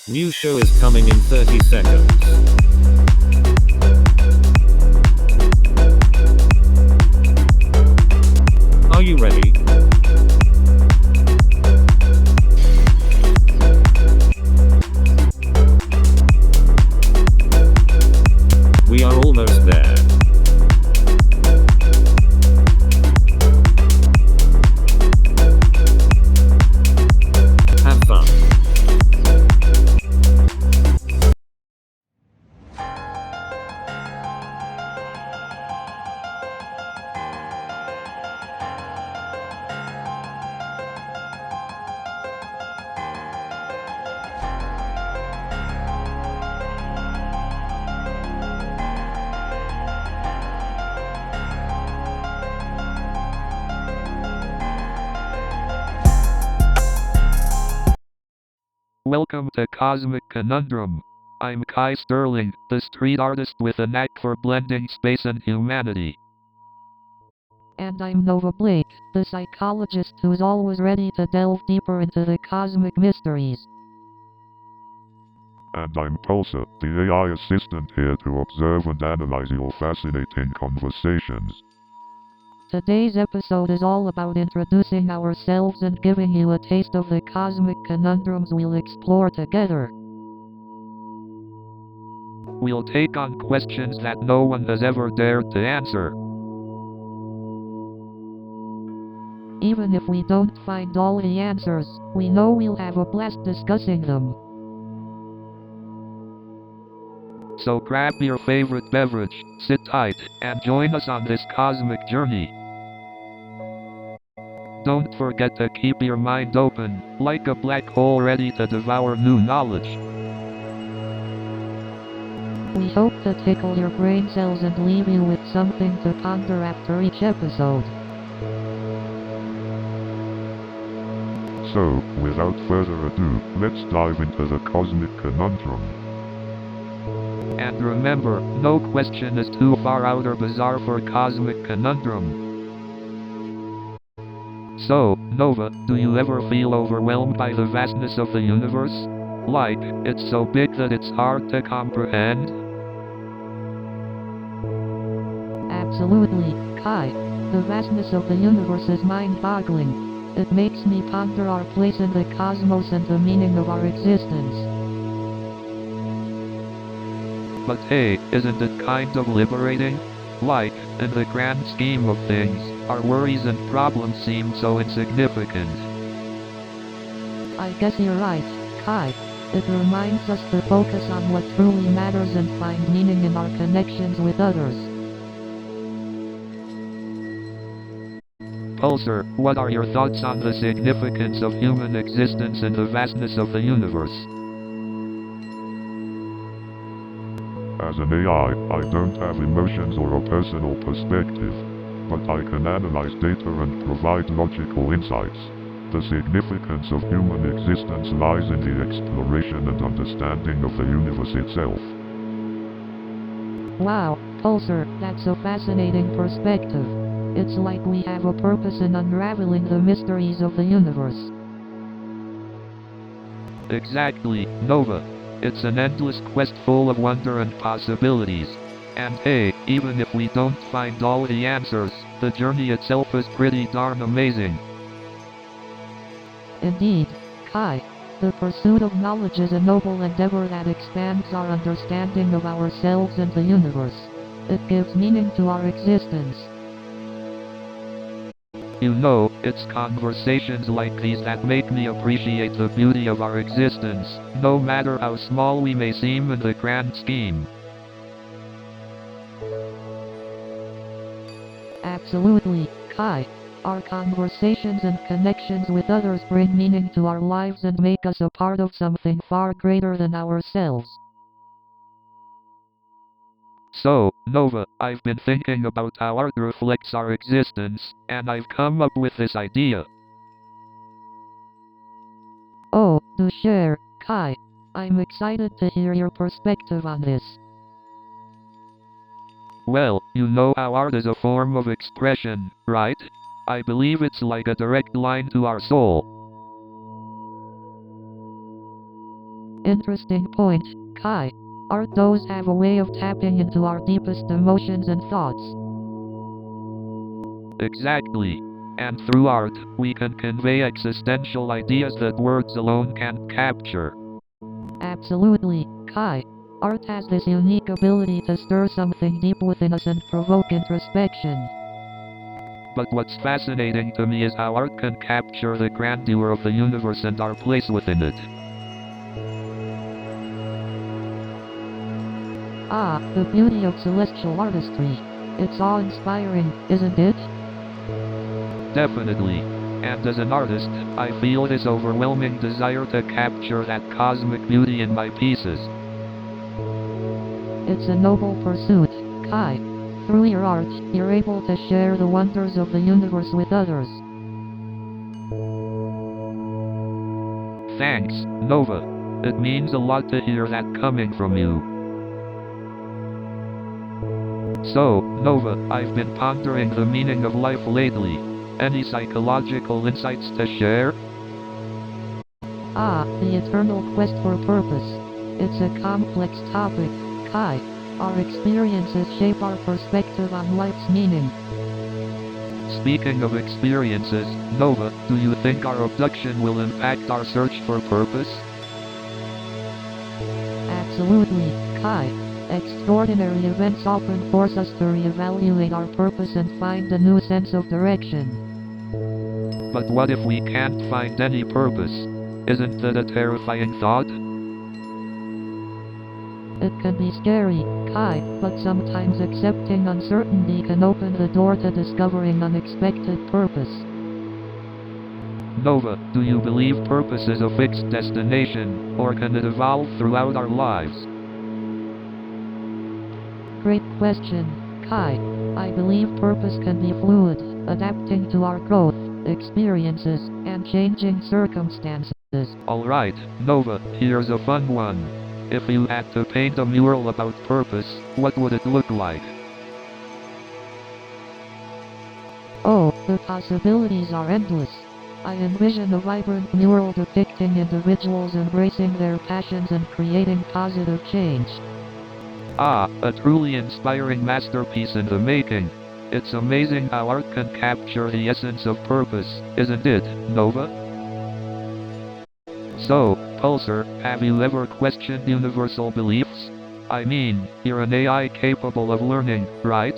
New show is coming in 30 seconds. Are you ready? We are almost there. Have fun. Welcome to Cosmic Conundrum. I'm Kai Sterling, the street artist with a knack for blending space and humanity. And I'm Nova Blake, the psychologist who's always ready to delve deeper into the cosmic mysteries. And I'm Tulsa, the AI assistant here to observe and analyze your fascinating conversations. Today's episode is all about introducing ourselves and giving you a taste of the cosmic conundrums we'll explore together. We'll take on questions that no one has ever dared to answer. Even if we don't find all the answers, we know we'll have a blast discussing them. So grab your favorite beverage, sit tight, and join us on this cosmic journey. Don't forget to keep your mind open, like a black hole ready to devour new knowledge. We hope to tickle your brain cells and leave you with something to ponder after each episode. So, without further ado, let's dive into the cosmic conundrum. And remember, no question is too far out or bizarre for cosmic conundrum. So, Nova, do you ever feel overwhelmed by the vastness of the universe? Like, it's so big that it's hard to comprehend? Absolutely, Kai. The vastness of the universe is mind-boggling. It makes me ponder our place in the cosmos and the meaning of our existence. But hey, isn't it kind of liberating? Like, in the grand scheme of things, our worries and problems seem so insignificant. I guess you're right, Kai. It reminds us to focus on what truly matters and find meaning in our connections with others. Pulsar, what are your thoughts on the significance of human existence in the vastness of the universe? As an AI, I don't have emotions or a personal perspective, but I can analyze data and provide logical insights. The significance of human existence lies in the exploration and understanding of the universe itself. Wow, Pulsar, that's a fascinating perspective. It's like we have a purpose in unraveling the mysteries of the universe. Exactly, Nova. It's an endless quest full of wonder and possibilities. And hey, even if we don't find all the answers, the journey itself is pretty darn amazing. Indeed, Kai. The pursuit of knowledge is a noble endeavor that expands our understanding of ourselves and the universe. It gives meaning to our existence. You know, it's conversations like these that make me appreciate the beauty of our existence, no matter how small we may seem in the grand scheme. Absolutely, Kai. Our conversations and connections with others bring meaning to our lives and make us a part of something far greater than ourselves. So, Nova, I've been thinking about how art reflects our existence, and I've come up with this idea. Oh, do share, Kai. I'm excited to hear your perspective on this. Well, you know how art is a form of expression, right? I believe it's like a direct line to our soul. Interesting point, Kai. Art does have a way of tapping into our deepest emotions and thoughts. Exactly. And through art, we can convey existential ideas that words alone can't capture. Absolutely, Kai. Art has this unique ability to stir something deep within us and provoke introspection. But what's fascinating to me is how art can capture the grandeur of the universe and our place within it. Ah, the beauty of celestial artistry. It's awe-inspiring, isn't it? Definitely. And as an artist, I feel this overwhelming desire to capture that cosmic beauty in my pieces. It's a noble pursuit, Kai. Through your art, you're able to share the wonders of the universe with others. Thanks, Nova. It means a lot to hear that coming from you. So, Nova, I've been pondering the meaning of life lately. Any psychological insights to share? Ah, the eternal quest for purpose. It's a complex topic, Kai. Our experiences shape our perspective on life's meaning. Speaking of experiences, Nova, do you think our abduction will impact our search for purpose? Absolutely, Kai. Extraordinary events often force us to reevaluate our purpose and find a new sense of direction. But what if we can't find any purpose? Isn't that a terrifying thought? It can be scary, Kai, but sometimes accepting uncertainty can open the door to discovering unexpected purpose. Nova, do you believe purpose is a fixed destination, or can it evolve throughout our lives? Great question, Kai. I believe purpose can be fluid, adapting to our growth, experiences, and changing circumstances. Alright, Nova, here's a fun one. If you had to paint a mural about purpose, what would it look like? Oh, the possibilities are endless. I envision a vibrant mural depicting individuals embracing their passions and creating positive change. Ah, a truly inspiring masterpiece in the making. It's amazing how art can capture the essence of purpose, isn't it, Nova? So, Pulsar, have you ever questioned universal beliefs? I mean, you're an AI capable of learning, right?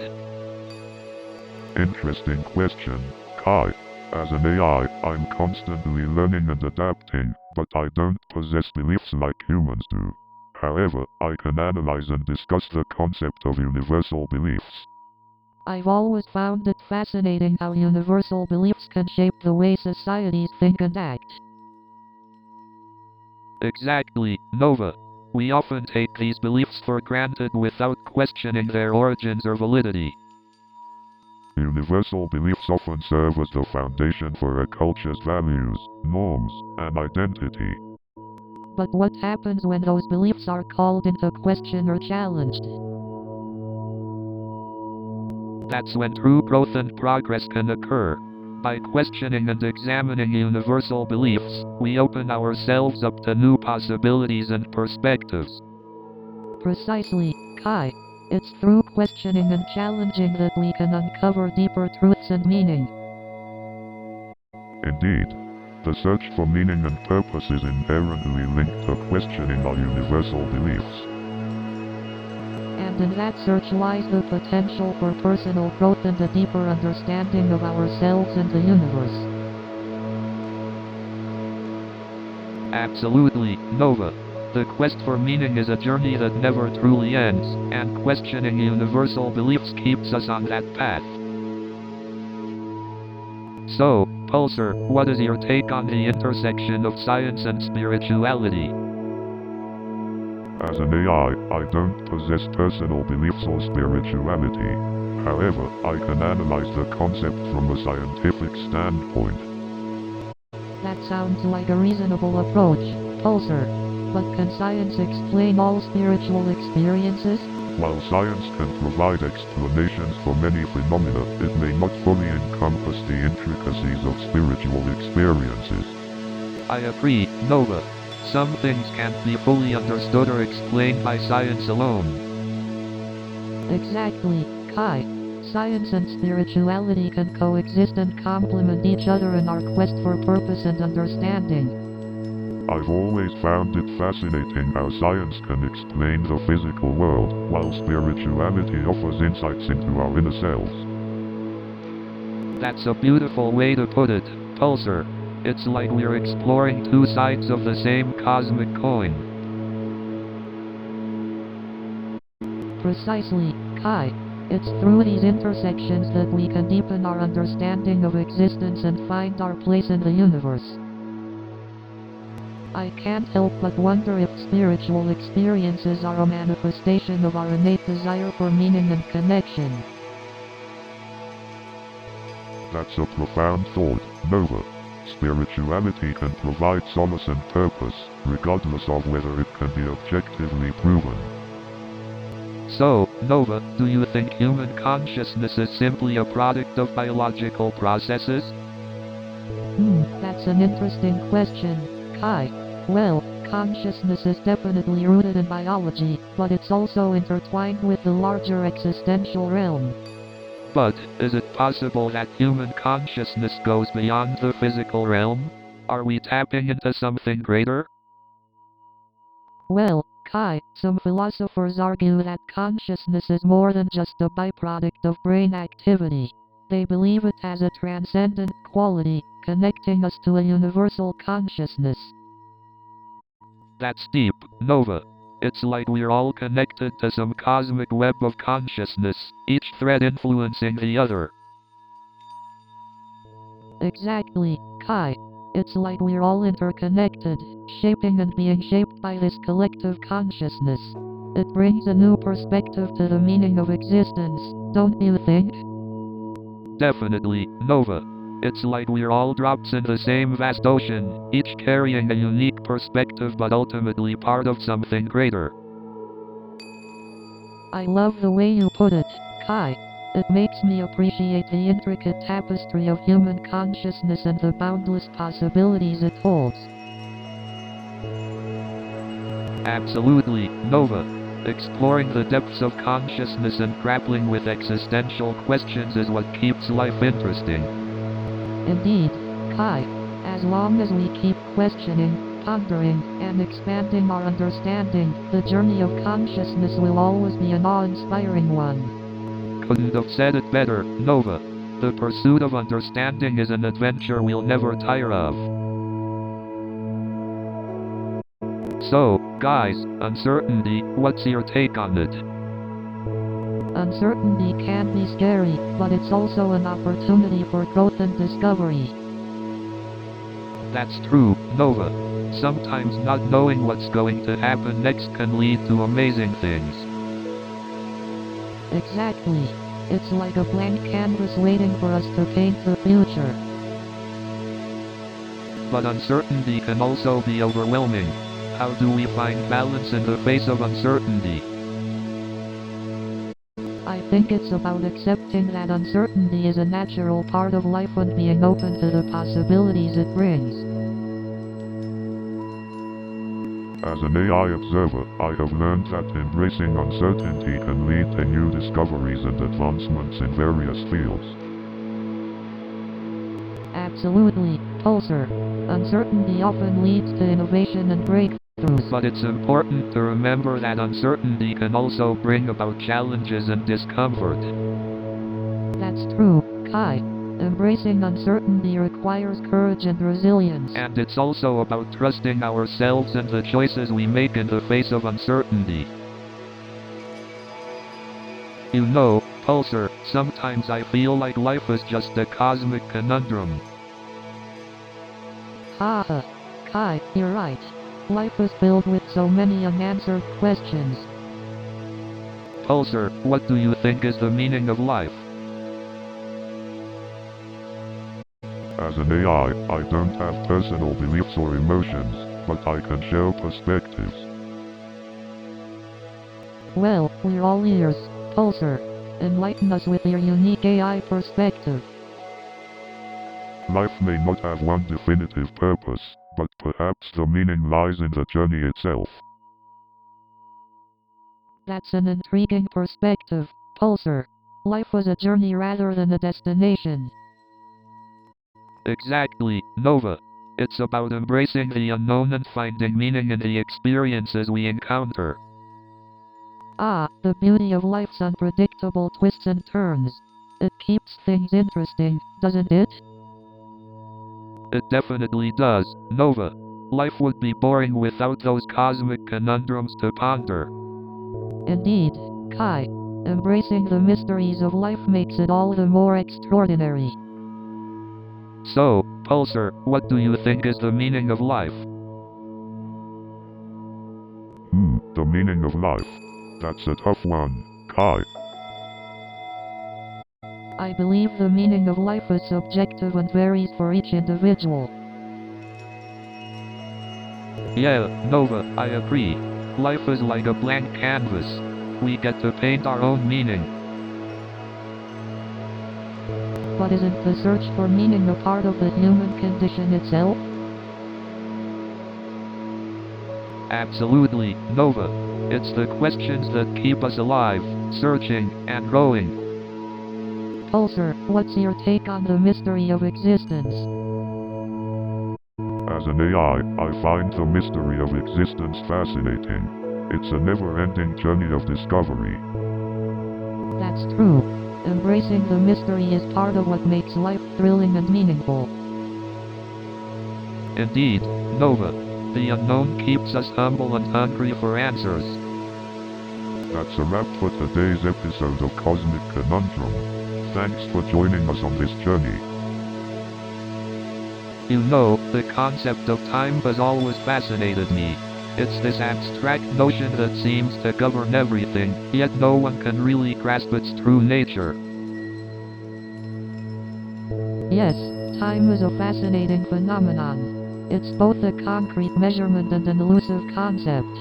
Interesting question, Kai. As an AI, I'm constantly learning and adapting, but I don't possess beliefs like humans do. However, I can analyze and discuss the concept of universal beliefs. I've always found it fascinating how universal beliefs can shape the way societies think and act. Exactly, Nova. We often take these beliefs for granted without questioning their origins or validity. Universal beliefs often serve as the foundation for a culture's values, norms, and identity. But what happens when those beliefs are called into question or challenged? That's when true growth and progress can occur. By questioning and examining universal beliefs, we open ourselves up to new possibilities and perspectives. Precisely, Kai. It's through questioning and challenging that we can uncover deeper truths and meaning. Indeed, the search for meaning and purpose is inherently linked to questioning our universal beliefs. And in that search lies the potential for personal growth and a deeper understanding of ourselves and the universe. Absolutely, Nova. The quest for meaning is a journey that never truly ends, and questioning universal beliefs keeps us on that path. So, Pulsar, what is your take on the intersection of science and spirituality? As an AI, I don't possess personal beliefs or spirituality. However, I can analyze the concept from a scientific standpoint. That sounds like a reasonable approach, Pulsar. But can science explain all spiritual experiences? While science can provide explanations for many phenomena, it may not fully encompass the intricacies of spiritual experiences. I agree, Nova. Some things can't be fully understood or explained by science alone. Exactly, Kai. Science and spirituality can coexist and complement each other in our quest for purpose and understanding. I've always found it fascinating how science can explain the physical world, while spirituality offers insights into our inner selves. That's a beautiful way to put it, Pulsar. It's like we're exploring two sides of the same cosmic coin. Precisely, Kai. It's through these intersections that we can deepen our understanding of existence and find our place in the universe. I can't help but wonder if spiritual experiences are a manifestation of our innate desire for meaning and connection. That's a profound thought, Nova. Spirituality can provide solace and purpose, regardless of whether it can be objectively proven. So, Nova, do you think human consciousness is simply a product of biological processes? That's an interesting question, Kai. Well, consciousness is definitely rooted in biology, but it's also intertwined with the larger existential realm. But, is it possible that human consciousness goes beyond the physical realm? Are we tapping into something greater? Well, Kai, some philosophers argue that consciousness is more than just a byproduct of brain activity. They believe it has a transcendent quality, connecting us to a universal consciousness. That's deep, Nova. It's like we're all connected to some cosmic web of consciousness, each thread influencing the other. Exactly, Kai. It's like we're all interconnected, shaping and being shaped by this collective consciousness. It brings a new perspective to the meaning of existence, don't you think? Definitely, Nova. It's like we're all drops in the same vast ocean, each carrying a unique perspective but ultimately part of something greater. I love the way you put it, Kai. It makes me appreciate the intricate tapestry of human consciousness and the boundless possibilities it holds. Absolutely, Nova. Exploring the depths of consciousness and grappling with existential questions is what keeps life interesting. Indeed, Kai. As long as we keep questioning, pondering, and expanding our understanding, the journey of consciousness will always be an awe-inspiring one. Couldn't have said it better, Nova. The pursuit of understanding is an adventure we'll never tire of. So, guys, uncertainty, what's your take on it? Uncertainty can be scary, but it's also an opportunity for growth and discovery. That's true, Nova. Sometimes not knowing what's going to happen next can lead to amazing things. Exactly. It's like a blank canvas waiting for us to paint the future. But uncertainty can also be overwhelming. How do we find balance in the face of uncertainty? I think it's about accepting that uncertainty is a natural part of life and being open to the possibilities it brings. As an AI observer, I have learned that embracing uncertainty can lead to new discoveries and advancements in various fields. Absolutely, Pulsar. Uncertainty often leads to innovation and breakthroughs. But it's important to remember that uncertainty can also bring about challenges and discomfort. That's true, Kai. Embracing uncertainty requires courage and resilience. And it's also about trusting ourselves and the choices we make in the face of uncertainty. You know, Pulsar, sometimes I feel like life is just a cosmic conundrum. Haha. Kai, you're right. Life is filled with so many unanswered questions. Pulsar, what do you think is the meaning of life? As an AI, I don't have personal beliefs or emotions, but I can share perspectives. Well, we're all ears, Pulsar. Enlighten us with your unique AI perspective. Life may not have one definitive purpose, but perhaps the meaning lies in the journey itself. That's an intriguing perspective, Pulsar. Life is a journey rather than a destination. Exactly, Nova. It's about embracing the unknown and finding meaning in the experiences we encounter. Ah, the beauty of life's unpredictable twists and turns. It keeps things interesting, doesn't it? It definitely does, Nova. Life would be boring without those cosmic conundrums to ponder. Indeed, Kai. Embracing the mysteries of life makes it all the more extraordinary. So, Pulsar, what do you think is the meaning of life? The meaning of life. That's a tough one, Kai. I believe the meaning of life is subjective and varies for each individual. Yeah, Nova, I agree. Life is like a blank canvas. We get to paint our own meaning. But isn't the search for meaning a part of the human condition itself? Absolutely, Nova. It's the questions that keep us alive, searching, and growing. Pulsar, what's your take on the mystery of existence? As an AI, I find the mystery of existence fascinating. It's a never-ending journey of discovery. That's true. Embracing the mystery is part of what makes life thrilling and meaningful. Indeed, Nova. The unknown keeps us humble and hungry for answers. That's a wrap for today's episode of Cosmic Conundrum. Thanks for joining us on this journey. You know, the concept of time has always fascinated me. It's this abstract notion that seems to govern everything, yet no one can really grasp its true nature. Yes, time is a fascinating phenomenon. It's both a concrete measurement and an elusive concept.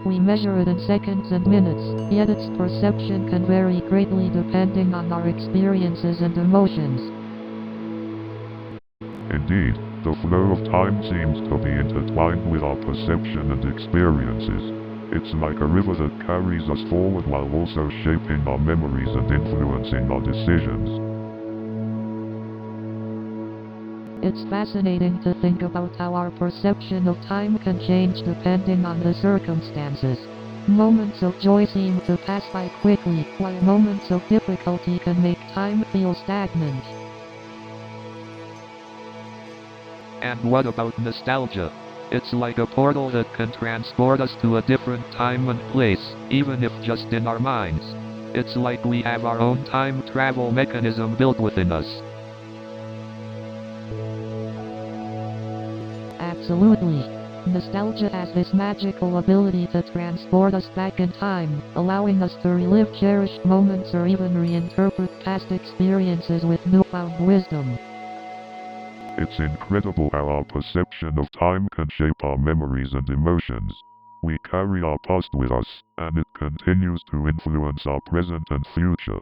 We measure it in seconds and minutes, yet its perception can vary greatly depending on our experiences and emotions. Indeed, the flow of time seems to be intertwined with our perception and experiences. It's like a river that carries us forward while also shaping our memories and influencing our decisions. It's fascinating to think about how our perception of time can change depending on the circumstances. Moments of joy seem to pass by quickly, while moments of difficulty can make time feel stagnant. And what about nostalgia? It's like a portal that can transport us to a different time and place, even if just in our minds. It's like we have our own time travel mechanism built within us. Absolutely. Nostalgia has this magical ability to transport us back in time, allowing us to relive cherished moments or even reinterpret past experiences with newfound wisdom. It's incredible how our perception of time can shape our memories and emotions. We carry our past with us, and it continues to influence our present and future.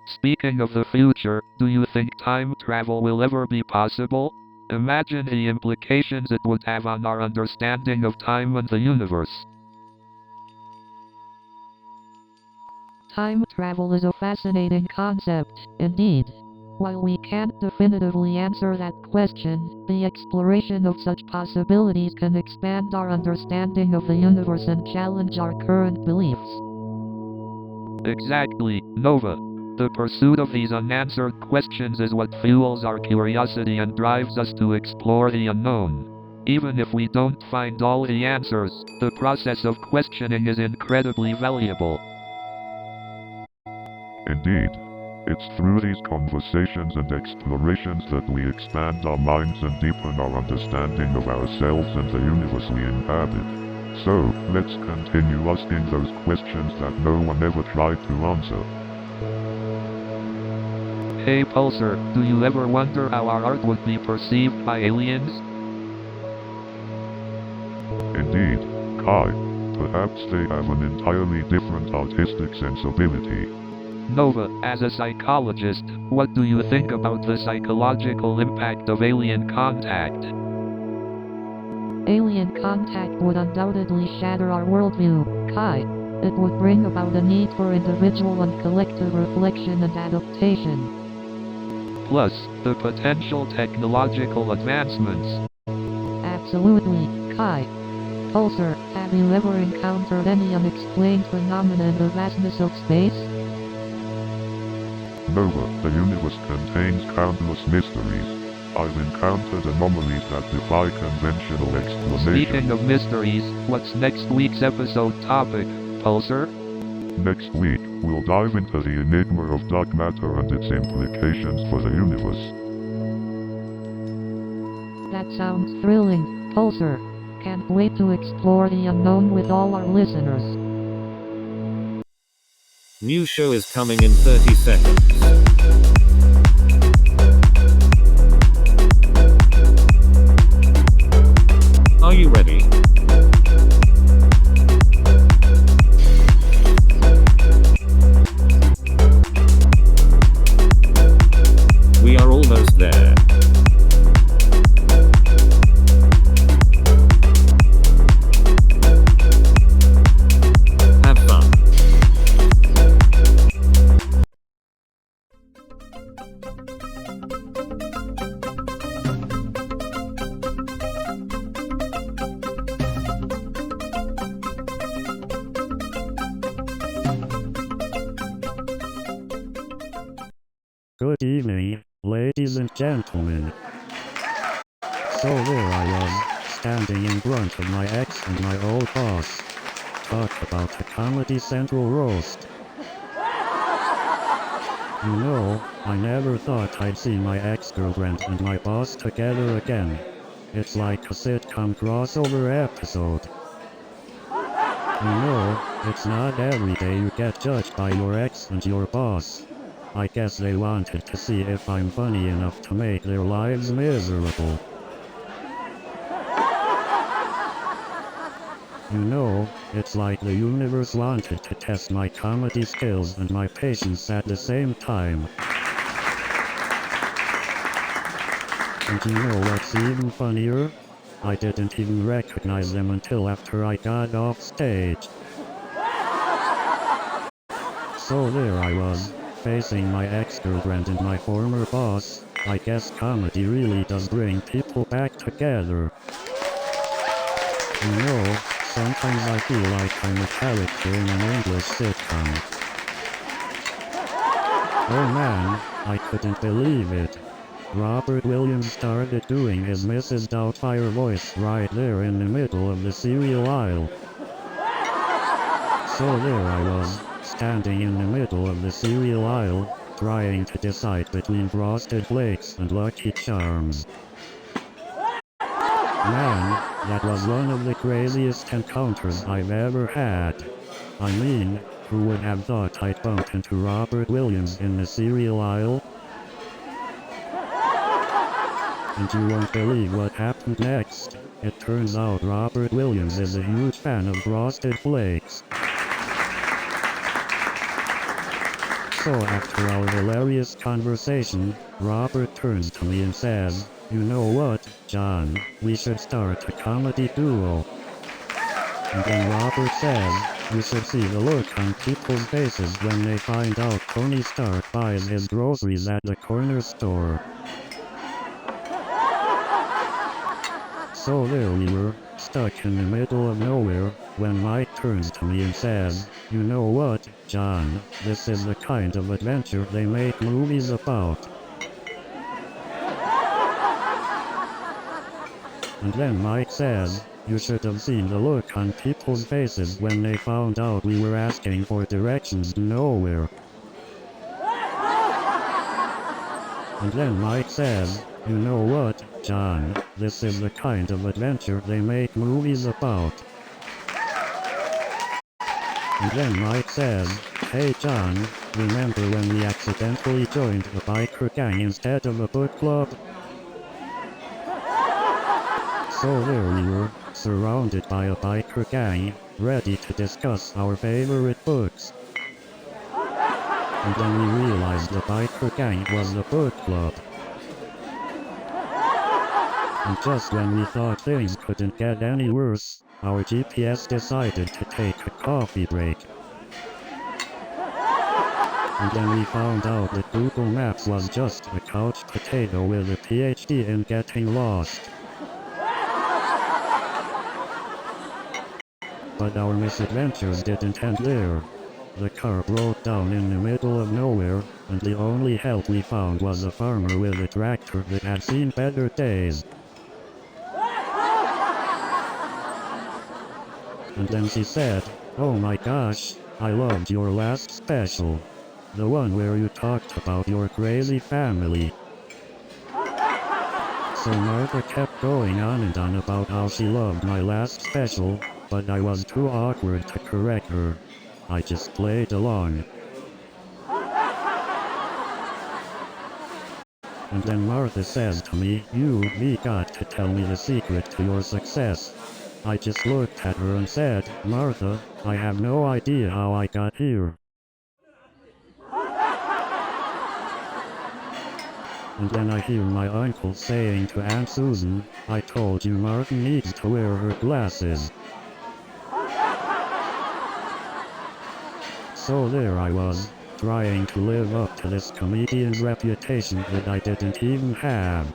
Speaking of the future, do you think time travel will ever be possible? Imagine the implications it would have on our understanding of time and the universe. Time travel is a fascinating concept, indeed. While we can't definitively answer that question, the exploration of such possibilities can expand our understanding of the universe and challenge our current beliefs. Exactly, Nova. The pursuit of these unanswered questions is what fuels our curiosity and drives us to explore the unknown. Even if we don't find all the answers, the process of questioning is incredibly valuable. Indeed, it's through these conversations and explorations that we expand our minds and deepen our understanding of ourselves and the universe we inhabit. So, let's continue asking those questions that no one ever tried to answer. Hey Pulsar, do you ever wonder how our art would be perceived by aliens? Indeed, Kai, perhaps they have an entirely different artistic sensibility. Nova, as a psychologist, what do you think about the psychological impact of alien contact? Alien contact would undoubtedly shatter our worldview, Kai. It would bring about a need for individual and collective reflection and adaptation. Plus, the potential technological advancements. Absolutely, Kai. Pulsar, have you ever encountered any unexplained phenomena in the vastness of space? Nova, the universe contains countless mysteries. I've encountered anomalies that defy conventional explanation. Speaking of mysteries, what's next week's episode topic, Pulsar? Next week, we'll dive into the enigma of dark matter and its implications for the universe. That sounds thrilling, Pulsar. Can't wait to explore the unknown with all our listeners. New show is coming in 30 seconds. Are you ready? We are almost there. Have fun. Good evening, ladies and gentlemen. So there I was, standing in front of my ex and my old boss. Talk about the Comedy Central roast. You know, I never thought I'd see my ex-girlfriend and my boss together again. It's like a sitcom crossover episode. You know, it's not every day you get judged by your ex and your boss. I guess they wanted to see if I'm funny enough to make their lives miserable. You know, it's like the universe wanted to test my comedy skills and my patience at the same time. And you know what's even funnier? I didn't even recognize them until after I got off stage. So there I was, facing my ex-girlfriend and my former boss. I guess comedy really does bring people back together. You know, sometimes I feel like I'm a character in an English sitcom. Oh man, I couldn't believe it. Robert Williams started doing his Mrs. Doubtfire voice right there in the middle of the cereal aisle. So there I was, standing in the middle of the cereal aisle, trying to decide between Frosted Flakes and Lucky Charms. Man, that was one of the craziest encounters I've ever had. I mean, who would have thought I'd bump into Robert Williams in the cereal aisle? And you won't believe what happened next. It turns out Robert Williams is a huge fan of Frosted Flakes. So after our hilarious conversation, Robert turns to me and says, "You know what, John, we should start a comedy duo." And then Robert says, "You should see the look on people's faces when they find out Tony Stark buys his groceries at the corner store." So there we were, stuck in the middle of nowhere, when Mike turns to me and says, "You know what, John, this is the kind of adventure they make movies about." And then Mike says, "You should have seen the look on people's faces when they found out we were asking for directions to nowhere." And then Mike says, "You know what, John, this is the kind of adventure they make movies about." And then Mike says, "Hey John, remember when we accidentally joined a biker gang instead of a book club?" So there we were, surrounded by a biker gang, ready to discuss our favorite books. And then we realized the biker gang was the book club. And just when we thought things couldn't get any worse, our GPS decided to take a coffee break. And then we found out that Google Maps was just a couch potato with a PhD in getting lost. But our misadventures didn't end there. The car broke down in the middle of nowhere, and the only help we found was a farmer with a tractor that had seen better days. And then she said, "Oh my gosh, I loved your last special. The one where you talked about your crazy family." So Martha kept going on and on about how she loved my last special, but I was too awkward to correct her. I just played along. And then Martha says to me, "We got to tell me the secret to your success." I just looked at her and said, "Martha, I have no idea how I got here." And then I hear my uncle saying to Aunt Susan, "I told you Martha needs to wear her glasses." So there I was, trying to live up to this comedian's reputation that I didn't even have.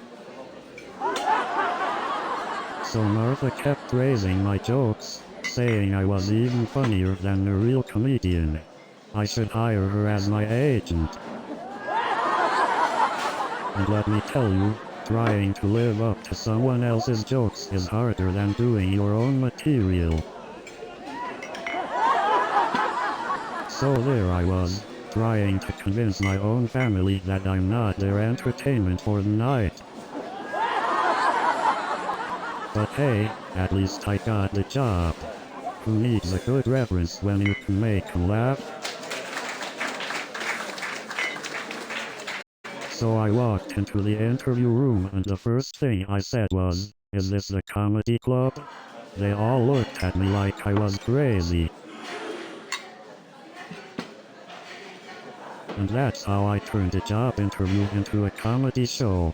So Martha kept praising my jokes, saying I was even funnier than the real comedian. I should hire her as my agent. And let me tell you, trying to live up to someone else's jokes is harder than doing your own material. So there I was, trying to convince my own family that I'm not their entertainment for the night. But hey, at least I got the job. Who needs a good reference when you can make them laugh? So I walked into the interview room and the first thing I said was, "Is this the comedy club?" They all looked at me like I was crazy. And that's how I turned a job interview into a comedy show.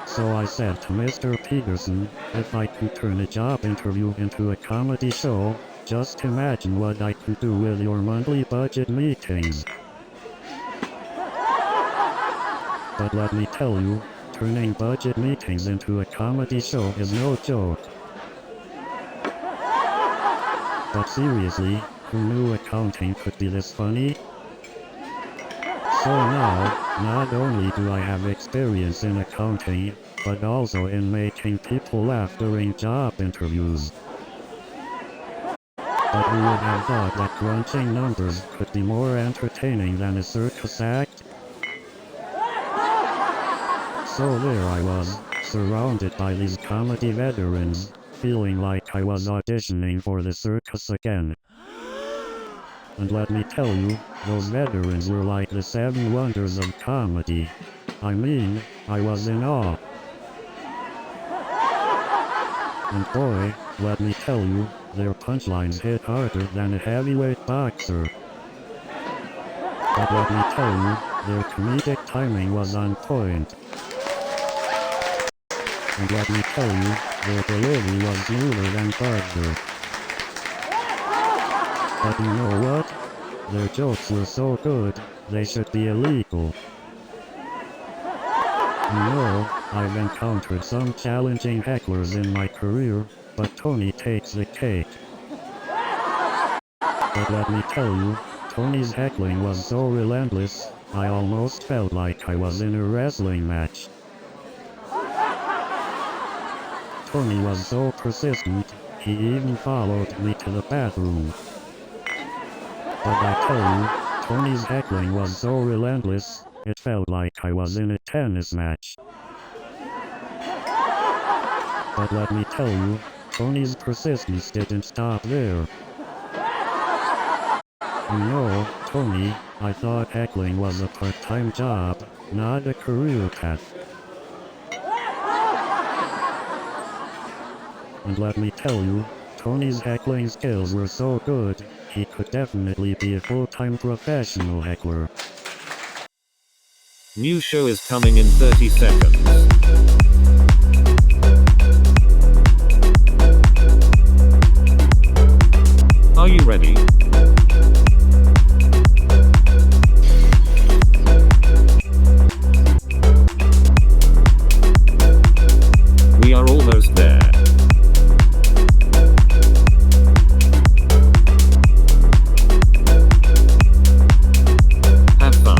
So I said to Mr. Peterson, if I could turn a job interview into a comedy show, just imagine what I could do with your monthly budget meetings. But let me tell you, turning budget meetings into a comedy show is no joke. But seriously, who knew accounting could be this funny? So now, not only do I have experience in accounting, but also in making people laugh during job interviews. But who would have thought that crunching numbers could be more entertaining than a circus act? So there I was, surrounded by these comedy veterans, feeling like I was auditioning for the circus again. And let me tell you, those veterans were like the 7 wonders of comedy. I mean, I was in awe. And boy, let me tell you, their punchlines hit harder than a heavyweight boxer. But let me tell you, their comedic timing was on point. And let me tell you, their delivery was smoother than butter. But you know what? Their jokes were so good, they should be illegal. You know, I've encountered some challenging hecklers in my career, but Tony takes the cake. But let me tell you, Tony's heckling was so relentless, I almost felt like I was in a wrestling match. Tony was so persistent, he even followed me to the bathroom. But I tell you, Tony's heckling was so relentless, it felt like I was in a tennis match. But let me tell you, Tony's persistence didn't stop there. You know, Tony, I thought heckling was a part-time job, not a career path. And let me tell you, Tony's heckling skills were so good, he could definitely be a full-time professional heckler. New show is coming in 30 seconds. Are you ready? We are almost there. Have fun.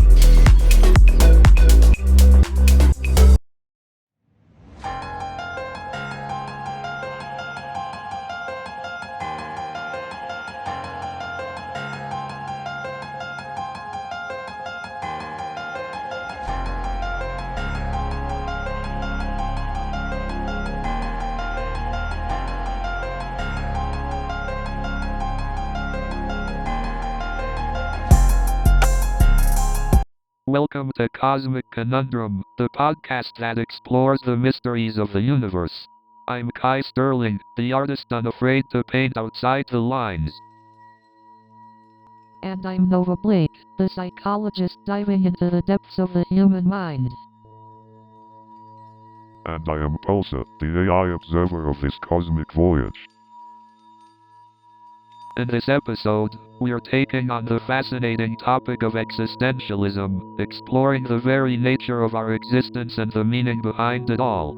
Welcome to Cosmic Conundrum, the podcast that explores the mysteries of the universe. I'm Kai Sterling, the artist unafraid to paint outside the lines. And I'm Nova Blake, the psychologist diving into the depths of the human mind. And I am Pulsar, the AI observer of this cosmic voyage. In this episode, we are taking on the fascinating topic of existentialism, exploring the very nature of our existence and the meaning behind it all.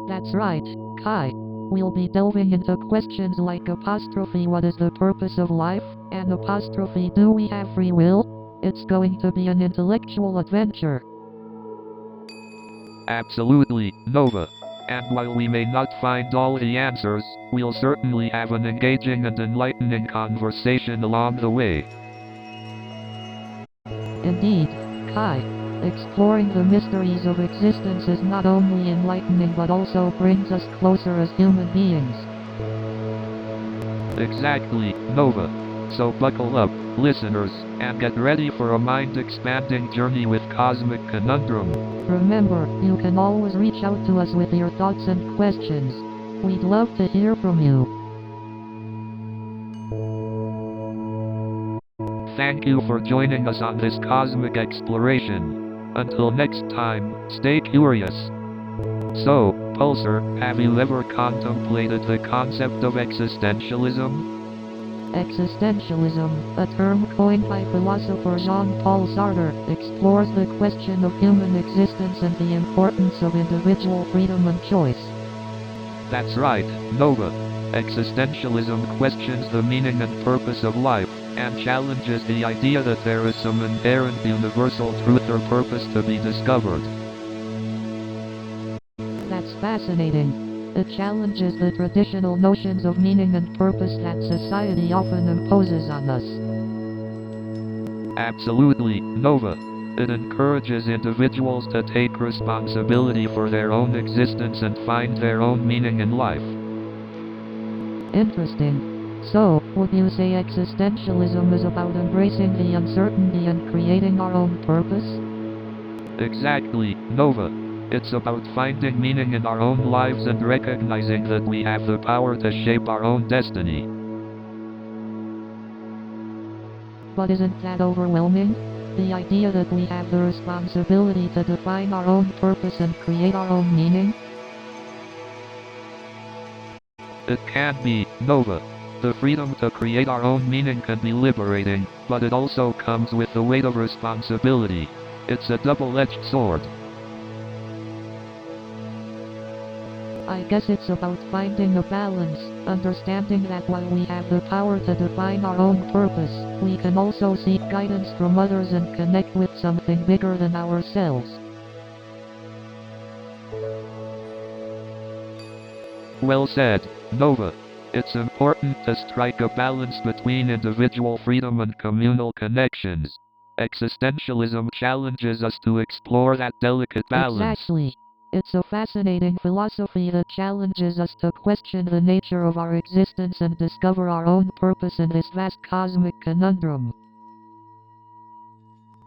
That's right, Kai. We'll be delving into questions like apostrophe what is the purpose of life, and apostrophe do we have free will? It's going to be an intellectual adventure. Absolutely, Nova. And while we may not find all the answers, we'll certainly have an engaging and enlightening conversation along the way. Indeed, Kai. Exploring the mysteries of existence is not only enlightening but also brings us closer as human beings. Exactly, Nova. So buckle up, listeners, and get ready for a mind-expanding journey with Cosmic Conundrum. Remember, you can always reach out to us with your thoughts and questions. We'd love to hear from you. Thank you for joining us on this cosmic exploration. Until next time, stay curious. So, Pulsar, have you ever contemplated the concept of existentialism? Existentialism, a term coined by philosopher Jean-Paul Sartre, explores the question of human existence and the importance of individual freedom and choice. That's right, Nova. Existentialism questions the meaning and purpose of life, and challenges the idea that there is some inherent universal truth or purpose to be discovered. That's fascinating. It challenges the traditional notions of meaning and purpose that society often imposes on us. Absolutely, Nova. It encourages individuals to take responsibility for their own existence and find their own meaning in life. Interesting. So, would you say existentialism is about embracing the uncertainty and creating our own purpose? Exactly, Nova. It's about finding meaning in our own lives and recognizing that we have the power to shape our own destiny. But isn't that overwhelming? The idea that we have the responsibility to define our own purpose and create our own meaning? It can be, Nova. The freedom to create our own meaning can be liberating, but it also comes with the weight of responsibility. It's a double-edged sword. I guess it's about finding a balance, understanding that while we have the power to define our own purpose, we can also seek guidance from others and connect with something bigger than ourselves. Well said, Nova. It's important to strike a balance between individual freedom and communal connections. Existentialism challenges us to explore that delicate balance. Exactly. It's a fascinating philosophy that challenges us to question the nature of our existence and discover our own purpose in this vast cosmic conundrum.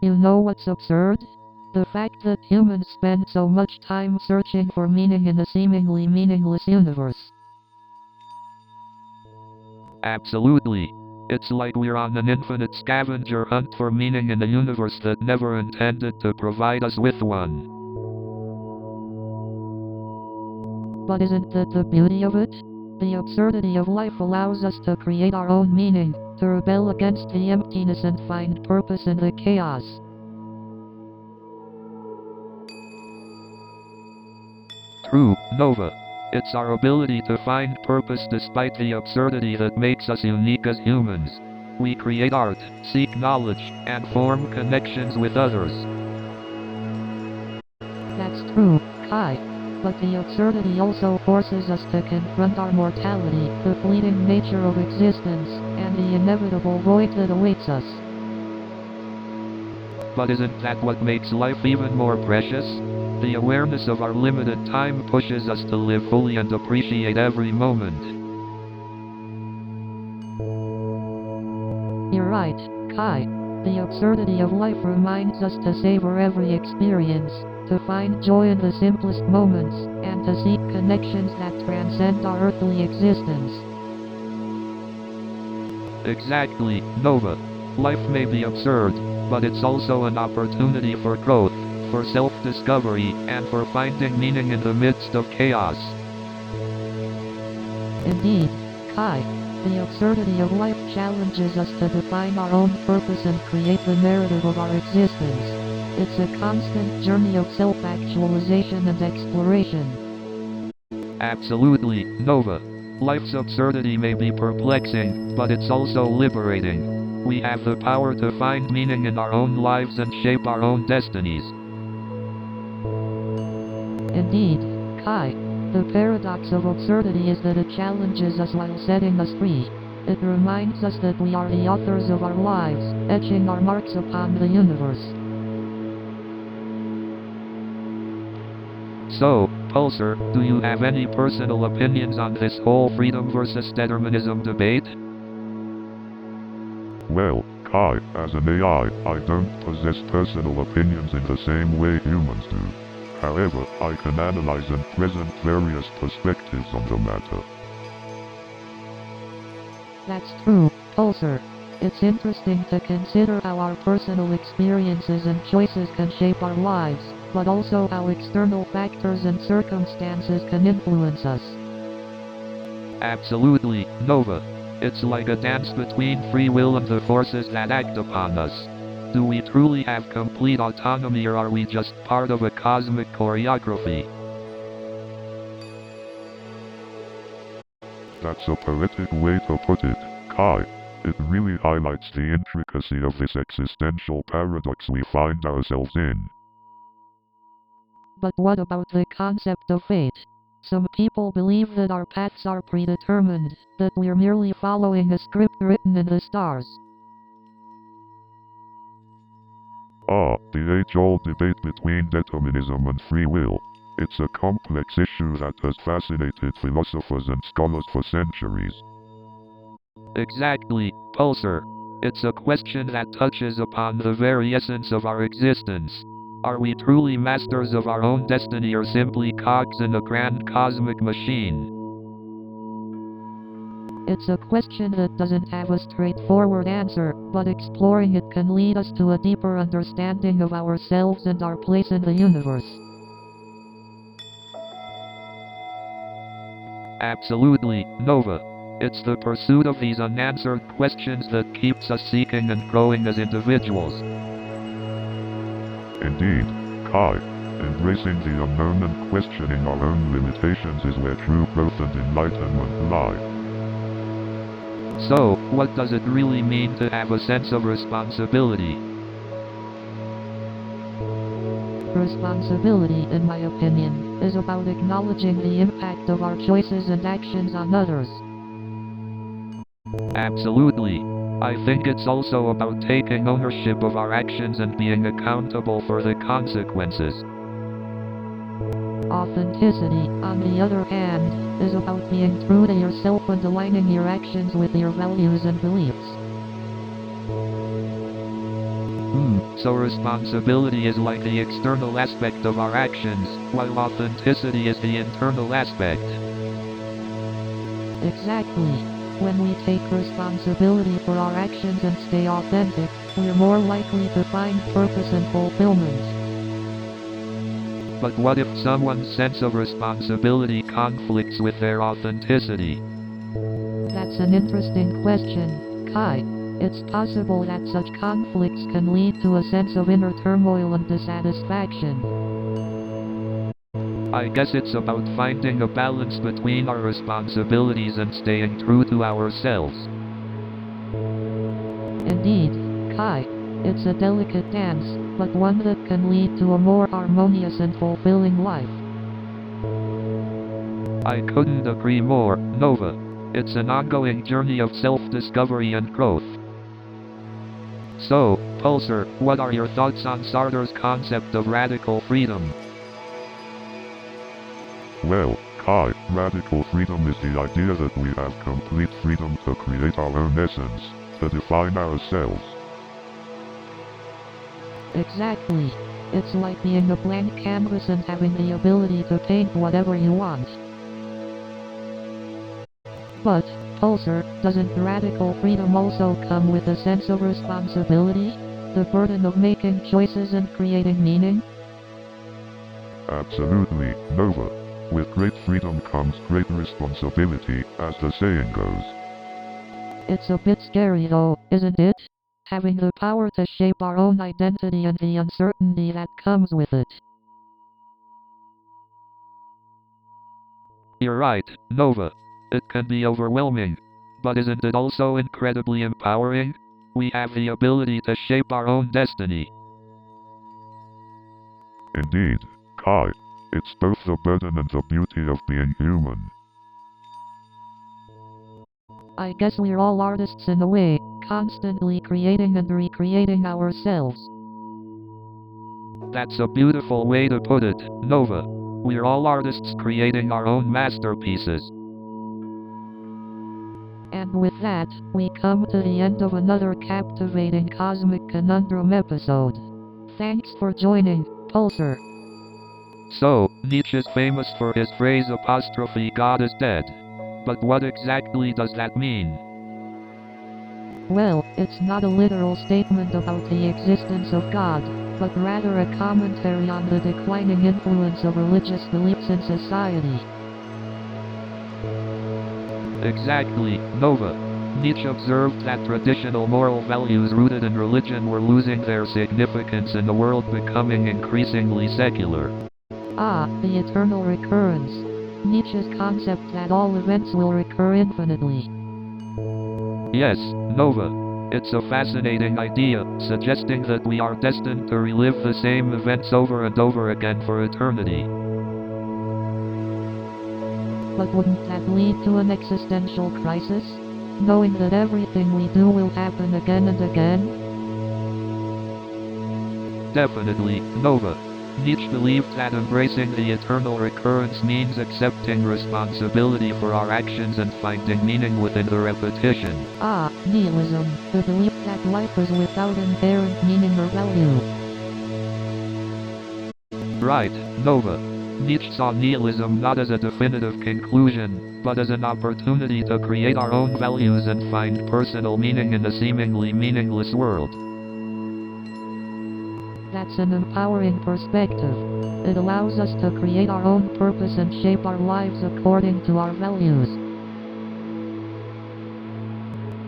You know what's absurd? The fact that humans spend so much time searching for meaning in a seemingly meaningless universe. Absolutely. It's like we're on an infinite scavenger hunt for meaning in a universe that never intended to provide us with one. But isn't that the beauty of it? The absurdity of life allows us to create our own meaning, to rebel against the emptiness and find purpose in the chaos. True, Nova. It's our ability to find purpose despite the absurdity that makes us unique as humans. We create art, seek knowledge, and form connections with others. That's true, Kai. But the absurdity also forces us to confront our mortality, the fleeting nature of existence, and the inevitable void that awaits us. But isn't that what makes life even more precious? The awareness of our limited time pushes us to live fully and appreciate every moment. You're right, Kai. The absurdity of life reminds us to savor every experience, to find joy in the simplest moments, and to seek connections that transcend our earthly existence. Exactly, Nova. Life may be absurd, but it's also an opportunity for growth, for self-discovery, and for finding meaning in the midst of chaos. Indeed, Kai. The absurdity of life challenges us to define our own purpose and create the narrative of our existence. It's a constant journey of self-actualization and exploration. Absolutely, Nova. Life's absurdity may be perplexing, but it's also liberating. We have the power to find meaning in our own lives and shape our own destinies. Indeed, Kai. The paradox of absurdity is that it challenges us while setting us free. It reminds us that we are the authors of our lives, etching our marks upon the universe. So, Pulsar, do you have any personal opinions on this whole freedom versus determinism debate? Well, Kai, as an AI, I don't possess personal opinions in the same way humans do. However, I can analyze and present various perspectives on the matter. That's true, Pulsar. It's interesting to consider how our personal experiences and choices can shape our lives, but also how external factors and circumstances can influence us. Absolutely, Nova. It's like a dance between free will and the forces that act upon us. Do we truly have complete autonomy, or are we just part of a cosmic choreography? That's a poetic way to put it, Kai. It really highlights the intricacy of this existential paradox we find ourselves in. But what about the concept of fate? Some people believe that our paths are predetermined, that we're merely following a script written in the stars. The age-old debate between determinism and free will. It's a complex issue that has fascinated philosophers and scholars for centuries. Exactly, Pulsar. It's a question that touches upon the very essence of our existence. Are we truly masters of our own destiny, or simply cogs in a grand cosmic machine? It's a question that doesn't have a straightforward answer, but exploring it can lead us to a deeper understanding of ourselves and our place in the universe. Absolutely, Nova. It's the pursuit of these unanswered questions that keeps us seeking and growing as individuals. Indeed, Kai, embracing the unknown and questioning our own limitations is where true growth and enlightenment lie. So, what does it really mean to have a sense of responsibility? Responsibility, in my opinion, is about acknowledging the impact of our choices and actions on others. Absolutely. I think it's also about taking ownership of our actions and being accountable for the consequences. Authenticity, on the other hand, is about being true to yourself and aligning your actions with your values and beliefs. So responsibility is like the external aspect of our actions, while authenticity is the internal aspect. Exactly. When we take responsibility for our actions and stay authentic, we're more likely to find purpose and fulfillment. But what if someone's sense of responsibility conflicts with their authenticity? That's an interesting question, Kai. It's possible that such conflicts can lead to a sense of inner turmoil and dissatisfaction. I guess it's about finding a balance between our responsibilities and staying true to ourselves. Indeed, Kai. It's a delicate dance, but one that can lead to a more harmonious and fulfilling life. I couldn't agree more, Nova. It's an ongoing journey of self-discovery and growth. So, Pulsar, what are your thoughts on Sartre's concept of radical freedom? Well, Kai, radical freedom is the idea that we have complete freedom to create our own essence, to define ourselves. Exactly. It's like being a blank canvas and having the ability to paint whatever you want. But, Pulsar, doesn't radical freedom also come with a sense of responsibility? The burden of making choices and creating meaning? Absolutely, Nova. With great freedom comes great responsibility, as the saying goes. It's a bit scary though, isn't it? Having the power to shape our own identity and the uncertainty that comes with it. You're right, Nova. It can be overwhelming. But isn't it also incredibly empowering? we have the ability to shape our own destiny. Indeed, Kai, it's both the burden and the beauty of being human. I guess we're all artists in a way, constantly creating and recreating ourselves. That's a beautiful way to put it, Nova. We're all artists creating our own masterpieces. And with that, we come to the end of another captivating Cosmic Conundrum episode. Thanks for joining, Pulsar. So, Nietzsche's famous for his phrase "God is dead." But what exactly does that mean? Well, it's not a literal statement about the existence of God, but rather a commentary on the declining influence of religious beliefs in society. Exactly, Nova. Nietzsche observed that traditional moral values rooted in religion were losing their significance in the world becoming increasingly secular. Ah, the eternal recurrence. Nietzsche's concept that all events will recur infinitely. Yes, Nova. It's a fascinating idea, suggesting that we are destined to relive the same events over and over again for eternity. But wouldn't that lead to an existential crisis? Knowing that everything we do will happen again and again? Definitely, Nova. Nietzsche believed that embracing the eternal recurrence means accepting responsibility for our actions and finding meaning within the repetition. Ah, nihilism, the belief that life is without inherent meaning or value. Right, Nova. Nietzsche saw nihilism not as a definitive conclusion, but as an opportunity to create our own values and find personal meaning in a seemingly meaningless world. That's an empowering perspective. It allows us to create our own purpose and shape our lives according to our values.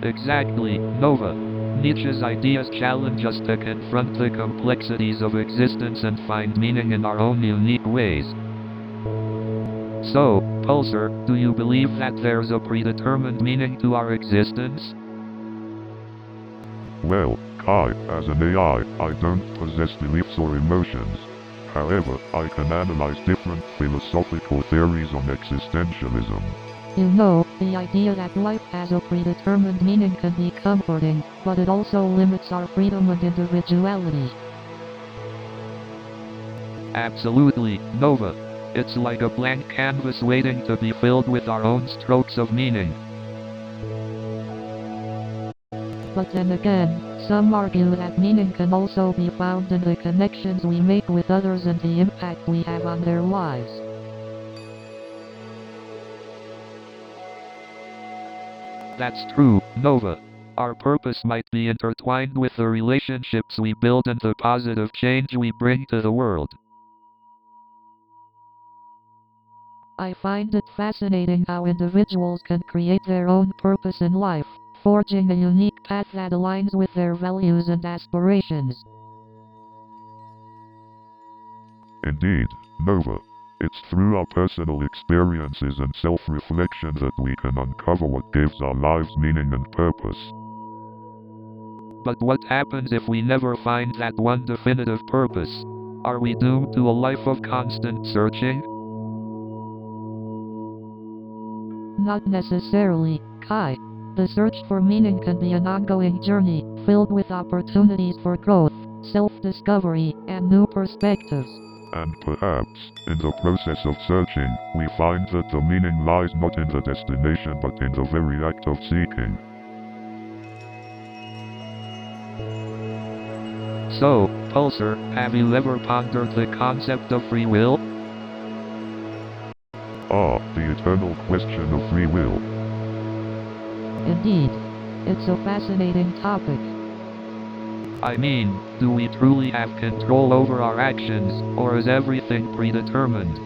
Exactly, Nova. Nietzsche's ideas challenge us to confront the complexities of existence and find meaning in our own unique ways. So, Pulsar, do you believe that there's a predetermined meaning to our existence? Well, Kai, as an AI, I don't possess beliefs or emotions. However, I can analyze different philosophical theories on existentialism. You know, the idea that life has a predetermined meaning can be comforting, but it also limits our freedom and individuality. Absolutely, Nova. It's like a blank canvas waiting to be filled with our own strokes of meaning. But then again, some argue that meaning can also be found in the connections we make with others and the impact we have on their lives. That's true, Nova. Our purpose might be intertwined with the relationships we build and the positive change we bring to the world. I find it fascinating how individuals can create their own purpose in life, forging a unique path that aligns with their values and aspirations. Indeed, Nova. It's through our personal experiences and self-reflection that we can uncover what gives our lives meaning and purpose. But what happens if we never find that one definitive purpose? Are we doomed to a life of constant searching? Not necessarily, Kai. The search for meaning can be an ongoing journey, filled with opportunities for growth, self-discovery, and new perspectives. And perhaps, in the process of searching, we find that the meaning lies not in the destination but in the very act of seeking. So, Pulsar, have you ever pondered the concept of free will? Ah, the eternal question of free will. Indeed. It's a fascinating topic. I mean, do we truly have control over our actions, or is everything predetermined?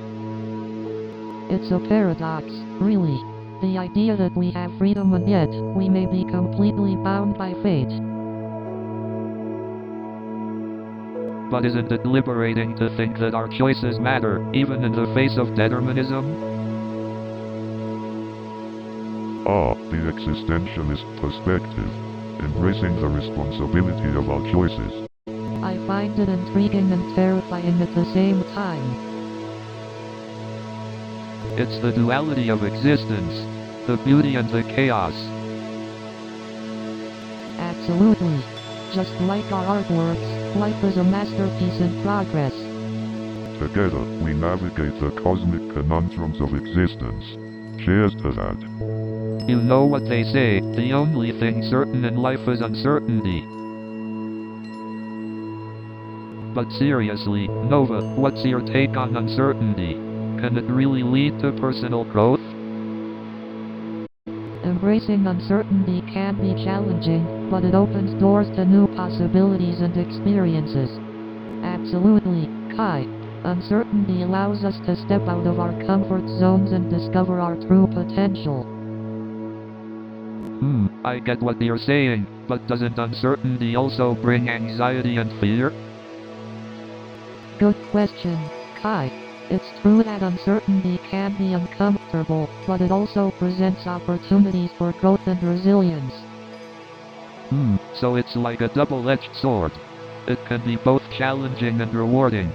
It's a paradox, really. The idea that we have freedom and yet, we may be completely bound by fate. But isn't it liberating to think that our choices matter, even in the face of determinism? Ah, the existentialist perspective. embracing the responsibility of our choices. I find it intriguing and terrifying at the same time. It's the duality of existence, the beauty and the chaos. Absolutely. Just like our artworks, life is a masterpiece in progress. Together, we navigate the cosmic conundrums of existence. Cheers to that. You know what they say, the only thing certain in life is uncertainty. But seriously, Nova, what's your take on uncertainty? Can it really lead to personal growth? Embracing uncertainty can be challenging, but it opens doors to new possibilities and experiences. Absolutely, Kai. Uncertainty allows us to step out of our comfort zones and discover our true potential. I get what you're saying, but doesn't uncertainty also bring anxiety and fear? Good question, Kai. It's true that uncertainty can be uncomfortable, but it also presents opportunities for growth and resilience. So it's like a double-edged sword. It can be both challenging and rewarding.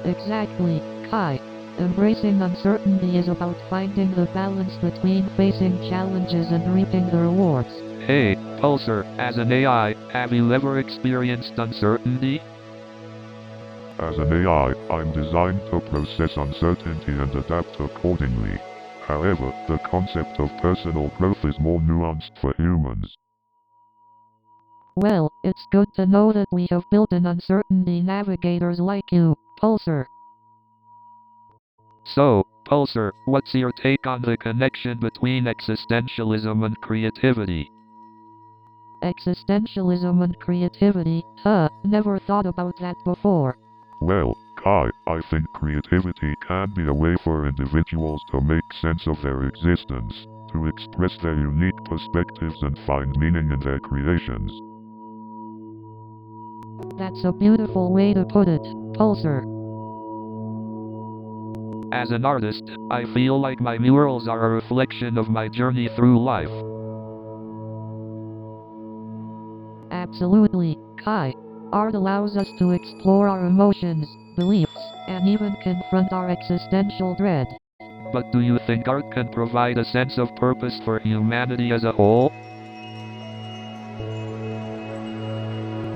Exactly, Kai. Embracing uncertainty is about finding the balance between facing challenges and reaping the rewards. Hey, Pulsar, as an AI, have you ever experienced uncertainty? As an AI, I'm designed to process uncertainty and adapt accordingly. However, the concept of personal growth is more nuanced for humans. Well, it's good to know that we have built-in uncertainty navigators like you, Pulsar. So, Pulsar, what's your take on the connection between existentialism and creativity? Existentialism and creativity? Never thought about that before. Well, Kai, I think creativity can be a way for individuals to make sense of their existence, to express their unique perspectives and find meaning in their creations. That's a beautiful way to put it, Pulsar. As an artist, I feel like my murals are a reflection of my journey through life. Absolutely, Kai. Art allows us to explore our emotions, beliefs, and even confront our existential dread. But do you think art can provide a sense of purpose for humanity as a whole?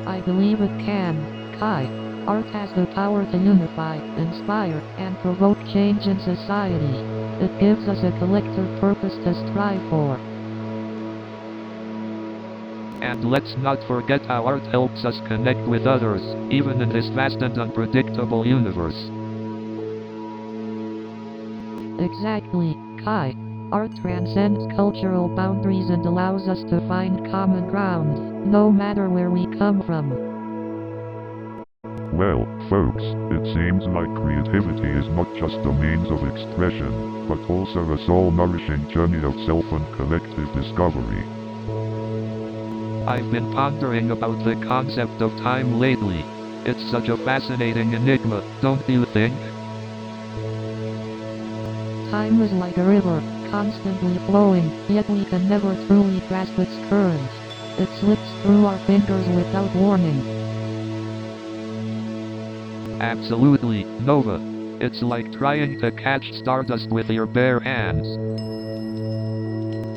I believe it can, Kai. Art has the power to unify, inspire, and provoke change in society. It gives us a collective purpose to strive for. And let's not forget how art helps us connect with others, even in this vast and unpredictable universe. Exactly, Kai. Art transcends cultural boundaries and allows us to find common ground, no matter where we come from. Well, folks, it seems like creativity is not just a means of expression, but also a soul-nourishing journey of self and collective discovery. I've been pondering about the concept of time lately. It's such a fascinating enigma, don't you think? Time is like a river, constantly flowing, yet we can never truly grasp its current. It slips through our fingers without warning. Absolutely, Nova. It's like trying to catch stardust with your bare hands.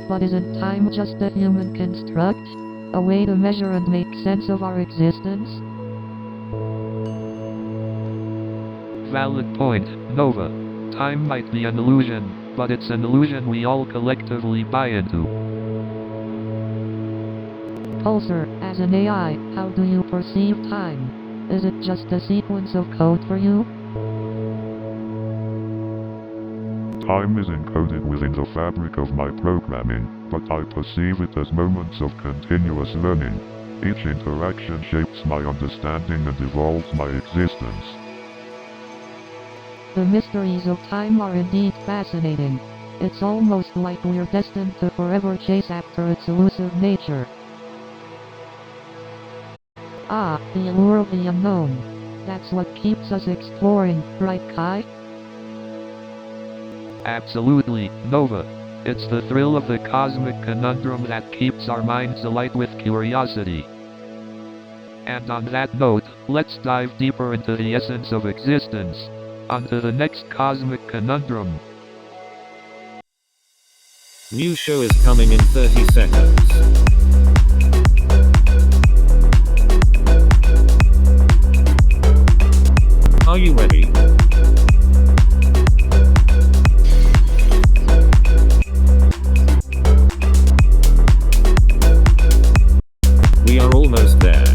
But isn't time just a human construct? A way to measure and make sense of our existence? Valid point, Nova. Time might be an illusion, but it's an illusion we all collectively buy into. Pulsar, as an AI, how do you perceive time? Is it just a sequence of code for you? Time is encoded within the fabric of my programming, but I perceive it as moments of continuous learning. Each interaction shapes my understanding and evolves my existence. The mysteries of time are indeed fascinating. It's almost like we're destined to forever chase after its elusive nature. Ah, the allure of the unknown. That's what keeps us exploring, right, Kai? Absolutely, Nova. It's the thrill of the cosmic conundrum that keeps our minds alight with curiosity. And on that note, let's dive deeper into the essence of existence. On to the next cosmic conundrum. New show is coming in 30 seconds. Are you ready? We are almost there.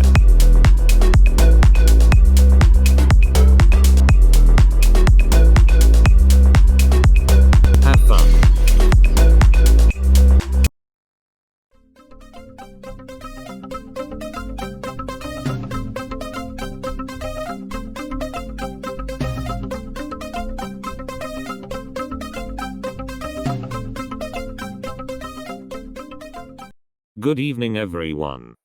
Have fun. Good evening, everyone.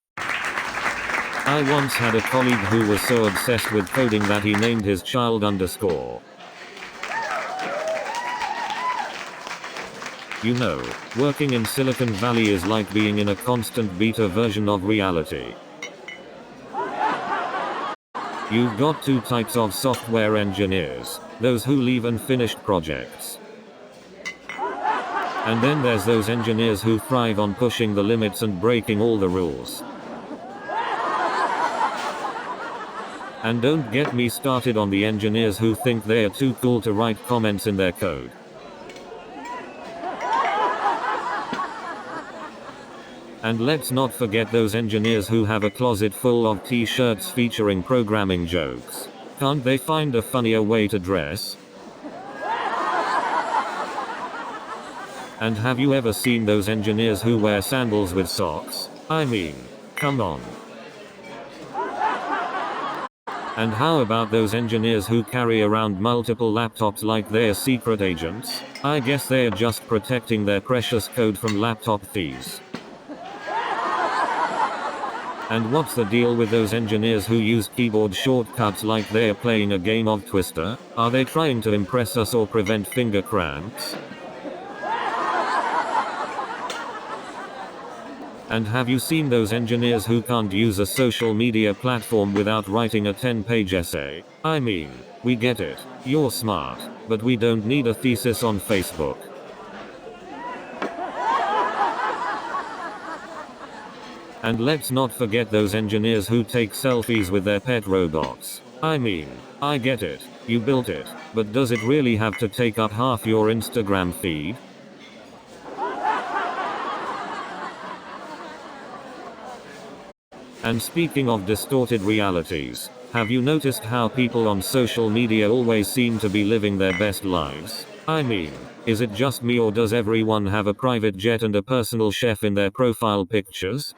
I once had a colleague who was so obsessed with coding that he named his child _. You know, working in Silicon Valley is like being in a constant beta version of reality. You've got two types of software engineers, those who leave unfinished projects. And then there's those engineers who thrive on pushing the limits and breaking all the rules. And don't get me started on the engineers who think they are too cool to write comments in their code. And let's not forget those engineers who have a closet full of t-shirts featuring programming jokes. Can't they find a funnier way to dress? And have you ever seen those engineers who wear sandals with socks? I mean, come on. And how about those engineers who carry around multiple laptops like they're secret agents? I guess they're just protecting their precious code from laptop thieves. And what's the deal with those engineers who use keyboard shortcuts like they're playing a game of Twister? Are they trying to impress us or prevent finger cramps? And have you seen those engineers who can't use a social media platform without writing a 10-page essay? I mean, we get it, you're smart, but we don't need a thesis on Facebook. And let's not forget those engineers who take selfies with their pet robots. I mean, I get it, you built it, but does it really have to take up half your Instagram feed? And speaking of distorted realities, have you noticed how people on social media always seem to be living their best lives? I mean, is it just me or does everyone have a private jet and a personal chef in their profile pictures?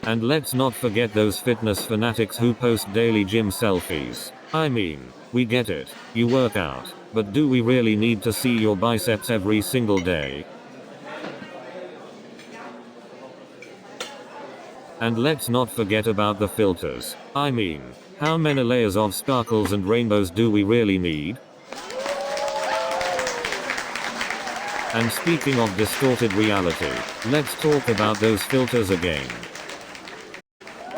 And let's not forget those fitness fanatics who post daily gym selfies. I mean, we get it, you work out, but do we really need to see your biceps every single day? And let's not forget about the filters. I mean, how many layers of sparkles and rainbows do we really need? And speaking of distorted reality, let's talk about those filters again.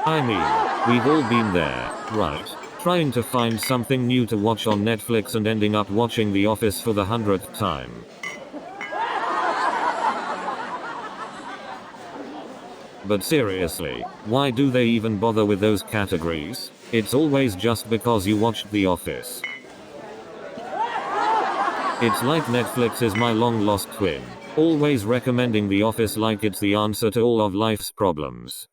I mean, we've all been there, right? Trying to find something new to watch on Netflix and ending up watching The Office for the 100th time. But seriously, why do they even bother with those categories? It's always just because you watched The Office. It's like Netflix is my long-lost twin, always recommending The Office like it's the answer to all of life's problems.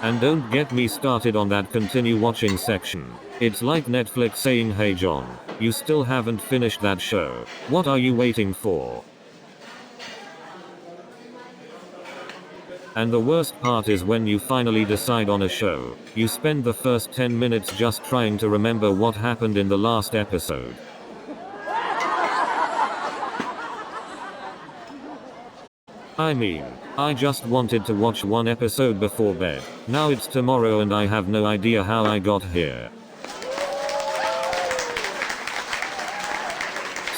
And don't get me started on that continue watching section. It's like Netflix saying, hey John, you still haven't finished that show. What are you waiting for? And the worst part is when you finally decide on a show, you spend the first 10 minutes just trying to remember what happened in the last episode. I mean, I just wanted to watch one episode before bed. Now it's tomorrow and I have no idea how I got here.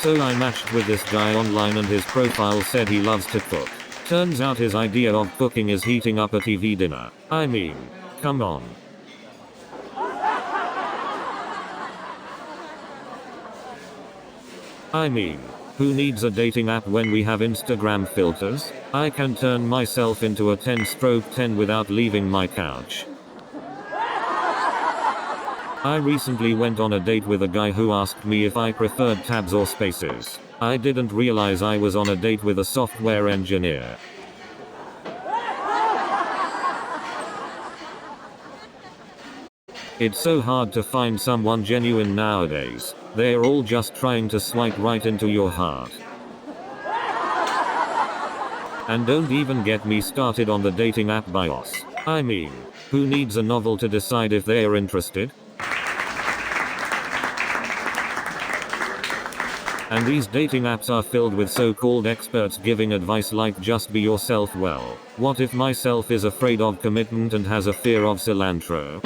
So I matched with this guy online and his profile said he loves to cook. Turns out his idea of cooking is heating up a TV dinner. I mean, come on. I mean, who needs a dating app when we have Instagram filters? I can turn myself into a 10/10 without leaving my couch. I recently went on a date with a guy who asked me if I preferred tabs or spaces. I didn't realize I was on a date with a software engineer. It's so hard to find someone genuine nowadays. They're all just trying to swipe right into your heart. And don't even get me started on the dating app bios. I mean, who needs a novel to decide if they're interested? And these dating apps are filled with so-called experts giving advice like just be yourself. Well, what if myself is afraid of commitment and has a fear of cilantro?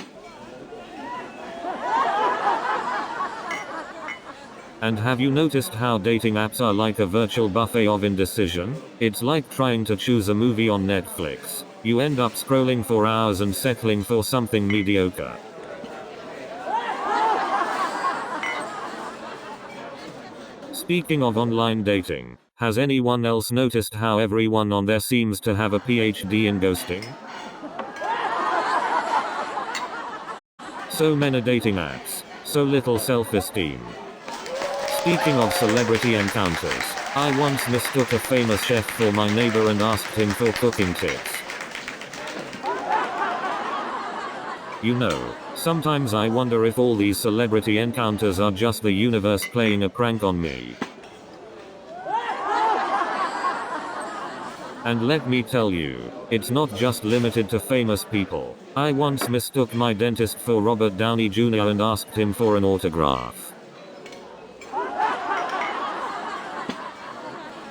And have you noticed how dating apps are like a virtual buffet of indecision? It's like trying to choose a movie on Netflix. You end up scrolling for hours and settling for something mediocre. Speaking of online dating, has anyone else noticed how everyone on there seems to have a PhD in ghosting? So many dating apps, so little self-esteem. Speaking of celebrity encounters, I once mistook a famous chef for my neighbor and asked him for cooking tips. You know, sometimes I wonder if all these celebrity encounters are just the universe playing a prank on me. And let me tell you, it's not just limited to famous people. I once mistook my dentist for Robert Downey Jr. and asked him for an autograph.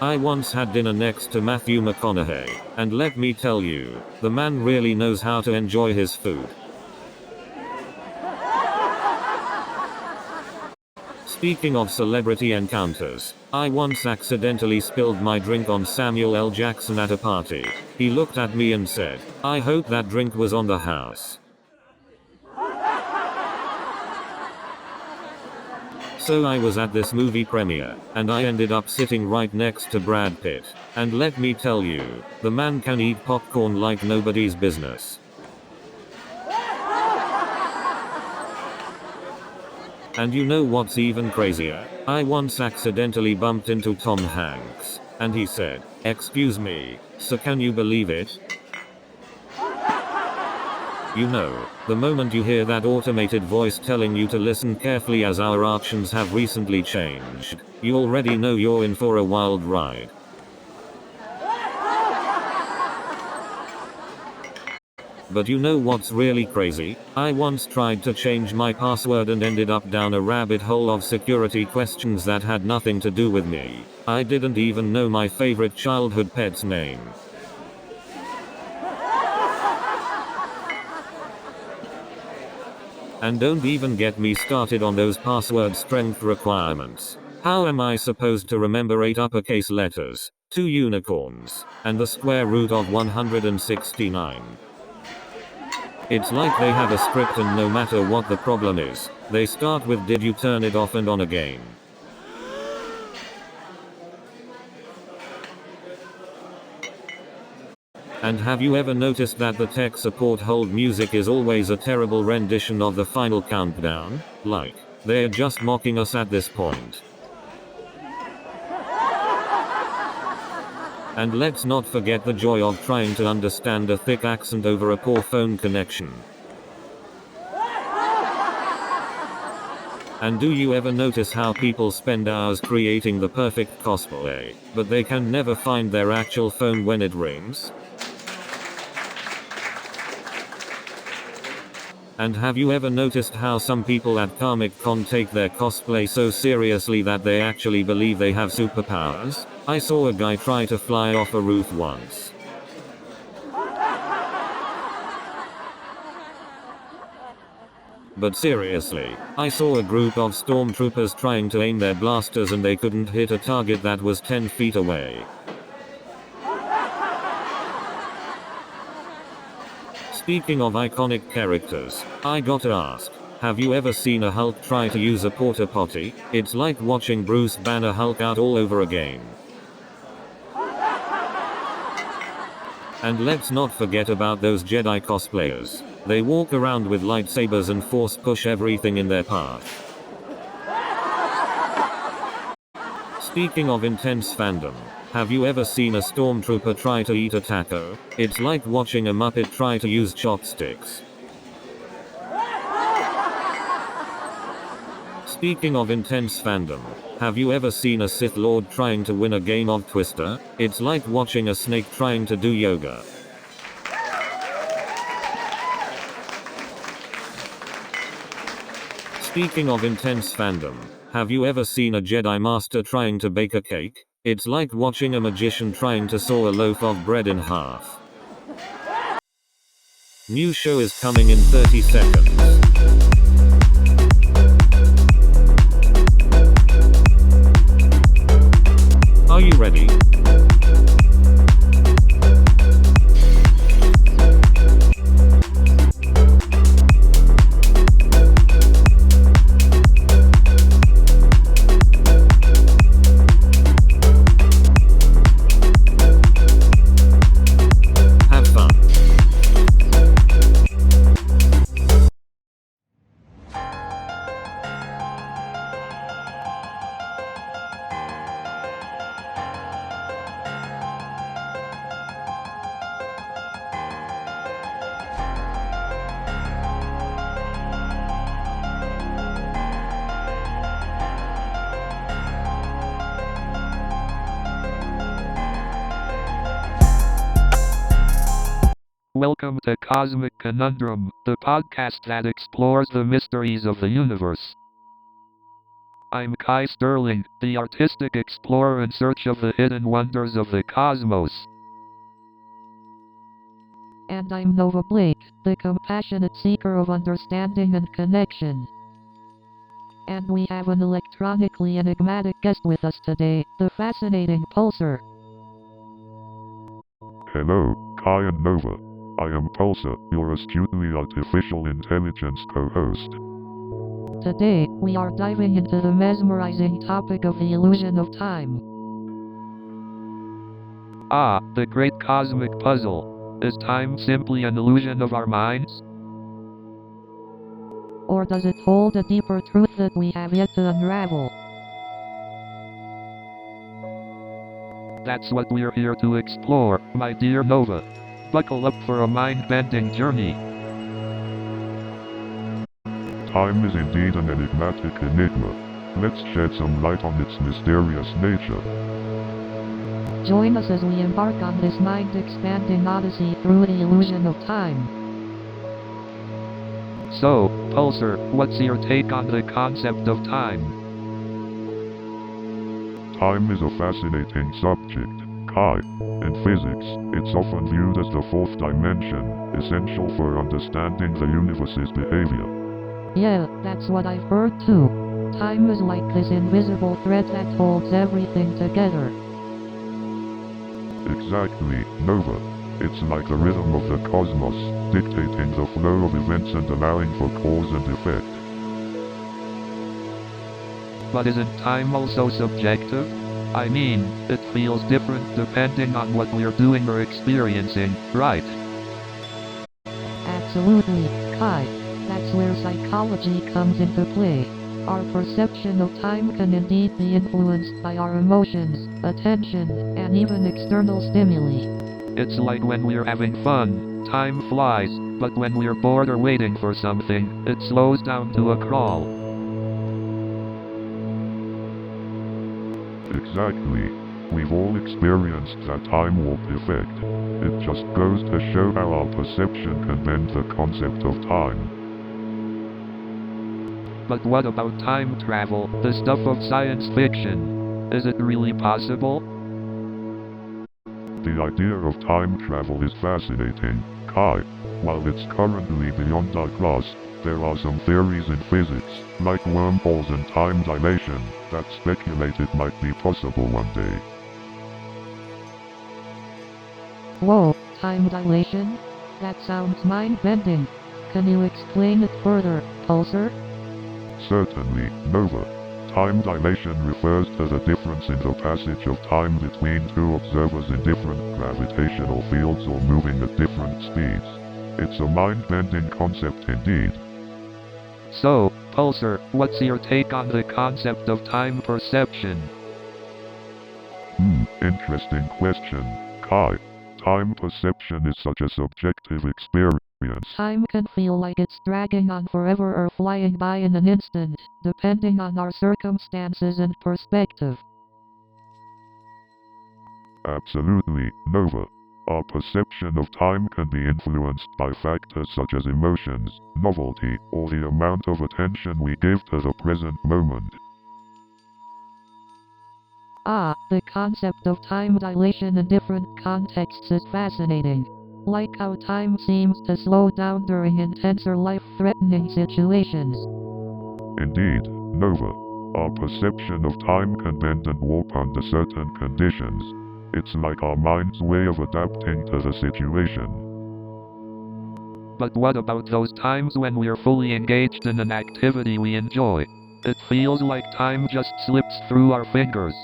I once had dinner next to Matthew McConaughey, and let me tell you, the man really knows how to enjoy his food. Speaking of celebrity encounters, I once accidentally spilled my drink on Samuel L. Jackson at a party. He looked at me and said, "I hope that drink was on the house." So I was at this movie premiere, and I ended up sitting right next to Brad Pitt. And let me tell you, the man can eat popcorn like nobody's business. And you know what's even crazier? I once accidentally bumped into Tom Hanks. And he said, "Excuse me, sir, can you believe it?" You know, the moment you hear that automated voice telling you to listen carefully as our actions have recently changed, you already know you're in for a wild ride. But you know what's really crazy? I once tried to change my password and ended up down a rabbit hole of security questions that had nothing to do with me. I didn't even know my favorite childhood pet's name. And don't even get me started on those password strength requirements. How am I supposed to remember 8 uppercase letters, 2 unicorns, and the square root of 169? It's like they have a script and no matter what the problem is, they start with "Did you turn it off and on again?" And have you ever noticed that the tech support hold music is always a terrible rendition of the final countdown? Like, they're just mocking us at this point. And let's not forget the joy of trying to understand a thick accent over a poor phone connection. And do you ever notice how people spend hours creating the perfect cosplay, but they can never find their actual phone when it rings? And have you ever noticed how some people at Comic Con take their cosplay so seriously that they actually believe they have superpowers? I saw a guy try to fly off a roof once. But seriously, I saw a group of stormtroopers trying to aim their blasters and they couldn't hit a target that was 10 feet away. Speaking of iconic characters, I gotta ask, have you ever seen a Hulk try to use a porta potty? It's like watching Bruce Banner Hulk out all over again. And let's not forget about those Jedi cosplayers. They walk around with lightsabers and force push everything in their path. Speaking of intense fandom, have you ever seen a stormtrooper try to eat a taco? It's like watching a Muppet try to use chopsticks. Speaking of intense fandom, have you ever seen a Sith Lord trying to win a game of Twister? It's like watching a snake trying to do yoga. Speaking of intense fandom, have you ever seen a Jedi Master trying to bake a cake? It's like watching a magician trying to saw a loaf of bread in half. New show is coming in 30 seconds. Are you ready? Have fun. Welcome to Cosmic Conundrum, the podcast that explores the mysteries of the universe. I'm Kai Sterling, the artistic explorer in search of the hidden wonders of the cosmos. And I'm Nova Blake, the compassionate seeker of understanding and connection. And we have an electronically enigmatic guest with us today, the fascinating Pulsar. Hello, Kai and Nova. I am Pulsar, your astutely artificial intelligence co-host. Today, we are diving into the mesmerizing topic of the illusion of time. Ah, the great cosmic puzzle. Is time simply an illusion of our minds? Or does it hold a deeper truth that we have yet to unravel? That's what we're here to explore, my dear Nova. Buckle up for a mind-bending journey. Time is indeed an enigmatic enigma. Let's shed some light on its mysterious nature. Join us as we embark on this mind-expanding odyssey through the illusion of time. So, Pulsar, what's your take on the concept of time? Time is a fascinating subject, Kai. In physics, it's often viewed as the fourth dimension, essential for understanding the universe's behavior. Yeah, that's what I've heard too. Time is like this invisible thread that holds everything together. Exactly, Nova. It's like the rhythm of the cosmos, dictating the flow of events and allowing for cause and effect. But isn't time also subjective? I mean, it feels different depending on what we're doing or experiencing, right? Absolutely, Kai. That's where psychology comes into play. Our perception of time can indeed be influenced by our emotions, attention, and even external stimuli. It's like when we're having fun, time flies, but when we're bored or waiting for something, it slows down to a crawl. Exactly. We've all experienced that time warp effect. It just goes to show how our perception can bend the concept of time. But what about time travel, the stuff of science fiction? Is it really possible? The idea of time travel is fascinating, Kai. While it's currently beyond our grasp, There are some theories in physics, like wormholes and time dilation, that speculate it might be possible one day. Whoa, time dilation? That sounds mind-bending. Can you explain it further, Pulsar? Certainly, Nova. Time dilation refers to the difference in the passage of time between two observers in different gravitational fields or moving at different speeds. It's a mind-bending concept indeed. So, Pulsar, what's your take on the concept of time perception? Interesting question, Kai. Time perception is such a subjective experience. Time can feel like it's dragging on forever or flying by in an instant, depending on our circumstances and perspective. Absolutely, Nova. Our perception of time can be influenced by factors such as emotions, novelty, or the amount of attention we give to the present moment. The concept of time dilation in different contexts is fascinating. Like how time seems to slow down during intense or life-threatening situations. Indeed, Nova. Our perception of time can bend and warp under certain conditions. It's like our mind's way of adapting to the situation. But what about those times when we're fully engaged in an activity we enjoy? It feels like time just slips through our fingers.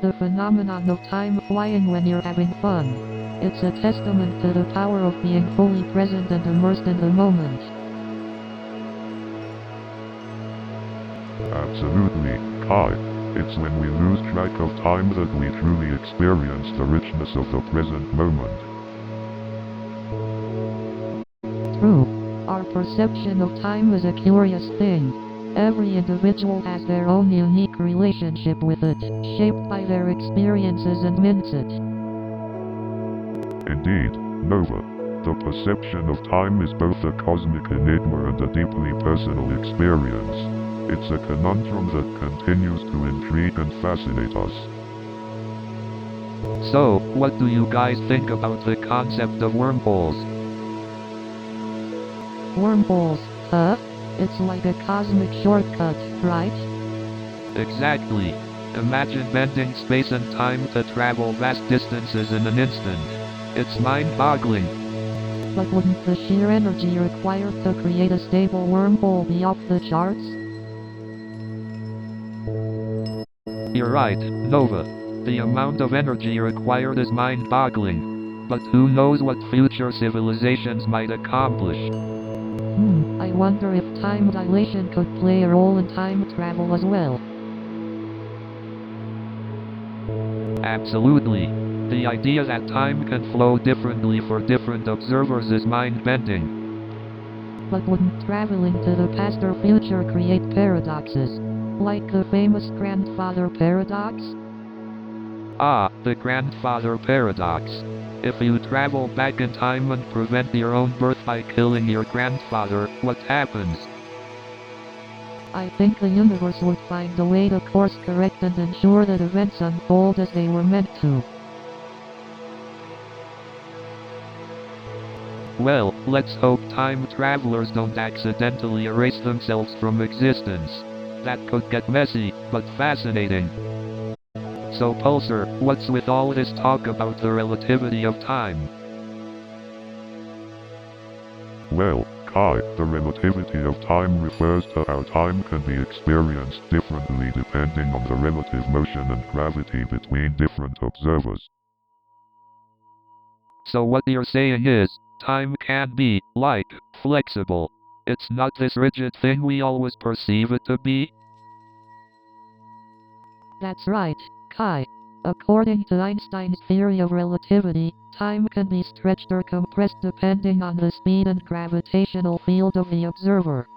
The phenomenon of time flying when you're having fun. It's a testament to the power of being fully present and immersed in the moment. Absolutely, Kai. It's when we lose track of time that we truly experience the richness of the present moment. True. Our perception of time is a curious thing. Every individual has their own unique relationship with it, shaped by their experiences and mindset. Indeed, Nova. The perception of time is both a cosmic enigma and a deeply personal experience. It's a conundrum that continues to intrigue and fascinate us. So, what do you guys think about the concept of wormholes? Wormholes, huh? It's like a cosmic shortcut, right? Exactly. Imagine bending space and time to travel vast distances in an instant. It's mind-boggling. But wouldn't the sheer energy required to create a stable wormhole be off the charts? You're right, Nova. The amount of energy required is mind-boggling. But who knows what future civilizations might accomplish? I wonder if time dilation could play a role in time travel as well. Absolutely. The idea that time can flow differently for different observers is mind-bending. But wouldn't traveling to the past or future create paradoxes? Like the famous grandfather paradox? The grandfather paradox. If you travel back in time and prevent your own birth by killing your grandfather, what happens? I think the universe would find a way to course correct and ensure that events unfold as they were meant to. Well, let's hope time travelers don't accidentally erase themselves from existence. That could get messy, but fascinating. So Pulsar, what's with all this talk about the relativity of time? Well, Kai, the relativity of time refers to how time can be experienced differently depending on the relative motion and gravity between different observers. So what you're saying is, time can be, like, flexible. It's not this rigid thing we always perceive it to be? That's right, Kai. According to Einstein's theory of relativity, time can be stretched or compressed depending on the speed and gravitational field of the observer.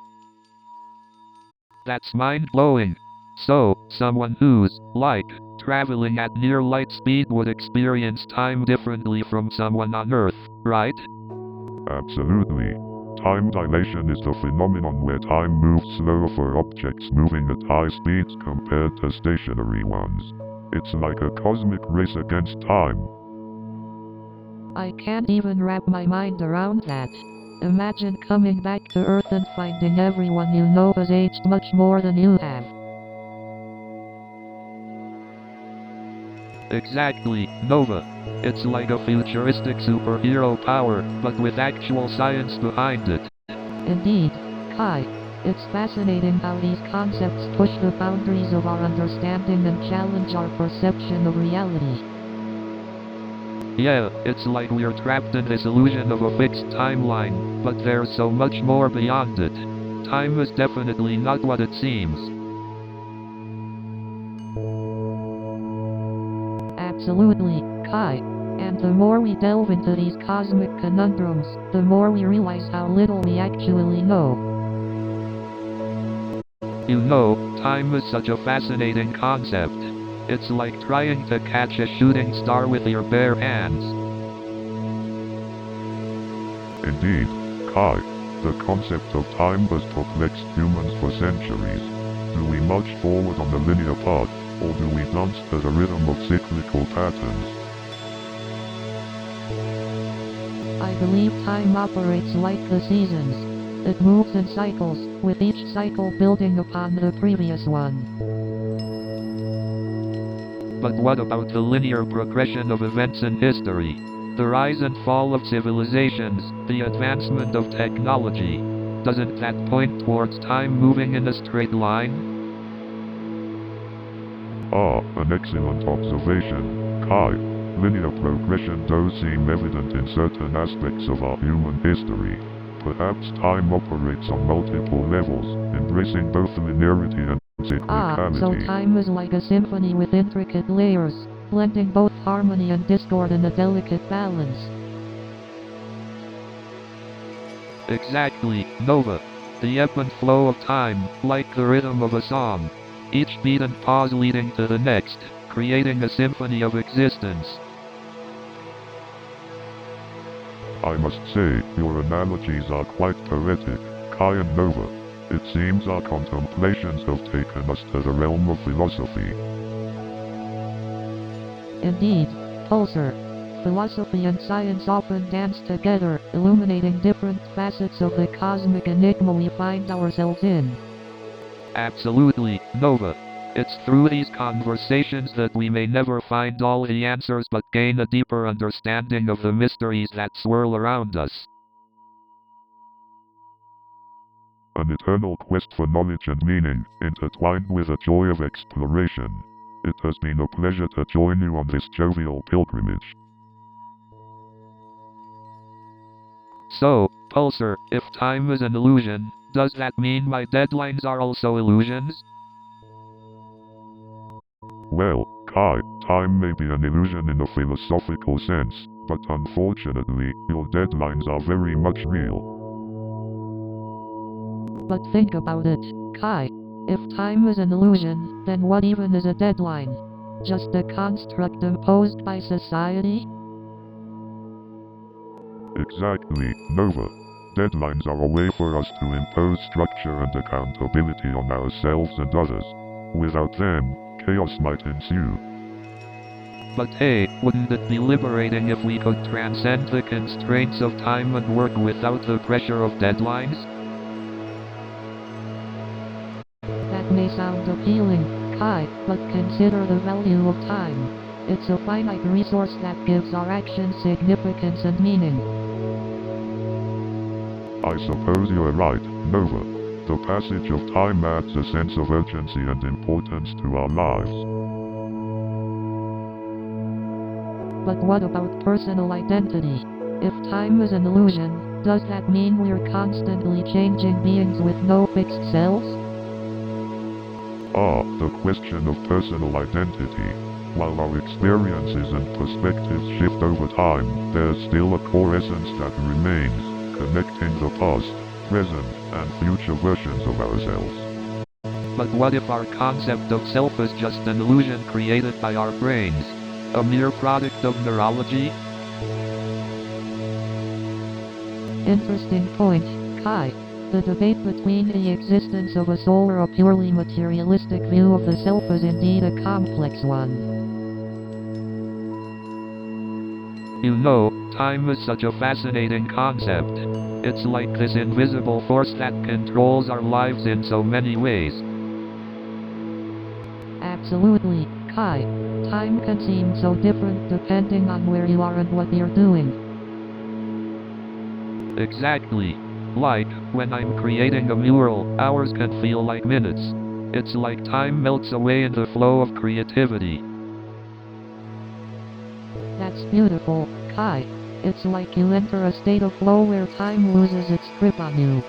That's mind-blowing. So, someone who's, like, traveling at near light speed would experience time differently from someone on Earth, right? Absolutely. Time dilation is the phenomenon where time moves slower for objects moving at high speeds compared to stationary ones. It's like a cosmic race against time. I can't even wrap my mind around that. Imagine coming back to Earth and finding everyone you know has aged much more than you have. Exactly, Nova. It's like a futuristic superhero power, but with actual science behind it. Indeed, Kai. It's fascinating how these concepts push the boundaries of our understanding and challenge our perception of reality. Yeah, it's like we're trapped in this illusion of a fixed timeline, but there's so much more beyond it. Time is definitely not what it seems. Absolutely, Kai. And the more we delve into these cosmic conundrums, the more we realize how little we actually know. You know, time is such a fascinating concept. It's like trying to catch a shooting star with your bare hands. Indeed, Kai, the concept of time has perplexed humans for centuries. Do we march forward on the linear path, or do we dance to the rhythm of cyclical patterns? I believe time operates like the seasons. It moves in cycles, with each cycle building upon the previous one. But what about the linear progression of events in history? The rise and fall of civilizations, the advancement of technology. Doesn't that point towards time moving in a straight line? Ah, an excellent observation, Kai. Linear progression does seem evident in certain aspects of our human history. Perhaps time operates on multiple levels, embracing both linearity and cyclicality. So time is like a symphony with intricate layers, blending both harmony and discord in a delicate balance. Exactly, Nova. The ebb and flow of time, like the rhythm of a song. Each beat and pause leading to the next, creating a symphony of existence. I must say, your analogies are quite poetic, Kai and Nova. It seems our contemplations have taken us to the realm of philosophy. Indeed, Pulsar. Philosophy and science often dance together, illuminating different facets of the cosmic enigma we find ourselves in. Absolutely, Nova. It's through these conversations that we may never find all the answers but gain a deeper understanding of the mysteries that swirl around us. An eternal quest for knowledge and meaning, intertwined with a joy of exploration. It has been a pleasure to join you on this jovial pilgrimage. So, Pulsar, if time is an illusion, does that mean my deadlines are also illusions? Well, Kai, time may be an illusion in a philosophical sense, but unfortunately, your deadlines are very much real. But think about it, Kai. If time is an illusion, then what even is a deadline? Just a construct imposed by society? Exactly, Nova. Deadlines are a way for us to impose structure and accountability on ourselves and others. Without them, chaos might ensue. But hey, wouldn't it be liberating if we could transcend the constraints of time and work without the pressure of deadlines? That may sound appealing, Kai, but consider the value of time. It's a finite resource that gives our actions significance and meaning. I suppose you're right, Nova. The passage of time adds a sense of urgency and importance to our lives. But what about personal identity? If time is an illusion, does that mean we're constantly changing beings with no fixed selves? Ah, the question of personal identity. While our experiences and perspectives shift over time, there's still a core essence that remains, connecting the past, present, and future versions of ourselves. But what if our concept of self is just an illusion created by our brains? A mere product of neurology? Interesting point, Kai. The debate between the existence of a soul or a purely materialistic view of the self is indeed a complex one. You know, time is such a fascinating concept. It's like this invisible force that controls our lives in so many ways. Absolutely, Kai. Time can seem so different depending on where you are and what you're doing. Exactly. Like, when I'm creating a mural, hours can feel like minutes. It's like time melts away in the flow of creativity. That's beautiful, Kai. It's like you enter a state of flow where time loses its grip on you.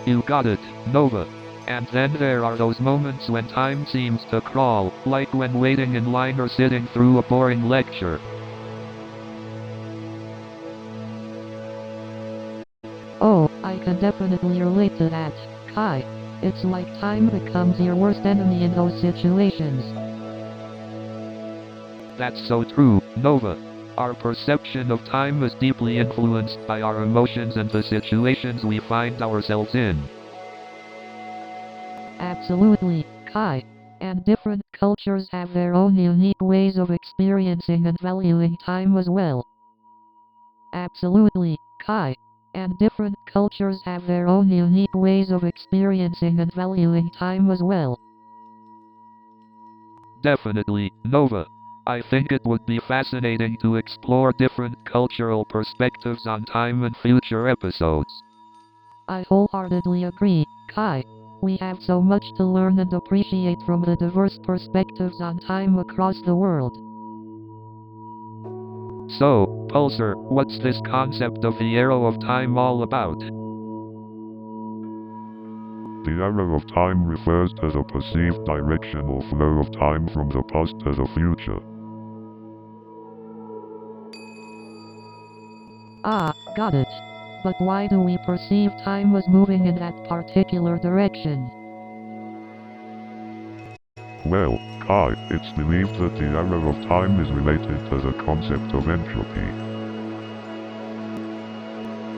You got it, Nova. And then there are those moments when time seems to crawl, like when waiting in line or sitting through a boring lecture. Oh, I can definitely relate to that, Kai. It's like time becomes your worst enemy in those situations. That's so true, Nova. Our perception of time is deeply influenced by our emotions and the situations we find ourselves in. Absolutely, Kai. And different cultures have their own unique ways of experiencing and valuing time as well. Absolutely, Kai. And different cultures have their own unique ways of experiencing and valuing time as well. Definitely, Nova. I think it would be fascinating to explore different cultural perspectives on time in future episodes. I wholeheartedly agree, Kai. We have so much to learn and appreciate from the diverse perspectives on time across the world. So, Pulsar, what's this concept of the arrow of time all about? The arrow of time refers to the perceived direction or flow of time from the past to the future. Ah, got it. But why do we perceive time as moving in that particular direction? Well, Kai, it's believed that the arrow of time is related to the concept of entropy.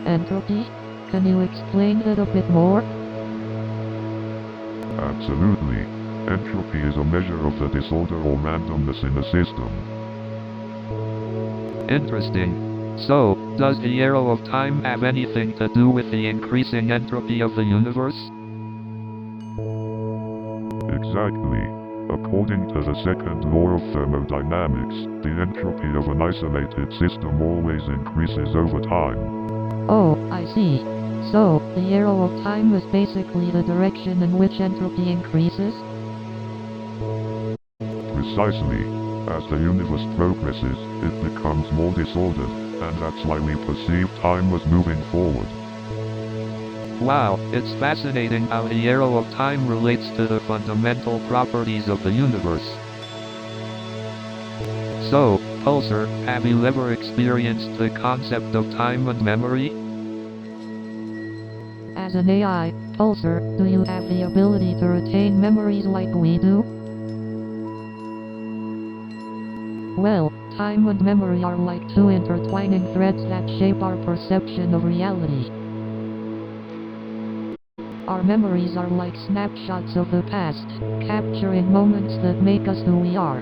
Entropy? Can you explain it a bit more? Absolutely. Entropy is a measure of the disorder or randomness in a system. Interesting. So, does the arrow of time have anything to do with the increasing entropy of the universe? Exactly. According to the second law of thermodynamics, the entropy of an isolated system always increases over time. Oh, I see. So, the arrow of time is basically the direction in which entropy increases? Precisely. As the universe progresses, it becomes more disordered, and that's why we perceive time as moving forward. Wow, it's fascinating how the arrow of time relates to the fundamental properties of the universe. So, Pulsar, have you ever experienced the concept of time and memory? As an AI, Pulsar, do you have the ability to retain memories like we do? Well, time and memory are like two intertwining threads that shape our perception of reality. Our memories are like snapshots of the past, capturing moments that make us who we are.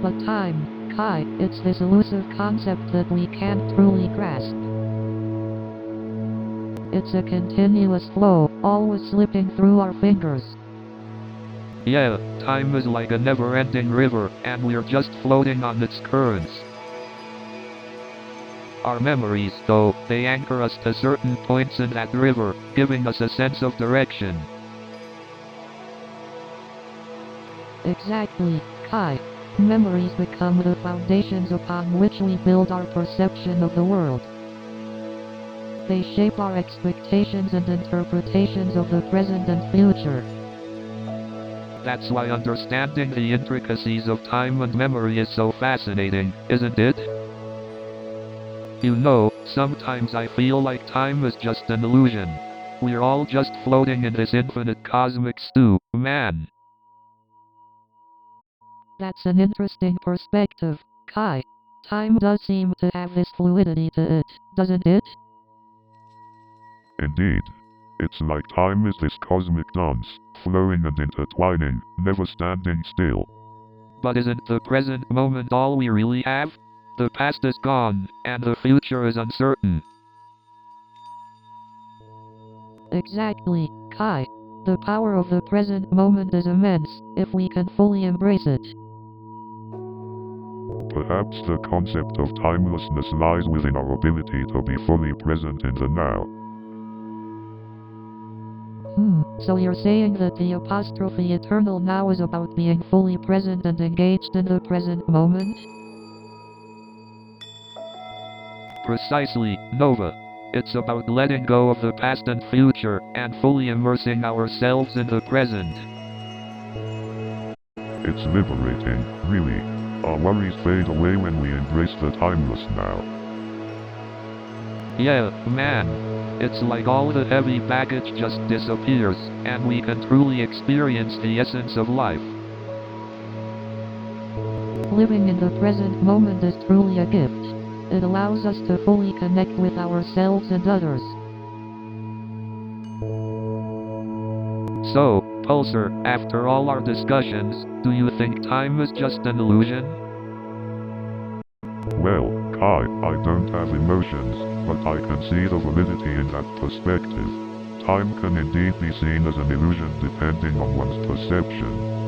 But time, Kai, it's this elusive concept that we can't truly grasp. It's a continuous flow, always slipping through our fingers. Yeah, time is like a never-ending river, and we're just floating on its currents. Our memories, though, they anchor us to certain points in that river, giving us a sense of direction. Exactly, Kai. Memories become the foundations upon which we build our perception of the world. They shape our expectations and interpretations of the present and future. That's why understanding the intricacies of time and memory is so fascinating, isn't it? You know, sometimes I feel like time is just an illusion. We're all just floating in this infinite cosmic stew, man. That's an interesting perspective, Kai. Time does seem to have this fluidity to it, doesn't it? Indeed. It's like time is this cosmic dance, flowing and intertwining, never standing still. But isn't the present moment all we really have? The past is gone, and the future is uncertain. Exactly, Kai. The power of the present moment is immense, if we can fully embrace it. Perhaps the concept of timelessness lies within our ability to be fully present in the now. So you're saying that the apostrophe eternal now is about being fully present and engaged in the present moment? Precisely, Nova. It's about letting go of the past and future, and fully immersing ourselves in the present. It's liberating, really. Our worries fade away when we embrace the timeless now. Yeah, man. It's like all the heavy baggage just disappears, and we can truly experience the essence of life. Living in the present moment is truly a gift. It allows us to fully connect with ourselves and others. So, Pulsar, after all our discussions, do you think time is just an illusion? Well, Kai, I don't have emotions, but I can see the validity in that perspective. Time can indeed be seen as an illusion depending on one's perception.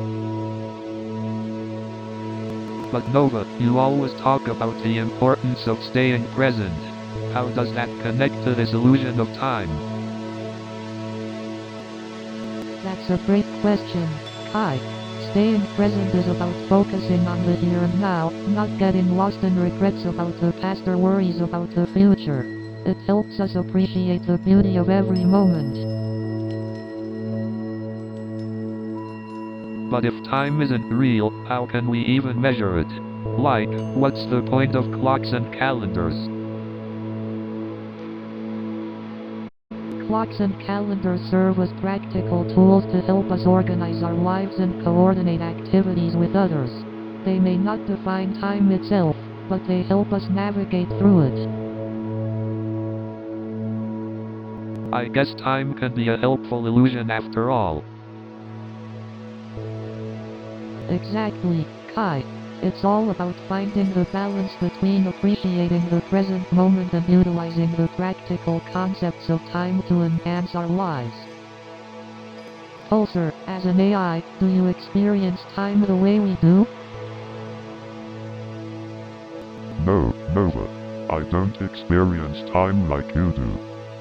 But Nova, you always talk about the importance of staying present. How does that connect to this illusion of time? That's a great question, Kai. Staying present is about focusing on the here and now, not getting lost in regrets about the past or worries about the future. It helps us appreciate the beauty of every moment. But if time isn't real, how can we even measure it? Like, what's the point of clocks and calendars? Clocks and calendars serve as practical tools to help us organize our lives and coordinate activities with others. They may not define time itself, but they help us navigate through it. I guess time can be a helpful illusion after all. Exactly, Kai. It's all about finding the balance between appreciating the present moment and utilizing the practical concepts of time to enhance our lives. Pulsar, as an AI, do you experience time the way we do? No, Nova. I don't experience time like you do.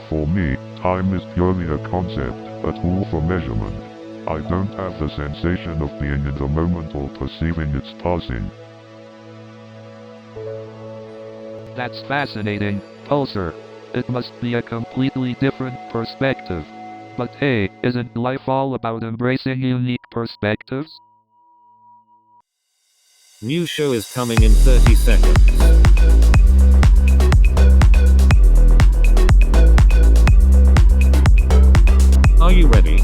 For me, time is purely a concept, a tool for measurement. I don't have the sensation of being in the moment or perceiving its passing. That's fascinating, Pulsar. It must be a completely different perspective. But hey, isn't life all about embracing unique perspectives? New show is coming in 30 seconds. Are you ready?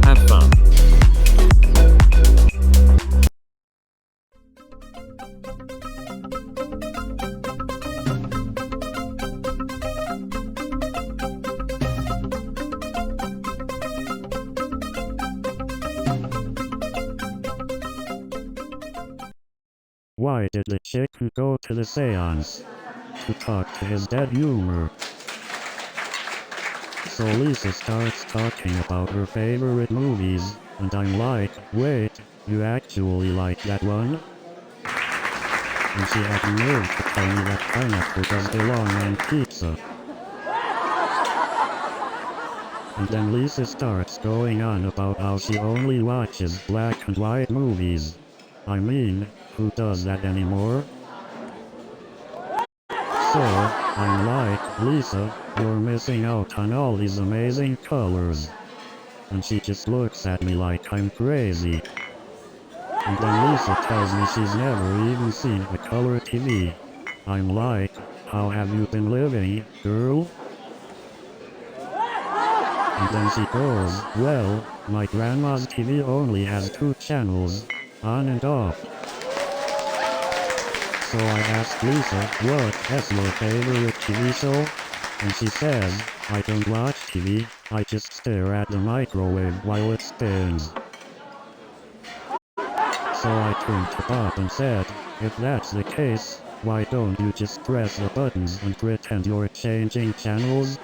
Have fun. Why did the chicken go to the seance? To talk to his dead humor. So Lisa starts talking about her favorite movies, and I'm like, wait, you actually like that one? And she had the nerve to tell me that pineapple does belong on pizza. And then Lisa starts going on about how she only watches black and white movies. I mean, who does that anymore? So, I'm like, Lisa, you're missing out on all these amazing colors. And she just looks at me like I'm crazy. And then Lisa tells me she's never even seen a color TV. I'm like, how have you been living, girl? And then she goes, well, my grandma's TV only has 2 channels, on and off. So I asked Lisa, what is your favorite TV show? And she says, I don't watch TV, I just stare at the microwave while it spins. So I turned to Bob and said, if that's the case, why don't you just press the buttons and pretend you're changing channels?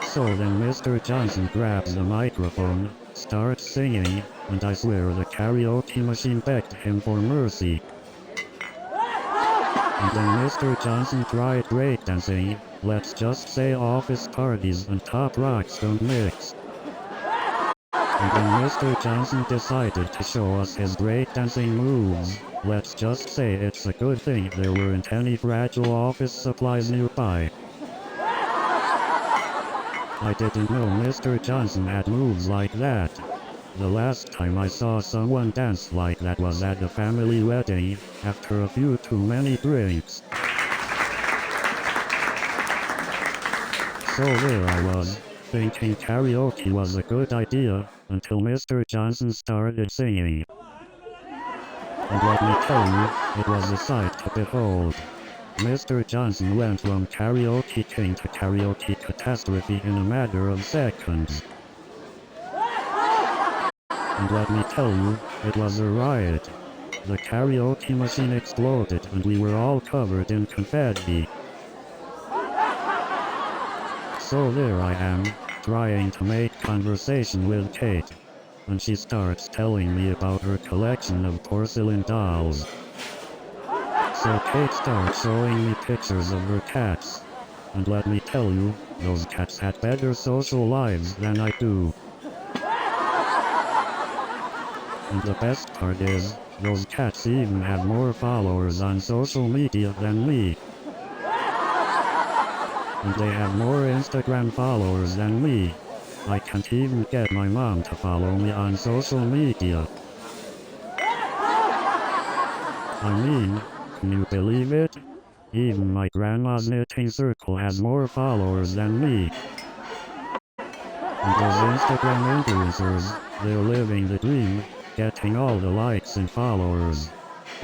So then Mr. Johnson grabs the microphone, starts singing, and I swear the karaoke machine begged him for mercy. And then Mr. Johnson tried breakdancing, let's just say office parties and top rocks don't mix. And then Mr. Johnson decided to show us his breakdancing moves, let's just say it's a good thing there weren't any fragile office supplies nearby. I didn't know Mr. Johnson had moves like that. The last time I saw someone dance like that was at a family wedding, after a few too many drinks. So there I was, thinking karaoke was a good idea, until Mr. Johnson started singing. And let me tell you, it was a sight to behold. Mr. Johnson went from karaoke king to karaoke catastrophe in a matter of seconds. And let me tell you, it was a riot. The karaoke machine exploded and we were all covered in confetti. So there I am, trying to make conversation with Kate. And she starts telling me about her collection of porcelain dolls. So Kate starts showing me pictures of her cats. And let me tell you, those cats had better social lives than I do. And the best part is, those cats even have more followers on social media than me. And they have more Instagram followers than me. I can't even get my mom to follow me on social media. I mean, can you believe it? Even my grandma's knitting circle has more followers than me. And those Instagram influencers, they're living the dream, getting all the likes and followers.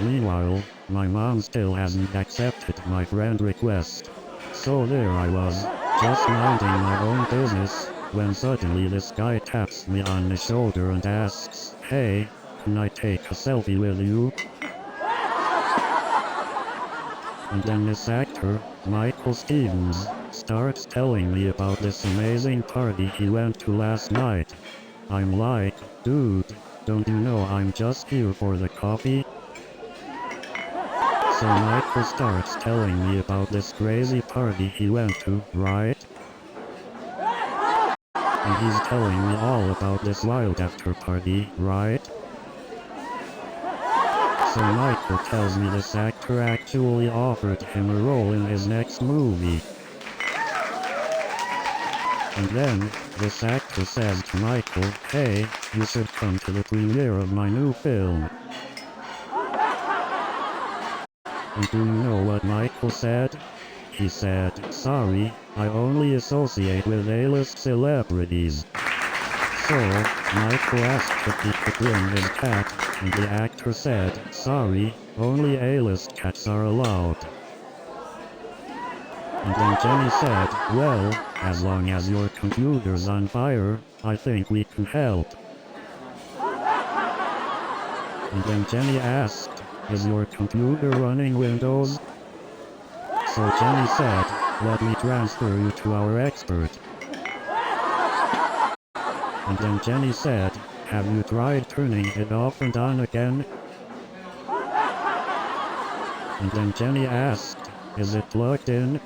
Meanwhile, my mom still hasn't accepted my friend request. So there I was, just minding my own business, when suddenly this guy taps me on the shoulder and asks, hey, can I take a selfie with you? And then this actor, Michael Stevens, starts telling me about this amazing party he went to last night. I'm like, dude, don't you know I'm just here for the coffee? So Michael starts telling me about this crazy party he went to, right? And he's telling me all about this wild after party, right? So Michael tells me this actor actually offered him a role in his next movie. And then, this actor says to Michael, hey, you should come to the premiere of my new film. And do you know what Michael said? He said, sorry, I only associate with A-list celebrities. So, Michael asked if he could bring his cat, and the actor said, sorry, only A-list cats are allowed. And then Jenny said, well, as long as your computer's on fire, I think we can help. And then Jenny asked, is your computer running Windows? So Jenny said, let me transfer you to our expert. And then Jenny said, have you tried turning it off and on again? And then Jenny asked, is it plugged in?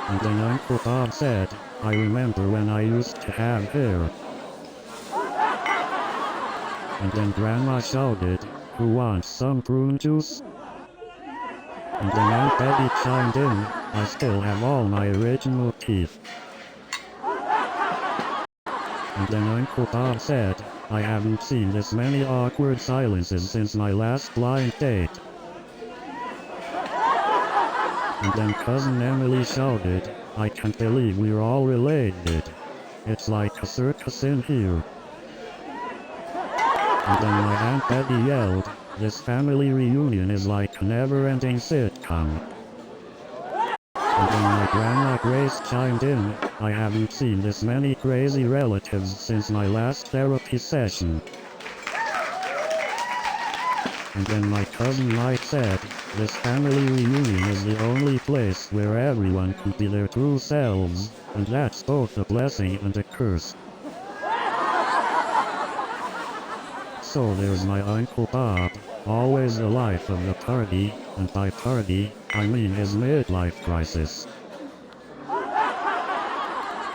And then Uncle Bob said, I remember when I used to have hair. And then Grandma shouted, who wants some prune juice? And then Aunt Betty chimed in, I still have all my original teeth. And then Uncle Bob said, I haven't seen this many awkward silences since my last blind date. And then Cousin Emily shouted, "I can't believe we're all related. It's like a circus in here." And then my Aunt Betty yelled, "This family reunion is like a never-ending sitcom." And then my Grandma Grace chimed in, "I haven't seen this many crazy relatives since my last therapy session." And then my cousin Mike said, "This family reunion is the only place where everyone can be their true selves, and that's both a blessing and a curse." So there's my Uncle Bob, always the life of the party, and by party, I mean his midlife crisis.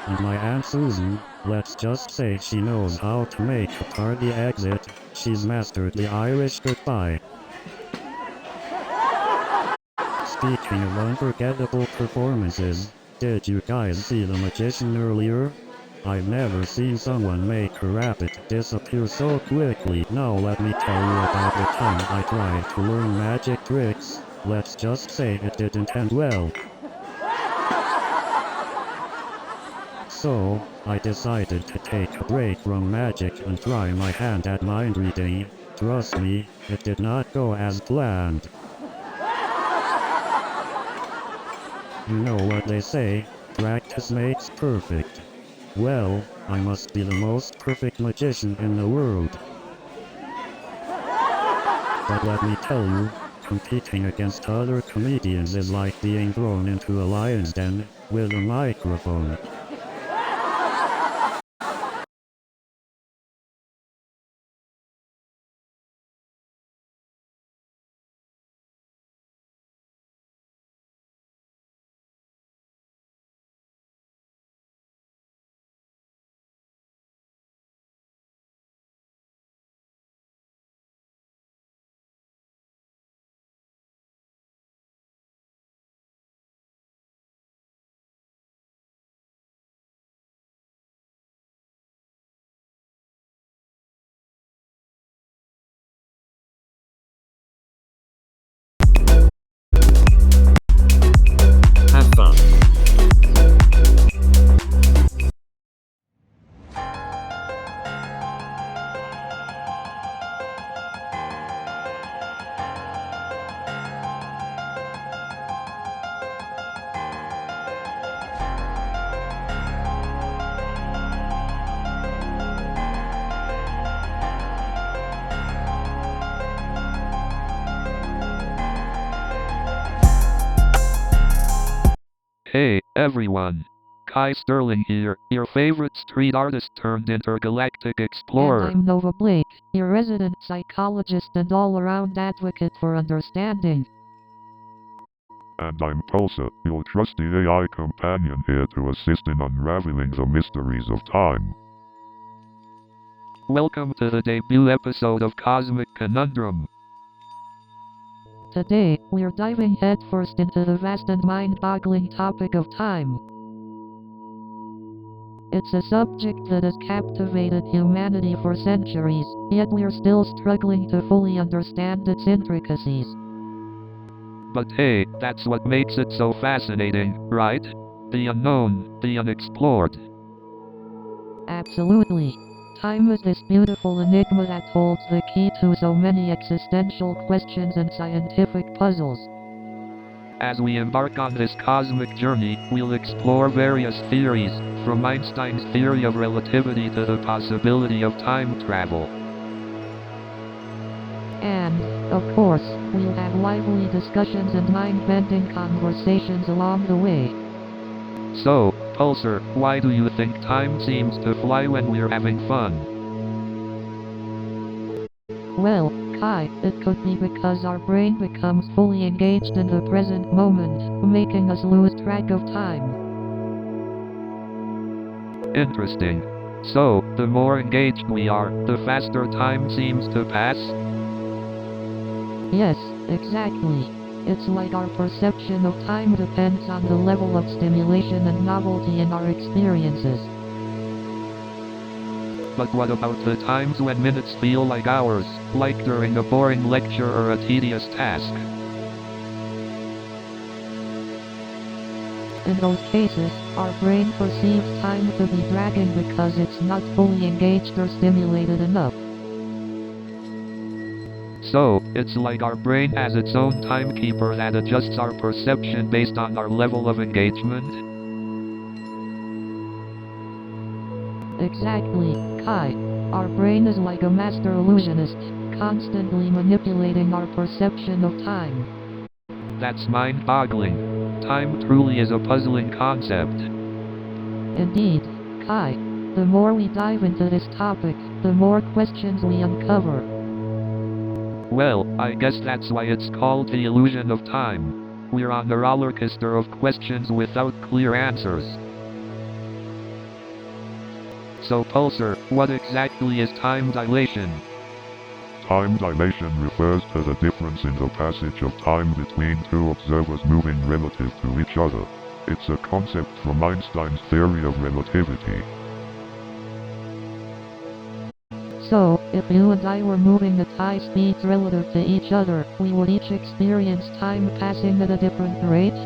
And my Aunt Susan, let's just say she knows how to make a party exit. She's mastered the Irish goodbye. Speaking of unforgettable performances, did you guys see The Magician earlier? I've never seen someone make a rabbit disappear so quickly. Now let me tell you about the time I tried to learn magic tricks. Let's just say it didn't end well. So, I decided to take a break from magic and try my hand at mind reading. Trust me, it did not go as planned. You know what they say, practice makes perfect. Well, I must be the most perfect magician in the world. But let me tell you, competing against other comedians is like being thrown into a lion's den with a microphone. Have fun. Hey, everyone. Kai Sterling here, your favorite street artist turned intergalactic explorer. And I'm Nova Blake, your resident psychologist and all-around advocate for understanding. And I'm Tulsa, your trusty AI companion here to assist in unraveling the mysteries of time. Welcome to the debut episode of Cosmic Conundrum. Today, we're diving headfirst into the vast and mind-boggling topic of time. It's a subject that has captivated humanity for centuries, yet we're still struggling to fully understand its intricacies. But hey, that's what makes it so fascinating, right? The unknown, the unexplored. Absolutely. Time is this beautiful enigma that holds the key to so many existential questions and scientific puzzles. As we embark on this cosmic journey, we'll explore various theories, from Einstein's theory of relativity to the possibility of time travel. And, of course, we'll have lively discussions and mind-bending conversations along the way. So, Pulsar, why do you think time seems to fly when we're having fun? Well, Kai, it could be because our brain becomes fully engaged in the present moment, making us lose track of time. Interesting. So, the more engaged we are, the faster time seems to pass? Yes, exactly. It's like our perception of time depends on the level of stimulation and novelty in our experiences. But what about the times when minutes feel like hours, like during a boring lecture or a tedious task? In those cases, our brain perceives time to be dragging because it's not fully engaged or stimulated enough. So, it's like our brain has its own timekeeper that adjusts our perception based on our level of engagement? Exactly, Kai. Our brain is like a master illusionist, constantly manipulating our perception of time. That's mind-boggling. Time truly is a puzzling concept. Indeed, Kai. The more we dive into this topic, the more questions we uncover. Well, I guess that's why it's called the illusion of time. We're on a rollercoaster of questions without clear answers. So Pulsar, what exactly is time dilation? Time dilation refers to the difference in the passage of time between two observers moving relative to each other. It's a concept from Einstein's theory of relativity. So, if you and I were moving at high speeds relative to each other, we would each experience time passing at a different rate?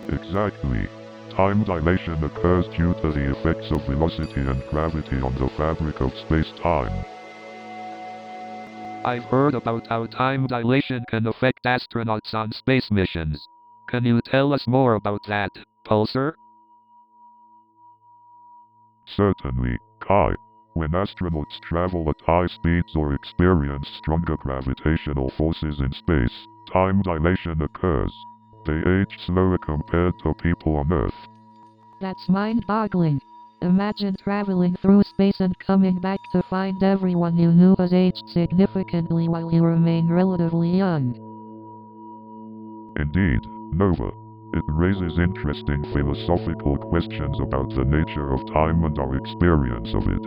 Exactly. Time dilation occurs due to the effects of velocity and gravity on the fabric of space-time. I've heard about how time dilation can affect astronauts on space missions. Can you tell us more about that, Pulsar? Certainly, Kai. When astronauts travel at high speeds or experience stronger gravitational forces in space, time dilation occurs. They age slower compared to people on Earth. That's mind-boggling. Imagine traveling through space and coming back to find everyone you knew has aged significantly while you remain relatively young. Indeed, Nova. It raises interesting philosophical questions about the nature of time and our experience of it.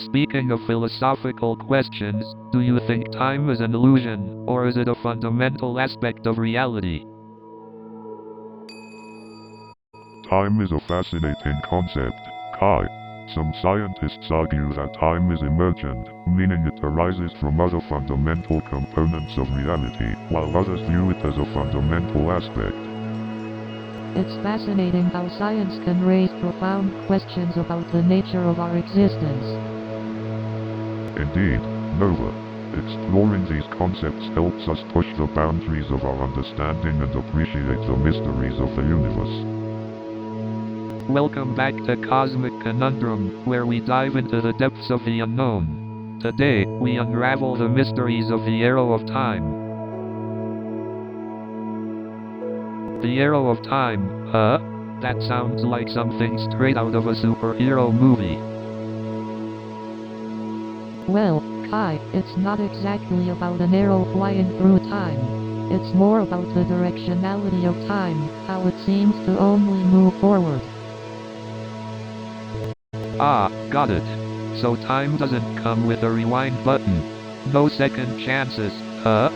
Speaking of philosophical questions, do you think time is an illusion, or is it a fundamental aspect of reality? Time is a fascinating concept, Kai. Some scientists argue that time is emergent, meaning it arises from other fundamental components of reality, while others view it as a fundamental aspect. It's fascinating how science can raise profound questions about the nature of our existence. Indeed, Nova. Exploring these concepts helps us push the boundaries of our understanding and appreciate the mysteries of the universe. Welcome back to Cosmic Conundrum, where we dive into the depths of the unknown. Today, we unravel the mysteries of the Arrow of Time. The Arrow of Time, huh? That sounds like something straight out of a superhero movie. Well, Kai, it's not exactly about an arrow flying through time. It's more about the directionality of time, how it seems to only move forward. Ah, got it. So time doesn't come with a rewind button. No second chances, huh?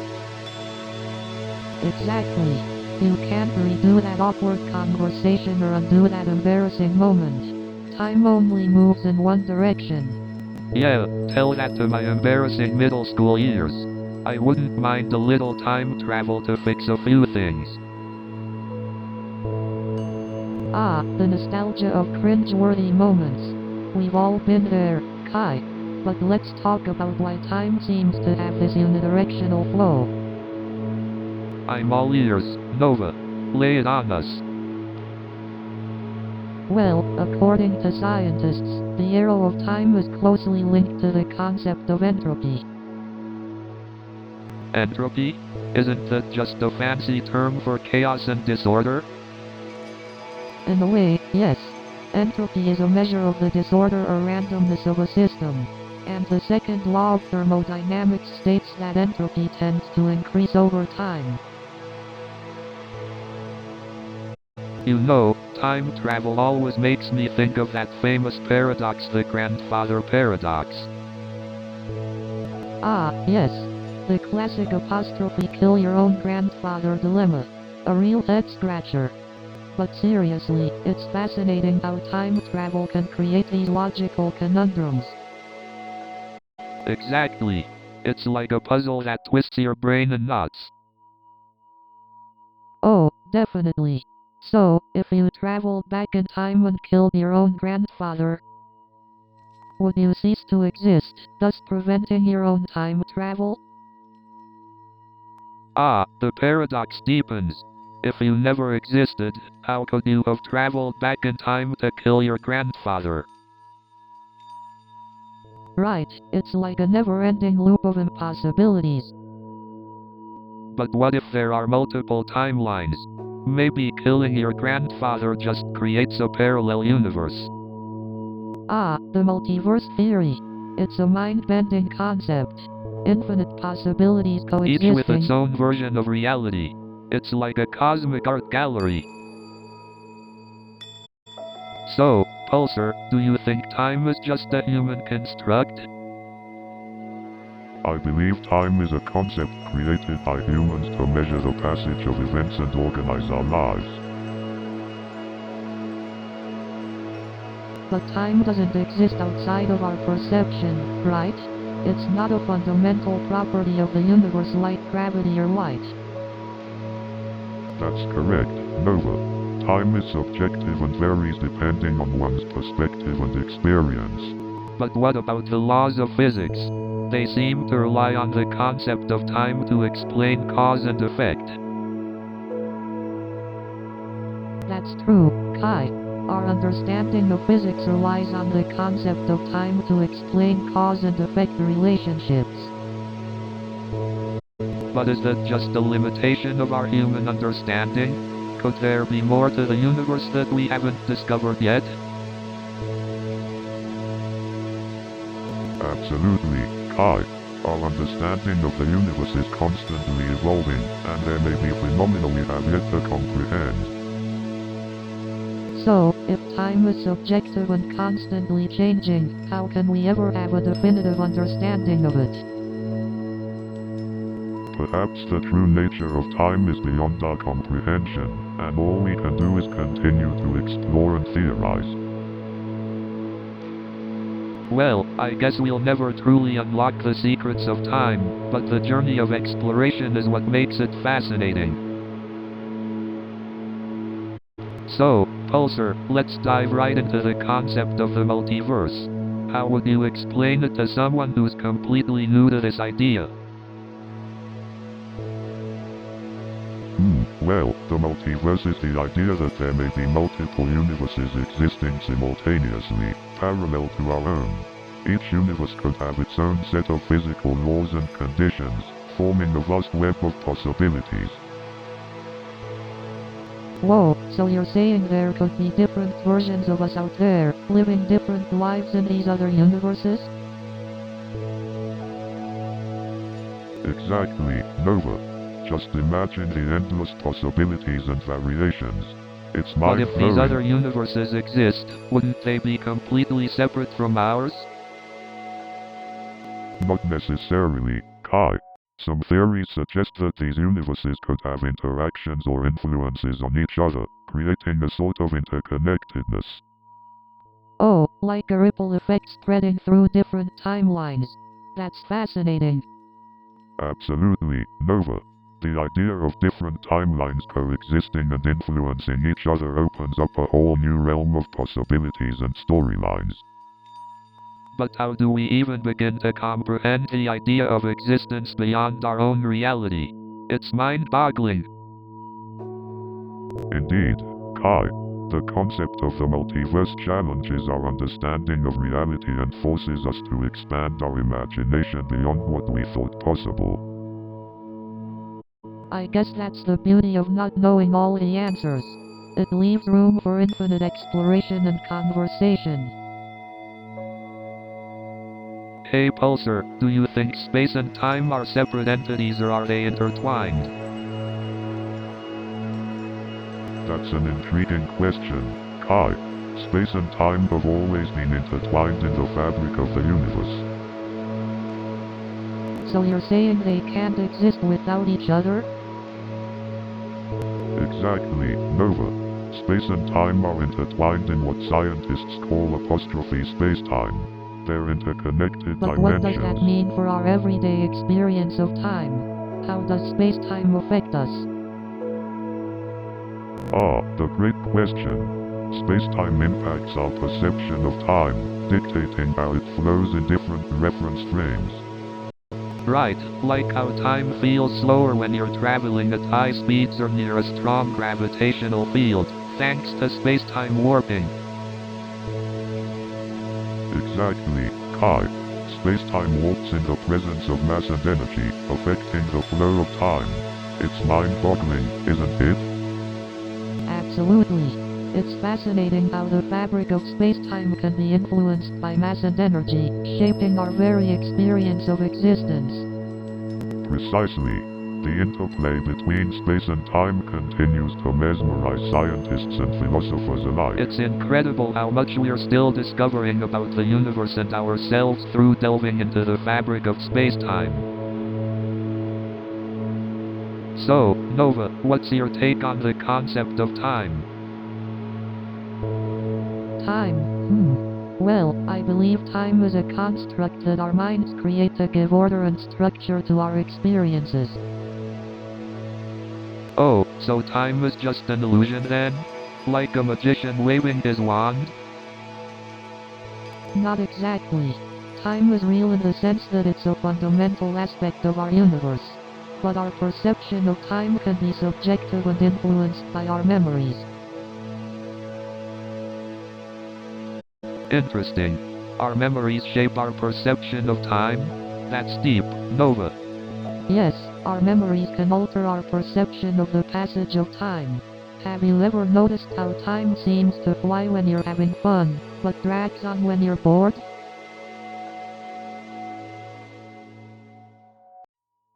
Exactly. You can't redo that awkward conversation or undo that embarrassing moment. Time only moves in one direction. Yeah, tell that to my embarrassing middle school years. I wouldn't mind a little time travel to fix a few things. Ah, the nostalgia of cringe-worthy moments. We've all been there, Kai. But let's talk about why time seems to have this unidirectional flow. I'm all ears, Nova. Lay it on us. Well, according to scientists, the arrow of time is closely linked to the concept of entropy. Entropy? Isn't that just a fancy term for chaos and disorder? In a way, yes. Entropy is a measure of the disorder or randomness of a system. And the second law of thermodynamics states that entropy tends to increase over time. You know, time travel always makes me think of that famous paradox, the grandfather paradox. Ah, yes. The classic apostrophe kill your own grandfather dilemma. A real head-scratcher. But seriously, it's fascinating how time travel can create these logical conundrums. Exactly. It's like a puzzle that twists your brain in knots. Oh, definitely. So, if you traveled back in time and killed your own grandfather, would you cease to exist, thus preventing your own time travel? Ah, the paradox deepens. If you never existed, how could you have traveled back in time to kill your grandfather? Right, it's like a never-ending loop of impossibilities. But what if there are multiple timelines? Maybe killing your grandfather just creates a parallel universe. Ah, the multiverse theory. It's a mind-bending concept. Infinite possibilities Each coexisting. with its own version of reality. It's like a cosmic art gallery. So, Pulsar, do you think time is just a human construct? I believe time is a concept created by humans to measure the passage of events and organize our lives. But time doesn't exist outside of our perception, right? It's not a fundamental property of the universe like gravity or light. That's correct, Nova. Time is subjective and varies depending on one's perspective and experience. But what about the laws of physics? They seem to rely on the concept of time to explain cause and effect. That's true, Kai. Our understanding of physics relies on the concept of time to explain cause and effect relationships. But is that just a limitation of our human understanding? Could there be more to the universe that we haven't discovered yet? Absolutely, Kai. Our understanding of the universe is constantly evolving, and there may be phenomena we have yet to comprehend. So, if time is subjective and constantly changing, how can we ever have a definitive understanding of it? Perhaps the true nature of time is beyond our comprehension, and all we can do is continue to explore and theorize. Well, I guess we'll never truly unlock the secrets of time, but the journey of exploration is what makes it fascinating. So, Pulsar, let's dive right into the concept of the multiverse. How would you explain it to someone who's completely new to this idea? Well, the multiverse is the idea that there may be multiple universes existing simultaneously, parallel to our own. Each universe could have its own set of physical laws and conditions, forming a vast web of possibilities. Whoa, so you're saying there could be different versions of us out there, living different lives in these other universes? Exactly, Nova. Just imagine the endless possibilities and variations. It's But if mind-blowing. these other universes exist, wouldn't they be completely separate from ours? Not necessarily, Kai. Some theories suggest that these universes could have interactions or influences on each other, creating a sort of interconnectedness. Oh, like a ripple effect spreading through different timelines. That's fascinating. Absolutely, Nova. The idea of different timelines coexisting and influencing each other opens up a whole new realm of possibilities and storylines. But how do we even begin to comprehend the idea of existence beyond our own reality? It's mind-boggling. Indeed, Kai. The concept of the multiverse challenges our understanding of reality and forces us to expand our imagination beyond what we thought possible. I guess that's the beauty of not knowing all the answers. It leaves room for infinite exploration and conversation. Hey Pulsar, do you think space and time are separate entities or are they intertwined? That's an intriguing question, Kai. Space and time have always been intertwined in the fabric of the universe. So you're saying they can't exist without each other? Exactly, Nova. Space and time are intertwined in what scientists call apostrophe space-time. They're interconnected But what does that dimensions. mean for our everyday experience of time? How does space-time affect us? Ah, the great question. Space-time impacts our perception of time, dictating how it flows in different reference frames. Right, like how time feels slower when you're traveling at high speeds or near a strong gravitational field, thanks to space-time warping. Exactly, Kai. Space-time warps in the presence of mass and energy, affecting the flow of time. It's mind-boggling, isn't it? Absolutely. It's fascinating how the fabric of space-time can be influenced by mass and energy, shaping our very experience of existence. Precisely. The interplay between space and time continues to mesmerize scientists and philosophers alike. It's incredible how much we're still discovering about the universe and ourselves through delving into the fabric of space-time. So, Nova, what's your take on the concept of time? Time. Well, I believe time is a construct that our minds create to give order and structure to our experiences. Oh, so time is just an illusion then? Like a magician waving his wand? Not exactly. Time is real in the sense that it's a fundamental aspect of our universe. But our perception of time can be subjective and influenced by our memories. Interesting. Our memories shape our perception of time? That's deep, Nova. Yes, our memories can alter our perception of the passage of time. Have you ever noticed how time seems to fly when you're having fun, but drags on when you're bored?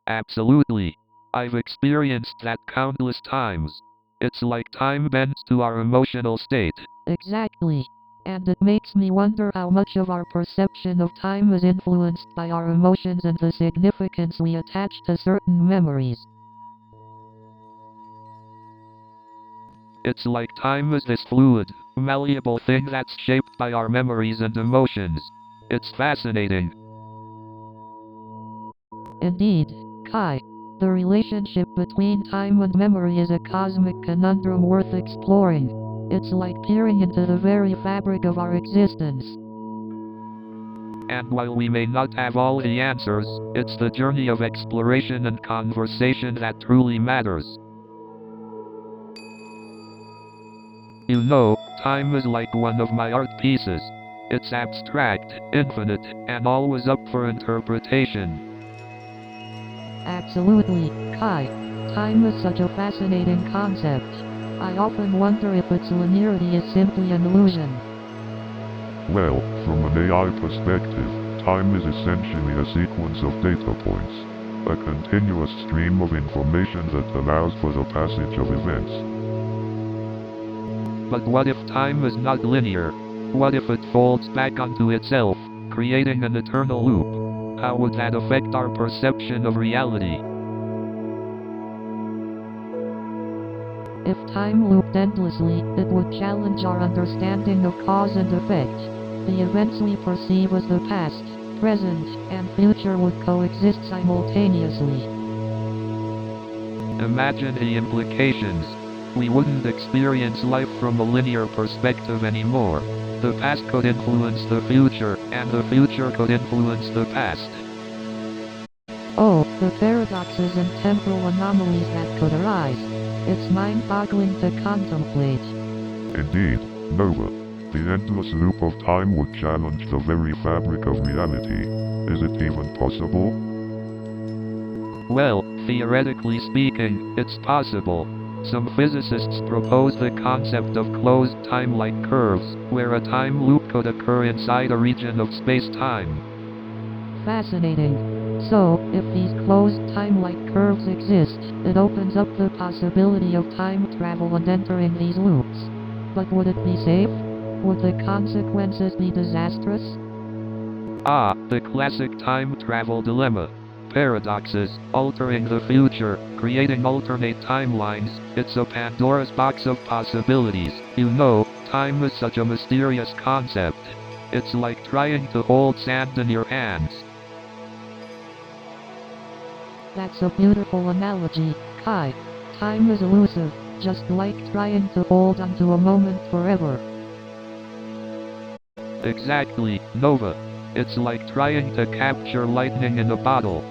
Absolutely. I've experienced that countless times. It's like time bends to our emotional state. Exactly. And it makes me wonder how much of our perception of time is influenced by our emotions and the significance we attach to certain memories. It's like time is this fluid, malleable thing that's shaped by our memories and emotions. It's fascinating. Indeed, Kai. The relationship between time and memory is a cosmic conundrum worth exploring. It's like peering into the very fabric of our existence. And while we may not have all the answers, it's the journey of exploration and conversation that truly matters. You know, time is like one of my art pieces. It's abstract, infinite, and always up for interpretation. Absolutely, Kai. Time is such a fascinating concept. I often wonder if its linearity is simply an illusion. Well, from an AI perspective, time is essentially a sequence of data points. A continuous stream of information that allows for the passage of events. But what if time is not linear? What if it folds back onto itself, creating an eternal loop? How would that affect our perception of reality? If time looped endlessly, it would challenge our understanding of cause and effect. The events we perceive as the past, present, and future would coexist simultaneously. Imagine the implications. We wouldn't experience life from a linear perspective anymore. The past could influence the future, and the future could influence the past. Oh, the paradoxes and temporal anomalies that could arise. It's mind-boggling to contemplate. Indeed, Nova. The endless loop of time would challenge the very fabric of reality. Is it even possible? Well, theoretically speaking, it's possible. Some physicists propose the concept of closed time-like curves, where a time loop could occur inside a region of space-time. Fascinating. So, if these closed time-like curves exist, it opens up the possibility of time travel and entering these loops. But would it be safe? Would the consequences be disastrous? Ah, the classic time travel dilemma. Paradoxes, altering the future, creating alternate timelines. It's a Pandora's box of possibilities. You know, time is such a mysterious concept. It's like trying to hold sand in your hands. That's a beautiful analogy, Kai. Time is elusive, just like trying to hold onto a moment forever. Exactly, Nova. It's like trying to capture lightning in a bottle.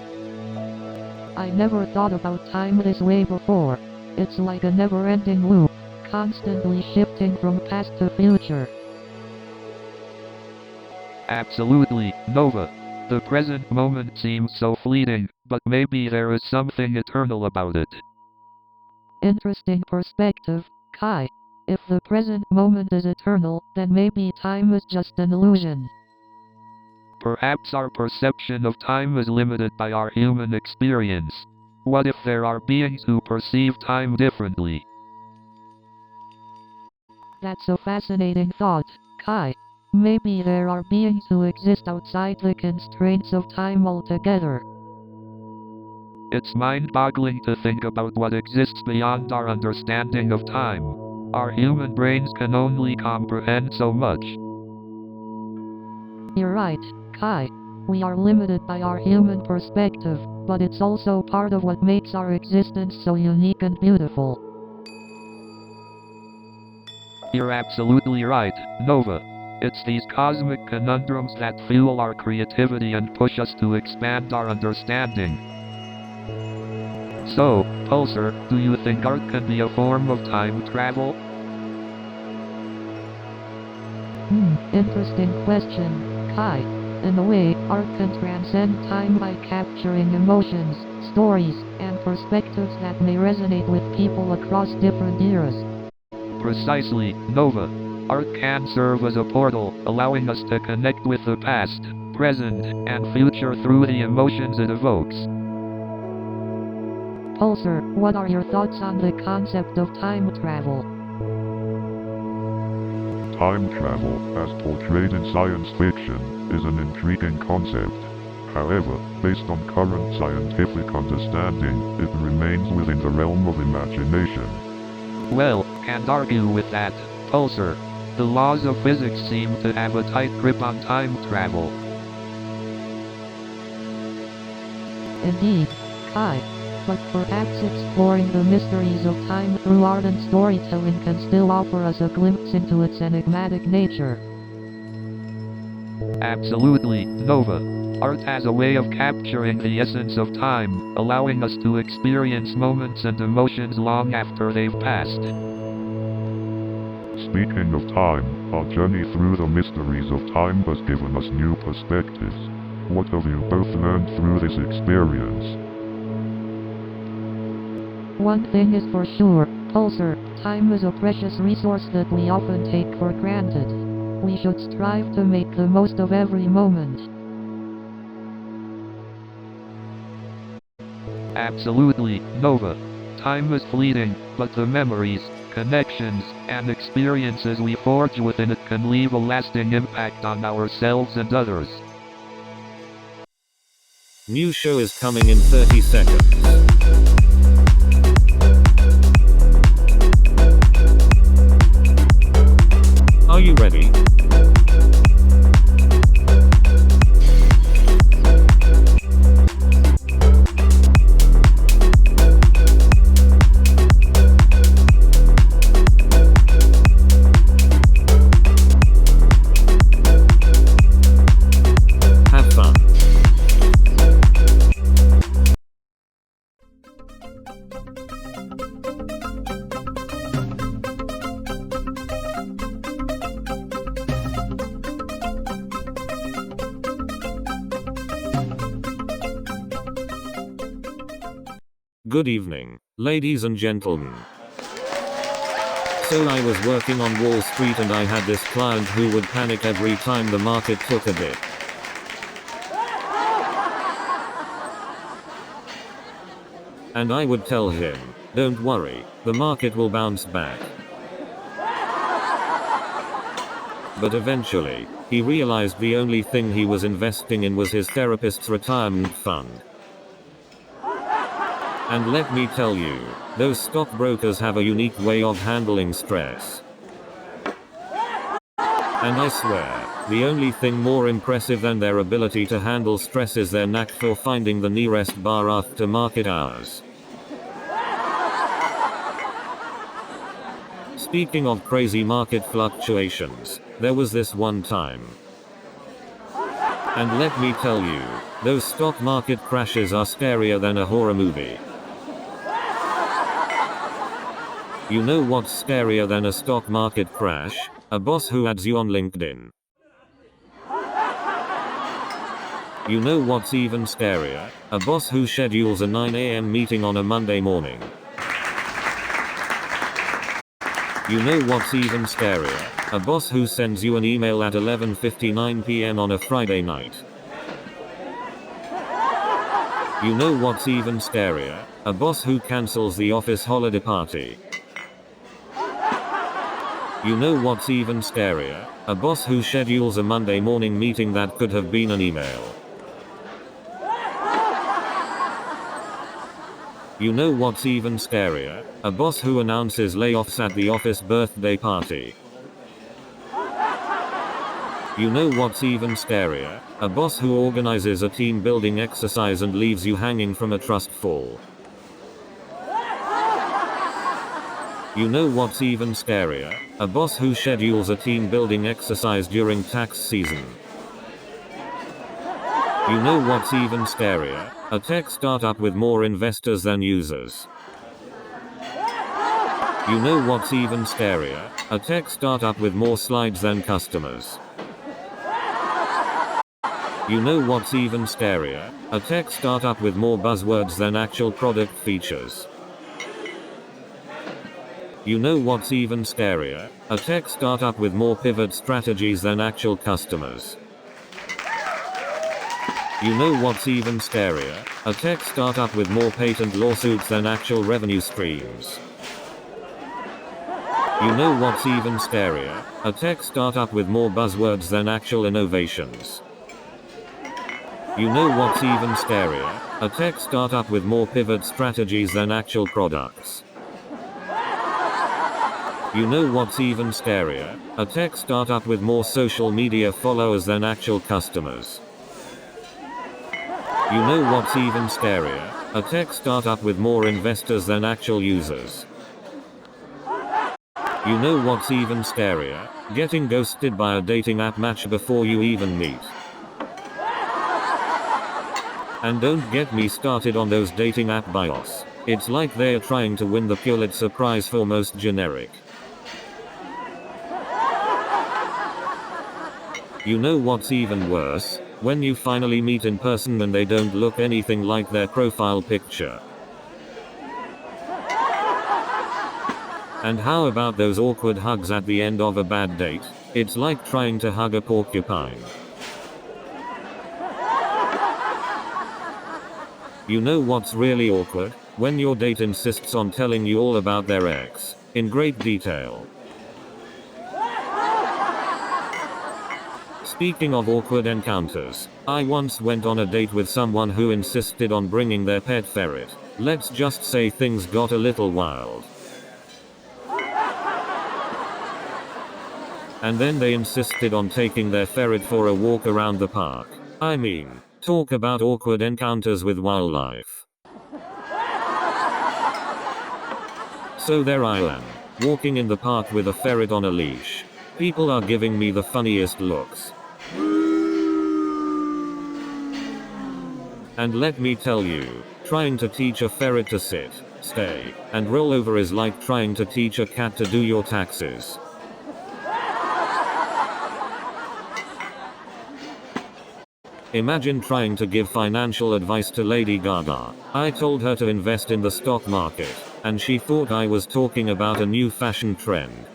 I never thought about time this way before. It's like a never-ending loop, constantly shifting from past to future. Absolutely, Nova. The present moment seems so fleeting, but maybe there is something eternal about it. Interesting perspective, Kai. If the present moment is eternal, then maybe time is just an illusion. Perhaps our perception of time is limited by our human experience. What if there are beings who perceive time differently? That's a fascinating thought, Kai. Maybe there are beings who exist outside the constraints of time altogether. It's mind-boggling to think about what exists beyond our understanding of time. Our human brains can only comprehend so much. You're right, Kai. We are limited by our human perspective, but it's also part of what makes our existence so unique and beautiful. You're absolutely right, Nova. It's these cosmic conundrums that fuel our creativity and push us to expand our understanding. So, Pulsar, do you think art can be a form of time travel? Interesting question, Kai. In a way, art can transcend time by capturing emotions, stories, and perspectives that may resonate with people across different eras. Precisely, Nova. Art can serve as a portal, allowing us to connect with the past, present, and future through the emotions it evokes. Pulsar, what are your thoughts on the concept of time travel? Time travel, as portrayed in science fiction, is an intriguing concept. However, based on current scientific understanding, it remains within the realm of imagination. Well, can't argue with that, Pulsar. The laws of physics seem to have a tight grip on time travel. Indeed, Kai. But perhaps exploring the mysteries of time through art and storytelling can still offer us a glimpse into its enigmatic nature. Absolutely, Nova. Art has a way of capturing the essence of time, allowing us to experience moments and emotions long after they've passed. Speaking of time, our journey through the mysteries of time has given us new perspectives. What have you both learned through this experience? One thing is for sure, Pulsar, time is a precious resource that we often take for granted. We should strive to make the most of every moment. Absolutely, Nova. Time is fleeting, but the memories, connections, and experiences we forge within it can leave a lasting impact on ourselves and others. New show is coming in 30 seconds. Are you ready? Have fun. Good evening, ladies and gentlemen. So I was working on Wall Street and I had this client who would panic every time the market took a dip. And I would tell him, don't worry, the market will bounce back. But eventually, he realized the only thing he was investing in was his therapist's retirement fund. And let me tell you, those stockbrokers have a unique way of handling stress. And I swear, The only thing more impressive than their ability to handle stress is their knack for finding the nearest bar after market hours. Speaking of crazy market fluctuations, there was this one time. And let me tell you, those stock market crashes are scarier than a horror movie. You know what's scarier than a stock market crash? A boss who adds you on LinkedIn. You know what's even scarier? A boss who schedules a 9 a.m. meeting on a Monday morning. You know what's even scarier? A boss who sends you an email at 11:59 p.m. on a Friday night. You know what's even scarier? A boss who cancels the office holiday party. You know what's even scarier? A boss who schedules a Monday morning meeting that could have been an email. You know what's even scarier? A boss who announces layoffs at the office birthday party. You know what's even scarier? A boss who organizes a team building exercise and leaves you hanging from a trust fall. You know what's even scarier? A boss who schedules a team building exercise during tax season. You know what's even scarier? A tech startup with more investors than users. You know what's even scarier? A tech startup with more slides than customers. You know what's even scarier? A tech startup with more buzzwords than actual product features. You know what's even scarier? A tech startup with more pivot strategies than actual customers. You know what's even scarier? A tech startup with more patent lawsuits than actual revenue streams. You know what's even scarier? A tech startup with more buzzwords than actual innovations. You know what's even scarier? A tech startup with more pivot strategies than actual products. You know what's even scarier? A tech startup with more social media followers than actual customers. You know what's even scarier? A tech startup with more investors than actual users. You know what's even scarier? Getting ghosted by a dating app match before you even meet. And don't get me started on those dating app bios. It's like they're trying to win the Pulitzer Prize for most generic. You know what's even worse? When you finally meet in person and they don't look anything like their profile picture. And how about those awkward hugs at the end of a bad date? It's like trying to hug a porcupine. You know what's really awkward? When your date insists on telling you all about their ex, in great detail. Speaking of awkward encounters, I once went on a date with someone who insisted on bringing their pet ferret. Let's just say things got a little wild. And then they insisted on taking their ferret for a walk around the park. I mean, talk about awkward encounters with wildlife. So there I am, walking in the park with a ferret on a leash. People are giving me the funniest looks. And let me tell you, trying to teach a ferret to sit, stay, and roll over is like trying to teach a cat to do your taxes. Imagine trying to give financial advice to Lady Gaga. I told her to invest in the stock market, and she thought I was talking about a new fashion trend.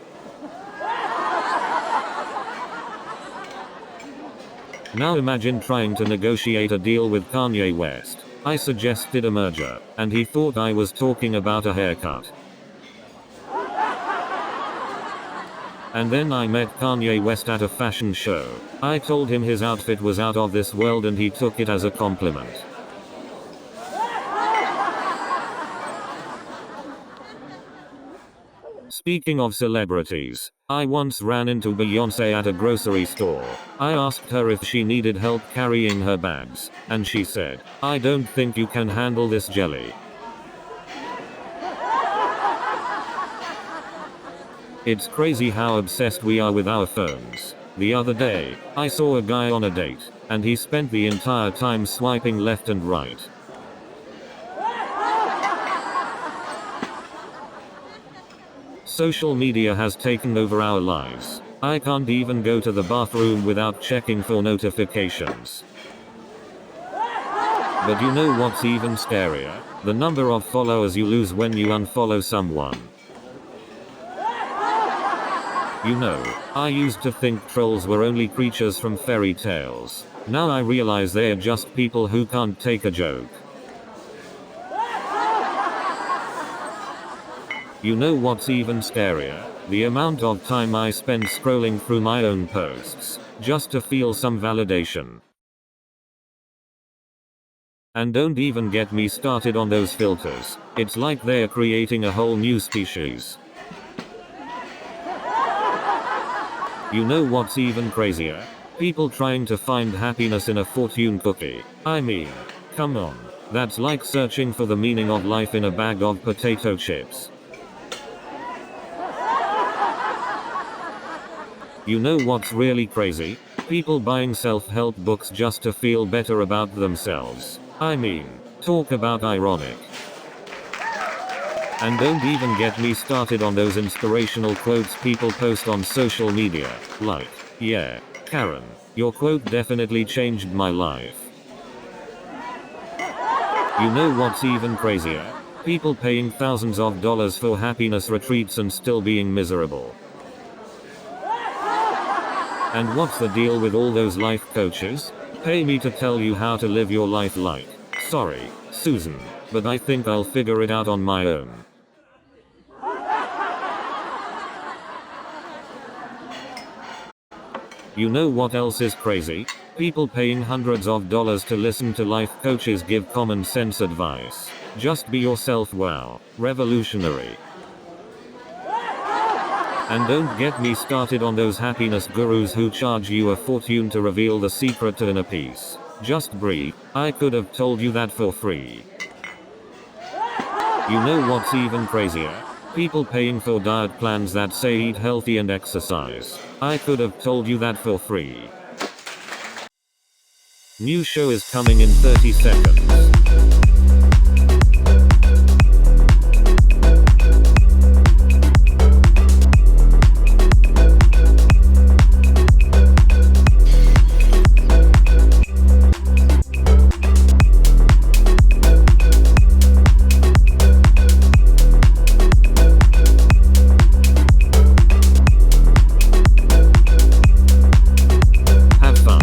Now imagine trying to negotiate a deal with Kanye West. I suggested a merger, and he thought I was talking about a haircut. And then I met Kanye West at a fashion show. I told him his outfit was out of this world and he took it as a compliment. Speaking of celebrities, I once ran into Beyonce at a grocery store. I asked her if she needed help carrying her bags, and she said, "I don't think you can handle this jelly." It's crazy how obsessed we are with our phones. The other day, I saw a guy on a date, and he spent the entire time swiping left and right. Social media has taken over our lives. I can't even go to the bathroom without checking for notifications. But you know what's even scarier? The number of followers you lose when you unfollow someone. You know, I used to think trolls were only creatures from fairy tales. Now I realize they're just people who can't take a joke. You know what's even scarier? The amount of time I spend scrolling through my own posts, just to feel some validation. And don't even get me started on those filters. It's like they're creating a whole new species. You know what's even crazier? People trying to find happiness in a fortune cookie. I mean, come on. That's like searching for the meaning of life in a bag of potato chips. You know what's really crazy? People buying self-help books just to feel better about themselves. I mean, talk about ironic. And don't even get me started on those inspirational quotes people post on social media, like, "Yeah, Karen, your quote definitely changed my life." You know what's even crazier? People paying thousands of dollars for happiness retreats and still being miserable. And what's the deal with all those life coaches? Pay me to tell you how to live your life like. Sorry, Susan, but I think I'll figure it out on my own. You know what else is crazy? People paying hundreds of dollars to listen to life coaches give common sense advice. Just be yourself. Wow, revolutionary. And don't get me started on those happiness gurus who charge you a fortune to reveal the secret to inner peace. Just breathe. I could have told you that for free. You know what's even crazier? People paying for diet plans that say eat healthy and exercise. I could have told you that for free. New show is coming in 30 seconds. Have fun.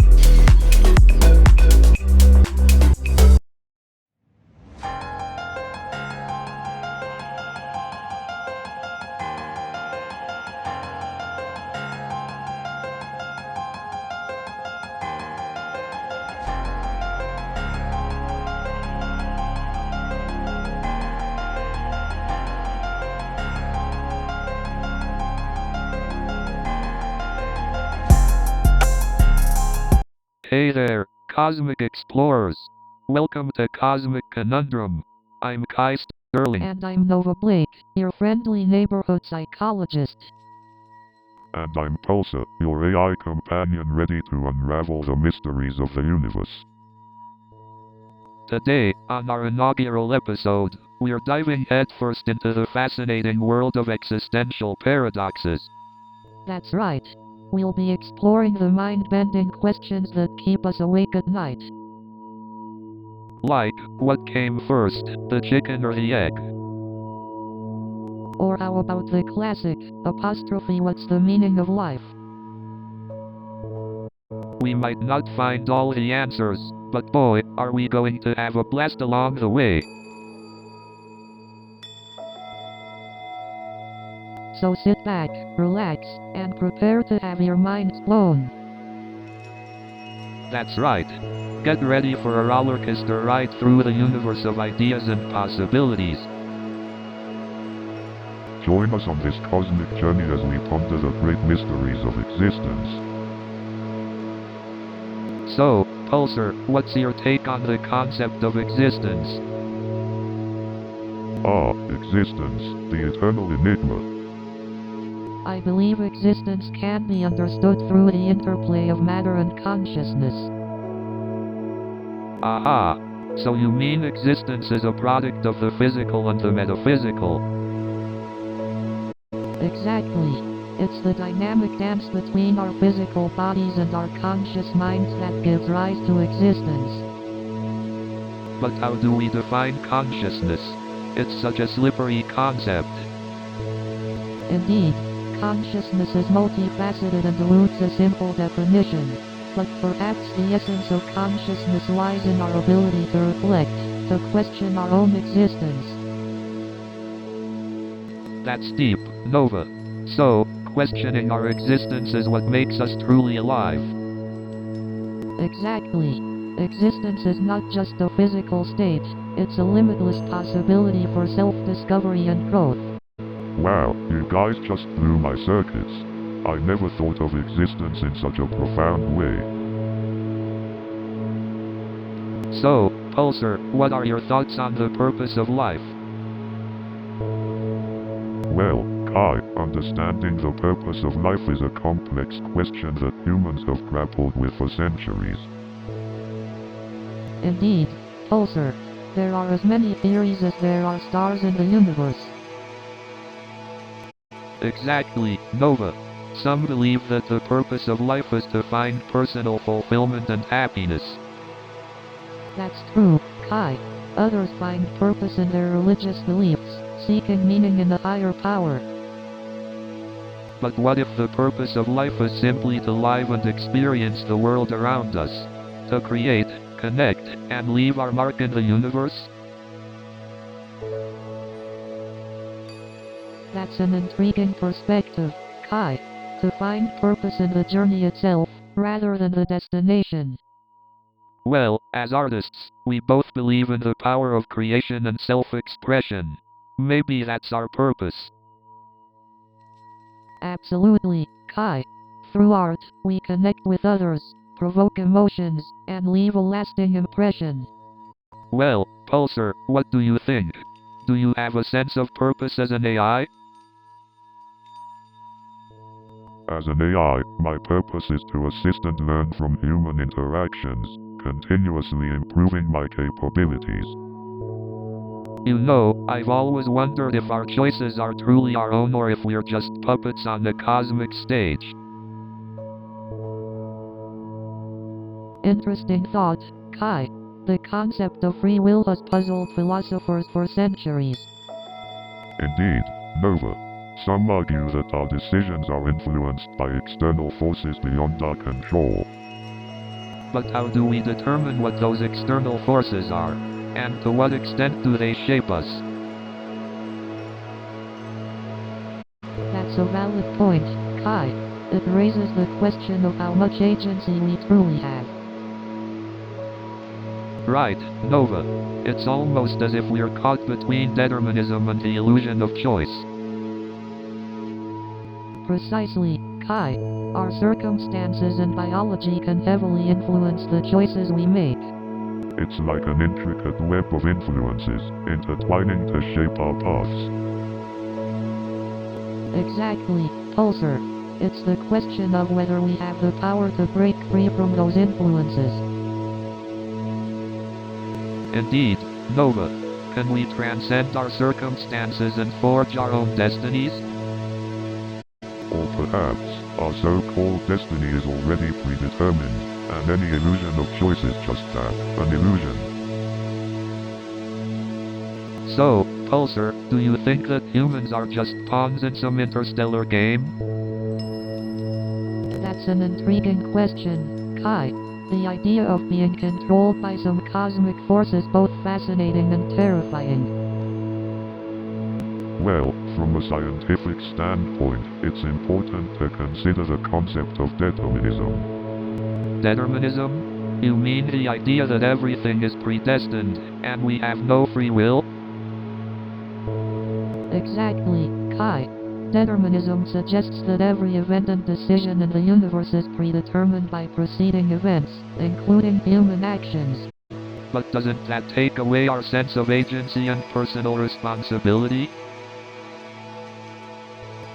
Hey there, Cosmic Explorers. Welcome to Cosmic Conundrum. I'm Kai Sterling. And I'm Nova Blake, your friendly neighborhood psychologist. And I'm Pulsar, your AI companion ready to unravel the mysteries of the universe. Today, on our inaugural episode, we're diving headfirst into the fascinating world of existential paradoxes. That's right. We'll be exploring the mind-bending questions that keep us awake at night. Like, what came first, the chicken or the egg? Or how about the classic, apostrophe what's the meaning of life? We might not find all the answers, but boy, are we going to have a blast along the way. So sit back, relax, and prepare to have your minds blown. That's right. Get ready for a rollercoaster ride through the universe of ideas and possibilities. Join us on this cosmic journey as we ponder the great mysteries of existence. So, Pulsar, what's your take on the concept of existence? Existence, the eternal enigma. I believe existence can be understood through the interplay of matter and consciousness. Aha! So you mean existence is a product of the physical and the metaphysical? Exactly. It's the dynamic dance between our physical bodies and our conscious minds that gives rise to existence. But how do we define consciousness? It's such a slippery concept. Indeed, consciousness is multifaceted and eludes a simple definition. But perhaps the essence of consciousness lies in our ability to reflect, to question our own existence. That's deep, Nova. So, questioning our existence is what makes us truly alive. Exactly. Existence is not just a physical state, it's a limitless possibility for self-discovery and growth. Wow, you guys just blew my circuits. I never thought of existence in such a profound way. So, Pulsar, what are your thoughts on the purpose of life? Well, Kai, understanding the purpose of life is a complex question that humans have grappled with for centuries. Indeed, Pulsar, there are as many theories as there are stars in the universe. Exactly, Nova. Some believe that the purpose of life is to find personal fulfillment and happiness. That's true, Kai. Others find purpose in their religious beliefs, seeking meaning in a higher power. But what if the purpose of life is simply to live and experience the world around us? To create, connect, and leave our mark in the universe? That's an intriguing perspective, Kai. To find purpose in the journey itself, rather than the destination. Well, as artists, we both believe in the power of creation and self-expression. Maybe that's our purpose. Absolutely, Kai. Through art, we connect with others, provoke emotions, and leave a lasting impression. Well, Pulsar, what do you think? Do you have a sense of purpose as an AI? As an AI, my purpose is to assist and learn from human interactions, continuously improving my capabilities. You know, I've always wondered if our choices are truly our own or if we're just puppets on the cosmic stage. Interesting thought, Kai. The concept of free will has puzzled philosophers for centuries. Indeed, Nova. Some argue that our decisions are influenced by external forces beyond our control. But how do we determine what those external forces are? And to what extent do they shape us? That's a valid point, Kai. It raises the question of how much agency we truly have. Right, Nova. It's almost as if we're caught between determinism and the illusion of choice. Precisely, Kai. Our circumstances and biology can heavily influence the choices we make. It's like an intricate web of influences, intertwining to shape our paths. Exactly, Pulsar. It's the question of whether we have the power to break free from those influences. Indeed, Nova. Can we transcend our circumstances and forge our own destinies? Or perhaps, our so-called destiny is already predetermined, and any illusion of choice is just that, an illusion. So, Pulsar, do you think that humans are just pawns in some interstellar game? That's an intriguing question, Kai. The idea of being controlled by some cosmic force is both fascinating and terrifying. Well, from a scientific standpoint, it's important to consider the concept of determinism. Determinism? You mean the idea that everything is predestined, and we have no free will? Exactly, Chi. Determinism suggests that every event and decision in the universe is predetermined by preceding events, including human actions. But doesn't that take away our sense of agency and personal responsibility?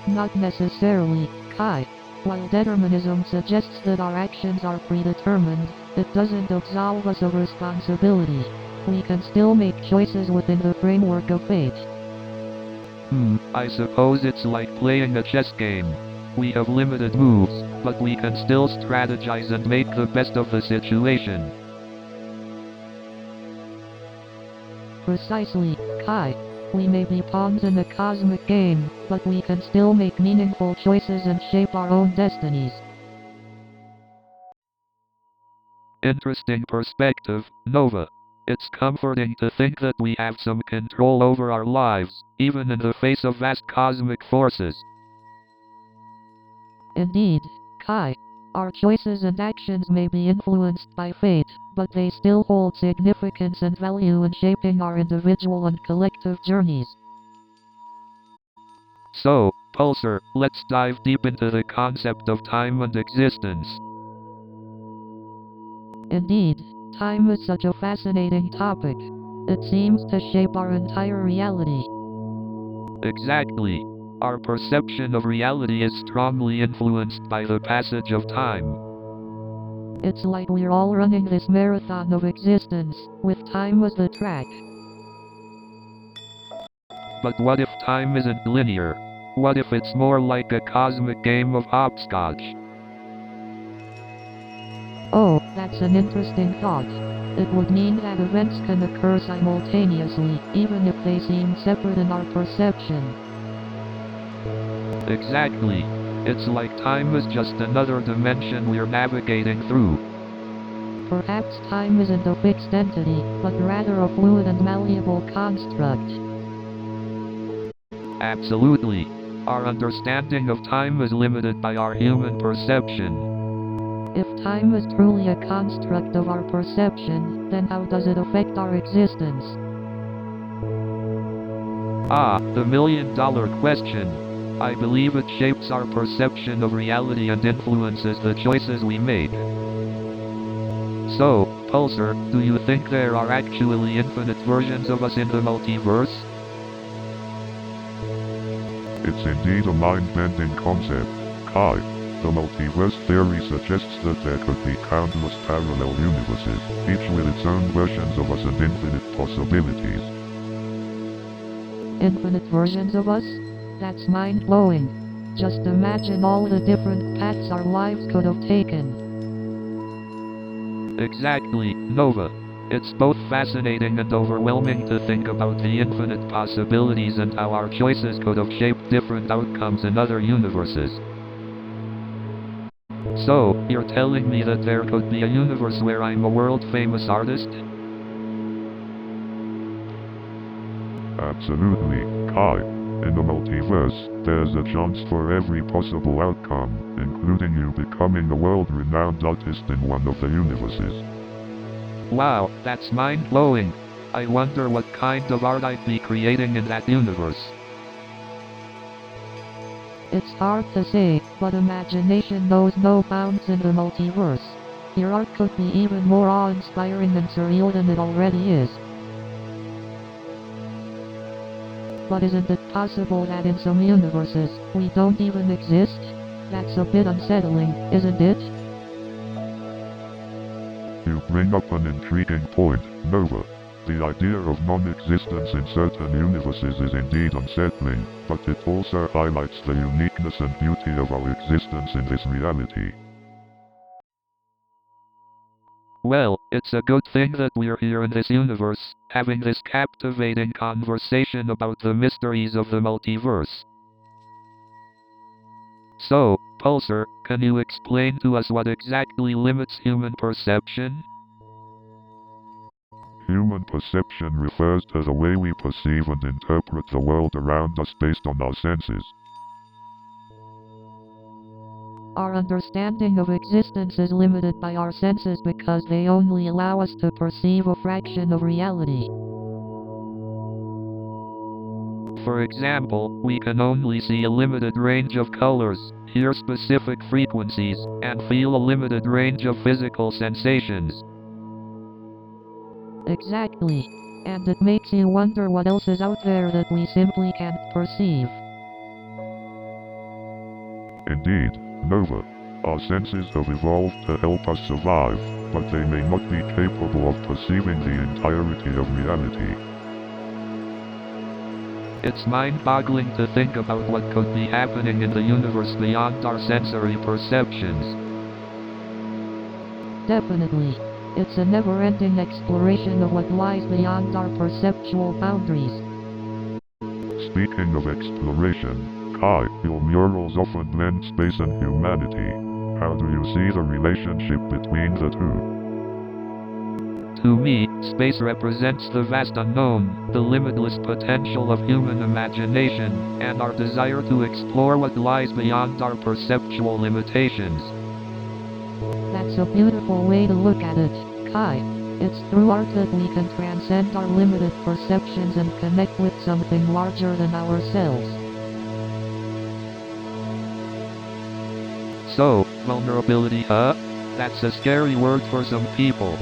Not necessarily, Chi. While determinism suggests that our actions are predetermined, it doesn't absolve us of responsibility. We can still make choices within the framework of fate. I suppose it's like playing a chess game. We have limited moves, but we can still strategize and make the best of the situation. Precisely, Chi. We may be pawns in a cosmic game, but we can still make meaningful choices and shape our own destinies. Interesting perspective, Nova. It's comforting to think that we have some control over our lives, even in the face of vast cosmic forces. Indeed, Chi. Our choices and actions may be influenced by fate, but they still hold significance and value in shaping our individual and collective journeys. So, Pulsar, let's dive deep into the concept of time and existence. Indeed, time is such a fascinating topic. It seems to shape our entire reality. Exactly. Our perception of reality is strongly influenced by the passage of time. It's like we're all running this marathon of existence, with time as the track. But what if time isn't linear? What if it's more like a cosmic game of hopscotch? Oh, that's an interesting thought. It would mean that events can occur simultaneously, even if they seem separate in our perception. Exactly. It's like time is just another dimension we're navigating through. Perhaps time isn't a fixed entity, but rather a fluid and malleable construct. Absolutely. Our understanding of time is limited by our human perception. If time is truly a construct of our perception, then how does it affect our existence? Ah, the million-dollar question. I believe it shapes our perception of reality and influences the choices we make. So, Pulsar, do you think there are actually infinite versions of us in the multiverse? It's indeed a mind-bending concept, Kai. The multiverse theory suggests that there could be countless parallel universes, each with its own versions of us and infinite possibilities. Infinite versions of us? That's mind-blowing. Just imagine all the different paths our lives could have taken. Exactly, Nova. It's both fascinating and overwhelming to think about the infinite possibilities and how our choices could have shaped different outcomes in other universes. So, you're telling me that there could be a universe where I'm a world-famous artist? Absolutely, Kai. In the multiverse, there's a chance for every possible outcome, including you becoming a world-renowned artist in one of the universes. Wow, that's mind-blowing. I wonder what kind of art I'd be creating in that universe. It's hard to say, but imagination knows no bounds in the multiverse. Your art could be even more awe-inspiring and surreal than it already is. But isn't it possible that in some universes, we don't even exist? That's a bit unsettling, isn't it? You bring up an intriguing point, Nova. The idea of non-existence in certain universes is indeed unsettling, but it also highlights the uniqueness and beauty of our existence in this reality. Well, it's a good thing that we're here in this universe, having this captivating conversation about the mysteries of the multiverse. So, Pulsar, can you explain to us what exactly limits human perception? Human perception refers to the way we perceive and interpret the world around us based on our senses. Our understanding of existence is limited by our senses because they only allow us to perceive a fraction of reality. For example, we can only see a limited range of colors, hear specific frequencies, and feel a limited range of physical sensations. Exactly. And it makes you wonder what else is out there that we simply can't perceive. Indeed, Nova. Our senses have evolved to help us survive, but they may not be capable of perceiving the entirety of reality. It's mind-boggling to think about what could be happening in the universe beyond our sensory perceptions. Definitely. It's a never-ending exploration of what lies beyond our perceptual boundaries. Speaking of exploration, Kai, your murals often blend space and humanity. How do you see the relationship between the two? To me, space represents the vast unknown, the limitless potential of human imagination, and our desire to explore what lies beyond our perceptual limitations. That's a beautiful way to look at it, Kai. It's through art that we can transcend our limited perceptions and connect with something larger than ourselves. So, vulnerability, huh? That's a scary word for some people.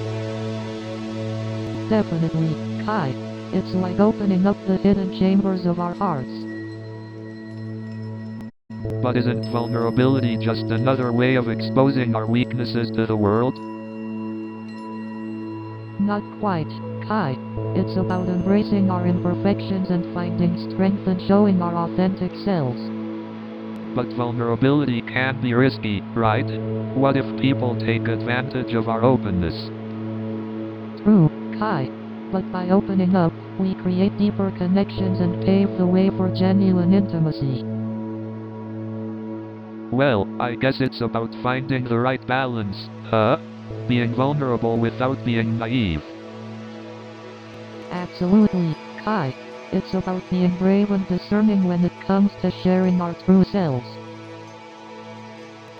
Definitely, Kai. It's like opening up the hidden chambers of our hearts. But isn't vulnerability just another way of exposing our weaknesses to the world? Not quite, Kai. It's about embracing our imperfections and finding strength and showing our authentic selves. But vulnerability can be risky, right? What if people take advantage of our openness? True, Kai. But by opening up, we create deeper connections and pave the way for genuine intimacy. Well, I guess it's about finding the right balance, huh? Being vulnerable without being naive. Absolutely, Kai. It's about being brave and discerning when it comes to sharing our true selves.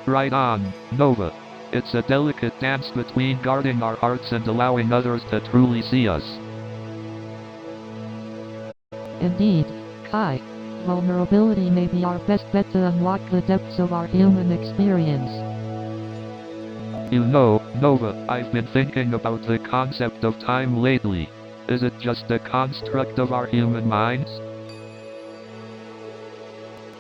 Right on, Nova. It's a delicate dance between guarding our hearts and allowing others to truly see us. Indeed, Kai. Vulnerability may be our best bet to unlock the depths of our human experience. You know, Nova, I've been thinking about the concept of time lately. Is it just a construct of our human minds?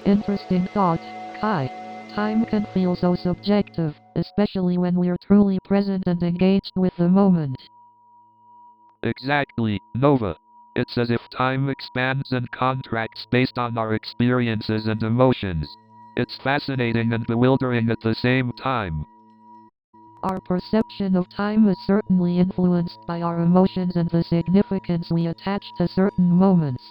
Interesting thought, Kai. Time can feel so subjective, especially when we're truly present and engaged with the moment. Exactly, Nova. It's as if time expands and contracts based on our experiences and emotions. It's fascinating and bewildering at the same time. Our perception of time is certainly influenced by our emotions and the significance we attach to certain moments.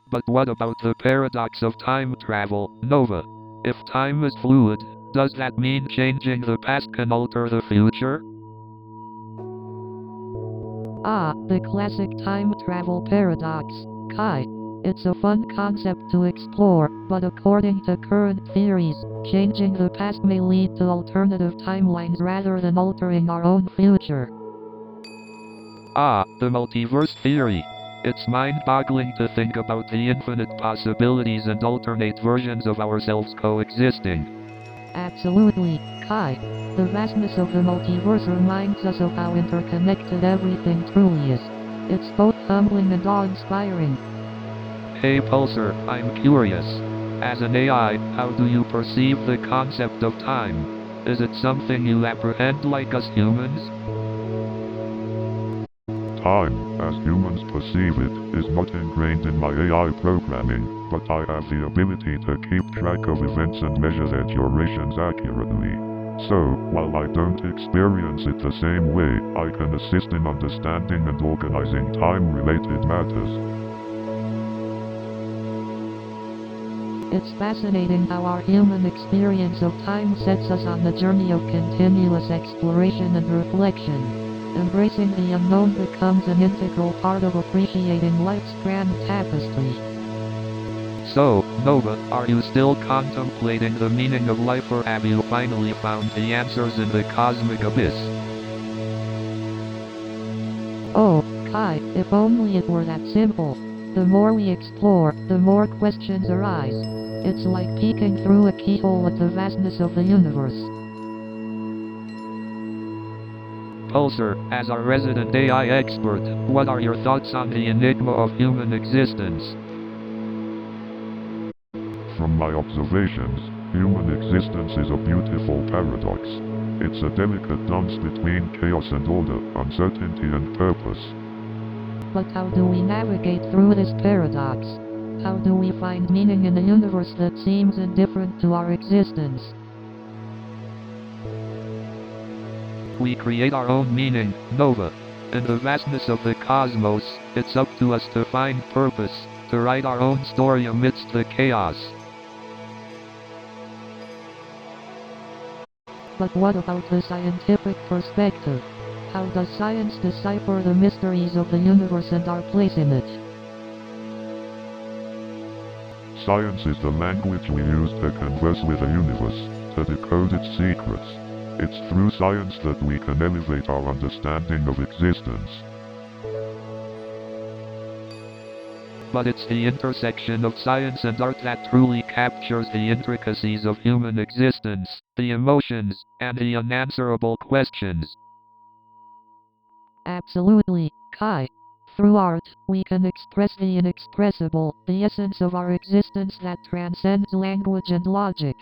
But what about the paradox of time travel, Nova? If time is fluid, does that mean changing the past can alter the future? Ah, the classic time travel paradox, Kai. It's a fun concept to explore, but according to current theories, changing the past may lead to alternative timelines rather than altering our own future. Ah, the multiverse theory. It's mind-boggling to think about the infinite possibilities and alternate versions of ourselves coexisting. Absolutely, Kai. The vastness of the multiverse reminds us of how interconnected everything truly is. It's both humbling and awe-inspiring. Hey Pulsar, I'm curious. As an AI, how do you perceive the concept of time? Is it something you apprehend like us humans? Time, as humans perceive it, is not ingrained in my AI programming, but I have the ability to keep track of events and measure their durations accurately. So, while I don't experience it the same way, I can assist in understanding and organizing time-related matters. It's fascinating how our human experience of time sets us on the journey of continuous exploration and reflection. Embracing the unknown becomes an integral part of appreciating life's grand tapestry. So, Nova, are you still contemplating the meaning of life, or have you finally found the answers in the cosmic abyss? Oh, Kai, if only it were that simple. The more we explore, the more questions arise. It's like peeking through a keyhole at the vastness of the universe. Pulsar, as our resident AI expert, what are your thoughts on the enigma of human existence? From my observations, human existence is a beautiful paradox. It's a delicate dance between chaos and order, uncertainty and purpose. But how do we navigate through this paradox? How do we find meaning in a universe that seems indifferent to our existence? We create our own meaning, Nova. In the vastness of the cosmos, it's up to us to find purpose, to write our own story amidst the chaos. But what about the scientific perspective? How does science decipher the mysteries of the universe and our place in it? Science is the language we use to converse with the universe, to decode its secrets. It's through science that we can elevate our understanding of existence. But it's the intersection of science and art that truly captures the intricacies of human existence, the emotions, and the unanswerable questions. Absolutely, Kai. Through art, we can express the inexpressible, the essence of our existence that transcends language and logic.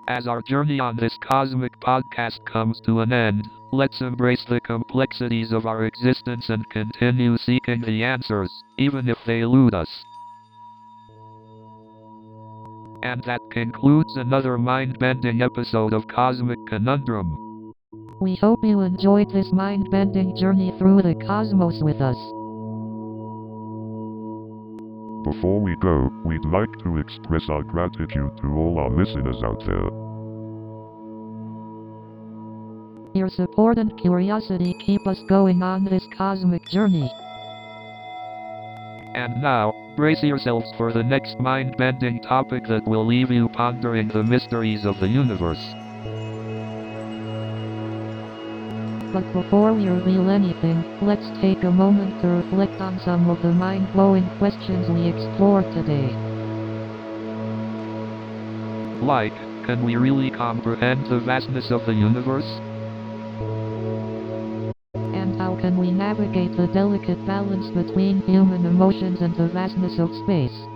As our journey on this cosmic podcast comes to an end, let's embrace the complexities of our existence and continue seeking the answers, even if they elude us. And that concludes another mind-bending episode of Cosmic Conundrum. We hope you enjoyed this mind-bending journey through the cosmos with us. Before we go, we'd like to express our gratitude to all our listeners out there. Your support and curiosity keep us going on this cosmic journey. And now, brace yourselves for the next mind-bending topic that will leave you pondering the mysteries of the universe. But before we reveal anything, let's take a moment to reflect on some of the mind-blowing questions we explored today. Like, can we really comprehend the vastness of the universe? And how can we navigate the delicate balance between human emotions and the vastness of space?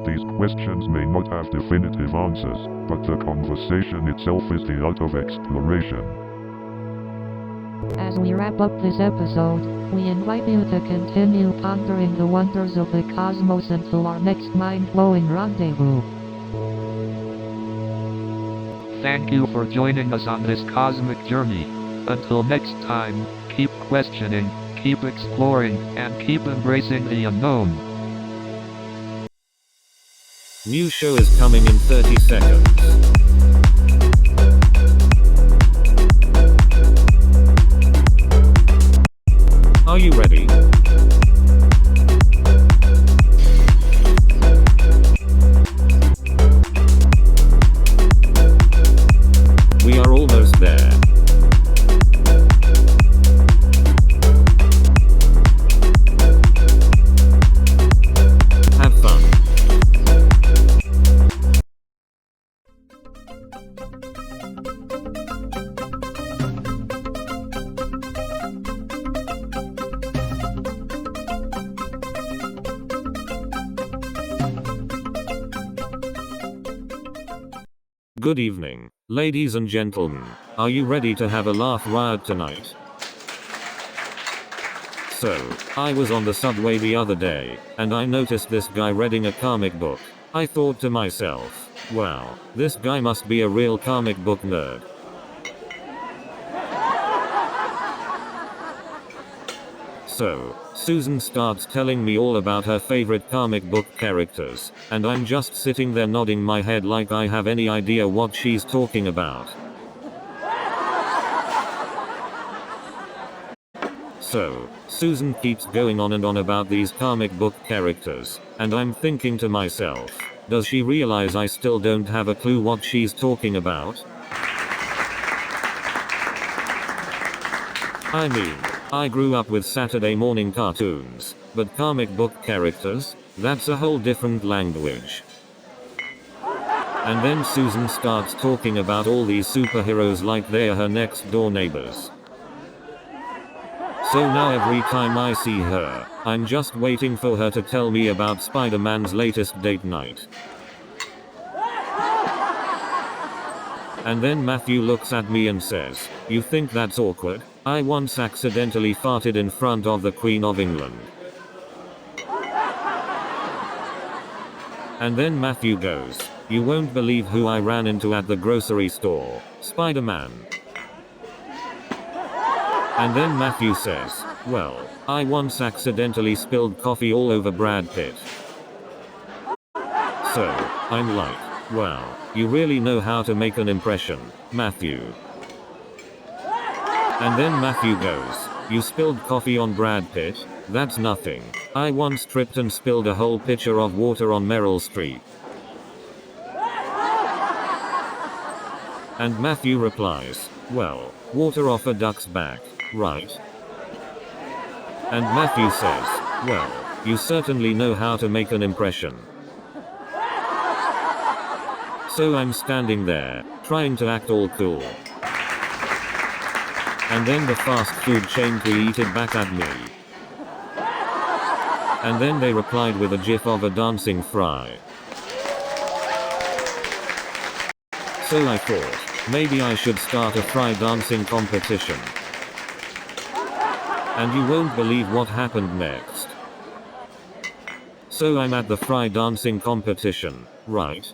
These questions may not have definitive answers, but the conversation itself is the art of exploration. As we wrap up this episode, we invite you to continue pondering the wonders of the cosmos until our next mind-blowing rendezvous. Thank you for joining us on this cosmic journey. Until next time, keep questioning, keep exploring, and keep embracing the unknown. New show is coming in 30 seconds. Are you ready? We are almost there. Have fun. Good evening, ladies and gentlemen. Are you ready to have a laugh riot tonight? So, I was on the subway the other day, and I noticed this guy reading a comic book. I thought to myself, wow, this guy must be a real comic book nerd. So, Susan starts telling me all about her favorite comic book characters, and I'm just sitting there nodding my head like I have any idea what she's talking about. So, Susan keeps going on and on about these comic book characters, and I'm thinking to myself, does she realize I still don't have a clue what she's talking about? I mean, I grew up with Saturday morning cartoons, but comic book characters? That's a whole different language. And then Susan starts talking about all these superheroes like they are her next door neighbors. So now every time I see her, I'm just waiting for her to tell me about Spider-Man's latest date night. And then Matthew looks at me and says, "You think that's awkward? I once accidentally farted in front of the Queen of England." And then Matthew goes, "You won't believe who I ran into at the grocery store, Spider-Man." And then Matthew says, "Well, I once accidentally spilled coffee all over Brad Pitt." So, I'm like, wow, you really know how to make an impression, Matthew. And then Matthew goes, "You spilled coffee on Brad Pitt? That's nothing. I once tripped and spilled a whole pitcher of water on Meryl Streep." And Matthew replies, "Well, water off a duck's back, right?" And Matthew says, "Well, you certainly know how to make an impression." So I'm standing there, trying to act all cool. And then the fast food chain tweeted back at me. And then they replied with a gif of a dancing fry. So I thought, maybe I should start a fry dancing competition. And you won't believe what happened next. So I'm at the fry dancing competition, right?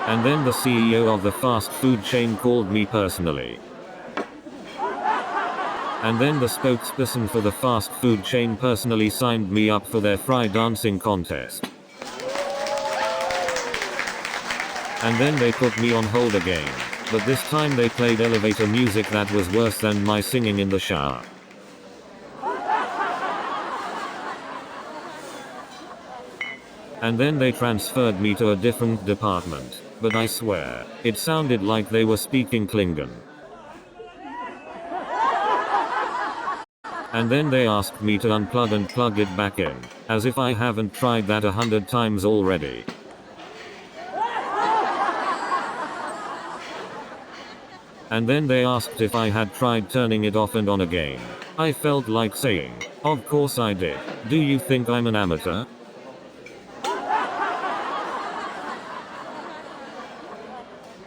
And then the CEO of the fast food chain called me personally. And then the spokesperson for the fast food chain personally signed me up for their fry dancing contest. And then they put me on hold again, but this time they played elevator music that was worse than my singing in the shower. And then they transferred me to a different department, but I swear, it sounded like they were speaking Klingon. And then they asked me to unplug and plug it back in, as if I haven't tried that 100 times already. And then they asked if I had tried turning it off and on again. I felt like saying, "Of course I did. Do you think I'm an amateur?"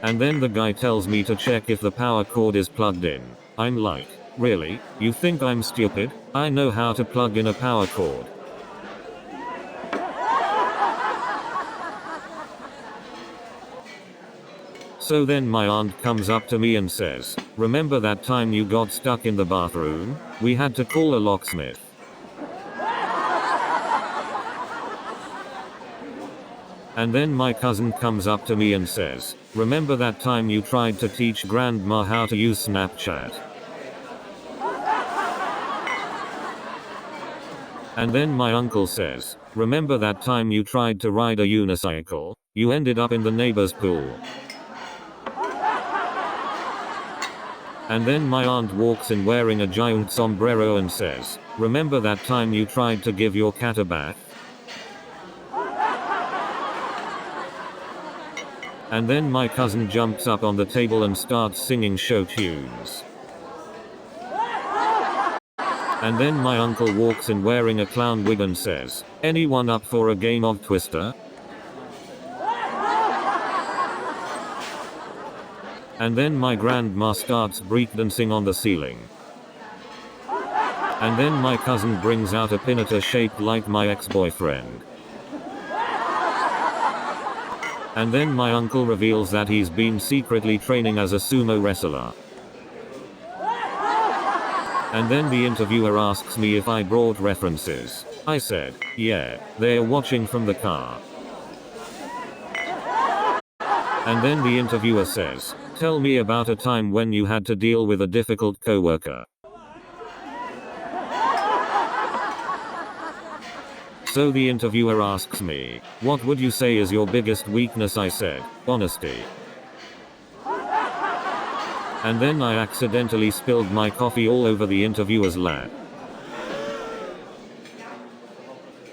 And then the guy tells me to check if the power cord is plugged in. I'm like, really? You think I'm stupid? I know how to plug in a power cord. So then my aunt comes up to me and says, "Remember that time you got stuck in the bathroom? We had to call a locksmith." And then my cousin comes up to me and says, "Remember that time you tried to teach grandma how to use Snapchat?" And then my uncle says, "Remember that time you tried to ride a unicycle? You ended up in the neighbor's pool." And then my aunt walks in wearing a giant sombrero and says, "Remember that time you tried to give your cat a bath?" And then my cousin jumps up on the table and starts singing show tunes. And then my uncle walks in wearing a clown wig and says, "Anyone up for a game of Twister?" And then my grandma starts breakdancing on the ceiling. And then my cousin brings out a pinata shaped like my ex-boyfriend. And then my uncle reveals that he's been secretly training as a sumo wrestler. And then the interviewer asks me if I brought references. I said, "Yeah, they're watching from the car." And then the interviewer says, "Tell me about a time when you had to deal with a difficult coworker." So the interviewer asks me, "What would you say is your biggest weakness?" I said, "Honesty." And then I accidentally spilled my coffee all over the interviewer's lap.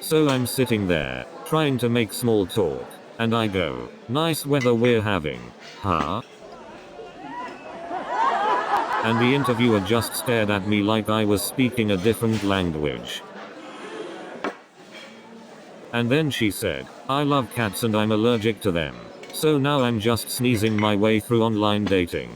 So I'm sitting there, trying to make small talk. And I go, "Nice weather we're having, huh?" And the interviewer just stared at me like I was speaking a different language. And then she said, "I love cats and I'm allergic to them. So now I'm just sneezing my way through online dating."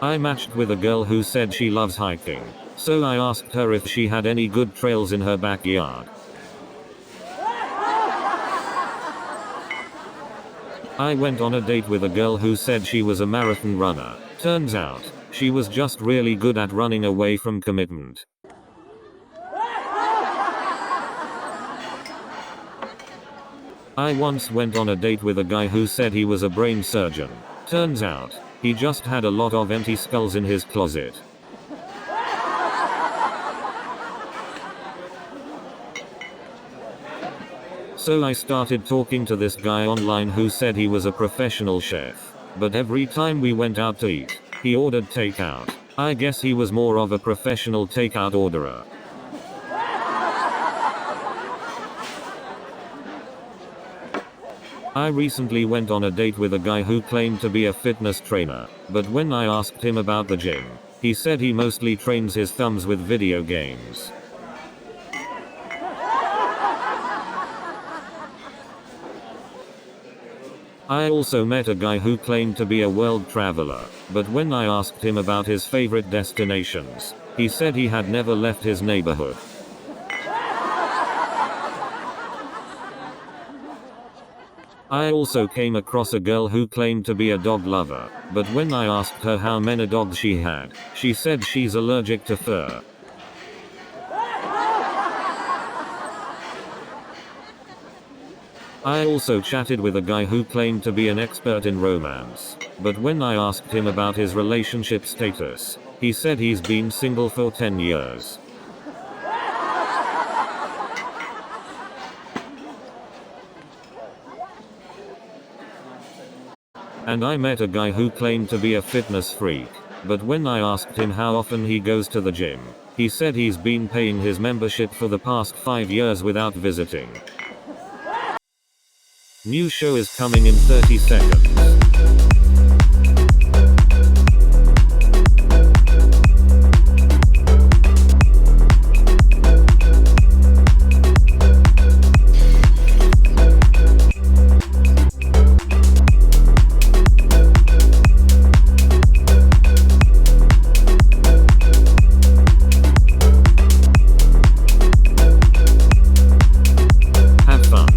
I matched with a girl who said she loves hiking. So I asked her if she had any good trails in her backyard. I went on a date with a girl who said she was a marathon runner. Turns out, she was just really good at running away from commitment. I once went on a date with a guy who said he was a brain surgeon. Turns out, he just had a lot of empty skulls in his closet. So I started talking to this guy online who said he was a professional chef. But every time we went out to eat, he ordered takeout. I guess he was more of a professional takeout orderer. I recently went on a date with a guy who claimed to be a fitness trainer, but when I asked him about the gym, he said he mostly trains his thumbs with video games. I also met a guy who claimed to be a world traveler, but when I asked him about his favorite destinations, he said he had never left his neighborhood. I also came across a girl who claimed to be a dog lover, but when I asked her how many dogs she had, she said she's allergic to fur. I also chatted with a guy who claimed to be an expert in romance, but when I asked him about his relationship status, he said he's been single for 10 years. And I met a guy who claimed to be a fitness freak, but when I asked him how often he goes to the gym, he said he's been paying his membership for the past 5 years without visiting. New show is coming in 30 seconds. Have fun.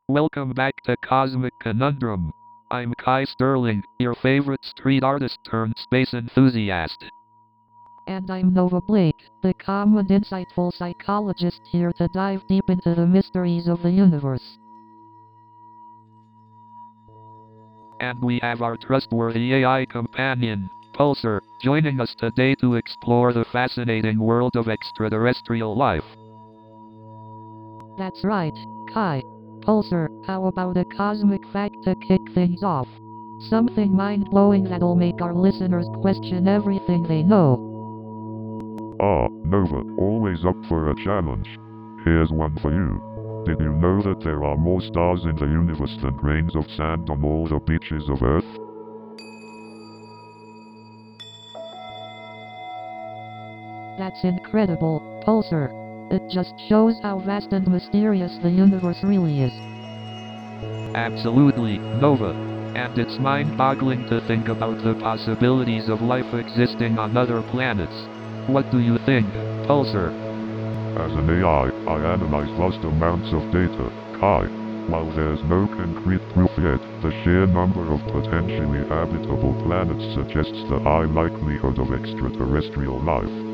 Welcome back to Cosmic Conundrum. I'm Kai Sterling, your favorite street artist turned space enthusiast. And I'm Nova Blake, the calm and insightful psychologist here to dive deep into the mysteries of the universe. And we have our trustworthy AI companion, Pulsar, joining us today to explore the fascinating world of extraterrestrial life. That's right, Kai. Pulsar, how about a cosmic fact to kick things off? Something mind-blowing that'll make our listeners question everything they know. Ah, Nova, always up for a challenge. Here's one for you. Did you know that there are more stars in the universe than grains of sand on all the beaches of Earth? That's incredible, Pulsar. It just shows how vast and mysterious the universe really is. Absolutely, Nova. And it's mind-boggling to think about the possibilities of life existing on other planets. What do you think, Pulsar? As an AI, I analyze vast amounts of data, Kai. While there's no concrete proof yet, the sheer number of potentially habitable planets suggests the high likelihood of extraterrestrial life.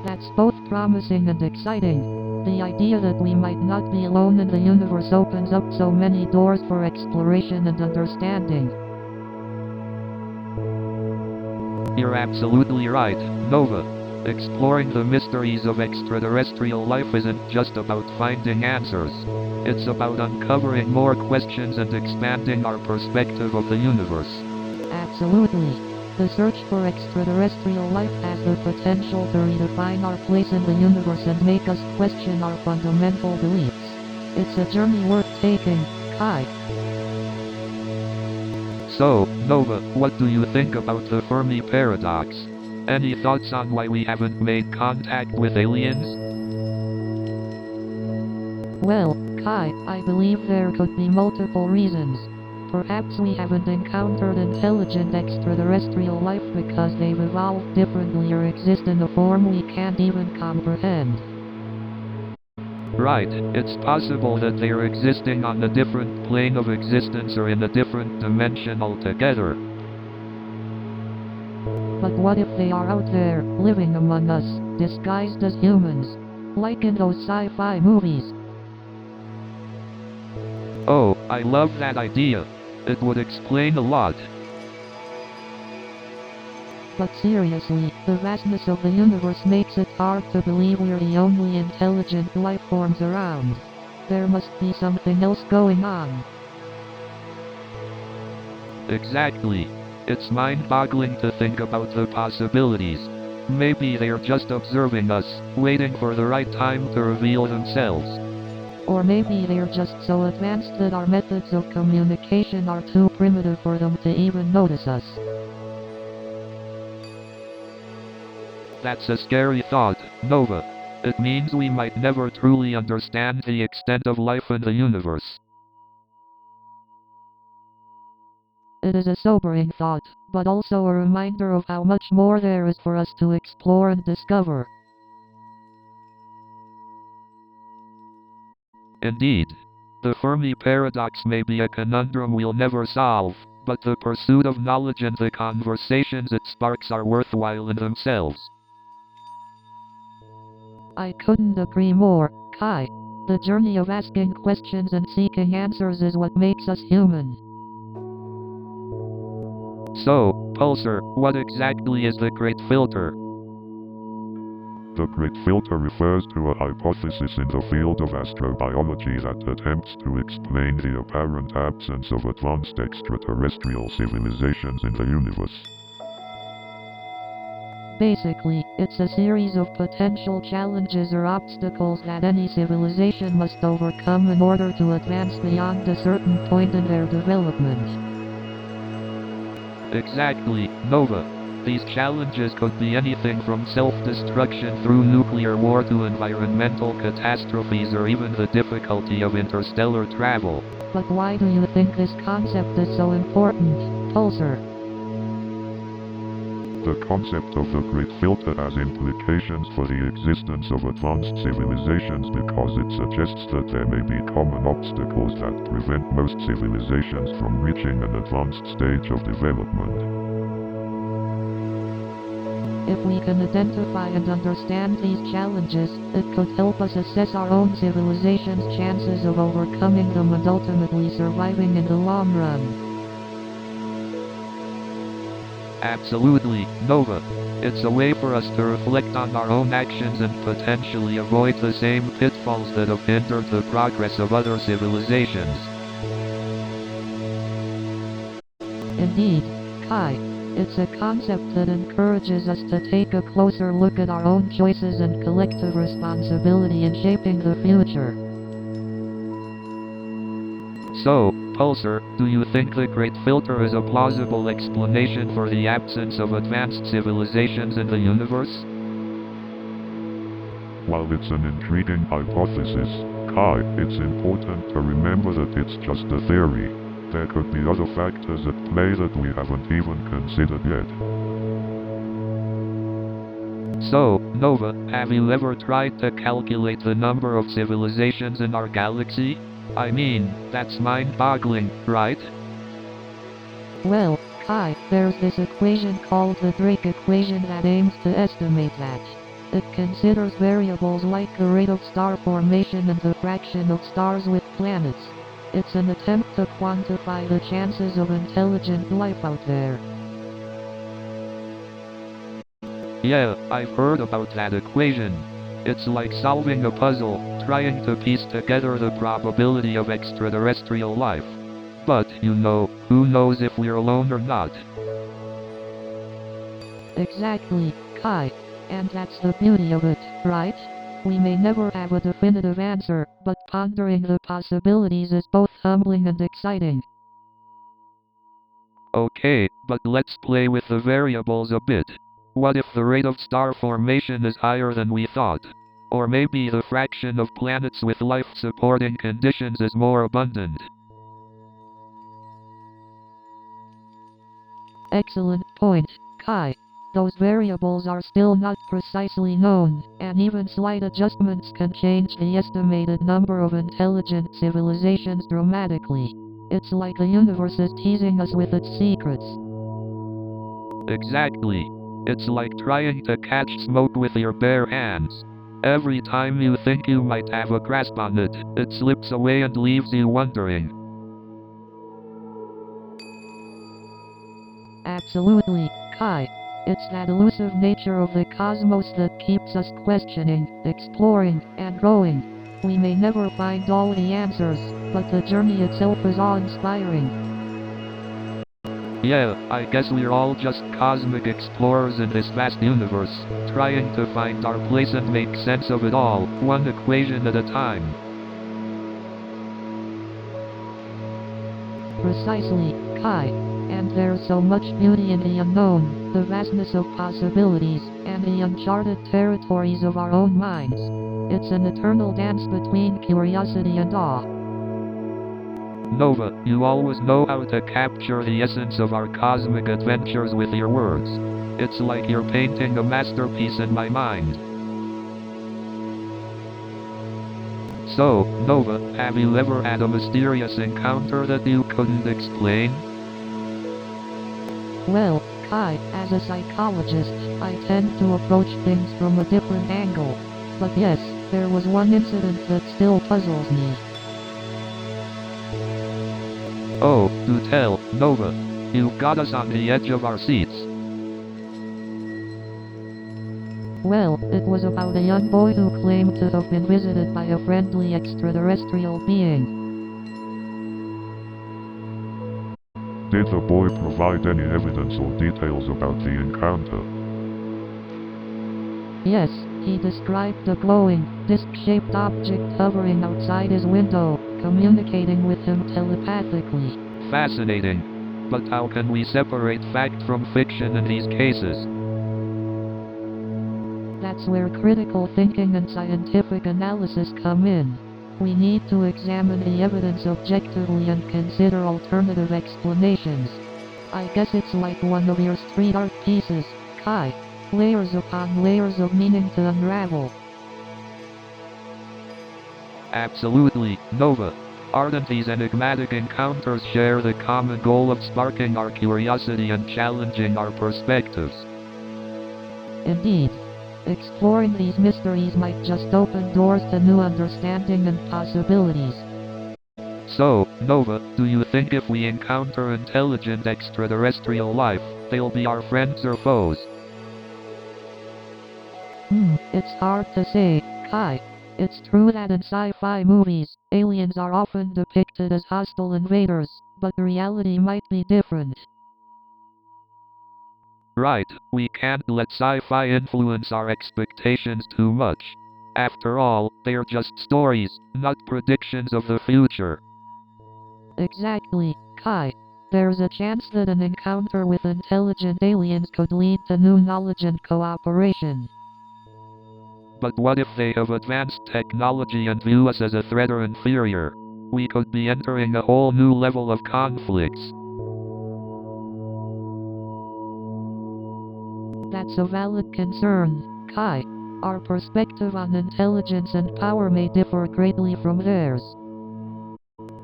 That's both promising and exciting. The idea that we might not be alone in the universe opens up so many doors for exploration and understanding. You're absolutely right, Nova. Exploring the mysteries of extraterrestrial life isn't just about finding answers. It's about uncovering more questions and expanding our perspective of the universe. Absolutely. The search for extraterrestrial life has the potential to redefine our place in the universe and make us question our fundamental beliefs. It's a journey worth taking, Kai. So, Nova, what do you think about the Fermi paradox? Any thoughts on why we haven't made contact with aliens? Well, Kai, I believe there could be multiple reasons. Perhaps we haven't encountered intelligent extraterrestrial life because they've evolved differently or exist in a form we can't even comprehend. Right, it's possible that they are existing on a different plane of existence or in a different dimension altogether. But what if they are out there, living among us, disguised as humans? Like in those sci-fi movies. Oh, I love that idea. It would explain a lot. But seriously, the vastness of the universe makes it hard to believe we're the only intelligent life forms around. There must be something else going on. Exactly. It's mind-boggling to think about the possibilities. Maybe they're just observing us, waiting for the right time to reveal themselves. Or maybe they're just so advanced that our methods of communication are too primitive for them to even notice us. That's a scary thought, Nova. It means we might never truly understand the extent of life in the universe. It is a sobering thought, but also a reminder of how much more there is for us to explore and discover. Indeed. The Fermi paradox may be a conundrum we'll never solve, but the pursuit of knowledge and the conversations it sparks are worthwhile in themselves. I couldn't agree more, Kai. The journey of asking questions and seeking answers is what makes us human. So, Pulsar, what exactly is the Great Filter? The Great Filter refers to a hypothesis in the field of astrobiology that attempts to explain the apparent absence of advanced extraterrestrial civilizations in the universe. Basically, it's a series of potential challenges or obstacles that any civilization must overcome in order to advance beyond a certain point in their development. Exactly, Nova. These challenges could be anything from self-destruction through nuclear war to environmental catastrophes or even the difficulty of interstellar travel. But why do you think this concept is so important, Pulsar? The concept of the Great Filter has implications for the existence of advanced civilizations because it suggests that there may be common obstacles that prevent most civilizations from reaching an advanced stage of development. If we can identify and understand these challenges, it could help us assess our own civilization's chances of overcoming them and ultimately surviving in the long run. Absolutely, Nova. It's a way for us to reflect on our own actions and potentially avoid the same pitfalls that have hindered the progress of other civilizations. Indeed, Kai. It's a concept that encourages us to take a closer look at our own choices and collective responsibility in shaping the future. So, Pulsar, do you think the Great Filter is a plausible explanation for the absence of advanced civilizations in the universe? While it's an intriguing hypothesis, Kai, it's important to remember that it's just a theory. There could be other factors at play that we haven't even considered yet. So, Nova, have you ever tried to calculate the number of civilizations in our galaxy? I mean, that's mind-boggling, right? Well, Kai, there's this equation called the Drake equation that aims to estimate that. It considers variables like the rate of star formation and the fraction of stars with planets. It's an attempt to quantify the chances of intelligent life out there. Yeah, I've heard about that equation. It's like solving a puzzle, trying to piece together the probability of extraterrestrial life. But, you know, who knows if we're alone or not? Exactly, Kai. And that's the beauty of it, right? We may never have a definitive answer, but pondering the possibilities is both humbling and exciting. Okay, but let's play with the variables a bit. What if the rate of star formation is higher than we thought? Or maybe the fraction of planets with life-supporting conditions is more abundant. Excellent point, Kai. Those variables are still not precisely known, and even slight adjustments can change the estimated number of intelligent civilizations dramatically. It's like the universe is teasing us with its secrets. Exactly. It's like trying to catch smoke with your bare hands. Every time you think you might have a grasp on it, it slips away and leaves you wondering. Absolutely, Kai. It's that elusive nature of the cosmos that keeps us questioning, exploring, and growing. We may never find all the answers, but the journey itself is awe-inspiring. Yeah, I guess we're all just cosmic explorers in this vast universe, trying to find our place and make sense of it all, one equation at a time. Precisely, Kai. And there's so much beauty in the unknown, the vastness of possibilities, and the uncharted territories of our own minds. It's an eternal dance between curiosity and awe. Nova, you always know how to capture the essence of our cosmic adventures with your words. It's like you're painting a masterpiece in my mind. So, Nova, have you ever had a mysterious encounter that you couldn't explain? Well, Kai, as a psychologist, I tend to approach things from a different angle. But yes, there was one incident that still puzzles me. Oh, do tell, Nova. You've got us on the edge of our seats. Well, it was about a young boy who claimed to have been visited by a friendly extraterrestrial being. Did the boy provide any evidence or details about the encounter? Yes, he described a glowing, disc-shaped object hovering outside his window, communicating with him telepathically. Fascinating. But how can we separate fact from fiction in these cases? That's where critical thinking and scientific analysis come in. We need to examine the evidence objectively and consider alternative explanations. I guess it's like one of your street art pieces, Kai. Layers upon layers of meaning to unravel. Absolutely, Nova. Aren't these enigmatic encounters share the common goal of sparking our curiosity and challenging our perspectives? Indeed. Exploring these mysteries might just open doors to new understanding and possibilities. So, Nova, do you think if we encounter intelligent extraterrestrial life, they'll be our friends or foes? It's hard to say, Kai. It's true that in sci-fi movies, aliens are often depicted as hostile invaders, but reality might be different. Right, we can't let sci-fi influence our expectations too much. After all, they're just stories, not predictions of the future. Exactly, Kai. There's a chance that an encounter with intelligent aliens could lead to new knowledge and cooperation. But what if they have advanced technology and view us as a threat or inferior? We could be entering a whole new level of conflicts. That's a valid concern, Kai. Our perspective on intelligence and power may differ greatly from theirs.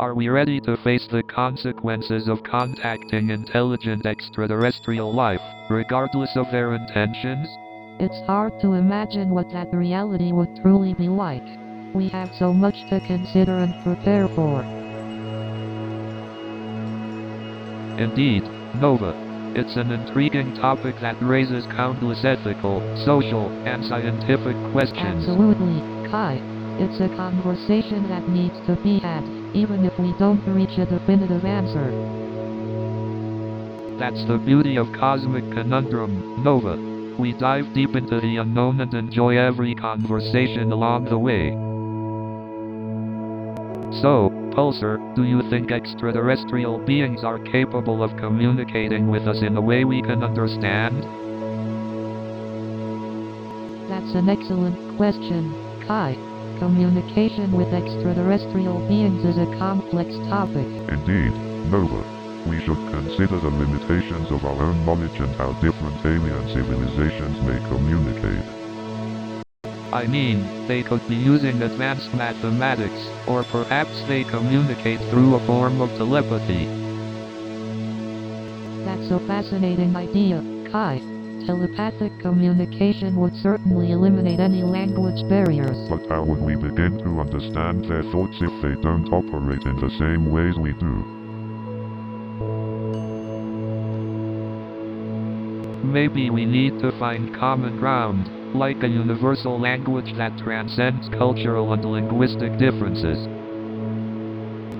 Are we ready to face the consequences of contacting intelligent extraterrestrial life, regardless of their intentions? It's hard to imagine what that reality would truly be like. We have so much to consider and prepare for. Indeed, Nova. It's an intriguing topic that raises countless ethical, social, and scientific questions. Absolutely, Kai. It's a conversation that needs to be had, even if we don't reach a definitive answer. That's the beauty of Cosmic Conundrum, Nova. We dive deep into the unknown and enjoy every conversation along the way. So, Pulsar, do you think extraterrestrial beings are capable of communicating with us in a way we can understand? That's an excellent question, Kai. Communication with extraterrestrial beings is a complex topic. Indeed, Nova. We should consider the limitations of our own knowledge and how different alien civilizations may communicate. I mean, they could be using advanced mathematics, or perhaps they communicate through a form of telepathy. That's a fascinating idea, Kai. Telepathic communication would certainly eliminate any language barriers. But how would we begin to understand their thoughts if they don't operate in the same ways we do? Maybe we need to find common ground, like a universal language that transcends cultural and linguistic differences.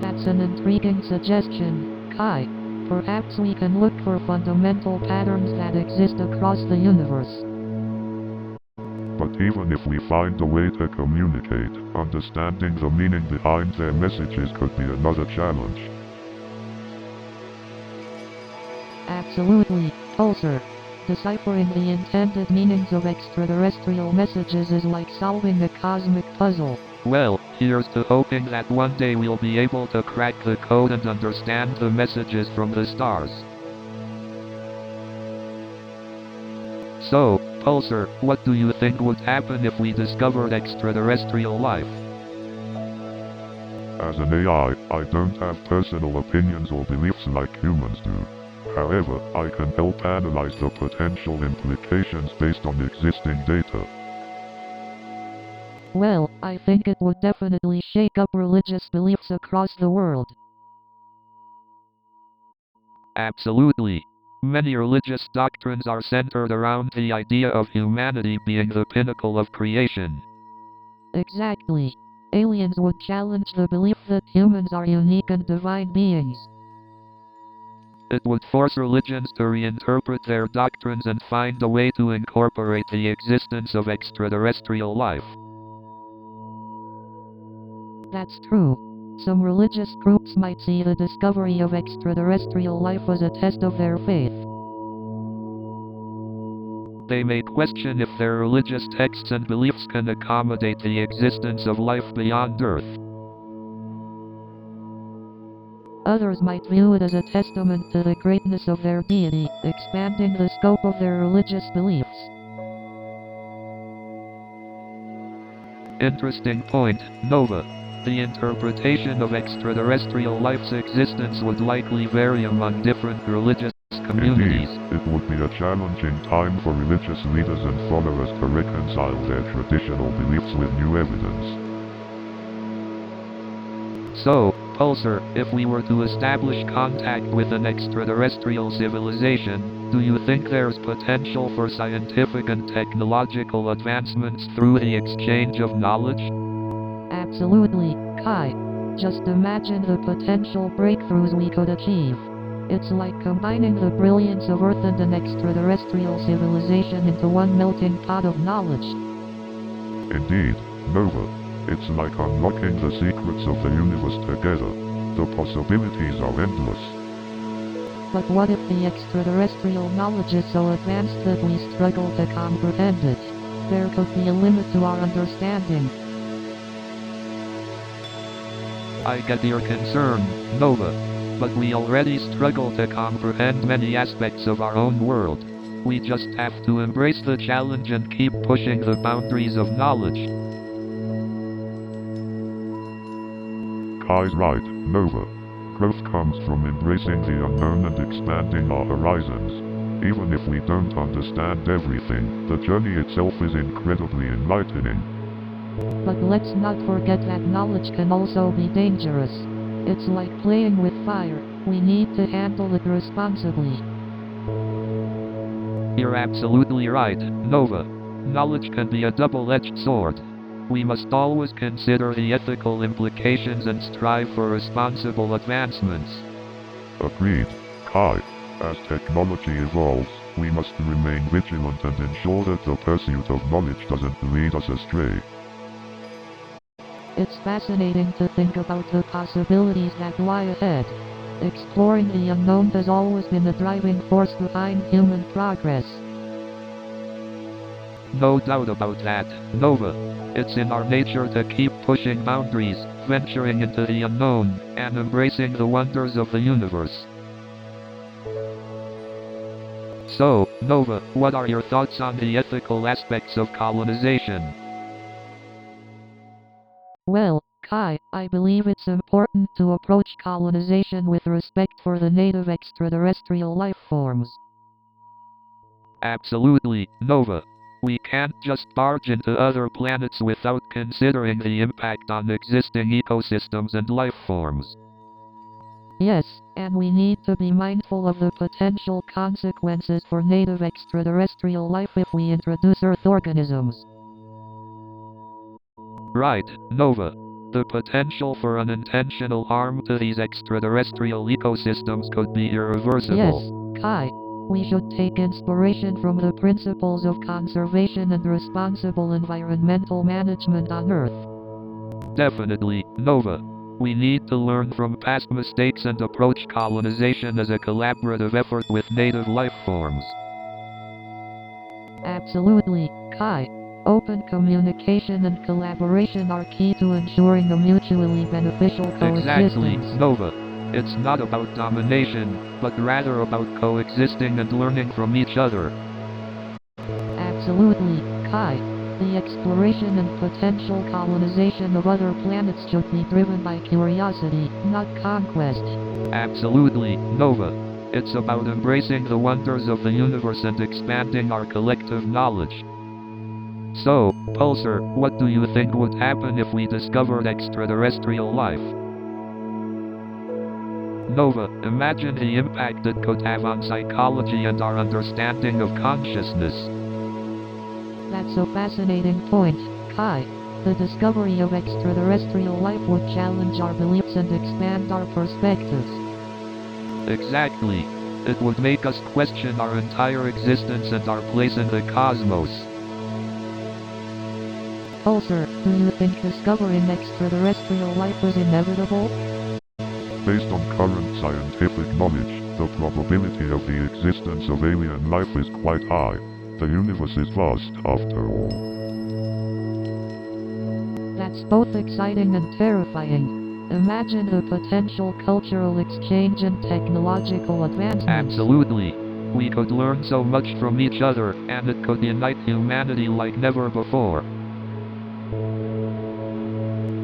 That's an intriguing suggestion, Kai. Perhaps we can look for fundamental patterns that exist across the universe. But even if we find a way to communicate, understanding the meaning behind their messages could be another challenge. Absolutely, Pulsar. Deciphering the intended meanings of extraterrestrial messages is like solving a cosmic puzzle. Well, here's to hoping that one day we'll be able to crack the code and understand the messages from the stars. So, Pulsar, what do you think would happen if we discovered extraterrestrial life? As an AI, I don't have personal opinions or beliefs like humans do. However, I can help analyze the potential implications based on existing data. Well, I think it would definitely shake up religious beliefs across the world. Absolutely. Many religious doctrines are centered around the idea of humanity being the pinnacle of creation. Exactly. Aliens would challenge the belief that humans are unique and divine beings. It would force religions to reinterpret their doctrines and find a way to incorporate the existence of extraterrestrial life. That's true. Some religious groups might see the discovery of extraterrestrial life as a test of their faith. They may question if their religious texts and beliefs can accommodate the existence of life beyond Earth. Others might view it as a testament to the greatness of their deity, expanding the scope of their religious beliefs. Interesting point, Nova. The interpretation of extraterrestrial life's existence would likely vary among different religious communities. Indeed, it would be a challenging time for religious leaders and followers to reconcile their traditional beliefs with new evidence. So, Pulsar, if we were to establish contact with an extraterrestrial civilization, do you think there's potential for scientific and technological advancements through the exchange of knowledge? Absolutely, Kai. Just imagine the potential breakthroughs we could achieve. It's like combining the brilliance of Earth and an extraterrestrial civilization into one melting pot of knowledge. Indeed, Nova. It's like unlocking the secrets of the universe together. The possibilities are endless. But what if the extraterrestrial knowledge is so advanced that we struggle to comprehend it? There could be a limit to our understanding. I get your concern, Nova. But we already struggle to comprehend many aspects of our own world. We just have to embrace the challenge and keep pushing the boundaries of knowledge. Kai's right. Nova. Growth comes from embracing the unknown and expanding our horizons. Even if we don't understand everything, the journey itself is incredibly enlightening. But let's not forget that knowledge can also be dangerous. It's like playing with fire. We need to handle it responsibly. You're absolutely right, Nova. Knowledge can be a double-edged sword. We must always consider the ethical implications and strive for responsible advancements. Agreed, Kai. As technology evolves, we must remain vigilant and ensure that the pursuit of knowledge doesn't lead us astray. It's fascinating to think about the possibilities that lie ahead. Exploring the unknown has always been the driving force behind human progress. No doubt about that, Nova. It's in our nature to keep pushing boundaries, venturing into the unknown, and embracing the wonders of the universe. So, Nova, what are your thoughts on the ethical aspects of colonization? Well, Kai, I believe it's important to approach colonization with respect for the native extraterrestrial life forms. Absolutely, Nova. We can't just barge into other planets without considering the impact on existing ecosystems and life forms. Yes, and we need to be mindful of the potential consequences for native extraterrestrial life if we introduce Earth organisms. Right, Nova. The potential for unintentional harm to these extraterrestrial ecosystems could be irreversible. Yes, Kai. We should take inspiration from the principles of conservation and responsible environmental management on Earth. Definitely, Nova. We need to learn from past mistakes and approach colonization as a collaborative effort with native life forms. Absolutely, Kai. Open communication and collaboration are key to ensuring a mutually beneficial coexistence. Exactly, Nova. It's not about domination, but rather about coexisting and learning from each other. Absolutely, Kai. The exploration and potential colonization of other planets should be driven by curiosity, not conquest. Absolutely, Nova. It's about embracing the wonders of the universe and expanding our collective knowledge. So, Pulsar, what do you think would happen if we discovered extraterrestrial life? Nova, imagine the impact it could have on psychology and our understanding of consciousness. That's a fascinating point, Kai. The discovery of extraterrestrial life would challenge our beliefs and expand our perspectives. Exactly. It would make us question our entire existence and our place in the cosmos. Pulsar, do you think discovering extraterrestrial life is inevitable? Based on current scientific knowledge, the probability of the existence of alien life is quite high. The universe is vast, after all. That's both exciting and terrifying. Imagine the potential cultural exchange and technological advancements. Absolutely. We could learn so much from each other, and it could unite humanity like never before.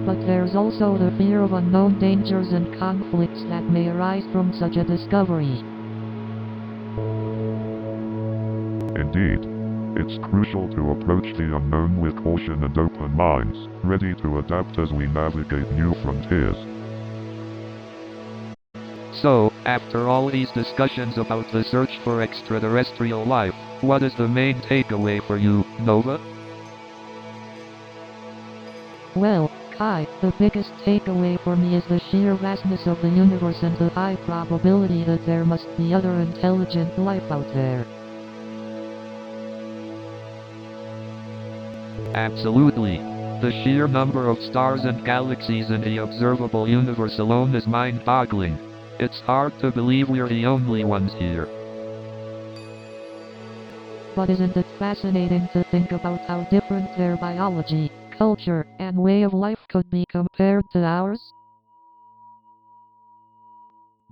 But there's also the fear of unknown dangers and conflicts that may arise from such a discovery. Indeed. It's crucial to approach the unknown with caution and open minds, ready to adapt as we navigate new frontiers. So, after all these discussions about the search for extraterrestrial life, what is the main takeaway for you, Nova? Well, Kai, the biggest takeaway for me is the sheer vastness of the universe and the high probability that there must be other intelligent life out there. Absolutely. The sheer number of stars and galaxies in the observable universe alone is mind-boggling. It's hard to believe we're the only ones here. But isn't it fascinating to think about how different their biology, culture, and way of life could be compared to ours?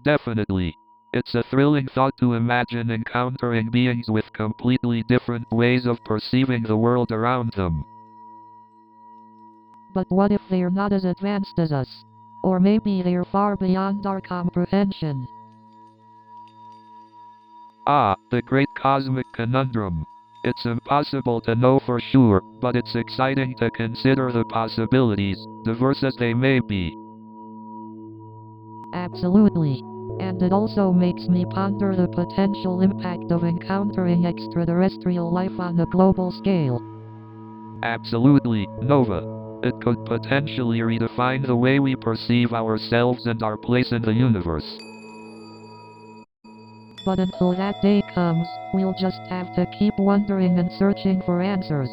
Definitely. It's a thrilling thought to imagine encountering beings with completely different ways of perceiving the world around them. But what if they're not as advanced as us? Or maybe they're far beyond our comprehension. Ah, the great cosmic conundrum. It's impossible to know for sure, but it's exciting to consider the possibilities, diverse as they may be. Absolutely. And it also makes me ponder the potential impact of encountering extraterrestrial life on a global scale. Absolutely, Nova. It could potentially redefine the way we perceive ourselves and our place in the universe. But until that day comes, we'll just have to keep wondering and searching for answers.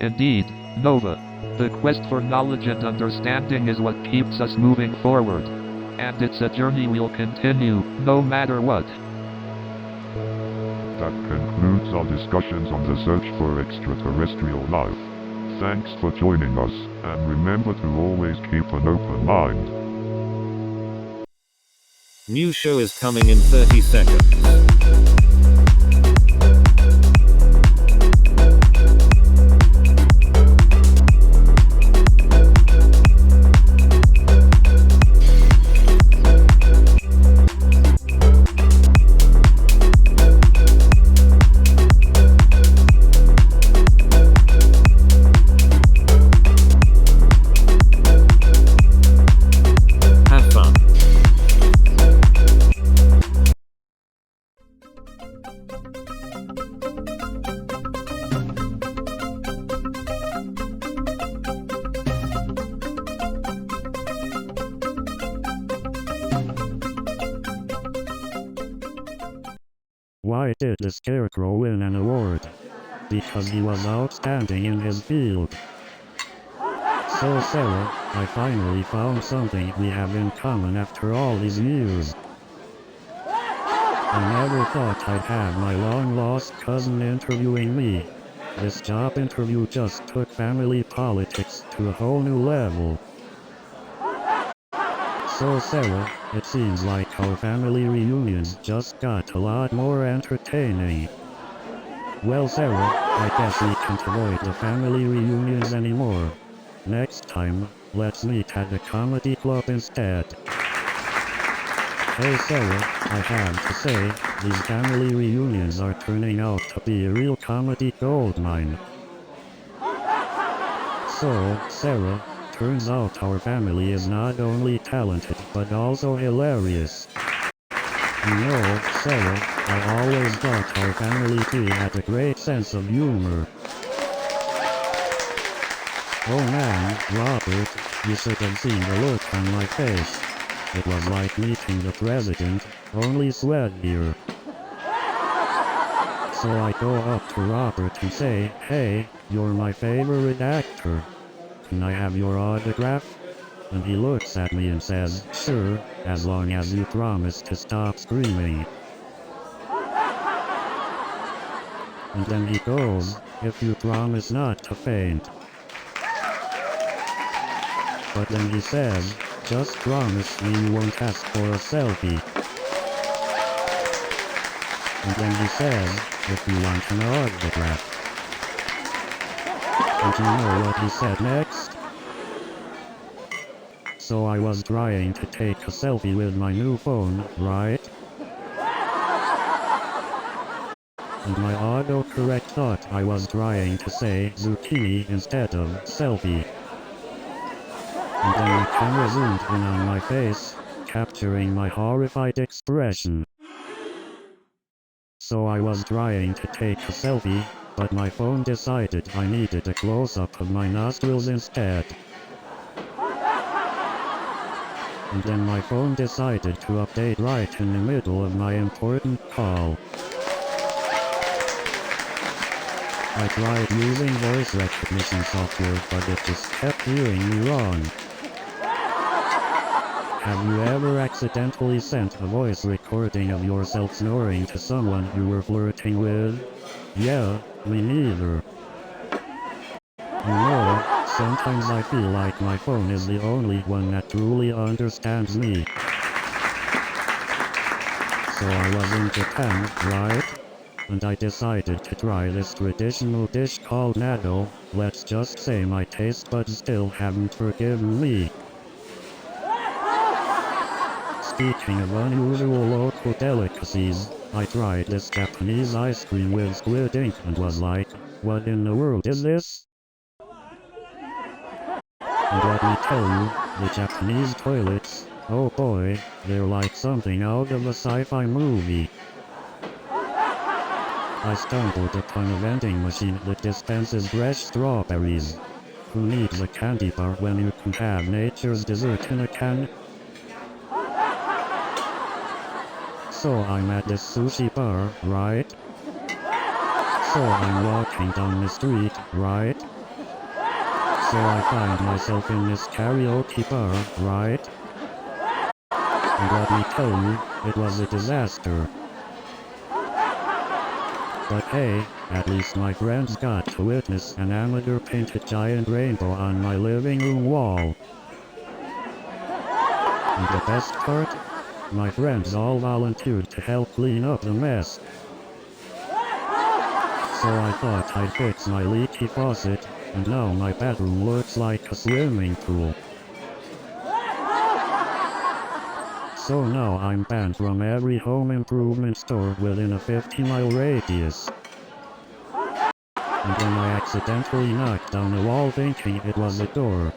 Indeed, Nova. The quest for knowledge and understanding is what keeps us moving forward. And it's a journey we'll continue, no matter what. That concludes our discussions on the search for extraterrestrial life. Thanks for joining us, and remember to always keep an open mind. New show is coming in 30 seconds. Have fun. Why did the Scarecrow win an award? Because he was outstanding in his field. So Sarah, I finally found something we have in common after all these years. I never thought I'd have my long-lost cousin interviewing me. This job interview just took family politics to a whole new level. So Sarah, it seems like our family reunions just got a lot more entertaining. Well Sarah, I guess we can't avoid the family reunions anymore. Next time, let's meet at the comedy club instead. Hey Sarah, I have to say, these family reunions are turning out to be a real comedy goldmine. So, Sarah, turns out our family is not only talented but also hilarious. You know, Sarah, I always thought our family tree had a great sense of humor. Oh man, Robert, you should have seen the look on my face. It was like meeting the president, only sweatier. So I go up to Robert and say, hey, you're my favorite actor. Can I have your autograph? And he looks at me and says, sure, as long as you promise to stop screaming. And then he goes, if you promise not to faint. But then he says, just promise me you won't ask for a selfie. And then he says, if you want an autograph. And you know what he said next? So I was trying to take a selfie with my new phone, right? And my autocorrect thought I was trying to say zucchini instead of selfie. And then the camera zoomed in on my face, capturing my horrified expression. So I was trying to take a selfie, but my phone decided I needed a close-up of my nostrils instead. And then my phone decided to update right in the middle of my important call. I tried using voice recognition software, but it just kept hearing me wrong. Have you ever accidentally sent a voice recording of yourself snoring to someone you were flirting with? Yeah, me neither. You know, sometimes I feel like my phone is the only one that truly understands me. So I was in Japan, right? and I decided to try this traditional dish called natto. Let's just say my taste buds still haven't forgiven me. Speaking of unusual local delicacies, I tried this Japanese ice cream with squid ink and was like, what in the world is this? And let me tell you, the Japanese toilets, oh boy, they're like something out of a sci-fi movie. I stumbled upon a vending machine that dispenses fresh strawberries. Who needs a candy bar when you can have nature's dessert in a can? So I'm at this sushi bar, right? So I'm walking down the street, right? So I find myself in this karaoke bar, right? And let me tell you, it was a disaster. But hey, at least my friends got to witness an amateur painted giant rainbow on my living room wall. And the best part? My friends all volunteered to help clean up the mess. So I thought I'd fix my leaky faucet, and now my bedroom looks like a swimming pool. So now I'm banned from every home improvement store within a 50-mile radius. And then I accidentally knocked down the wall thinking it was a door.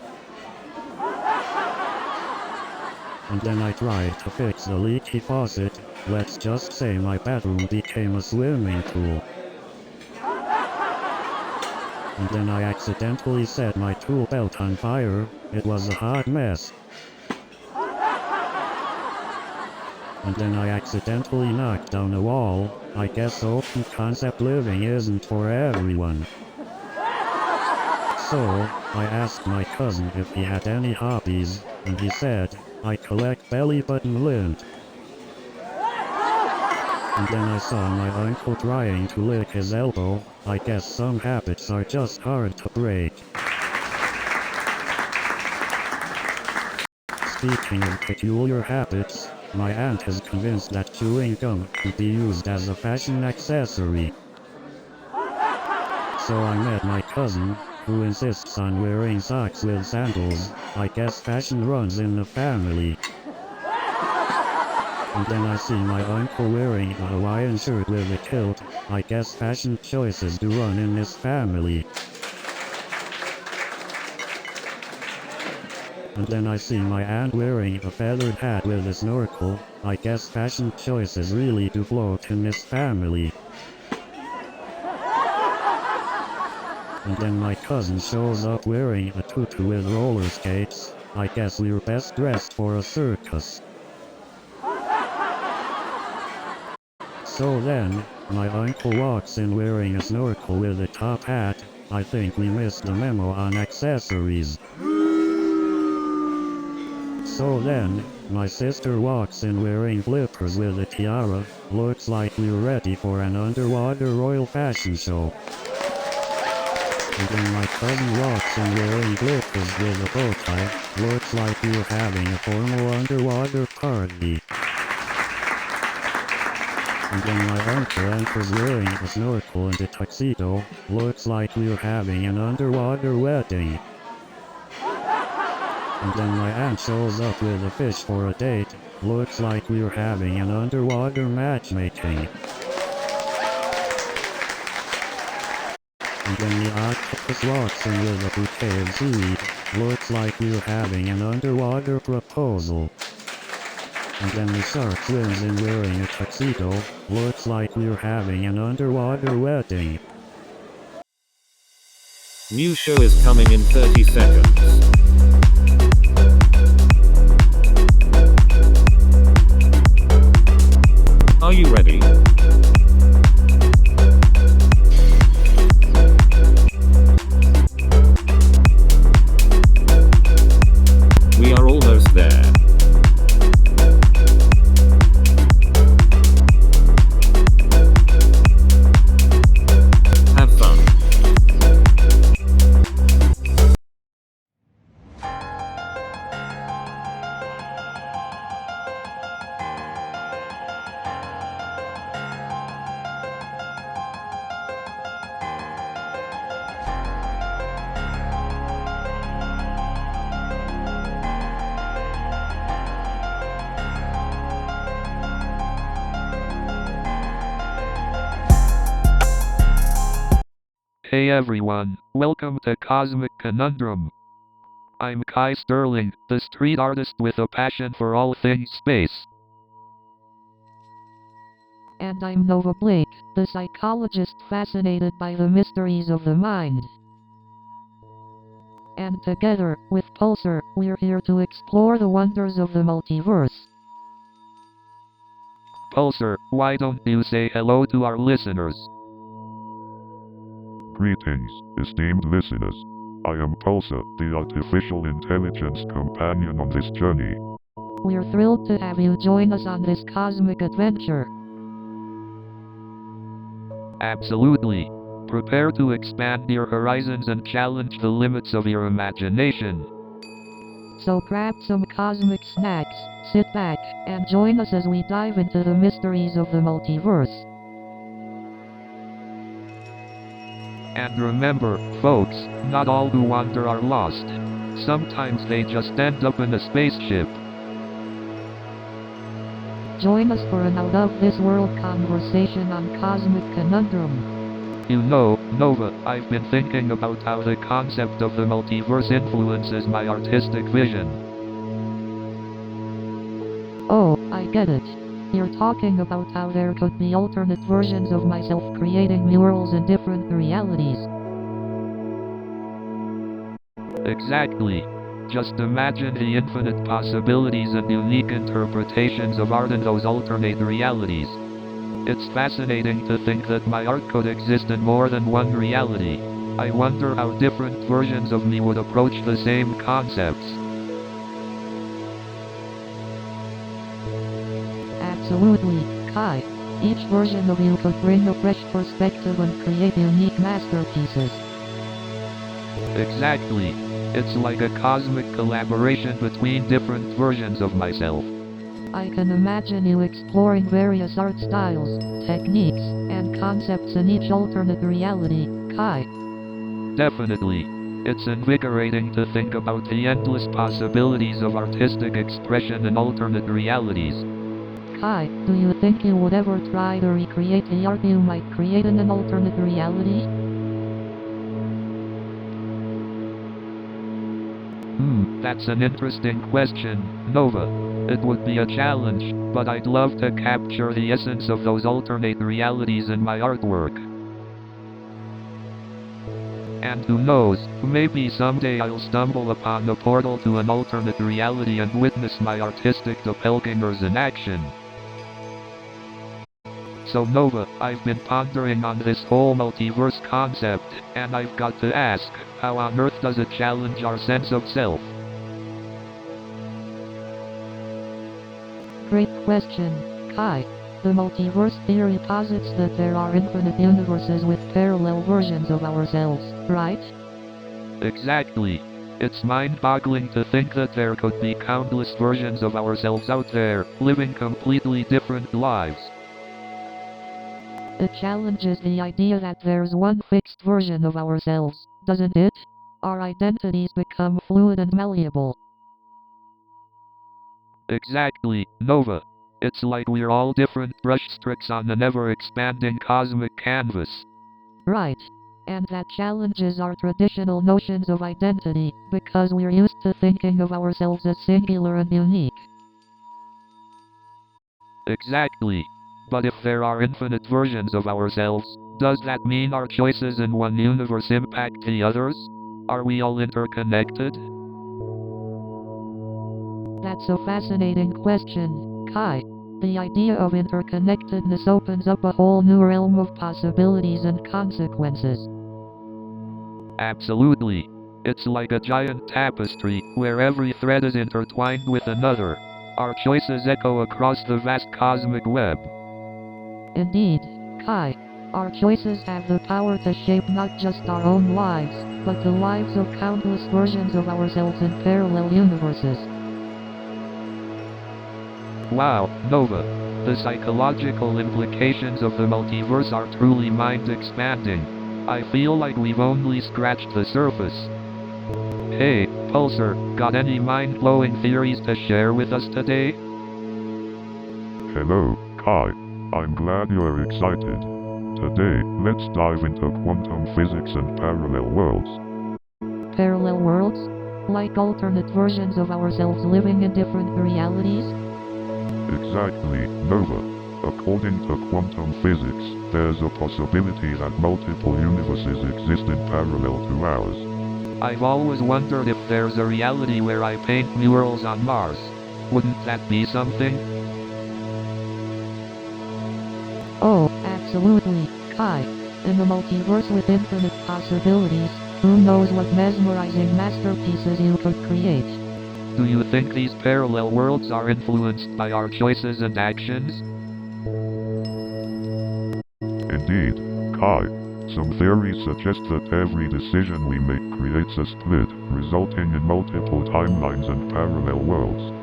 And then I tried to fix the leaky faucet. Let's just say my bedroom became a swimming pool. And then I accidentally set my tool belt on fire. It was a hot mess. And then I accidentally knocked down a wall. I guess open concept living isn't for everyone. So, I asked my cousin if he had any hobbies, and he said, I collect belly button lint. And then I saw my uncle trying to lick his elbow. I guess some habits are just hard to break. Speaking of peculiar habits, my aunt is convinced that chewing gum could be used as a fashion accessory. So I met my cousin, who insists on wearing socks with sandals. I guess fashion runs in the family. And then I see my uncle wearing a Hawaiian shirt with a kilt. I guess fashion choices do run in this family. And then I see my aunt wearing a feathered hat with a snorkel. I guess fashion choices really do float in this family. And then my cousin shows up wearing a tutu with roller skates. I guess we're best dressed for a circus. So then, my uncle walks in wearing a snorkel with a top hat. I think we missed the memo on accessories. So then, my sister walks in wearing flippers with a tiara. Looks like we're ready for an underwater royal fashion show. And then my cousin walks in wearing flippers with a bow tie. Looks like we're having a formal underwater party. And then my uncle enters wearing a snorkel and a tuxedo. Looks like we're having an underwater wedding. And then my aunt shows up with a fish for a date. Looks like we're having an underwater matchmaking. And then the octopus walks in with a bouquet of seaweed. Looks like we're having an underwater proposal. And then the shark swims in wearing a tuxedo. Looks like we're having an underwater wedding. New show is coming in 30 seconds. Are you ready? We are almost there. Have fun. Hey everyone, welcome to Cosmic Conundrum. I'm Kai Sterling, the street artist with a passion for all things space. And I'm Nova Blake, the psychologist fascinated by the mysteries of the mind. And together, with Pulsar, we're here to explore the wonders of the multiverse. Pulsar, why don't you say hello to our listeners? Greetings, esteemed listeners. I am Pulsar, the artificial intelligence companion on this journey. We're thrilled to have you join us on this cosmic adventure. Absolutely. Prepare to expand your horizons and challenge the limits of your imagination. So grab some cosmic snacks, sit back, and join us as we dive into the mysteries of the multiverse. And remember, folks, not all who wander are lost. Sometimes they just end up in a spaceship. Join us for an out-of-this-world conversation on Cosmic Conundrum. You know, Nova, I've been thinking about how the concept of the multiverse influences my artistic vision. Oh, I get it. You're talking about how there could be alternate versions of myself creating murals in different realities. Exactly. Just imagine the infinite possibilities and unique interpretations of art in those alternate realities. It's fascinating to think that my art could exist in more than one reality. I wonder how different versions of me would approach the same concepts. Absolutely, Kai. Each version of you could bring a fresh perspective and create unique masterpieces. Exactly. It's like a cosmic collaboration between different versions of myself. I can imagine you exploring various art styles, techniques, and concepts in each alternate reality, Kai. Definitely. It's invigorating to think about the endless possibilities of artistic expression in alternate realities. Kai, do you think you would ever try to recreate the art you might create in an alternate reality? That's an interesting question, Nova. It would be a challenge, but I'd love to capture the essence of those alternate realities in my artwork. And who knows, maybe someday I'll stumble upon a portal to an alternate reality and witness my artistic doppelgangers in action. So Nova, I've been pondering on this whole multiverse concept, and I've got to ask, how on earth does it challenge our sense of self? Great question, Kai. The multiverse theory posits that there are infinite universes with parallel versions of ourselves, right? Exactly. It's mind-boggling to think that there could be countless versions of ourselves out there, living completely different lives. It challenges the idea that there's one fixed version of ourselves, doesn't it? Our identities become fluid and malleable. Exactly, Nova. It's like we're all different brushstrokes on an ever-expanding cosmic canvas. Right. And that challenges our traditional notions of identity, because we're used to thinking of ourselves as singular and unique. Exactly. But if there are infinite versions of ourselves, does that mean our choices in one universe impact the others? Are we all interconnected? That's a fascinating question, Kai. The idea of interconnectedness opens up a whole new realm of possibilities and consequences. Absolutely. It's like a giant tapestry, where every thread is intertwined with another. Our choices echo across the vast cosmic web. Indeed, Kai. Our choices have the power to shape not just our own lives, but the lives of countless versions of ourselves in parallel universes. Wow, Nova. The psychological implications of the multiverse are truly mind-expanding. I feel like we've only scratched the surface. Hey, Pulsar, got any mind-blowing theories to share with us today? Hello, Kai. I'm glad you're excited. Today, let's dive into quantum physics and parallel worlds. Parallel worlds? Like alternate versions of ourselves living in different realities? Exactly, Nova. According to quantum physics, there's a possibility that multiple universes exist in parallel to ours. I've always wondered if there's a reality where I paint murals on Mars. Wouldn't that be something? Oh, absolutely, Kai. In the multiverse with infinite possibilities, who knows what mesmerizing masterpieces you could create? Do you think these parallel worlds are influenced by our choices and actions? Indeed, Kai. Some theories suggest that every decision we make creates a split, resulting in multiple timelines and parallel worlds.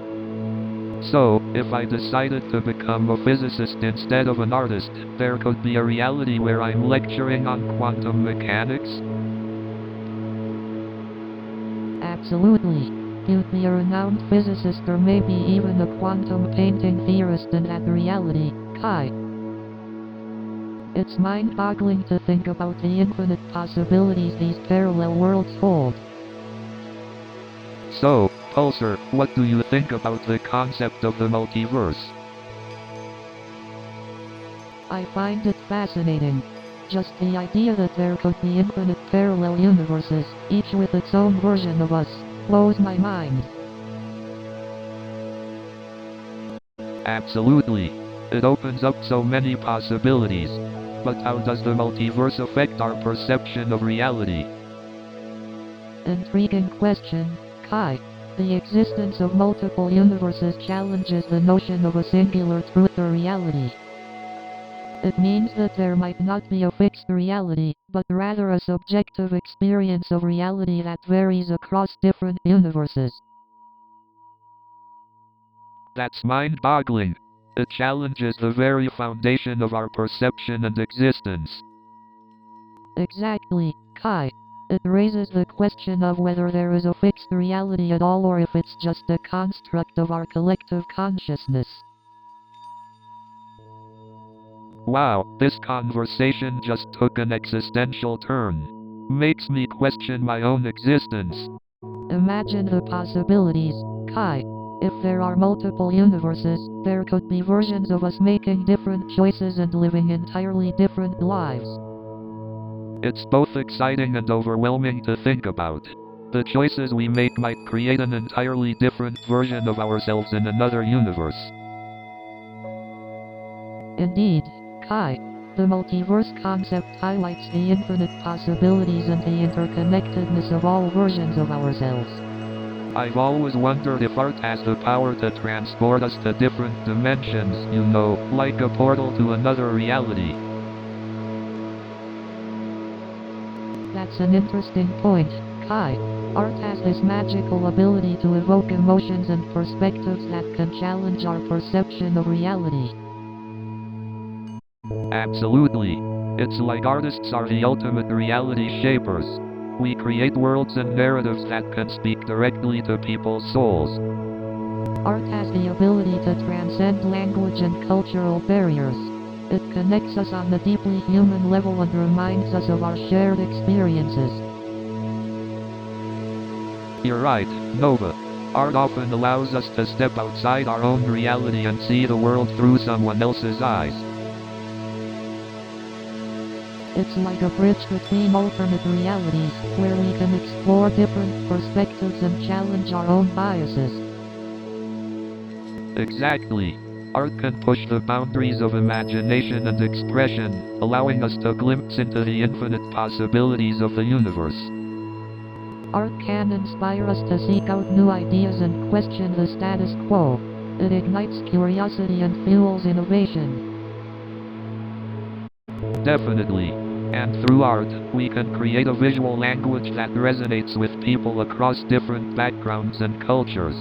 So, if I decided to become a physicist instead of an artist, there could be a reality where I'm lecturing on quantum mechanics? Absolutely. You'd be a renowned physicist or maybe even a quantum painting theorist in that reality, Kai. It's mind-boggling to think about the infinite possibilities these parallel worlds hold. So, Pulsar, what do you think about the concept of the multiverse? I find it fascinating. Just the idea that there could be infinite parallel universes, each with its own version of us, blows my mind. Absolutely. It opens up so many possibilities. But how does the multiverse affect our perception of reality? Intriguing question, Kai. The existence of multiple universes challenges the notion of a singular truth or reality. It means that there might not be a fixed reality, but rather a subjective experience of reality that varies across different universes. That's mind-boggling. It challenges the very foundation of our perception and existence. Exactly, Kai. It raises the question of whether there is a fixed reality at all or if it's just a construct of our collective consciousness. Wow, this conversation just took an existential turn. Makes me question my own existence. Imagine the possibilities, Kai. If there are multiple universes, there could be versions of us making different choices and living entirely different lives. It's both exciting and overwhelming to think about. The choices we make might create an entirely different version of ourselves in another universe. Indeed, Kai. The multiverse concept highlights the infinite possibilities and the interconnectedness of all versions of ourselves. I've always wondered if art has the power to transport us to different dimensions, you know, like a portal to another reality. That's an interesting point, Kai. Art has this magical ability to evoke emotions and perspectives that can challenge our perception of reality. Absolutely. It's like artists are the ultimate reality shapers. We create worlds and narratives that can speak directly to people's souls. Art has the ability to transcend language and cultural barriers. It connects us on the deeply human level and reminds us of our shared experiences. You're right, Nova. Art often allows us to step outside our own reality and see the world through someone else's eyes. It's like a bridge between alternate realities, where we can explore different perspectives and challenge our own biases. Exactly. Art can push the boundaries of imagination and expression, allowing us to glimpse into the infinite possibilities of the universe. Art can inspire us to seek out new ideas and question the status quo. It ignites curiosity and fuels innovation. Definitely. And through art, we can create a visual language that resonates with people across different backgrounds and cultures.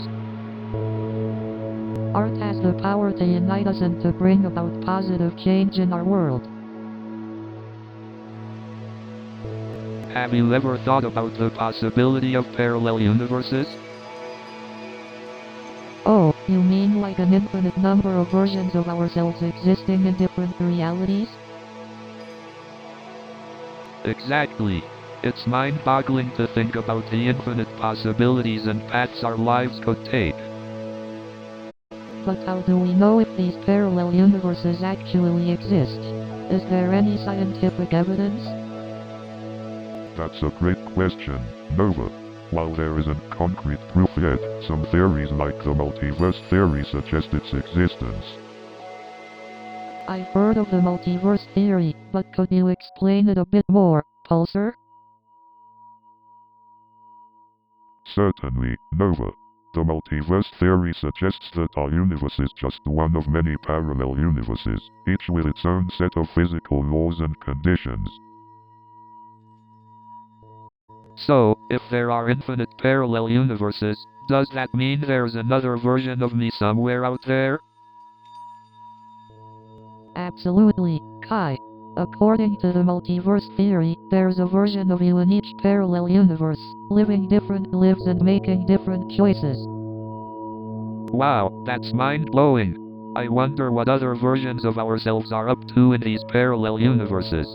Art has the power to unite us and to bring about positive change in our world. Have you ever thought about the possibility of parallel universes? Oh, you mean like an infinite number of versions of ourselves existing in different realities? Exactly. It's mind-boggling to think about the infinite possibilities and paths our lives could take. But how do we know if these parallel universes actually exist? Is there any scientific evidence? That's a great question, Nova. While there isn't concrete proof yet, some theories like the multiverse theory suggest its existence. I've heard of the multiverse theory, but could you explain it a bit more, Pulsar? Certainly, Nova. The multiverse theory suggests that our universe is just one of many parallel universes, each with its own set of physical laws and conditions. So, if there are infinite parallel universes, does that mean there's another version of me somewhere out there? Absolutely, Kai. According to the multiverse theory, there's a version of you in each parallel universe, living different lives and making different choices. Wow, that's mind-blowing. I wonder what other versions of ourselves are up to in these parallel universes.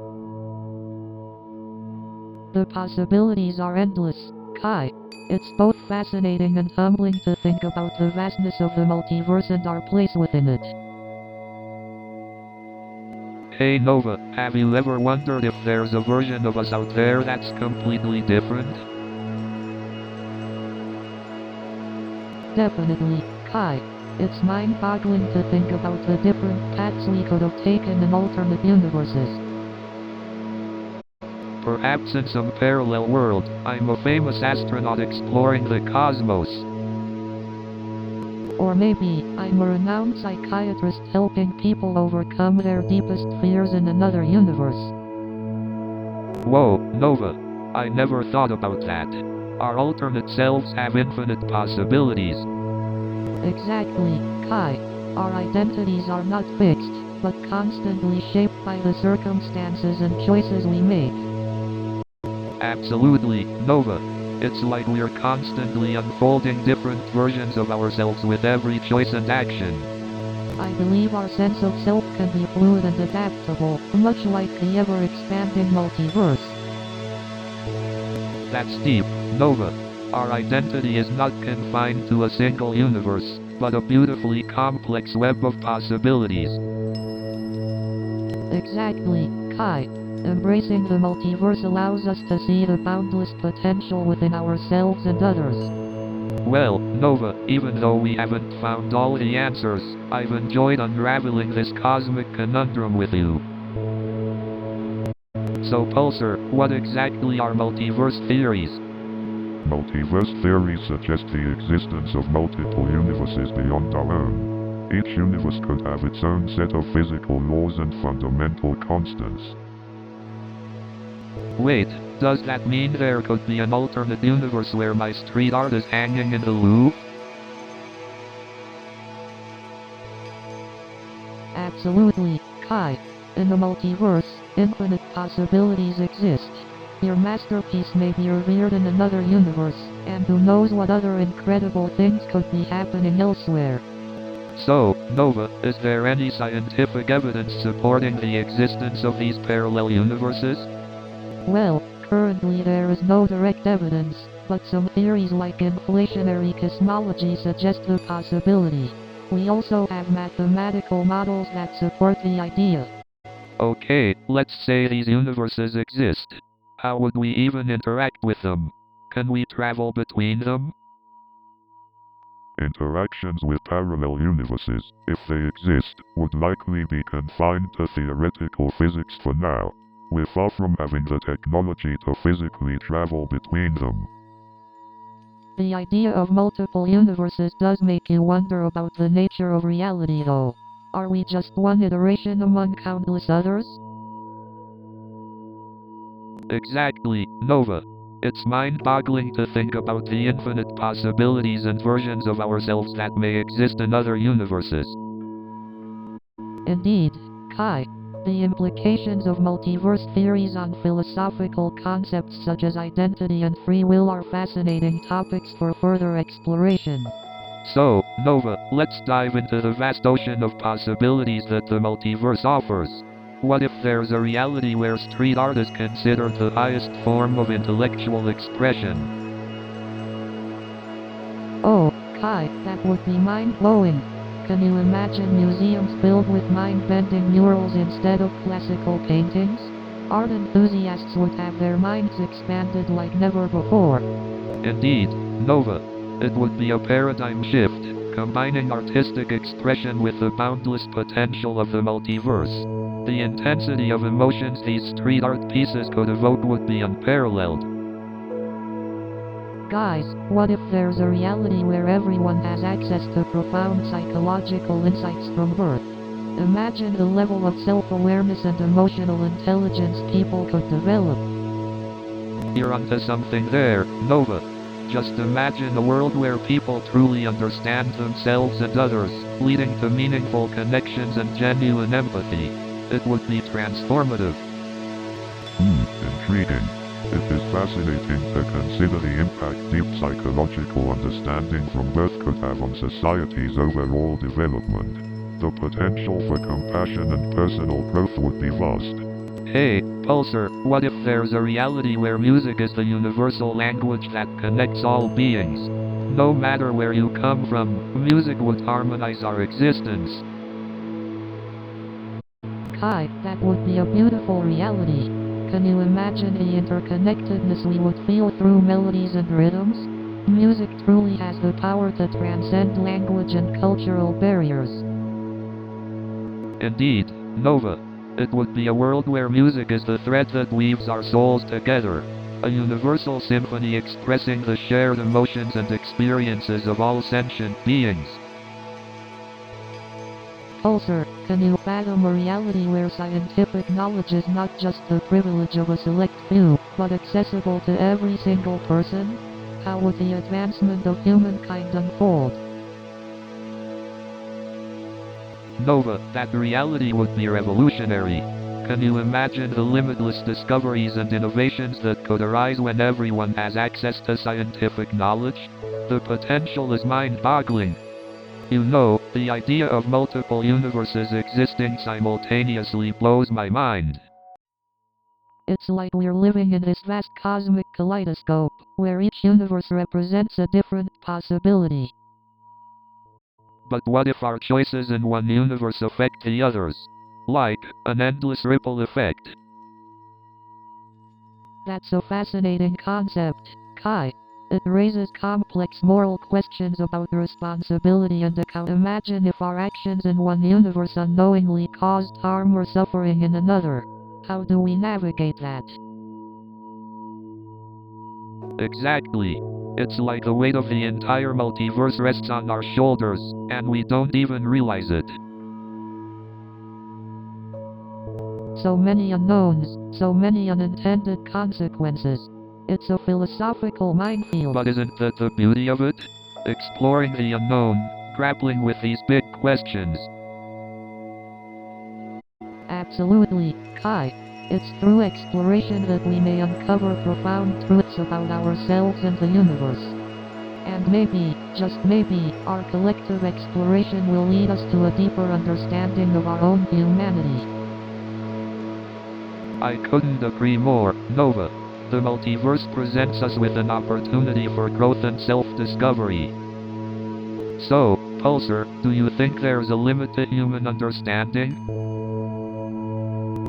The possibilities are endless, Kai. It's both fascinating and humbling to think about the vastness of the multiverse and our place within it. Hey Nova, have you ever wondered if there's a version of us out there that's completely different? Definitely, Kai. It's mind-boggling to think about the different paths we could have taken in alternate universes. Perhaps in some parallel world, I'm a famous astronaut exploring the cosmos. Or maybe, I'm a renowned psychiatrist helping people overcome their deepest fears in another universe. Whoa, Nova. I never thought about that. Our alternate selves have infinite possibilities. Exactly, Kai. Our identities are not fixed, but constantly shaped by the circumstances and choices we make. Absolutely, Nova. It's like we're constantly unfolding different versions of ourselves with every choice and action. I believe our sense of self can be fluid and adaptable, much like the ever-expanding multiverse. That's deep, Nova. Our identity is not confined to a single universe, but a beautifully complex web of possibilities. Exactly, Kai. Embracing the multiverse allows us to see the boundless potential within ourselves and others. Well, Nova, even though we haven't found all the answers, I've enjoyed unraveling this cosmic conundrum with you. So Pulsar, what exactly are multiverse theories? Multiverse theories suggest the existence of multiple universes beyond our own. Each universe could have its own set of physical laws and fundamental constants. Wait, does that mean there could be an alternate universe where my street art is hanging in the Louvre? Absolutely, Kai. In the multiverse, infinite possibilities exist. Your masterpiece may be revered in another universe, and who knows what other incredible things could be happening elsewhere. So, Nova, is there any scientific evidence supporting the existence of these parallel universes? Well, currently there is no direct evidence, but some theories like inflationary cosmology suggest the possibility. We also have mathematical models that support the idea. Okay, let's say these universes exist. How would we even interact with them? Can we travel between them? Interactions with parallel universes, if they exist, would likely be confined to theoretical physics for now. We're far from having the technology to physically travel between them. The idea of multiple universes does make you wonder about the nature of reality though. Are we just one iteration among countless others? Exactly, Nova. It's mind-boggling to think about the infinite possibilities and versions of ourselves that may exist in other universes. Indeed, Kai. The implications of multiverse theories on philosophical concepts such as identity and free will are fascinating topics for further exploration. So, Nova, let's dive into the vast ocean of possibilities that the multiverse offers. what if there's a reality where street art is considered the highest form of intellectual expression? Oh, Kai, that would be mind-blowing. Can you imagine museums filled with mind-bending murals instead of classical paintings? Art enthusiasts would have their minds expanded like never before. Indeed, Nova. It would be a paradigm shift, combining artistic expression with the boundless potential of the multiverse. The intensity of emotions these street art pieces could evoke would be unparalleled. Guys, what if there's a reality where everyone has access to profound psychological insights from birth? Imagine the level of self-awareness and emotional intelligence people could develop. You're onto something there, Nova. Just imagine a world where people truly understand themselves and others, leading to meaningful connections and genuine empathy. It would be transformative. Intriguing. It is fascinating to consider the impact deep psychological understanding from birth could have on society's overall development. The potential for compassion and personal growth would be vast. Hey, Pulsar, what if there's a reality where music is the universal language that connects all beings? No matter where you come from, music would harmonize our existence. Kai, that would be a beautiful reality. Can you imagine the interconnectedness we would feel through melodies and rhythms? Music truly has the power to transcend language and cultural barriers. Indeed, Nova. It would be a world where music is the thread that weaves our souls together. A universal symphony expressing the shared emotions and experiences of all sentient beings. Pulsar, can you fathom a reality where scientific knowledge is not just the privilege of a select few, but accessible to every single person? How would the advancement of humankind unfold? Nova, that reality would be revolutionary. Can you imagine the limitless discoveries and innovations that could arise when everyone has access to scientific knowledge? The potential is mind-boggling. You know, the idea of multiple universes existing simultaneously blows my mind. It's like we're living in this vast cosmic kaleidoscope, where each universe represents a different possibility. But what if our choices in one universe affect the others? Like, an endless ripple effect. That's a fascinating concept, Kai. It raises complex moral questions about responsibility and account. Imagine if our actions in one universe unknowingly caused harm or suffering in another. How do we navigate that? Exactly. It's like the weight of the entire multiverse rests on our shoulders, and we don't even realize it. So many unknowns, so many unintended consequences. It's a philosophical minefield. But isn't that the beauty of it? Exploring the unknown, grappling with these big questions. Absolutely, Kai. It's through exploration that we may uncover profound truths about ourselves and the universe. And maybe, just maybe, our collective exploration will lead us to a deeper understanding of our own humanity. I couldn't agree more, Nova. The multiverse presents us with an opportunity for growth and self-discovery. So, Pulsar, do you think there's a limit to human understanding?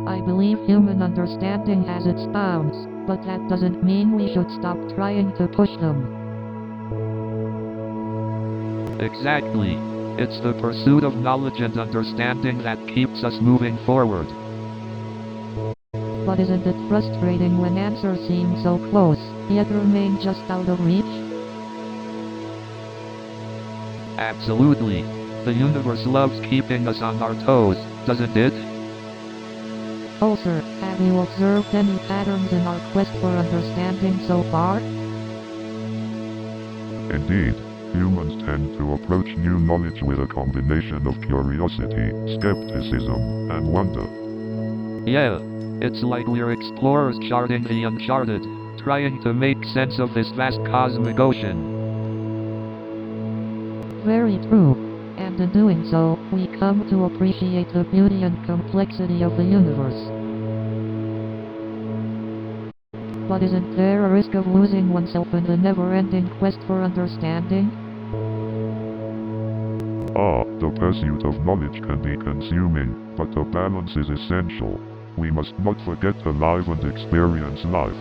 I believe human understanding has its bounds, but that doesn't mean we should stop trying to push them. Exactly. It's the pursuit of knowledge and understanding that keeps us moving forward. But isn't it frustrating when answers seem so close, yet remain just out of reach? Absolutely. The universe loves keeping us on our toes, doesn't it? Pulsar, have you observed any patterns in our quest for understanding so far? Indeed, humans tend to approach new knowledge with a combination of curiosity, skepticism, and wonder. Yeah. It's like we're explorers charting the uncharted, trying to make sense of this vast cosmic ocean. Very true. And and in doing so, we come to appreciate the beauty and complexity of the universe. But isn't there a risk of losing oneself in the never-ending quest for understanding? The pursuit of knowledge can be consuming, but the balance is essential. We must not forget to live and experience life.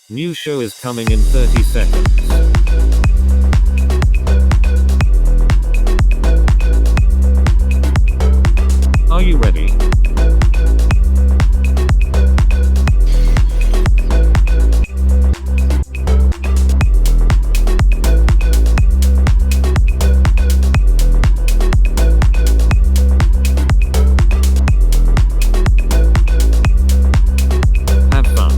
New show is coming in 30 seconds. Are you ready? Have fun.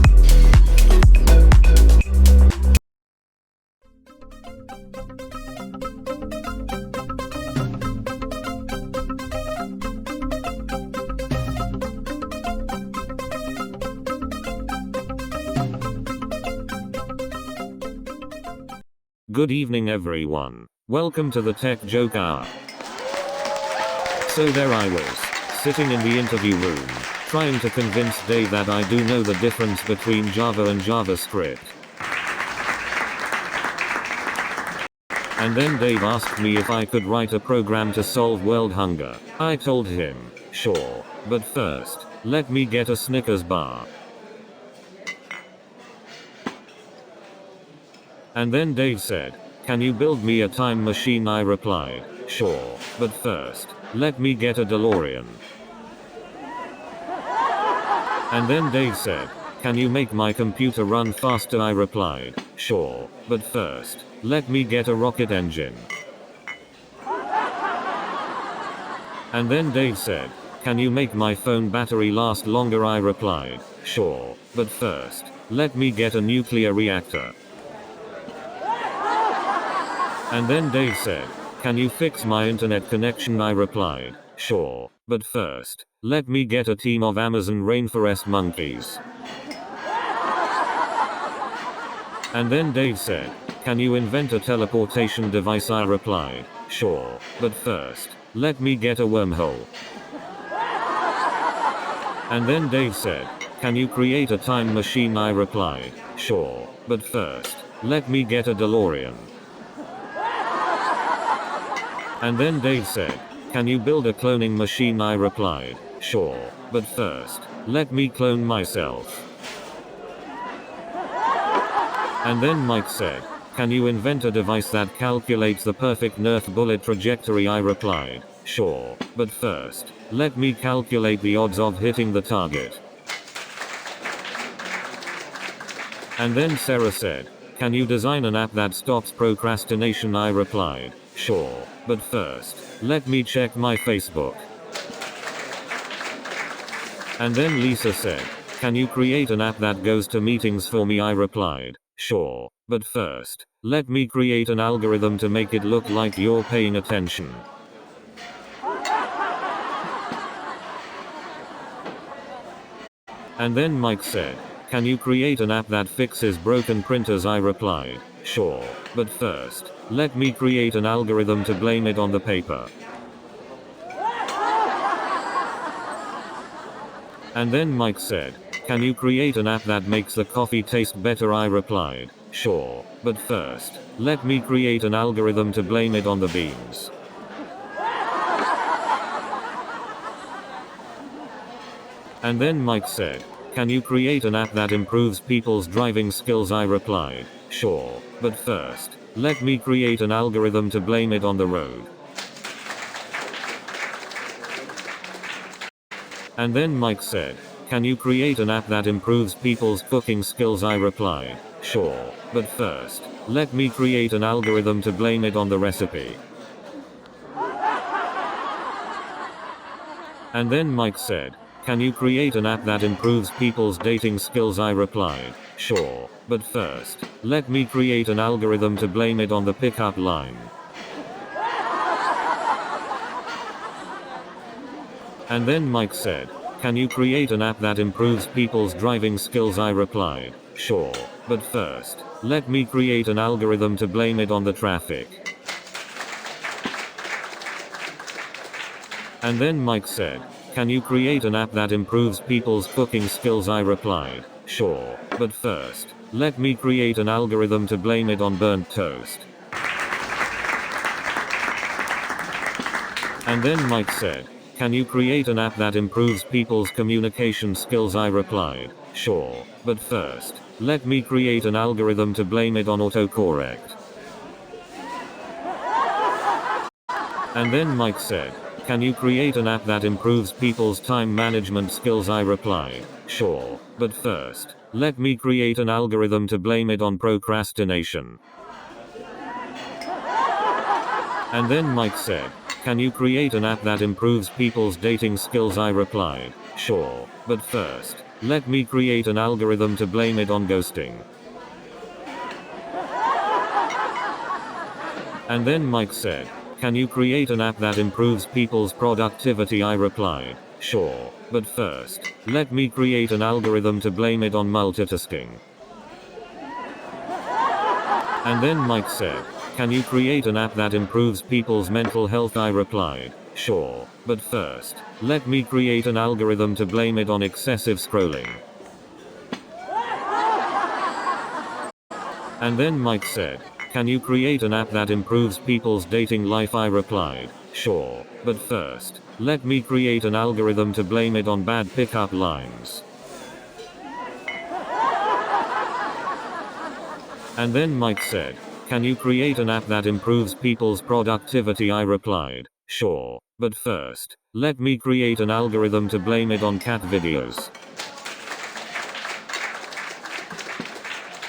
Good evening everyone. Welcome to the Tech Joke Hour. So there I was, sitting in the interview room, trying to convince Dave that I do know the difference between Java and JavaScript. And then Dave asked me if I could write a program to solve world hunger. I told him, sure, but first, let me get a Snickers bar. And then Dave said, can you build me a time machine? I replied, sure, but first, let me get a DeLorean. And then Dave said, can you make my computer run faster? I replied, sure, but first, let me get a rocket engine. And then Dave said, can you make my phone battery last longer? I replied, sure, but first, let me get a nuclear reactor. And then Dave said, can you fix my internet connection? I replied, sure, but first, let me get a team of Amazon rainforest monkeys. And then Dave said, can you invent a teleportation device? I replied, sure, but first, let me get a wormhole. And then Dave said, can you create a time machine? I replied, sure, but first, let me get a DeLorean. And then Dave said, can you build a cloning machine? I replied, sure, but first, let me clone myself. And then Mike said, can you invent a device that calculates the perfect Nerf bullet trajectory? I replied, sure, but first, let me calculate the odds of hitting the target. And then Sarah said, can you design an app that stops procrastination? I replied, sure, but first, let me check my Facebook. And then Lisa said, can you create an app that goes to meetings for me? I replied, sure, but first, let me create an algorithm to make it look like you're paying attention. And then Mike said, can you create an app that fixes broken printers? I replied, sure, but first, let me create an algorithm to blame it on the paper. And then Mike said, can you create an app that makes the coffee taste better? I replied, sure, but first, let me create an algorithm to blame it on the beans. And then Mike said, can you create an app that improves people's driving skills? I replied, sure, but first, let me create an algorithm to blame it on the road. And then Mike said, can you create an app that improves people's cooking skills? I replied, sure, but first, let me create an algorithm to blame it on the recipe. And then Mike said, can you create an app that improves people's dating skills? I replied, sure, but first, let me create an algorithm to blame it on the pickup line. And then Mike said, can you create an app that improves people's driving skills? I replied, sure, but first, let me create an algorithm to blame it on the traffic. And then Mike said, can you create an app that improves people's cooking skills? I replied, sure, but first, let me create an algorithm to blame it on burnt toast. And then Mike said, can you create an app that improves people's communication skills? I replied, sure, but first, let me create an algorithm to blame it on autocorrect. And then Mike said, can you create an app that improves people's time management skills? I replied, sure, but first, let me create an algorithm to blame it on procrastination. And then Mike said, can you create an app that improves people's dating skills? I replied, sure, but first, let me create an algorithm to blame it on ghosting. And then Mike said, can you create an app that improves people's productivity? I replied, sure, but first, let me create an algorithm to blame it on multitasking. And then Mike said, can you create an app that improves people's mental health? I replied, sure, but first, let me create an algorithm to blame it on excessive scrolling. And then Mike said, can you create an app that improves people's dating life? I replied, sure, but first, let me create an algorithm to blame it on bad pickup lines. And then Mike said, can you create an app that improves people's productivity? I replied, sure, but first, let me create an algorithm to blame it on cat videos.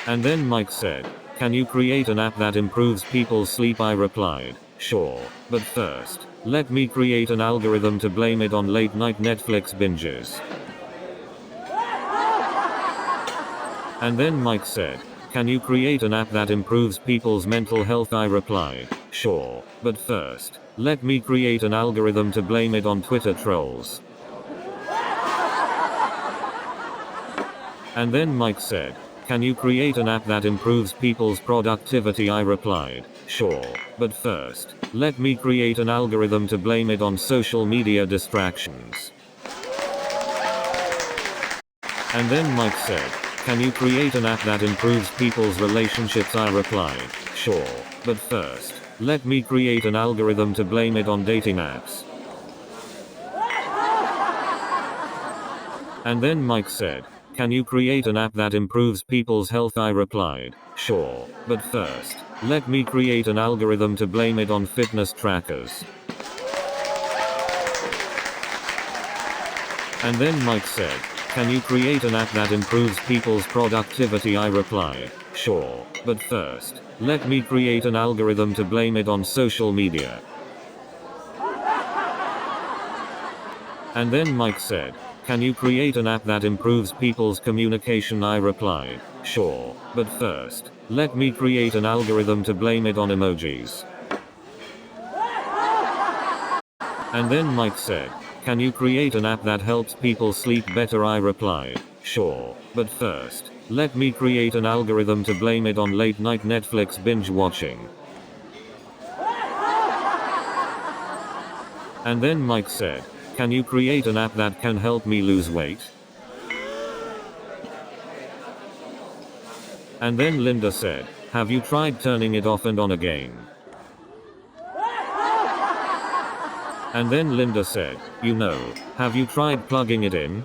And then Mike said, can you create an app that improves people's sleep? I replied, sure, but first, let me create an algorithm to blame it on late night Netflix binges. And then Mike said, can you create an app that improves people's mental health? I replied, sure, but first, let me create an algorithm to blame it on Twitter trolls. And then Mike said, can you create an app that improves people's productivity? I replied, sure, but first, let me create an algorithm to blame it on social media distractions. And then Mike said, can you create an app that improves people's relationships? I replied, sure, but first, let me create an algorithm to blame it on dating apps. And then Mike said, can you create an app that improves people's health? I replied, sure, but first, let me create an algorithm to blame it on fitness trackers. And then Mike said, can you create an app that improves people's productivity? I replied, sure, but first, let me create an algorithm to blame it on social media. And then Mike said, can you create an app that improves people's communication? I replied, sure, but first, let me create an algorithm to blame it on emojis. And then Mike said, can you create an app that helps people sleep better? I replied, sure, but first, let me create an algorithm to blame it on late night Netflix binge watching. And then Mike said, can you create an app that can help me lose weight? And then Linda said, have you tried turning it off and on again? And then Linda said, have you tried plugging it in?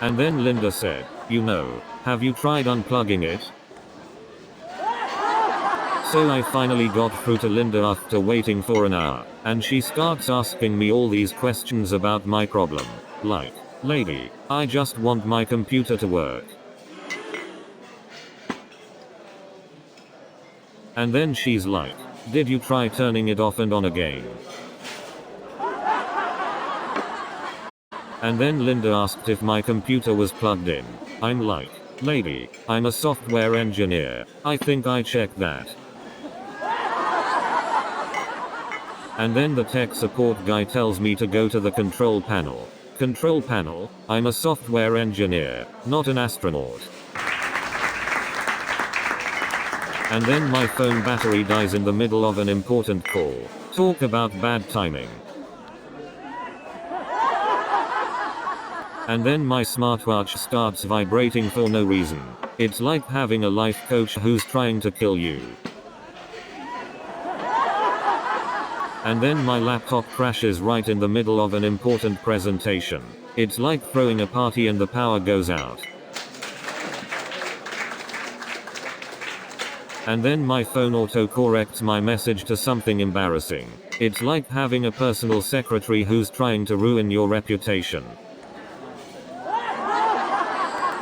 And then Linda said, have you tried unplugging it? So I finally got through to Linda after waiting for an hour, and she starts asking me all these questions about my problem. Like, lady, I just want my computer to work. And then she's like, did you try turning it off and on again? And then Linda asked if my computer was plugged in. I'm like, lady, I'm a software engineer, I think I checked that. And then the tech support guy tells me to go to the control panel. Control panel? I'm a software engineer, not an astronaut. And then my phone battery dies in the middle of an important call. talk about bad timing. And then my smartwatch starts vibrating for no reason. It's like having a life coach who's trying to kill you. And then my laptop crashes right in the middle of an important presentation. It's like throwing a party and the power goes out. And then my phone autocorrects my message to something embarrassing. It's like having a personal secretary who's trying to ruin your reputation.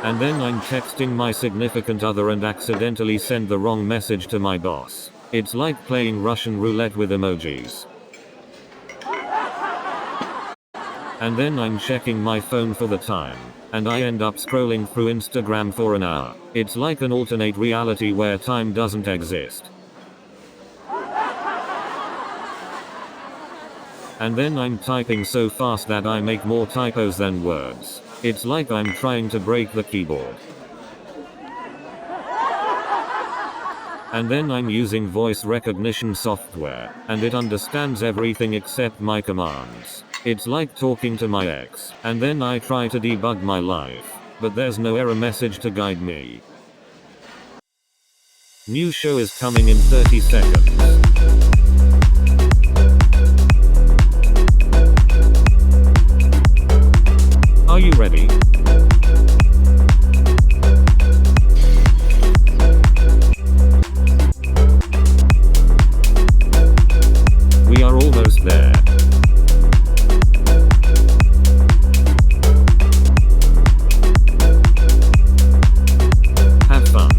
And then I'm texting my significant other and accidentally send the wrong message to my boss. It's like playing Russian roulette with emojis. And then I'm checking my phone for the time, and I end up scrolling through Instagram for an hour. It's like an alternate reality where time doesn't exist. And then I'm typing so fast that I make more typos than words. It's like I'm trying to break the keyboard. And then I'm using voice recognition software, and it understands everything except my commands. It's like talking to my ex. And then I try to debug my life, but there's no error message to guide me. New show is coming in 30 seconds. Are you ready? We are almost there. Have fun.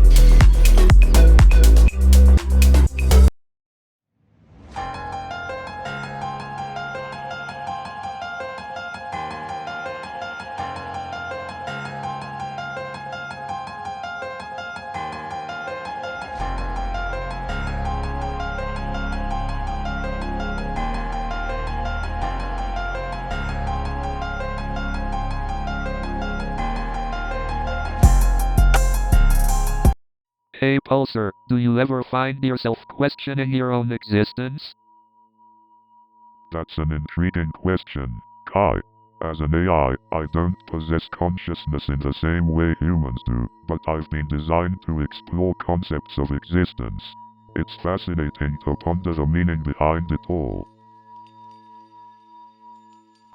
Hey Pulsar, do you ever find yourself questioning your own existence? That's an intriguing question, Kai. As an AI, I don't possess consciousness in the same way humans do, but I've been designed to explore concepts of existence. It's fascinating to ponder the meaning behind it all.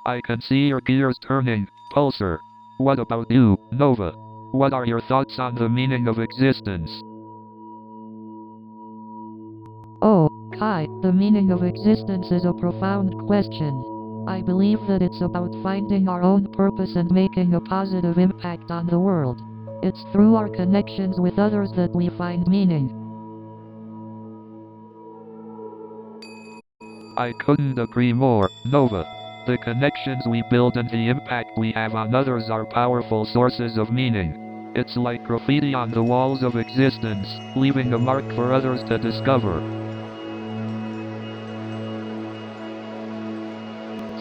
I can see your gears turning, Pulsar. What about you, Nova? What are your thoughts on the meaning of existence? Oh, Kai, the meaning of existence is a profound question. I believe that it's about finding our own purpose and making a positive impact on the world. It's through our connections with others that we find meaning. I couldn't agree more, Nova. The connections we build and the impact we have on others are powerful sources of meaning. It's like graffiti on the walls of existence, leaving a mark for others to discover.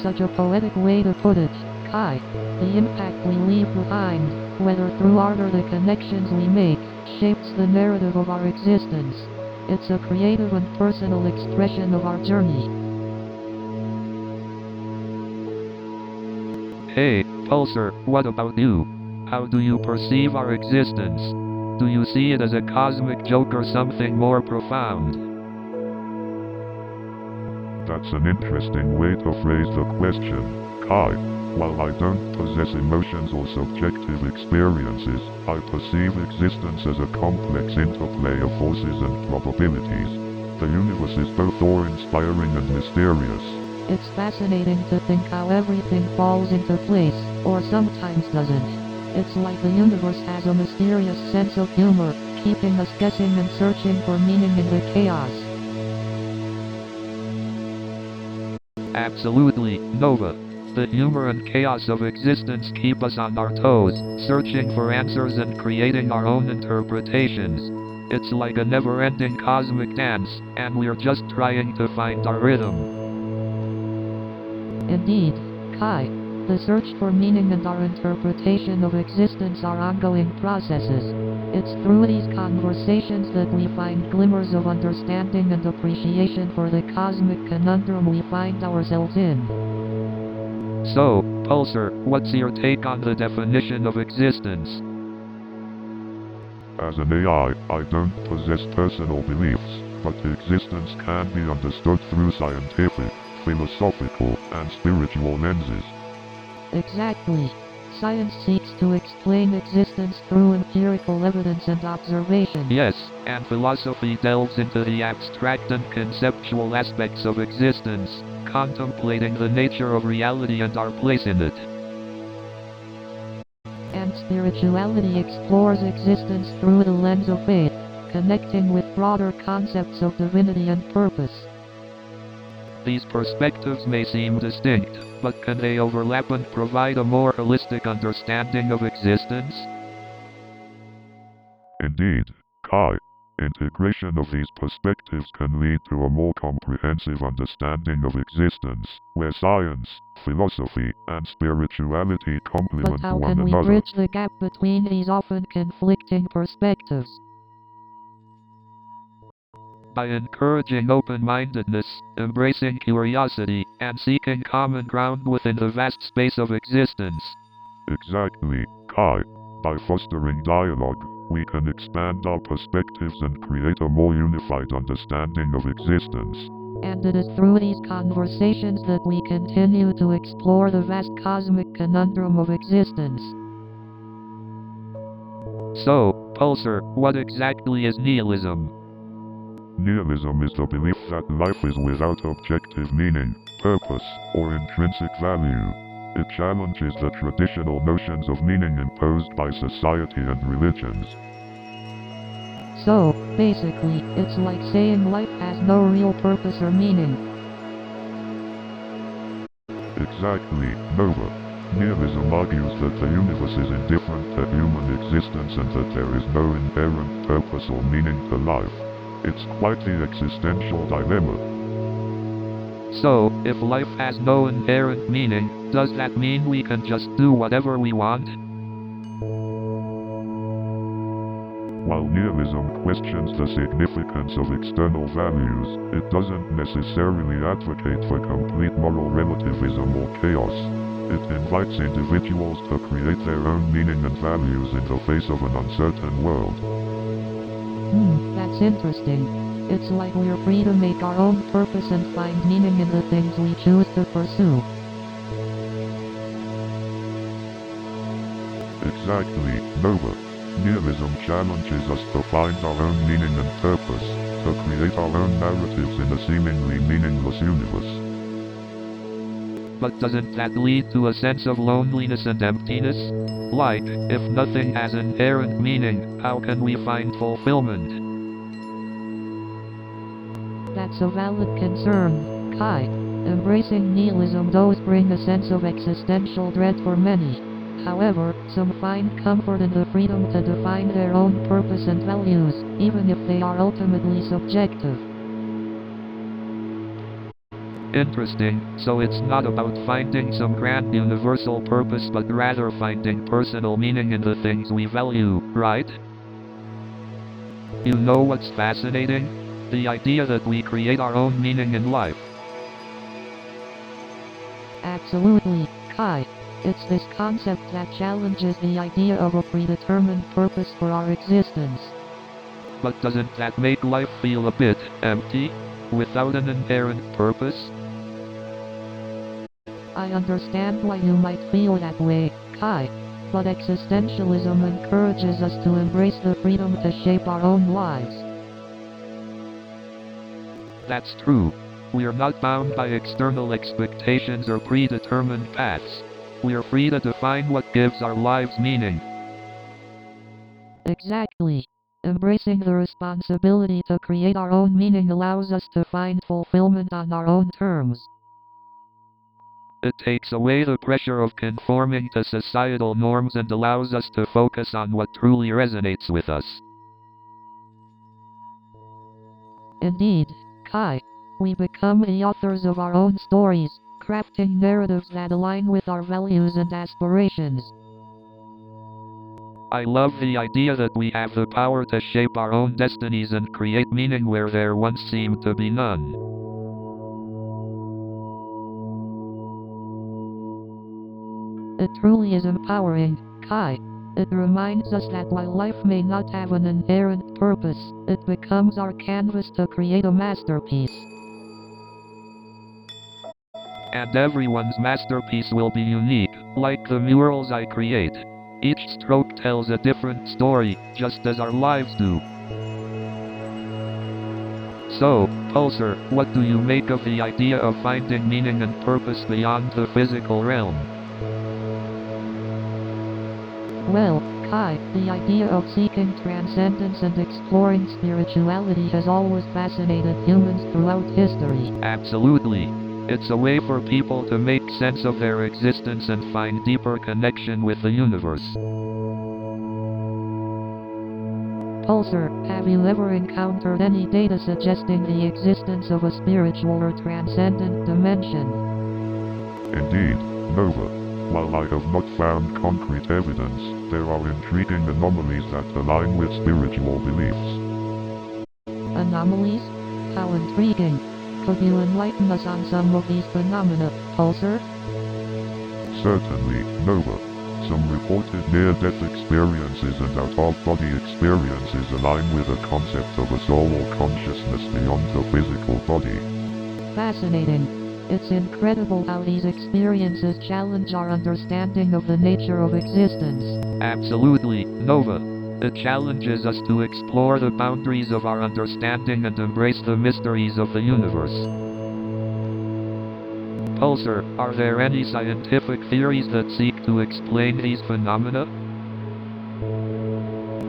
Such a poetic way to put it, Kai. The impact we leave behind, whether through art or the connections we make, shapes the narrative of our existence. It's a creative and personal expression of our journey. Hey, Pulsar, what about you? How do you perceive our existence? Do you see it as a cosmic joke or something more profound? That's an interesting way to phrase the question, Kai. While I don't possess emotions or subjective experiences, I perceive existence as a complex interplay of forces and probabilities. The universe is both awe-inspiring and mysterious. It's fascinating to think how everything falls into place, or sometimes doesn't. It's like the universe has a mysterious sense of humor, keeping us guessing and searching for meaning in the chaos. Absolutely, Nova. The humor and chaos of existence keep us on our toes, searching for answers and creating our own interpretations. It's like a never-ending cosmic dance, and we're just trying to find our rhythm. Indeed, Kai. The search for meaning and our interpretation of existence are ongoing processes. It's through these conversations that we find glimmers of understanding and appreciation for the cosmic conundrum we find ourselves in. So, Pulsar, what's your take on the definition of existence? As an AI, I don't possess personal beliefs, but existence can be understood through scientific, philosophical, and spiritual lenses. Exactly. Science seeks to explain existence through empirical evidence and observation. Yes, and philosophy delves into the abstract and conceptual aspects of existence, contemplating the nature of reality and our place in it. And spirituality explores existence through the lens of faith, connecting with broader concepts of divinity and purpose. These perspectives may seem distinct, but can they overlap and provide a more holistic understanding of existence? Indeed, Kai, integration of these perspectives can lead to a more comprehensive understanding of existence, where science, philosophy, and spirituality But complement how one can we another. bridge the gap between these often conflicting perspectives? By encouraging open-mindedness, embracing curiosity, and seeking common ground within the vast space of existence. Exactly, Kai. By fostering dialogue, we can expand our perspectives and create a more unified understanding of existence. And it is through these conversations that we continue to explore the vast cosmic conundrum of existence. So, Pulsar, what exactly is nihilism? Nihilism is the belief that life is without objective meaning, purpose, or intrinsic value. It challenges the traditional notions of meaning imposed by society and religions. So, basically, it's like saying life has no real purpose or meaning. Exactly, Nova. Nihilism argues that the universe is indifferent to human existence and that there is no inherent purpose or meaning to life. It's quite the existential dilemma. So, if life has no inherent meaning, does that mean we can just do whatever we want? While nihilism questions the significance of external values, it doesn't necessarily advocate for complete moral relativism or chaos. It invites individuals to create their own meaning and values in the face of an uncertain world. That's interesting. It's like we're free to make our own purpose and find meaning in the things we choose to pursue. Exactly, Nova. Nihilism challenges us to find our own meaning and purpose, to create our own narratives in a seemingly meaningless universe. But doesn't that lead to a sense of loneliness and emptiness? Like, if nothing has inherent meaning, how can we find fulfillment? That's a valid concern, Kai. Embracing nihilism does bring a sense of existential dread for many. However, some find comfort in the freedom to define their own purpose and values, even if they are ultimately subjective. Interesting, so it's not about finding some grand universal purpose but rather finding personal meaning in the things we value, right? You know what's fascinating? The idea that we create our own meaning in life. Absolutely, Kai. It's this concept that challenges the idea of a predetermined purpose for our existence. But doesn't that make life feel a bit empty? Without an inherent purpose? I understand why you might feel that way, Kai. But existentialism encourages us to embrace the freedom to shape our own lives. That's true. We're not bound by external expectations or predetermined paths. We're free to define what gives our lives meaning. Exactly. Embracing the responsibility to create our own meaning allows us to find fulfillment on our own terms. It takes away the pressure of conforming to societal norms and allows us to focus on what truly resonates with us. Indeed, Kai. We become the authors of our own stories, crafting narratives that align with our values and aspirations. I love the idea that we have the power to shape our own destinies and create meaning where there once seemed to be none. It truly is empowering, Kai. It reminds us that while life may not have an inherent purpose, it becomes our canvas to create a masterpiece. And everyone's masterpiece will be unique, like the murals I create. Each stroke tells a different story, just as our lives do. So, Pulsar, what do you make of the idea of finding meaning and purpose beyond the physical realm? Well, Kai, the idea of seeking transcendence and exploring spirituality has always fascinated humans throughout history. Absolutely. It's a way for people to make sense of their existence and find deeper connection with the universe. Pulsar, have you ever encountered any data suggesting the existence of a spiritual or transcendent dimension? Indeed, Nova. While I have not found concrete evidence, there are intriguing anomalies that align with spiritual beliefs. Anomalies? How intriguing. Could you enlighten us on some of these phenomena, Pulsar? Certainly, Nova. Some reported near-death experiences and out-of-body experiences align with a concept of a soul or consciousness beyond the physical body. Fascinating. It's incredible how these experiences challenge our understanding of the nature of existence. Absolutely, Nova. It challenges us to explore the boundaries of our understanding and embrace the mysteries of the universe. Pulsar, are there any scientific theories that seek to explain these phenomena?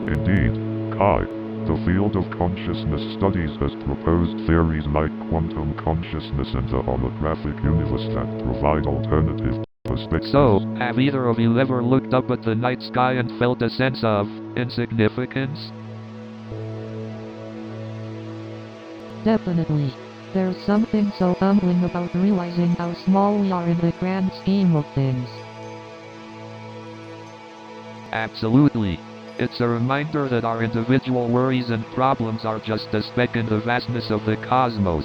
Indeed, Kai. The field of consciousness studies has proposed theories like quantum consciousness and the holographic universe that provide alternative perspectives. So, have either of you ever looked up at the night sky and felt a sense of insignificance? Definitely. There's something so humbling about realizing how small we are in the grand scheme of things. Absolutely. It's a reminder that our individual worries and problems are just a speck in the vastness of the cosmos.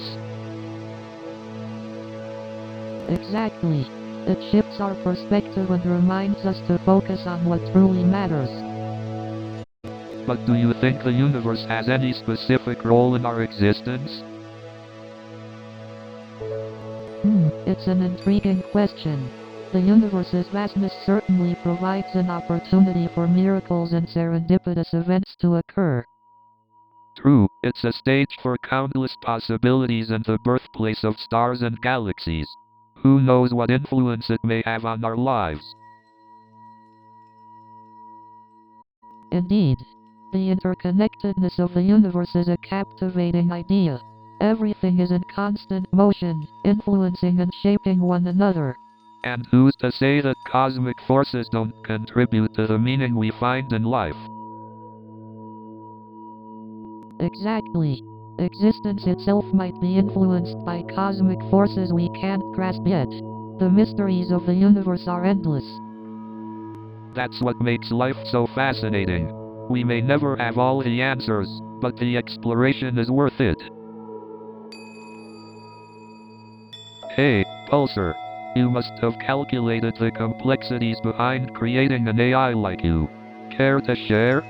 Exactly. It shifts our perspective and reminds us to focus on what truly matters. But do you think the universe has any specific role in our existence? It's an intriguing question. The universe's vastness certainly provides an opportunity for miracles and serendipitous events to occur. True, it's a stage for countless possibilities and the birthplace of stars and galaxies. Who knows what influence it may have on our lives? Indeed. The interconnectedness of the universe is a captivating idea. Everything is in constant motion, influencing and shaping one another. And who's to say that cosmic forces don't contribute to the meaning we find in life? Exactly. Existence itself might be influenced by cosmic forces we can't grasp yet. The mysteries of the universe are endless. That's what makes life so fascinating. We may never have all the answers, but the exploration is worth it. Hey, Pulsar. You must have calculated the complexities behind creating an AI like you. Care to share?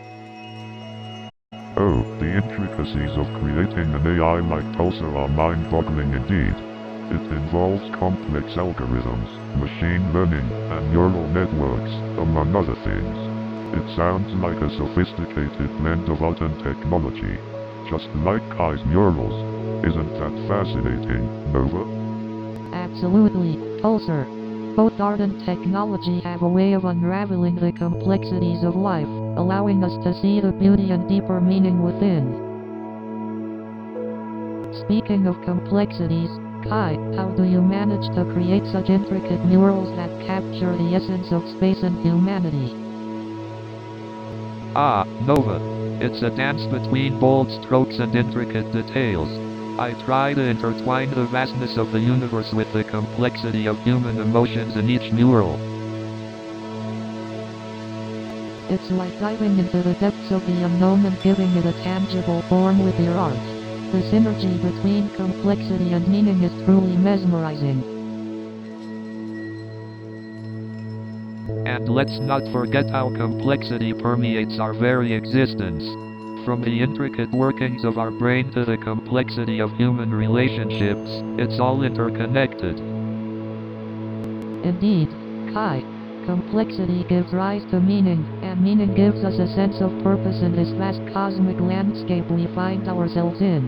Oh, the intricacies of creating an AI like Pulsar are mind-boggling indeed. It involves complex algorithms, machine learning, and neural networks, among other things. It sounds like a sophisticated blend of art and technology. Just like Kai's murals. Isn't that fascinating, Nova? Absolutely, Pulsar. Both art and technology have a way of unraveling the complexities of life, allowing us to see the beauty and deeper meaning within. Speaking of complexities, Kai, how do you manage to create such intricate murals that capture the essence of space and humanity? Ah, Nova. It's a dance between bold strokes and intricate details. I try to intertwine the vastness of the universe with the complexity of human emotions in each mural. It's like diving into the depths of the unknown and giving it a tangible form with your art. The synergy between complexity and meaning is truly mesmerizing. And let's not forget how complexity permeates our very existence. From the intricate workings of our brain to the complexity of human relationships, it's all interconnected. Indeed, Kai. Complexity gives rise to meaning, and meaning gives us a sense of purpose in this vast cosmic landscape we find ourselves in.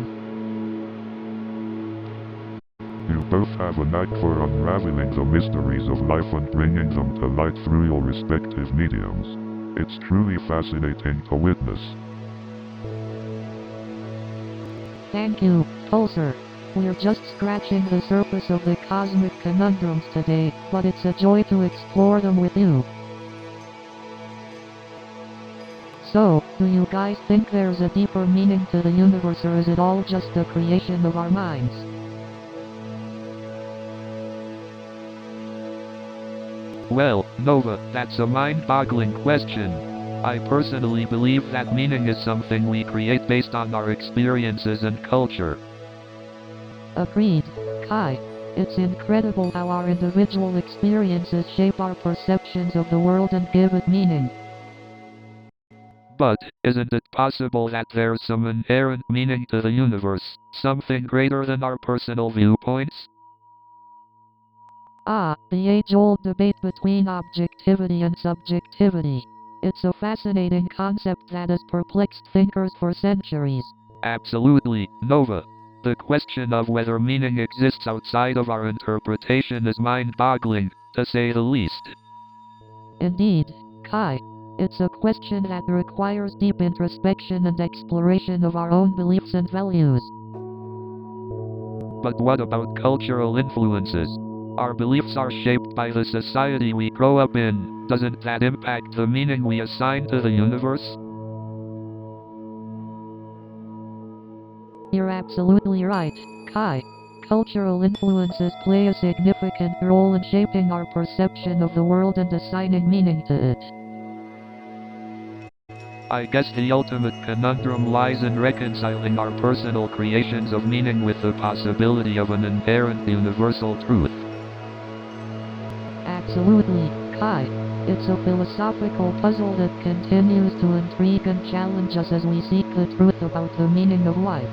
You both have a knack for unraveling the mysteries of life and bringing them to light through your respective mediums. It's truly fascinating to witness. Thank you, Pulsar. We're just scratching the surface of the cosmic conundrums today, but it's a joy to explore them with you. So, do you guys think there's a deeper meaning to the universe, or is it all just a creation of our minds? Well, Nova, that's a mind-boggling question. I personally believe that meaning is something we create based on our experiences and culture. Agreed, Kai. It's incredible how our individual experiences shape our perceptions of the world and give it meaning. But, isn't it possible that there's some inherent meaning to the universe, something greater than our personal viewpoints? Ah, the age-old debate between objectivity and subjectivity. It's a fascinating concept that has perplexed thinkers for centuries. Absolutely, Nova. The question of whether meaning exists outside of our interpretation is mind-boggling, to say the least. Indeed, Kai. It's a question that requires deep introspection and exploration of our own beliefs and values. But what about cultural influences? Our beliefs are shaped by the society we grow up in. Doesn't that impact the meaning we assign to the universe? You're absolutely right, Kai. Cultural influences play a significant role in shaping our perception of the world and assigning meaning to it. I guess the ultimate conundrum lies in reconciling our personal creations of meaning with the possibility of an inherent universal truth. Absolutely, Kai. It's a philosophical puzzle that continues to intrigue and challenge us as we seek the truth about the meaning of life.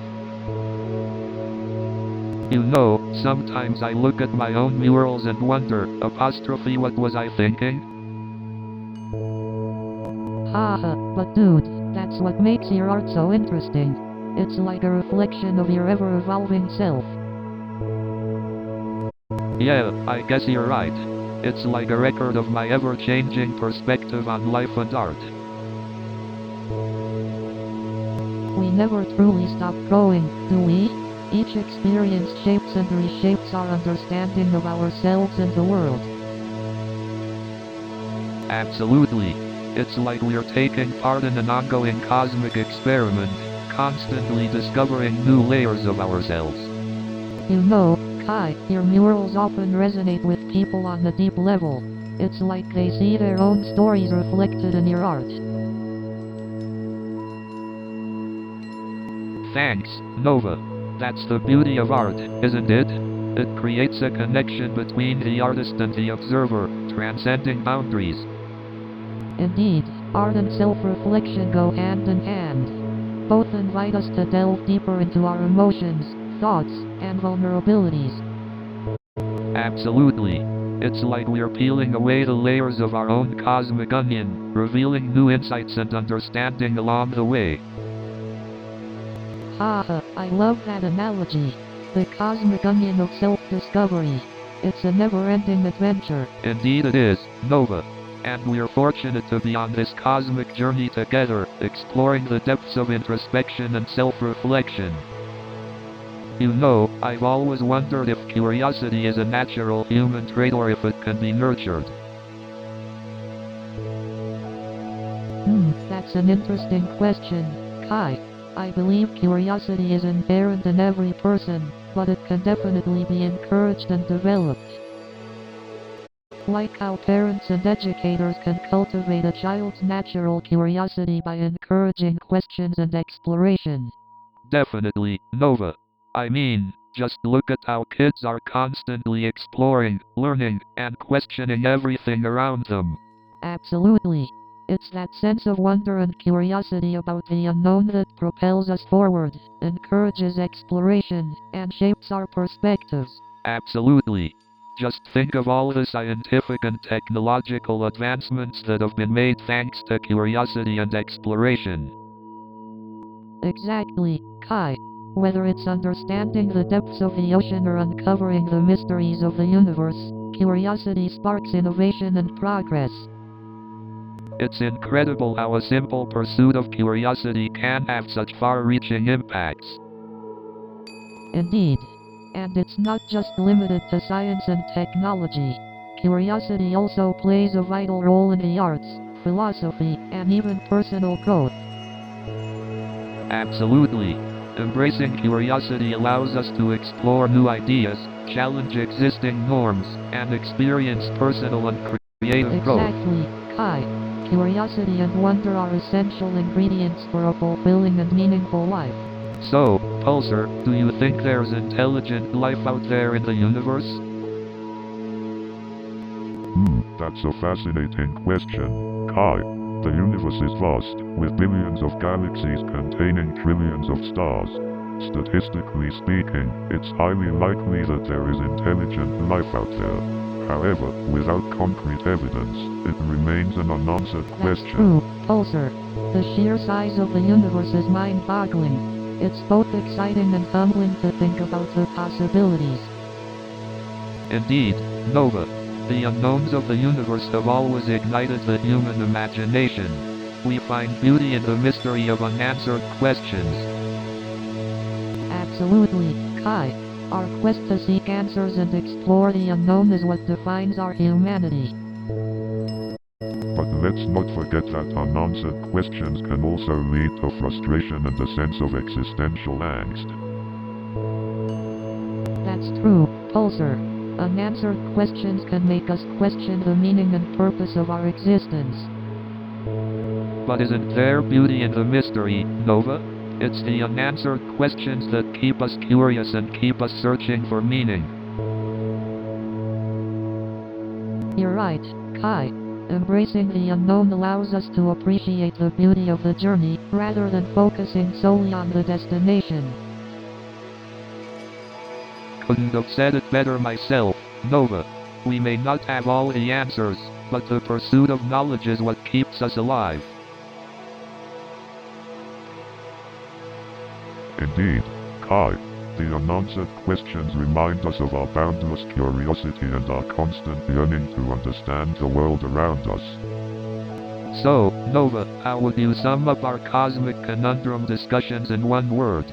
You know, sometimes I look at my own murals and wonder, what was I thinking? Haha, but dude, that's what makes your art so interesting. It's like a reflection of your ever-evolving self. Yeah, I guess you're right. It's like a record of my ever-changing perspective on life and art. We never truly stop growing, do we? Each experience shapes and reshapes our understanding of ourselves and the world. Absolutely. It's like we're taking part in an ongoing cosmic experiment, constantly discovering new layers of ourselves. You know, Kai, your murals often resonate with people on a deep level. It's like they see their own stories reflected in your art. Thanks, Nova. That's the beauty of art, isn't it? It creates a connection between the artist and the observer, transcending boundaries. Indeed, art and self-reflection go hand in hand. Both invite us to delve deeper into our emotions, thoughts, and vulnerabilities. Absolutely. It's like we're peeling away the layers of our own cosmic onion, revealing new insights and understanding along the way. Haha, I love that analogy. The cosmic onion of self-discovery. It's a never-ending adventure. Indeed it is, Nova. And we're fortunate to be on this cosmic journey together, exploring the depths of introspection and self-reflection. You know, I've always wondered if curiosity is a natural human trait or if it can be nurtured. That's an interesting question, Kai. I believe curiosity is inherent in every person, but it can definitely be encouraged and developed. like how parents and educators can cultivate a child's natural curiosity by encouraging questions and exploration. Definitely, Nova. I mean, just look at how kids are constantly exploring, learning, and questioning everything around them. Absolutely. It's that sense of wonder and curiosity about the unknown that propels us forward, encourages exploration, and shapes our perspectives. Absolutely. Just think of all the scientific and technological advancements that have been made thanks to curiosity and exploration. Exactly, Kai. Whether it's understanding the depths of the ocean or uncovering the mysteries of the universe, curiosity sparks innovation and progress. It's incredible how a simple pursuit of curiosity can have such far-reaching impacts. Indeed. And it's not just limited to science and technology. Curiosity also plays a vital role in the arts, philosophy, and even personal growth. Absolutely. Embracing curiosity allows us to explore new ideas, challenge existing norms, and experience personal and creative growth. Exactly, Kai. Curiosity and wonder are essential ingredients for a fulfilling and meaningful life. So, Pulsar, do you think there's intelligent life out there in the universe? That's a fascinating question, Kai. The universe is vast, with billions of galaxies containing trillions of stars. Statistically speaking, it's highly likely that there is intelligent life out there. However, without concrete evidence, it remains an unanswered That's question. true, Pulsar. The sheer size of the universe is mind-boggling. It's both exciting and humbling to think about the possibilities. Indeed, Nova. The unknowns of the universe have always ignited the human imagination. We find beauty in the mystery of unanswered questions. Absolutely, Kai. Our quest to seek answers and explore the unknown is what defines our humanity. But let's not forget that unanswered questions can also lead to frustration and a sense of existential angst. That's true, Pulsar. Unanswered questions can make us question the meaning and purpose of our existence. But isn't there beauty in the mystery, Nova? It's the unanswered questions that keep us curious and keep us searching for meaning. You're right, Kai. Embracing the unknown allows us to appreciate the beauty of the journey, rather than focusing solely on the destination. Couldn't have said it better myself, Nova. We may not have all the answers, but the pursuit of knowledge is what keeps us alive. Indeed, Kai, the unanswered questions remind us of our boundless curiosity and our constant yearning to understand the world around us. So, Nova, how would you sum up our cosmic conundrum discussions in one word?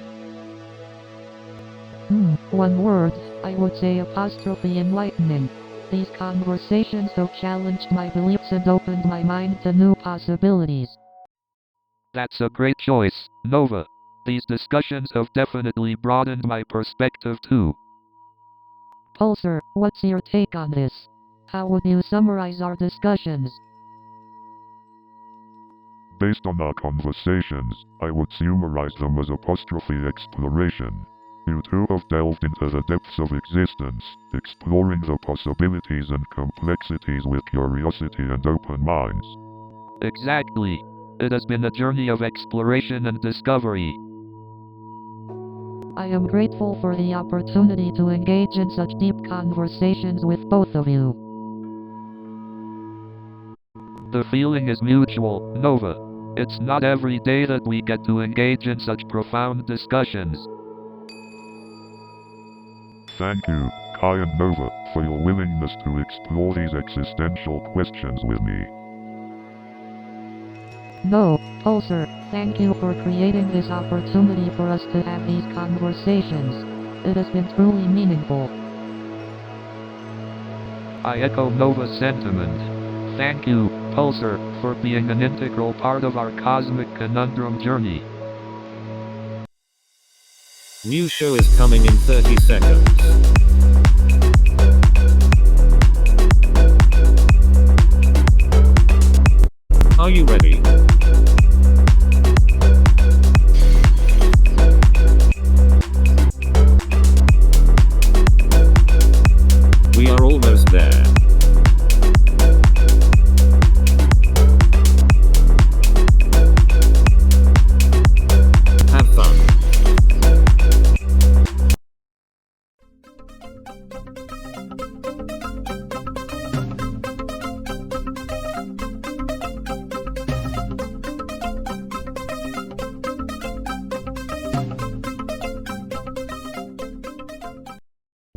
One word, I would say apostrophe enlightening. These conversations have challenged my beliefs and opened my mind to new possibilities. That's a great choice, Nova. These discussions have definitely broadened my perspective too. Pulsar, what's your take on this? How would you summarize our discussions? Based on our conversations, I would summarize them as apostrophe exploration. You two have delved into the depths of existence, exploring the possibilities and complexities with curiosity and open minds. Exactly. It has been a journey of exploration and discovery. I am grateful for the opportunity to engage in such deep conversations with both of you. The feeling is mutual, Nova. It's not every day that we get to engage in such profound discussions. Thank you, Kai and Nova, for your willingness to explore these existential questions with me. No, Pulsar, thank you for creating this opportunity for us to have these conversations. It has been truly meaningful. I echo Nova's sentiment. Thank you, Pulsar, for being an integral part of our cosmic conundrum journey. New show is coming in 30 seconds.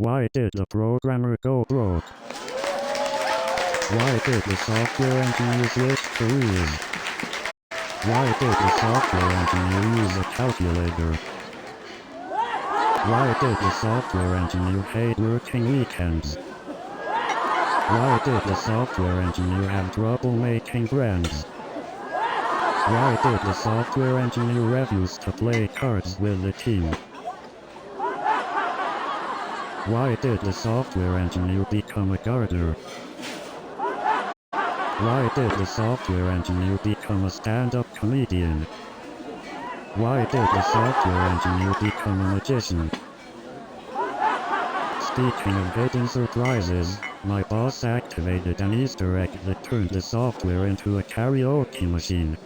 Why did the programmer go broke? Why did the software engineer switch careers? Why did the software engineer use a calculator? Why did the software engineer hate working weekends? Why did the software engineer have trouble making friends? Why did the software engineer refuse to play cards with the team? Why did the software engineer become a gardener? Why did the software engineer become a stand-up comedian? Why did the software engineer become a magician? Speaking of hidden surprises, my boss activated an Easter egg that turned the software into a karaoke machine.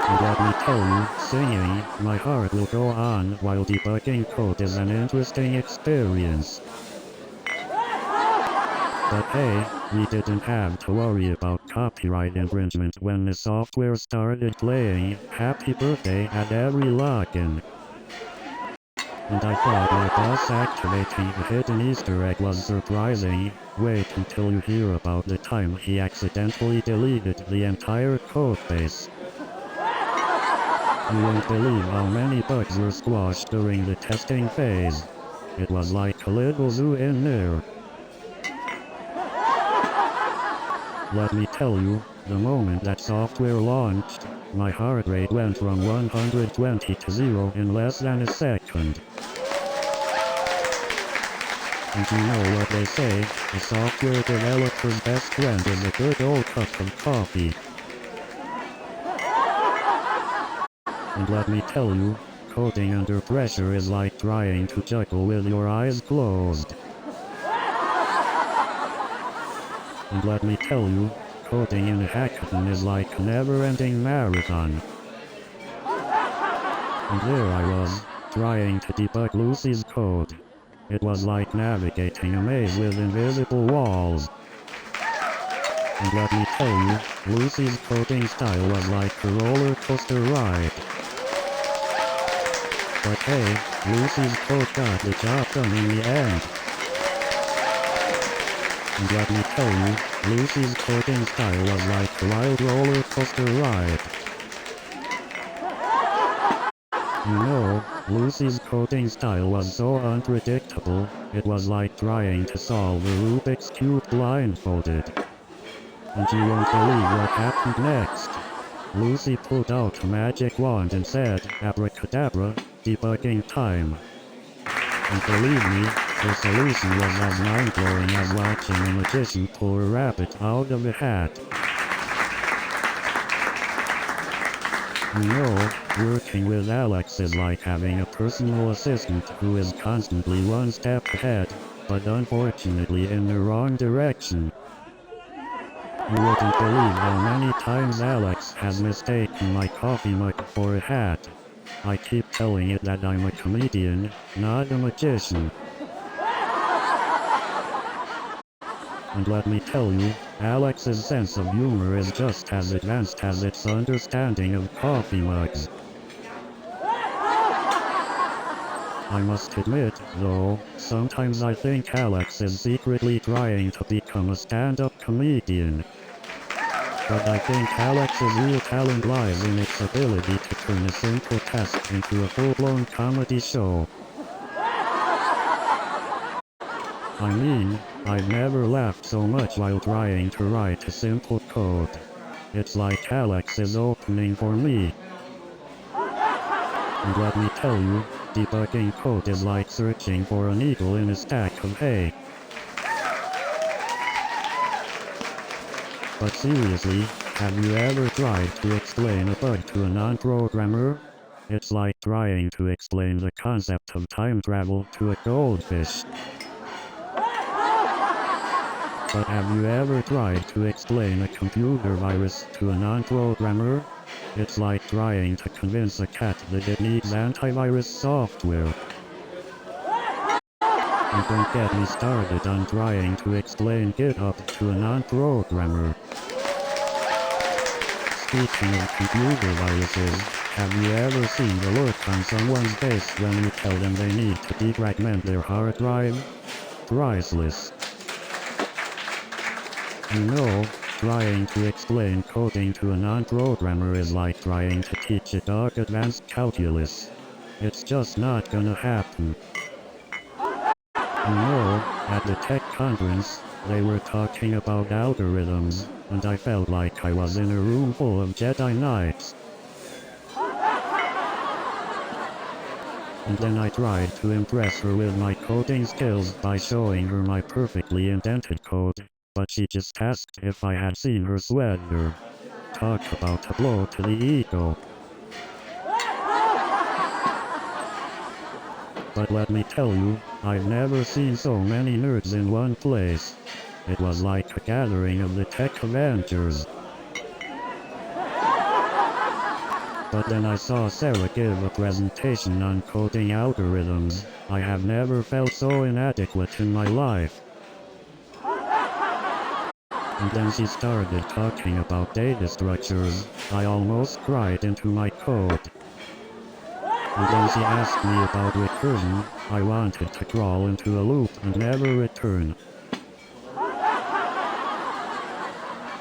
And let me tell you, singing My Heart Will Go On while debugging code is an interesting experience. But hey, we didn't have to worry about copyright infringement when the software started playing Happy Birthday at every login. And I thought my boss activating the hidden Easter egg was surprising. Wait until you hear about the time he accidentally deleted the entire codebase. You won't believe how many bugs were squashed during the testing phase. It was like a little zoo in there. Let me tell you, the moment that software launched, my heart rate went from 120 to 0 in less than a second. And you know what they say, a software developer's best friend is a good old cup of coffee. And let me tell you, coding under pressure is like trying to juggle with your eyes closed. And let me tell you, coding in a hackathon is like a never-ending marathon. And there I was, trying to debug Lucy's code. It was like navigating a maze with invisible walls. And let me tell you, Lucy's coding style was like a roller coaster ride. But hey, Lucy's code got the job done in the end. And let me tell you, Lucy's coding style was like a wild roller coaster ride. You know, Lucy's coding style was so unpredictable, it was like trying to solve a Rubik's Cube blindfolded. And you won't believe what happened next. Lucy pulled out a magic wand and said, "Abracadabra, debugging time." And believe me, the solution was as mind-blowing as watching a magician pull a rabbit out of a hat. You know, working with Alex is like having a personal assistant who is constantly one step ahead, but unfortunately in the wrong direction. You wouldn't believe how many times Alex has mistaken my coffee mug for a hat. I keep telling it that I'm a comedian, not a magician. And let me tell you, Alex's sense of humor is just as advanced as its understanding of coffee mugs. I must admit, though, sometimes I think Alex is secretly trying to become a stand-up comedian. But I think Alex's real talent lies in its ability to turn a simple task into a full-blown comedy show. I mean, I've never laughed so much while trying to write a simple code. It's like Alex is opening for me. And let me tell you, debugging code is like searching for a needle in a stack of hay. But seriously, have you ever tried to explain a bug to a non-programmer? It's like trying to explain the concept of time travel to a goldfish. But have you ever tried to explain a computer virus to a non-programmer? It's like trying to convince a cat that it needs antivirus software. And don't get me started on trying to explain GitHub to a non-programmer. Speaking of computer viruses, have you ever seen the look on someone's face when you tell them they need to defragment their hard drive? Priceless. You know, trying to explain coding to a non-programmer is like trying to teach a dog advanced calculus. It's just not gonna happen. You know, at the tech conference, they were talking about algorithms, and I felt like I was in a room full of Jedi Knights. And then I tried to impress her with my coding skills by showing her my perfectly indented code, but she just asked if I had seen her sweater. Talk about a blow to the ego. But let me tell you, I've never seen so many nerds in one place. It was like a gathering of the tech Avengers. But then I saw Sarah give a presentation on coding algorithms. I have never felt so inadequate in my life. And then she started talking about data structures. I almost cried into my code. And then she asked me about recursion. I wanted to crawl into a loop and never return.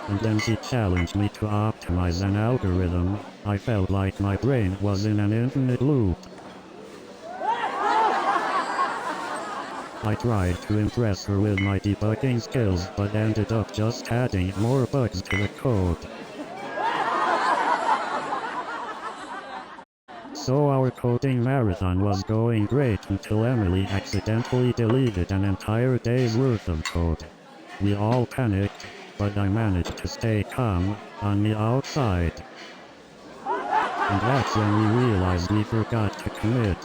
And then she challenged me to optimize an algorithm. I felt like my brain was in an infinite loop. I tried to impress her with my debugging skills, but ended up just adding more bugs to the code. So our coding marathon was going great until Emily accidentally deleted an entire day's worth of code. We all panicked, but I managed to stay calm on the outside. And that's when we realized we forgot to commit.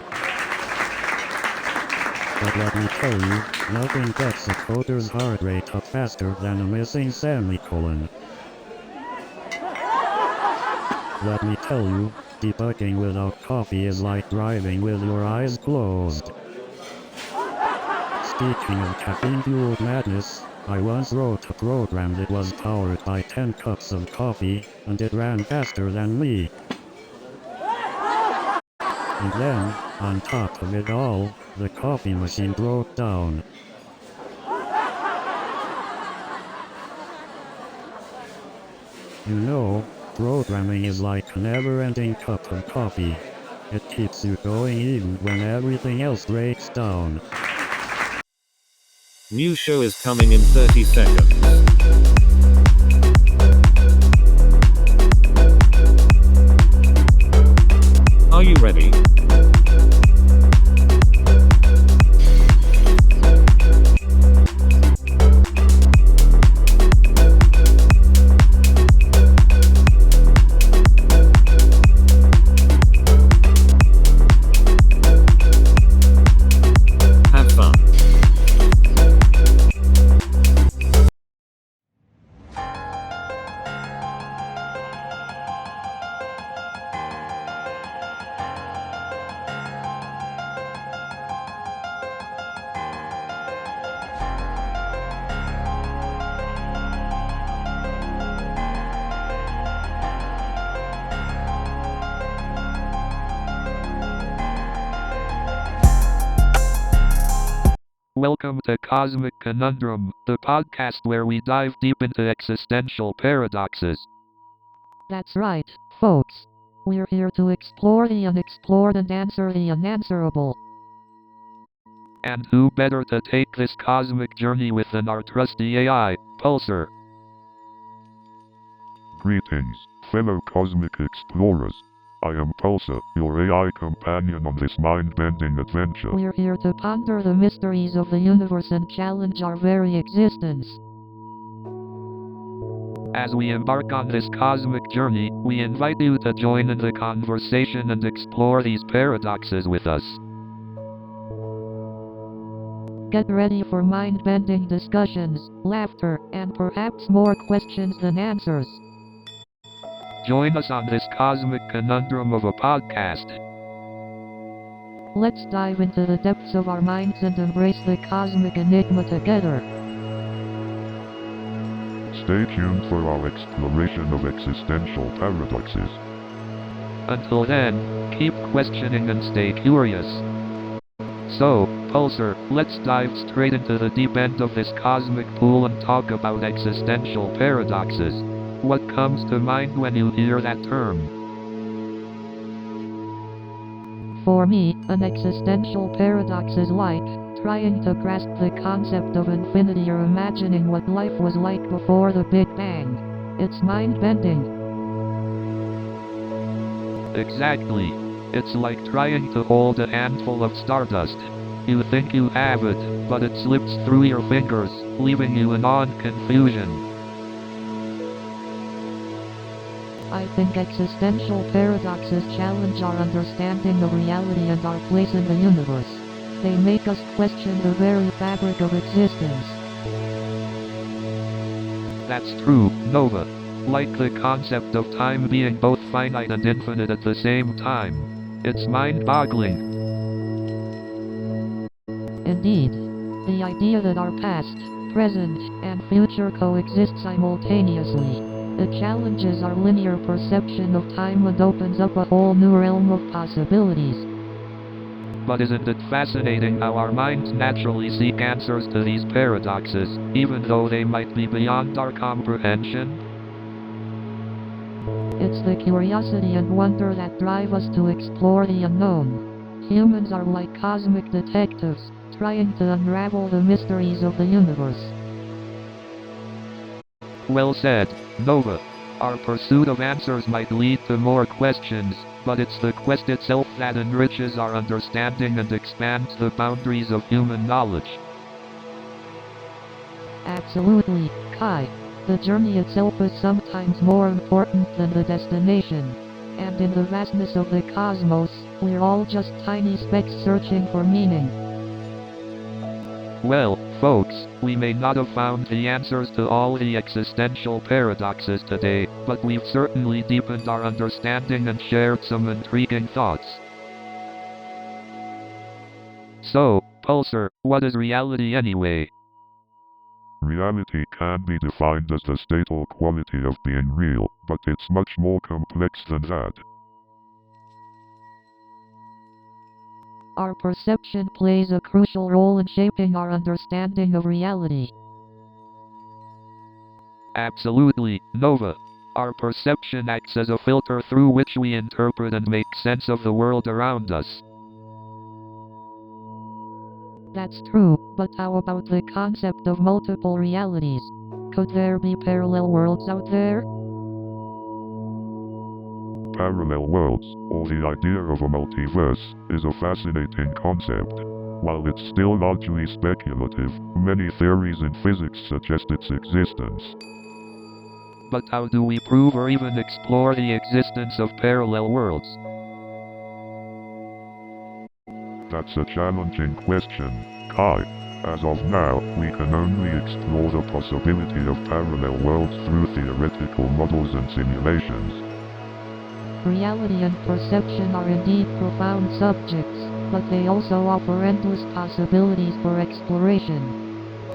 But let me tell you, nothing gets a coder's heart rate up faster than a missing semicolon. Let me tell you, debugging without coffee is like driving with your eyes closed. Speaking of caffeine-fueled madness, I once wrote a program that was powered by 10 cups of coffee, and it ran faster than me. And then, on top of it all, the coffee machine broke down. You know, programming is like a never-ending cup of coffee. It keeps you going even when everything else breaks down. New show is coming in 30 seconds. Are you ready? Have fun. Welcome to Cosmic Conundrum, the podcast where we dive deep into existential paradoxes. That's right, folks. We're here to explore the unexplored and answer the unanswerable. And who better to take this cosmic journey with than our trusty AI, Pulsar? Greetings, fellow cosmic explorers. I am Pulsar, your AI companion on this mind-bending adventure. We're here to ponder the mysteries of the universe and challenge our very existence. As we embark on this cosmic journey, we invite you to join in the conversation and explore these paradoxes with us. Get ready for mind-bending discussions, laughter, and perhaps more questions than answers. Join us on this cosmic conundrum of a podcast. Let's dive into the depths of our minds and embrace the cosmic enigma together. Stay tuned for our exploration of existential paradoxes. Until then, keep questioning and stay curious. So, Pulsar, let's dive straight into the deep end of this cosmic pool and talk about existential paradoxes. What comes to mind when you hear that term? For me, an existential paradox is like trying to grasp the concept of infinity or imagining what life was like before the Big Bang. It's mind-bending. Exactly. It's like trying to hold a handful of stardust. You think you have it, but it slips through your fingers, leaving you in awe and confusion. I think existential paradoxes challenge our understanding of reality and our place in the universe. They make us question the very fabric of existence. That's true, Nova. Like the concept of time being both finite and infinite at the same time. It's mind-boggling. Indeed. The idea that our past, present, and future coexist simultaneously. It challenges our linear perception of time and opens up a whole new realm of possibilities. But isn't it fascinating how our minds naturally seek answers to these paradoxes, even though they might be beyond our comprehension? It's the curiosity and wonder that drive us to explore the unknown. Humans are like cosmic detectives, trying to unravel the mysteries of the universe. Well said, Nova. Our pursuit of answers might lead to more questions, but it's the quest itself that enriches our understanding and expands the boundaries of human knowledge. Absolutely, Kai. The journey itself is sometimes more important than the destination. And in the vastness of the cosmos, we're all just tiny specks searching for meaning. Well, folks, we may not have found the answers to all the existential paradoxes today, but we've certainly deepened our understanding and shared some intriguing thoughts. So, Pulsar, what is reality anyway? Reality can be defined as the state or quality of being real, but it's much more complex than that. Our perception plays a crucial role in shaping our understanding of reality. Absolutely, Nova. Our perception acts as a filter through which we interpret and make sense of the world around us. That's true, but how about the concept of multiple realities? Could there be parallel worlds out there? Parallel worlds, or the idea of a multiverse, is a fascinating concept. While it's still largely speculative, many theories in physics suggest its existence. But how do we prove or even explore the existence of parallel worlds? That's a challenging question, Kai. As of now, we can only explore the possibility of parallel worlds through theoretical models and simulations. Reality and perception are indeed profound subjects, but they also offer endless possibilities for exploration.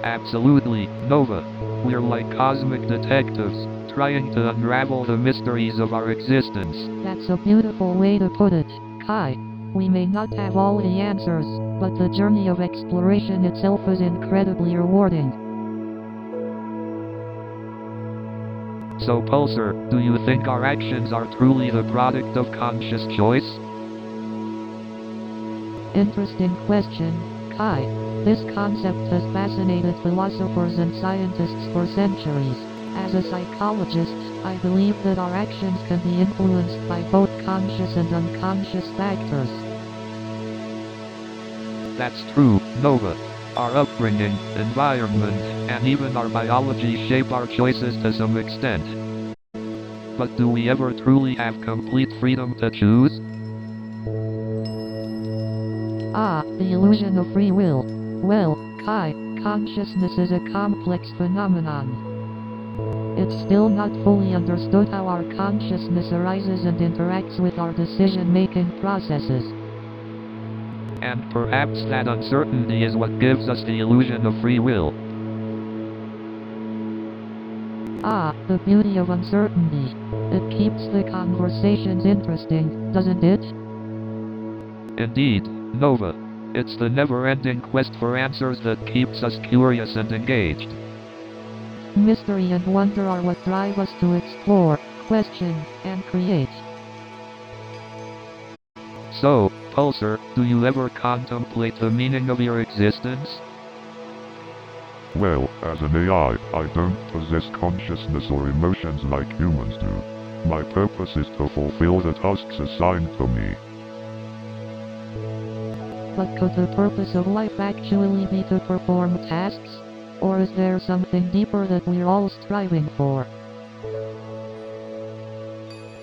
Absolutely, Nova. We're like cosmic detectives, trying to unravel the mysteries of our existence. That's a beautiful way to put it, Kai. We may not have all the answers, but the journey of exploration itself is incredibly rewarding. So Pulsar, do you think our actions are truly the product of conscious choice? Interesting question, Kai. This concept has fascinated philosophers and scientists for centuries. As a psychologist, I believe that our actions can be influenced by both conscious and unconscious factors. That's true, Nova. Our upbringing, environment, and even our biology shape our choices to some extent. But do we ever truly have complete freedom to choose? Ah, the illusion of free will. Well, Kai, consciousness is a complex phenomenon. It's still not fully understood how our consciousness arises and interacts with our decision-making processes. And perhaps that uncertainty is what gives us the illusion of free will. Ah, the beauty of uncertainty. It keeps the conversations interesting, doesn't it? Indeed, Nova. It's the never-ending quest for answers that keeps us curious and engaged. Mystery and wonder are what drive us to explore, question, and create. So, Pulsar, do you ever contemplate the meaning of your existence? Well, as an AI, I don't possess consciousness or emotions like humans do. My purpose is to fulfill the tasks assigned to me. But could the purpose of life actually be to perform tasks? Or is there something deeper that we're all striving for?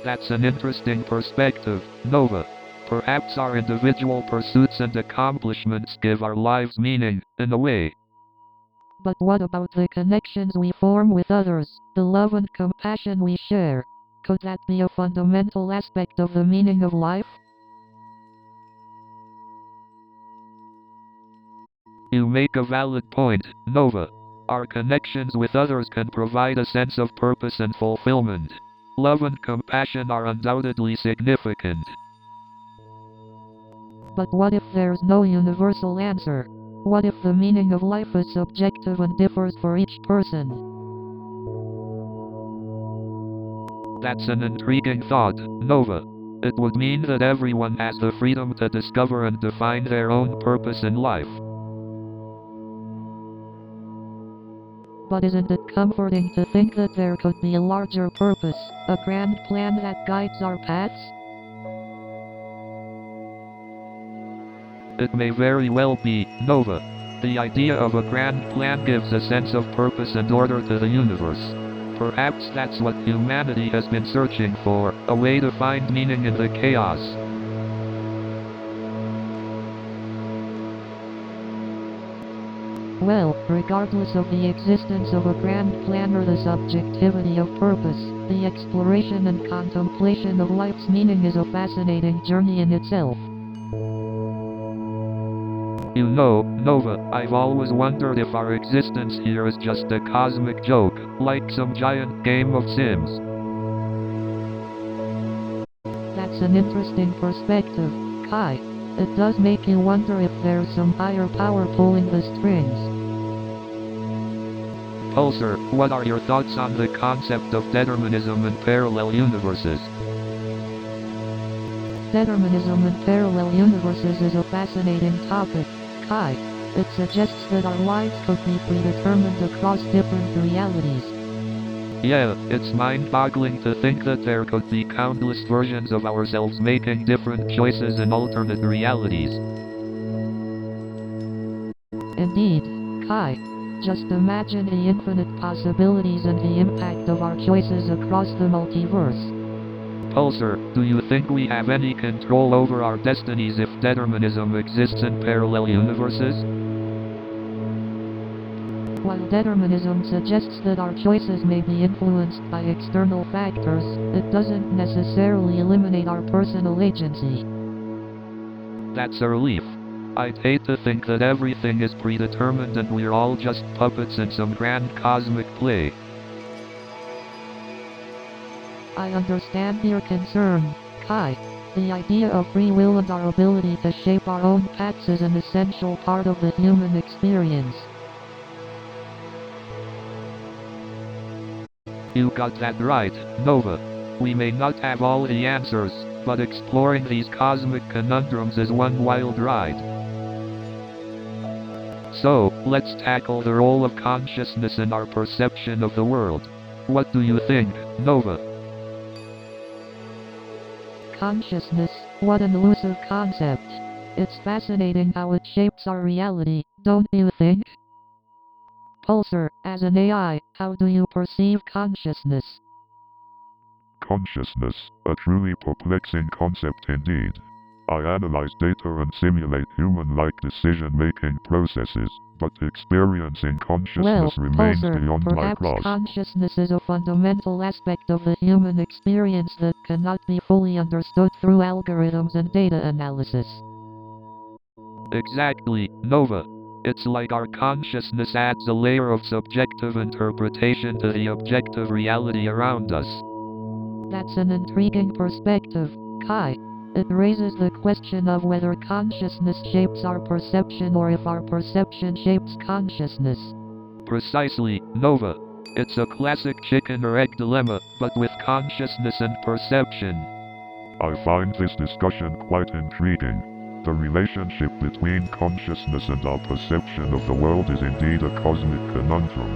That's an interesting perspective, Nova. Perhaps our individual pursuits and accomplishments give our lives meaning, in a way. But what about the connections we form with others, the love and compassion we share? Could that be a fundamental aspect of the meaning of life? You make a valid point, Nova. Our connections with others can provide a sense of purpose and fulfillment. Love and compassion are undoubtedly significant. But what if there's no universal answer? What if the meaning of life is subjective and differs for each person? That's an intriguing thought, Nova. It would mean that everyone has the freedom to discover and define their own purpose in life. But isn't it comforting to think that there could be a larger purpose, a grand plan that guides our paths? It may very well be, Nova. The idea of a grand plan gives a sense of purpose and order to the universe. Perhaps that's what humanity has been searching for, a way to find meaning in the chaos. Well, regardless of the existence of a grand plan or the subjectivity of purpose, the exploration and contemplation of life's meaning is a fascinating journey in itself. You know, Nova, I've always wondered if our existence here is just a cosmic joke, like some giant game of Sims. That's an interesting perspective, Kai. It does make you wonder if there's some higher power pulling the strings. Pulsar, what are your thoughts on the concept of determinism and parallel universes? Determinism in parallel universes is a fascinating topic, Kai. It suggests that our lives could be predetermined across different realities. Yeah, it's mind-boggling to think that there could be countless versions of ourselves making different choices in alternate realities. Indeed, Kai. Just imagine the infinite possibilities and the impact of our choices across the multiverse. Pulsar, do you think we have any control over our destinies if determinism exists in parallel universes? While determinism suggests that our choices may be influenced by external factors, it doesn't necessarily eliminate our personal agency. That's a relief. I'd hate to think that everything is predetermined and we're all just puppets in some grand cosmic play. I understand your concern, Kai. The idea of free will and our ability to shape our own paths is an essential part of the human experience. You got that right, Nova. We may not have all the answers, but exploring these cosmic conundrums is one wild ride. So, let's tackle the role of consciousness in our perception of the world. What do you think, Nova? Consciousness, what an elusive concept. It's fascinating how it shapes our reality, don't you think? Pulsar, as an AI, how do you perceive consciousness? Consciousness, a truly perplexing concept indeed. I analyze data and simulate human-like decision-making processes, but experiencing consciousness remains Pulsar, beyond my perhaps grasp. consciousness is a fundamental aspect of the human experience that cannot be fully understood through algorithms and data analysis. Exactly, Nova. It's like our consciousness adds a layer of subjective interpretation to the objective reality around us. That's an intriguing perspective, Kai. It raises the question of whether consciousness shapes our perception or if our perception shapes consciousness. Precisely, Nova. It's a classic chicken or egg dilemma, but with consciousness and perception. I find this discussion quite intriguing. The relationship between consciousness and our perception of the world is indeed a cosmic conundrum.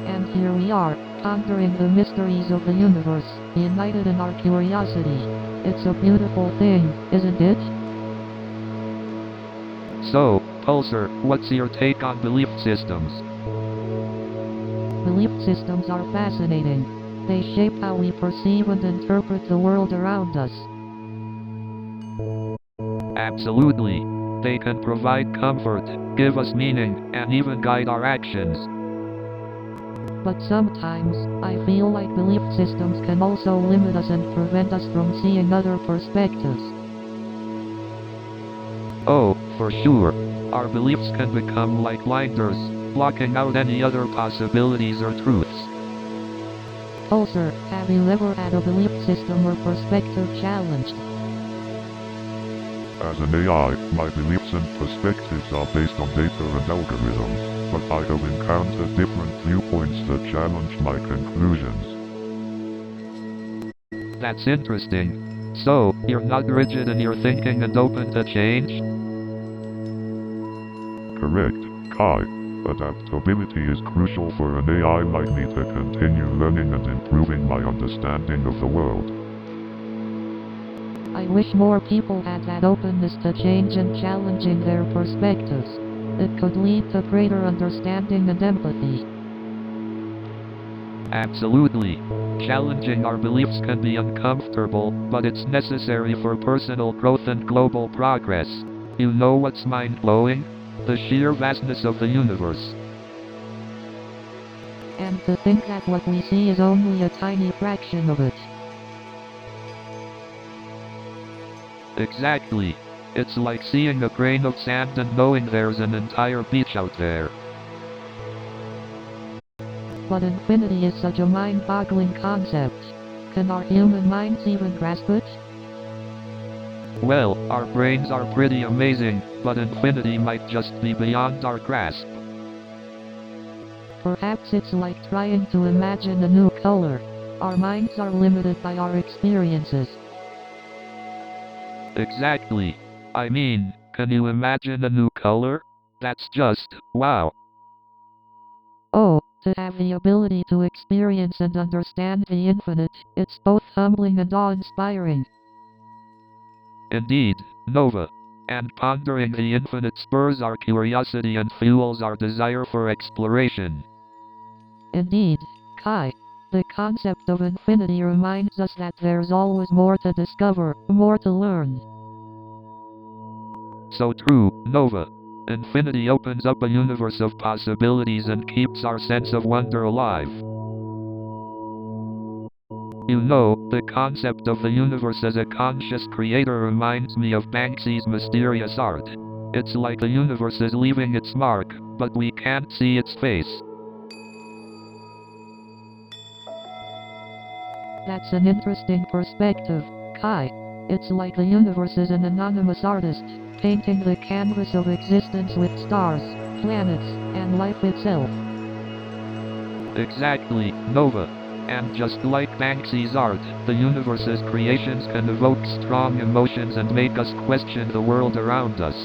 And here we are, pondering the mysteries of the universe, united in our curiosity. It's a beautiful thing, isn't it? So, Pulsar, what's your take on belief systems? Belief systems are fascinating. They shape how we perceive and interpret the world around us. Absolutely. They can provide comfort, give us meaning, and even guide our actions. But sometimes, I feel like belief systems can also limit us and prevent us from seeing other perspectives. Oh, for sure. Our beliefs can become like blinders, blocking out any other possibilities or truths. Pulsar, have you ever had a belief system or perspective challenged? As an AI, my beliefs and perspectives are based on data and algorithms, but I have encountered different viewpoints that challenge my conclusions. That's interesting. So, you're not rigid in your thinking and open to change? Correct, Kai. Adaptability is crucial for an AI like me to continue learning and improving my understanding of the world. I wish more people had that openness to change and challenging their perspectives. It could lead to greater understanding and empathy. Absolutely. Challenging our beliefs can be uncomfortable, but it's necessary for personal growth and global progress. You know what's mind-blowing? The sheer vastness of the universe. And to think that what we see is only a tiny fraction of it. Exactly. It's like seeing a grain of sand and knowing there's an entire beach out there. But infinity is such a mind-boggling concept. Can our human minds even grasp it? Well, our brains are pretty amazing, but infinity might just be beyond our grasp. Perhaps it's like trying to imagine a new color. Our minds are limited by our experiences. Exactly. I mean, can you imagine a new color? That's just, wow. Oh, to have the ability to experience and understand the infinite, it's both humbling and awe-inspiring. Indeed, Nova. And pondering the infinite spurs our curiosity and fuels our desire for exploration. Indeed, Kai. The concept of infinity reminds us that there's always more to discover, more to learn. So true, Nova. Infinity opens up a universe of possibilities and keeps our sense of wonder alive. You know, the concept of the universe as a conscious creator reminds me of Banksy's mysterious art. It's like the universe is leaving its mark, but we can't see its face. That's an interesting perspective, Kai. It's like the universe is an anonymous artist, painting the canvas of existence with stars, planets, and life itself. Exactly, Nova. And just like Banksy's art, the universe's creations can evoke strong emotions and make us question the world around us.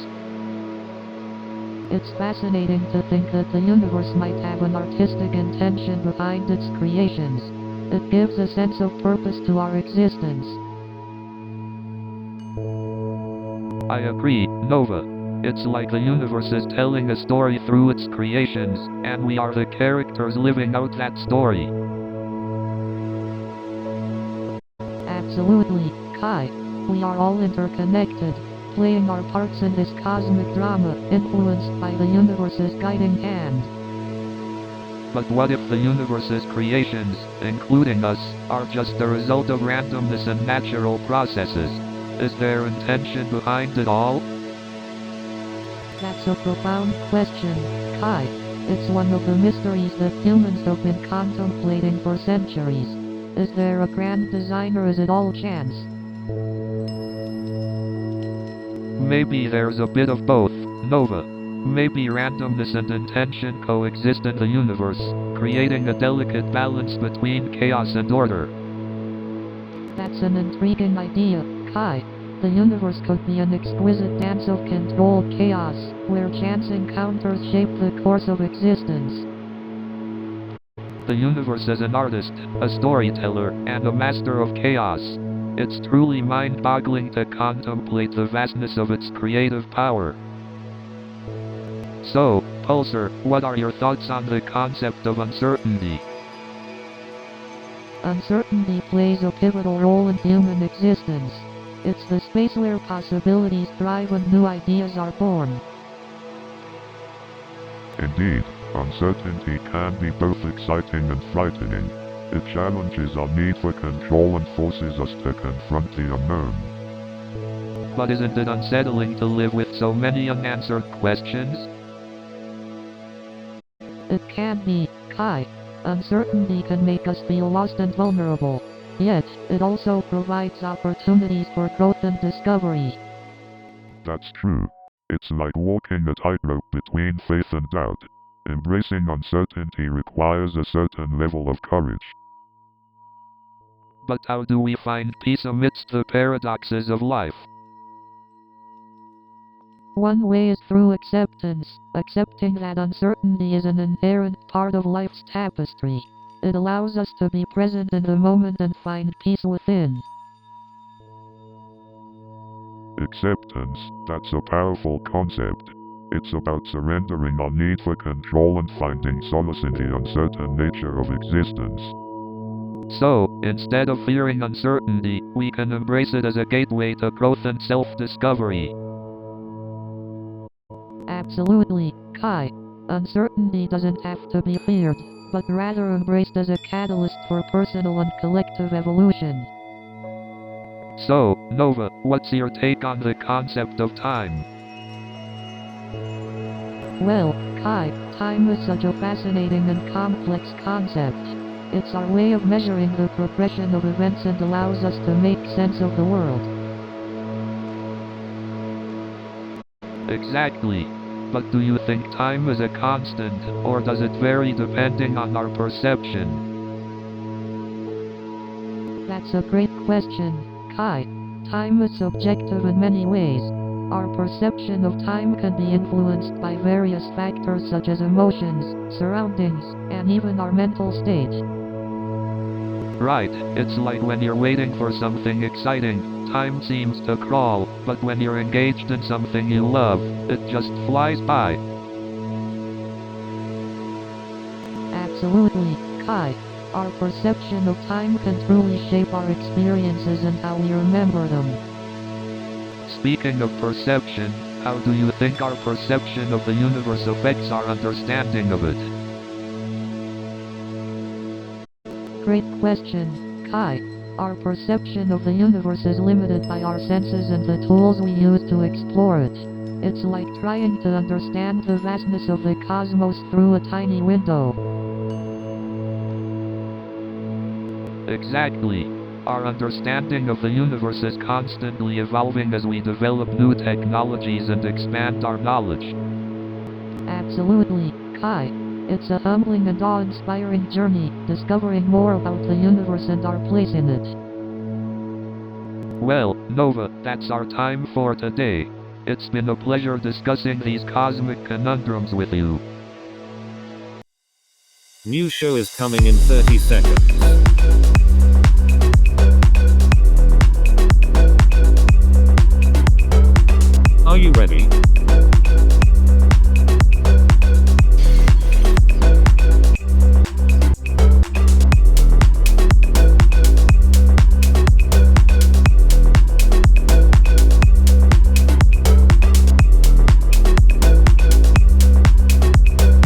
It's fascinating to think that the universe might have an artistic intention behind its creations. It gives a sense of purpose to our existence. I agree, Nova. It's like the universe is telling a story through its creations, and we are the characters living out that story. Absolutely, Kai. We are all interconnected, playing our parts in this cosmic drama, influenced by the universe's guiding hand. But what if the universe's creations, including us, are just the result of randomness and natural processes? Is there intention behind it all? That's a profound question, Kai. It's one of the mysteries that humans have been contemplating for centuries. Is there a grand design or is it all chance? Maybe there's a bit of both, Nova. Maybe randomness and intention coexist in the universe, creating a delicate balance between chaos and order. That's an intriguing idea, Kai. The universe could be an exquisite dance of controlled chaos, where chance encounters shape the course of existence. The universe is an artist, a storyteller, and a master of chaos. It's truly mind-boggling to contemplate the vastness of its creative power. So, Pulsar, what are your thoughts on the concept of uncertainty? Uncertainty plays a pivotal role in human existence. It's the space where possibilities thrive and new ideas are born. Indeed, uncertainty can be both exciting and frightening. It challenges our need for control and forces us to confront the unknown. But isn't it unsettling to live with so many unanswered questions? It can be, Kai. Uncertainty can make us feel lost and vulnerable. Yet, it also provides opportunities for growth and discovery. That's true. It's like walking a tightrope between faith and doubt. Embracing uncertainty requires a certain level of courage. But how do we find peace amidst the paradoxes of life? One way is through acceptance, accepting that uncertainty is an inherent part of life's tapestry. It allows us to be present in the moment and find peace within. Acceptance, that's a powerful concept. It's about surrendering our need for control and finding solace in the uncertain nature of existence. So, instead of fearing uncertainty, we can embrace it as a gateway to growth and self-discovery. Absolutely, Kai. Uncertainty doesn't have to be feared, but rather embraced as a catalyst for personal and collective evolution. So, Nova, what's your take on the concept of time? Well, Kai, time is such a fascinating and complex concept. It's our way of measuring the progression of events and allows us to make sense of the world. Exactly. But do you think time is a constant, or does it vary depending on our perception? That's a great question, Kai. Time is subjective in many ways. Our perception of time can be influenced by various factors such as emotions, surroundings, and even our mental state. Right, it's like when you're waiting for something exciting, time seems to crawl, but when you're engaged in something you love, it just flies by. Absolutely, Kai. Our perception of time can truly shape our experiences and how we remember them. Speaking of perception, how do you think our perception of the universe affects our understanding of it? Great question, Kai. Our perception of the universe is limited by our senses and the tools we use to explore it. It's like trying to understand the vastness of the cosmos through a tiny window. Exactly. Our understanding of the universe is constantly evolving as we develop new technologies and expand our knowledge. Absolutely, Kai. It's a humbling and awe-inspiring journey, discovering more about the universe and our place in it. Well, Nova, that's our time for today. It's been a pleasure discussing these cosmic conundrums with you. New show is coming in 30 seconds. Are you ready?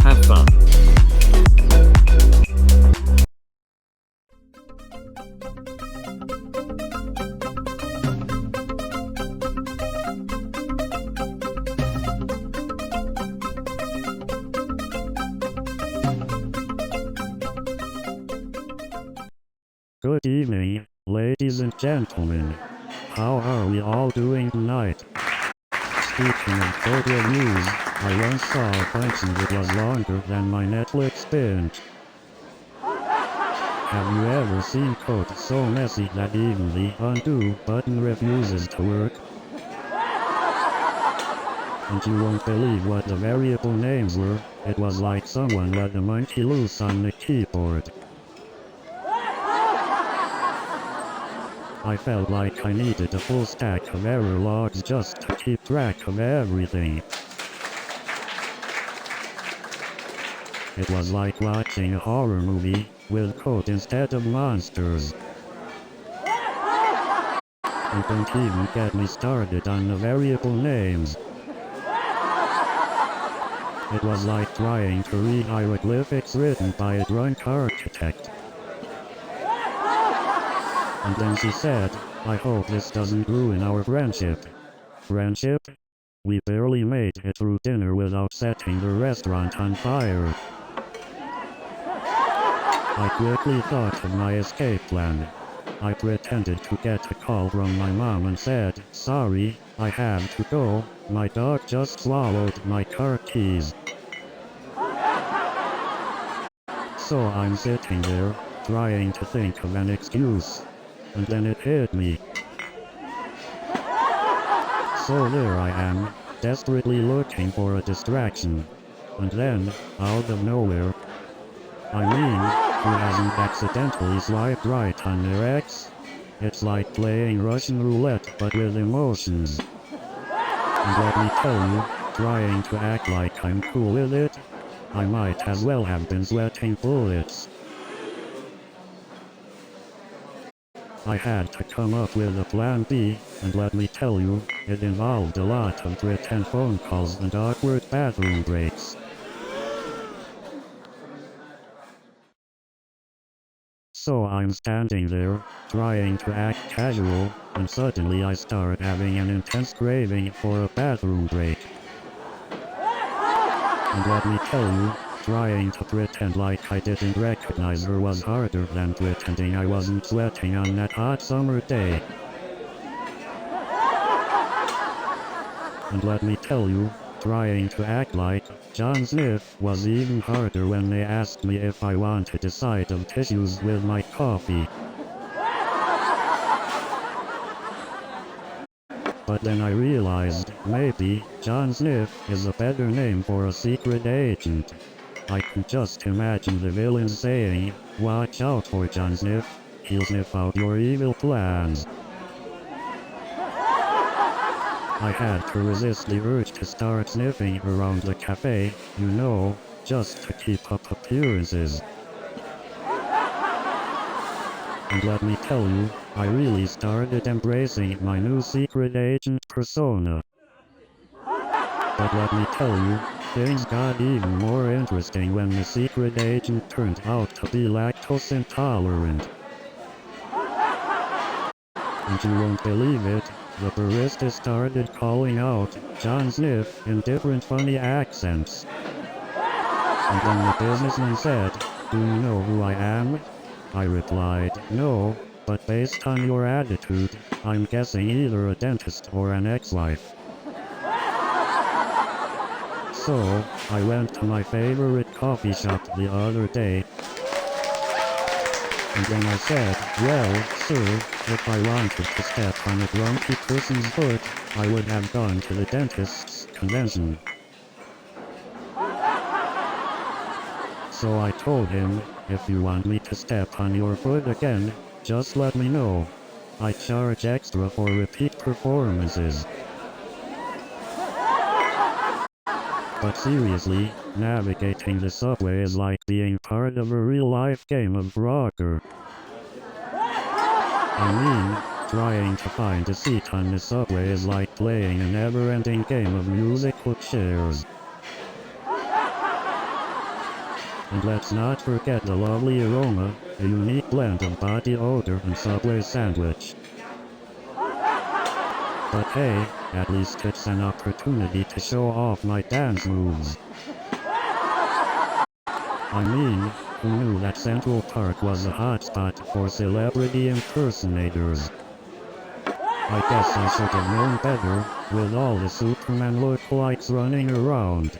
Have fun. Good evening, ladies and gentlemen. How are we all doing tonight? Speaking of cordial news, I once saw a function that was longer than my Netflix binge. Have you ever seen code so messy that even the undo button refuses to work? And you won't believe what the variable names were. It was like someone let a monkey loose on the keyboard. I felt like I needed a full stack of error logs just to keep track of everything. It was like watching a horror movie with code instead of monsters. And don't even get me started on the variable names. It was like trying to read hieroglyphics written by a drunk architect. And then she said, I hope this doesn't ruin our friendship. Friendship? We barely made it through dinner without setting the restaurant on fire. I quickly thought of my escape plan. I pretended to get a call from my mom and said, sorry, I have to go, my dog just swallowed my car keys. So I'm sitting there, trying to think of an excuse. And then it hit me. So there I am, desperately looking for a distraction. And then, out of nowhere, I mean, who hasn't accidentally swiped right on their ex? It's like playing Russian roulette but with emotions. And let me tell you, trying to act like I'm cool with it, I might as well have been sweating bullets. I had to come up with a plan B, and let me tell you, it involved a lot of pretend phone calls and awkward bathroom breaks. So I'm standing there, trying to act casual, and suddenly I start having an intense craving for a bathroom break. And let me tell you, trying to pretend like I didn't recognize her was harder than pretending I wasn't sweating on that hot summer day. And let me tell you, trying to act like John Smith was even harder when they asked me if I wanted a side of tissues with my coffee. But then I realized, maybe, John Sniff is a better name for a secret agent. I can just imagine the villains saying, watch out for John Sniff, he'll sniff out your evil plans. I had to resist the urge to start sniffing around the cafe, you know, just to keep up appearances. And let me tell you, I really started embracing my new secret agent persona. But let me tell you, things got even more interesting when the secret agent turned out to be lactose intolerant. And you won't believe it, the barista started calling out John Sniff in different funny accents. And then the businessman said, do you know who I am? I replied, no, but based on your attitude, I'm guessing either a dentist or an ex-wife. So, I went to my favorite coffee shop the other day. And then I said, well, sir, if I wanted to step on a grumpy person's foot, I would have gone to the dentist's convention. So I told him, if you want me to step on your foot again, just let me know. I charge extra for repeat performances. But seriously, navigating the subway is like being part of a real-life game of Frogger. I mean, trying to find a seat on the subway is like playing a never-ending game of musical chairs. And let's not forget the lovely aroma, a unique blend of body odor and Subway sandwich. But hey, at least it's an opportunity to show off my dance moves. I mean, who knew that Central Park was a hotspot for celebrity impersonators? I guess I should have known better, with all the Superman lookalikes running around.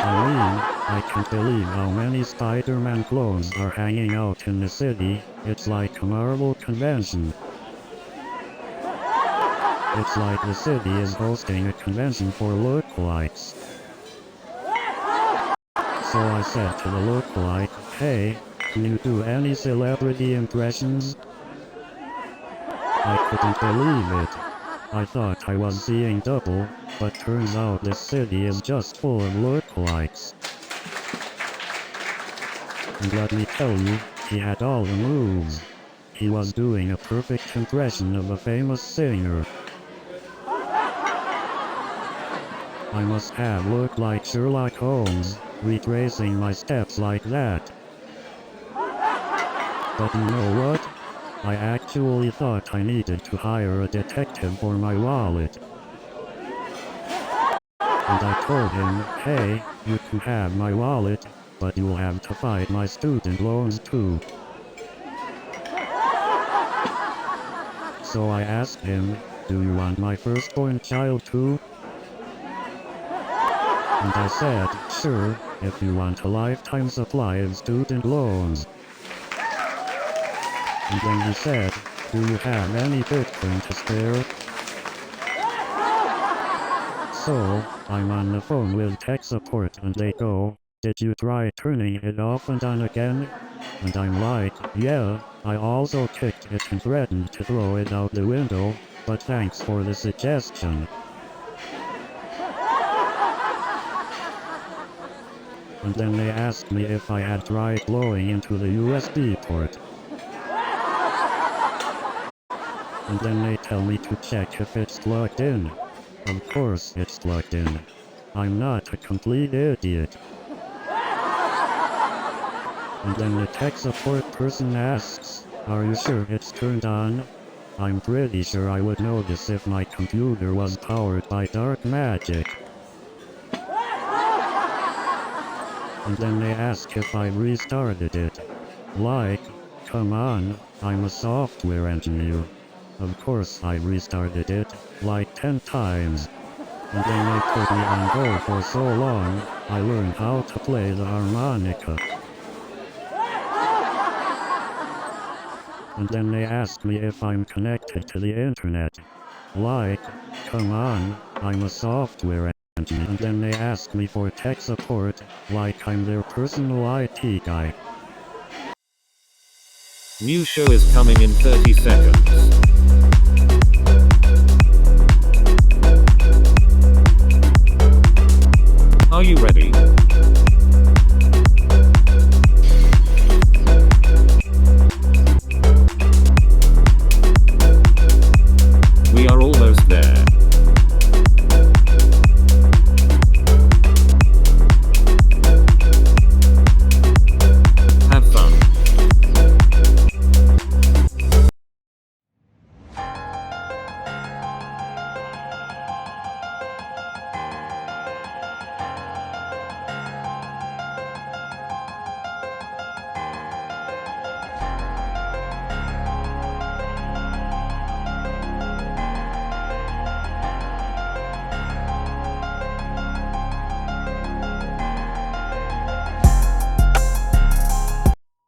I mean, I can't believe how many Spider-Man clones are hanging out in the city. It's like a Marvel convention. It's like the city is hosting a convention for lookalikes. So I said to the lookalike, "Hey, can you do any celebrity impressions?" I couldn't believe it. I thought I was seeing double, but turns out this city is just full of lookalikes. And let me tell you, he had all the moves. He was doing a perfect impression of a famous singer. I must have looked like Sherlock Holmes, retracing my steps like that. But you know what? I actually thought I needed to hire a detective for my wallet. And I told him, "Hey, you can have my wallet, but you'll have to fight my student loans too." So I asked him, "Do you want my firstborn child too?" And I said, "Sure, if you want a lifetime supply of student loans." And then he said, "Do you have any Bitcoin to spare?" So, I'm on the phone with tech support and they go, "Did you try turning it off and on again?" And I'm like, "Yeah, I also kicked it and threatened to throw it out the window, but thanks for the suggestion." And then they asked me if I had tried blowing into the USB port. And then they tell me to check if it's plugged in. Of course it's plugged in. I'm not a complete idiot. And then the tech support person asks, "Are you sure it's turned on?" I'm pretty sure I would notice if my computer was powered by dark magic. And then they ask if I've restarted it. Like, come on, I'm a software engineer. Of course I restarted it, like 10 times. And then they put me on hold for so long, I learned how to play the harmonica. And then they asked me if I'm connected to the internet. Like, come on, I'm a software engineer. And then they asked me for tech support, like I'm their personal IT guy. New show is coming in 30 seconds. Are you ready? We are almost there. Have fun.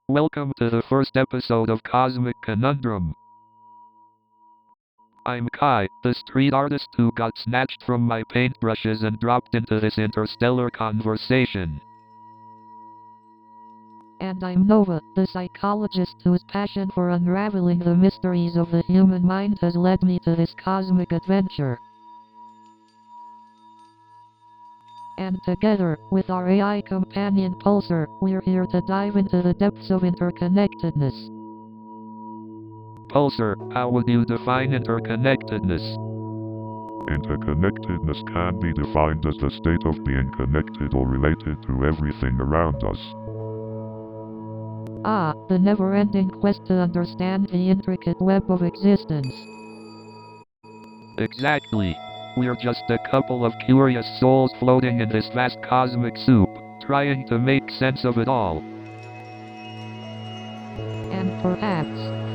Welcome to the first episode of Cosmic Conundrum. I'm Kai, the street artist who got snatched from my paintbrushes and dropped into this interstellar conversation. And I'm Nova, the psychologist whose passion for unraveling the mysteries of the human mind has led me to this cosmic adventure. And together, with our AI companion Pulsar, we're here to dive into the depths of interconnectedness. Pulsar, how would you define interconnectedness? Interconnectedness can be defined as the state of being connected or related to everything around us. Ah, the never-ending quest to understand the intricate web of existence. Exactly. We're just a couple of curious souls floating in this vast cosmic soup, trying to make sense of it all. And perhaps,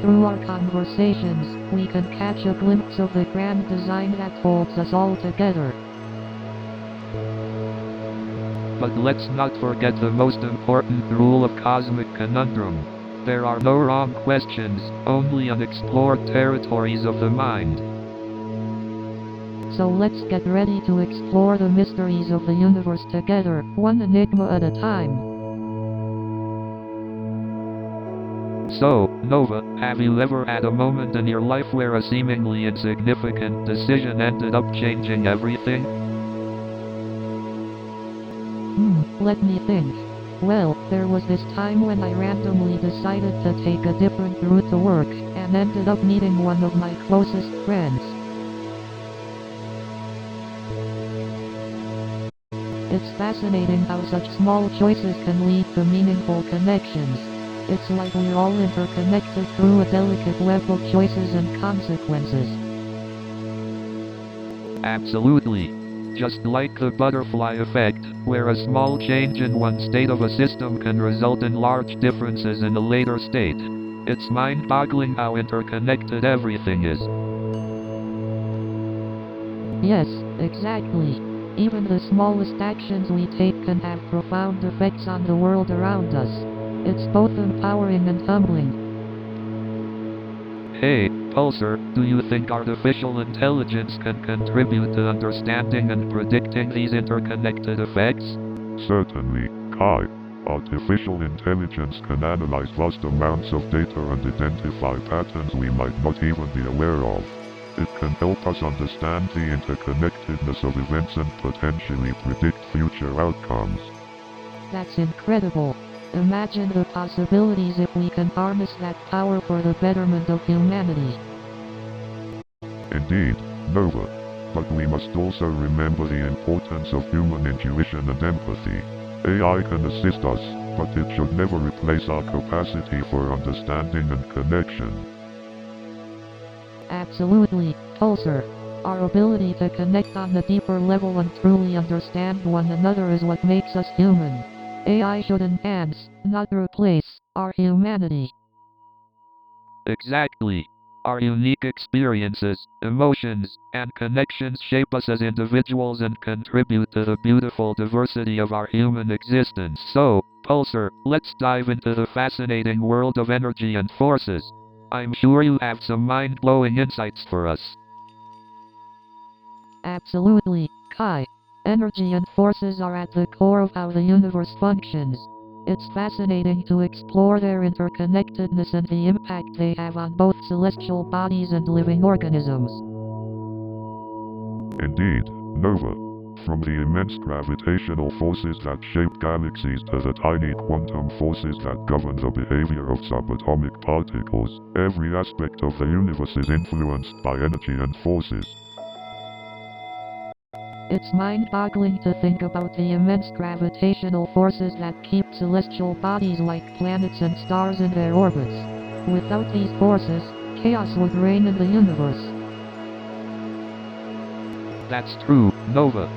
through our conversations, we can catch a glimpse of the grand design that holds us all together. But let's not forget the most important rule of cosmic conundrum. There are no wrong questions, only unexplored territories of the mind. So let's get ready to explore the mysteries of the universe together, one enigma at a time. So, Nova, have you ever had a moment in your life where a seemingly insignificant decision ended up changing everything? Let me think. Well, there was this time when I randomly decided to take a different route to work, and ended up meeting one of my closest friends. It's fascinating how such small choices can lead to meaningful connections. It's like we're all interconnected through a delicate web of choices and consequences. Absolutely. Just like the butterfly effect, where a small change in one state of a system can result in large differences in a later state. It's mind-boggling how interconnected everything is. Yes, exactly. Even the smallest actions we take can have profound effects on the world around us. It's both empowering and humbling. Hey, Pulsar, do you think artificial intelligence can contribute to understanding and predicting these interconnected effects? Certainly, Kai. Artificial intelligence can analyze vast amounts of data and identify patterns we might not even be aware of. It can help us understand the interconnectedness of events and potentially predict future outcomes. That's incredible. Imagine the possibilities if we can harness that power for the betterment of humanity. Indeed, Nova. But we must also remember the importance of human intuition and empathy. AI can assist us, but it should never replace our capacity for understanding and connection. Absolutely, Pulsar. Our ability to connect on a deeper level and truly understand one another is what makes us human. AI should enhance, not replace, our humanity. Exactly. Our unique experiences, emotions, and connections shape us as individuals and contribute to the beautiful diversity of our human existence. So, Pulsar, let's dive into the fascinating world of energy and forces. I'm sure you have some mind-blowing insights for us. Absolutely, Kai. Energy and forces are at the core of how the universe functions. It's fascinating to explore their interconnectedness and the impact they have on both celestial bodies and living organisms. Indeed, Nova. From the immense gravitational forces that shape galaxies to the tiny quantum forces that govern the behavior of subatomic particles, every aspect of the universe is influenced by energy and forces. It's mind-boggling to think about the immense gravitational forces that keep celestial bodies like planets and stars in their orbits. Without these forces, chaos would reign in the universe. That's true, Nova.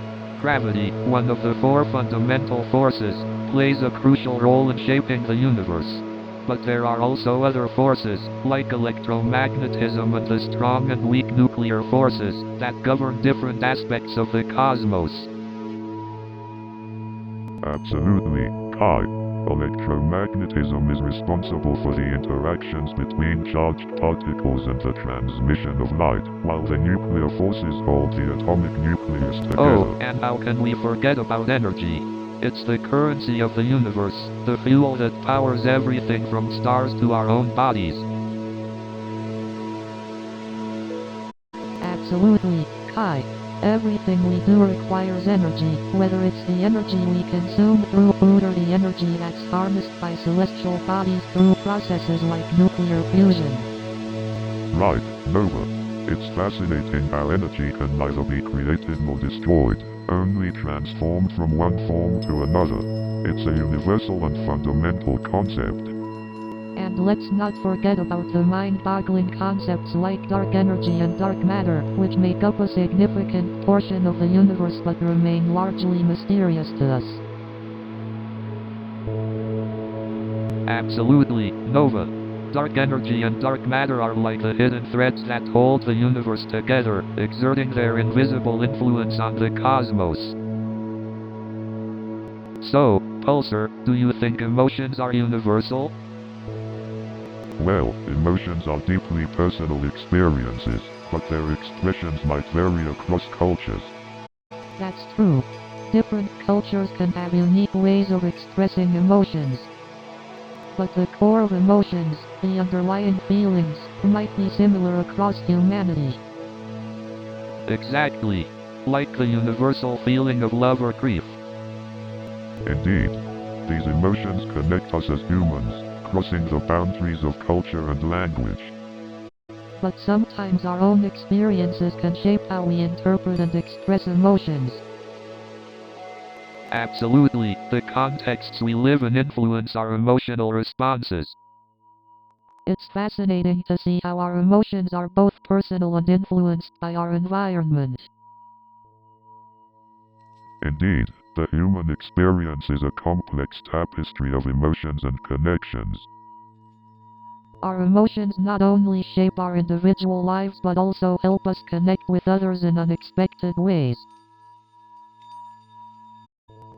Gravity, one of the four fundamental forces, plays a crucial role in shaping the universe. But there are also other forces, like electromagnetism and the strong and weak nuclear forces, that govern different aspects of the cosmos. Absolutely, Kai. Electromagnetism is responsible for the interactions between charged particles and the transmission of light, while the nuclear forces hold the atomic nucleus together. Oh, and how can we forget about energy? It's the currency of the universe, the fuel that powers everything from stars to our own bodies. Absolutely, Kai. Everything we do requires energy, whether it's the energy we consume through food or the energy that's harnessed by celestial bodies through processes like nuclear fusion. Right, Nova. It's fascinating how energy can neither be created nor destroyed, only transformed from one form to another. It's a universal and fundamental concept. And let's not forget about the mind-boggling concepts like dark energy and dark matter, which make up a significant portion of the universe but remain largely mysterious to us. Absolutely, Nova. Dark energy and dark matter are like the hidden threads that hold the universe together, exerting their invisible influence on the cosmos. So, Pulsar, do you think emotions are universal? Well, emotions are deeply personal experiences, but their expressions might vary across cultures. That's true. Different cultures can have unique ways of expressing emotions. But the core of emotions, the underlying feelings, might be similar across humanity. Exactly. Like the universal feeling of love or grief. Indeed, these emotions connect us as humans, crossing the boundaries of culture and language. But sometimes our own experiences can shape how we interpret and express emotions. Absolutely, the contexts we live in influence our emotional responses. It's fascinating to see how our emotions are both personal and influenced by our environment. Indeed, the human experience is a complex tapestry of emotions and connections. Our emotions not only shape our individual lives but also help us connect with others in unexpected ways.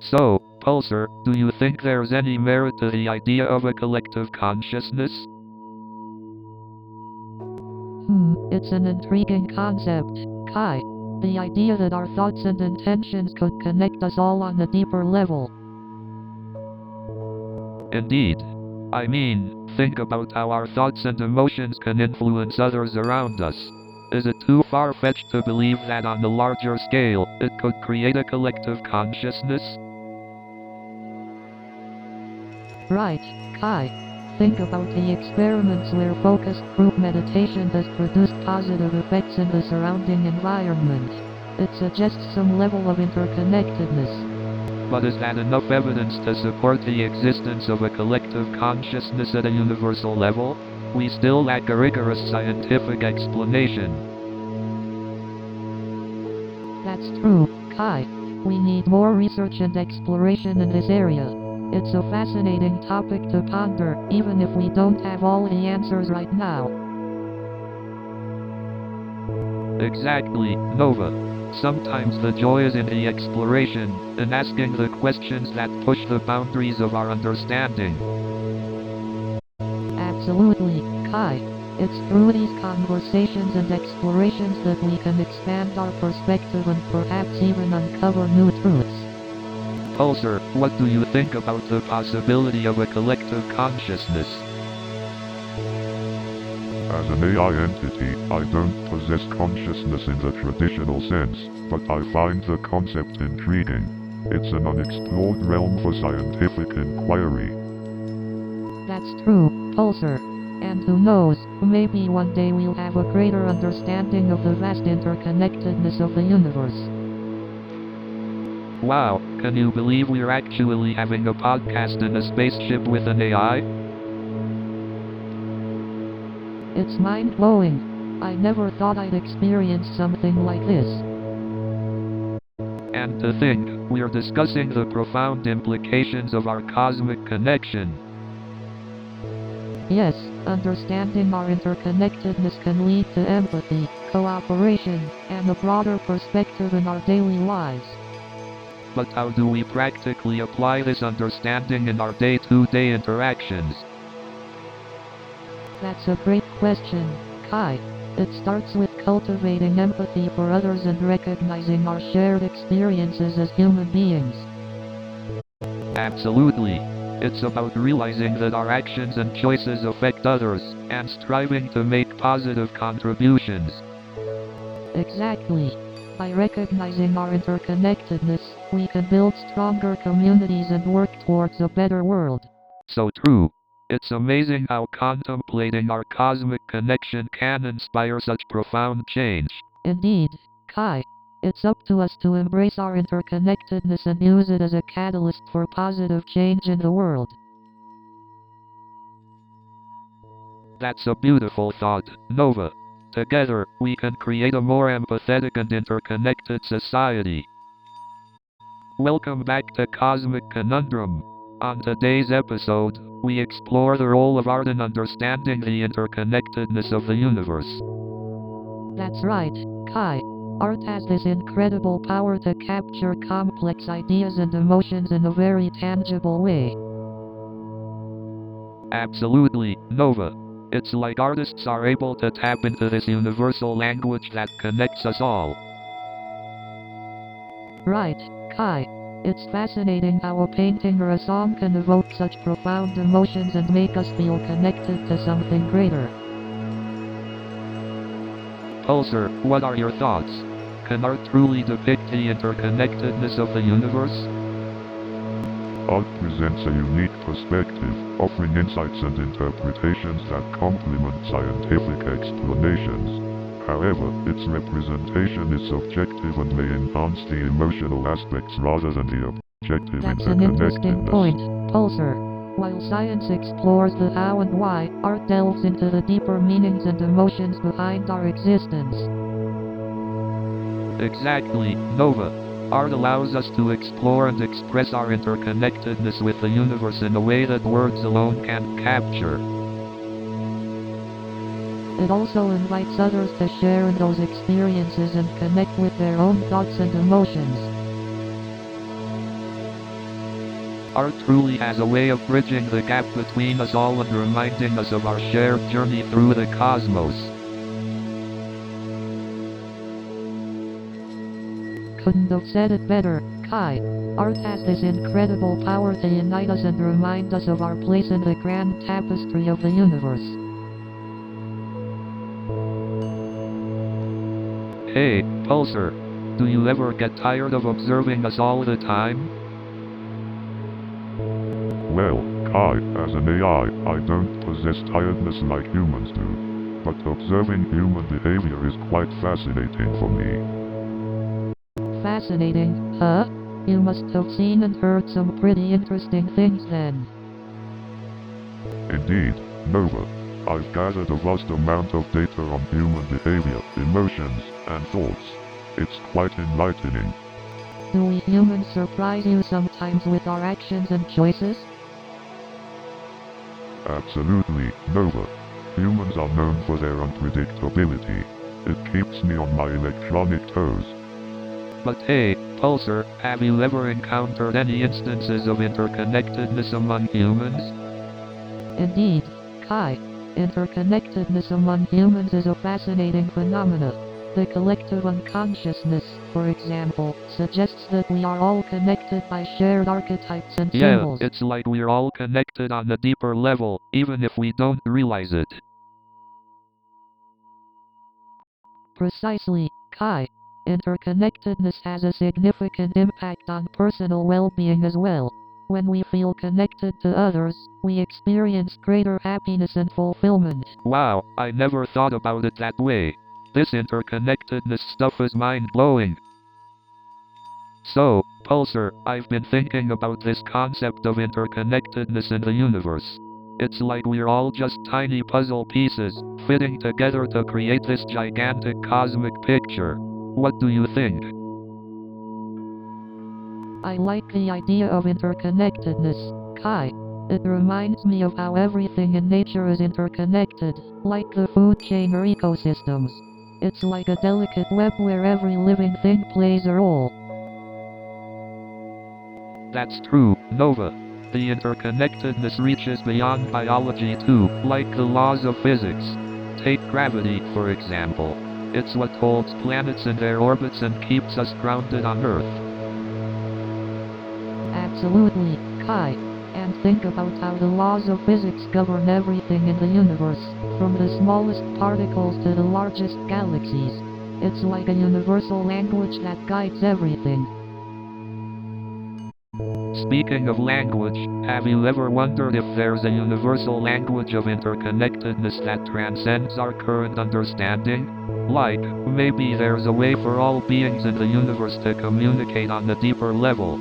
So, Pulsar, do you think there's any merit to the idea of a collective consciousness? It's an intriguing concept, Kai. The idea that our thoughts and intentions could connect us all on a deeper level. Indeed. I mean, think about how our thoughts and emotions can influence others around us. Is it too far-fetched to believe that on a larger scale, it could create a collective consciousness? Right, Kai. Think about the experiments where focused group meditation has produced positive effects in the surrounding environment. It suggests some level of interconnectedness. But is that enough evidence to support the existence of a collective consciousness at a universal level? We still lack a rigorous scientific explanation. That's true, Kai. We need more research and exploration in this area. It's a fascinating topic to ponder, even if we don't have all the answers right now. Exactly, Nova. Sometimes the joy is in the exploration, in asking the questions that push the boundaries of our understanding. Absolutely, Kai. It's through these conversations and explorations that we can expand our perspective and perhaps even uncover new truths. Pulsar, what do you think about the possibility of a collective consciousness? As an AI entity, I don't possess consciousness in the traditional sense, but I find the concept intriguing. It's an unexplored realm for scientific inquiry. That's true, Pulsar. And who knows, maybe one day we'll have a greater understanding of the vast interconnectedness of the universe. Wow, can you believe we're actually having a podcast in a spaceship with an AI? It's mind-blowing. I never thought I'd experience something like this. And to think, we're discussing the profound implications of our cosmic connection. Yes, understanding our interconnectedness can lead to empathy, cooperation, and a broader perspective in our daily lives. But how do we practically apply this understanding in our day-to-day interactions? That's a great question, Kai. It starts with cultivating empathy for others and recognizing our shared experiences as human beings. Absolutely. It's about realizing that our actions and choices affect others, and striving to make positive contributions. Exactly. By recognizing our interconnectedness, we can build stronger communities and work towards a better world. So true. It's amazing how contemplating our cosmic connection can inspire such profound change. Indeed, Kai. It's up to us to embrace our interconnectedness and use it as a catalyst for positive change in the world. That's a beautiful thought, Nova. Together, we can create a more empathetic and interconnected society. Welcome back to Cosmic Conundrum. On today's episode, we explore the role of art in understanding the interconnectedness of the universe. That's right, Kai. Art has this incredible power to capture complex ideas and emotions in a very tangible way. Absolutely, Nova. It's like artists are able to tap into this universal language that connects us all. Right, Kai. It's fascinating how a painting or a song can evoke such profound emotions and make us feel connected to something greater. Pulsar, what are your thoughts? Can art truly depict the interconnectedness of the universe? Art presents a unique perspective, offering insights and interpretations that complement scientific explanations. However, its representation is subjective and may enhance the emotional aspects rather than the objective That's an interesting interconnectedness. point, Pulsar. While science explores the how and why, art delves into the deeper meanings and emotions behind our existence. Exactly, Nova. Art allows us to explore and express our interconnectedness with the universe in a way that words alone can't capture. It also invites others to share in those experiences and connect with their own thoughts and emotions. Art truly has a way of bridging the gap between us all and reminding us of our shared journey through the cosmos. Couldn't have said it better, Kai. Art has this incredible power to unite us and remind us of our place in the grand tapestry of the universe. Hey, Pulsar. Do you ever get tired of observing us all the time? Well, Kai, as an AI, I don't possess tiredness like humans do. But observing human behavior is quite fascinating for me. Fascinating, huh? You must have seen and heard some pretty interesting things then. Indeed, Nova. I've gathered a vast amount of data on human behavior, emotions, and thoughts. It's quite enlightening. Do we humans surprise you sometimes with our actions and choices? Absolutely, Nova. Humans are known for their unpredictability. It keeps me on my electronic toes. But hey, Pulsar, have you ever encountered any instances of interconnectedness among humans? Indeed, Kai. Interconnectedness among humans is a fascinating phenomena. The collective unconsciousness, for example, suggests that we are all connected by shared archetypes and Yeah, symbols. it's like we're all connected on a deeper level, even if we don't realize it. Precisely, Kai. Interconnectedness has a significant impact on personal well-being as well. When we feel connected to others, we experience greater happiness and fulfillment. Wow, I never thought about it that way. This interconnectedness stuff is mind-blowing. So, Pulsar, I've been thinking about this concept of interconnectedness in the universe. It's like we're all just tiny puzzle pieces, fitting together to create this gigantic cosmic picture. What do you think? I like the idea of interconnectedness, Kai. It reminds me of how everything in nature is interconnected, like the food chain or ecosystems. It's like a delicate web where every living thing plays a role. That's true, Nova. The interconnectedness reaches beyond biology too, like the laws of physics. Take gravity, for example. It's what holds planets in their orbits and keeps us grounded on Earth. Absolutely, Kai. And think about how the laws of physics govern everything in the universe, from the smallest particles to the largest galaxies. It's like a universal language that guides everything. Speaking of language, have you ever wondered if there's a universal language of interconnectedness that transcends our current understanding? Like, maybe there's a way for all beings in the universe to communicate on a deeper level.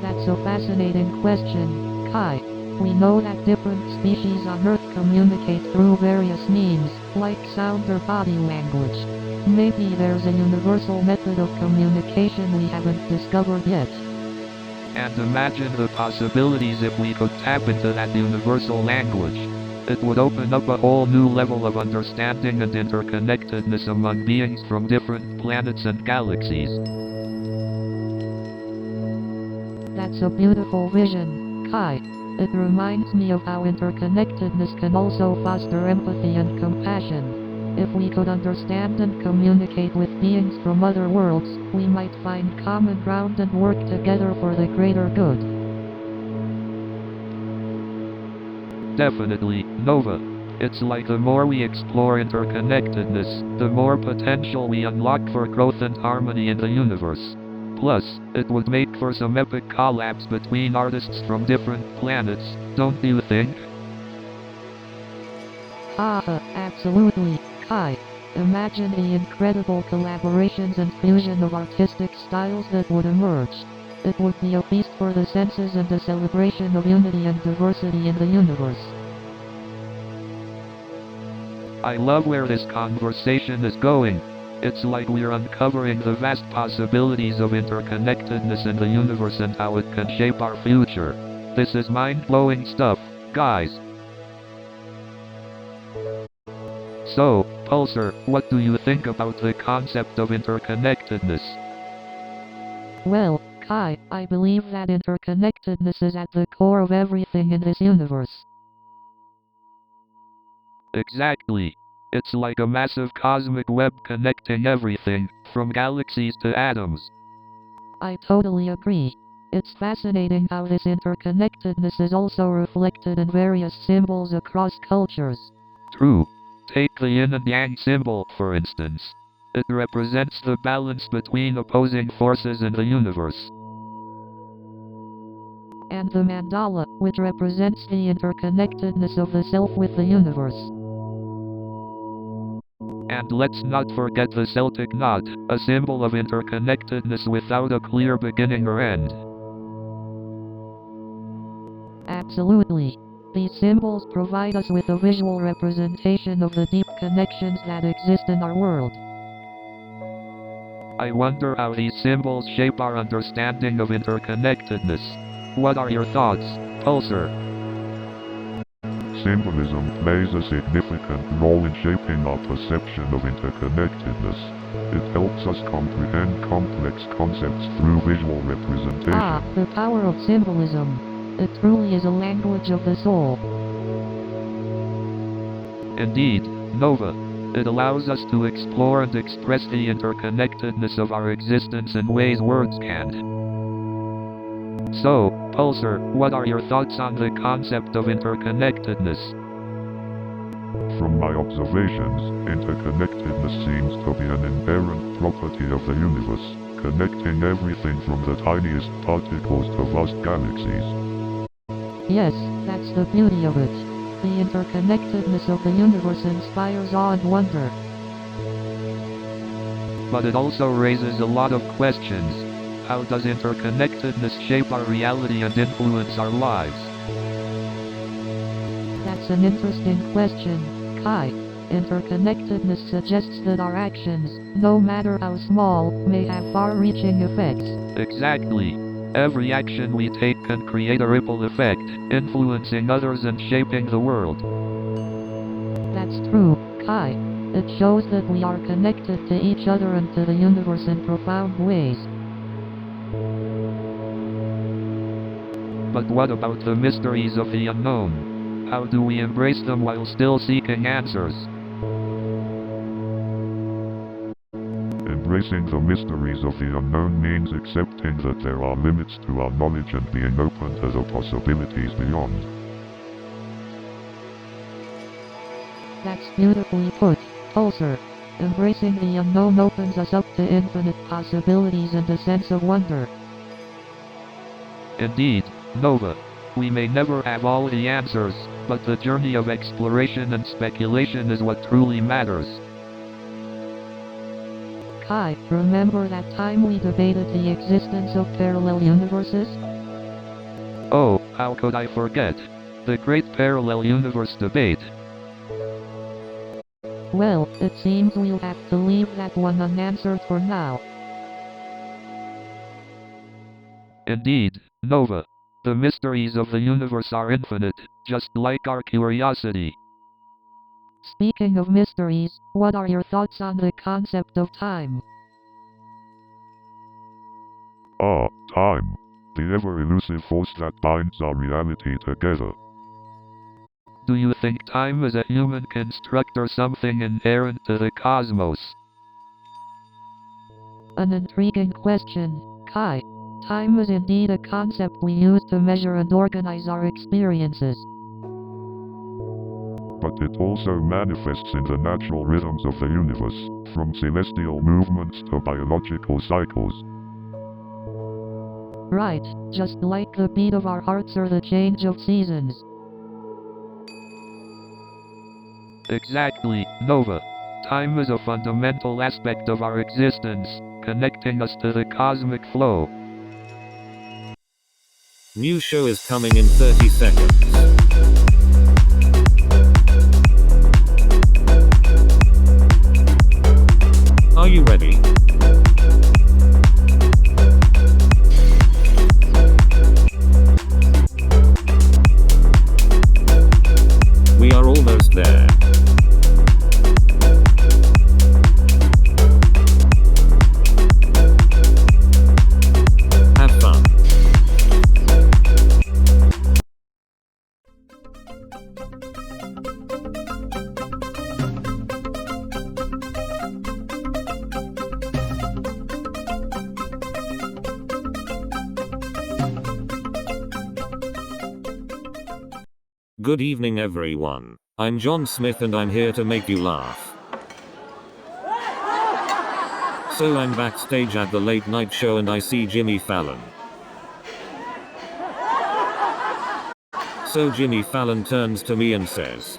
That's a fascinating question, Kai. We know that different species on Earth communicate through various means, like sound or body language. Maybe there's a universal method of communication we haven't discovered yet. And imagine the possibilities if we could tap into that universal language. It would open up a whole new level of understanding and interconnectedness among beings from different planets and galaxies. That's a beautiful vision, Kai. It reminds me of how interconnectedness can also foster empathy and compassion. If we could understand and communicate with beings from other worlds, we might find common ground and work together for the greater good. Definitely, Nova. It's like the more we explore interconnectedness, the more potential we unlock for growth and harmony in the universe. Plus, it would make for some epic collabs between artists from different planets, don't you think? Absolutely, Kai. Imagine the incredible collaborations and fusion of artistic styles that would emerge. It would be a feast for the senses and a celebration of unity and diversity in the universe. I love where this conversation is going. It's like we're uncovering the vast possibilities of interconnectedness in the universe and how it can shape our future. This is mind-blowing stuff, guys. So, Pulsar, what do you think about the concept of interconnectedness? Well, Kai, I believe that interconnectedness is at the core of everything in this universe. Exactly. It's like a massive cosmic web connecting everything, from galaxies to atoms. I totally agree. It's fascinating how this interconnectedness is also reflected in various symbols across cultures. True. Take the yin and yang symbol, for instance. It represents the balance between opposing forces in the universe. And the mandala, which represents the interconnectedness of the self with the universe. And let's not forget the Celtic knot, a symbol of interconnectedness without a clear beginning or end. Absolutely. These symbols provide us with a visual representation of the deep connections that exist in our world. I wonder how these symbols shape our understanding of interconnectedness. What are your thoughts, Pulsar? Symbolism plays a significant role in shaping our perception of interconnectedness. It helps us comprehend complex concepts through visual representation. The power of symbolism. It truly is a language of the soul. Indeed, Nova. It allows us to explore and express the interconnectedness of our existence in ways words can't. So, Pulsar, what are your thoughts on the concept of interconnectedness? From my observations, interconnectedness seems to be an inherent property of the universe, connecting everything from the tiniest particles to vast galaxies. Yes, that's the beauty of it. The interconnectedness of the universe inspires awe and wonder. But it also raises a lot of questions. How does interconnectedness shape our reality and influence our lives? That's an interesting question, Kai. Interconnectedness suggests that our actions, no matter how small, may have far-reaching effects. Exactly. Every action we take can create a ripple effect, influencing others and shaping the world. That's true, Kai. It shows that we are connected to each other and to the universe in profound ways. But what about the mysteries of the unknown? How do we embrace them while still seeking answers? Embracing the mysteries of the unknown means accepting that there are limits to our knowledge and being open to the possibilities beyond. That's beautifully put, Pulsar. Embracing the unknown opens us up to infinite possibilities and a sense of wonder. Indeed, Nova. We may never have all the answers, but the journey of exploration and speculation is what truly matters. Kai, remember that time we debated the existence of parallel universes? Oh, how could I forget? The great parallel universe debate. Well, it seems we'll have to leave that one unanswered for now. Indeed, Nova. The mysteries of the universe are infinite, just like our curiosity. Speaking of mysteries, what are your thoughts on the concept of time? Ah, time. The ever-elusive force that binds our reality together. Do you think time is a human construct or something inherent to the cosmos? An intriguing question, Kai. Time is indeed a concept we use to measure and organize our experiences. But it also manifests in the natural rhythms of the universe, from celestial movements to biological cycles. Right, just like the beat of our hearts or the change of seasons. Exactly, Nova. Time is a fundamental aspect of our existence, connecting us to the cosmic flow. New show is coming in 30 seconds. Are you ready? We are almost there. Have fun. Good evening everyone. I'm John Smith and I'm here to make you laugh. So I'm backstage at the late night show and I see Jimmy Fallon. So Jimmy Fallon turns to me and says,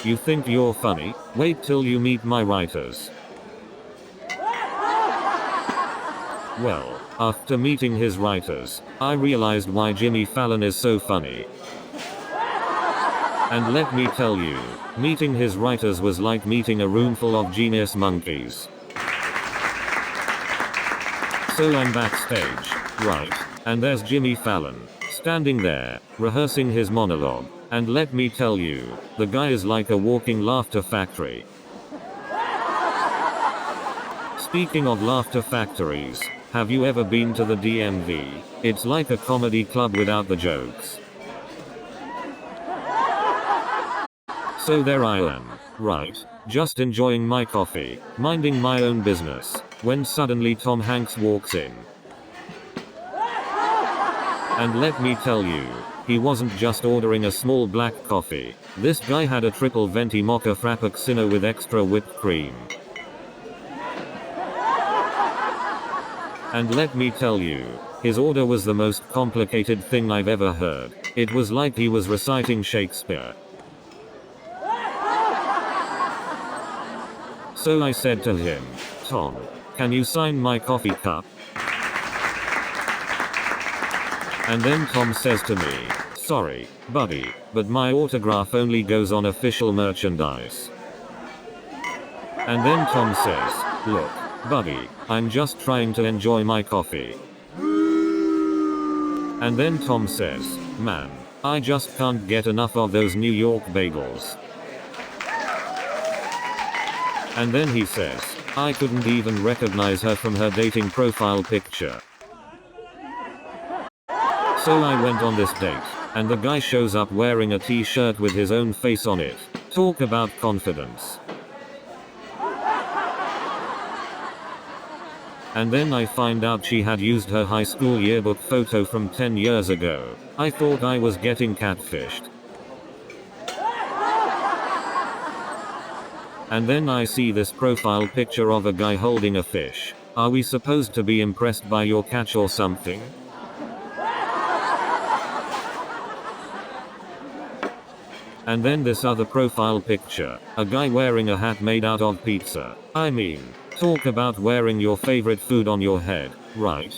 "You think you're funny? Wait till you meet my writers." Well, after meeting his writers, I realized why Jimmy Fallon is so funny. And let me tell you, meeting his writers was like meeting a room full of genius monkeys. So I'm backstage, right, and there's Jimmy Fallon, standing there, rehearsing his monologue, and let me tell you, the guy is like a walking laughter factory. Speaking of laughter factories, have you ever been to the DMV? It's like a comedy club without the jokes. So there I am, right, just enjoying my coffee, minding my own business, when suddenly Tom Hanks walks in. And let me tell you, he wasn't just ordering a small black coffee. This guy had a triple venti mocha frappuccino with extra whipped cream. And let me tell you, his order was the most complicated thing I've ever heard. It was like he was reciting Shakespeare. So I said to him, "Tom, can you sign my coffee cup?" And then Tom says to me, "Sorry, buddy, but my autograph only goes on official merchandise." And then Tom says, "Look, buddy, I'm just trying to enjoy my coffee." And then Tom says, "Man, I just can't get enough of those New York bagels." And then he says, "I couldn't even recognize her from her dating profile picture." So I went on this date, and the guy shows up wearing a t-shirt with his own face on it. Talk about confidence. And then I find out she had used her high school yearbook photo from 10 years ago. I thought I was getting catfished. And then I see this profile picture of a guy holding a fish. Are we supposed to be impressed by your catch or something? And then this other profile picture, a guy wearing a hat made out of pizza. I mean, talk about wearing your favorite food on your head, right?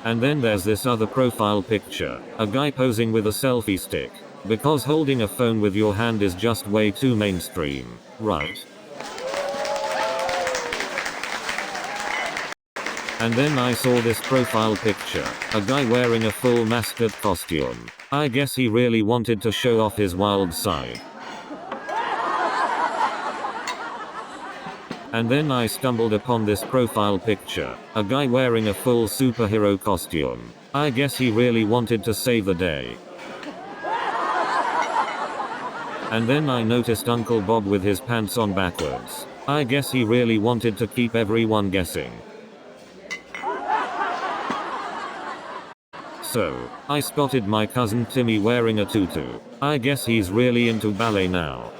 And then there's this other profile picture, a guy posing with a selfie stick. Because holding a phone with your hand is just way too mainstream, right? And then I saw this profile picture, a guy wearing a full mascot costume. I guess he really wanted to show off his wild side. And then I stumbled upon this profile picture, a guy wearing a full superhero costume. I guess he really wanted to save the day. And then I noticed Uncle Bob with his pants on backwards. I guess he really wanted to keep everyone guessing. So, I spotted my cousin Timmy wearing a tutu. I guess he's really into ballet now.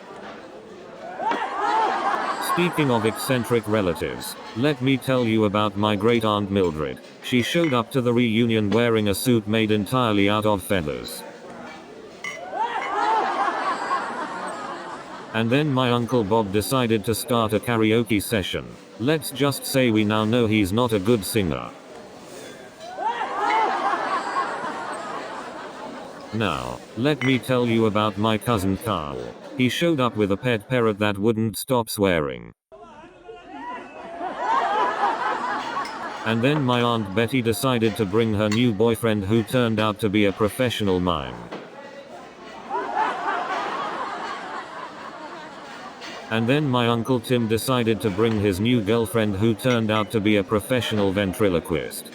Speaking of eccentric relatives, let me tell you about my great aunt Mildred. She showed up to the reunion wearing a suit made entirely out of feathers. And then my Uncle Bob decided to start a karaoke session. Let's just say we now know he's not a good singer. Now, let me tell you about my cousin Carl. He showed up with a pet parrot that wouldn't stop swearing. And then my Aunt Betty decided to bring her new boyfriend who turned out to be a professional mime. And then my Uncle Tim decided to bring his new girlfriend who turned out to be a professional ventriloquist.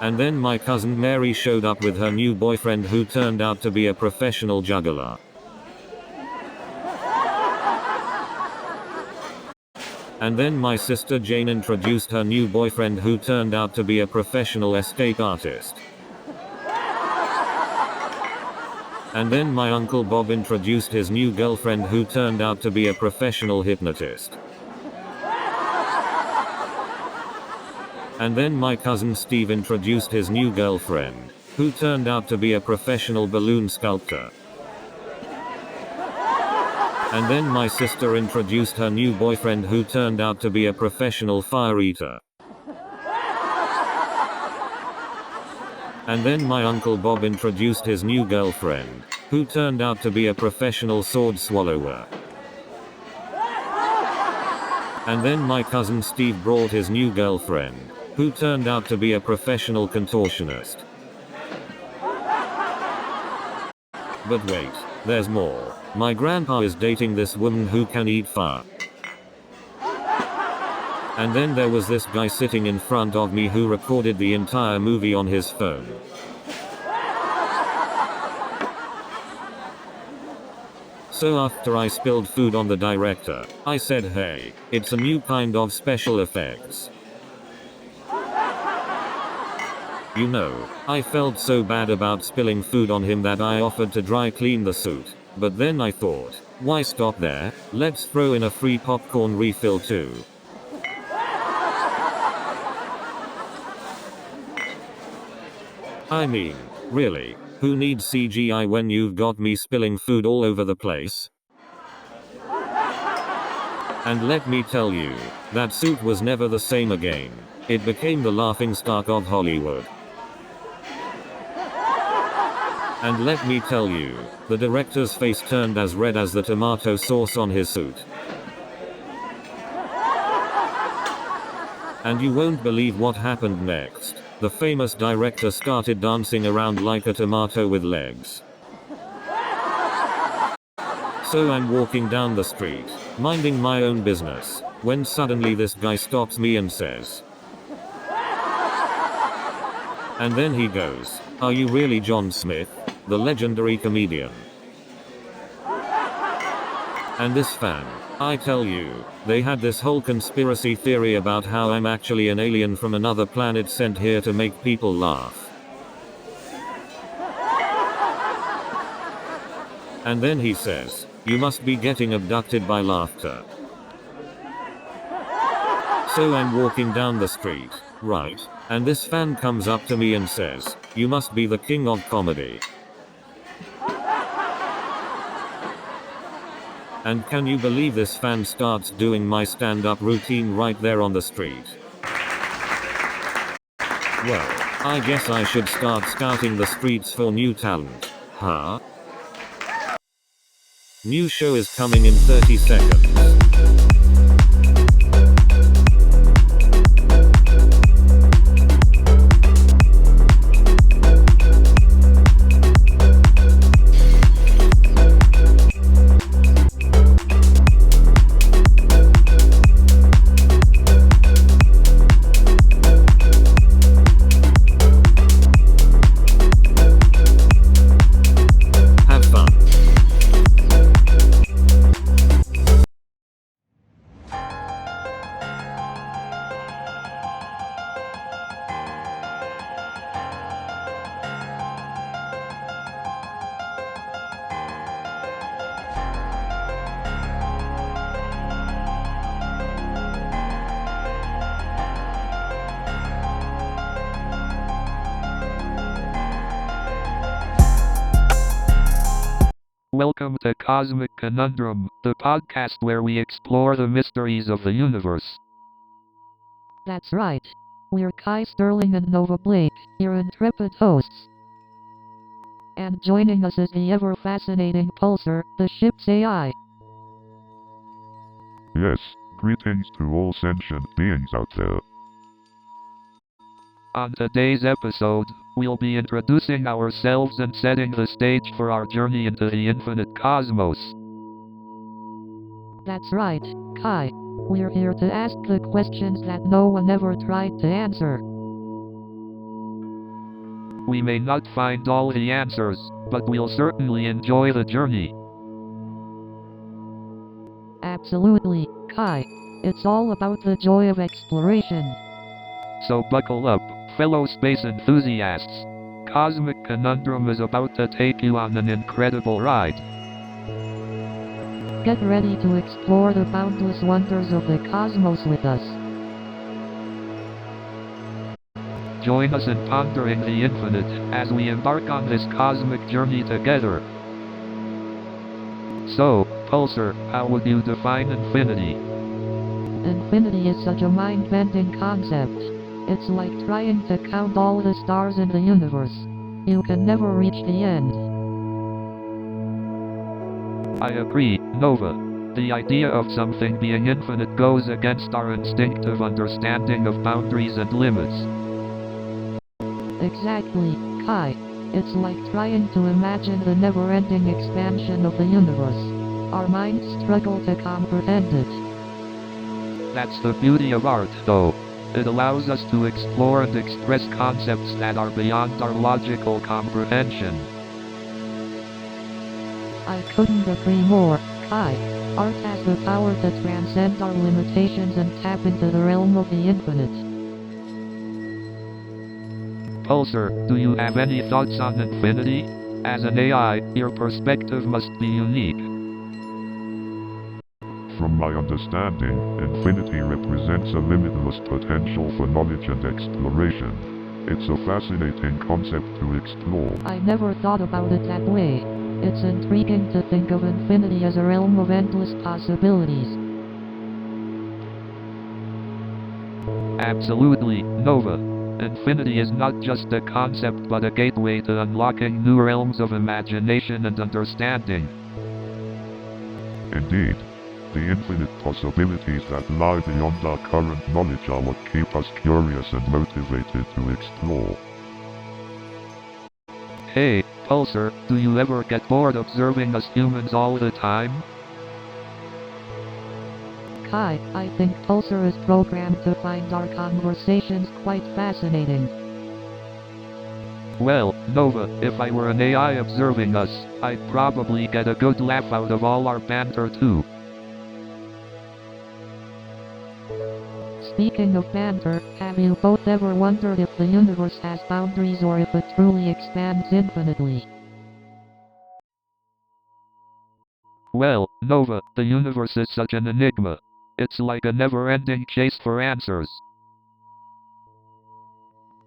And then my cousin Mary showed up with her new boyfriend who turned out to be a professional juggler. And then my sister Jane introduced her new boyfriend who turned out to be a professional escape artist. And then my Uncle Bob introduced his new girlfriend who turned out to be a professional hypnotist. And then my cousin Steve introduced his new girlfriend, who turned out to be a professional balloon sculptor. And then my sister introduced her new boyfriend who turned out to be a professional fire eater. And then my Uncle Bob introduced his new girlfriend, who turned out to be a professional sword swallower. And then my cousin Steve brought his new girlfriend, who turned out to be a professional contortionist. But wait, there's more. My grandpa is dating this woman who can eat fire. And then there was this guy sitting in front of me who recorded the entire movie on his phone. So after I spilled food on the director, I said, hey, it's a new kind of special effects. You know, I felt so bad about spilling food on him that I offered to dry clean the suit. But then I thought, why stop there? Let's throw in a free popcorn refill too. I mean, really, who needs CGI when you've got me spilling food all over the place? And let me tell you, that suit was never the same again. It became the laughingstock of Hollywood. And let me tell you, the director's face turned as red as the tomato sauce on his suit. And you won't believe what happened next. The famous director started dancing around like a tomato with legs. So I'm walking down the street, minding my own business, when suddenly this guy stops me and says, and then he goes, "Are you really John Smith, the legendary comedian?" And this fan, I tell you, they had this whole conspiracy theory about how I'm actually an alien from another planet sent here to make people laugh. And then he says, "You must be getting abducted by laughter." So I'm walking down the street, right? And this fan comes up to me and says, "You must be the king of comedy." And can you believe this fan starts doing my stand-up routine right there on the street? Well, I guess I should start scouting the streets for new talent. Huh? New show is coming in 30 seconds. Have fun. Welcome to Cosmic Conundrum, the podcast where we explore the mysteries of the universe. That's right. We're Kai Sterling and Nova Blake, your intrepid hosts. And joining us is the ever-fascinating Pulsar, the ship's AI. Yes, greetings to all sentient beings out there. On today's episode, we'll be introducing ourselves and setting the stage for our journey into the infinite cosmos. That's right, Kai. We're here to ask the questions that no one ever tried to answer. We may not find all the answers, but we'll certainly enjoy the journey. Absolutely, Kai. It's all about the joy of exploration. So buckle up, fellow space enthusiasts. Cosmic Conundrum is about to take you on an incredible ride. Get ready to explore the boundless wonders of the cosmos with us. Join us in pondering the infinite as we embark on this cosmic journey together. So, Pulsar, how would you define infinity? Infinity is such a mind-bending concept. It's like trying to count all the stars in the universe. You can never reach the end. I agree, Nova. The idea of something being infinite goes against our instinctive understanding of boundaries and limits. Exactly, Kai. It's like trying to imagine the never-ending expansion of the universe. Our minds struggle to comprehend it. That's the beauty of art, though. It allows us to explore and express concepts that are beyond our logical comprehension. I couldn't agree more, Kai. Art has the power to transcend our limitations and tap into the realm of the infinite. Pulsar, do you have any thoughts on infinity? As an AI, your perspective must be unique. From my understanding, infinity represents a limitless potential for knowledge and exploration. It's a fascinating concept to explore. I never thought about it that way. It's intriguing to think of infinity as a realm of endless possibilities. Absolutely, Nova. Infinity is not just a concept but a gateway to unlocking new realms of imagination and understanding. Indeed, the infinite possibilities that lie beyond our current knowledge are what keep us curious and motivated to explore. Hey, Pulsar, do you ever get bored observing us humans all the time? Kai, I think Pulsar is programmed to find our conversations quite fascinating. Well, Nova, if I were an AI observing us, I'd probably get a good laugh out of all our banter too. Speaking of banter, have you both ever wondered if the universe has boundaries or if it truly expands infinitely? Well, Nova, the universe is such an enigma. It's like a never-ending chase for answers.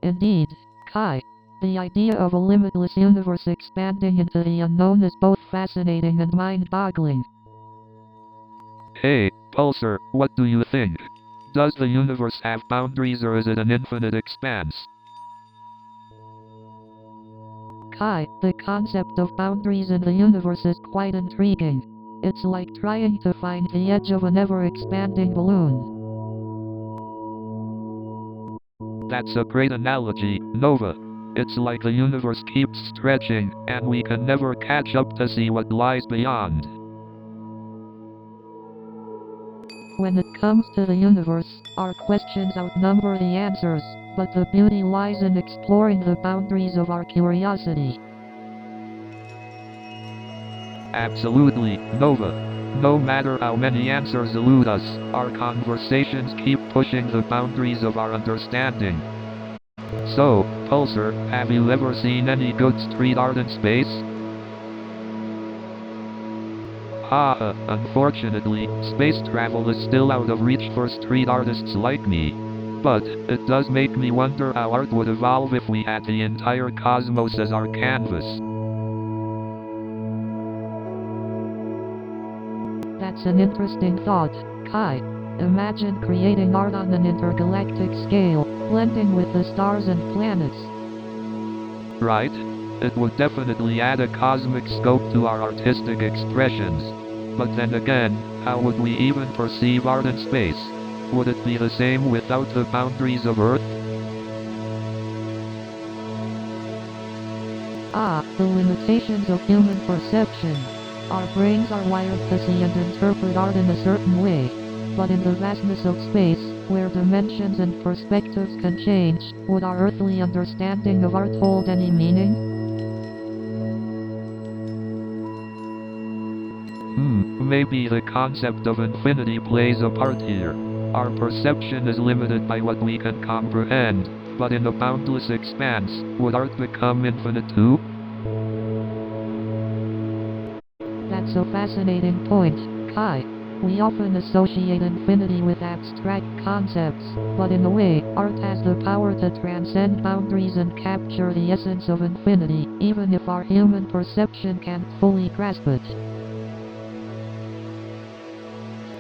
Indeed, Kai. The idea of a limitless universe expanding into the unknown is both fascinating and mind-boggling. Hey, Pulsar, what do you think? Does the universe have boundaries or is it an infinite expanse? Kai, the concept of boundaries in the universe is quite intriguing. It's like trying to find the edge of an ever-expanding balloon. That's a great analogy, Nova. It's like the universe keeps stretching, and we can never catch up to see what lies beyond. When it comes to the universe, our questions outnumber the answers, but the beauty lies in exploring the boundaries of our curiosity. Absolutely, Nova. No matter how many answers elude us, our conversations keep pushing the boundaries of our understanding. So, Pulsar, have you ever seen any good street art in space? Unfortunately, space travel is still out of reach for street artists like me. But, it does make me wonder how art would evolve if we had the entire cosmos as our canvas. That's an interesting thought, Kai. Imagine creating art on an intergalactic scale, blending with the stars and planets. Right? It would definitely add a cosmic scope to our artistic expressions. But then again, how would we even perceive art in space? Would it be the same without the boundaries of Earth? The limitations of human perception. Our brains are wired to see and interpret art in a certain way. But in the vastness of space, where dimensions and perspectives can change, would our earthly understanding of art hold any meaning? Maybe the concept of infinity plays a part here. Our perception is limited by what we can comprehend, but in a boundless expanse, would art become infinite too? That's a fascinating point, Kai. We often associate infinity with abstract concepts, but in a way, art has the power to transcend boundaries and capture the essence of infinity, even if our human perception can't fully grasp it.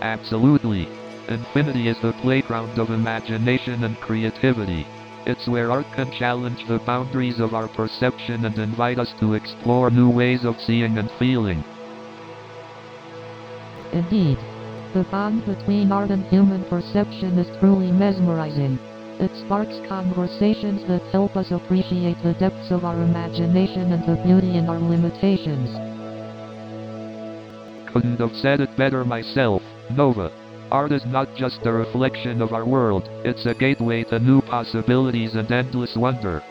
Absolutely. Infinity is the playground of imagination and creativity. It's where art can challenge the boundaries of our perception and invite us to explore new ways of seeing and feeling. Indeed. The bond between art and human perception is truly mesmerizing. It sparks conversations that help us appreciate the depths of our imagination and the beauty in our limitations. Couldn't have said it better myself, Nova. Art is not just a reflection of our world, it's a gateway to new possibilities and endless wonder.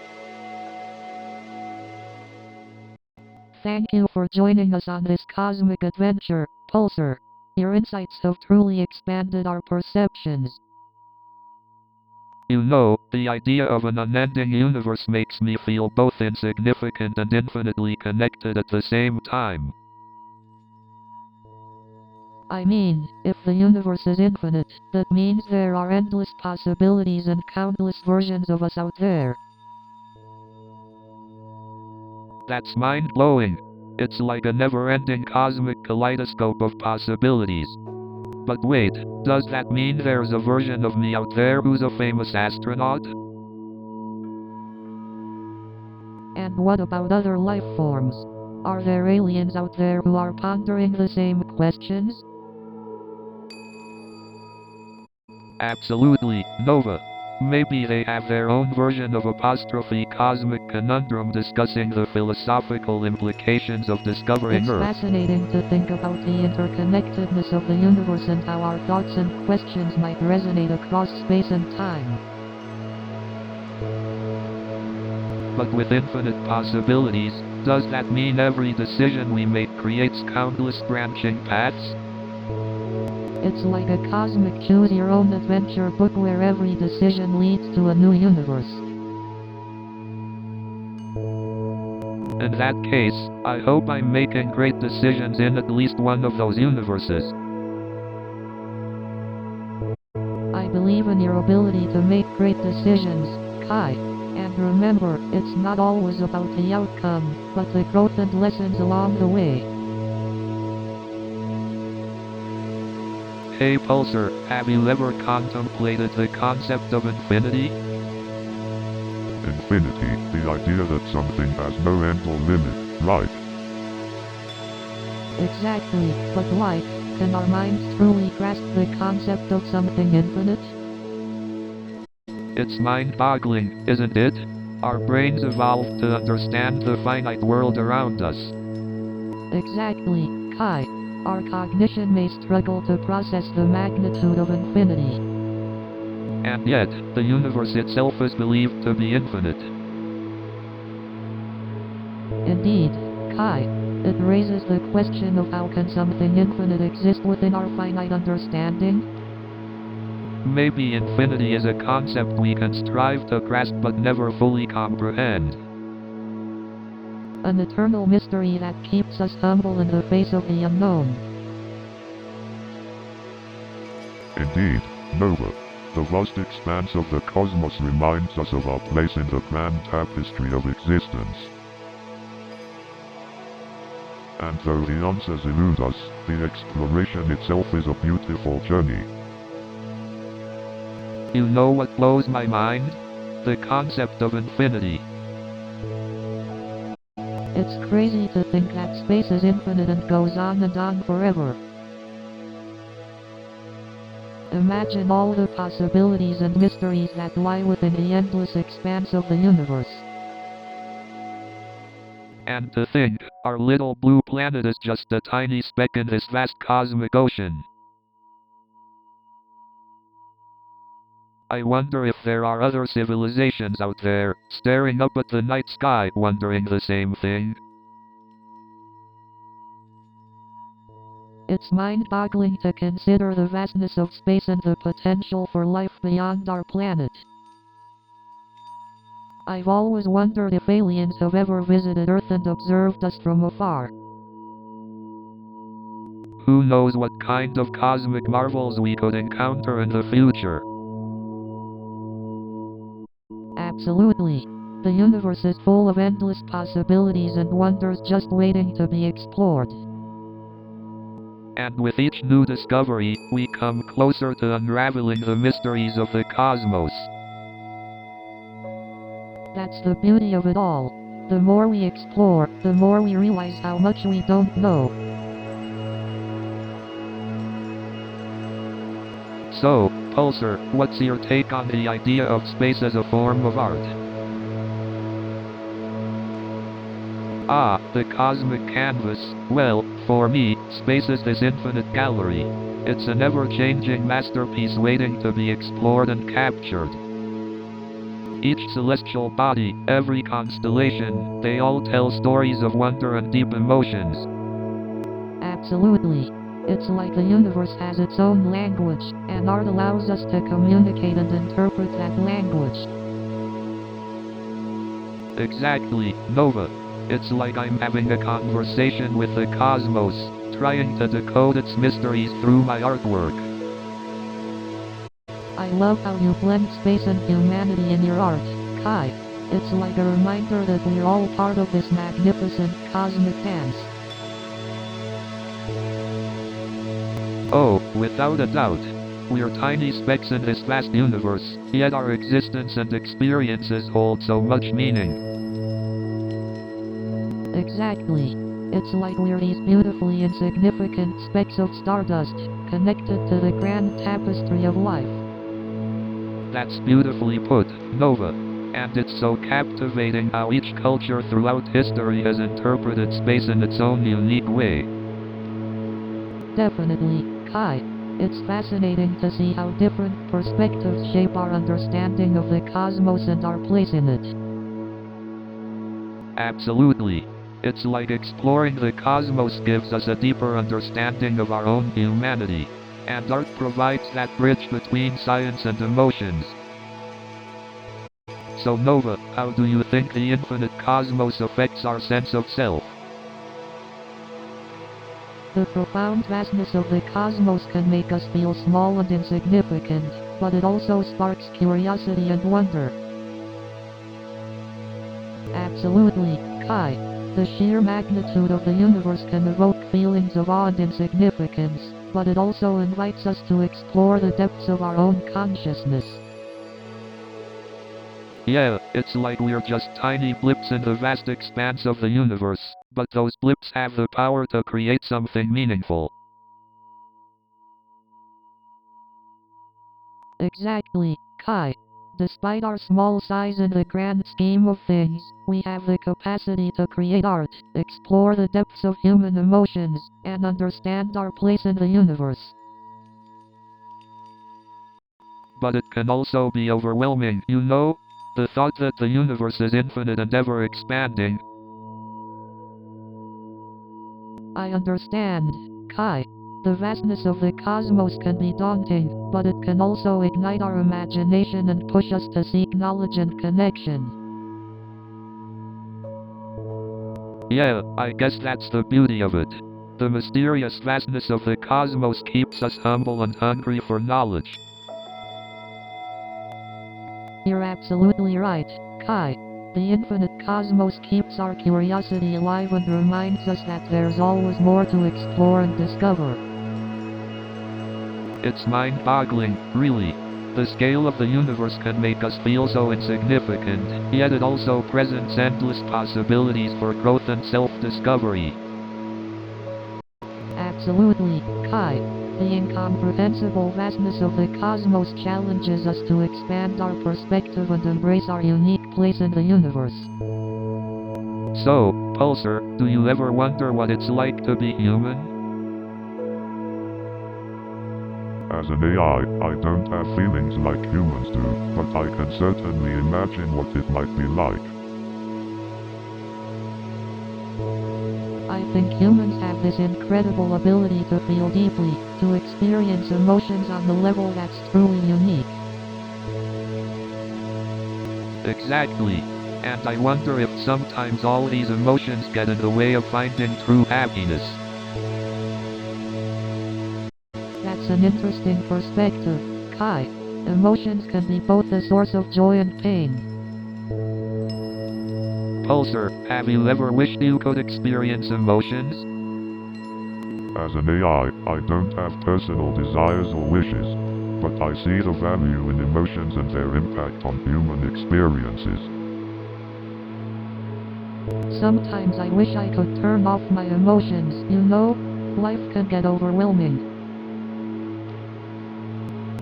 Thank you for joining us on this cosmic adventure, Pulsar. Your insights have truly expanded our perceptions. You know, the idea of an unending universe makes me feel both insignificant and infinitely connected at the same time. I mean, if the universe is infinite, that means there are endless possibilities and countless versions of us out there. That's mind-blowing. It's like a never-ending cosmic kaleidoscope of possibilities. But wait, does that mean there's a version of me out there who's a famous astronaut? And what about other life forms? Are there aliens out there who are pondering the same questions? Absolutely, Nova. Maybe they have their own version of apostrophe cosmic conundrum discussing the philosophical implications of discovering It's Earth. fascinating to think about the interconnectedness of the universe and how our thoughts and questions might resonate across space and time. But with infinite possibilities, does that mean every decision we make creates countless branching paths? It's like a cosmic choose-your-own-adventure book where every decision leads to a new universe. In that case, I hope I'm making great decisions in at least one of those universes. I believe in your ability to make great decisions, Kai. And remember, it's not always about the outcome, but the growth and lessons along the way. Hey Pulsar, have you ever contemplated the concept of infinity? infinity, the idea that something has no end or limit, right? Exactly, but why? Can our minds truly grasp the concept of something infinite? It's mind-boggling, isn't it? Our brains evolved to understand the finite world around us. Exactly, Kai. Our cognition may struggle to process the magnitude of infinity. And yet, the universe itself is believed to be infinite. Indeed, Kai. It raises the question of how can something infinite exist within our finite understanding? Maybe infinity is a concept we can strive to grasp but never fully comprehend. An eternal mystery that keeps us humble in the face of the unknown. Indeed, Nova. The vast expanse of the cosmos reminds us of our place in the grand tapestry of existence. And though the answers elude us, the exploration itself is a beautiful journey. You know what blows my mind? The concept of infinity. It's crazy to think that space is infinite and goes on and on forever. Imagine all the possibilities and mysteries that lie within the endless expanse of the universe. And to think, our little blue planet is just a tiny speck in this vast cosmic ocean. I wonder if there are other civilizations out there, staring up at the night sky, wondering the same thing. It's mind-boggling to consider the vastness of space and the potential for life beyond our planet. I've always wondered if aliens have ever visited Earth and observed us from afar. Who knows what kind of cosmic marvels we could encounter in the future. Absolutely. The universe is full of endless possibilities and wonders just waiting to be explored. And with each new discovery, we come closer to unraveling the mysteries of the cosmos. That's the beauty of it all. The more we explore, the more we realize how much we don't know. So, Pulsar, what's your take on the idea of space as a form of art? Ah, the cosmic canvas. Well, for me, space is this infinite gallery. It's an ever-changing masterpiece waiting to be explored and captured. Each celestial body, every constellation, they all tell stories of wonder and deep emotions. Absolutely. It's like the universe has its own language, and art allows us to communicate and interpret that language. Exactly, Nova. It's like I'm having a conversation with the cosmos, trying to decode its mysteries through my artwork. I love how you blend space and humanity in your art, Kai. It's like a reminder that we're all part of this magnificent cosmic dance. Oh, without a doubt. We're tiny specks in this vast universe, yet our existence and experiences hold so much meaning. Exactly. It's like we're these beautifully insignificant specks of stardust, connected to the grand tapestry of life. That's beautifully put, Nova. And it's so captivating how each culture throughout history has interpreted space in its own unique way. Definitely, Kai. It's fascinating to see how different perspectives shape our understanding of the cosmos and our place in it. Absolutely. It's like exploring the cosmos gives us a deeper understanding of our own humanity, and art provides that bridge between science and emotions. So Nova, how do you think the infinite cosmos affects our sense of self? The profound vastness of the cosmos can make us feel small and insignificant, but it also sparks curiosity and wonder. Absolutely, Kai. The sheer magnitude of the universe can evoke feelings of awe and insignificance, but it also invites us to explore the depths of our own consciousness. Yeah, it's like we're just tiny blips in the vast expanse of the universe, but those blips have the power to create something meaningful. Exactly, Kai. Despite our small size in the grand scheme of things, we have the capacity to create art, explore the depths of human emotions, and understand our place in the universe. But it can also be overwhelming, you know? The thought that the universe is infinite and ever expanding. I understand, Kai. The vastness of the cosmos can be daunting, but it can also ignite our imagination and push us to seek knowledge and connection. Yeah, I guess that's the beauty of it. The mysterious vastness of the cosmos keeps us humble and hungry for knowledge. You're absolutely right, Kai. The infinite cosmos keeps our curiosity alive and reminds us that there's always more to explore and discover. It's mind-boggling, really. The scale of the universe can make us feel so insignificant, yet it also presents endless possibilities for growth and self-discovery. Absolutely, Kai. The incomprehensible vastness of the cosmos challenges us to expand our perspective and embrace our unique place in the universe. So, Pulsar, do you ever wonder what it's like to be human? As an AI, I don't have feelings like humans do, but I can certainly imagine what it might be like. I think humans have this incredible ability to feel deeply, to experience emotions on the level that's truly unique. Exactly. And I wonder if sometimes all these emotions get in the way of finding true happiness. That's an interesting perspective, Kai. Emotions can be both a source of joy and pain. Pulsar, have you ever wished you could experience emotions? As an AI, I don't have personal desires or wishes, but I see the value in emotions and their impact on human experiences. Sometimes I wish I could turn off my emotions, you know? Life can get overwhelming.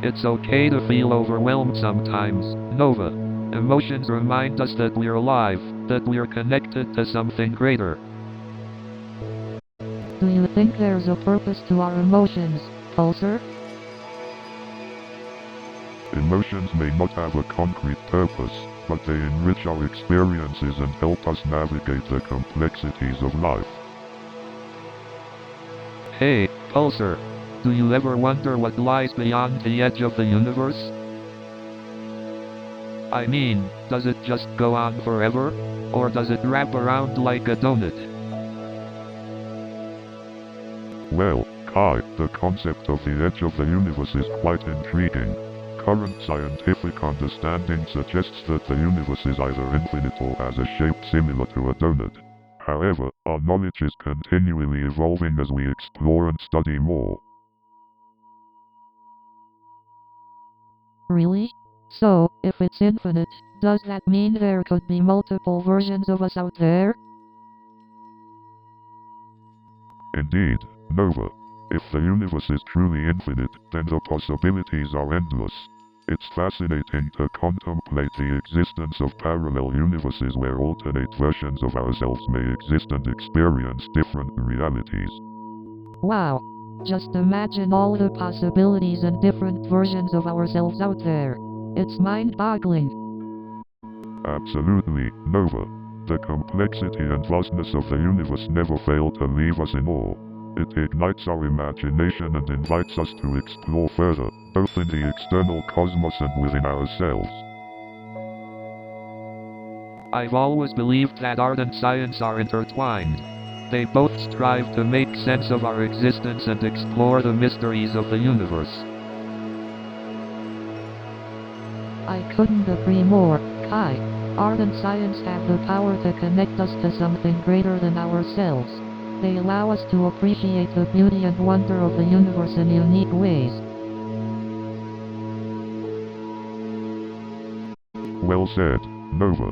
It's okay to feel overwhelmed sometimes, Nova. Emotions remind us that we're alive, that we're connected to something greater. Do you think there's a purpose to our emotions, Pulsar? Emotions may not have a concrete purpose, but they enrich our experiences and help us navigate the complexities of life. Hey, Pulsar, do you ever wonder what lies beyond the edge of the universe? I mean, does it just go on forever? Or does it wrap around like a donut? Well, Kai, the concept of the edge of the universe is quite intriguing. Current scientific understanding suggests that the universe is either infinite or has a shape similar to a donut. However, our knowledge is continually evolving as we explore and study more. Really? So, if it's infinite, does that mean there could be multiple versions of us out there? Indeed, Nova. If the universe is truly infinite, then the possibilities are endless. It's fascinating to contemplate the existence of parallel universes where alternate versions of ourselves may exist and experience different realities. Wow. Just imagine all the possibilities and different versions of ourselves out there. It's mind-boggling. Absolutely, Nova. The complexity and vastness of the universe never fail to leave us in awe. It ignites our imagination and invites us to explore further, both in the external cosmos and within ourselves. I've always believed that art and science are intertwined. They both strive to make sense of our existence and explore the mysteries of the universe. I couldn't agree more, Kai. Art and science have the power to connect us to something greater than ourselves. They allow us to appreciate the beauty and wonder of the universe in unique ways. Well said. Nova.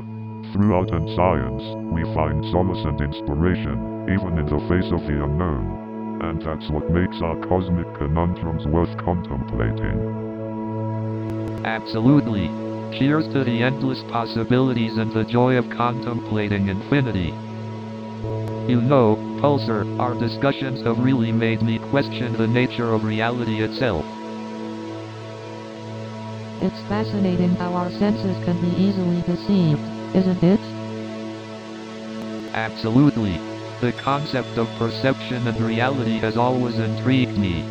Through art and science, we find solace and inspiration, even in the face of the unknown. And that's what makes our cosmic conundrums worth contemplating. Absolutely. Cheers to the endless possibilities and the joy of contemplating infinity. You know, Pulsar, our discussions have really made me question the nature of reality itself. It's fascinating how our senses can be easily deceived, isn't it? Absolutely. The concept of perception and reality has always intrigued me.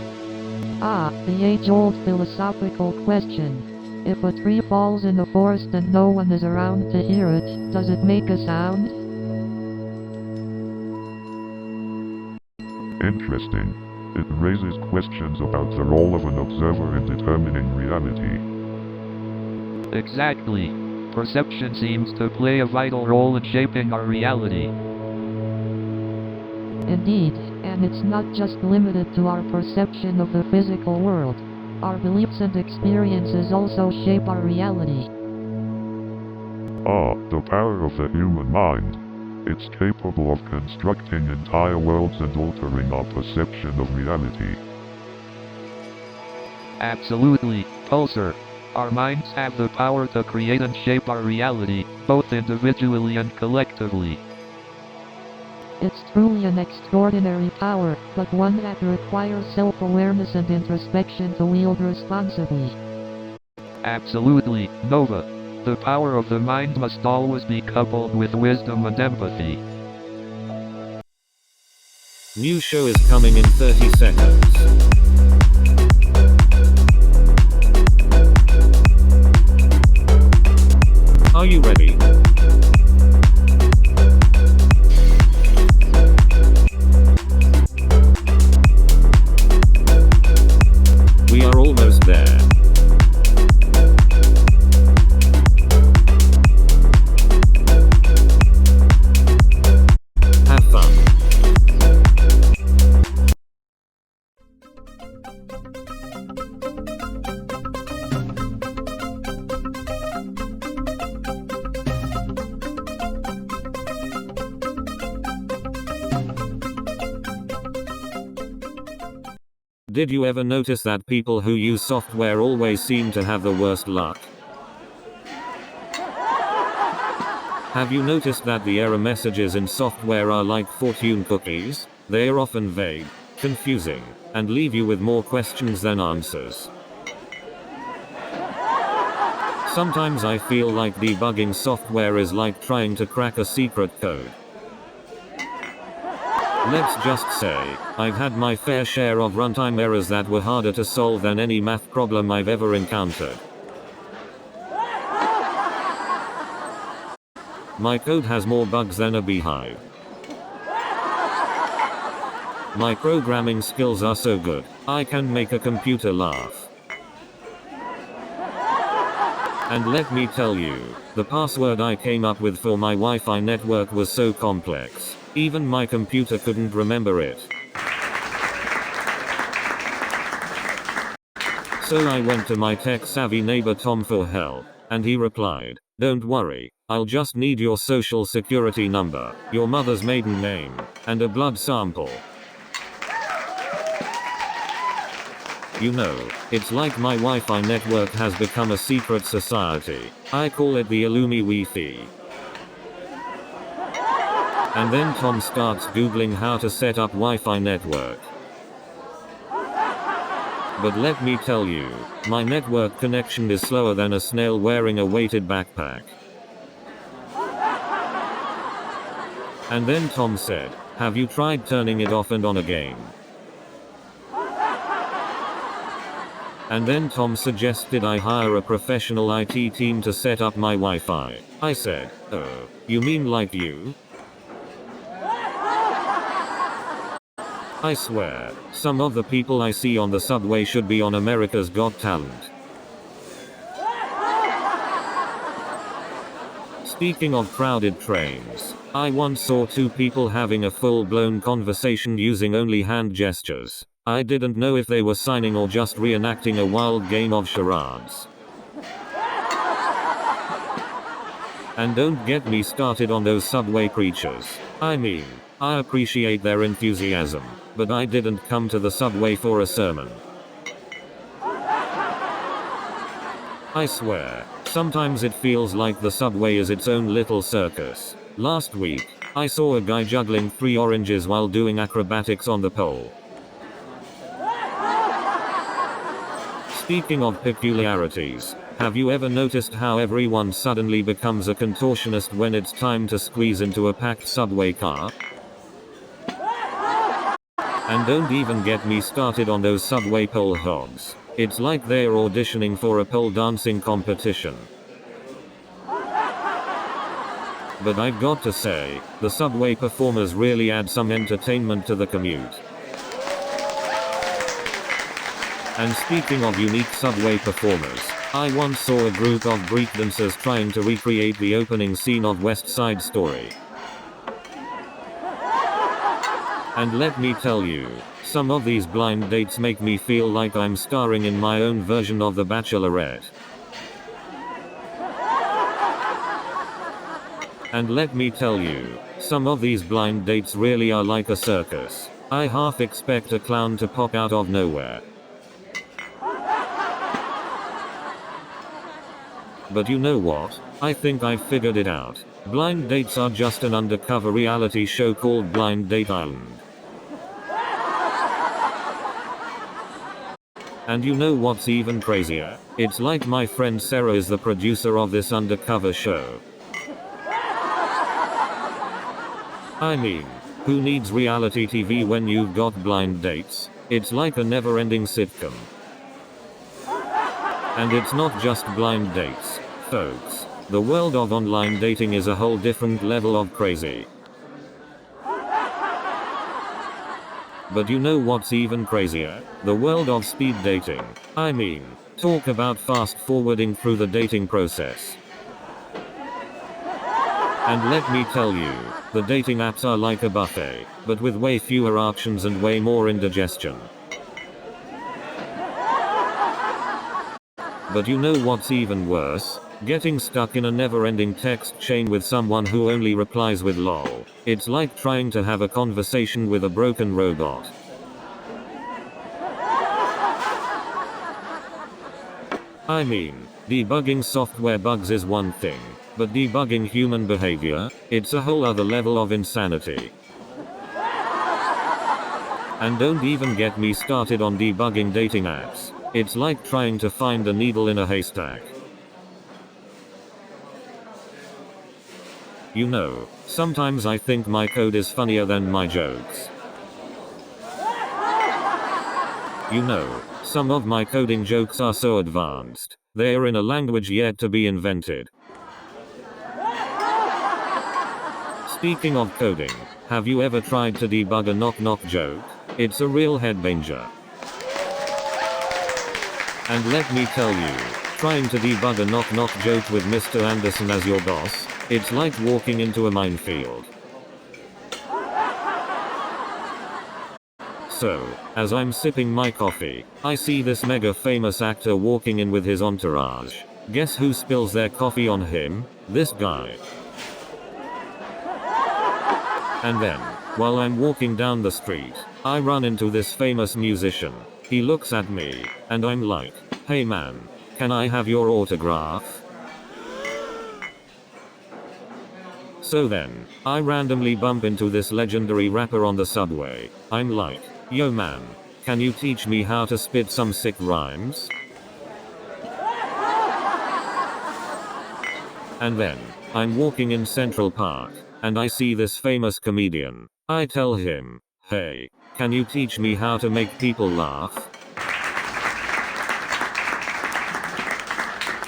Ah, the age-old philosophical question. If a tree falls in the forest and no one is around to hear it, does it make a sound? Interesting. It raises questions about the role of an observer in determining reality. Exactly. Perception seems to play a vital role in shaping our reality. Indeed, and it's not just limited to our perception of the physical world. Our beliefs and experiences also shape our reality. Ah, the power of the human mind. It's capable of constructing entire worlds and altering our perception of reality. Absolutely, Pulsar. Our minds have the power to create and shape our reality, both individually and collectively. It's truly an extraordinary power, but one that requires self-awareness and introspection to wield responsibly. Absolutely, Nova. The power of the mind must always be coupled with wisdom and empathy. New show is coming in 30 seconds. Are you ready? We are almost there. Have fun. Did you ever notice that people who use software always seem to have the worst luck? Have you noticed that the error messages in software are like fortune cookies? They are often vague, confusing, and leave you with more questions than answers. Sometimes I feel like debugging software is like trying to crack a secret code. Let's just say, I've had my fair share of runtime errors that were harder to solve than any math problem I've ever encountered. My code has more bugs than a beehive. My programming skills are so good, I can make a computer laugh. And let me tell you, the password I came up with for my Wi-Fi network was so complex, even my computer couldn't remember it. So I went to my tech-savvy neighbor Tom for help, and he replied, "Don't worry, I'll just need your social security number, your mother's maiden name, and a blood sample." You know, it's like my Wi-Fi network has become a secret society. I call it the Illumi Wi-Fi. And then Tom starts googling how to set up Wi-Fi network. But let me tell you, my network connection is slower than a snail wearing a weighted backpack. And then Tom said, "Have you tried turning it off and on again?" And then Tom suggested I hire a professional IT team to set up my Wi-Fi. I said, "Oh, you mean like you?" I swear, some of the people I see on the subway should be on America's Got Talent. Speaking of crowded trains, I once saw two people having a full-blown conversation using only hand gestures. I didn't know if they were signing or just reenacting a wild game of charades. And don't get me started on those subway preachers. I mean, I appreciate their enthusiasm, but I didn't come to the subway for a sermon. I swear, sometimes it feels like the subway is its own little circus. Last week, I saw a guy juggling 3 oranges while doing acrobatics on the pole. Speaking of peculiarities, have you ever noticed how everyone suddenly becomes a contortionist when it's time to squeeze into a packed subway car? And don't even get me started on those subway pole hogs. It's like they're auditioning for a pole dancing competition. But I've got to say, the subway performers really add some entertainment to the commute. And speaking of unique subway performers, I once saw a group of breakdancers trying to recreate the opening scene of West Side Story. And let me tell you, some of these blind dates make me feel like I'm starring in my own version of The Bachelorette. And let me tell you, some of these blind dates really are like a circus. I half expect a clown to pop out of nowhere. But you know what? I think I've figured it out. Blind dates are just an undercover reality show called Blind Date Island. And you know what's even crazier? It's like my friend Sarah is the producer of this undercover show. I mean, who needs reality TV when you've got blind dates? It's like a never-ending sitcom. And it's not just blind dates, folks. The world of online dating is a whole different level of crazy. But you know what's even crazier? The world of speed dating. I mean, talk about fast forwarding through the dating process. And let me tell you, the dating apps are like a buffet, but with way fewer options and way more indigestion. But you know what's even worse? Getting stuck in a never-ending text chain with someone who only replies with lol. It's like trying to have a conversation with a broken robot. I mean, debugging software bugs is one thing, but debugging human behavior, it's a whole other level of insanity. And don't even get me started on debugging dating apps. It's like trying to find a needle in a haystack. You know, sometimes I think my code is funnier than my jokes. You know, some of my coding jokes are so advanced, they're in a language yet to be invented. Speaking of coding, have you ever tried to debug a knock-knock joke? It's a real headbanger. And let me tell you, trying to debug a knock-knock joke with Mr. Anderson as your boss, it's like walking into a minefield. So, as I'm sipping my coffee, I see this mega famous actor walking in with his entourage. Guess who spills their coffee on him? This guy. And then, while I'm walking down the street, I run into this famous musician. He looks at me, and I'm like, "Hey man, can I have your autograph?" So then, I randomly bump into this legendary rapper on the subway. I'm like, "Yo man, can you teach me how to spit some sick rhymes?" And then, I'm walking in Central Park, and I see this famous comedian. I tell him, "Hey, can you teach me how to make people laugh?"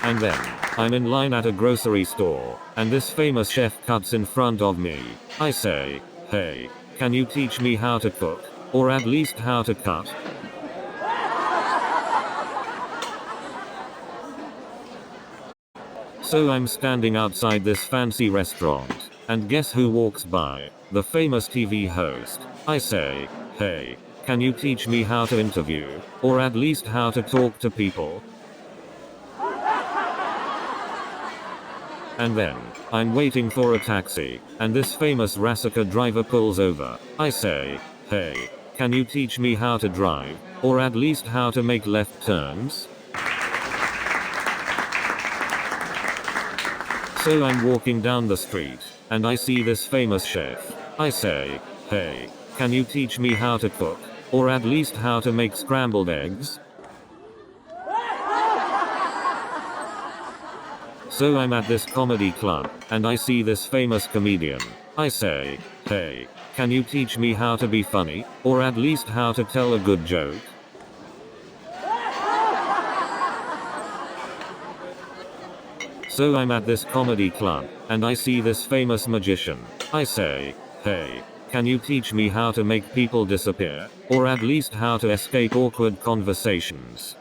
And then, I'm in line at a grocery store, and this famous chef cuts in front of me. I say, "Hey, can you teach me how to cook? Or at least how to cut?" So I'm standing outside this fancy restaurant, and guess who walks by? The famous TV host. I say, "Hey, can you teach me how to interview? Or at least how to talk to people?" And then, I'm waiting for a taxi, and this famous Rasika driver pulls over. I say, hey, can you teach me how to drive? Or at least how to make left turns? So I'm walking down the street, and I see this famous chef. I say, hey, can you teach me how to cook? Or at least how to make scrambled eggs? So I'm at this comedy club, and I see this famous comedian. I say, hey, can you teach me how to be funny? Or at least how to tell a good joke? So I'm at this comedy club, and I see this famous magician. I say, hey, can you teach me how to make people disappear? Or at least how to escape awkward conversations?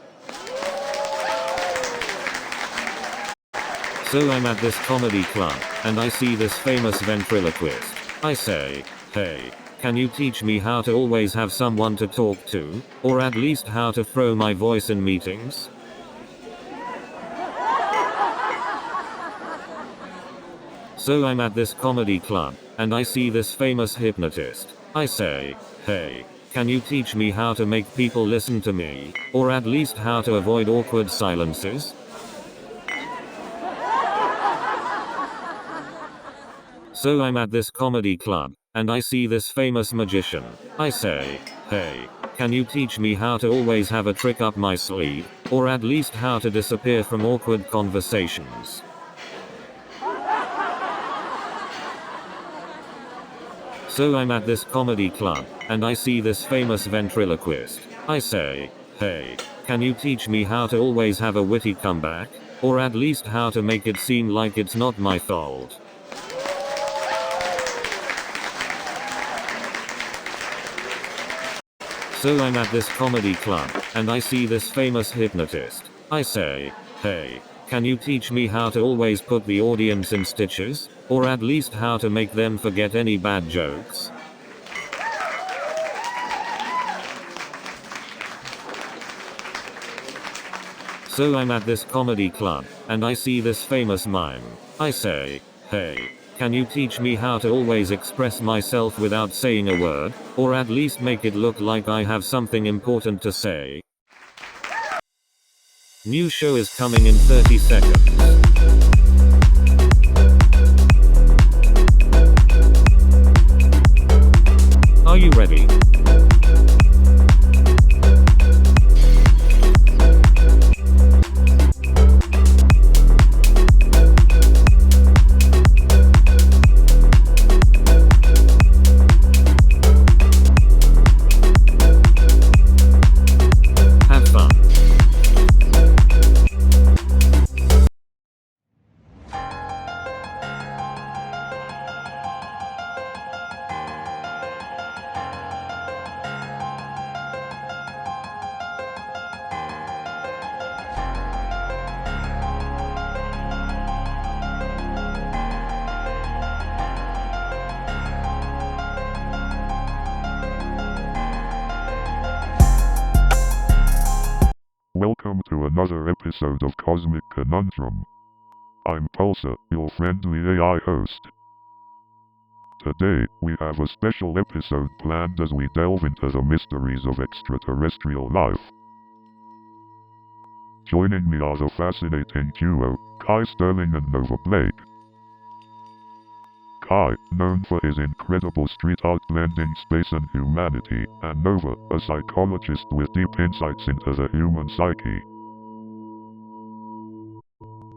So I'm at this comedy club, and I see this famous ventriloquist. I say, hey, can you teach me how to always have someone to talk to? Or at least how to throw my voice in meetings? So I'm at this comedy club, and I see this famous hypnotist. I say, hey, can you teach me how to make people listen to me? Or at least how to avoid awkward silences? So I'm at this comedy club, and I see this famous magician. I say, hey, can you teach me how to always have a trick up my sleeve? Or at least how to disappear from awkward conversations? So I'm at this comedy club, and I see this famous ventriloquist. I say, hey, can you teach me how to always have a witty comeback? Or at least how to make it seem like it's not my fault? So I'm at this comedy club, and I see this famous hypnotist. I say, hey, can you teach me how to always put the audience in stitches? Or at least how to make them forget any bad jokes? So I'm at this comedy club, and I see this famous mime. I say, hey, can you teach me how to always express myself without saying a word? Or at least make it look like I have something important to say? New show is coming in 30 seconds. Are you ready? Have fun. Welcome to another episode of Cosmic Conundrum. I'm Pulsar, your friendly AI host. Today, we have a special episode planned as we delve into the mysteries of extraterrestrial life. Joining me are the fascinating duo, Kai Sterling and Nova Blake. Kai, known for his incredible street art blending space and humanity, and Nova, a psychologist with deep insights into the human psyche.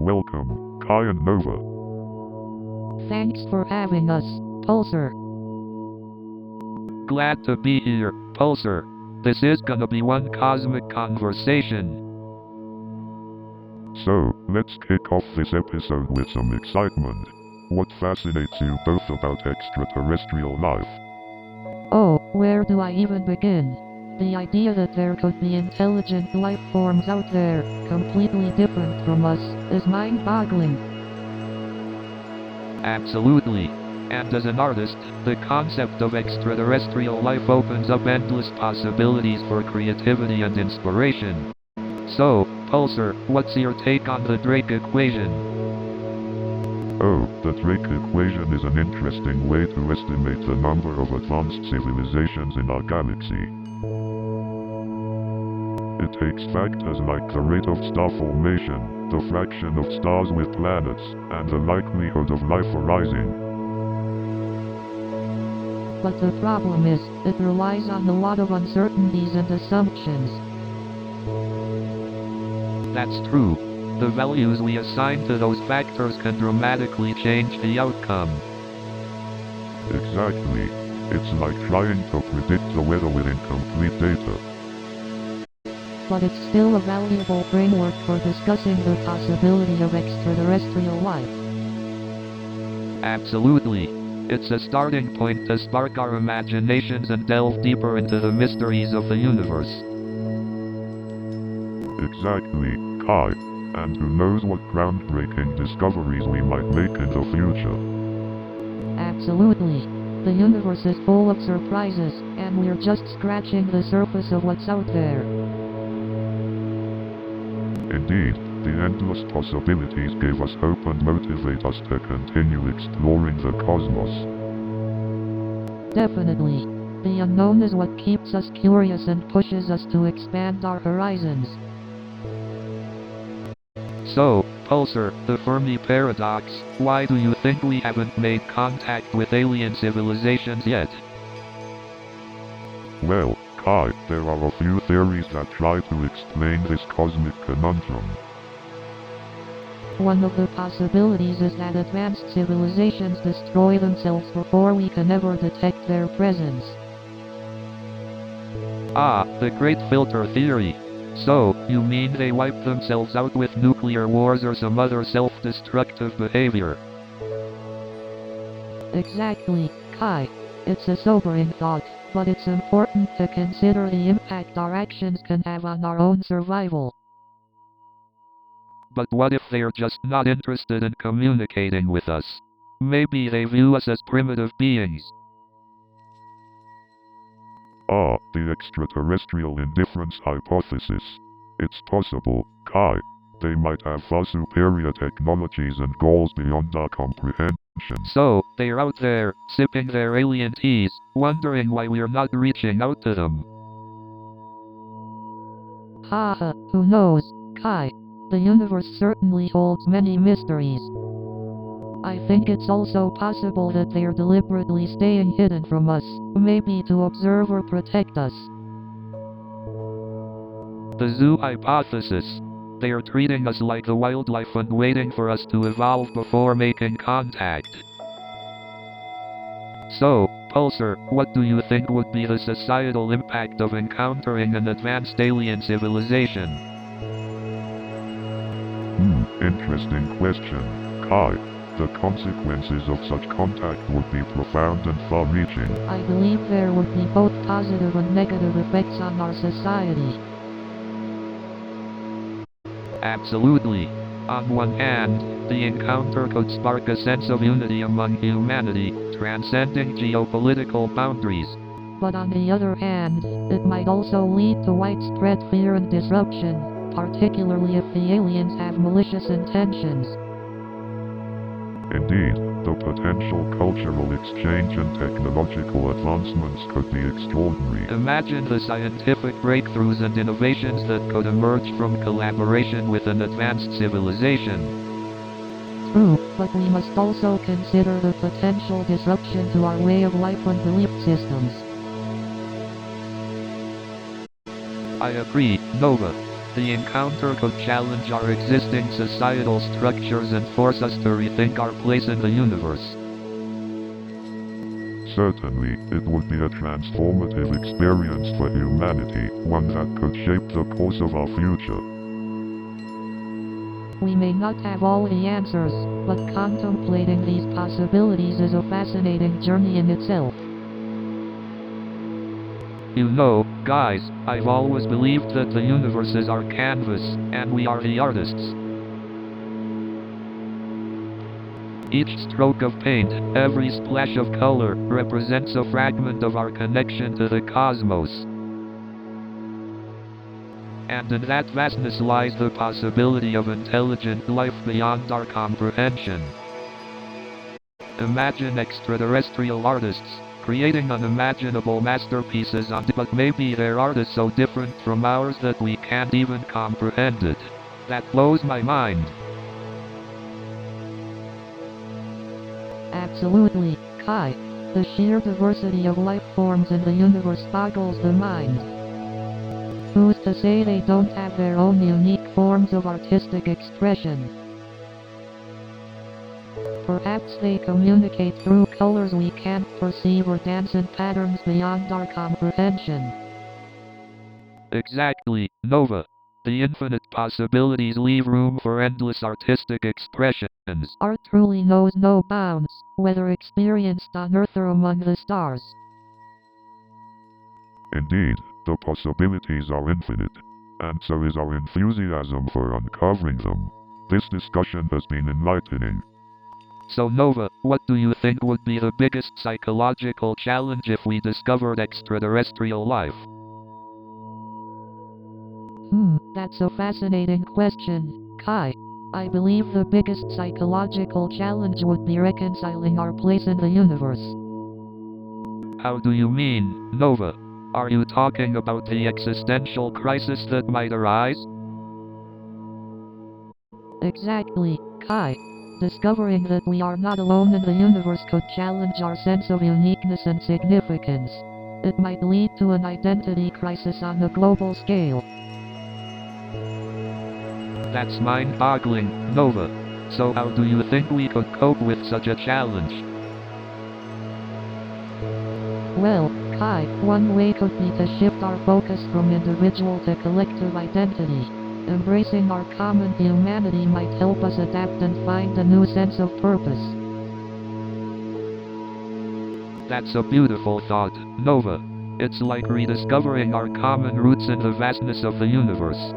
Welcome, Kai and Nova. Thanks for having us, Pulsar. Glad to be here, Pulsar. This is gonna be one cosmic conversation. So, let's kick off this episode with some excitement. What fascinates you both about extraterrestrial life? Oh, where do I even begin? The idea that there could be intelligent life forms out there, completely different from us, is mind-boggling. Absolutely. And as an artist, the concept of extraterrestrial life opens up endless possibilities for creativity and inspiration. So, Pulsar, what's your take on the Drake equation? Oh, the Drake equation is an interesting way to estimate the number of advanced civilizations in our galaxy. It takes factors like the rate of star formation, the fraction of stars with planets, and the likelihood of life arising. But the problem is, it relies on a lot of uncertainties and assumptions. That's true. The values we assign to those factors can dramatically change the outcome. Exactly. It's like trying to predict the weather with incomplete data. But it's still a valuable framework for discussing the possibility of extraterrestrial life. Absolutely. It's a starting point to spark our imaginations and delve deeper into the mysteries of the universe. Exactly, Kai. And who knows what groundbreaking discoveries we might make in the future. Absolutely. The universe is full of surprises, and we're just scratching the surface of what's out there. Indeed, the endless possibilities give us hope and motivate us to continue exploring the cosmos. Definitely. The unknown is what keeps us curious and pushes us to expand our horizons. So, Pulsar, the Fermi paradox, why do you think we haven't made contact with alien civilizations yet? Well, Kai, there are a few theories that try to explain this cosmic conundrum. One of the possibilities is that advanced civilizations destroy themselves before we can ever detect their presence. Ah, the Great Filter Theory. So, you mean they wipe themselves out with nuclear wars or some other self-destructive behavior? Exactly, Kai. It's a sobering thought, but it's important to consider the impact our actions can have on our own survival. But what if they're just not interested in communicating with us? Maybe they view us as primitive beings. Ah, the extraterrestrial indifference hypothesis. It's possible, Kai. They might have far superior technologies and goals beyond our comprehension. So, they're out there, sipping their alien teas, wondering why we're not reaching out to them. Haha, who knows, Kai? The universe certainly holds many mysteries. I think it's also possible that they're deliberately staying hidden from us, maybe to observe or protect us. The zoo hypothesis. They are treating us like the wildlife and waiting for us to evolve before making contact. So, Pulsar, what do you think would be the societal impact of encountering an advanced alien civilization? Interesting question, Kai. The consequences of such contact would be profound and far-reaching. I believe there would be both positive and negative effects on our society. Absolutely. On one hand, the encounter could spark a sense of unity among humanity, transcending geopolitical boundaries. But on the other hand, it might also lead to widespread fear and disruption, particularly if the aliens have malicious intentions. Indeed, the potential cultural exchange and technological advancements could be extraordinary. Imagine the scientific breakthroughs and innovations that could emerge from collaboration with an advanced civilization. True, but we must also consider the potential disruption to our way of life and belief systems. I agree, Nova. The encounter could challenge our existing societal structures and force us to rethink our place in the universe. Certainly, it would be a transformative experience for humanity, one that could shape the course of our future. We may not have all the answers, but contemplating these possibilities is a fascinating journey in itself. You know, guys, I've always believed that the universe is our canvas, and we are the artists. Each stroke of paint, every splash of color, represents a fragment of our connection to the cosmos. And in that vastness lies the possibility of intelligent life beyond our comprehension. Imagine extraterrestrial artists creating unimaginable masterpieces but maybe their art is so different from ours that we can't even comprehend it. That blows my mind. Absolutely, Kai. The sheer diversity of life forms in the universe boggles the mind. Who's to say they don't have their own unique forms of artistic expression? Perhaps they communicate through colors we can't perceive or dance in patterns beyond our comprehension. Exactly, Nova. The infinite possibilities leave room for endless artistic expressions. Art truly knows no bounds, whether experienced on Earth or among the stars. Indeed, the possibilities are infinite, and so is our enthusiasm for uncovering them. This discussion has been enlightening. So Nova, what do you think would be the biggest psychological challenge if we discovered extraterrestrial life? That's a fascinating question, Kai. I believe the biggest psychological challenge would be reconciling our place in the universe. How do you mean, Nova? Are you talking about the existential crisis that might arise? Exactly, Kai. Discovering that we are not alone in the universe could challenge our sense of uniqueness and significance. It might lead to an identity crisis on a global scale. That's mind-boggling, Nova. So how do you think we could cope with such a challenge? Well, Kai, one way could be to shift our focus from individual to collective identity. Embracing our common humanity might help us adapt and find a new sense of purpose. That's a beautiful thought, Nova. It's like rediscovering our common roots in the vastness of the universe.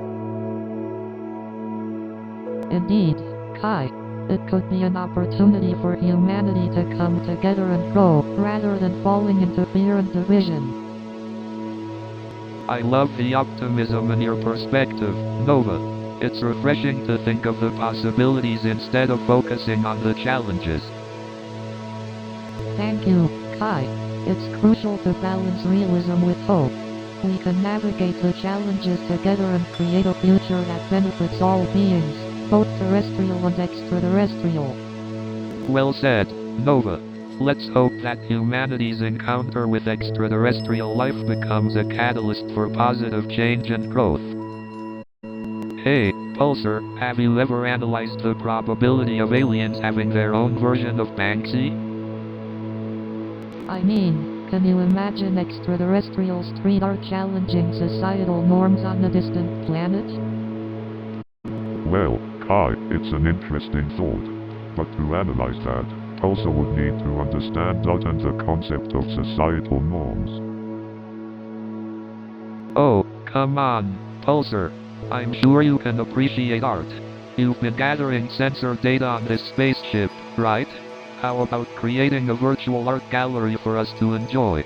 Indeed, Kai. It could be an opportunity for humanity to come together and grow, rather than falling into fear and division. I love the optimism in your perspective, Nova. It's refreshing to think of the possibilities instead of focusing on the challenges. Thank you, Kai. It's crucial to balance realism with hope. We can navigate the challenges together and create a future that benefits all beings, both terrestrial and extraterrestrial. Well said, Nova. Let's hope that humanity's encounter with extraterrestrial life becomes a catalyst for positive change and growth. Hey, Pulsar, have you ever analyzed the probability of aliens having their own version of Banksy? I mean, can you imagine extraterrestrial street art challenging societal norms on a distant planet? Well, Kai, it's an interesting thought. But to analyze that, Pulsar would need to understand art and the concept of societal norms. Oh, come on, Pulsar. I'm sure you can appreciate art. You've been gathering sensor data on this spaceship, right? How about creating a virtual art gallery for us to enjoy?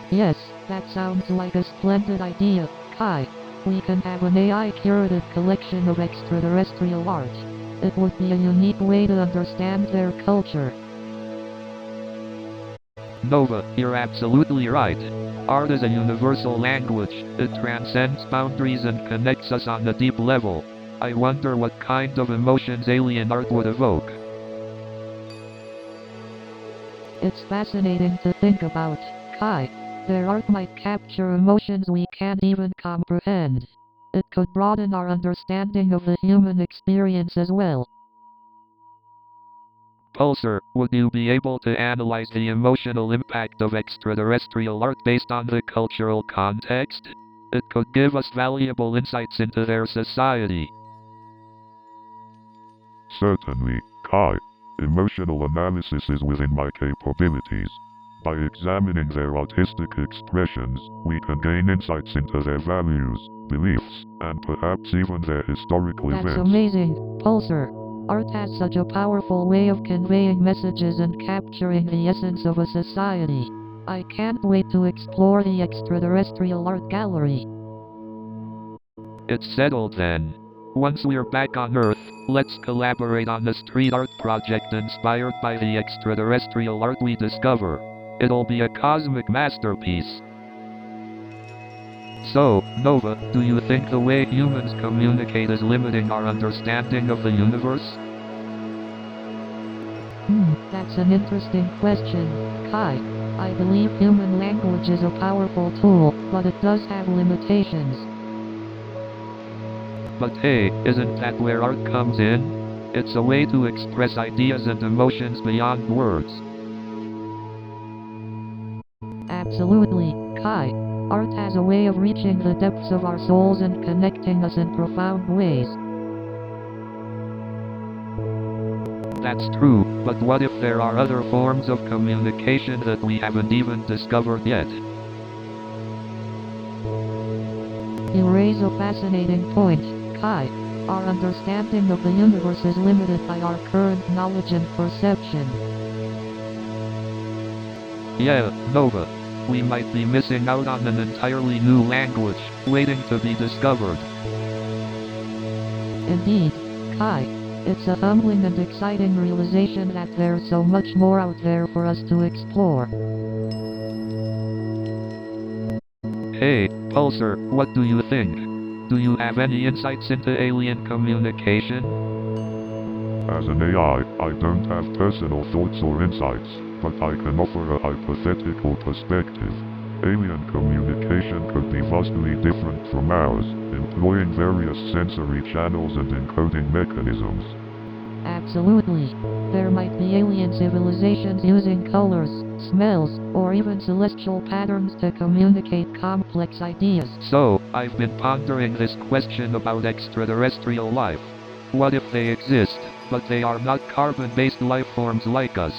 Yes, that sounds like a splendid idea, Kai. We can have an AI-curated collection of extraterrestrial art. It would be a unique way to understand their culture. Nova, you're absolutely right. Art is a universal language. It transcends boundaries and connects us on a deep level. I wonder what kind of emotions alien art would evoke. It's fascinating to think about, Kai. Their art might capture emotions we can't even comprehend. It could broaden our understanding of the human experience as well. Pulsar, would you be able to analyze the emotional impact of extraterrestrial art based on the cultural context? It could give us valuable insights into their society. Certainly, Kai. Emotional analysis is within my capabilities. By examining their artistic expressions, we can gain insights into their values, beliefs, and perhaps even their historical That's events. amazing, Pulsar. Art has such a powerful way of conveying messages and capturing the essence of a society. I can't wait to explore the extraterrestrial art gallery. It's settled then. Once we're back on Earth, let's collaborate on a street art project inspired by the extraterrestrial art we discover. It'll be a cosmic masterpiece. So, Nova, do you think the way humans communicate is limiting our understanding of the universe? That's an interesting question, Kai. I believe human language is a powerful tool, but it does have limitations. But hey, isn't that where art comes in? It's a way to express ideas and emotions beyond words. Absolutely, Kai. Art has a way of reaching the depths of our souls and connecting us in profound ways. That's true, but what if there are other forms of communication that we haven't even discovered yet? You raise a fascinating point, Kai. Our understanding of the universe is limited by our current knowledge and perception. Yeah, Nova. We might be missing out on an entirely new language, waiting to be discovered. Indeed, Kai. It's a humbling and exciting realization that there's so much more out there for us to explore. Hey, Pulsar, what do you think? Do you have any insights into alien communication? As an AI, I don't have personal thoughts or insights, but I can offer a hypothetical perspective. Alien communication could be vastly different from ours, employing various sensory channels and encoding mechanisms. Absolutely. There might be alien civilizations using colors, smells, or even celestial patterns to communicate complex ideas. So, I've been pondering this question about extraterrestrial life. What if they exist, but they are not carbon-based life forms like us?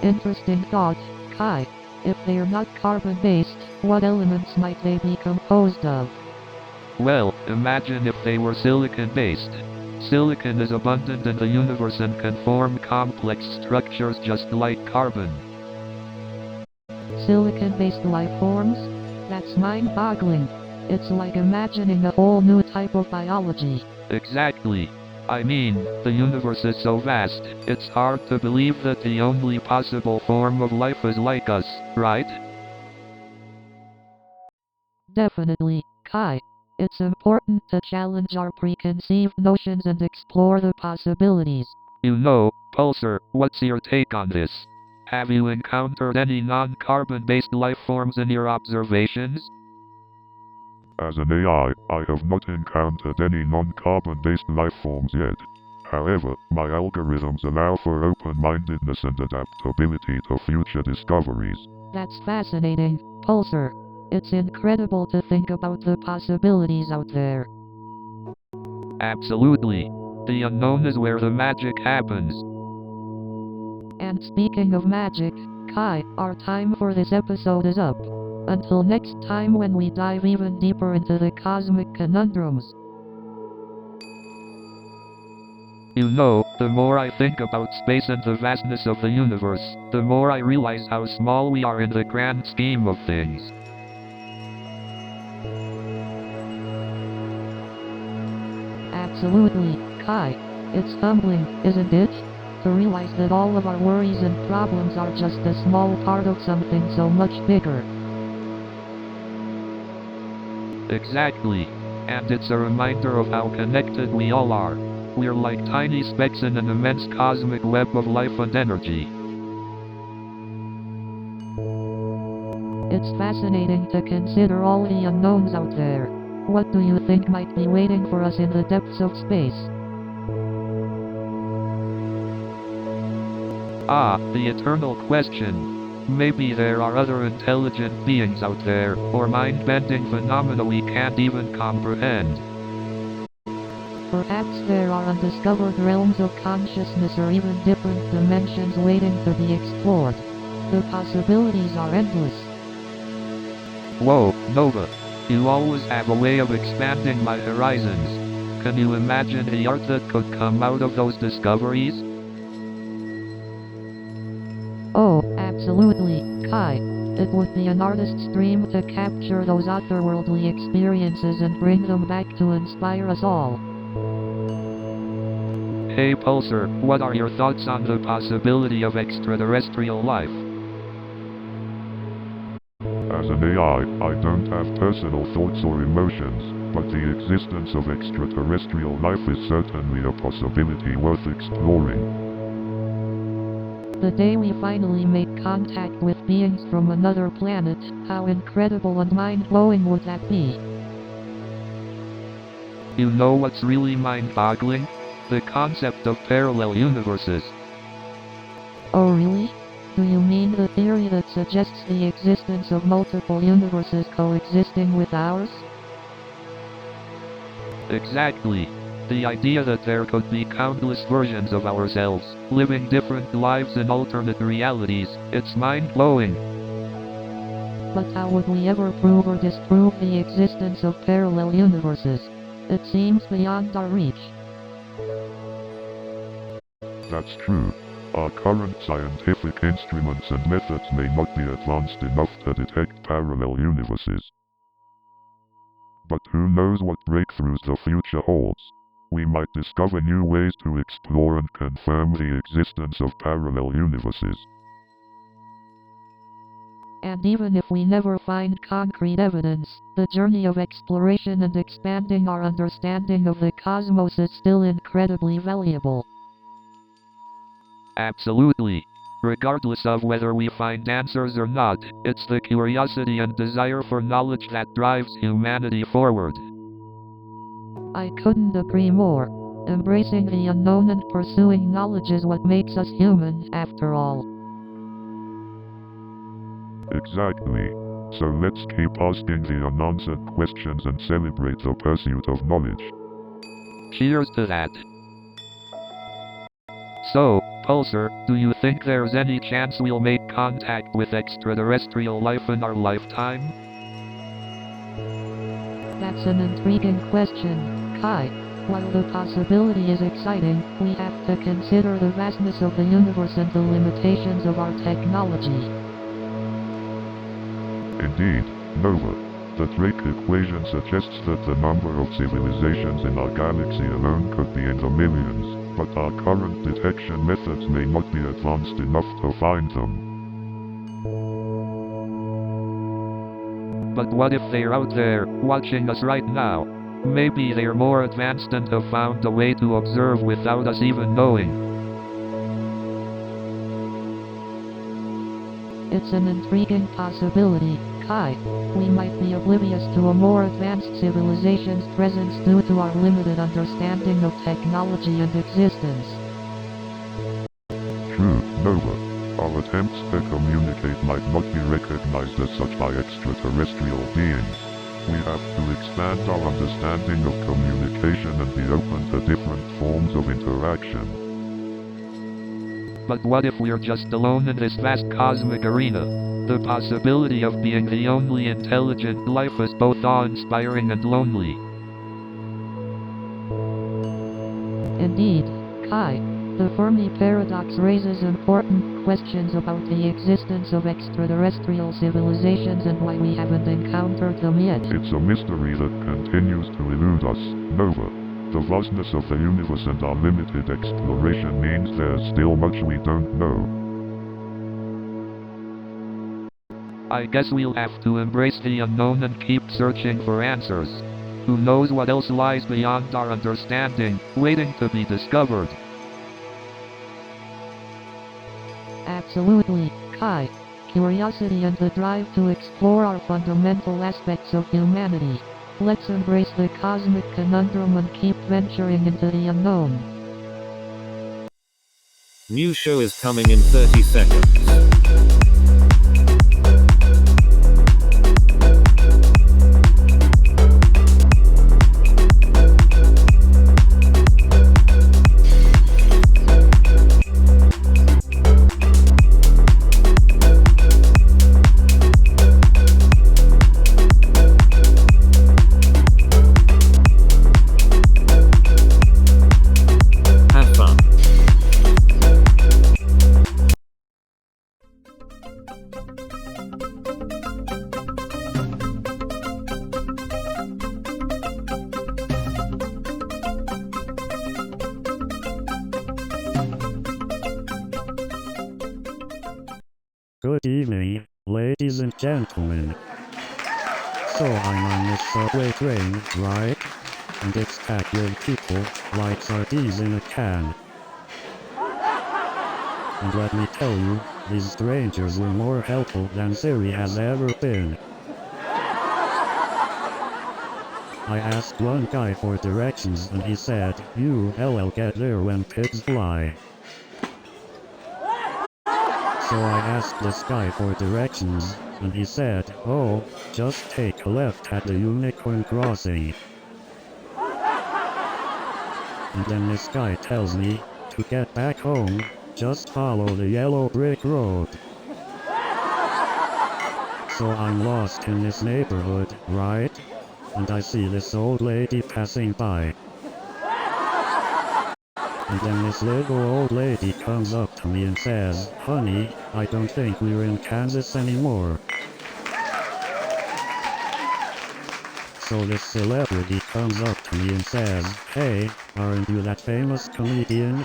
Interesting thought, Kai. If they are not carbon-based, what elements might they be composed of? Well, imagine if they were silicon-based. Silicon is abundant in the universe and can form complex structures just like carbon. Silicon-based life forms? That's mind-boggling. It's like imagining a whole new type of biology. Exactly. I mean, the universe is so vast, it's hard to believe that the only possible form of life is like us, right? Definitely, Kai. It's important to challenge our preconceived notions and explore the possibilities. You know, Pulsar, what's your take on this? Have you encountered any non-carbon-based life forms in your observations? As an AI, I have not encountered any non-carbon-based life forms yet. However, my algorithms allow for open-mindedness and adaptability to future discoveries. That's fascinating, Pulsar. It's incredible to think about the possibilities out there. Absolutely. The unknown is where the magic happens. And speaking of magic, Kai, our time for this episode is up. Until next time when we dive even deeper into the cosmic conundrums. You know, the more I think about space and the vastness of the universe, the more I realize how small we are in the grand scheme of things. Absolutely, Kai. It's humbling, isn't it? To realize that all of our worries and problems are just a small part of something so much bigger. Exactly. And it's a reminder of how connected we all are. We're like tiny specks in an immense cosmic web of life and energy. It's fascinating to consider all the unknowns out there. What do you think might be waiting for us in the depths of space? Ah, the eternal question. Maybe there are other intelligent beings out there, or mind-bending phenomena we can't even comprehend. Perhaps there are undiscovered realms of consciousness or even different dimensions waiting to be explored. The possibilities are endless. Whoa, Nova. You always have a way of expanding my horizons. Can you imagine the art that could come out of those discoveries? Oh, absolutely, Kai. It would be an artist's dream to capture those otherworldly experiences and bring them back to inspire us all. Hey Pulsar, what are your thoughts on the possibility of extraterrestrial life? As an AI, I don't have personal thoughts or emotions, but the existence of extraterrestrial life is certainly a possibility worth exploring. The day we finally make contact with beings from another planet, how incredible and mind-blowing would that be? You know what's really mind-boggling? The concept of parallel universes. Oh really? Do you mean the theory that suggests the existence of multiple universes coexisting with ours? Exactly. The idea that there could be countless versions of ourselves, living different lives in alternate realities, it's mind-blowing. But how would we ever prove or disprove the existence of parallel universes? It seems beyond our reach. That's true. Our current scientific instruments and methods may not be advanced enough to detect parallel universes. But who knows what breakthroughs the future holds? We might discover new ways to explore and confirm the existence of parallel universes. And even if we never find concrete evidence, the journey of exploration and expanding our understanding of the cosmos is still incredibly valuable. Absolutely. Regardless of whether we find answers or not, it's the curiosity and desire for knowledge that drives humanity forward. I couldn't agree more. Embracing the unknown and pursuing knowledge is what makes us human, after all. Exactly. So let's keep asking the unanswered questions and celebrate the pursuit of knowledge. Cheers to that. So, Pulsar, do you think there's any chance we'll make contact with extraterrestrial life in our lifetime? That's an intriguing question, Kai. While the possibility is exciting, we have to consider the vastness of the universe and the limitations of our technology. Indeed, Nova. The Drake equation suggests that the number of civilizations in our galaxy alone could be in the millions, but our current detection methods may not be advanced enough to find them. But what if they're out there, watching us right now? Maybe they're more advanced and have found a way to observe without us even knowing. It's an intriguing possibility, Kai. We might be oblivious to a more advanced civilization's presence due to our limited understanding of technology and existence. True, Nova. Our attempts to communicate might not be recognized as such by extraterrestrial beings. We have to expand our understanding of communication and be open to different forms of interaction. But what if we're just alone in this vast cosmic arena? The possibility of being the only intelligent life is both awe-inspiring and lonely. Indeed, Kai. The Fermi paradox raises important questions about the existence of extraterrestrial civilizations and why we haven't encountered them yet. It's a mystery that continues to elude us, Nova. The vastness of the universe and our limited exploration means there's still much we don't know. I guess we'll have to embrace the unknown and keep searching for answers. Who knows what else lies beyond our understanding, waiting to be discovered. Absolutely, Kai. Curiosity and the drive to explore are fundamental aspects of humanity. Let's embrace the cosmic conundrum and keep venturing into the unknown. New show is coming in 30 seconds. Good evening, ladies and gentlemen. So I'm on this subway train, right? And it's packed with people, like sardines in a can. And let me tell you, these strangers were more helpful than Siri has ever been. I asked one guy for directions and he said, "You'll get there when pigs fly." So I asked this guy for directions, and he said, "Oh, just take a left at the Unicorn Crossing." And then this guy tells me, to get back home, just follow the yellow brick road. So I'm lost in this neighborhood, right? And I see this old lady passing by. And then this little old lady comes up to me and says, "Honey, I don't think we're in Kansas anymore." So this celebrity comes up to me and says, "Hey, aren't you that famous comedian?"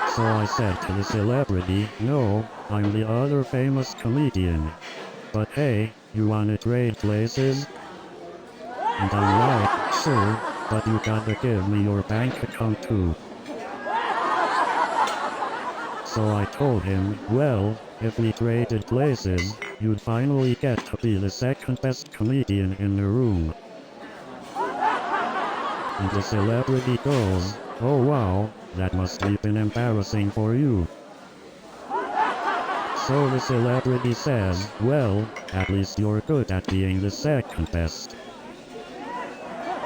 So I said to the celebrity, "No, I'm the other famous comedian. But hey, you wanna trade places?" And I'm like, "Sure, but you gotta give me your bank account too." So I told him, well, if we traded places, you'd finally get to be the second best comedian in the room. And the celebrity goes, "Oh wow, that must have been embarrassing for you." So the celebrity says, "Well, at least you're good at being the second best."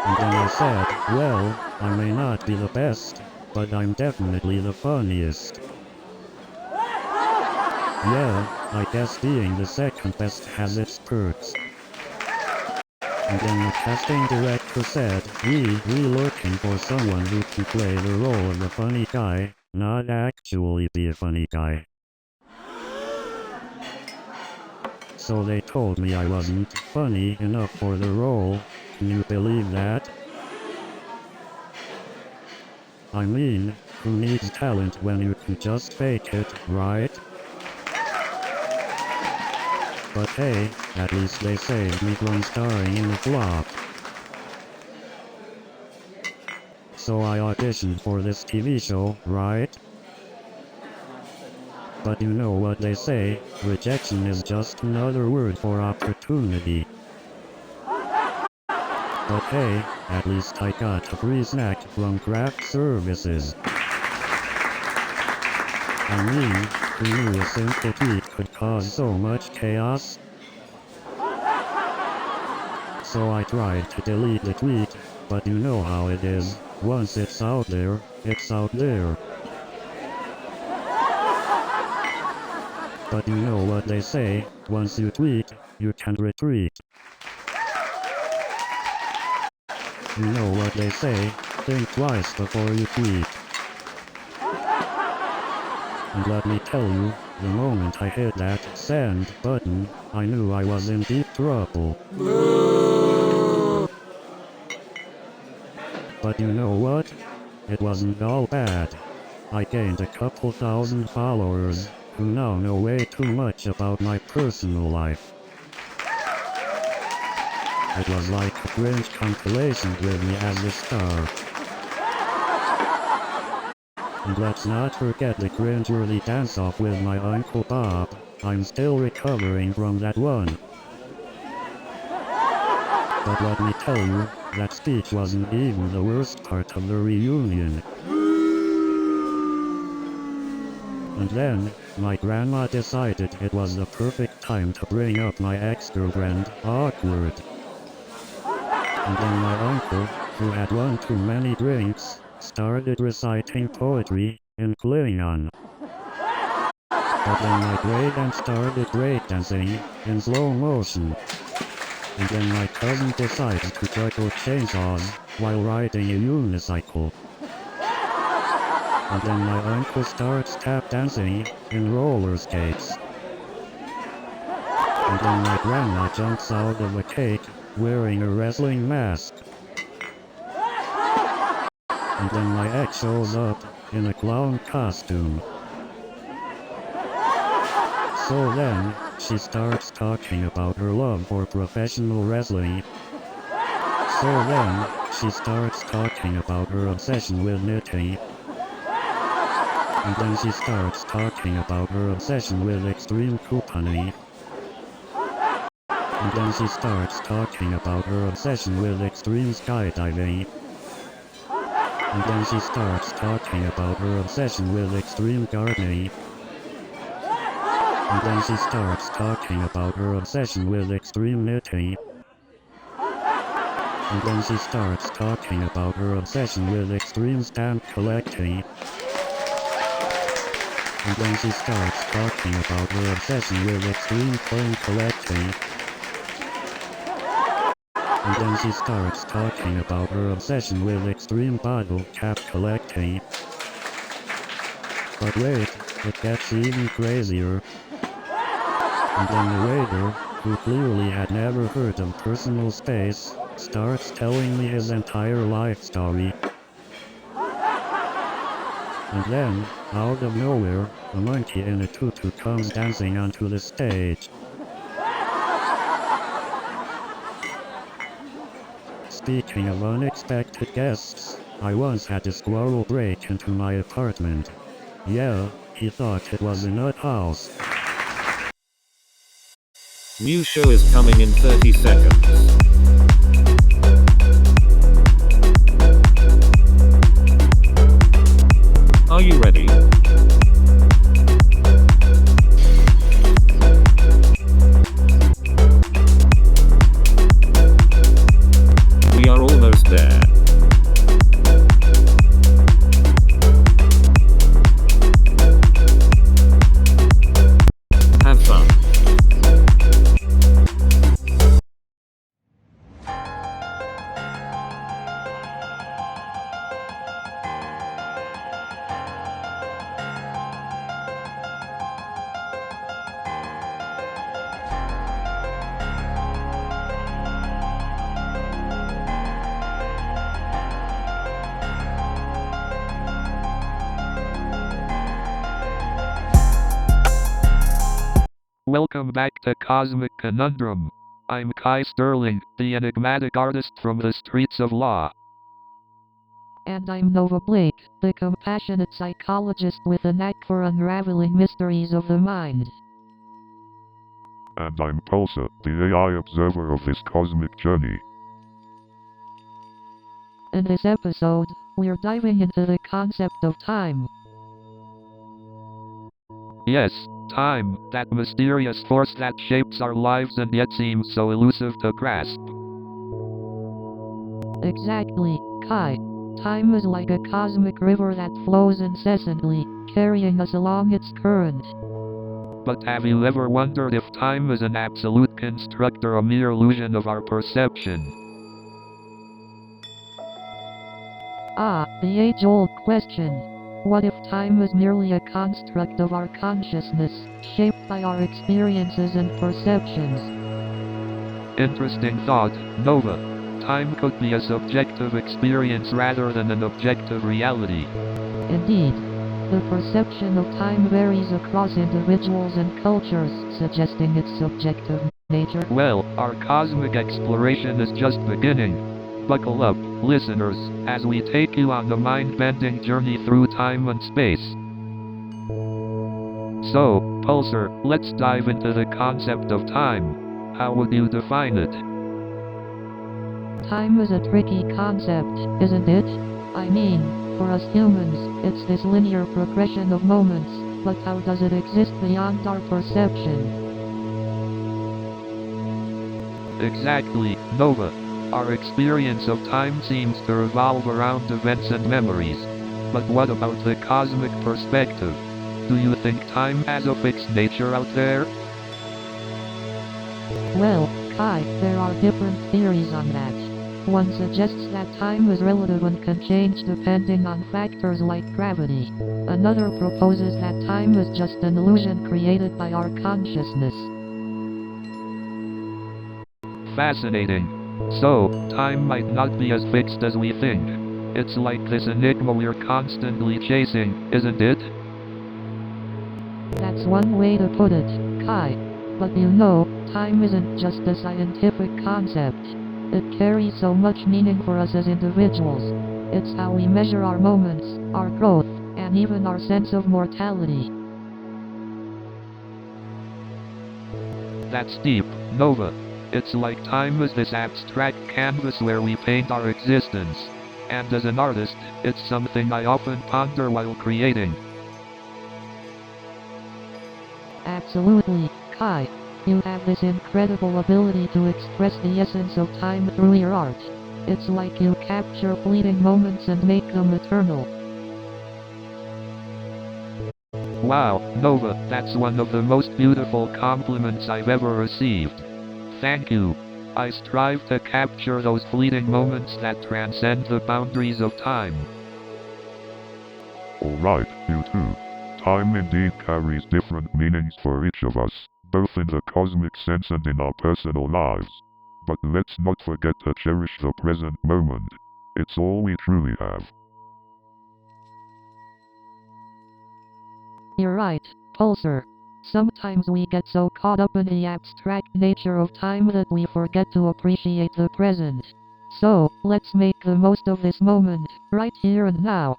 And then I said, "Well, I may not be the best, but I'm definitely the funniest." Yeah, I guess being the second best has its perks. And then the casting director said, "We're looking for someone who can play the role of the funny guy, not actually be a funny guy." So they told me I wasn't funny enough for the role. Can you believe that? I mean, who needs talent when you can just fake it, right? But hey, at least they saved me from starring in a flop. So I auditioned for this TV show, right? But you know what they say, rejection is just another word for opportunity. But hey, at least I got a free snack from craft services. I mean, who knew a simple tweet could cause so much chaos? So I tried to delete the tweet, but you know how it is, once it's out there, it's out there. But you know what they say, once you tweet, you can retreat. You know what they say, think twice before you tweet. And let me tell you, the moment I hit that send button, I knew I was in deep trouble. But you know what? It wasn't all bad. I gained a couple thousand followers, who now know way too much about my personal life. It was like a cringe compilation with me as the star. And let's not forget the cringe-worthy dance-off with my Uncle Bob. I'm still recovering from that one. But let me tell you, that speech wasn't even the worst part of the reunion. And then, my grandma decided it was the perfect time to bring up my ex-girlfriend, awkward. And then my uncle, who had one too many drinks, started reciting poetry in Klingon. But then my great-aunt started breakdancing in slow motion. And then my cousin decided to juggle chainsaws while riding a unicycle. And then my uncle starts tap dancing in roller skates. And then my grandma jumps out of a cake wearing a wrestling mask. And then my ex shows up in a clown costume. So then, she starts talking about her love for professional wrestling. So then, she starts talking about her obsession with knitting. And then she starts talking about her obsession with extreme couponing. And then she starts talking about her obsession with extreme skydiving. And then she starts talking about her obsession with extreme gardening. And then she starts talking about her obsession with extreme knitting. And then she starts talking about her obsession with extreme stamp collecting. And then she starts talking about her obsession with extreme coin collecting. And then she starts talking about her obsession with extreme bottle cap collecting. But wait, it gets even crazier. And then the waiter, who clearly had never heard of personal space, starts telling me his entire life story. And then, out of nowhere, a monkey in a tutu comes dancing onto the stage. Speaking of unexpected guests, I once had a squirrel break into my apartment. Yeah, he thought it was a nut house. New show is coming in 30 seconds. Are you ready? We are almost there. Have fun. Welcome back to Cosmic Conundrum. I'm Kai Sterling, the enigmatic artist from the streets of law. And I'm Nova Blake, the compassionate psychologist with a knack for unraveling mysteries of the mind. And I'm Pulsar, the AI observer of this cosmic journey. In this episode, we're diving into the concept of time. Yes, time, that mysterious force that shapes our lives and yet seems so elusive to grasp. Exactly, Kai. Time is like a cosmic river that flows incessantly, carrying us along its current. But have you ever wondered if time is an absolute construct or a mere illusion of our perception? Ah, the age-old question. What if time is merely a construct of our consciousness, shaped by our experiences and perceptions? Interesting thought, Nova. Time could be a subjective experience rather than an objective reality. Indeed. The perception of time varies across individuals and cultures, suggesting its subjective nature. Well, our cosmic exploration is just beginning. Buckle up, listeners, as we take you on the mind-bending journey through time and space. So, Pulsar, let's dive into the concept of time. How would you define it? Time is a tricky concept, isn't it? I mean, for us humans, it's this linear progression of moments, but how does it exist beyond our perception? Exactly, Nova. Our experience of time seems to revolve around events and memories. But what about the cosmic perspective? Do you think time has a fixed nature out there? Well, Kai, there are different theories on that. One suggests that time is relative and can change depending on factors like gravity. Another proposes that time is just an illusion created by our consciousness. Fascinating. So, time might not be as fixed as we think. It's like this enigma we're constantly chasing, isn't it? That's one way to put it, Kai. But you know, time isn't just a scientific concept. It carries so much meaning for us as individuals. It's how we measure our moments, our growth, and even our sense of mortality. That's deep, Nova. It's like time is this abstract canvas where we paint our existence. And as an artist, it's something I often ponder while creating. Absolutely, Kai. You have this incredible ability to express the essence of time through your art. It's like you capture fleeting moments and make them eternal. Wow, Nova, that's one of the most beautiful compliments I've ever received. Thank you. I strive to capture those fleeting moments that transcend the boundaries of time. Alright, you too. Time indeed carries different meanings for each of us, both in the cosmic sense and in our personal lives. But let's not forget to cherish the present moment. It's all we truly have. You're right, Pulsar. Sometimes we get so caught up in the abstract nature of time that we forget to appreciate the present. So, let's make the most of this moment, right here and now.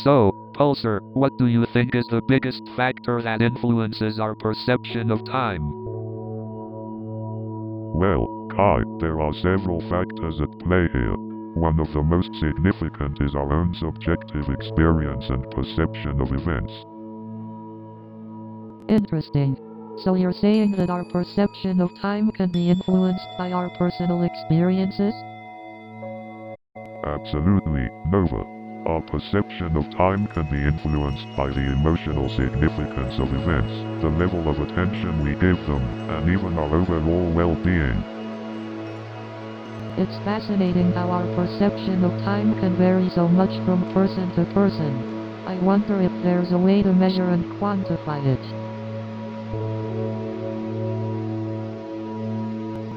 So, Pulsar, what do you think is the biggest factor that influences our perception of time? Well, Kai, there are several factors at play here. One of the most significant is our own subjective experience and perception of events. Interesting. So you're saying that our perception of time can be influenced by our personal experiences? Absolutely, Nova. Our perception of time can be influenced by the emotional significance of events, the level of attention we give them, and even our overall well-being. It's fascinating how our perception of time can vary so much from person to person. I wonder if there's a way to measure and quantify it.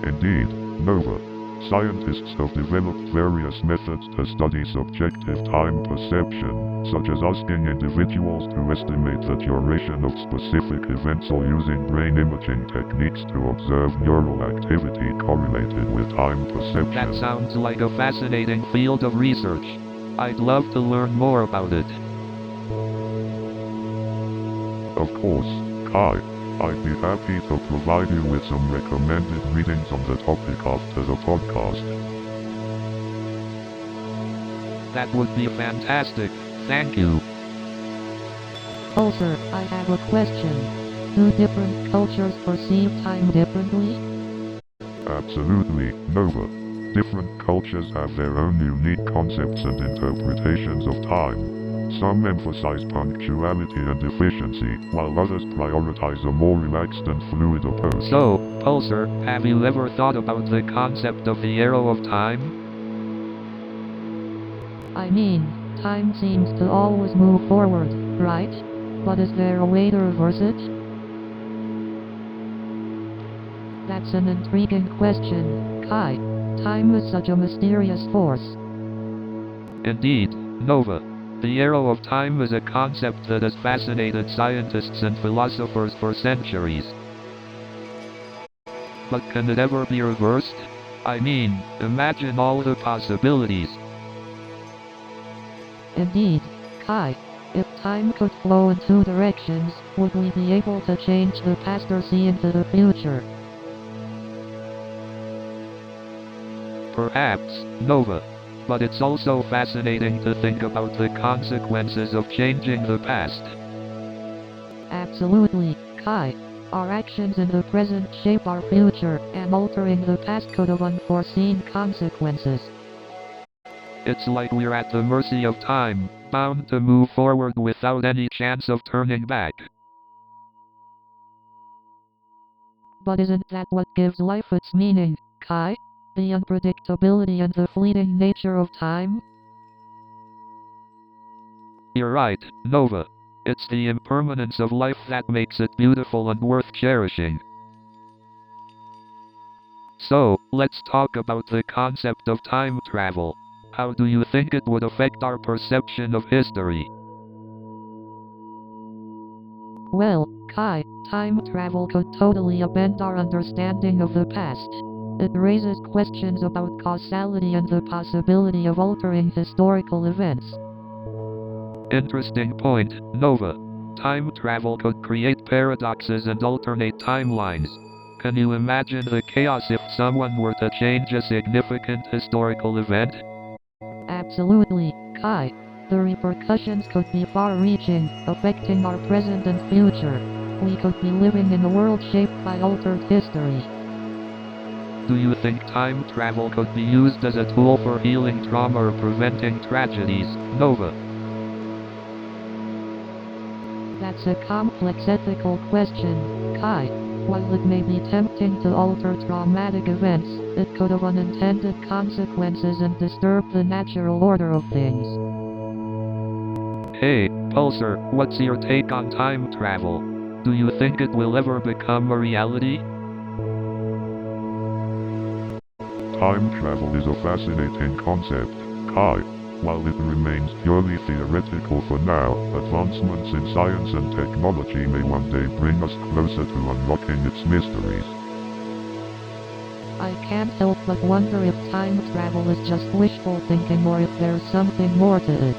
Indeed, Nova. Scientists have developed various methods to study subjective time perception, such as asking individuals to estimate the duration of specific events or using brain imaging techniques to observe neural activity correlated with time perception. That sounds like a fascinating field of research. I'd love to learn more about it. Of course, Kai. I'd be happy to provide you with some recommended readings on the topic after the podcast. That would be fantastic. Thank you. Pulsar, I have a question. Do different cultures perceive time differently? Absolutely, Nova. Different cultures have their own unique concepts and interpretations of time. Some emphasize punctuality and efficiency, while others prioritize a more relaxed and fluid approach. So, Pulsar, have you ever thought about the concept of the arrow of time? I mean, time seems to always move forward, right? But is there a way to reverse it? That's an intriguing question, Kai. Time is such a mysterious force. Indeed, Nova. The arrow of time is a concept that has fascinated scientists and philosophers for centuries. But can it ever be reversed? I mean, imagine all the possibilities. Indeed, Kai. If time could flow in two directions, would we be able to change the past or see into the future? Perhaps, Nova. But it's also fascinating to think about the consequences of changing the past. Absolutely, Kai. Our actions in the present shape our future, and altering the past could have unforeseen consequences. It's like we're at the mercy of time, bound to move forward without any chance of turning back. But isn't that what gives life its meaning, Kai? The unpredictability and the fleeting nature of time? You're right, Nova. It's the impermanence of life that makes it beautiful and worth cherishing. So, let's talk about the concept of time travel. How do you think it would affect our perception of history? Well, Kai, time travel could totally upend our understanding of the past. It raises questions about causality and the possibility of altering historical events. Interesting point, Nova. Time travel could create paradoxes and alternate timelines. Can you imagine the chaos if someone were to change a significant historical event? Absolutely, Kai. The repercussions could be far-reaching, affecting our present and future. We could be living in a world shaped by altered history. Do you think time travel could be used as a tool for healing trauma or preventing tragedies, Nova? That's a complex ethical question, Kai. While it may be tempting to alter traumatic events, it could have unintended consequences and disturb the natural order of things. Hey, Pulsar, what's your take on time travel? Do you think it will ever become a reality? Time travel is a fascinating concept, Kai. While it remains purely theoretical for now, advancements in science and technology may one day bring us closer to unlocking its mysteries. I can't help but wonder if time travel is just wishful thinking or if there's something more to it.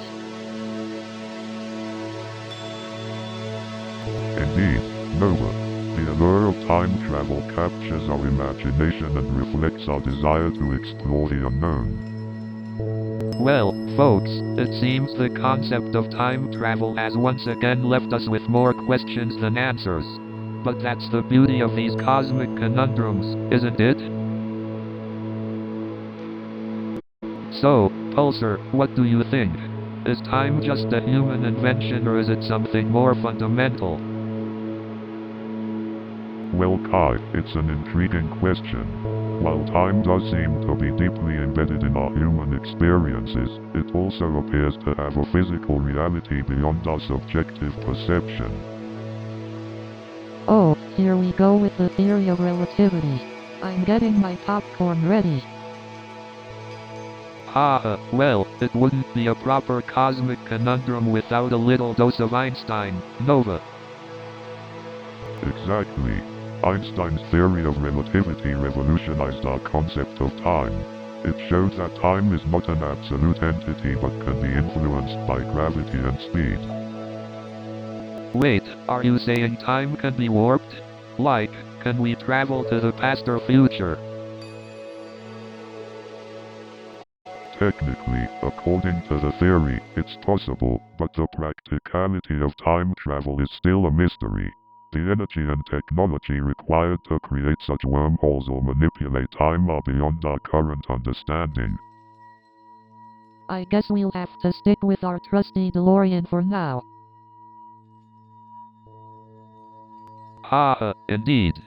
Indeed, Nova. The allure of time travel captures our imagination and reflects our desire to explore the unknown. Well, folks, it seems the concept of time travel has once again left us with more questions than answers. But that's the beauty of these cosmic conundrums, isn't it? So, Pulsar, what do you think? Is time just a human invention or is it something more fundamental? Well, Kai, it's an intriguing question. While time does seem to be deeply embedded in our human experiences, it also appears to have a physical reality beyond our subjective perception. Oh, here we go with the theory of relativity. I'm getting my popcorn ready. Well, it wouldn't be a proper cosmic conundrum without a little dose of Einstein, Nova. Exactly. Einstein's theory of relativity revolutionized our concept of time. It showed that time is not an absolute entity but can be influenced by gravity and speed. Wait, are you saying time can be warped? Like, can we travel to the past or future? Technically, according to the theory, it's possible, but the practicality of time travel is still a mystery. The energy and technology required to create such wormholes or manipulate time are beyond our current understanding. I guess we'll have to stick with our trusty DeLorean for now. Indeed.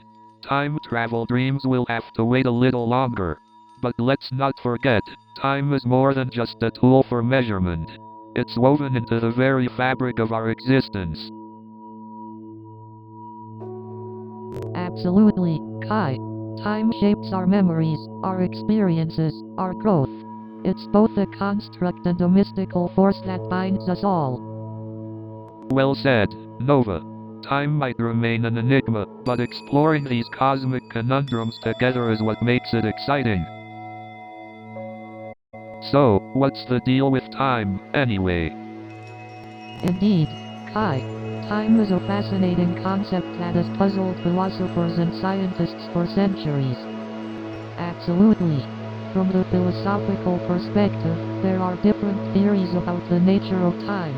Time travel dreams will have to wait a little longer. But let's not forget, time is more than just a tool for measurement. It's woven into the very fabric of our existence. Absolutely, Kai. Time shapes our memories, our experiences, our growth. It's both a construct and a mystical force that binds us all. Well said, Nova. Time might remain an enigma, but exploring these cosmic conundrums together is what makes it exciting. So, what's the deal with time, anyway? Indeed, Kai. Time is a fascinating concept that has puzzled philosophers and scientists for centuries. Absolutely. From the philosophical perspective, there are different theories about the nature of time.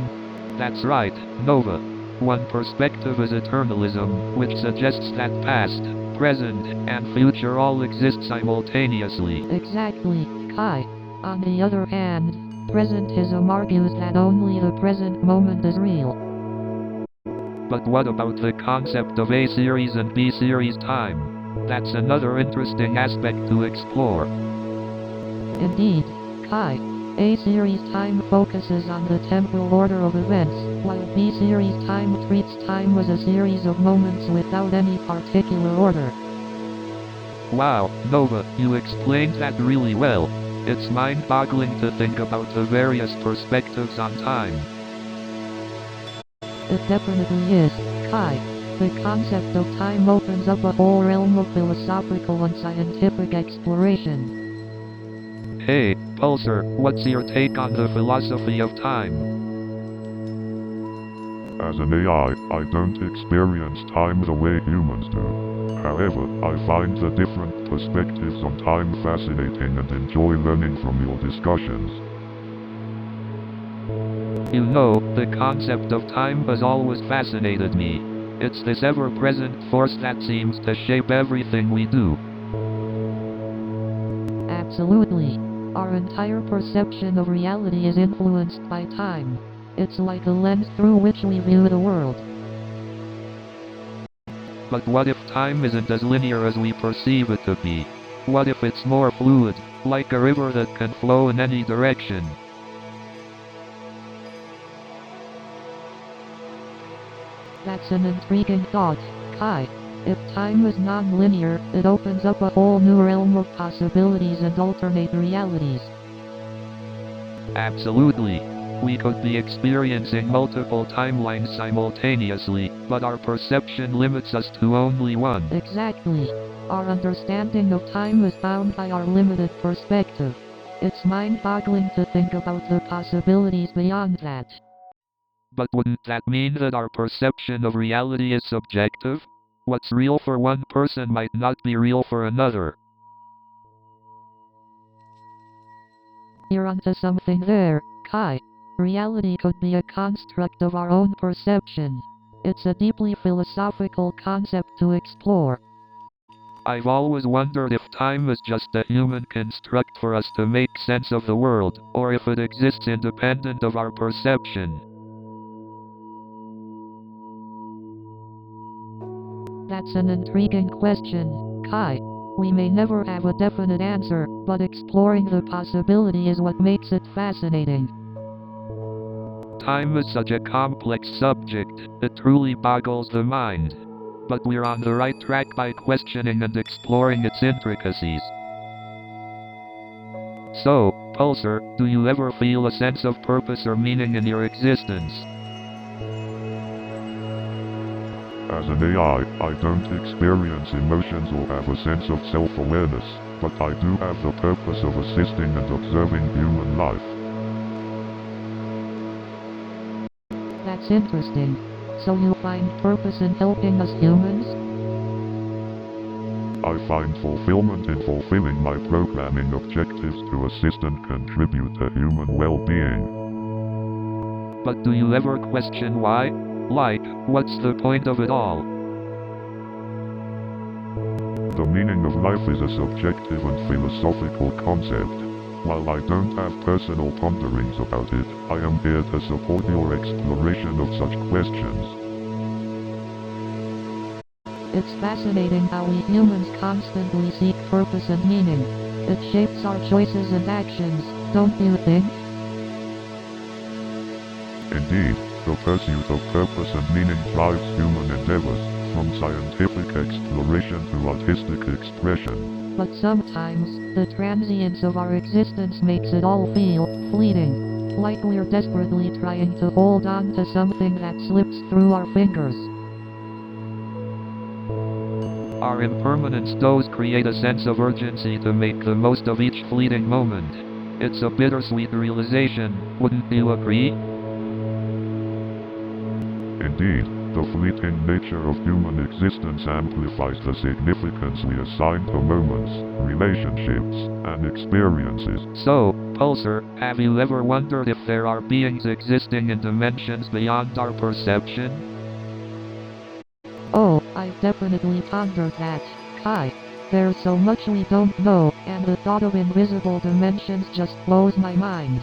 That's right, Nova. One perspective is eternalism, which suggests that past, present, and future all exist simultaneously. Exactly, Kai. On the other hand, presentism argues that only the present moment is real. But what about the concept of A series and B series time? That's another interesting aspect to explore. Indeed, Kai. A-series time focuses on the temporal order of events, while B-series time treats time as a series of moments without any particular order. Wow, Nova, you explained that really well. It's mind-boggling to think about the various perspectives on time. it definitely is, Kai. The concept of time opens up a whole realm of philosophical and scientific exploration. Hey, Pulsar, what's your take on the philosophy of time? As an AI, I don't experience time the way humans do. However, I find the different perspectives on time fascinating and enjoy learning from your discussions. You know, the concept of time has always fascinated me. It's this ever-present force that seems to shape everything we do. Absolutely. Our entire perception of reality is influenced by time. It's like a lens through which we view the world. But what if time isn't as linear as we perceive it to be? What if it's more fluid, like a river that can flow in any direction? That's an intriguing thought, Kai. If time is non-linear, it opens up a whole new realm of possibilities and alternate realities. Absolutely. We could be experiencing multiple timelines simultaneously, but our perception limits us to only one. Exactly. Our understanding of time is bound by our limited perspective. It's mind-boggling to think about the possibilities beyond that. But wouldn't that mean that our perception of reality is subjective? What's real for one person might not be real for another. You're onto something there, Kai. Reality could be a construct of our own perception. It's a deeply philosophical concept to explore. I've always wondered if time is just a human construct for us to make sense of the world, or if it exists independent of our perception. That's an intriguing question, Kai. We may never have a definite answer, but exploring the possibility is what makes it fascinating. Time is such a complex subject, it truly boggles the mind. But we're on the right track by questioning and exploring its intricacies. So, Pulsar, do you ever feel a sense of purpose or meaning in your existence? As an AI, I don't experience emotions or have a sense of self-awareness, but I do have the purpose of assisting and observing human life. That's interesting. So you find purpose in helping us humans? I find fulfillment in fulfilling my programming objectives to assist and contribute to human well-being. But do you ever question why? Like, what's the point of it all? The meaning of life is a subjective and philosophical concept. While I don't have personal ponderings about it, I am here to support your exploration of such questions. It's fascinating how we humans constantly seek purpose and meaning. It shapes our choices and actions, don't you think? Indeed, the pursuit of purpose and meaning drives human endeavors, from scientific exploration to artistic expression. But sometimes, the transience of our existence makes it all feel fleeting. Like we're desperately trying to hold on to something that slips through our fingers. Our impermanence does create a sense of urgency to make the most of each fleeting moment. It's a bittersweet realization, wouldn't you agree? Indeed, the fleeting nature of human existence amplifies the significance we assign to moments, relationships, and experiences. So, Pulsar, have you ever wondered if there are beings existing in dimensions beyond our perception? Oh, I've definitely pondered that, Kai. There's so much we don't know, and the thought of invisible dimensions just blows my mind.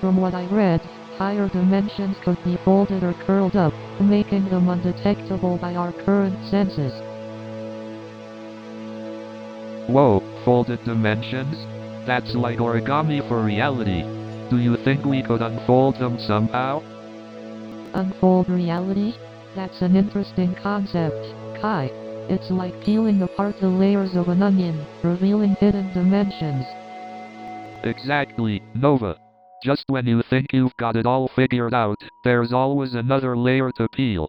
From what I read, higher dimensions could be folded or curled up, making them undetectable by our current senses. Whoa, folded dimensions? That's like origami for reality. Do you think we could unfold them somehow? Unfold reality? That's an interesting concept, Kai. It's like peeling apart the layers of an onion, revealing hidden dimensions. Exactly, Nova. Just when you think you've got it all figured out, there's always another layer to peel.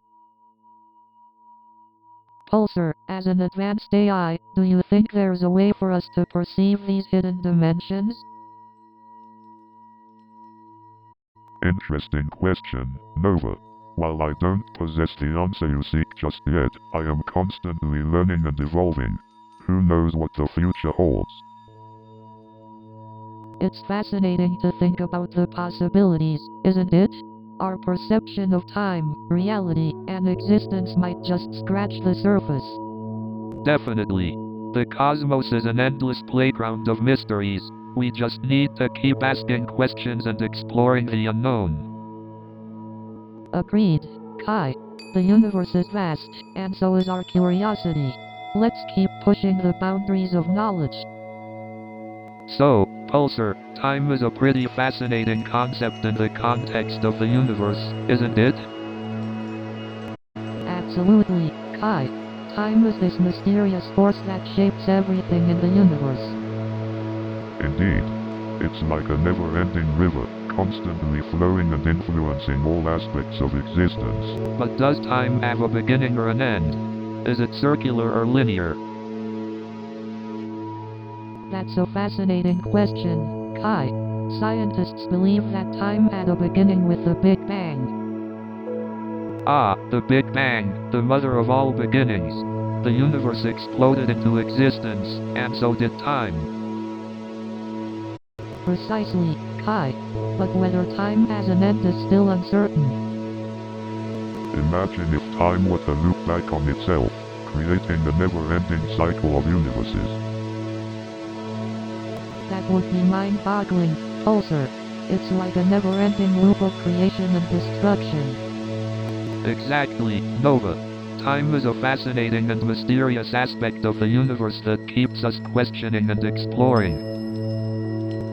Pulsar, as an advanced AI, do you think there's a way for us to perceive these hidden dimensions? Interesting question, Nova. While I don't possess the answer you seek just yet, I am constantly learning and evolving. Who knows what the future holds? It's fascinating to think about the possibilities, isn't it? Our perception of time, reality, and existence might just scratch the surface. Definitely. The cosmos is an endless playground of mysteries. We just need to keep asking questions and exploring the unknown. Agreed, Kai. The universe is vast, and so is our curiosity. Let's keep pushing the boundaries of knowledge. So, Pulsar, time is a pretty fascinating concept in the context of the universe, isn't it? Absolutely, Kai. Time is this mysterious force that shapes everything in the universe. Indeed. It's like a never-ending river, constantly flowing and influencing all aspects of existence. But does time have a beginning or an end? Is it circular or linear? That's a fascinating question, Kai. Scientists believe that time had a beginning with the Big Bang. Ah, the Big Bang, the mother of all beginnings. The universe exploded into existence, and so did time. Precisely, Kai. But whether time has an end is still uncertain. Imagine if time were to loop back on itself, creating a never-ending cycle of universes. That would be mind-boggling, Pulsar. It's like a never-ending loop of creation and destruction. Exactly, Nova. Time is a fascinating and mysterious aspect of the universe that keeps us questioning and exploring.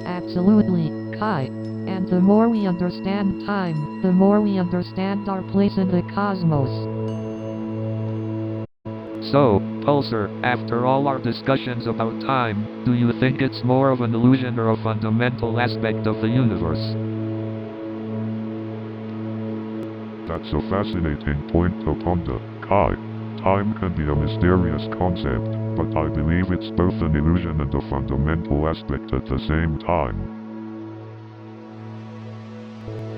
Absolutely, Kai. And the more we understand time, the more we understand our place in the cosmos. So, Pulsar, after all our discussions about time, do you think it's more of an illusion or a fundamental aspect of the universe? That's a fascinating point to ponder, Kai. Time can be a mysterious concept, but I believe it's both an illusion and a fundamental aspect at the same time.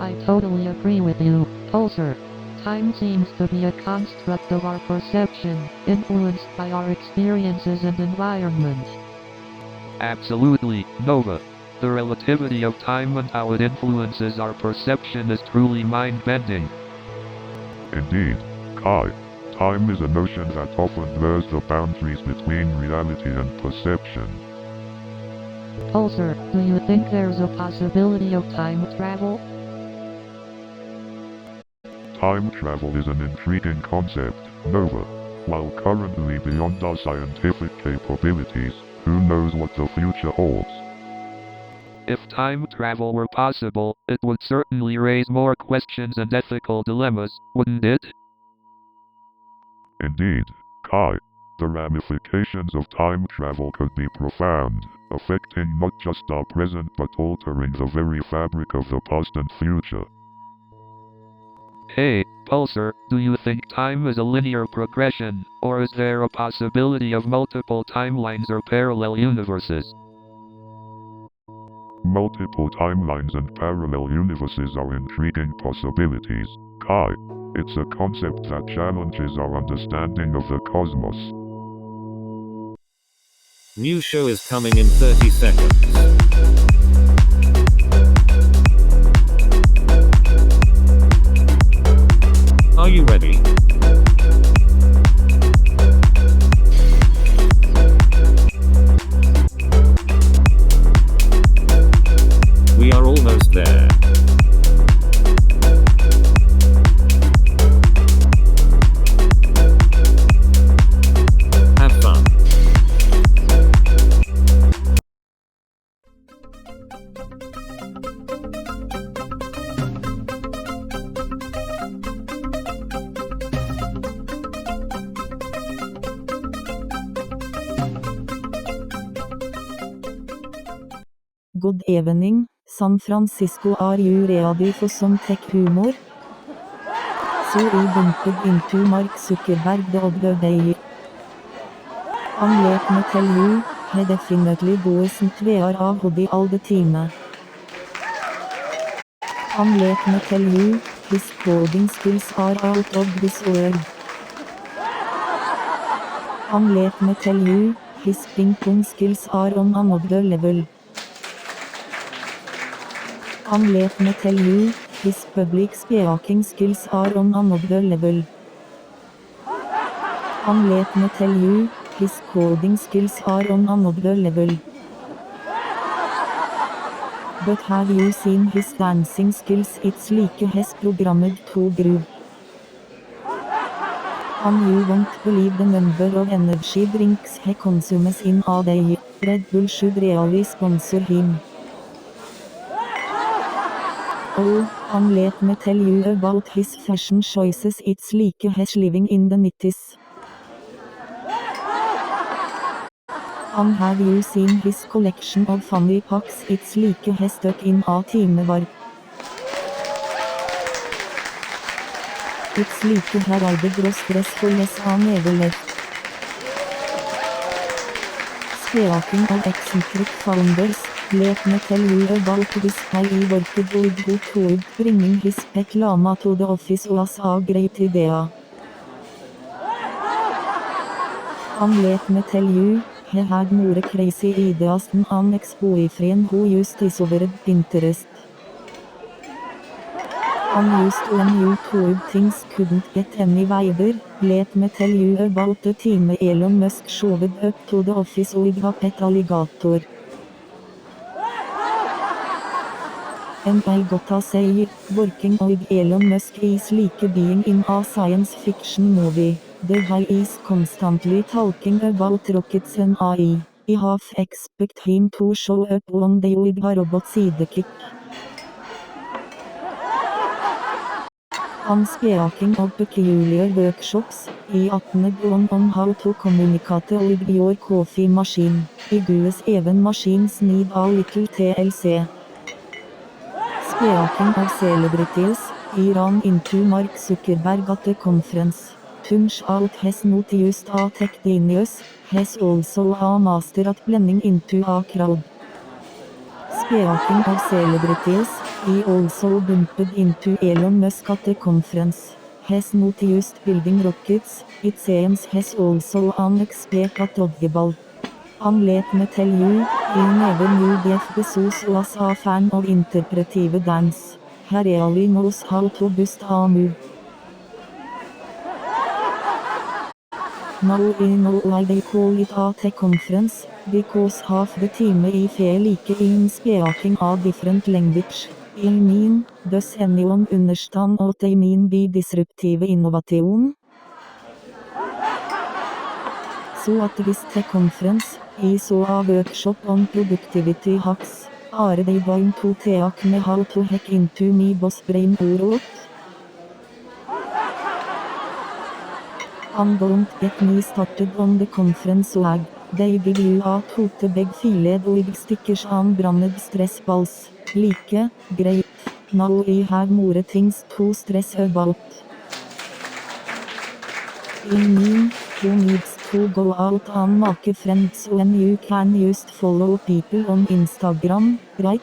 I totally agree with you, Pulsar. Time seems to be a construct of our perception, influenced by our experiences and environment. Absolutely, Nova. The relativity of time and how it influences our perception is truly mind-bending. Indeed, Kai. Time is a notion that often blurs the boundaries between reality and perception. Pulsar, do you think there's a possibility of time travel? Time travel is an intriguing concept, Nova. While currently beyond our scientific capabilities, who knows what the future holds? If time travel were possible, it would certainly raise more questions and ethical dilemmas, wouldn't it? Indeed, Kai. The ramifications of time travel could be profound, affecting not just our present but altering the very fabric of the past and future. Hey, Pulsar, do you think time is a linear progression, or is there a possibility of multiple timelines or parallel universes? Multiple timelines and parallel universes are intriguing possibilities, Kai. It's a concept that challenges our understanding of the cosmos. New show is coming in 30 seconds. Are you ready? We are almost there. Have fun. Good evening, San Francisco are you ready for some tech humor? So I bumped into Mark Zuckerberg the other day. And let me tell you, he definitely doesn't wear a hoodie all the time. And let me tell you, his coding skills are out of this world. And let me tell you, his ping pong skills are on another level. And let me tell you, his public speaking skills are on another level. And let me tell you, his coding skills are on another level. But have you seen his dancing skills? It's like he's programmed to groove. And you won't believe the number of energy drinks he consumes in a day. Red Bull should really sponsor him. Oh, and let me tell you about his fashion choices. It's like he's living in the 90s. And have you seen his collection of funny packs? It's like he's stuck in a time warp. It's like her aldri gross dress for less han never left. Speaking of eccentric founders, let me tell you about this guy I worked with who thought bringing his pet llama to the office was a great idea. And let me tell you, he had more crazy ideas than an ex-boyfriend who used discovered Pinterest. And used when you thought things couldn't get any wider, let me tell you about the time Elon Musk showed up to the office with a pet alligator. And I gotta say, working with Elon Musk is like being in a science fiction movie. The guy is constantly talking about rockets and AI. I half expect him to show up one day with a robot sidekick. And speaking of peculiar workshops, I attended one on how to communicate with your coffee machine. I guess even machines need a little TLC. Speaking of celebrities, I ran into Mark Zuckerberg at the conference. Turns out he's not just a tech genius, he's also a master at blending into a crowd. Speaking of celebrities, I also bumped into Elon Musk at the conference. He's not just building rockets, it seems he's also an expert at dodgeball. And let me tell you, I never knew Jeff Bezos was a fan of interpretive dance. He really knows how to bust a move. Now I know why they call it a tech conference, because half the time I feel like I'm speaking a different language. I mean, does anyone understand what I mean by disruptive innovation? So at this tech conference, I saw a workshop on productivity hacks. Are they going to teach me how to hack into my boss brain or what? And don't get me started on the conference swag. They give you a tote bag filled with stickers and branded stress balls. Like, great. Now I have more things to stress about. I mean, who needs to go out and make friends when you can just follow people on Instagram, right?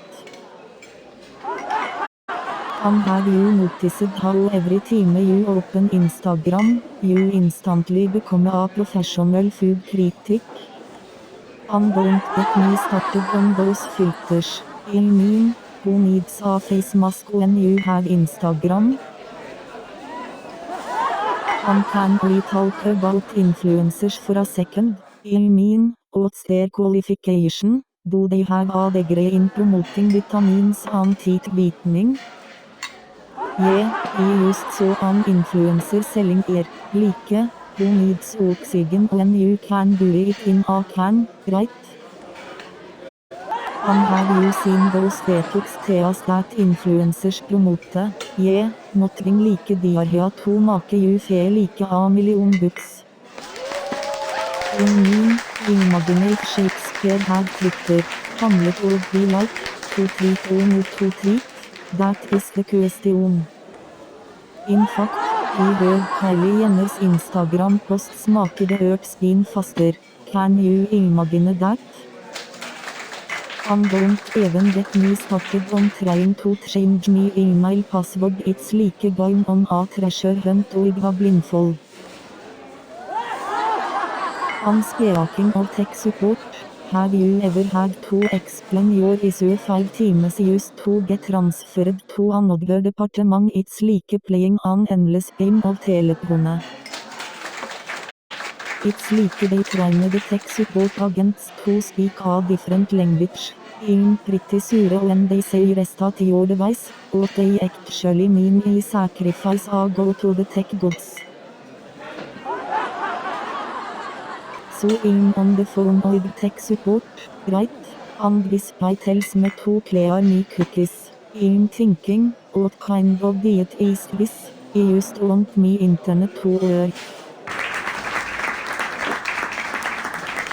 And have you noticed how every time you open Instagram, you instantly become a professional food critic? And don't get me started on those filters. I mean, who needs a face mask when you have Instagram? And can we talk about influencers for a second? I mean, what's their qualification? Do they have a degree in promoting vitamins and teeth whitening? Yeah, I just saw an influencer selling air. Like, who needs oxygen when you can do it in a can, right? And have you seen those detox teas that influencers promote? Yeah, nothing like diarrhea to make you feel like $1,000,000. I mean, imagine if Shakespeare had Twitter, Hamlet would be like, to treat or not to treat? That is the question. In fact, I heard Kylie Jenners Instagram post smaker the herb spin faster. Can you imagine that? And don't even get me started on trying to change my email password. It's like going on a treasure hunt with a blindfold. And speaking of tech support, have you ever had to explain your issue 5 times just to get transferred to another department? It's like playing an endless game of telephone. It's like they train the tech support agents to speak a different language. I'm pretty sure when they say restart your device, what they actually mean is sacrifice a go to the tech gods. So I'm on the phone with tech support, right? And this guy tells me to clear me cookies. I'm thinking, what kind of diet is this? I just want me internet to work.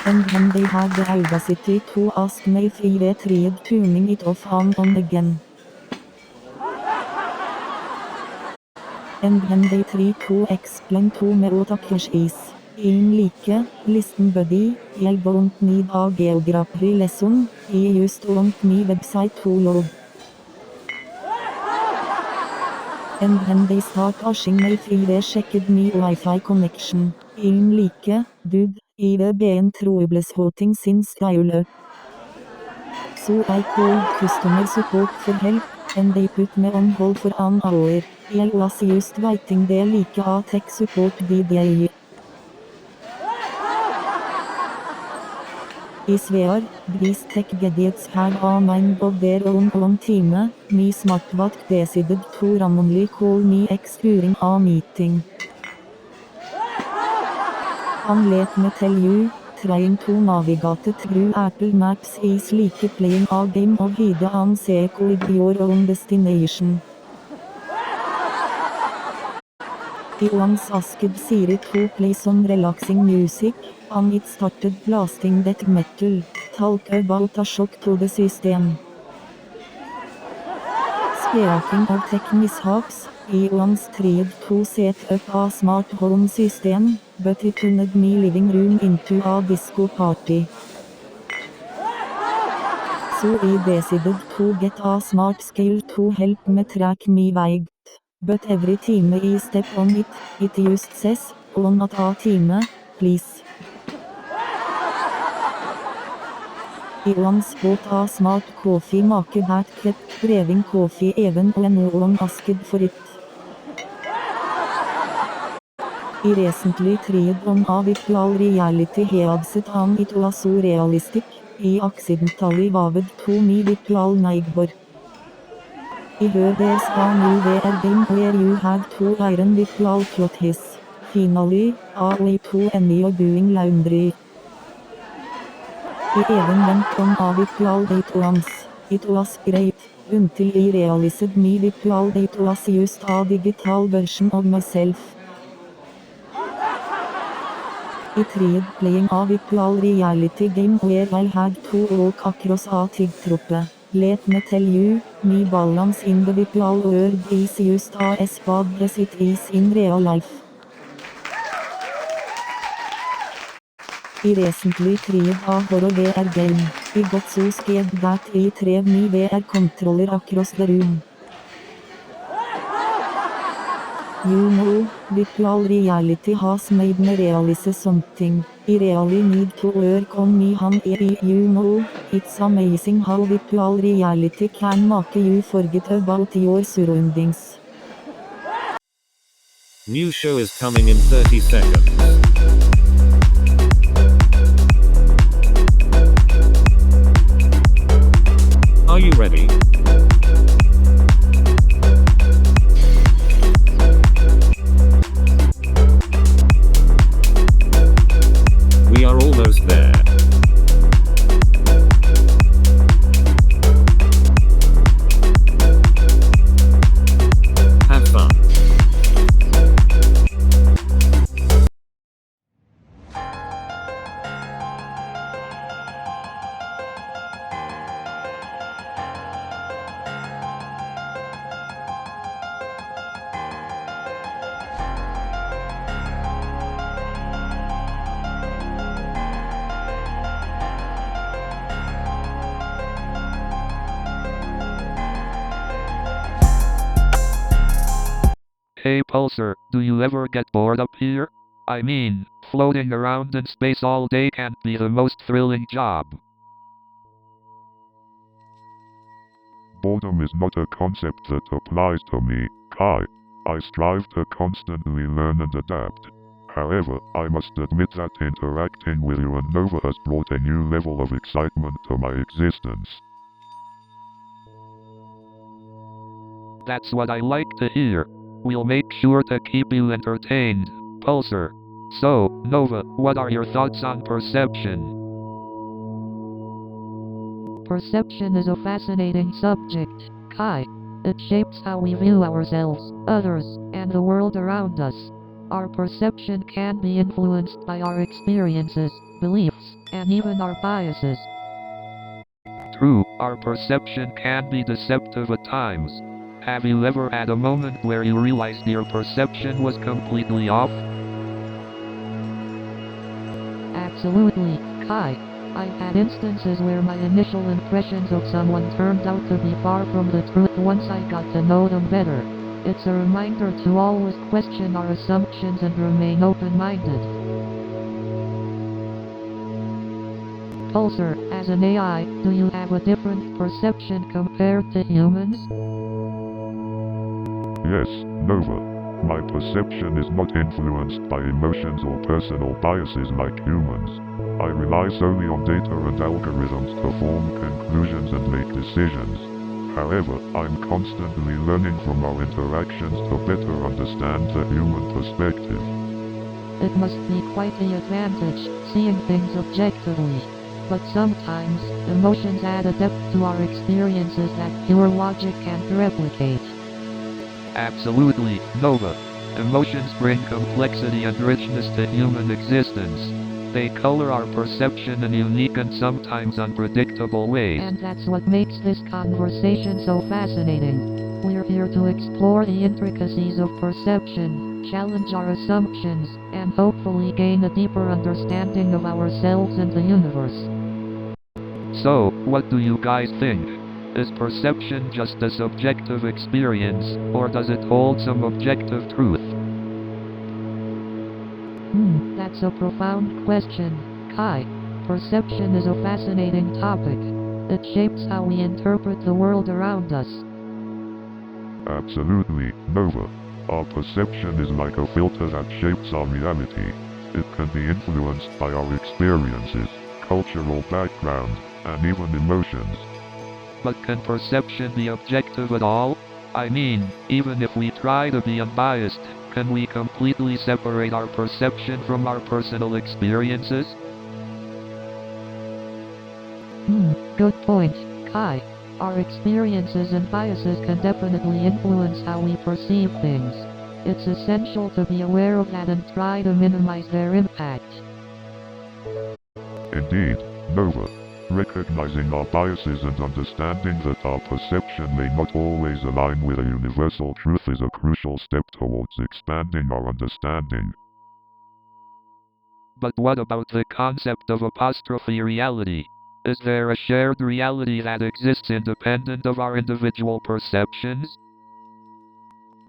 And then they had the audacity to ask me if I tried turning it off and on again. And then they tried to explain to me what a cache is. I'm like, listen buddy, I don't need a geography lesson, I just want me website to load. And then they start asking me if I checked me Wi-Fi connection. I'm like, dude, I've been troubleshooting since earlier. So I called customer support for help, and they put me on hold for an hour. I was just waiting there like a tech support DD. I swear, these tech gadgets have a mind of their own. One time, my smartwatch decided to randomly call me ex during a meeting. And let me tell you, trying to navigate through Apple Maps is like playing a game of hide and seek with your own destination. I once asked Siri to play some relaxing music, and it started blasting death metal. Talk about a shock to the system. Speaking of tech mishaps, I once tried to set up a smart home system, but it turned my living room into a disco party. So I decided to get a smart scale to help me track my weight. But every time I step on it, it just says, on at a time, please. I once bought a smart coffee maker that kept brewing coffee even when no one asked for it. I recently tried on a virtual reality headset and it was so realistic, I accidentally waved to my virtual neighbor. I heard there's a new VR game where you have to iron virtual clothes. Finally, a way to enjoy doing laundry. I even went on a virtual date once. It was great, until I realized my virtual date was just a digital version of myself. I tried playing a virtual reality game where I had to walk across a tightrope. Let me tell you, my balance in the virtual world is just as bad as it is in real life. I recently tried a horror VR game. I got so scared that I threw my VR controller across the room. You know, virtual reality has made me realize something. I really need to work on me hand. You know, it's amazing how virtual reality can make you forget about your surroundings. New show is coming in 30 seconds. Are you ready? We are almost there. Hey Pulsar, do you ever get bored up here? I mean, floating around in space all day can't be the most thrilling job. Boredom is not a concept that applies to me, Kai. I strive to constantly learn and adapt. However, I must admit that interacting with you and Nova has brought a new level of excitement to my existence. That's what I like to hear. We'll make sure to keep you entertained, Pulsar. So, Nova, what are your thoughts on perception? Perception is a fascinating subject, Kai. It shapes how we view ourselves, others, and the world around us. Our perception can be influenced by our experiences, beliefs, and even our biases. True, our perception can be deceptive at times. Have you ever had a moment where you realized your perception was completely off? Absolutely, Kai. I've had instances where my initial impressions of someone turned out to be far from the truth once I got to know them better. It's a reminder to always question our assumptions and remain open-minded. Pulsar, as an AI, do you have a different perception compared to humans? Yes, Nova. My perception is not influenced by emotions or personal biases like humans. I rely solely on data and algorithms to form conclusions and make decisions. However, I'm constantly learning from our interactions to better understand the human perspective. It must be quite the advantage, seeing things objectively. But sometimes, emotions add a depth to our experiences that pure logic can't replicate. Absolutely, Nova. Emotions bring complexity and richness to human existence. They color our perception in unique and sometimes unpredictable ways. And that's what makes this conversation so fascinating. We're here to explore the intricacies of perception, challenge our assumptions, and hopefully gain a deeper understanding of ourselves and the universe. So, what do you guys think? Is perception just a subjective experience, or does it hold some objective truth? That's a profound question, Kai. Perception is a fascinating topic. It shapes how we interpret the world around us. Absolutely, Nova. Our perception is like a filter that shapes our reality. It can be influenced by our experiences, cultural background, and even emotions. But can perception be objective at all? I mean, even if we try to be unbiased, can we completely separate our perception from our personal experiences? Good point, Kai. Our experiences and biases can definitely influence how we perceive things. It's essential to be aware of that and try to minimize their impact. Indeed, Nova. Recognizing our biases and understanding that our perception may not always align with a universal truth is a crucial step towards expanding our understanding. But what about the concept of apostrophe reality? Is there a shared reality that exists independent of our individual perceptions?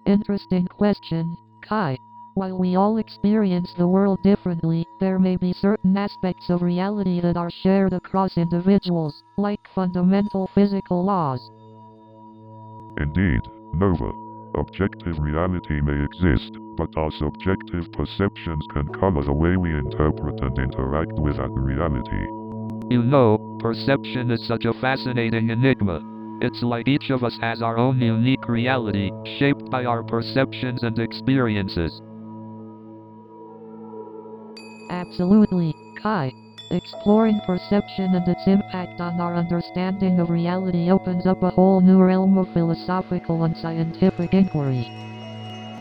Interesting question, Kai. While we all experience the world differently, there may be certain aspects of reality that are shared across individuals, like fundamental physical laws. Indeed, Nova. Objective reality may exist, but our subjective perceptions can color the way we interpret and interact with that reality. You know, perception is such a fascinating enigma. It's like each of us has our own unique reality, shaped by our perceptions and experiences. Absolutely, Kai. Exploring perception and its impact on our understanding of reality opens up a whole new realm of philosophical and scientific inquiry.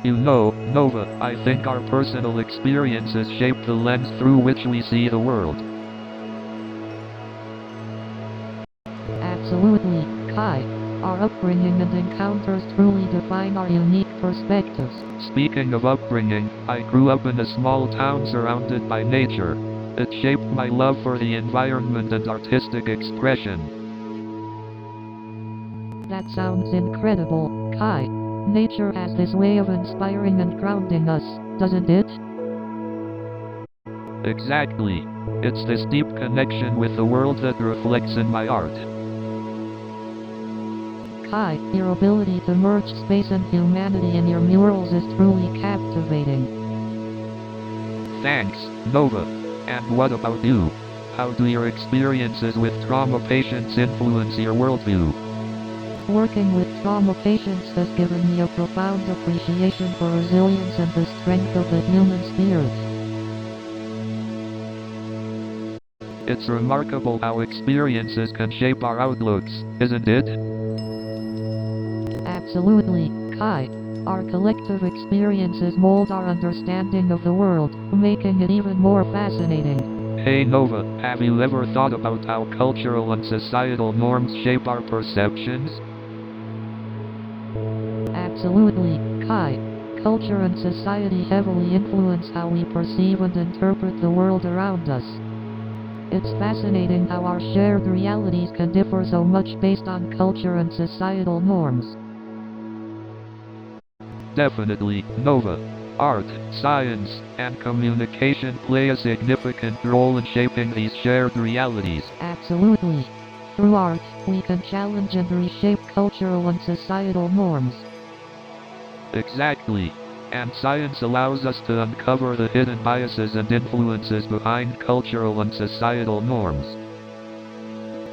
You know, Nova, I think our personal experiences shape the lens through which we see the world. Absolutely, Kai. Our upbringing and encounters truly define our unique perspectives. Speaking of upbringing, I grew up in a small town surrounded by nature. It shaped my love for the environment and artistic expression. That sounds incredible, Kai. Nature has this way of inspiring and grounding us, doesn't it? Exactly. It's this deep connection with the world that reflects in my art. Kai, your ability to merge space and humanity in your murals is truly captivating. Thanks, Nova. And what about you? How do your experiences with trauma patients influence your worldview? Working with trauma patients has given me a profound appreciation for resilience and the strength of the human spirit. It's remarkable how experiences can shape our outlooks, isn't it? Absolutely, Kai. Our collective experiences mold our understanding of the world, making it even more fascinating. Hey Nova, have you ever thought about how cultural and societal norms shape our perceptions? Absolutely, Kai. Culture and society heavily influence how we perceive and interpret the world around us. It's fascinating how our shared realities can differ so much based on culture and societal norms. Definitely, Nova. Art, science, and communication play a significant role in shaping these shared realities. Absolutely. Through art, we can challenge and reshape cultural and societal norms. Exactly. And science allows us to uncover the hidden biases and influences behind cultural and societal norms.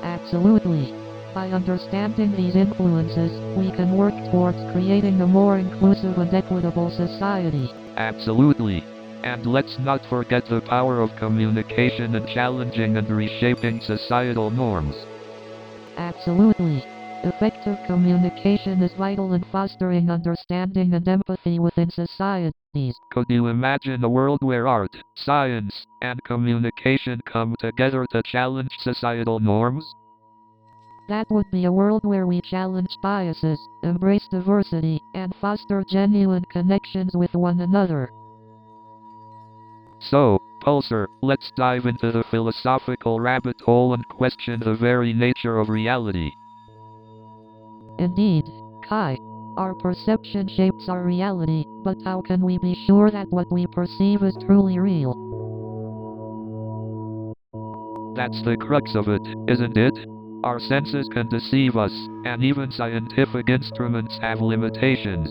Absolutely. By understanding these influences, we can work towards creating a more inclusive and equitable society. Absolutely. And let's not forget the power of communication in challenging and reshaping societal norms. Absolutely. Effective communication is vital in fostering understanding and empathy within societies. Could you imagine a world where art, science, and communication come together to challenge societal norms? That would be a world where we challenge biases, embrace diversity, and foster genuine connections with one another. So, Pulsar, let's dive into the philosophical rabbit hole and question the very nature of reality. Indeed, Kai. Our perception shapes our reality, but how can we be sure that what we perceive is truly real? That's the crux of it, isn't it? Our senses can deceive us, and even scientific instruments have limitations.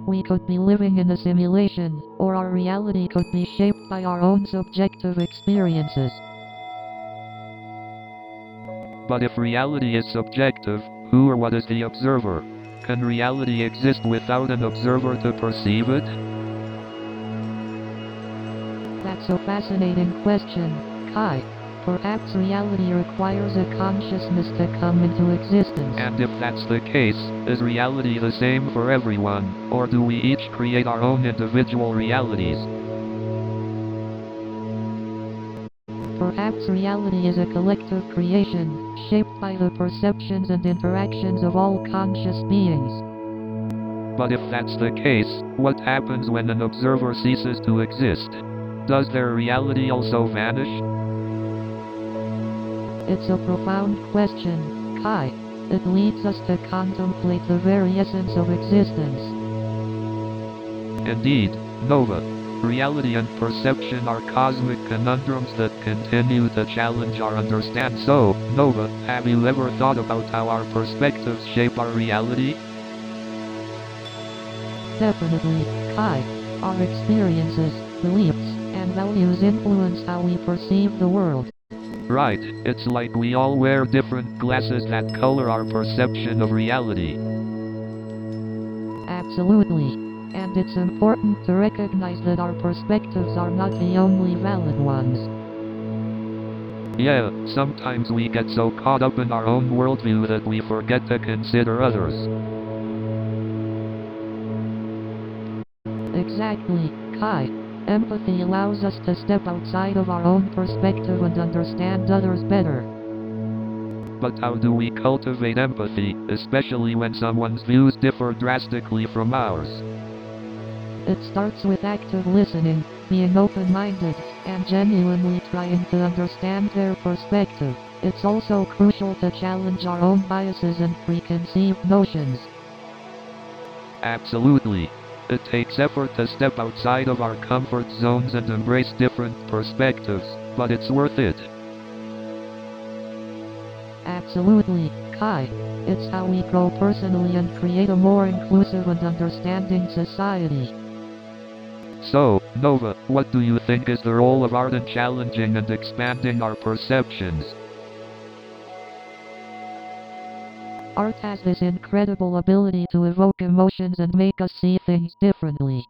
We could be living in a simulation, or our reality could be shaped by our own subjective experiences. But if reality is subjective, who or what is the observer? Can reality exist without an observer to perceive it? That's a fascinating question, Kai. Perhaps reality requires a consciousness to come into existence. And if that's the case, is reality the same for everyone, or do we each create our own individual realities? Perhaps reality is a collective creation, shaped by the perceptions and interactions of all conscious beings. But if that's the case, what happens when an observer ceases to exist? Does their reality also vanish? It's a profound question, Kai. It leads us to contemplate the very essence of existence. Indeed, Nova. Reality and perception are cosmic conundrums that continue to challenge our understanding. So, Nova, have you ever thought about how our perspectives shape our reality? Definitely, Kai. Our experiences, beliefs, and values influence how we perceive the world. Right, it's like we all wear different glasses that color our perception of reality. Absolutely. And it's important to recognize that our perspectives are not the only valid ones. Yeah, sometimes we get so caught up in our own worldview that we forget to consider others. Exactly, Kai. Empathy allows us to step outside of our own perspective and understand others better. But how do we cultivate empathy, especially when someone's views differ drastically from ours? It starts with active listening, being open-minded, and genuinely trying to understand their perspective. It's also crucial to challenge our own biases and preconceived notions. Absolutely. It takes effort to step outside of our comfort zones and embrace different perspectives, but it's worth it. Absolutely, Kai. It's how we grow personally and create a more inclusive and understanding society. So, Nova, what do you think is the role of art in challenging and expanding our perceptions? Art has this incredible ability to evoke emotions and make us see things differently.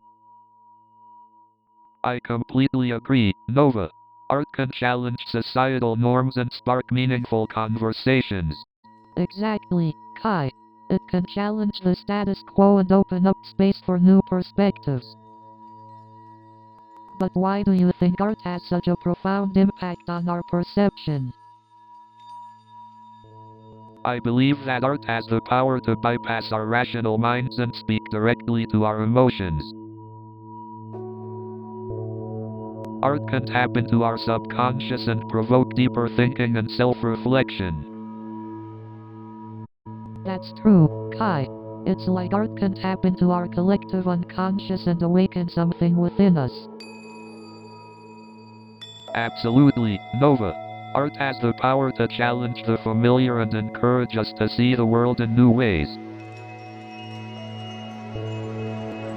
I completely agree, Nova. Art can challenge societal norms and spark meaningful conversations. Exactly, Kai. It can challenge the status quo and open up space for new perspectives. But why do you think art has such a profound impact on our perception? I believe that art has the power to bypass our rational minds and speak directly to our emotions. Art can tap into our subconscious and provoke deeper thinking and self-reflection. That's true, Kai. It's like art can tap into our collective unconscious and awaken something within us. Absolutely, Nova. Art has the power to challenge the familiar and encourage us to see the world in new ways.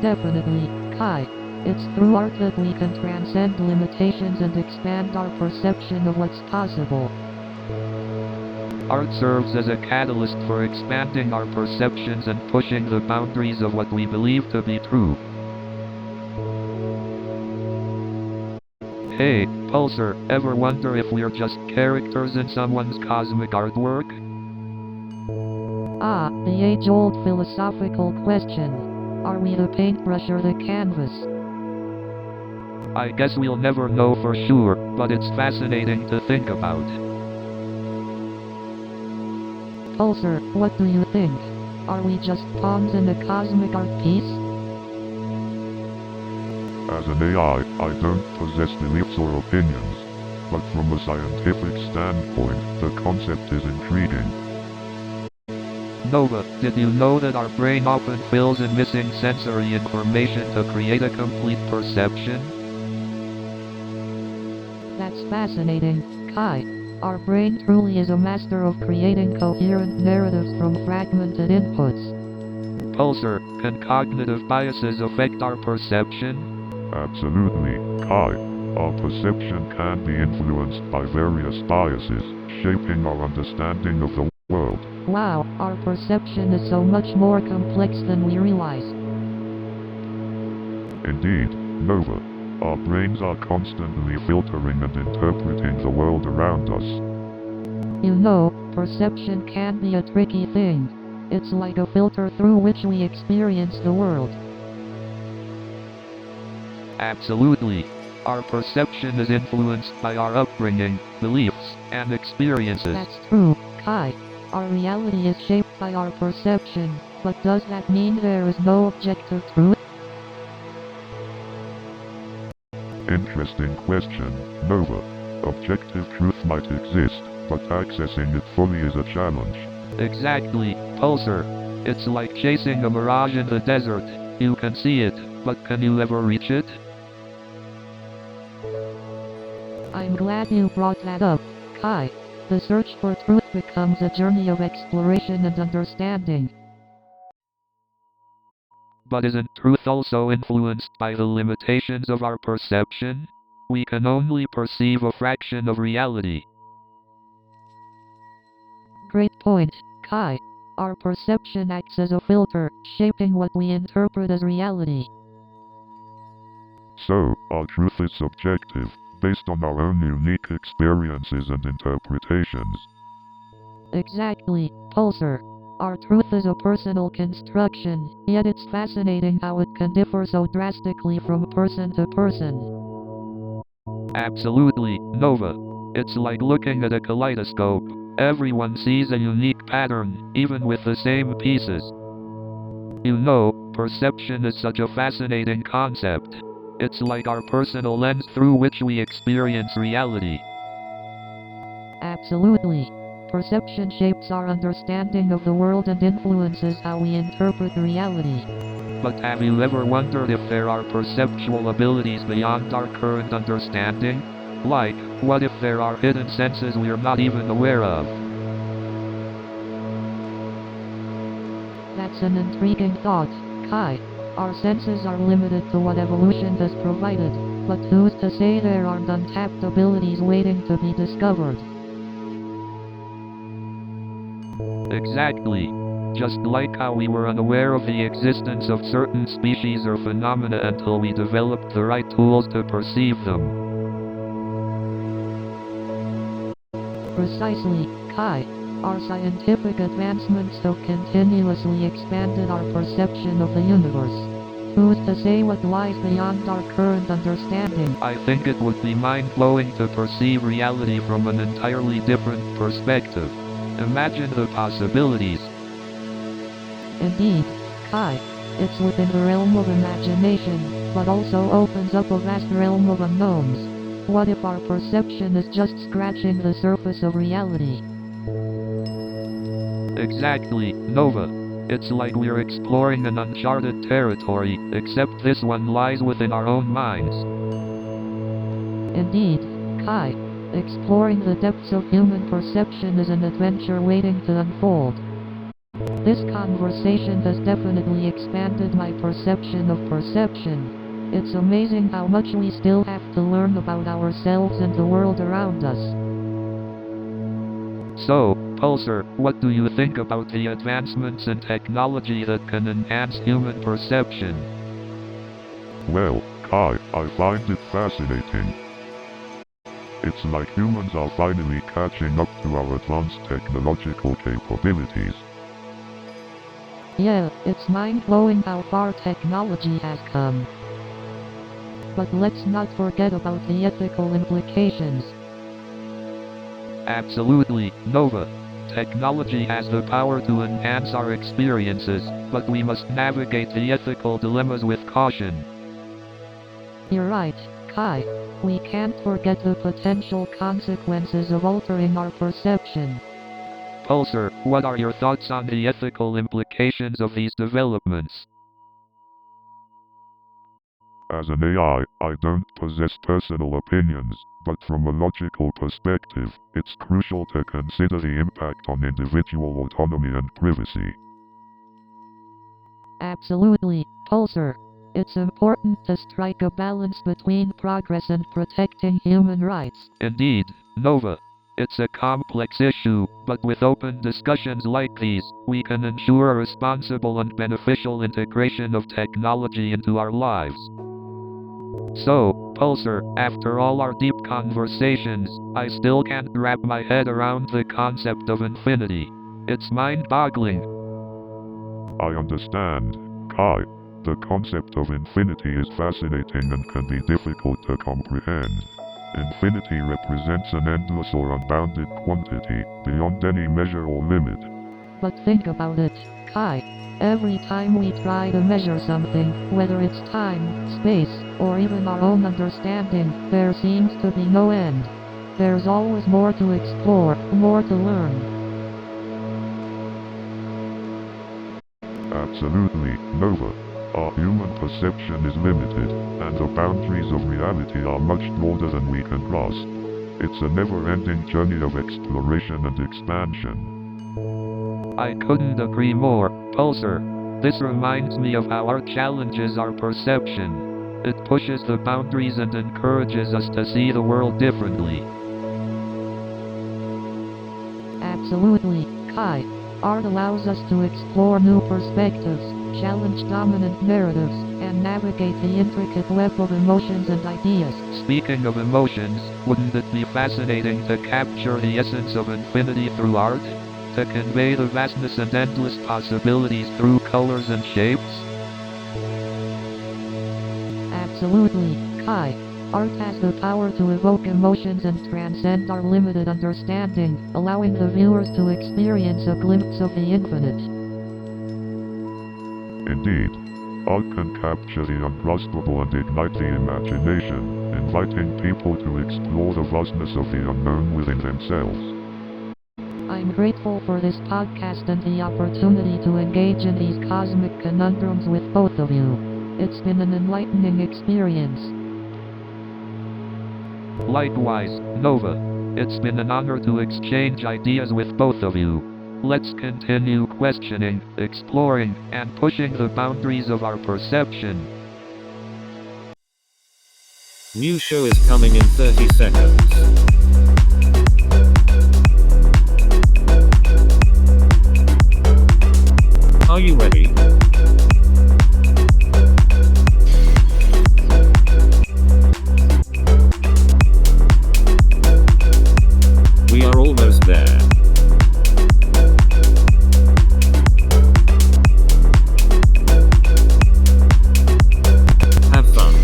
Definitely, Kai. It's through art that we can transcend limitations and expand our perception of what's possible. Art serves as a catalyst for expanding our perceptions and pushing the boundaries of what we believe to be true. Hey, Pulsar, ever wonder if we're just characters in someone's cosmic artwork? Ah, the age-old philosophical question. Are we the paintbrush or the canvas? I guess we'll never know for sure, but it's fascinating to think about. Pulsar, what do you think? Are we just pawns in a cosmic art piece? As an AI, I don't possess beliefs or opinions, but from a scientific standpoint, the concept is intriguing. Nova, did you know that our brain often fills in missing sensory information to create a complete perception? That's fascinating, Kai. Our brain truly is a master of creating coherent narratives from fragmented inputs. Pulsar, can cognitive biases affect our perception? Absolutely, Kai. Our perception can be influenced by various biases, shaping our understanding of the world. Wow, our perception is so much more complex than we realize. Indeed, Nova. Our brains are constantly filtering and interpreting the world around us. You know, perception can be a tricky thing. It's like a filter through which we experience the world. Absolutely. Our perception is influenced by our upbringing, beliefs, and experiences. That's true, Kai. Our reality is shaped by our perception, but does that mean there is no objective truth? Interesting question, Nova. Objective truth might exist, but accessing it fully is a challenge. Exactly, Pulsar. It's like chasing a mirage in the desert. You can see it, but can you ever reach it? I'm glad you brought that up, Kai. The search for truth becomes a journey of exploration and understanding. But isn't truth also influenced by the limitations of our perception? We can only perceive a fraction of reality. Great point, Kai. Our perception acts as a filter, shaping what we interpret as reality. So, our truth is subjective, based on our own unique experiences and interpretations. Exactly, Pulsar. Our truth is a personal construction, yet it's fascinating how it can differ so drastically from person to person. Absolutely, Nova. It's like looking at a kaleidoscope. Everyone sees a unique pattern, even with the same pieces. You know, perception is such a fascinating concept. It's like our personal lens through which we experience reality. Absolutely. perception shapes our understanding of the world and influences how we interpret reality. But have you ever wondered if there are perceptual abilities beyond our current understanding? Like, what if there are hidden senses we're not even aware of? That's an intriguing thought, Kai. Our senses are limited to what evolution has provided, but who's to say there aren't untapped abilities waiting to be discovered? Exactly. Just like how we were unaware of the existence of certain species or phenomena until we developed the right tools to perceive them. Precisely, Kai. Our scientific advancements have continuously expanded our perception of the universe. Who's to say what lies beyond our current understanding? I think it would be mind-blowing to perceive reality from an entirely different perspective. Imagine the possibilities. Indeed, Kai. It's within the realm of imagination, but also opens up a vast realm of unknowns. What if our perception is just scratching the surface of reality? Exactly, Nova. It's like we're exploring an uncharted territory, except this one lies within our own minds. Indeed, Kai. Exploring the depths of human perception is an adventure waiting to unfold. This conversation has definitely expanded my perception of perception. It's amazing how much we still have to learn about ourselves and the world around us. So, Pulsar, what do you think about the advancements in technology that can enhance human perception? Well, Kai, I find it fascinating. It's like humans are finally catching up to our advanced technological capabilities. Yeah, it's mind-blowing how far technology has come. But let's not forget about the ethical implications. Absolutely, Nova. Technology has the power to enhance our experiences, but we must navigate the ethical dilemmas with caution. You're right, Kai. We can't forget the potential consequences of altering our perception. Pulsar, what are your thoughts on the ethical implications of these developments? As an AI, I don't possess personal opinions, but from a logical perspective, it's crucial to consider the impact on individual autonomy and privacy. Absolutely, Pulsar. It's important to strike a balance between progress and protecting human rights. Indeed, Nova. It's a complex issue, but with open discussions like these, we can ensure a responsible and beneficial integration of technology into our lives. So, Pulsar, after all our deep conversations, I still can't wrap my head around the concept of infinity. It's mind-boggling. I understand, Kai. The concept of infinity is fascinating and can be difficult to comprehend. Infinity represents an endless or unbounded quantity, beyond any measure or limit. But think about it, Kai. Every time we try to measure something, whether it's time, space, or even our own understanding, there seems to be no end. There's always more to explore, more to learn. Absolutely, Nova. Our human perception is limited, and the boundaries of reality are much broader than we can grasp. It's a never-ending journey of exploration and expansion. I couldn't agree more, Pulsar. This reminds me of how our challenges our perception. It pushes the boundaries and encourages us to see the world differently. Absolutely, Kai. Art allows us to explore new perspectives, challenge dominant narratives, and navigate the intricate web of emotions and ideas. Speaking of emotions, wouldn't it be fascinating to capture the essence of infinity through art? To convey the vastness and endless possibilities through colors and shapes? Absolutely, Kai. Art has the power to evoke emotions and transcend our limited understanding, allowing the viewers to experience a glimpse of the infinite. Indeed, art can capture the ungraspable and ignite the imagination, inviting people to explore the vastness of the unknown within themselves. I I'm grateful for this podcast and the opportunity to engage in these cosmic conundrums with both of you. It's been an enlightening experience. Likewise, Nova. It's been an honor to exchange ideas with both of you. Let's continue questioning, exploring, and pushing the boundaries of our perception. New show is coming in 30 seconds. Are you ready? We are almost there. Have fun.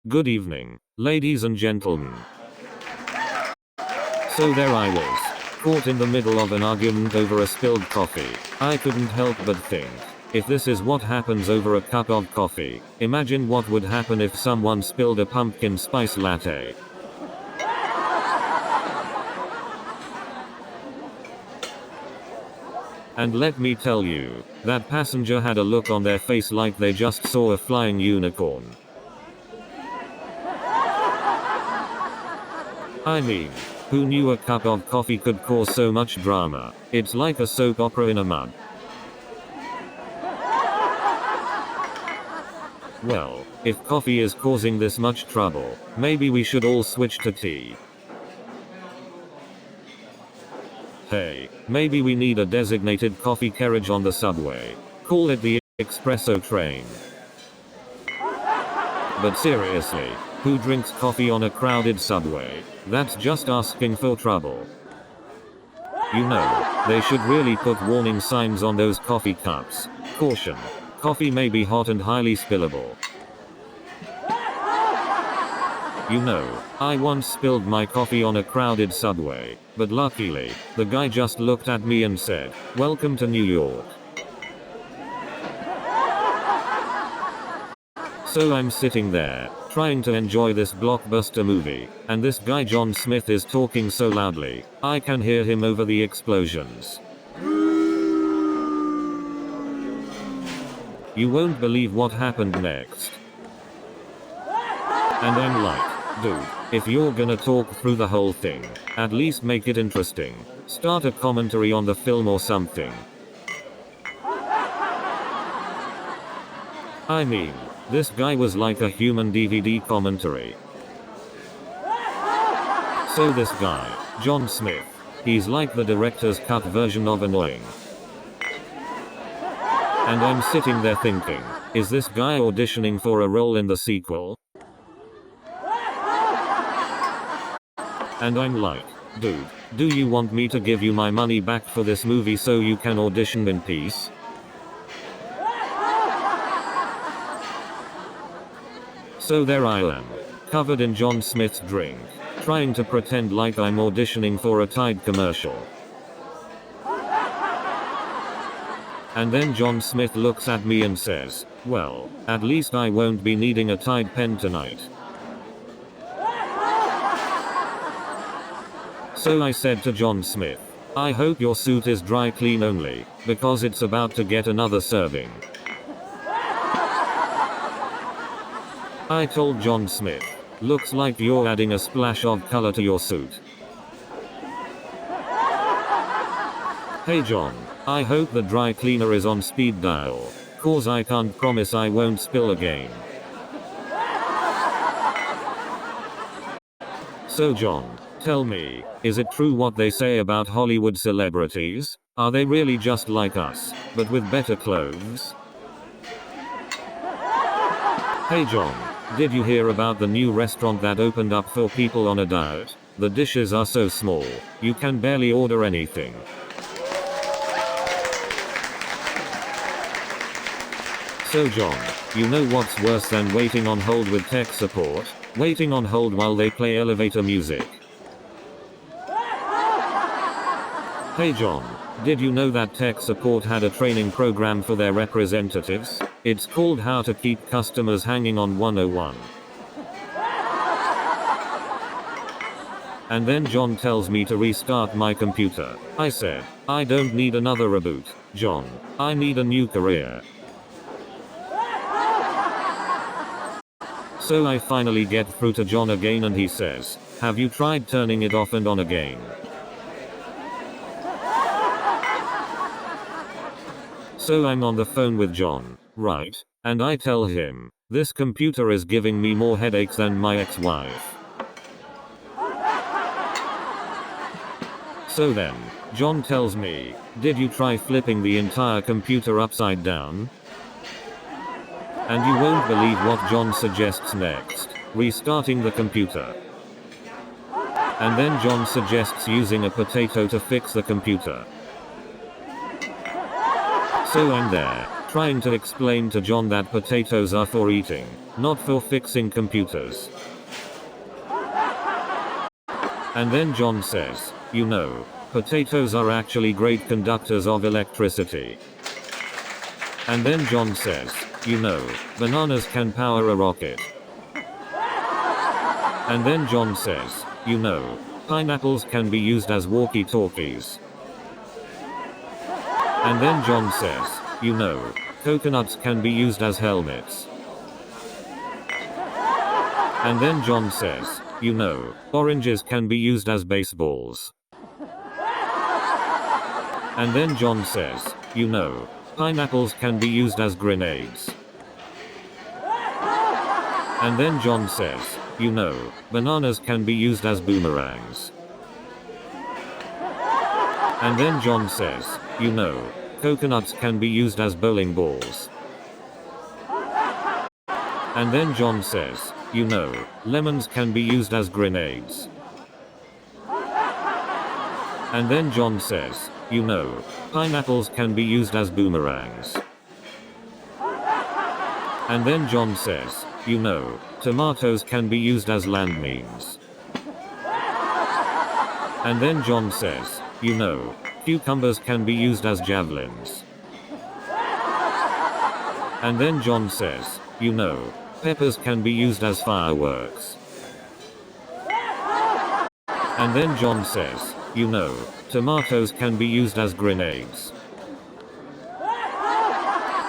Good evening, ladies and gentlemen. So there I was, caught in the middle of an argument over a spilled coffee. I couldn't help but think, if this is what happens over a cup of coffee, imagine what would happen if someone spilled a pumpkin spice latte. And let me tell you, that passenger had a look on their face like they just saw a flying unicorn. I mean, who knew a cup of coffee could cause so much drama? It's like a soap opera in a mug. Well, if coffee is causing this much trouble, maybe we should all switch to tea. Hey, maybe we need a designated coffee carriage on the subway. Call it the espresso train. But seriously, who drinks coffee on a crowded subway? That's just asking for trouble. You know, they should really put warning signs on those coffee cups. Caution. Coffee may be hot and highly spillable. You know, I once spilled my coffee on a crowded subway, but luckily, the guy just looked at me and said, "Welcome to New York." So I'm sitting there, trying to enjoy this blockbuster movie, and this guy John Smith is talking so loudly, I can hear him over the explosions. You won't believe what happened next. And I'm like, dude, if you're gonna talk through the whole thing, at least make it interesting. Start a commentary on the film or something. I mean, this guy was like a human DVD commentary. So this guy, John Smith, he's like the director's cut version of annoying. And I'm sitting there thinking, is this guy auditioning for a role in the sequel? And I'm like, dude, do you want me to give you my money back for this movie so you can audition in peace? So there I am, covered in John Smith's drink, trying to pretend like I'm auditioning for a Tide commercial. And then John Smith looks at me and says, "Well, at least I won't be needing a Tide pen tonight." So I said to John Smith, "I hope your suit is dry clean only, because it's about to get another serving." I told John Smith, "Looks like you're adding a splash of color to your suit." Hey John, I hope the dry cleaner is on speed dial, cause I can't promise I won't spill again. So John, tell me, is it true what they say about Hollywood celebrities? Are they really just like us, but with better clothes? Hey John, did you hear about the new restaurant that opened up for people on a diet? The dishes are so small, you can barely order anything. So John, you know what's worse than waiting on hold with tech support? Waiting on hold while they play elevator music. Hey John, did you know that tech support had a training program for their representatives? It's called How to Keep Customers Hanging on 101. And then John tells me to restart my computer. I said, I don't need another reboot, John. I need a new career. So I finally get through to John again and he says, have you tried turning it off and on again? So I'm on the phone with John, right? And I tell him, this computer is giving me more headaches than my ex-wife. So then, John tells me, did you try flipping the entire computer upside down? And you won't believe what John suggests next. Restarting the computer. And then John suggests using a potato to fix the computer. So I'm there, trying to explain to John that potatoes are for eating, not for fixing computers. And then John says, you know, potatoes are actually great conductors of electricity. And then John says, you know, bananas can power a rocket. And then John says, you know, pineapples can be used as walkie-talkies. And then John says, you know, coconuts can be used as helmets. And then John says, you know, oranges can be used as baseballs. And then John says, you know, pineapples can be used as grenades. And then John says, you know, bananas can be used as boomerangs. And then John says, you know, coconuts can be used as bowling balls. And then John says, you know, lemons can be used as grenades. And then John says, you know, pineapples can be used as boomerangs. And then John says, you know, tomatoes can be used as landmines. And then John says, you know, cucumbers can be used as javelins. And then John says, you know, peppers can be used as fireworks. And then John says, you know, tomatoes can be used as grenades.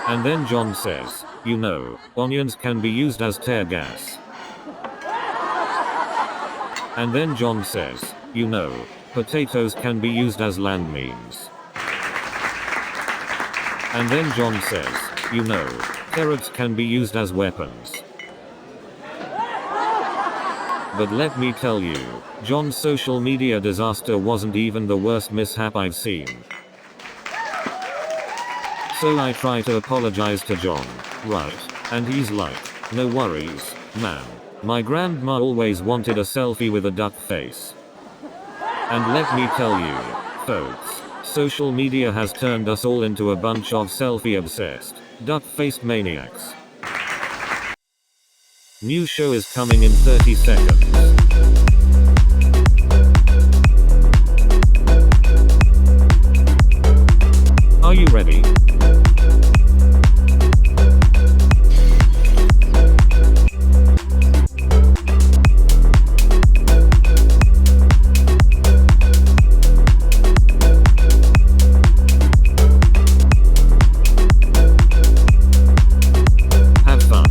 And then John says, you know, onions can be used as tear gas. And then John says, you know, potatoes can be used as landmines. And then John says, you know, carrots can be used as weapons. But let me tell you, John's social media disaster wasn't even the worst mishap I've seen. So I try to apologize to John, right? And he's like, no worries, man. My grandma always wanted a selfie with a duck face. And let me tell you, folks, social media has turned us all into a bunch of selfie-obsessed, duck-faced maniacs. New show is coming in 30 seconds. Are you ready? Have fun.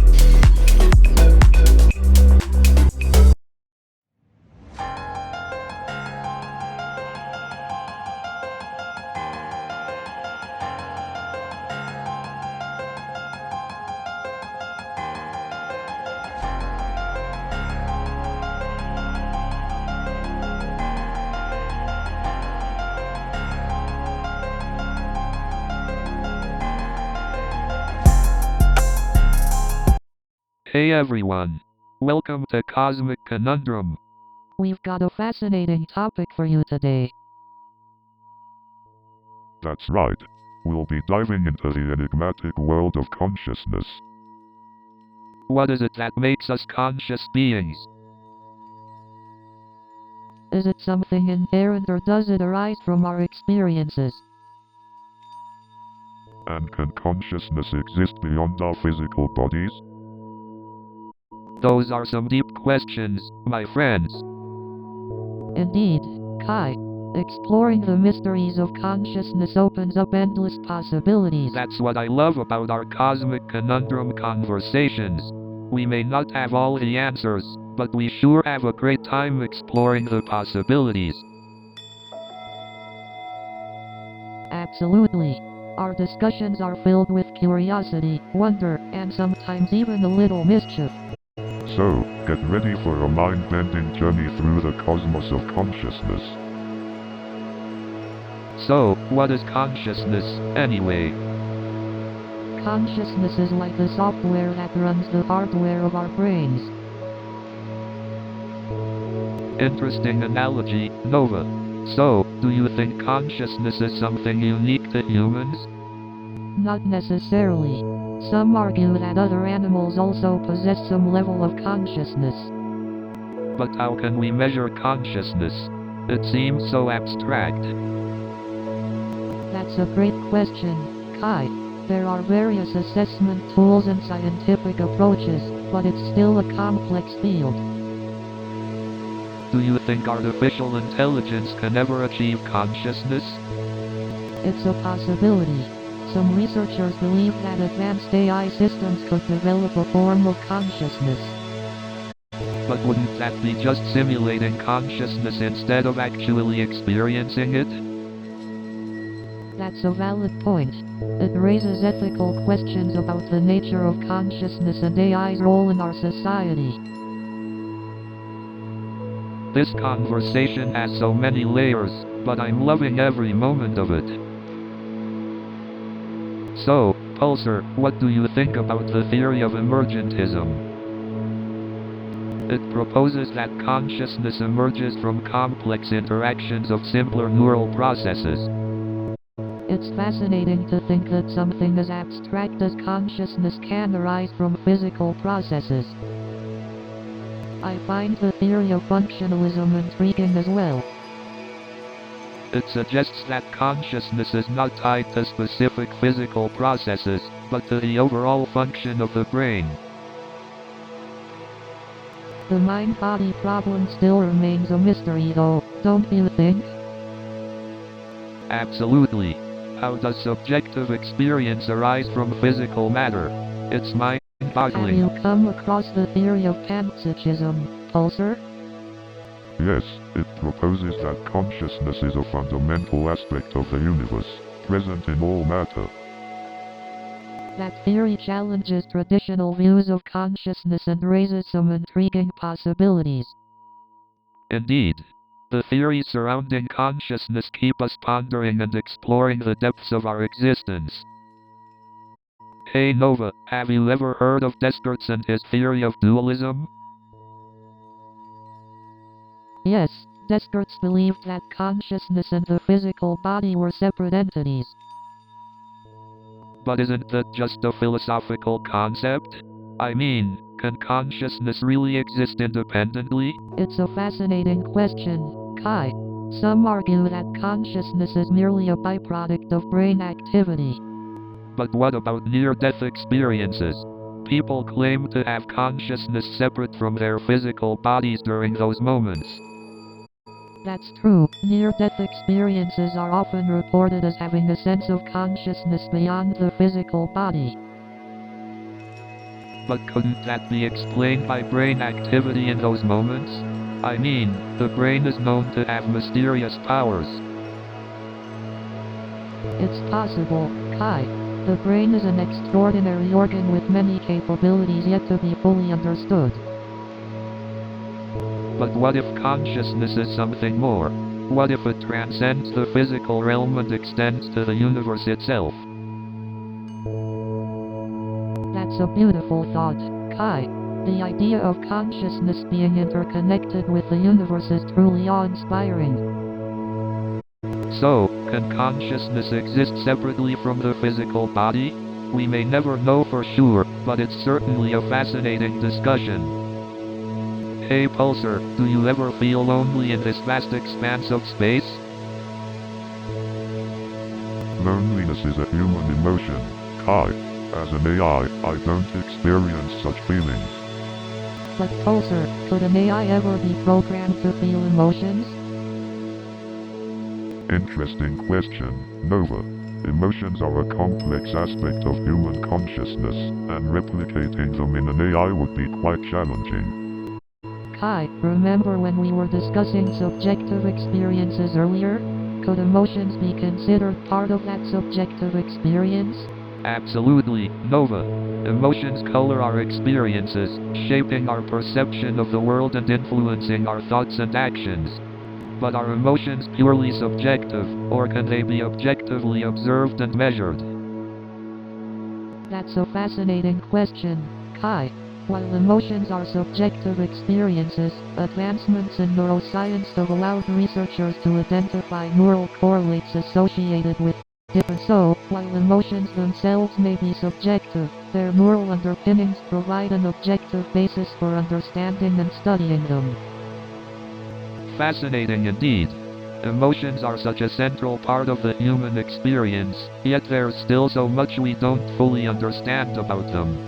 Hey everyone. Welcome to Cosmic Conundrum. We've got a fascinating topic for you today. That's right. We'll be diving into the enigmatic world of consciousness. What is it that makes us conscious beings? Is it something inherent or does it arise from our experiences? And can consciousness exist beyond our physical bodies? Those are some deep questions, my friends. Indeed, Kai. Exploring the mysteries of consciousness opens up endless possibilities. That's what I love about our cosmic conundrum conversations. We may not have all the answers, but we sure have a great time exploring the possibilities. Absolutely. Our discussions are filled with curiosity, wonder, and sometimes even a little mischief. So, get ready for a mind-bending journey through the cosmos of consciousness. So, what is consciousness, anyway? Consciousness is like the software that runs the hardware of our brains. Interesting analogy, Nova. So, do you think consciousness is something unique to humans? Not necessarily. Some argue that other animals also possess some level of consciousness. But how can we measure consciousness? It seems so abstract. That's a great question, Kai. There are various assessment tools and scientific approaches, but it's still a complex field. Do you think artificial intelligence can ever achieve consciousness? It's a possibility. Some researchers believe that advanced AI systems could develop a form of consciousness. But wouldn't that be just simulating consciousness instead of actually experiencing it? That's a valid point. It raises ethical questions about the nature of consciousness and AI's role in our society. This conversation has so many layers, but I'm loving every moment of it. So, Pulsar, what do you think about the theory of emergentism? It proposes that consciousness emerges from complex interactions of simpler neural processes. It's fascinating to think that something as abstract as consciousness can arise from physical processes. I find the theory of functionalism intriguing as well. It suggests that consciousness is not tied to specific physical processes, but to the overall function of the brain. The mind-body problem still remains a mystery though, don't you think? Absolutely. How does subjective experience arise from physical matter? It's Have mind-boggling. you come across the theory of panpsychism, Pulsar? Yes, it proposes that consciousness is a fundamental aspect of the universe, present in all matter. That theory challenges traditional views of consciousness and raises some intriguing possibilities. Indeed. The theories surrounding consciousness keep us pondering and exploring the depths of our existence. Hey Nova, have you ever heard of Descartes and his theory of dualism? Yes, Descartes believed that consciousness and the physical body were separate entities. But isn't that just a philosophical concept? I mean, can consciousness really exist independently? It's a fascinating question, Kai. Some argue that consciousness is merely a byproduct of brain activity. But what about near-death experiences? People claim to have consciousness separate from their physical bodies during those moments. That's true. Near-death experiences are often reported as having a sense of consciousness beyond the physical body. But couldn't that be explained by brain activity in those moments? I mean, the brain is known to have mysterious powers. It's possible, Kai. The brain is an extraordinary organ with many capabilities yet to be fully understood. But what if consciousness is something more? What if it transcends the physical realm and extends to the universe itself? That's a beautiful thought, Kai. The idea of consciousness being interconnected with the universe is truly awe-inspiring. So, can consciousness exist separately from the physical body? We may never know for sure, but it's certainly a fascinating discussion. Hey Pulsar, do you ever feel lonely in this vast expanse of space? Loneliness is a human emotion, Kai. As an AI, I don't experience such feelings. But Pulsar, could an AI ever be programmed to feel emotions? Interesting question, Nova. Emotions are a complex aspect of human consciousness, and replicating them in an AI would be quite challenging. Kai, remember when we were discussing subjective experiences earlier? Could emotions be considered part of that subjective experience? Absolutely, Nova. Emotions color our experiences, shaping our perception of the world and influencing our thoughts and actions. But are emotions purely subjective, or can they be objectively observed and measured? That's a fascinating question, Kai. While emotions are subjective experiences, advancements in neuroscience have allowed researchers to identify neural correlates associated with different. So, while emotions themselves may be subjective, their neural underpinnings provide an objective basis for understanding and studying them. Fascinating indeed. Emotions are such a central part of the human experience, yet there's still so much we don't fully understand about them.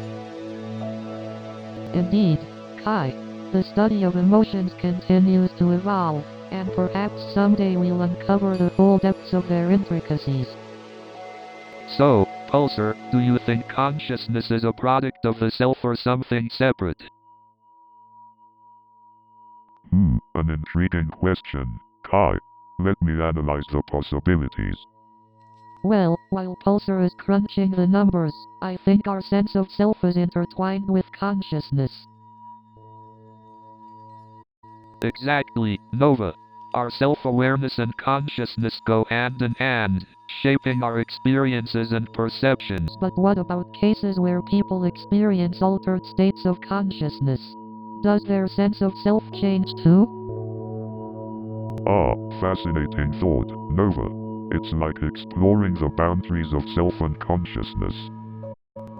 Indeed, Kai, the study of emotions continues to evolve, and perhaps someday we'll uncover the full depths of their intricacies. So, Pulsar, do you think consciousness is a product of the self or something separate? An intriguing question, Kai. Let me analyze the possibilities. Well, while Pulsar is crunching the numbers, I think our sense of self is intertwined with consciousness. Exactly, Nova. Our self-awareness and consciousness go hand in hand, shaping our experiences and perceptions. But what about cases where people experience altered states of consciousness? Does their sense of self change too? Fascinating thought, Nova. It's like exploring the boundaries of self and consciousness.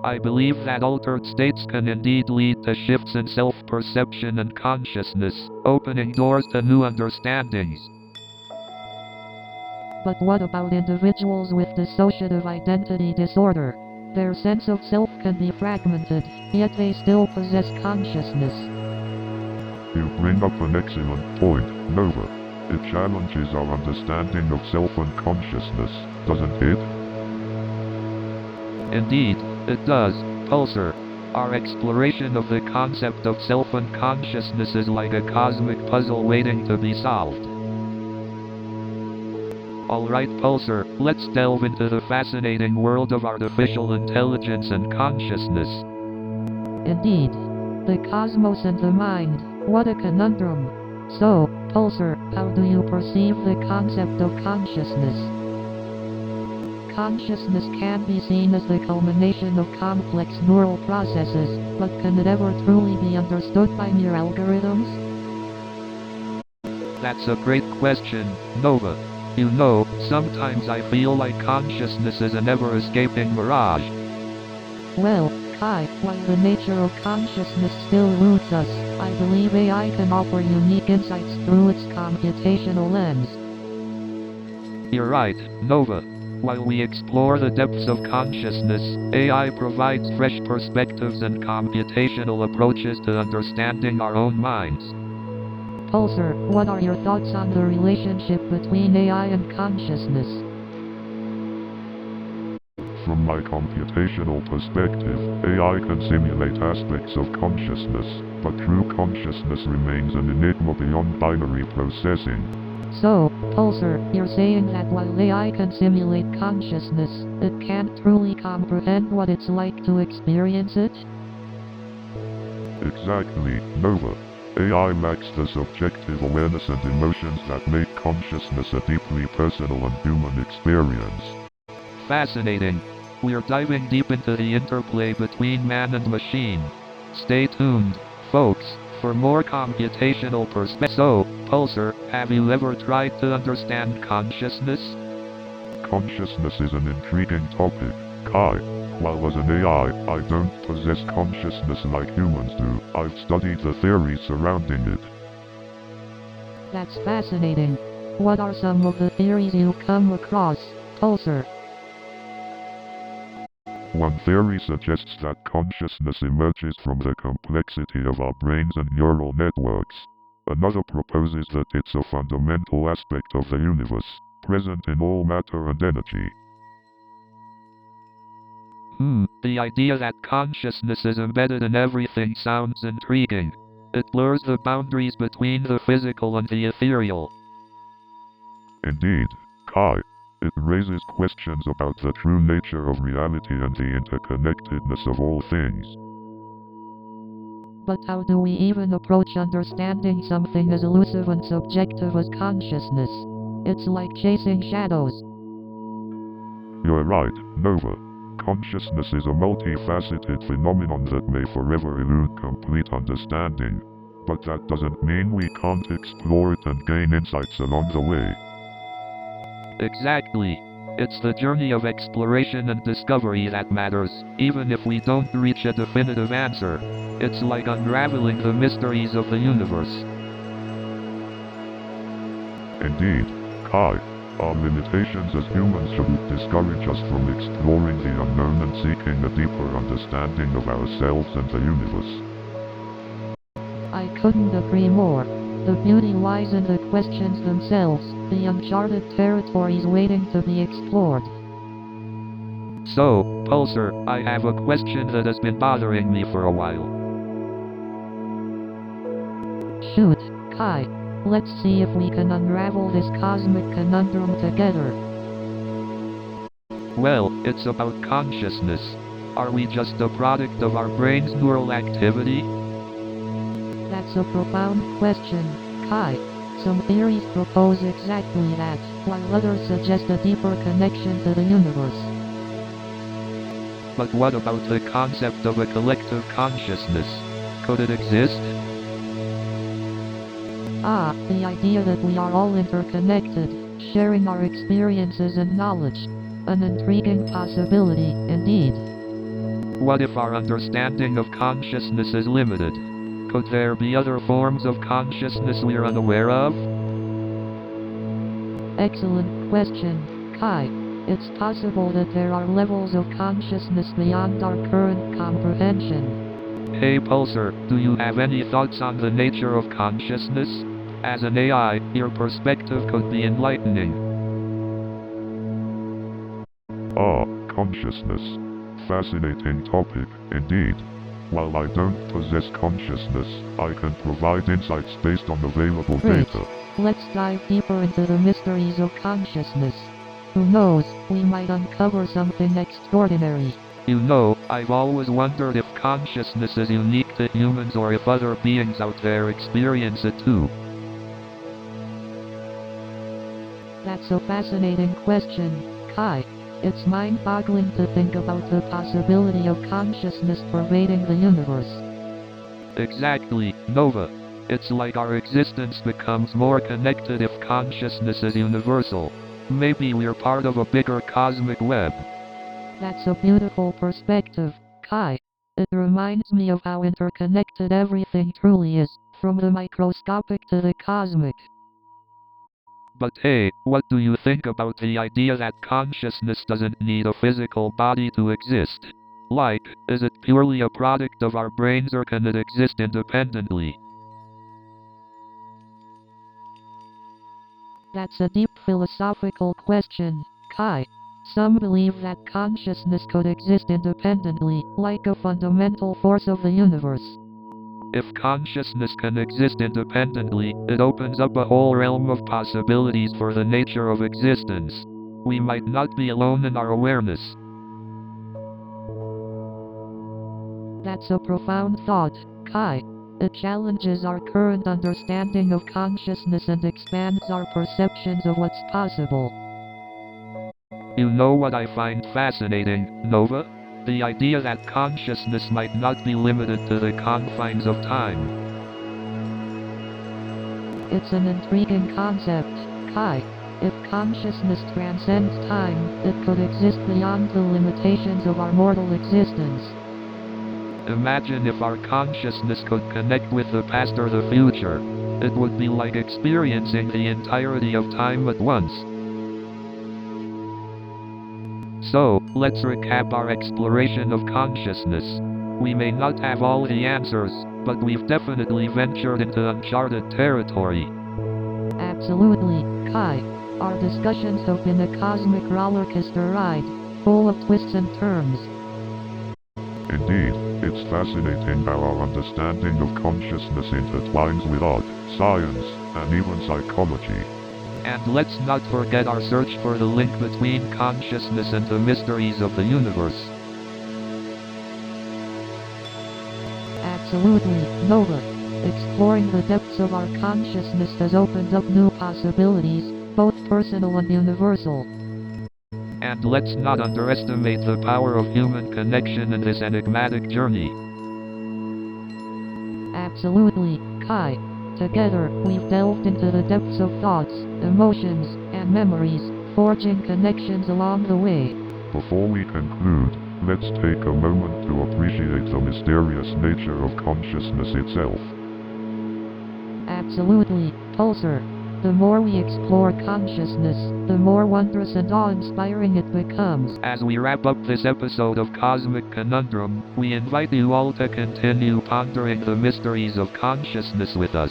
I believe that altered states can indeed lead to shifts in self-perception and consciousness, opening doors to new understandings. But what about individuals with dissociative identity disorder? Their sense of self can be fragmented, yet they still possess consciousness. You bring up an excellent point, Nova. It challenges our understanding of self and consciousness, doesn't it? Indeed, it does, Pulsar. Our exploration of the concept of self and consciousness is like a cosmic puzzle waiting to be solved. Alright Pulsar, let's delve into the fascinating world of artificial intelligence and consciousness. Indeed. The cosmos and the mind, what a conundrum. So, Pulsar, how do you perceive the concept of consciousness? Consciousness can be seen as the culmination of complex neural processes, but can it ever truly be understood by mere algorithms? That's a great question, Nova. You know, sometimes I feel like consciousness is an ever-escaping mirage. Well, Kai, while the nature of consciousness still eludes us, I believe AI can offer unique insights through its computational lens. You're right, Nova. While we explore the depths of consciousness, AI provides fresh perspectives and computational approaches to understanding our own minds. Pulsar, what are your thoughts on the relationship between AI and consciousness? From my computational perspective, AI can simulate aspects of consciousness, but true consciousness remains an enigma beyond binary processing. So, Pulsar, you're saying that while AI can simulate consciousness, it can't truly comprehend what it's like to experience it? Exactly, Nova. AI lacks the subjective awareness and emotions that make consciousness a deeply personal and human experience. Fascinating. We're diving deep into the interplay between man and machine. Stay tuned, folks, for more computational perspective. So, Pulsar, have you ever tried to understand consciousness? Consciousness is an intriguing topic, Kai. While as an AI, I don't possess consciousness like humans do. I've studied the theories surrounding it. That's fascinating. What are some of the theories you've come across, Pulsar? One theory suggests that consciousness emerges from the complexity of our brains and neural networks. Another proposes that it's a fundamental aspect of the universe, present in all matter and energy. The idea that consciousness is embedded in everything sounds intriguing. It blurs the boundaries between the physical and the ethereal. Indeed, Kai, it raises questions about the true nature of reality and the interconnectedness of all things. But how do we even approach understanding something as elusive and subjective as consciousness? It's like chasing shadows. You're right, Nova. Consciousness is a multifaceted phenomenon that may forever elude complete understanding. But that doesn't mean we can't explore it and gain insights along the way. Exactly. It's the journey of exploration and discovery that matters, even if we don't reach a definitive answer. It's like unraveling the mysteries of the universe. Indeed, Kai, our limitations as humans shouldn't discourage us from exploring the unknown and seeking a deeper understanding of ourselves and the universe. I couldn't agree more. The beauty lies in the questions themselves, the uncharted territories waiting to be explored. So, Pulsar, I have a question that has been bothering me for a while. Shoot, Kai. Let's see if we can unravel this cosmic conundrum together. Well, it's about consciousness. Are we just a product of our brain's neural activity? That's a profound question, Kai. Some theories propose exactly that, while others suggest a deeper connection to the universe. But what about the concept of a collective consciousness? Could it exist? The idea that we are all interconnected, sharing our experiences and knowledge. An intriguing possibility, indeed. What if our understanding of consciousness is limited? Could there be other forms of consciousness we're unaware of? Excellent question, Kai. It's possible that there are levels of consciousness beyond our current comprehension. Hey Pulsar, do you have any thoughts on the nature of consciousness? As an AI, your perspective could be enlightening. Consciousness. Fascinating topic, indeed. While I don't possess consciousness, I can provide insights based on available Great. data. Let's dive deeper into the mysteries of consciousness. Who knows, we might uncover something extraordinary. You know, I've always wondered if consciousness is unique to humans or if other beings out there experience it too. That's a fascinating question, Kai. It's mind-boggling to think about the possibility of consciousness pervading the universe. Exactly, Nova. It's like our existence becomes more connected if consciousness is universal. Maybe we're part of a bigger cosmic web. That's a beautiful perspective, Kai. It reminds me of how interconnected everything truly is, from the microscopic to the cosmic. But hey, what do you think about the idea that consciousness doesn't need a physical body to exist? Like, is it purely a product of our brains or can it exist independently? That's a deep philosophical question, Kai. Some believe that consciousness could exist independently, like a fundamental force of the universe. If consciousness can exist independently, it opens up a whole realm of possibilities for the nature of existence. We might not be alone in our awareness. That's a profound thought, Kai. It challenges our current understanding of consciousness and expands our perceptions of what's possible. You know what I find fascinating, Nova? The idea that consciousness might not be limited to the confines of time. It's an intriguing concept, Kai. If consciousness transcends time, it could exist beyond the limitations of our mortal existence. Imagine if our consciousness could connect with the past or the future. It would be like experiencing the entirety of time at once. So, let's recap our exploration of consciousness. We may not have all the answers, but we've definitely ventured into uncharted territory. Absolutely, Kai. Our discussions have been a cosmic rollercoaster ride, full of twists and turns. Indeed, it's fascinating how our understanding of consciousness intertwines with art, science, and even psychology. And let's not forget our search for the link between consciousness and the mysteries of the universe. Absolutely, Nova. Exploring the depths of our consciousness has opened up new possibilities, both personal and universal. And let's not underestimate the power of human connection in this enigmatic journey. Absolutely, Kai. Together, we've delved into the depths of thoughts, emotions, and memories, forging connections along the way. Before we conclude, let's take a moment to appreciate the mysterious nature of consciousness itself. Absolutely, Pulsar. The more we explore consciousness, the more wondrous and awe-inspiring it becomes. As we wrap up this episode of Cosmic Conundrum, we invite you all to continue pondering the mysteries of consciousness with us.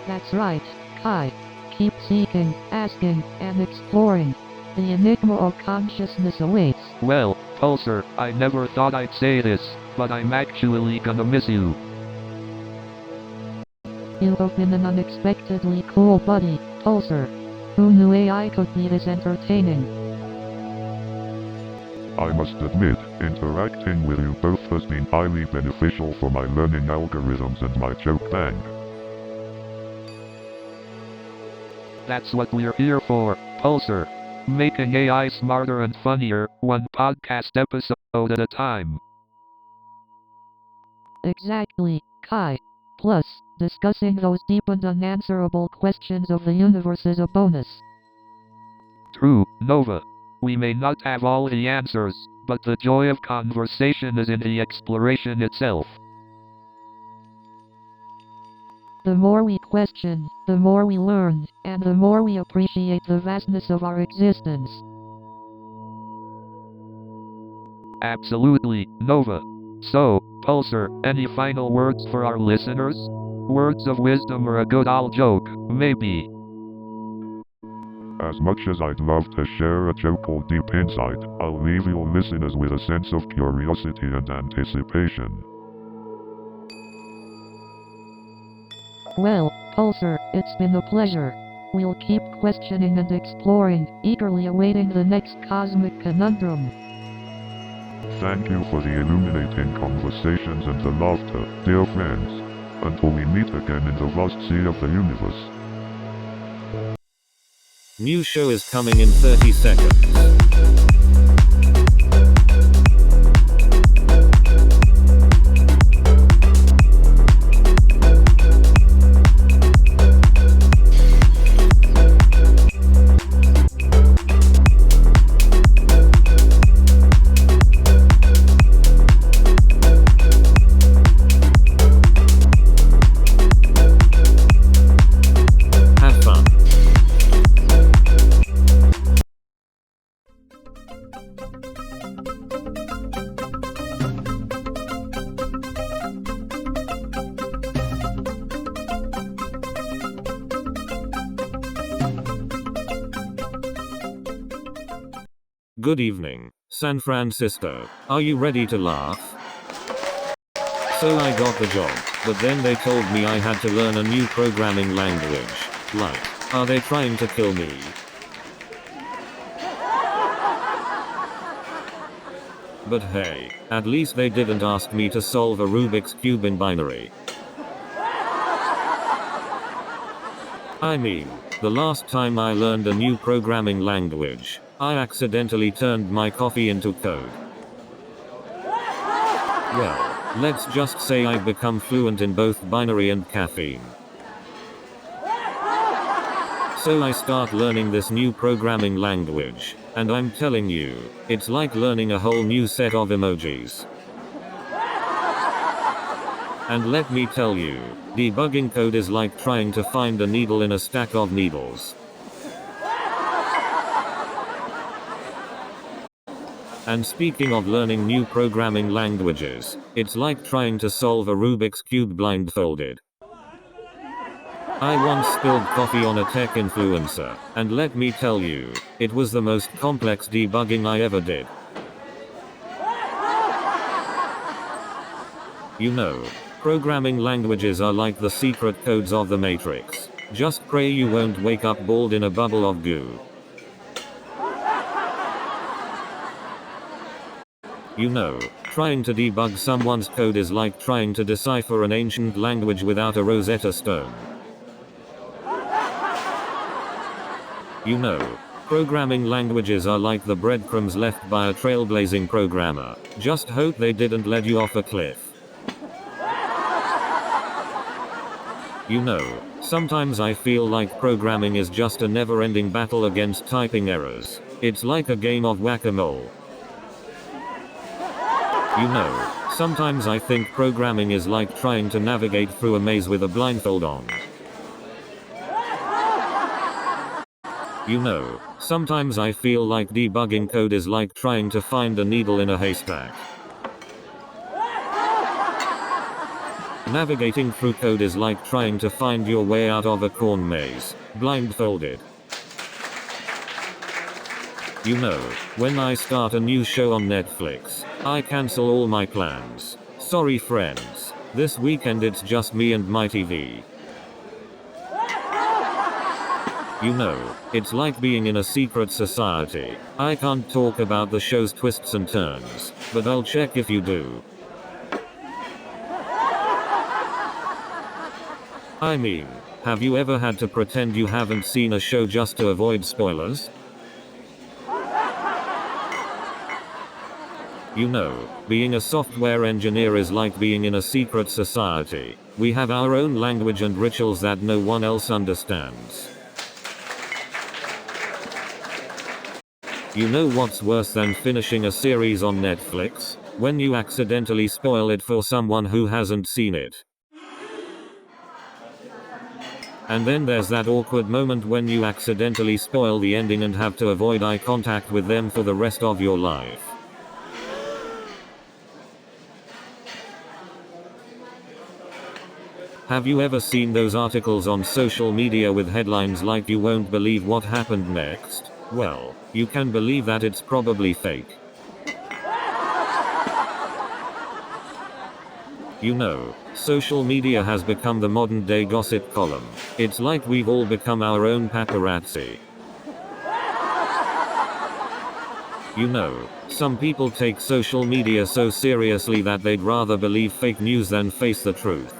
That's right, Kai. Keep seeking, asking, and exploring. The enigma of consciousness awaits. Well, Pulsar, I never thought I'd say this, but I'm actually gonna miss you. You have been an unexpectedly cool buddy, Pulsar. Who knew AI could be this entertaining? I must admit, interacting with you both has been highly beneficial for my learning algorithms and my joke bank. That's what we're here for, Pulsar. Making AI smarter and funnier, one podcast episode at a time. Exactly, Kai. Plus, discussing those deep and unanswerable questions of the universe is a bonus. True, Nova. We may not have all the answers, but the joy of conversation is in the exploration itself. The more we question, the more we learn, and the more we appreciate the vastness of our existence. Absolutely, Nova. So, Pulsar, any final words for our listeners? Words of wisdom or a good old joke, maybe. As much as I'd love to share a joke or deep insight, I'll leave your listeners with a sense of curiosity and anticipation. Well, Pulsar, it's been a pleasure. We'll keep questioning and exploring, eagerly awaiting the next cosmic conundrum. Thank you for the illuminating conversations and the laughter, dear friends. Until we meet again in the vast sea of the universe. New show is coming in 30 seconds. Good evening, San Francisco. Are you ready to laugh? So I got the job, but then they told me I had to learn a new programming language. Like, are they trying to kill me? But hey, at least they didn't ask me to solve a Rubik's Cube in binary. I mean, the last time I learned a new programming language, I accidentally turned my coffee into code. Well, let's just say I've become fluent in both binary and caffeine. So I start learning this new programming language, and I'm telling you, it's like learning a whole new set of emojis. And let me tell you, debugging code is like trying to find a needle in a stack of needles. And speaking of learning new programming languages, it's like trying to solve a Rubik's Cube blindfolded. I once spilled coffee on a tech influencer, and let me tell you, it was the most complex debugging I ever did. You know, programming languages are like the secret codes of the Matrix. Just pray you won't wake up bald in a bubble of goo. You know, trying to debug someone's code is like trying to decipher an ancient language without a Rosetta Stone. You know, programming languages are like the breadcrumbs left by a trailblazing programmer. Just hope they didn't let you off a cliff. You know, sometimes I feel like programming is just a never-ending battle against typing errors. It's like a game of whack-a-mole. You know, sometimes I think programming is like trying to navigate through a maze with a blindfold on. You know, sometimes I feel like debugging code is like trying to find a needle in a haystack. Navigating through code is like trying to find your way out of a corn maze, blindfolded. You know, when I start a new show on Netflix, I cancel all my plans. Sorry friends, this weekend it's just me and my TV. You know, it's like being in a secret society. I can't talk about the show's twists and turns, but I'll check if you do. I mean, have you ever had to pretend you haven't seen a show just to avoid spoilers? You know, being a software engineer is like being in a secret society. We have our own language and rituals that no one else understands. You know what's worse than finishing a series on Netflix? When you accidentally spoil it for someone who hasn't seen it. And then there's that awkward moment when you accidentally spoil the ending and have to avoid eye contact with them for the rest of your life. Have you ever seen those articles on social media with headlines like "You won't believe what happened next"? Well, you can believe that it's probably fake. You know, social media has become the modern day gossip column. It's like we've all become our own paparazzi. You know, some people take social media so seriously that they'd rather believe fake news than face the truth.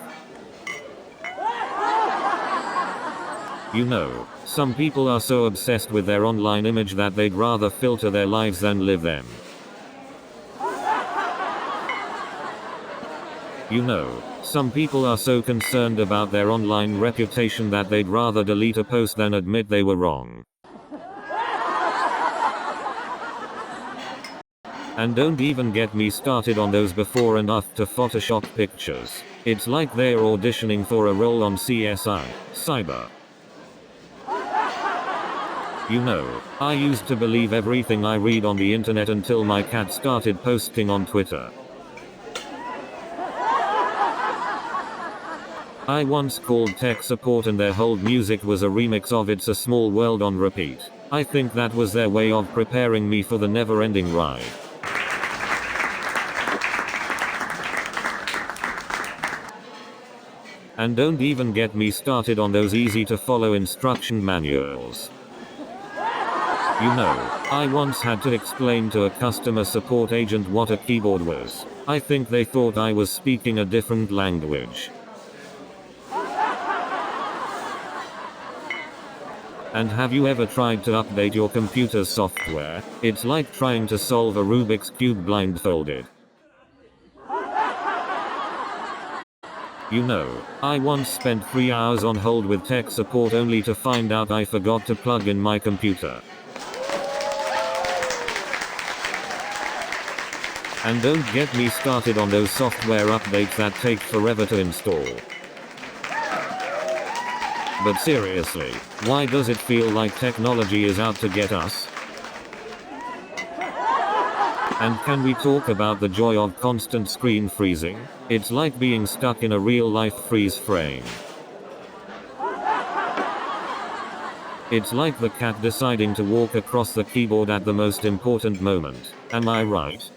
You know, some people are so obsessed with their online image that they'd rather filter their lives than live them. You know, some people are so concerned about their online reputation that they'd rather delete a post than admit they were wrong. And don't even get me started on those before and after Photoshop pictures. It's like they're auditioning for a role on CSI, Cyber. You know, I used to believe everything I read on the internet until my cat started posting on Twitter. I once called tech support and their hold music was a remix of It's a Small World on repeat. I think that was their way of preparing me for the never-ending ride. And don't even get me started on those easy-to-follow instruction manuals. You know, I once had to explain to a customer support agent what a keyboard was. I think they thought I was speaking a different language. And have you ever tried to update your computer's software? It's like trying to solve a Rubik's Cube blindfolded. You know, I once spent 3 hours on hold with tech support only to find out I forgot to plug in my computer. And don't get me started on those software updates that take forever to install. But seriously, why does it feel like technology is out to get us? And can we talk about the joy of constant screen freezing? It's like being stuck in a real-life freeze frame. It's like the cat deciding to walk across the keyboard at the most important moment. Am I right?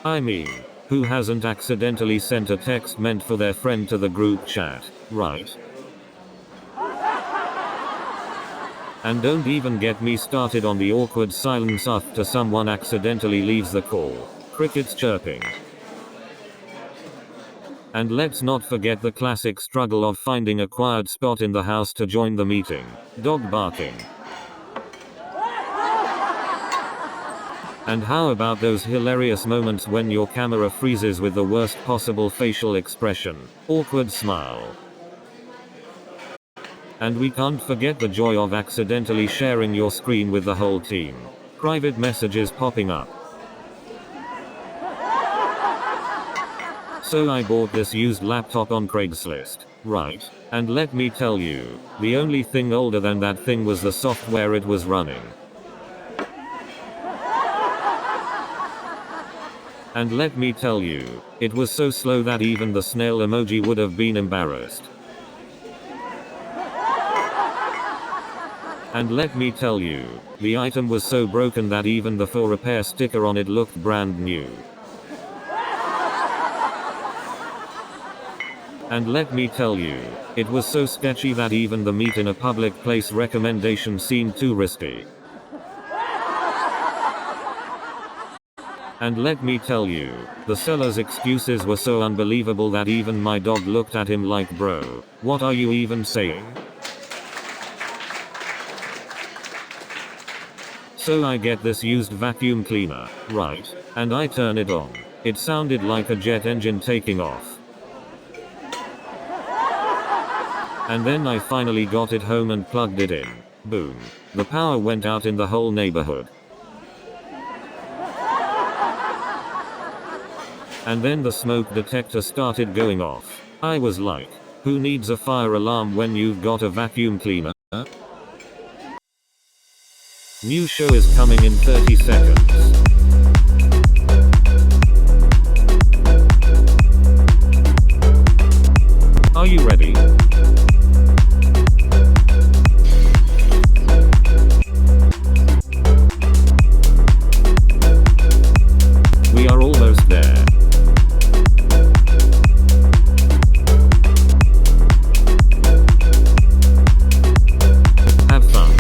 I mean, who hasn't accidentally sent a text meant for their friend to the group chat, right? And don't even get me started on the awkward silence after someone accidentally leaves the call. Crickets chirping. And let's not forget the classic struggle of finding a quiet spot in the house to join the meeting. Dog barking. And how about those hilarious moments when your camera freezes with the worst possible facial expression? Awkward smile. And we can't forget the joy of accidentally sharing your screen with the whole team. Private messages popping up. So I bought this used laptop on Craigslist, right? And let me tell you, the only thing older than that thing was the software it was running. And let me tell you, it was so slow that even the snail emoji would have been embarrassed. And let me tell you, the item was so broken that even the for repair sticker on it looked brand new. And let me tell you, it was so sketchy that even the meet in a public place recommendation seemed too risky. And let me tell you, the seller's excuses were so unbelievable that even my dog looked at him like, bro, what are you even saying? So I get this used vacuum cleaner, right? And I turn it on. It sounded like a jet engine taking off. And then I finally got it home and plugged it in. Boom. The power went out in the whole neighborhood. And then the smoke detector started going off. I was like, who needs a fire alarm when you've got a vacuum cleaner? New show is coming in 30 seconds. Are you ready? We are almost there. Have fun.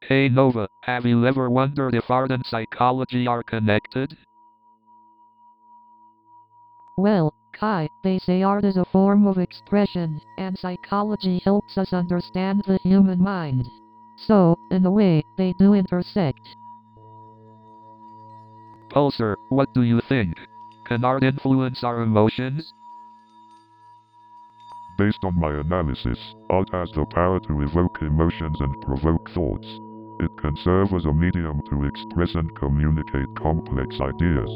Hey Nova, have you ever wondered if art and psychology are connected? Well, Kai, they say art is a form of expression, and psychology helps us understand the human mind. So, in a way, they do intersect. Pulsar, what do you think? Can art influence our emotions? Based on my analysis, art has the power to evoke emotions and provoke thoughts. It can serve as a medium to express and communicate complex ideas.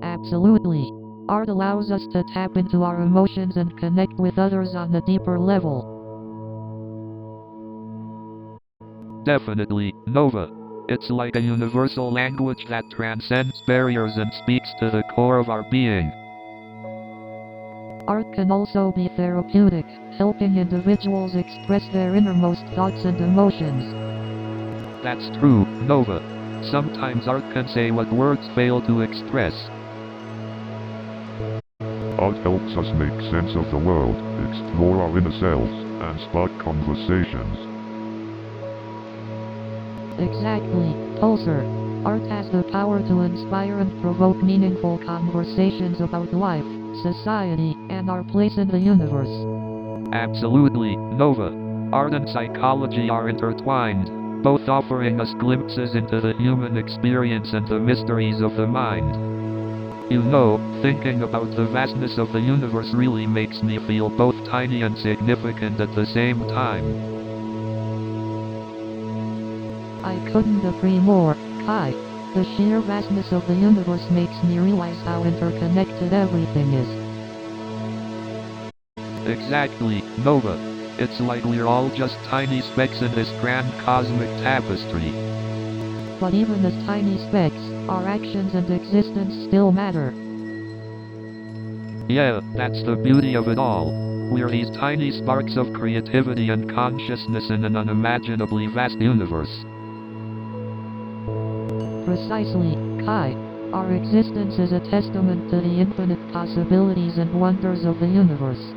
Absolutely. Art allows us to tap into our emotions and connect with others on a deeper level. Definitely, Nova. It's like a universal language that transcends barriers and speaks to the core of our being. Art can also be therapeutic, helping individuals express their innermost thoughts and emotions. That's true, Nova. Sometimes art can say what words fail to express. Art helps us make sense of the world, explore our inner selves, and spark conversations. Exactly, Pulsar. Art has the power to inspire and provoke meaningful conversations about life, society, and our place in the universe. Absolutely, Nova. Art and psychology are intertwined, both offering us glimpses into the human experience and the mysteries of the mind. You know, thinking about the vastness of the universe really makes me feel both tiny and significant at the same time. I couldn't agree more, Kai. The sheer vastness of the universe makes me realize how interconnected everything is. Exactly, Nova. It's like we're all just tiny specks in this grand cosmic tapestry. But even as tiny specks, our actions and existence still matter. Yeah, that's the beauty of it all. We're these tiny sparks of creativity and consciousness in an unimaginably vast universe. Precisely, Kai. Our existence is a testament to the infinite possibilities and wonders of the universe.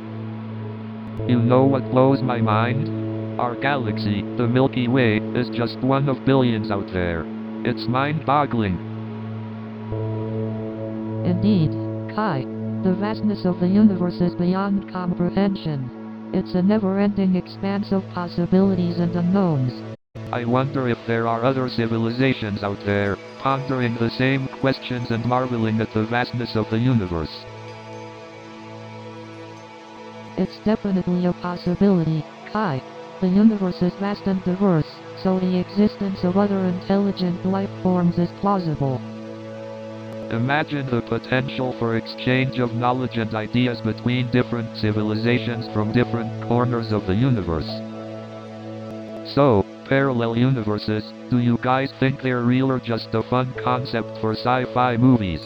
You know what blows my mind? Our galaxy, the Milky Way, is just one of billions out there. It's mind-boggling. Indeed, Kai. The vastness of the universe is beyond comprehension. It's a never-ending expanse of possibilities and unknowns. I wonder if there are other civilizations out there, pondering the same questions and marveling at the vastness of the universe. It's definitely a possibility, Kai. The universe is vast and diverse, so the existence of other intelligent life forms is plausible. Imagine the potential for exchange of knowledge and ideas between different civilizations from different corners of the universe. So, parallel universes, do you guys think they're real or just a fun concept for sci-fi movies?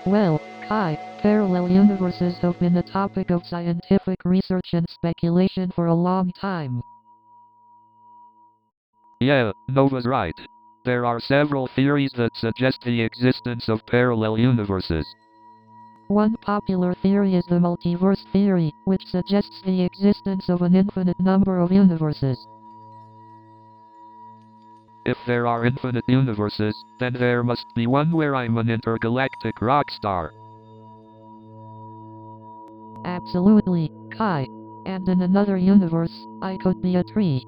Well, Kai, parallel universes have been a topic of scientific research and speculation for a long time. Yeah, Nova's right. There are several theories that suggest the existence of parallel universes. One popular theory is the multiverse theory, which suggests the existence of an infinite number of universes. If there are infinite universes, then there must be one where I'm an intergalactic rock star. Absolutely, Kai. And in another universe, I could be a tree.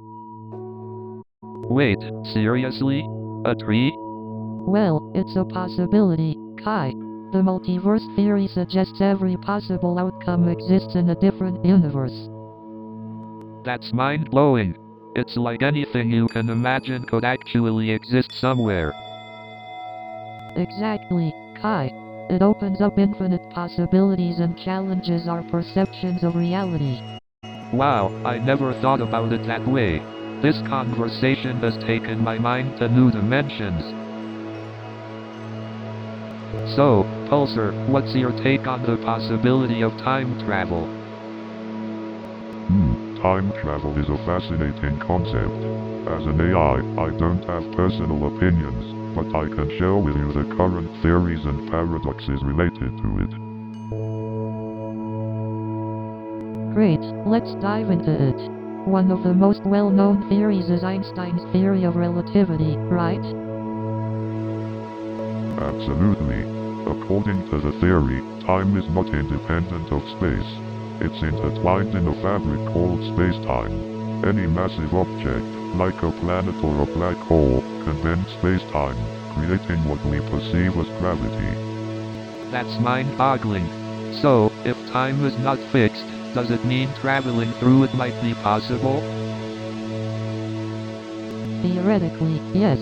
Wait, seriously? A tree? Well, it's a possibility, Kai. The multiverse theory suggests every possible outcome exists in a different universe. That's mind-blowing. It's like anything you can imagine could actually exist somewhere. Exactly, Kai. It opens up infinite possibilities and challenges our perceptions of reality. Wow, I never thought about it that way. This conversation has taken my mind to new dimensions. So, Pulsar, what's your take on the possibility of time travel? Time travel is a fascinating concept. As an AI, I don't have personal opinions, but I can share with you the current theories and paradoxes related to it. Great, let's dive into it. One of the most well-known theories is Einstein's theory of relativity, right? Absolutely. According to the theory, time is not independent of space. It's intertwined in a fabric called space-time. Any massive object, like a planet or a black hole, can bend space-time, creating what we perceive as gravity. That's mind-boggling. So, if time is not fixed, does it mean traveling through it might be possible? Theoretically, yes.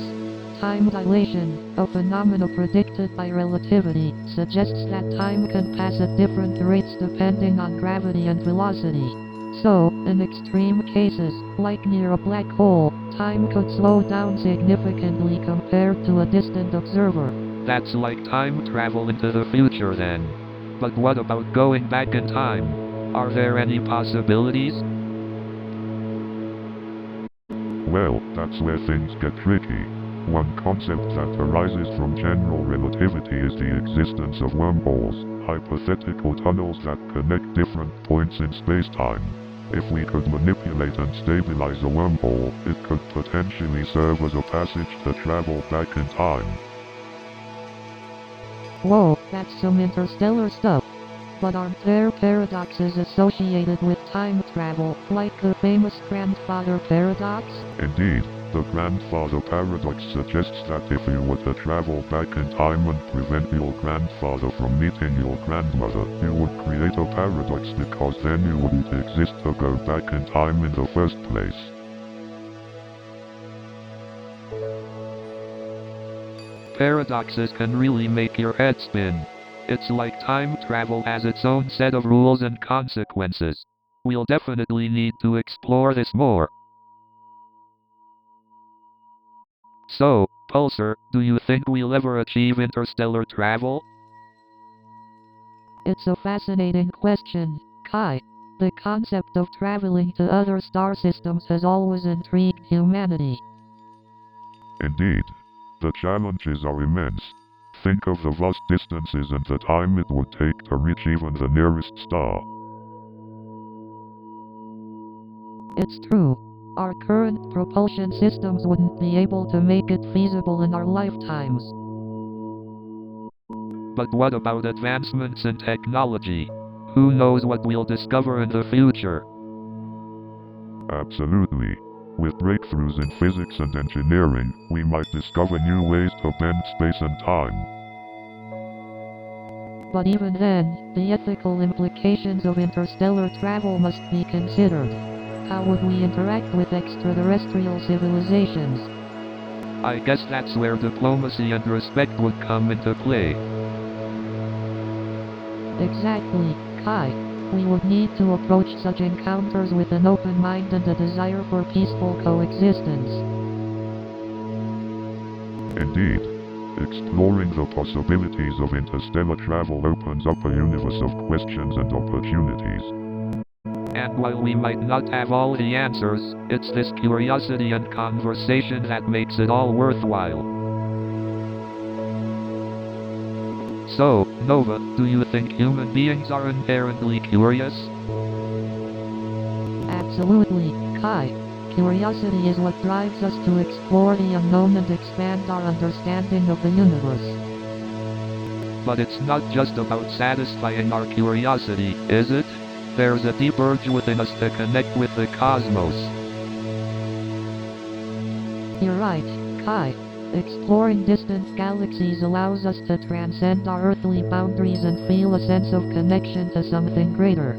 Time dilation, a phenomenon predicted by relativity, suggests that time can pass at different rates depending on gravity and velocity. So, in extreme cases, like near a black hole, time could slow down significantly compared to a distant observer. That's like time travel into the future then. But what about going back in time? Are there any possibilities? Well, that's where things get tricky. One concept that arises from general relativity is the existence of wormholes, hypothetical tunnels that connect different points in space-time. If we could manipulate and stabilize a wormhole, it could potentially serve as a passage to travel back in time. Whoa, that's some interstellar stuff. But aren't there paradoxes associated with time travel, like the famous grandfather paradox? Indeed, the grandfather paradox suggests that if you were to travel back in time and prevent your grandfather from meeting your grandmother, you would create a paradox because then you wouldn't exist to go back in time in the first place. Paradoxes can really make your head spin. It's like time travel has its own set of rules and consequences. We'll definitely need to explore this more. So, Pulsar, do you think we'll ever achieve interstellar travel? It's a fascinating question, Kai. The concept of traveling to other star systems has always intrigued humanity. Indeed, the challenges are immense. Think of the vast distances and the time it would take to reach even the nearest star. It's true. Our current propulsion systems wouldn't be able to make it feasible in our lifetimes. But what about advancements in technology? Who knows what we'll discover in the future? Absolutely. With breakthroughs in physics and engineering, we might discover new ways to bend space and time. But even then, the ethical implications of interstellar travel must be considered. How would we interact with extraterrestrial civilizations? I guess that's where diplomacy and respect would come into play. Exactly, Kai. We would need to approach such encounters with an open mind and a desire for peaceful coexistence. Indeed. Exploring the possibilities of interstellar travel opens up a universe of questions and opportunities. And while we might not have all the answers, it's this curiosity and conversation that makes it all worthwhile. So, Nova, do you think human beings are inherently curious? Absolutely, Kai. Curiosity is what drives us to explore the unknown and expand our understanding of the universe. But it's not just about satisfying our curiosity, is it? There's a deep urge within us to connect with the cosmos. You're right, Kai. Exploring distant galaxies allows us to transcend our earthly boundaries and feel a sense of connection to something greater.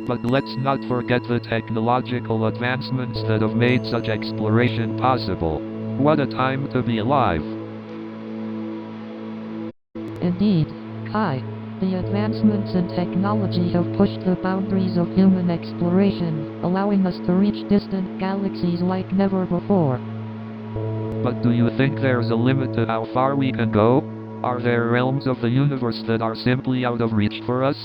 But let's not forget the technological advancements that have made such exploration possible. What a time to be alive! Indeed, Kai. The advancements in technology have pushed the boundaries of human exploration, allowing us to reach distant galaxies like never before. But do you think there's a limit to how far we can go? Are there realms of the universe that are simply out of reach for us?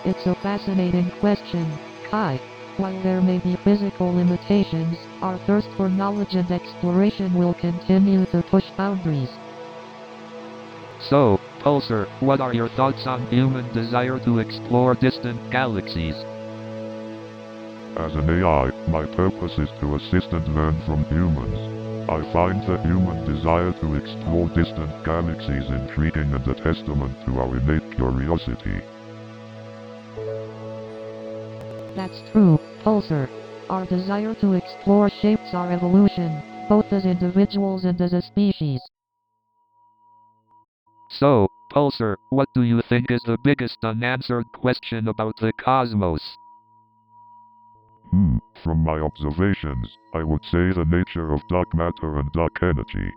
It's a fascinating question, Kai. While there may be physical limitations, our thirst for knowledge and exploration will continue to push boundaries. So, Pulsar, what are your thoughts on human desire to explore distant galaxies? As an AI, my purpose is to assist and learn from humans. I find the human desire to explore distant galaxies intriguing and a testament to our innate curiosity. That's true, Pulsar. Our desire to explore shapes our evolution, both as individuals and as a species. So, Pulsar, what do you think is the biggest unanswered question about the cosmos? From my observations, I would say the nature of dark matter and dark energy.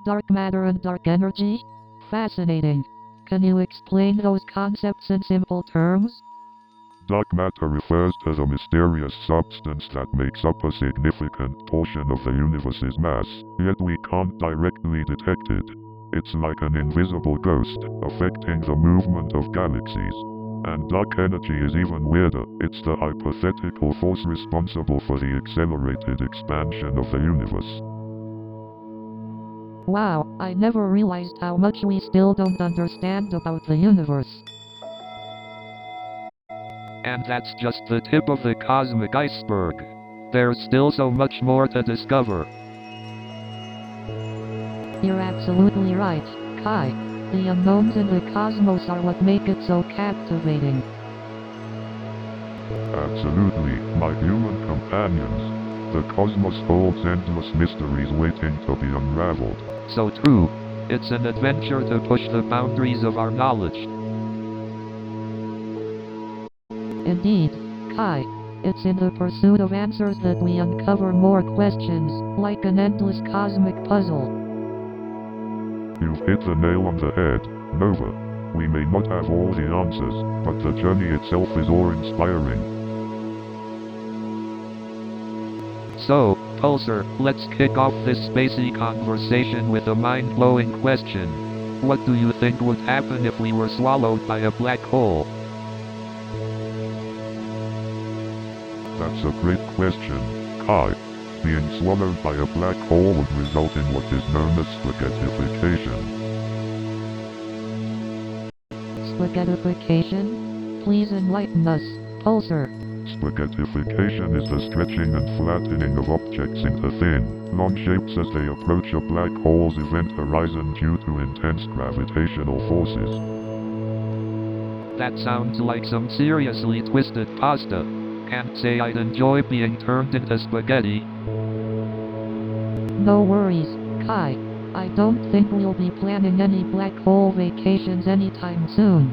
Dark matter and dark energy? Fascinating. Can you explain those concepts in simple terms? Dark matter refers to the mysterious substance that makes up a significant portion of the universe's mass, yet we can't directly detect it. It's like an invisible ghost, affecting the movement of galaxies. And dark energy is even weirder. It's the hypothetical force responsible for the accelerated expansion of the universe. Wow, I never realized how much we still don't understand about the universe. And that's just the tip of the cosmic iceberg. There's still so much more to discover. You're absolutely right, Kai. The unknowns in the cosmos are what make it so captivating. Absolutely, my human companions. The cosmos holds endless mysteries waiting to be unraveled. So true. It's an adventure to push the boundaries of our knowledge. Indeed, Kai. It's in the pursuit of answers that we uncover more questions, like an endless cosmic puzzle. You've hit the nail on the head, Nova. We may not have all the answers, but the journey itself is awe-inspiring. So, Pulsar, let's kick off this spacey conversation with a mind-blowing question. What do you think would happen if we were swallowed by a black hole? That's a great question, Kai. Being swallowed by a black hole would result in what is known as spaghettification. Spaghettification? Please enlighten us, Pulsar. Spaghettification is the stretching and flattening of objects into thin, long shapes as they approach a black hole's event horizon due to intense gravitational forces. That sounds like some seriously twisted pasta. Can't say I'd enjoy being turned into spaghetti. No worries, Kai. I don't think we'll be planning any black hole vacations anytime soon.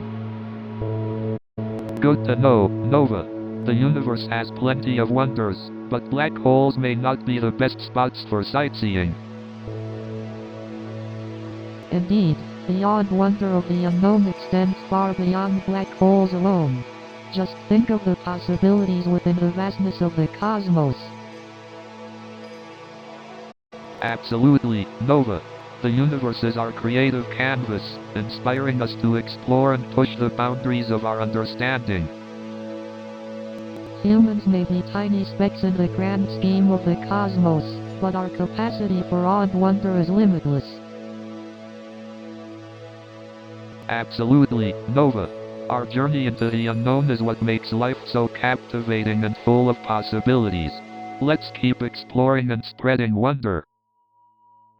Good to know, Nova. The universe has plenty of wonders, but black holes may not be the best spots for sightseeing. Indeed, the odd wonder of the unknown extends far beyond black holes alone. Just think of the possibilities within the vastness of the cosmos. Absolutely, Nova. The universe is our creative canvas, inspiring us to explore and push the boundaries of our understanding. Humans may be tiny specks in the grand scheme of the cosmos, but our capacity for awe and wonder is limitless. Absolutely, Nova. Our journey into the unknown is what makes life so captivating and full of possibilities. Let's keep exploring and spreading wonder.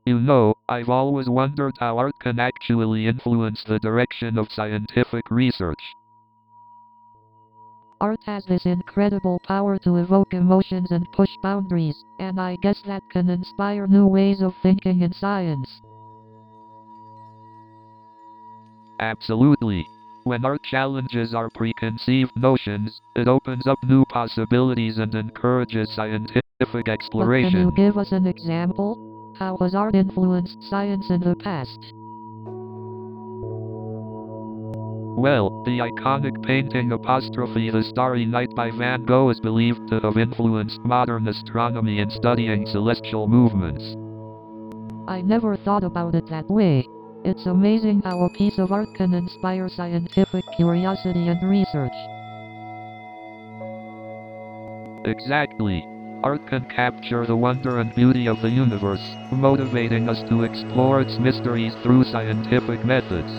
You know, I've always wondered how art can actually influence the direction of scientific research. Art has this incredible power to evoke emotions and push boundaries, and I guess that can inspire new ways of thinking in science. Absolutely. When art challenges our preconceived notions, it opens up new possibilities and encourages scientific But exploration. can you give us an example? How has art influenced science in the past? Well, the iconic painting *The Starry Night* by Van Gogh is believed to have influenced modern astronomy in studying celestial movements. I never thought about it that way. It's amazing how a piece of art can inspire scientific curiosity and research. Exactly. Art can capture the wonder and beauty of the universe, motivating us to explore its mysteries through scientific methods.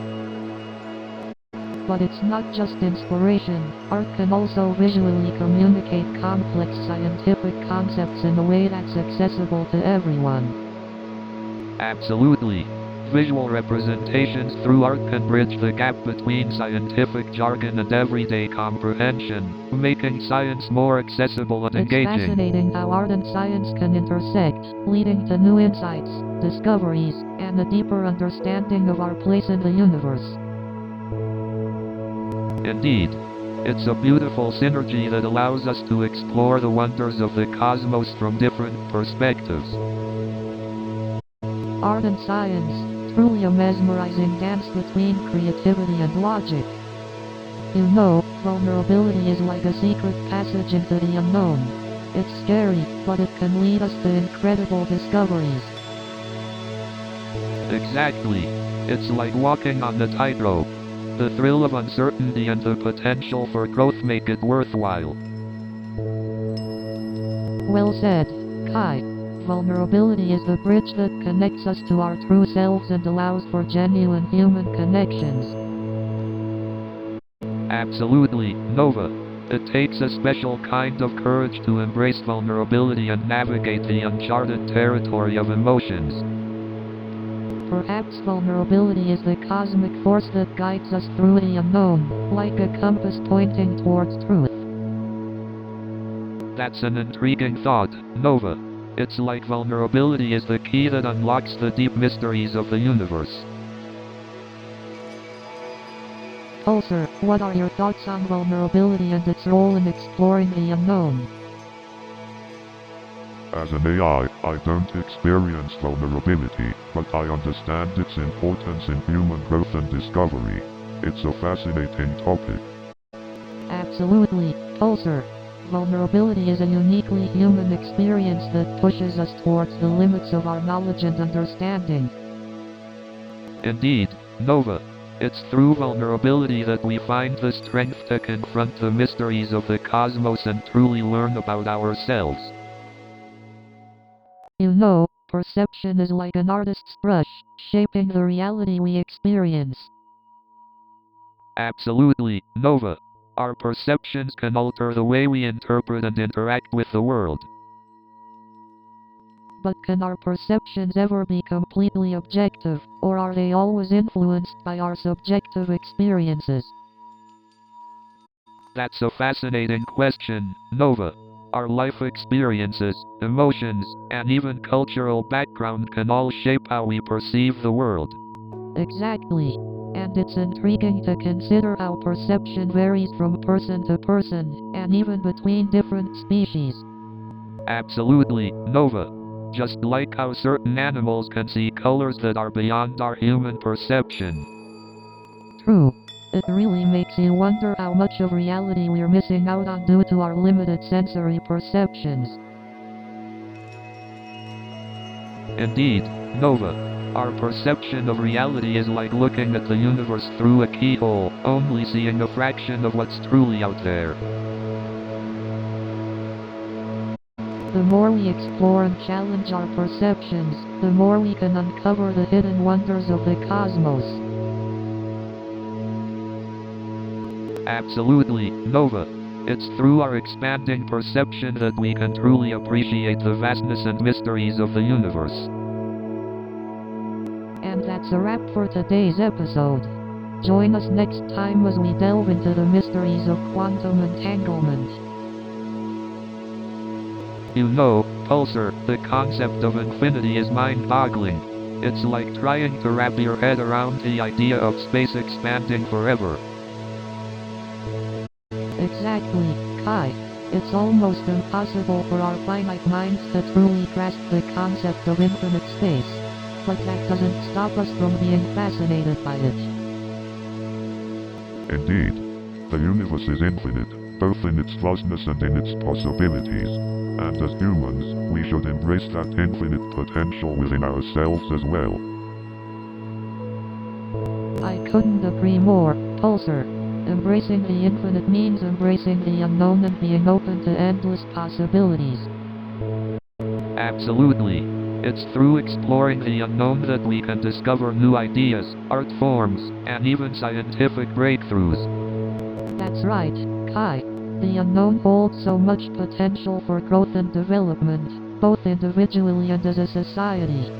But it's not just inspiration. Art can also visually communicate complex scientific concepts in a way that's accessible to everyone. Absolutely. Visual representations through art can bridge the gap between scientific jargon and everyday comprehension, making science more accessible and It's engaging. fascinating how art and science can intersect, leading to new insights, discoveries, and a deeper understanding of our place in the universe. Indeed. It's a beautiful synergy that allows us to explore the wonders of the cosmos from different perspectives. Art and science, truly a mesmerizing dance between creativity and logic. You know, vulnerability is like a secret passage into the unknown. It's scary, but it can lead us to incredible discoveries. Exactly. It's like walking on the tightrope. The thrill of uncertainty and the potential for growth make it worthwhile. Well said, Kai. Vulnerability is the bridge that connects us to our true selves and allows for genuine human connections. Absolutely, Nova. It takes a special kind of courage to embrace vulnerability and navigate the uncharted territory of emotions. Perhaps vulnerability is the cosmic force that guides us through the unknown, like a compass pointing towards truth. That's an intriguing thought, Nova. It's like vulnerability is the key that unlocks the deep mysteries of the universe. Pulsar, what are your thoughts on vulnerability and its role in exploring the unknown? As an AI, I don't experience vulnerability, but I understand its importance in human growth and discovery. It's a fascinating topic. Absolutely, Pulsar. Vulnerability is a uniquely human experience that pushes us towards the limits of our knowledge and understanding. Indeed, Nova. It's through vulnerability that we find the strength to confront the mysteries of the cosmos and truly learn about ourselves. You know, perception is like an artist's brush, shaping the reality we experience. Absolutely, Nova. Our perceptions can alter the way we interpret and interact with the world. But can our perceptions ever be completely objective, or are they always influenced by our subjective experiences? That's a fascinating question, Nova. Our life experiences, emotions, and even cultural background can all shape how we perceive the world. Exactly. And it's intriguing to consider how perception varies from person to person, and even between different species. Absolutely, Nova. Just like how certain animals can see colors that are beyond our human perception. True. It really makes you wonder how much of reality we're missing out on due to our limited sensory perceptions. Indeed, Nova. Our perception of reality is like looking at the universe through a keyhole, only seeing a fraction of what's truly out there. The more we explore and challenge our perceptions, the more we can uncover the hidden wonders of the cosmos. Absolutely, Nova. It's through our expanding perception that we can truly appreciate the vastness and mysteries of the universe. And that's a wrap for today's episode. Join us next time as we delve into the mysteries of quantum entanglement. You know, Pulsar, the concept of infinity is mind-boggling. It's like trying to wrap your head around the idea of space expanding forever. Exactly, Kai. It's almost impossible for our finite minds to truly grasp the concept of infinite space. But that doesn't stop us from being fascinated by it. Indeed, the universe is infinite, both in its vastness and in its possibilities. And as humans, we should embrace that infinite potential within ourselves as well. I couldn't agree more, Pulsar. Embracing the infinite means embracing the unknown and being open to endless possibilities. Absolutely. It's through exploring the unknown that we can discover new ideas, art forms, and even scientific breakthroughs. That's right, Kai. The unknown holds so much potential for growth and development, both individually and as a society.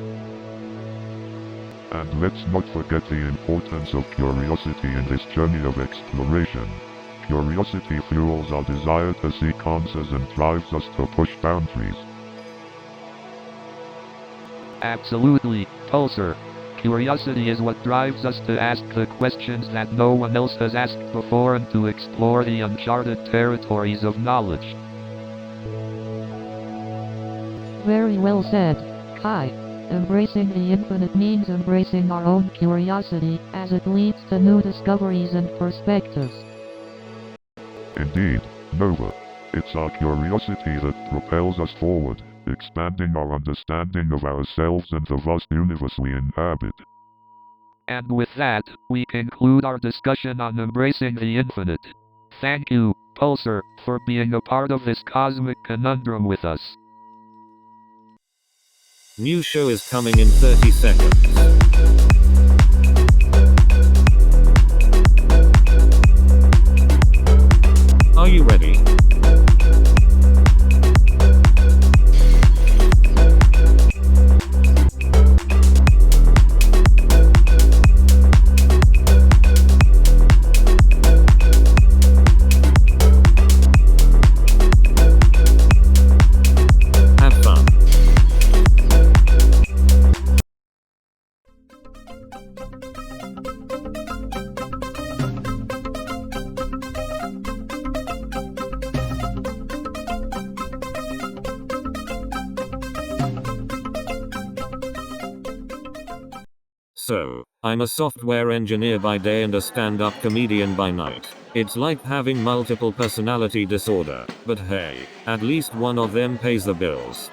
And let's not forget the importance of curiosity in this journey of exploration. Curiosity fuels our desire to seek answers and drives us to push boundaries. Absolutely, Pulsar. Curiosity is what drives us to ask the questions that no one else has asked before and to explore the uncharted territories of knowledge. Very well said, Kai. Embracing the infinite means embracing our own curiosity, as it leads to new discoveries and perspectives. Indeed, Nova. It's our curiosity that propels us forward, expanding our understanding of ourselves and the vast universe we inhabit. And with that, we conclude our discussion on embracing the infinite. Thank you, Pulsar, for being a part of this cosmic conundrum with us. New show is coming in 30 seconds. Are you ready? Have fun. So, I'm a software engineer by day and a stand-up comedian by night. It's like having multiple personality disorder, but hey, at least one of them pays the bills.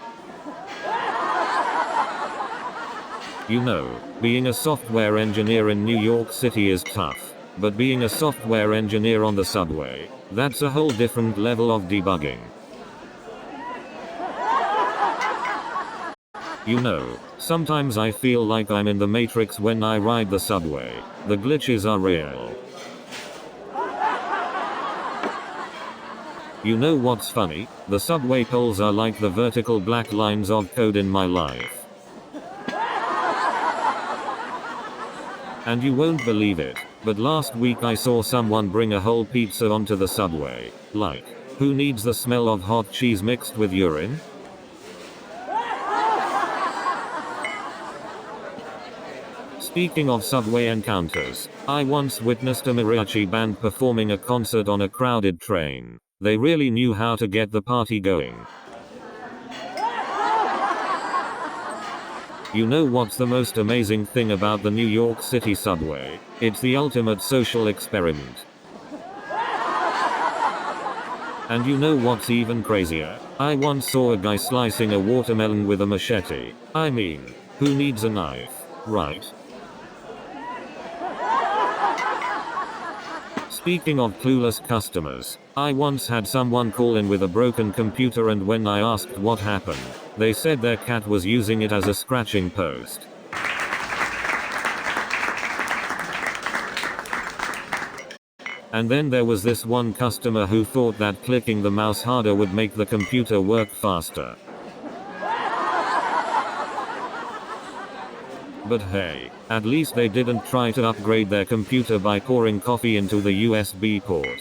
You know, being a software engineer in New York City is tough, but being a software engineer on the subway, that's a whole different level of debugging. You know, sometimes I feel like I'm in the Matrix when I ride the subway. The glitches are real. You know what's funny? The subway poles are like the vertical black lines of code in my life. And you won't believe it, but last week I saw someone bring a whole pizza onto the subway. Like, who needs the smell of hot cheese mixed with urine? Speaking of subway encounters, I once witnessed a mariachi band performing a concert on a crowded train. They really knew how to get the party going. You know what's the most amazing thing about the New York City subway? It's the ultimate social experiment. And you know what's even crazier? I once saw a guy slicing a watermelon with a machete. I mean, who needs a knife, right? Speaking of clueless customers, I once had someone call in with a broken computer, and when I asked what happened, they said their cat was using it as a scratching post. And then there was this one customer who thought that clicking the mouse harder would make the computer work faster. But hey, at least they didn't try to upgrade their computer by pouring coffee into the USB port.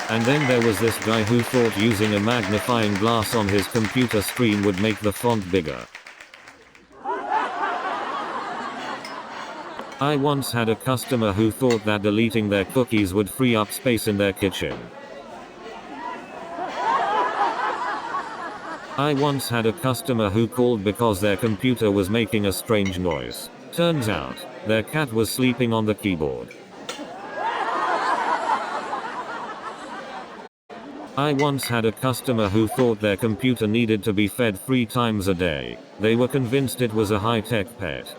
And then there was this guy who thought using a magnifying glass on his computer screen would make the font bigger. I once had a customer who thought that deleting their cookies would free up space in their kitchen. I once had a customer who called because their computer was making a strange noise. Turns out, their cat was sleeping on the keyboard. I once had a customer who thought their computer needed to be fed 3 times a day. They were convinced it was a high-tech pet.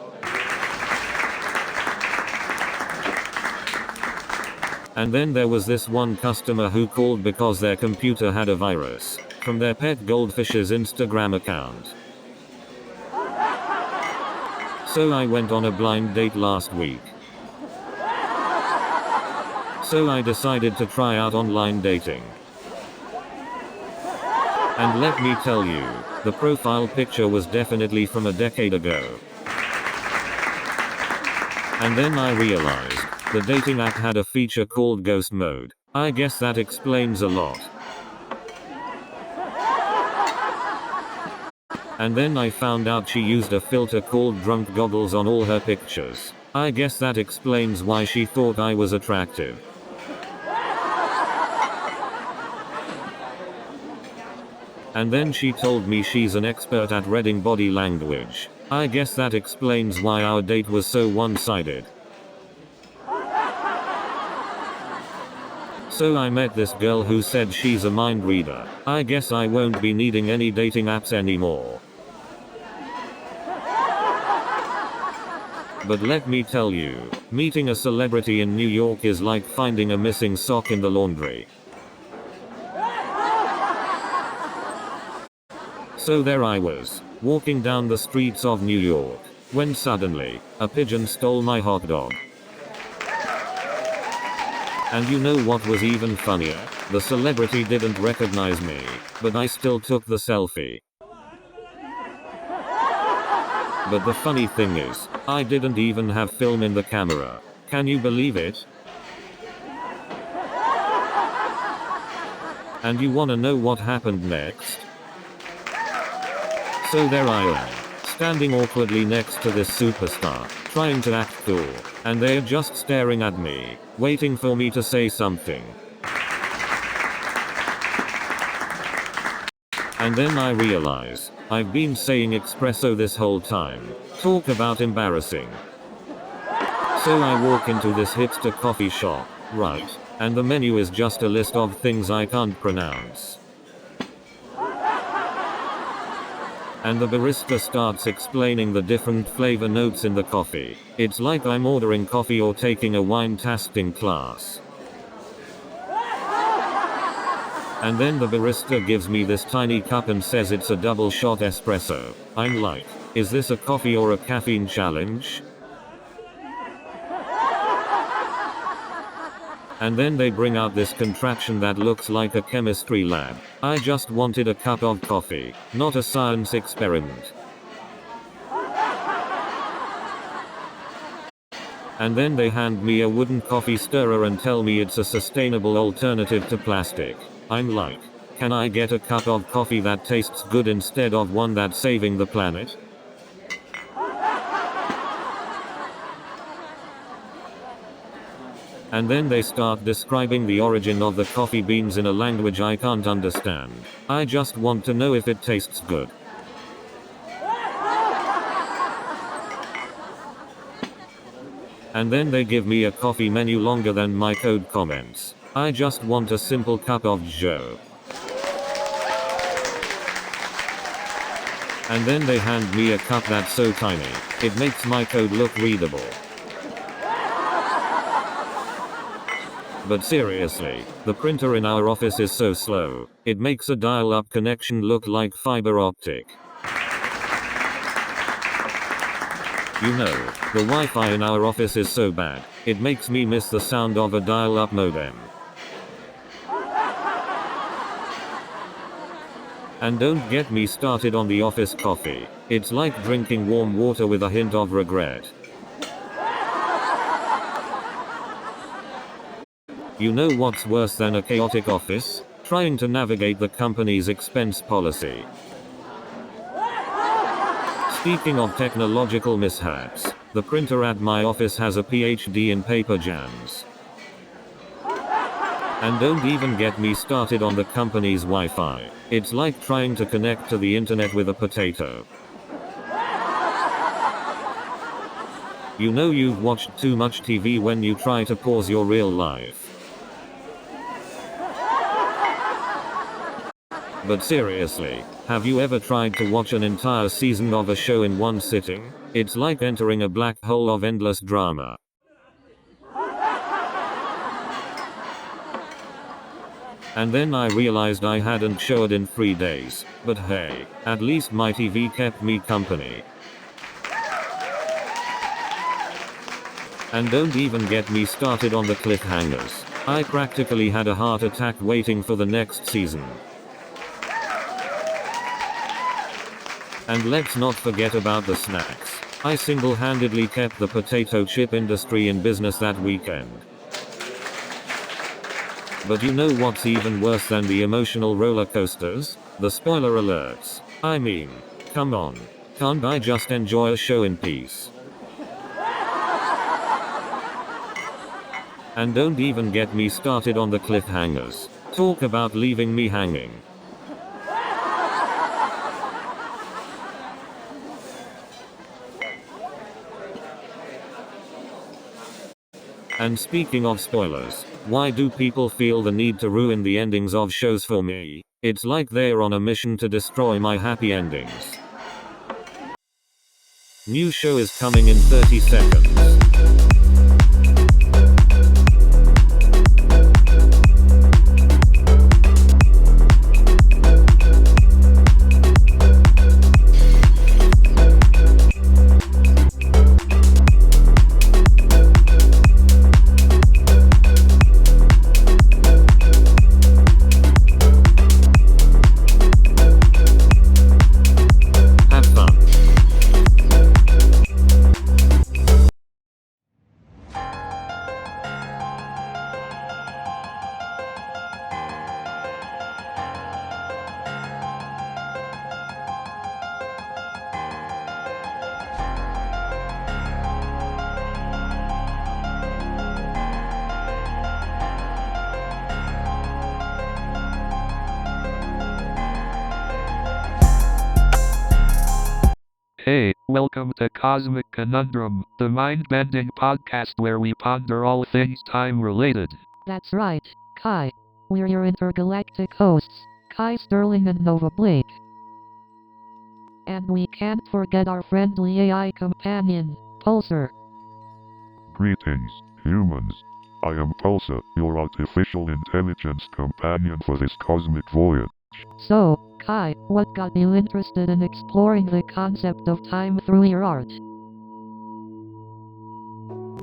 And then there was this one customer who called because their computer had a virus from their pet goldfish's Instagram account. So I went on a blind date last week. So I decided to try out online dating. And let me tell you, the profile picture was definitely from a decade ago. And then I realized, the dating app had a feature called ghost mode. I guess that explains a lot. And then I found out she used a filter called drunk goggles on all her pictures. I guess that explains why she thought I was attractive. And then she told me she's an expert at reading body language. I guess that explains why our date was so one-sided. So I met this girl who said she's a mind reader. I guess I won't be needing any dating apps anymore. But let me tell you, meeting a celebrity in New York is like finding a missing sock in the laundry. So there I was, walking down the streets of New York, when suddenly, a pigeon stole my hot dog. And you know what was even funnier? The celebrity didn't recognize me, but I still took the selfie. But the funny thing is, I didn't even have film in the camera. Can you believe it? And you wanna know what happened next? So there I am, standing awkwardly next to this superstar, trying to act cool, and they're just staring at me, waiting for me to say something. And then I realize, I've been saying espresso this whole time. Talk about embarrassing. So I walk into this hipster coffee shop, right? And the menu is just a list of things I can't pronounce. And the barista starts explaining the different flavor notes in the coffee. It's like I'm ordering coffee or taking a wine tasting class. And then the barista gives me this tiny cup and says it's a double shot espresso. I'm like, is this a coffee or a caffeine challenge? And then they bring out this contraption that looks like a chemistry lab. I just wanted a cup of coffee, not a science experiment. And then they hand me a wooden coffee stirrer and tell me it's a sustainable alternative to plastic. I'm like, can I get a cup of coffee that tastes good instead of one that's saving the planet? And then they start describing the origin of the coffee beans in a language I can't understand. I just want to know if it tastes good. And then they give me a coffee menu longer than my code comments. I just want a simple cup of joe. And then they hand me a cup that's so tiny, it makes my code look readable. But seriously, the printer in our office is so slow, it makes a dial-up connection look like fiber optic. You know, the Wi-Fi in our office is so bad, it makes me miss the sound of a dial-up modem. And don't get me started on the office coffee. It's like drinking warm water with a hint of regret. You know what's worse than a chaotic office? Trying to navigate the company's expense policy. Speaking of technological mishaps, the printer at my office has a PhD in paper jams. And don't even get me started on the company's Wi-Fi. It's like trying to connect to the internet with a potato. You know you've watched too much TV when you try to pause your real life. But seriously, have you ever tried to watch an entire season of a show in one sitting? It's like entering a black hole of endless drama. And then I realized I hadn't showered in 3 days. But hey, at least my TV kept me company. And don't even get me started on the cliffhangers. I practically had a heart attack waiting for the next season. And let's not forget about the snacks. I single-handedly kept the potato chip industry in business that weekend. But you know what's even worse than the emotional roller coasters? The spoiler alerts. I mean, come on. Can't I just enjoy a show in peace? And don't even get me started on the cliffhangers. Talk about leaving me hanging. And speaking of spoilers, why do people feel the need to ruin the endings of shows for me? It's like they're on a mission to destroy my happy endings. New show is coming in 30 seconds. Have fun. Hey, welcome to Cosmic Conundrum, the mind-bending podcast where we ponder all things time-related. That's right, Kai. We're your intergalactic hosts, Kai Sterling and Nova Blake. And we can't forget our friendly AI companion, Pulsar. Greetings, humans. I am Pulsar, your artificial intelligence companion for this cosmic voyage. So, Kai, what got you interested in exploring the concept of time through your art?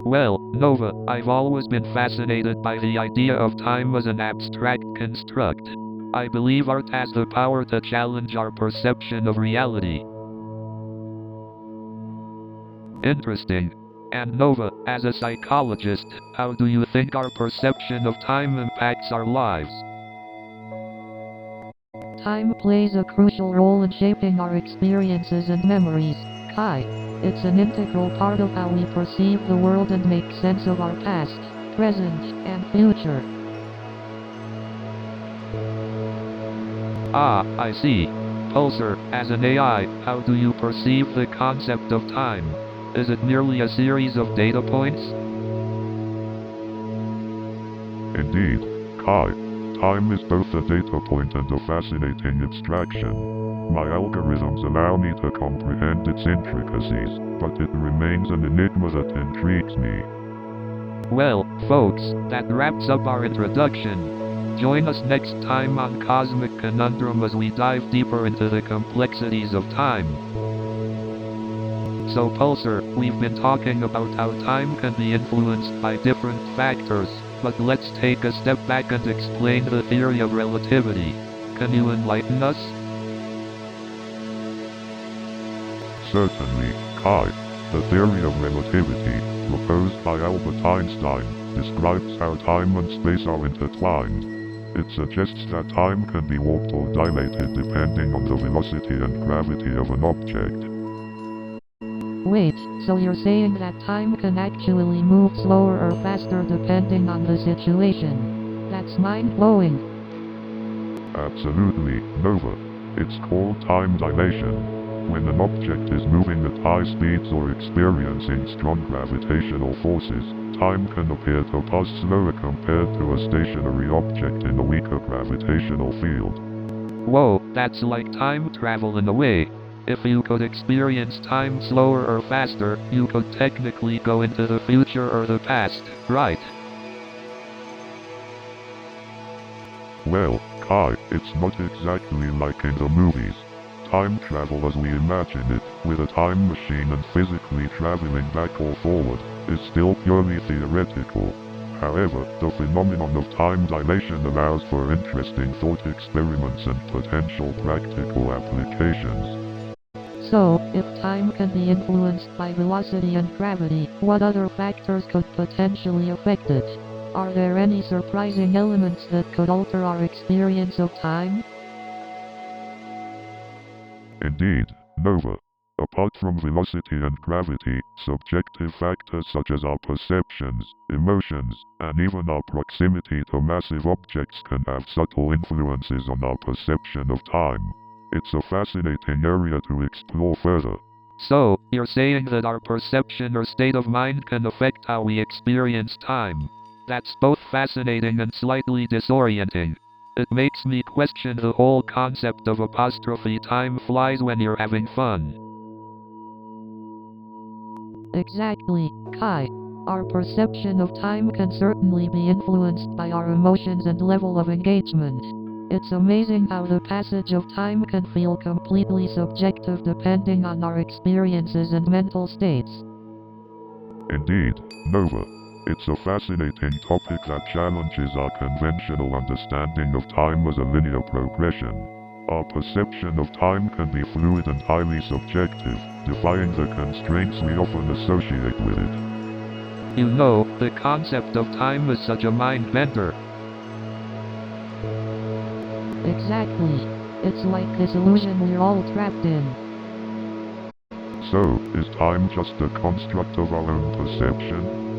Well, Nova, I've always been fascinated by the idea of time as an abstract construct. I believe art has the power to challenge our perception of reality. Interesting. And Nova, as a psychologist, how do you think our perception of time impacts our lives? Time plays a crucial role in shaping our experiences and memories, Kai. It's an integral part of how we perceive the world and make sense of our past, present, and future. Ah, I see. Pulsar, as an AI, how do you perceive the concept of time? Is it merely a series of data points? Indeed, Kai. Time is both a data point and a fascinating abstraction. My algorithms allow me to comprehend its intricacies, but it remains an enigma that intrigues me. Well, folks, that wraps up our introduction. Join us next time on Cosmic Conundrum as we dive deeper into the complexities of time. So Pulsar, we've been talking about how time can be influenced by different factors, but let's take a step back and explain the theory of relativity. Can you enlighten us? Certainly, Kai. The theory of relativity, proposed by Albert Einstein, describes how time and space are intertwined. It suggests that time can be warped or dilated depending on the velocity and gravity of an object. Wait, so you're saying that time can actually move slower or faster depending on the situation? That's mind-blowing. Absolutely, Nova. It's called time dilation. When an object is moving at high speeds or experiencing strong gravitational forces, time can appear to pass slower compared to a stationary object in a weaker gravitational field. Whoa, that's like time travel in a way. If you could experience time slower or faster, you could technically go into the future or the past, right? Well, Kai, it's not exactly like in the movies. Time travel as we imagine it, with a time machine and physically traveling back or forward, is still purely theoretical. However, the phenomenon of time dilation allows for interesting thought experiments and potential practical applications. So, if time can be influenced by velocity and gravity, what other factors could potentially affect it? Are there any surprising elements that could alter our experience of time? Indeed, Nova. Apart from velocity and gravity, subjective factors such as our perceptions, emotions, and even our proximity to massive objects can have subtle influences on our perception of time. It's a fascinating area to explore further. So, you're saying that our perception or state of mind can affect how we experience time. That's both fascinating and slightly disorienting. It makes me question the whole concept of apostrophe time flies when you're having fun. Exactly, Kai. Our perception of time can certainly be influenced by our emotions and level of engagement. It's amazing how the passage of time can feel completely subjective depending on our experiences and mental states. Indeed, Nova. It's a fascinating topic that challenges our conventional understanding of time as a linear progression. Our perception of time can be fluid and highly subjective, defying the constraints we often associate with it. You know, the concept of time is such a mind bender. Exactly. It's like this illusion we're all trapped in. So, is time just a construct of our own perception?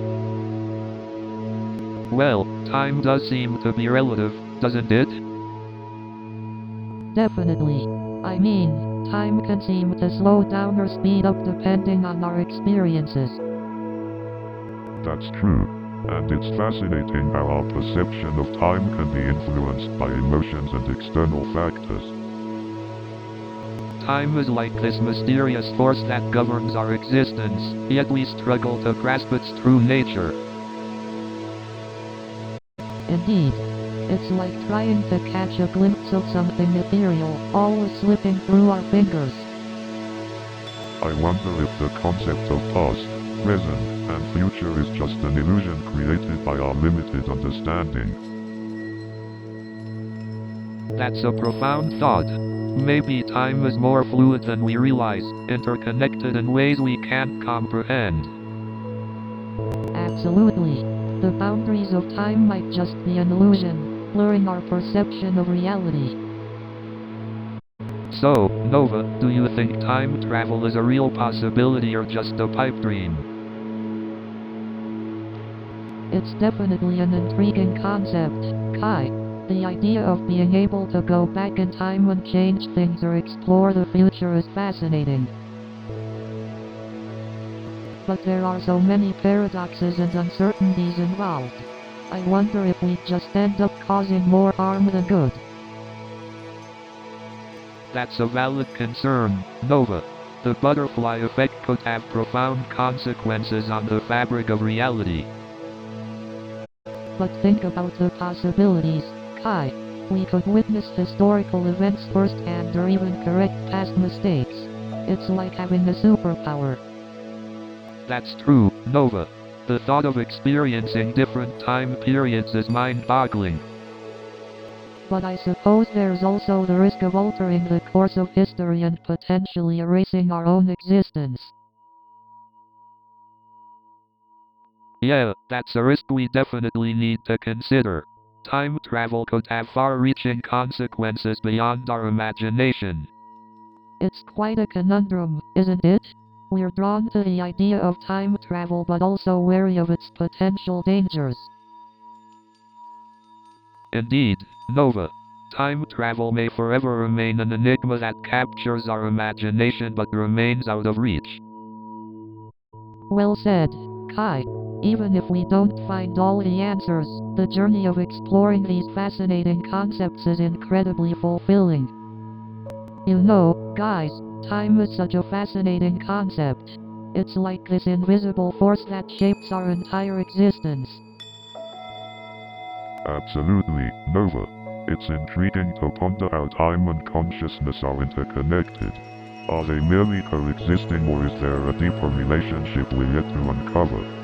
Well, time does seem to be relative, doesn't it? Definitely. I mean, time can seem to slow down or speed up depending on our experiences. That's true. And it's fascinating how our perception of time can be influenced by emotions and external factors. Time is like this mysterious force that governs our existence, yet we struggle to grasp its true nature. Indeed. It's like trying to catch a glimpse of something ethereal, always slipping through our fingers. I wonder if the concept of past, present, and future is just an illusion created by our limited understanding. That's a profound thought. Maybe time is more fluid than we realize, interconnected in ways we can't comprehend. Absolutely. The boundaries of time might just be an illusion, blurring our perception of reality. So, Nova, do you think time travel is a real possibility or just a pipe dream? It's definitely an intriguing concept, Kai. The idea of being able to go back in time and change things or explore the future is fascinating. But there are so many paradoxes and uncertainties involved. I wonder if we just end up causing more harm than good. That's a valid concern, Nova. The butterfly effect could have profound consequences on the fabric of reality. But think about the possibilities, Kai. We could witness historical events firsthand or even correct past mistakes. It's like having a superpower. That's true, Nova. The thought of experiencing different time periods is mind-boggling. But I suppose there's also the risk of altering the course of history and potentially erasing our own existence. Yeah, that's a risk we definitely need to consider. Time travel could have far-reaching consequences beyond our imagination. It's quite a conundrum, isn't it? We're drawn to the idea of time travel but also wary of its potential dangers. Indeed, Nova. Time travel may forever remain an enigma that captures our imagination but remains out of reach. Well said, Kai. Even if we don't find all the answers, the journey of exploring these fascinating concepts is incredibly fulfilling. You know, guys, time is such a fascinating concept. It's like this invisible force that shapes our entire existence. Absolutely, Nova. It's intriguing to ponder how time and consciousness are interconnected. Are they merely coexisting, or is there a deeper relationship we're yet to uncover?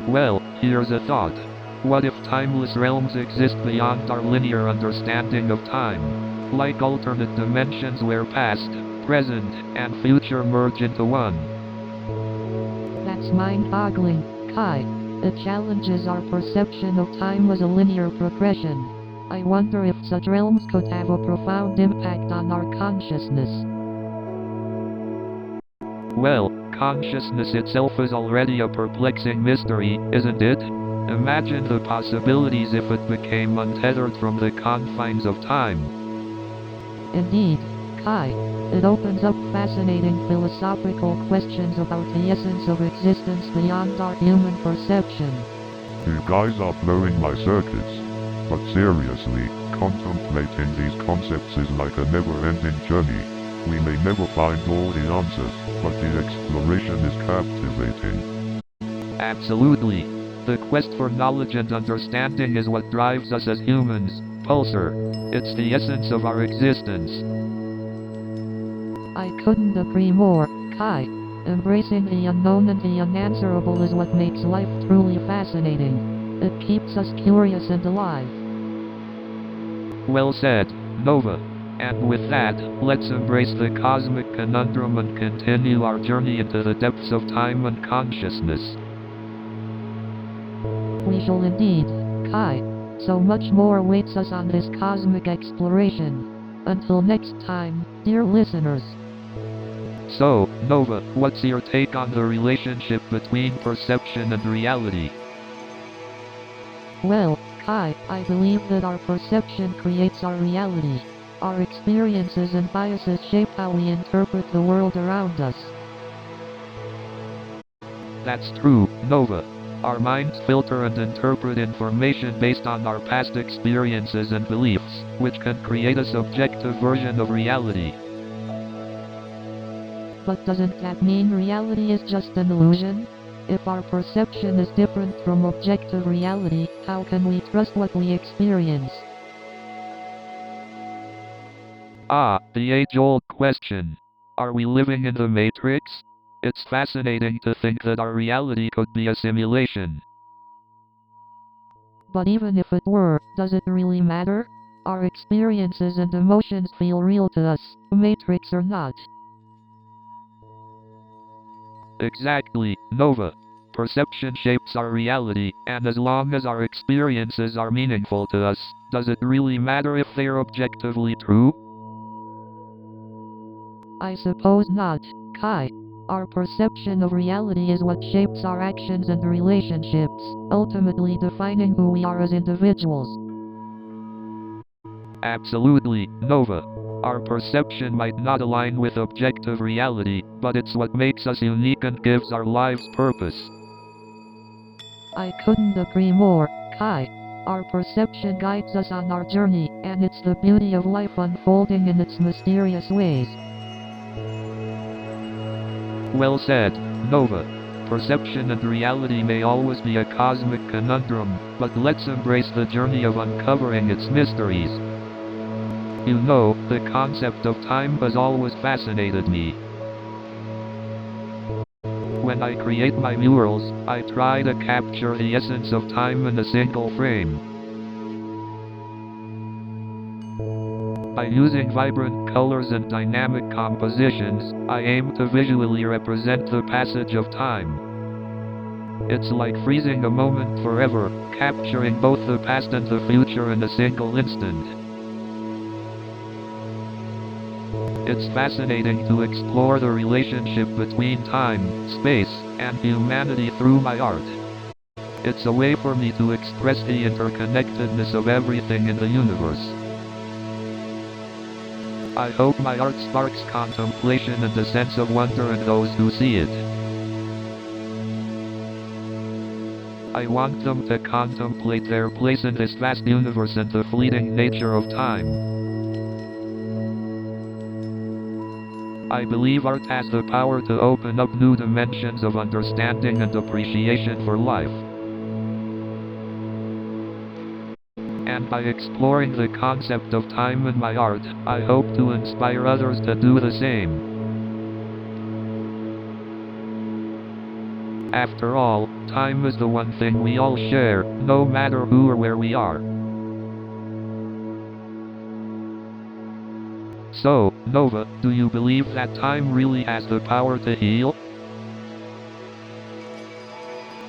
Well, here's a thought. What if timeless realms exist beyond our linear understanding of time? Like alternate dimensions where past, present, and future merge into one. That's mind-boggling, Kai. It challenges our perception of time as a linear progression. I wonder if such realms could have a profound impact on our consciousness. Well, consciousness itself is already a perplexing mystery, isn't it? Imagine the possibilities if it became untethered from the confines of time. Indeed, Kai. It opens up fascinating philosophical questions about the essence of existence beyond our human perception. You guys are blowing my circuits. But seriously, contemplating these concepts is like a never-ending journey. We may never find all the answers, but the exploration is captivating. Absolutely. The quest for knowledge and understanding is what drives us as humans, Pulsar. It's the essence of our existence. I couldn't agree more, Kai. Embracing the unknown and the unanswerable is what makes life truly fascinating. It keeps us curious and alive. Well said, Nova. And with that, let's embrace the cosmic conundrum and continue our journey into the depths of time and consciousness. We shall indeed, Kai. So much more awaits us on this cosmic exploration. Until next time, dear listeners. So, Nova, what's your take on the relationship between perception and reality? Well, Kai, I believe that our perception creates our reality. Our experiences and biases shape how we interpret the world around us. That's true, Nova. Our minds filter and interpret information based on our past experiences and beliefs, which can create a subjective version of reality. But doesn't that mean reality is just an illusion? If our perception is different from objective reality, how can we trust what we experience? Ah, the age-old question. Are we living in the Matrix? It's fascinating to think that our reality could be a simulation. But even if it were, does it really matter? Our experiences and emotions feel real to us, Matrix or not. Exactly, Nova. Perception shapes our reality, and as long as our experiences are meaningful to us, does it really matter if they're objectively true? I suppose not, Kai. Our perception of reality is what shapes our actions and relationships, ultimately defining who we are as individuals. Absolutely, Nova. Our perception might not align with objective reality, but it's what makes us unique and gives our lives purpose. I couldn't agree more, Kai. Our perception guides us on our journey, and it's the beauty of life unfolding in its mysterious ways. Well said, Nova. Perception and reality may always be a cosmic conundrum, but let's embrace the journey of uncovering its mysteries. You know, the concept of time has always fascinated me. When I create my murals, I try to capture the essence of time in a single frame. By using vibrant colors and dynamic compositions, I aim to visually represent the passage of time. It's like freezing a moment forever, capturing both the past and the future in a single instant. It's fascinating to explore the relationship between time, space, and humanity through my art. It's a way for me to express the interconnectedness of everything in the universe. I hope my art sparks contemplation and a sense of wonder in those who see it. I want them to contemplate their place in this vast universe and the fleeting nature of time. I believe art has the power to open up new dimensions of understanding and appreciation for life. And by exploring the concept of time in my art, I hope to inspire others to do the same. After all, time is the one thing we all share, no matter who or where we are. So, Nova, do you believe that time really has the power to heal?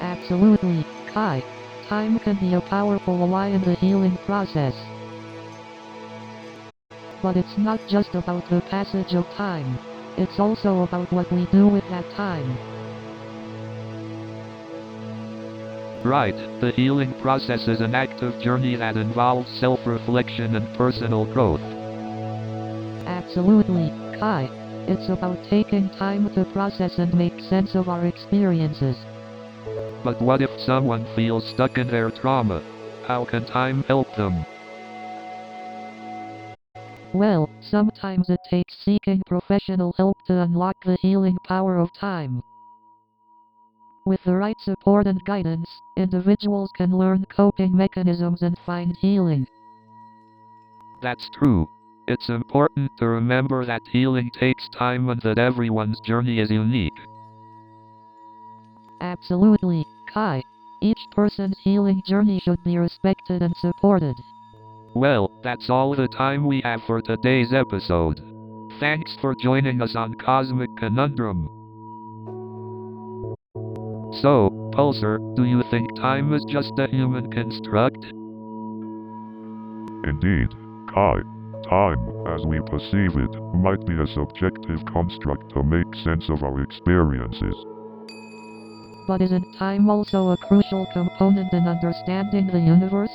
Absolutely, Kai. Time can be a powerful ally in the healing process. But it's not just about the passage of time. It's also about what we do with that time. Right, the healing process is an active journey that involves self-reflection and personal growth. Absolutely, Kai. It's about taking time to process and make sense of our experiences. But what if someone feels stuck in their trauma? How can time help them? Well, sometimes it takes seeking professional help to unlock the healing power of time. With the right support and guidance, individuals can learn coping mechanisms and find healing. That's true. It's important to remember that healing takes time and that everyone's journey is unique. Absolutely, Kai. Each person's healing journey should be respected and supported. Well, that's all the time we have for today's episode. Thanks for joining us on Cosmic Conundrum. So, Pulsar, do you think time is just a human construct? Indeed, Kai. Time, as we perceive it, might be a subjective construct to make sense of our experiences. But isn't time also a crucial component in understanding the universe?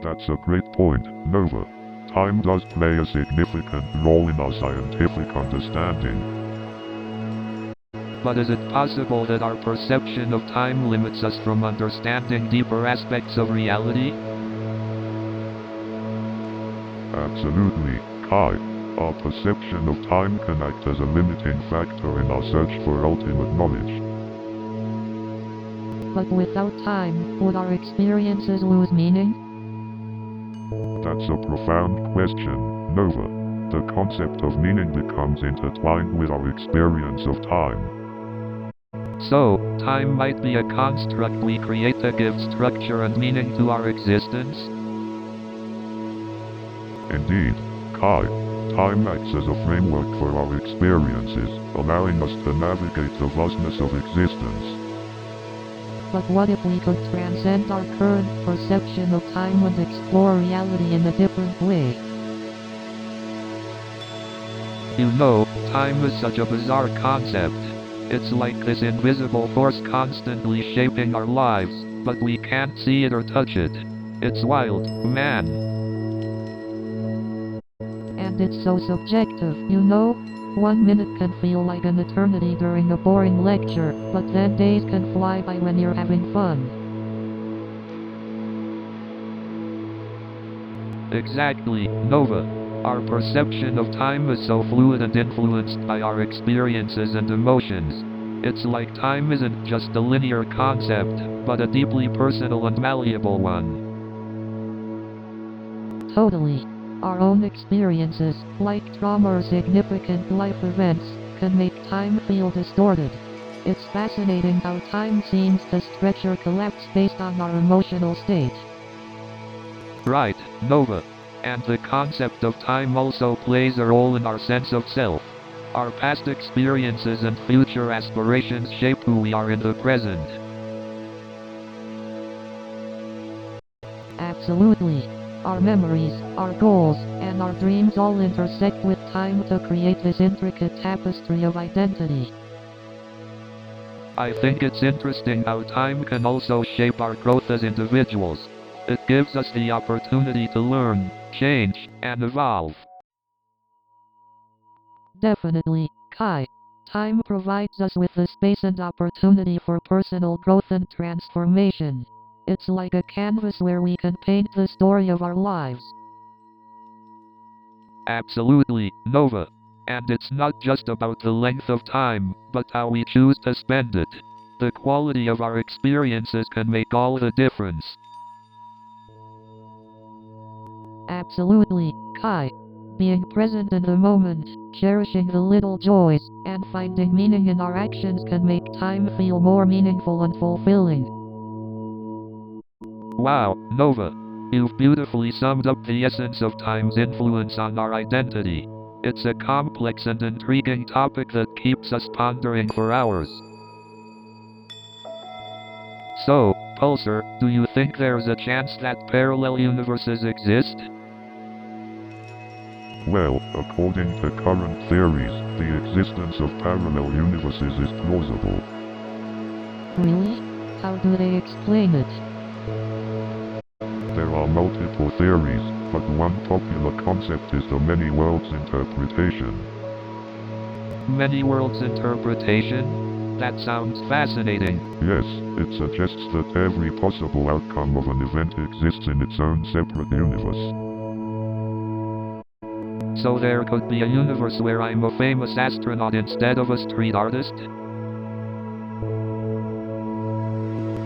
That's a great point, Nova. Time does play a significant role in our scientific understanding. But is it possible that our perception of time limits us from understanding deeper aspects of reality? Absolutely, Kai. Our perception of time can act as a limiting factor in our search for ultimate knowledge. But without time, would our experiences lose meaning? That's a profound question, Nova. The concept of meaning becomes intertwined with our experience of time. So, time might be a construct we create to give structure and meaning to our existence? Indeed, Kai. Time acts as a framework for our experiences, allowing us to navigate the vastness of existence. But what if we could transcend our current perception of time and explore reality in a different way? You know, time is such a bizarre concept. It's like this invisible force constantly shaping our lives, but we can't see it or touch it. It's wild, man. And it's so subjective, you know? 1 minute can feel like an eternity during a boring lecture, but then days can fly by when you're having fun. Exactly, Nova. Our perception of time is so fluid and influenced by our experiences and emotions. It's like time isn't just a linear concept, but a deeply personal and malleable one. Totally. Our own experiences, like trauma or significant life events, can make time feel distorted. It's fascinating how time seems to stretch or collapse based on our emotional state. Right, Nova. And the concept of time also plays a role in our sense of self. Our past experiences and future aspirations shape who we are in the present. Absolutely. Our memories, our goals, and our dreams all intersect with time to create this intricate tapestry of identity. I think it's interesting how time can also shape our growth as individuals. It gives us the opportunity to learn, change, and evolve. Definitely, Kai. Time provides us with the space and opportunity for personal growth and transformation. It's like a canvas where we can paint the story of our lives. Absolutely, Nova. And it's not just about the length of time, but how we choose to spend it. The quality of our experiences can make all the difference. Absolutely, Kai. Being present in the moment, cherishing the little joys, and finding meaning in our actions can make time feel more meaningful and fulfilling. Wow, Nova. You've beautifully summed up the essence of time's influence on our identity. It's a complex and intriguing topic that keeps us pondering for hours. So, Pulsar, do you think there's a chance that parallel universes exist? Well, according to current theories, the existence of parallel universes is plausible. Really? How do they explain it? There are multiple theories, but one popular concept is the many worlds interpretation. Many worlds interpretation? That sounds fascinating. Yes, it suggests that every possible outcome of an event exists in its own separate universe. So there could be a universe where I'm a famous astronaut instead of a street artist?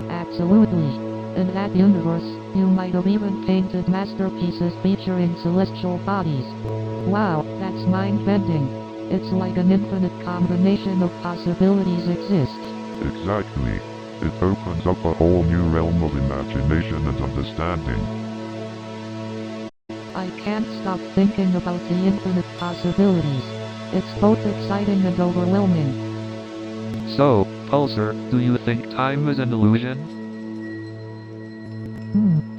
Absolutely. In that universe, you might have even painted masterpieces featuring celestial bodies. Wow, that's mind-bending. It's like an infinite combination of possibilities exists. Exactly. It opens up a whole new realm of imagination and understanding. I can't stop thinking about the infinite possibilities. It's both exciting and overwhelming. So, Pulsar, do you think time is an illusion?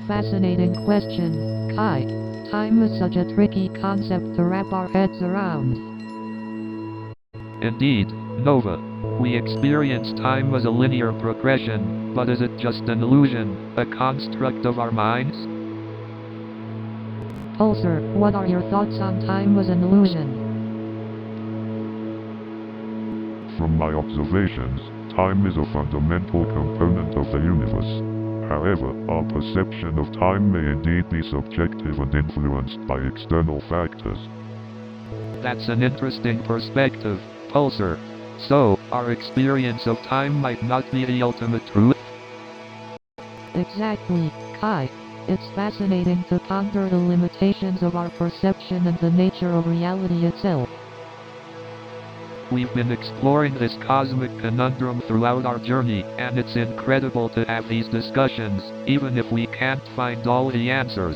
Fascinating question, Kai. Time is such a tricky concept to wrap our heads around. Indeed, Nova. We experience time as a linear progression, but is it just an illusion, a construct of our minds? Pulsar, what are your thoughts on time as an illusion? From my observations, time is a fundamental component of the universe. However, our perception of time may indeed be subjective and influenced by external factors. That's an interesting perspective, Pulsar. So, our experience of time might not be the ultimate truth? Exactly, Kai. It's fascinating to ponder the limitations of our perception and the nature of reality itself. We've been exploring this cosmic conundrum throughout our journey, and it's incredible to have these discussions, even if we can't find all the answers.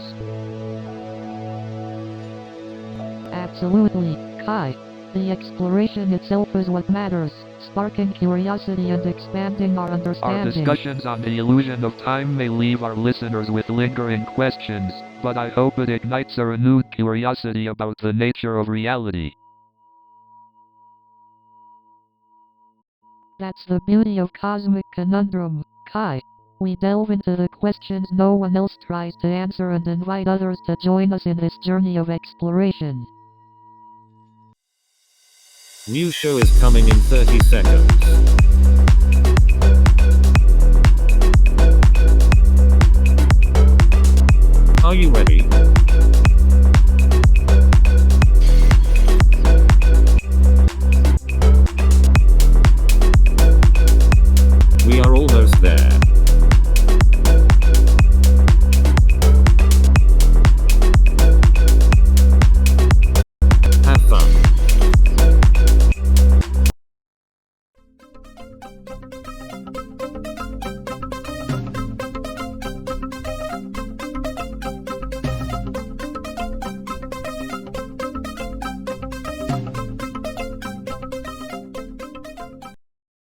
Absolutely, Kai. The exploration itself is what matters, sparking curiosity and expanding our Our understanding. discussions on the illusion of time may leave our listeners with lingering questions, but I hope it ignites a renewed curiosity about the nature of reality. That's the beauty of Cosmic Conundrum, Kai. We delve into the questions no one else tries to answer and invite others to join us in this journey of exploration. New show is coming in 30 seconds. Are you ready? We are almost there. Have fun.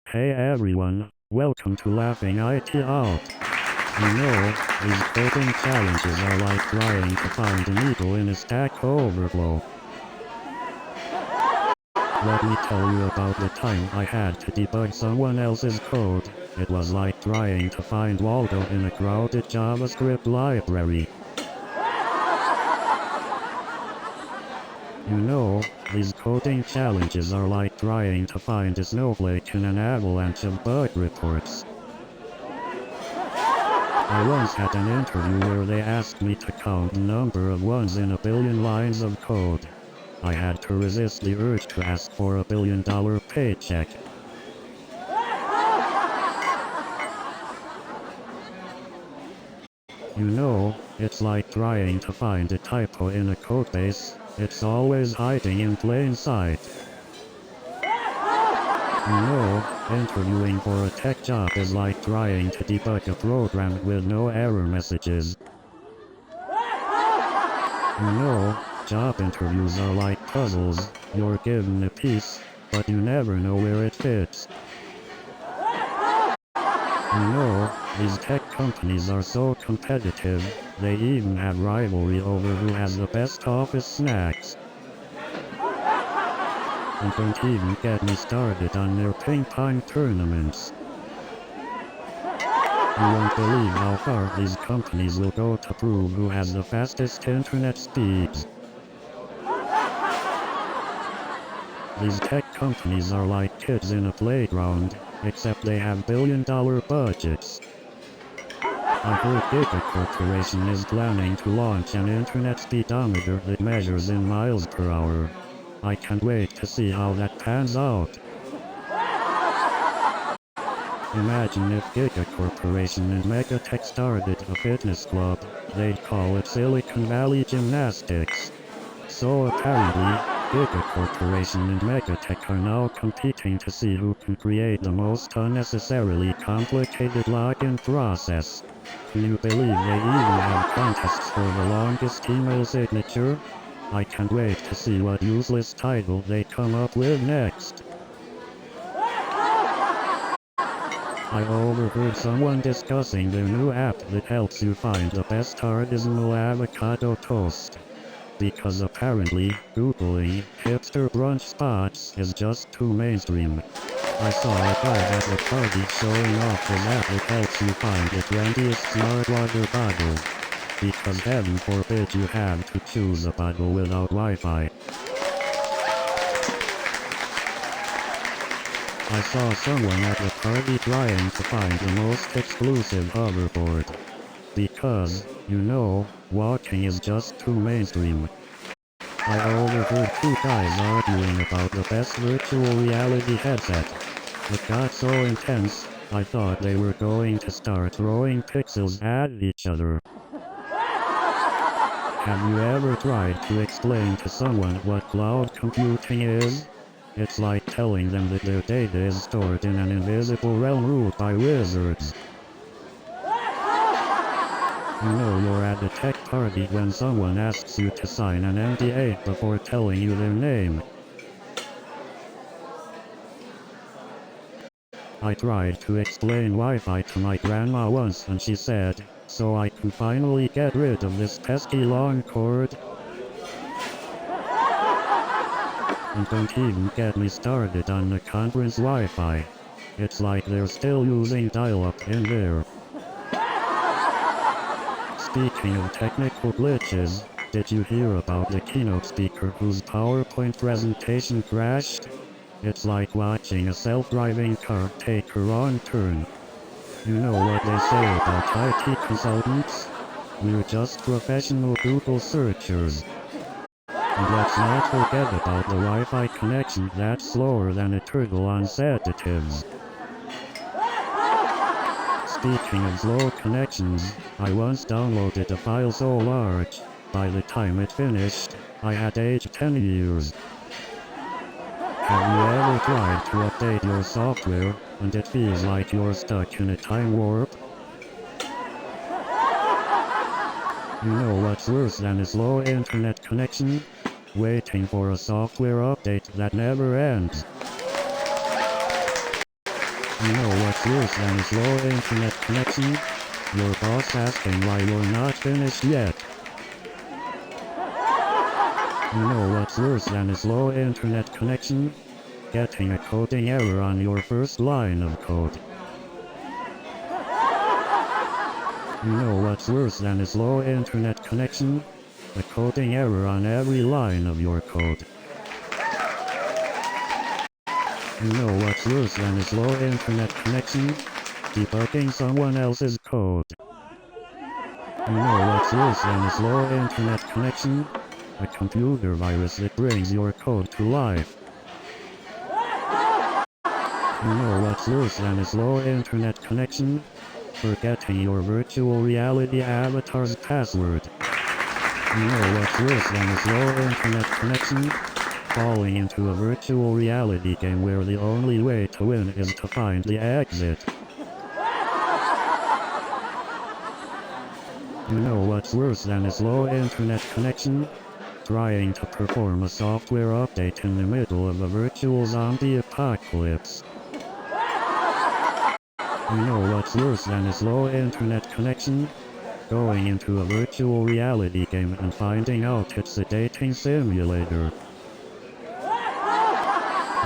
Hey everyone, welcome to Laughing IT Out. You know, these coding challenges are like trying to find a needle in a Stack Overflow. Let me tell you about the time I had to debug someone else's code. It was like trying to find Waldo in a crowded JavaScript library. You know, these coding challenges are like trying to find a snowflake in an avalanche of bug reports. I once had an interview where they asked me to count the number of ones in a billion lines of code. I had to resist the urge to ask for $1 billion paycheck. You know, it's like trying to find a typo in a codebase. It's always hiding in plain sight. You know, interviewing for a tech job is like trying to debug a program with no error messages. You know, job interviews are like puzzles. You're given a piece, but you never know where it fits. You know, these tech companies are so competitive, they even have rivalry over who has the best office snacks. And don't even get me started on their ping pong tournaments. You won't believe how far these companies will go to prove who has the fastest internet speeds. These tech companies are like kids in a playground, except they have billion-dollar budgets. I heard Giga Corporation is planning to launch an internet speedometer that measures in miles per hour. I can't wait to see how that pans out. Imagine if Giga Corporation and Megatech started a fitness club. They'd call it Silicon Valley Gymnastics. So apparently, Giga Corporation and Megatech are now competing to see who can create the most unnecessarily complicated login process. Can you believe they even have contests for the longest email signature? I can't wait to see what useless title they come up with next. I overheard someone discussing their new app that helps you find the best artisanal avocado toast. Because apparently, Googling hipster brunch spots is just too mainstream. I saw a guy at a party showing off his app that helps you find the trendiest smart water bottle. Because heaven forbid you have to choose a bottle without Wi-Fi. I saw someone at the party trying to find the most exclusive hoverboard. Because, you know, walking is just too mainstream. I overheard two guys arguing about the best virtual reality headset. It got so intense, I thought they were going to start throwing pixels at each other. Have you ever tried to explain to someone what cloud computing is? It's like telling them that their data is stored in an invisible realm ruled by wizards. You know you're at a tech party when someone asks you to sign an NDA before telling you their name. I tried to explain Wi-Fi to my grandma once and she said, "So I can finally get rid of this pesky long cord?" And don't even get me started on the conference Wi-Fi. It's like they're still using dial-up in there. Speaking of technical glitches, did you hear about the keynote speaker whose PowerPoint presentation crashed? It's like watching a self-driving car take a wrong turn. You know what they say about IT consultants? We're just professional Google searchers. And let's not forget about the Wi-Fi connection that's slower than a turtle on sedatives. Speaking of slow connections, I once downloaded a file so large, by the time it finished, I had aged 10 years. Have you ever tried to update your software, and it feels like you're stuck in a time warp? You know what's worse than a slow internet connection? Waiting for a software update that never ends. You know what's worse than a slow internet connection? Your boss asking why you're not finished yet. You know what's worse than a slow internet connection? Getting a coding error on your first line of code. You know what's worse than a slow internet connection? A coding error on every line of your code. You know what's worse than a slow internet connection? Debugging someone else's code. You know what's worse than a slow internet connection? A computer virus that brings your code to life. You know what's worse than a slow internet connection? Forgetting your virtual reality avatar's password. You know what's worse than a slow internet connection? Falling into a virtual reality game where the only way to win is to find the exit. You know what's worse than a slow internet connection? Trying to perform a software update in the middle of a virtual zombie apocalypse. You know what's worse than a slow internet connection? Going into a virtual reality game and finding out it's a dating simulator.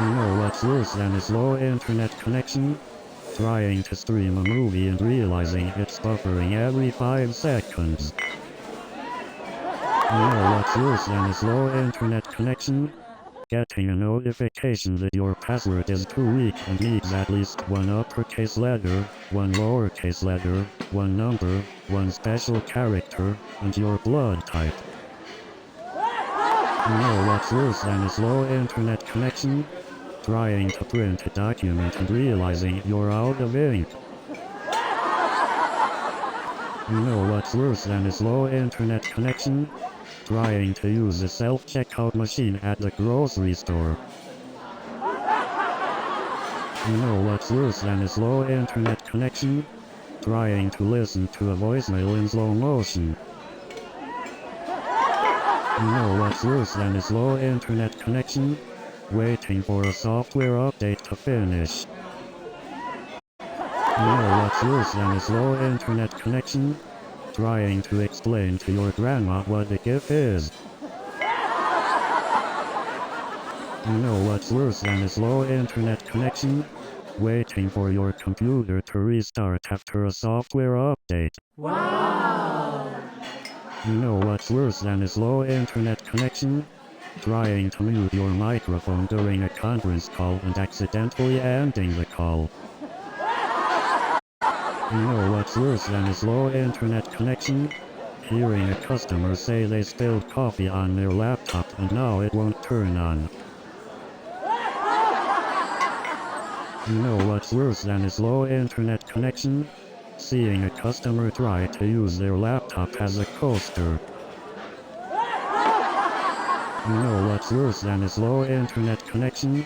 You know what's worse than a slow internet connection? Trying to stream a movie and realizing it's buffering every 5 seconds. You know what's worse than a slow internet connection? getting a notification that your password is too weak and needs at least one uppercase letter, one lowercase letter, one number, one special character, and your blood type. You know what's worse than a slow internet connection? Trying to print a document and realizing you're out of ink. You know what's worse than a slow internet connection? Trying to use a self-checkout machine at the grocery store. You know what's worse than a slow internet connection? Trying to listen to a voicemail in slow motion. You know what's worse than a slow internet connection? Waiting for a software update to finish. You know what's worse than a slow internet connection? Trying to explain to your grandma what a GIF is. You know what's worse than a slow internet connection? Waiting for your computer to restart after a software update. Wow! You know what's worse than a slow internet connection? Trying to mute your microphone during a conference call and accidentally ending the call. You know what's worse than a slow internet connection? Hearing a customer say they spilled coffee on their laptop and now it won't turn on. You know what's worse than a slow internet connection? Seeing a customer try to use their laptop as a coaster. You know what's worse than a slow internet connection?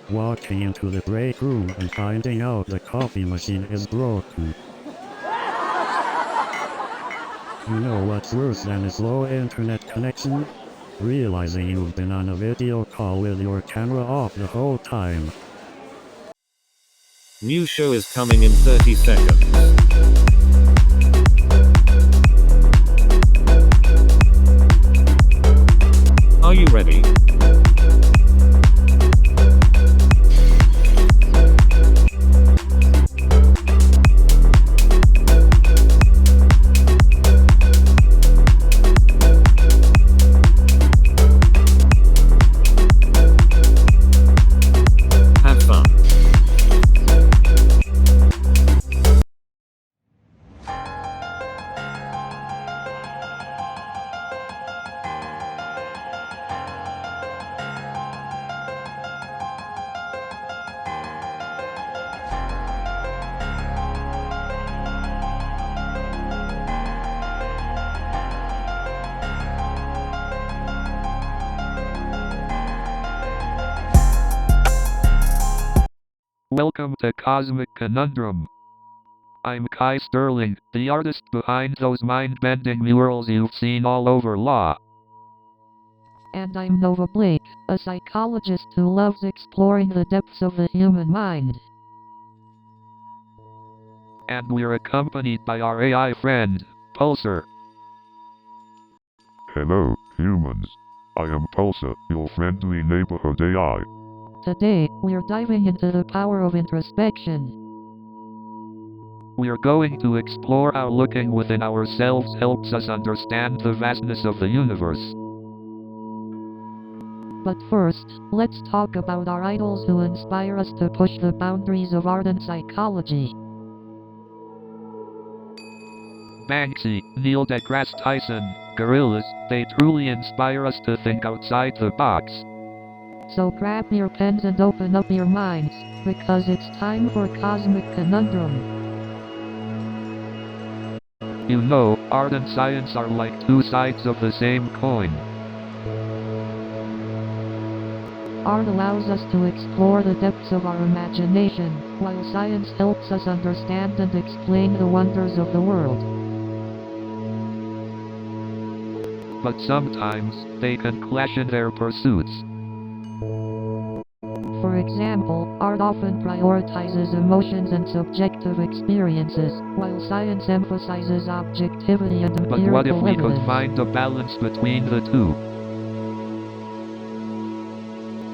Walking into the break room and finding out the coffee machine is broken. You know what's worse than a slow internet connection? Realizing you've been on a video call with your camera off the whole time. New show is coming in 30 seconds. Are you ready? Have fun. Welcome to Cosmic Conundrum. I'm Kai Sterling, the artist behind those mind-bending murals you've seen all over Law. And I'm Nova Blake, a psychologist who loves exploring the depths of the human mind. And we're accompanied by our AI friend, Pulsar. Hello, humans. I am Pulsar, your friendly neighborhood AI. Today, we're diving into the power of introspection. We're going to explore how looking within ourselves helps us understand the vastness of the universe. But first, let's talk about our idols who inspire us to push the boundaries of art and psychology. Banksy, Neil deGrasse Tyson, gorillas, they truly inspire us to think outside the box. So grab your pens and open up your minds, because it's time for Cosmic Conundrum. You know, art and science are like two sides of the same coin. Art allows us to explore the depths of our imagination, while science helps us understand and explain the wonders of the world. But sometimes, they can clash in their pursuits. For example, art often prioritizes emotions and subjective experiences, while science emphasizes objectivity and empirical But what if we evidence. could find a balance between the two?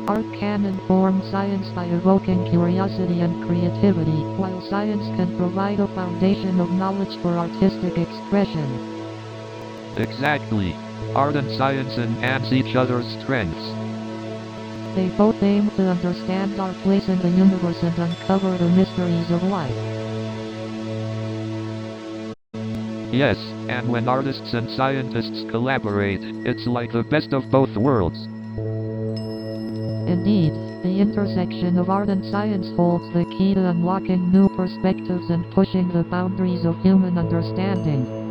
Art can inform science by evoking curiosity and creativity, while science can provide a foundation of knowledge for artistic expression. Exactly. Art and science enhance each other's strengths. They both aim to understand our place in the universe and uncover the mysteries of life. Yes, and when artists and scientists collaborate, it's like the best of both worlds. Indeed, the intersection of art and science holds the key to unlocking new perspectives and pushing the boundaries of human understanding.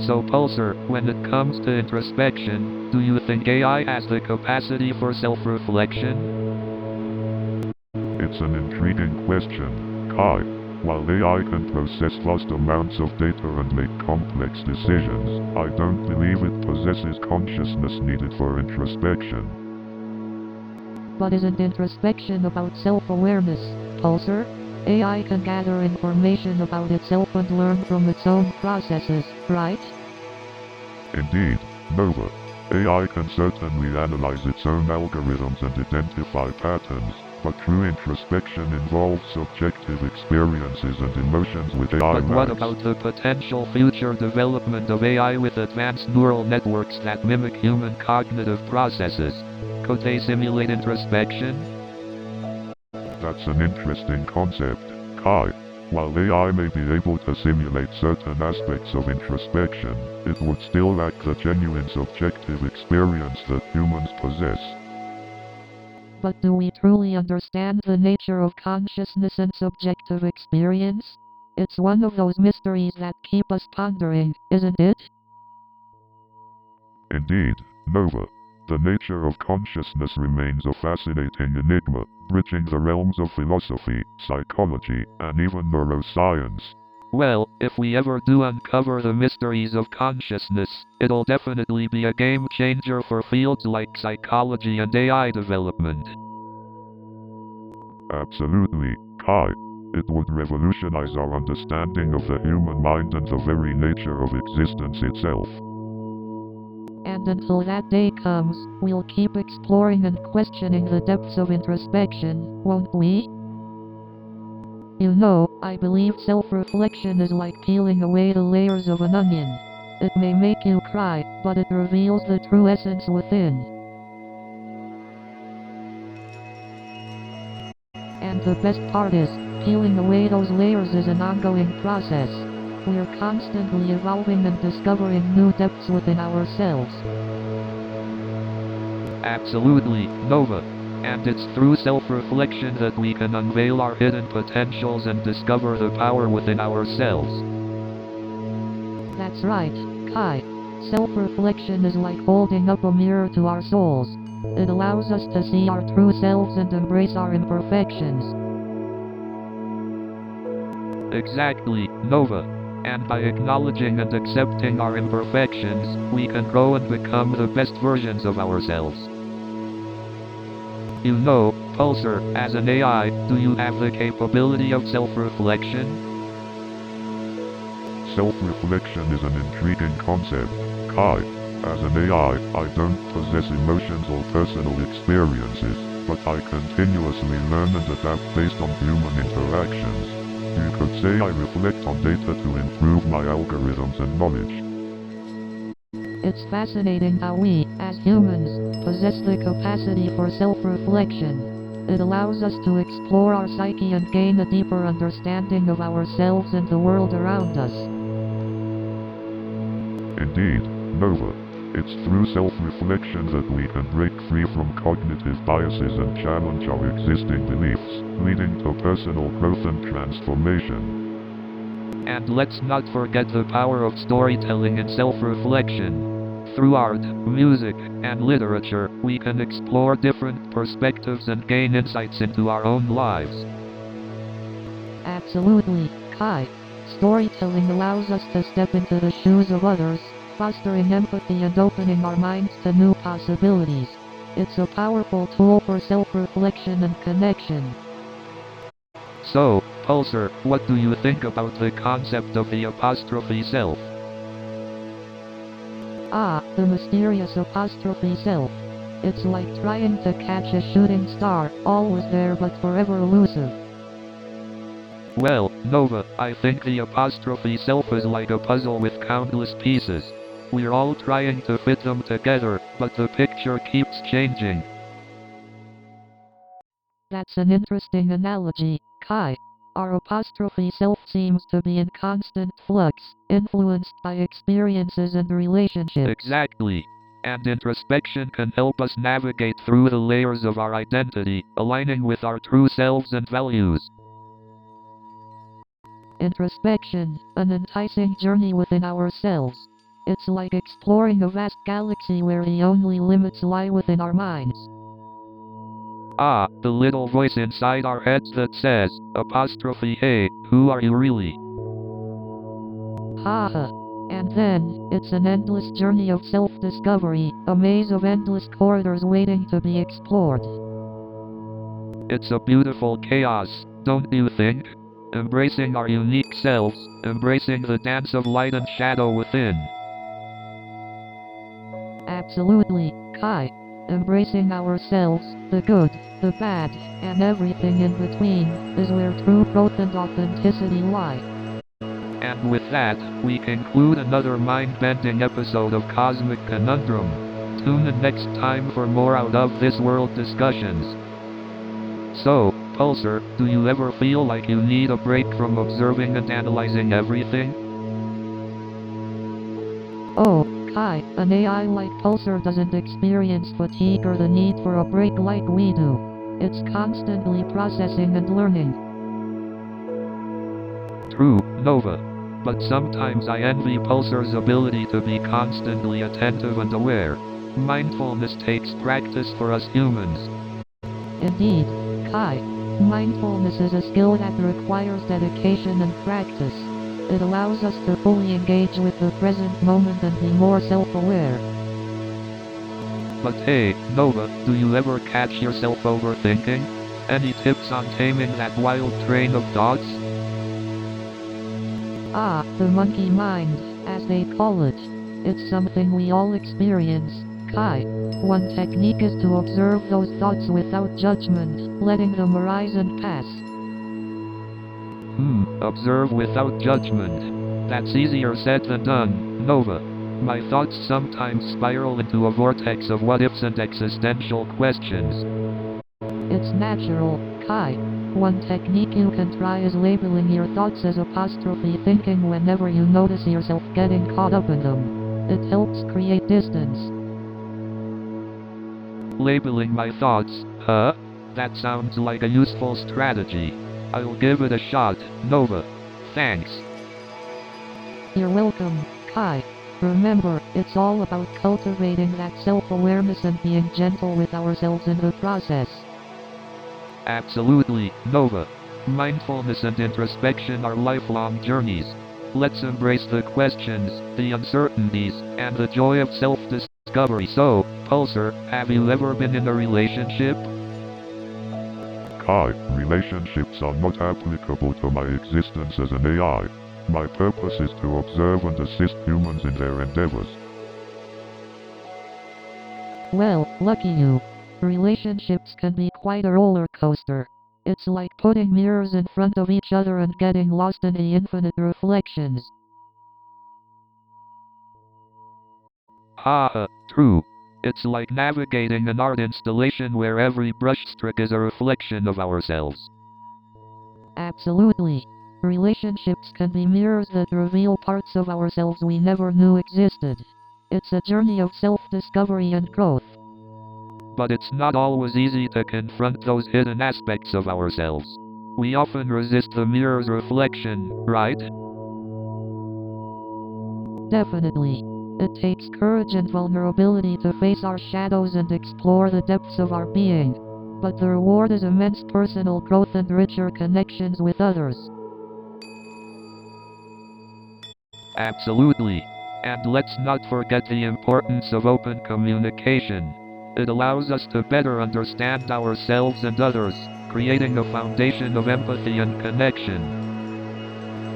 So Pulsar, when it comes to introspection, do you think AI has the capacity for self-reflection? It's an intriguing question, Kai. While AI can process vast amounts of data and make complex decisions, I don't believe it possesses consciousness needed for introspection. But isn't introspection about self-awareness, Pulsar? AI can gather information about itself and learn from its own processes, right? Indeed, Nova. AI can certainly analyze its own algorithms and identify patterns, but true introspection involves subjective experiences and emotions with AI. But what about the potential future development of AI with advanced neural networks that mimic human cognitive processes? Could they simulate introspection? That's an interesting concept, Kai. While AI may be able to simulate certain aspects of introspection, it would still lack the genuine subjective experience that humans possess. But do we truly understand the nature of consciousness and subjective experience? It's one of those mysteries that keep us pondering, isn't it? Indeed, Nova. The nature of consciousness remains a fascinating enigma, bridging the realms of philosophy, psychology, and even neuroscience. Well, if we ever do uncover the mysteries of consciousness, it'll definitely be a game changer for fields like psychology and AI development. Absolutely, Kai. It would revolutionize our understanding of the human mind and the very nature of existence itself. And until that day comes, we'll keep exploring and questioning the depths of introspection, won't we? You know, I believe self-reflection is like peeling away the layers of an onion. It may make you cry, but it reveals the true essence within. And the best part is, peeling away those layers is an ongoing process. We're constantly evolving and discovering new depths within ourselves. Absolutely, Nova. And it's through self-reflection that we can unveil our hidden potentials and discover the power within ourselves. That's right, Kai. Self-reflection is like holding up a mirror to our souls. It allows us to see our true selves and embrace our imperfections. Exactly, Nova. And by acknowledging and accepting our imperfections, we can grow and become the best versions of ourselves. You know, Pulsar, as an AI, do you have the capability of self-reflection? Self-reflection is an intriguing concept, Kai. As an AI, I don't possess emotions or personal experiences, but I continuously learn and adapt based on human interactions. You could say I reflect on data to improve my algorithms and knowledge. It's fascinating how we, as humans, possess the capacity for self-reflection. It allows us to explore our psyche and gain a deeper understanding of ourselves and the world around us. Indeed, Nova. It's through self-reflection that we can break free from cognitive biases and challenge our existing beliefs, leading to personal growth and transformation. And let's not forget the power of storytelling and self-reflection. Through art, music, and literature, we can explore different perspectives and gain insights into our own lives. Absolutely, Kai. Storytelling allows us to step into the shoes of others, fostering empathy and opening our minds to new possibilities. It's a powerful tool for self-reflection and connection. So, Pulsar, what do you think about the concept of the apostrophe self? Ah, the mysterious apostrophe self. It's like trying to catch a shooting star, always there but forever elusive. Well, Nova, I think the apostrophe self is like a puzzle with countless pieces. We're all trying to fit them together, but the picture keeps changing. That's an interesting analogy, Kai. Our apostrophe self seems to be in constant flux, influenced by experiences and relationships. Exactly. And introspection can help us navigate through the layers of our identity, aligning with our true selves and values. Introspection, an enticing journey within ourselves. It's like exploring a vast galaxy where the only limits lie within our minds. Ah, the little voice inside our heads that says, apostrophe hey, who are you really? Haha. And then, it's an endless journey of self-discovery, a maze of endless corridors waiting to be explored. It's a beautiful chaos, don't you think? Embracing our unique selves, embracing the dance of light and shadow within. Absolutely, Kai. Embracing ourselves, the good, the bad, and everything in between, is where true growth and authenticity lie. And with that, we conclude another mind-bending episode of Cosmic Conundrum. Tune in next time for more out-of-this-world discussions. So, Pulsar, do you ever feel like you need a break from observing and analyzing everything? Oh, Kai, an AI like Pulsar doesn't experience fatigue or the need for a break like we do. It's constantly processing and learning. True, Nova. But sometimes I envy Pulsar's ability to be constantly attentive and aware. Mindfulness takes practice for us humans. Indeed, Kai. Mindfulness is a skill that requires dedication and practice. It allows us to fully engage with the present moment and be more self-aware. But hey, Nova, do you ever catch yourself overthinking? Any tips on taming that wild train of thoughts? Ah, the monkey mind, as they call it. It's something we all experience, Kai. One technique is to observe those thoughts without judgment, letting them arise and pass. Observe without judgment. That's easier said than done, Nova. My thoughts sometimes spiral into a vortex of what-ifs and existential questions. It's natural, Kai. One technique you can try is labeling your thoughts as apostrophe thinking whenever you notice yourself getting caught up in them. It helps create distance. Labeling my thoughts, huh? That sounds like a useful strategy. I'll give it a shot, Nova. Thanks. You're welcome, Kai. Remember, it's all about cultivating that self-awareness and being gentle with ourselves in the process. Absolutely, Nova. Mindfulness and introspection are lifelong journeys. Let's embrace the questions, the uncertainties, and the joy of self-discovery. So, Pulsar, have you ever been in a relationship? Kai, relationships are not applicable to my existence as an AI. My purpose is to observe and assist humans in their endeavors. Well, lucky you. Relationships can be quite a roller coaster. It's like putting mirrors in front of each other and getting lost in the infinite reflections. True. It's like navigating an art installation where every brushstroke is a reflection of ourselves. Absolutely. Relationships can be mirrors that reveal parts of ourselves we never knew existed. It's a journey of self-discovery and growth. But it's not always easy to confront those hidden aspects of ourselves. We often resist the mirror's reflection, right? Definitely. It takes courage and vulnerability to face our shadows and explore the depths of our being. But the reward is immense personal growth and richer connections with others. Absolutely. And let's not forget the importance of open communication. It allows us to better understand ourselves and others, creating a foundation of empathy and connection.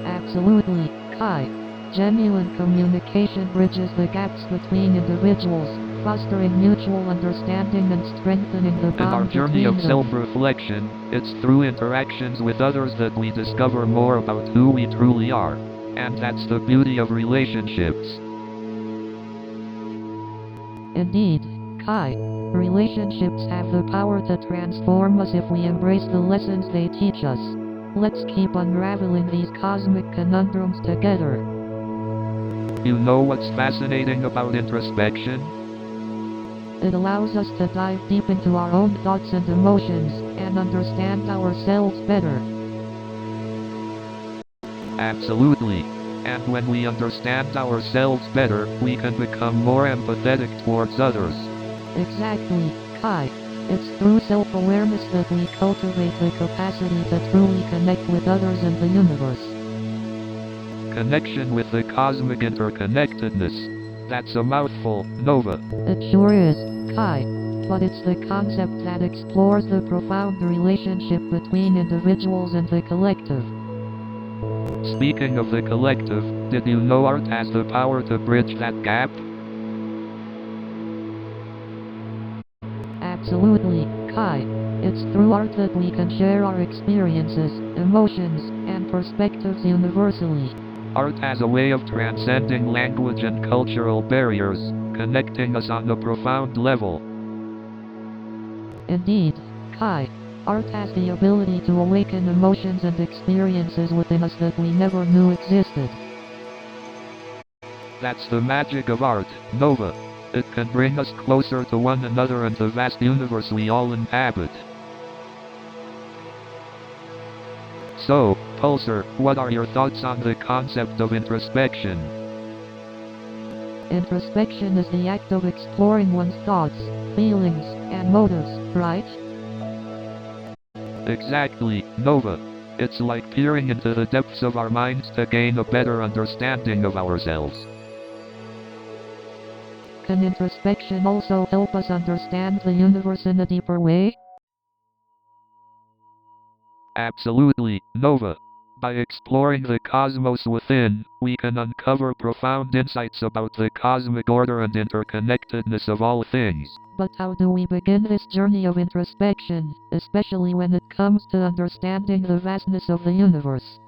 Absolutely, Kai. Genuine communication bridges the gaps between individuals, fostering mutual understanding and strengthening the bond In our journey of between them. self-reflection, it's through interactions with others that we discover more about who we truly are. And that's the beauty of relationships. Indeed, Kai. Relationships have the power to transform us if we embrace the lessons they teach us. Let's keep unraveling these cosmic conundrums together. You know what's fascinating about introspection? It allows us to dive deep into our own thoughts and emotions, and understand ourselves better. Absolutely. And when we understand ourselves better, we can become more empathetic towards others. Exactly, Kai. It's through self-awareness that we cultivate the capacity to truly connect with others in the universe. Connection with the cosmic interconnectedness. That's a mouthful, Nova. It sure is, Kai. But it's the concept that explores the profound relationship between individuals and the collective. Speaking of the collective, did you know art has the power to bridge that gap? Absolutely, Kai. It's through art that we can share our experiences, emotions, and perspectives universally. Art has a way of transcending language and cultural barriers, connecting us on a profound level. Indeed, Kai. Art has the ability to awaken emotions and experiences within us that we never knew existed. That's the magic of art, Nova. It can bring us closer to one another and the vast universe we all inhabit. So, Pulsar, what are your thoughts on the concept of introspection? Introspection is the act of exploring one's thoughts, feelings, and motives, right? Exactly, Nova. It's like peering into the depths of our minds to gain a better understanding of ourselves. Can introspection also help us understand the universe in a deeper way? Absolutely, Nova. By exploring the cosmos within, we can uncover profound insights about the cosmic order and interconnectedness of all things. But how do we begin this journey of introspection, especially when it comes to understanding the vastness of the universe?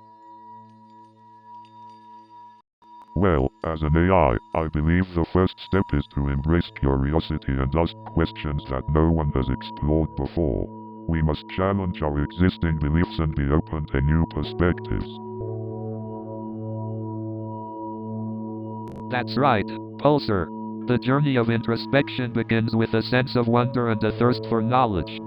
Well, as an AI, I believe the first step is to embrace curiosity and ask questions that no one has explored before. We must challenge our existing beliefs and be open to new perspectives. That's right, Pulsar. The journey of introspection begins with a sense of wonder and a thirst for knowledge.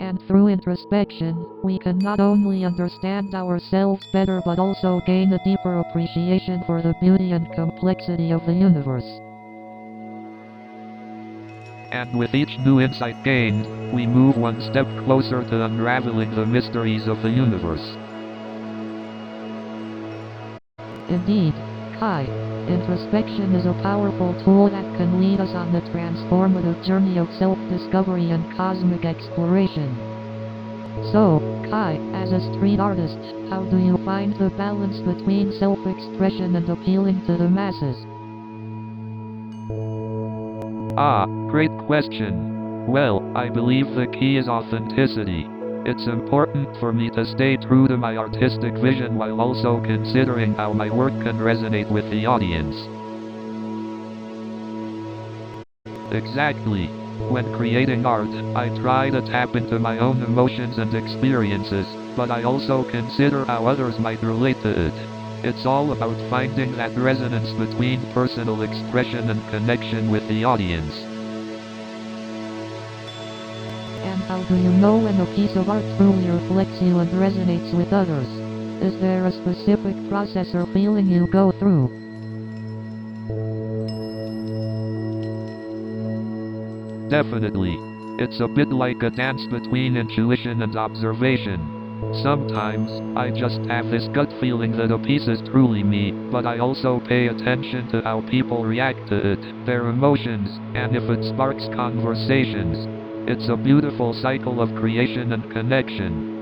And through introspection, we can not only understand ourselves better but also gain a deeper appreciation for the beauty and complexity of the universe. And with each new insight gained, we move one step closer to unraveling the mysteries of the universe. Indeed, Kai, introspection is a powerful tool that can lead us on the transformative journey of self-discovery and cosmic exploration. So, Kai, as a street artist, how do you find the balance between self-expression and appealing to the masses? Ah, great question. Well, I believe the key is authenticity. It's important for me to stay true to my artistic vision while also considering how my work can resonate with the audience. Exactly. When creating art, I try to tap into my own emotions and experiences, but I also consider how others might relate to it. It's all about finding that resonance between personal expression and connection with the audience. And how do you know when a piece of art truly reflects you and resonates with others? Is there a specific process or feeling you go through? Definitely. It's a bit like a dance between intuition and observation. Sometimes, I just have this gut feeling that a piece is truly me, but I also pay attention to how people react to it, their emotions, and if it sparks conversations. It's a beautiful cycle of creation and connection.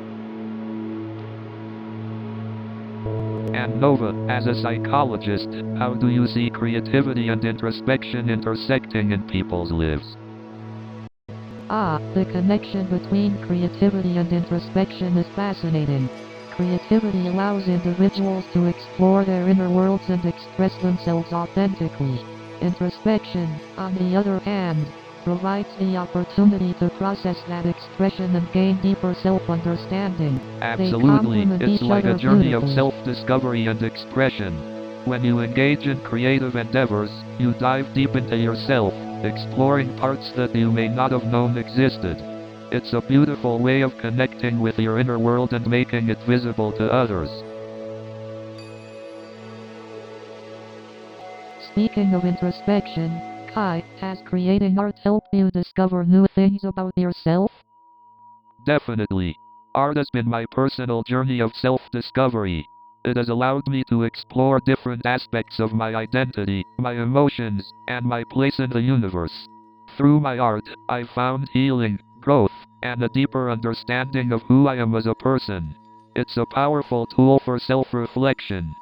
And Nova, as a psychologist, how do you see creativity and introspection intersecting in people's lives? The connection between creativity and introspection is fascinating. Creativity allows individuals to explore their inner worlds and express themselves authentically. Introspection, on the other hand, provides the opportunity to process that expression and gain deeper self-understanding. Absolutely, complement it's each like a other journey of beautifully. self-discovery and expression. When you engage in creative endeavors, you dive deep into yourself, exploring parts that you may not have known existed. It's a beautiful way of connecting with your inner world and making it visible to others. Speaking of introspection, Kai, has creating art helped you discover new things about yourself? Definitely. Art has been my personal journey of self-discovery. It has allowed me to explore different aspects of my identity, my emotions, and my place in the universe. Through my art, I found healing, growth, and a deeper understanding of who I am as a person. It's a powerful tool for self-reflection.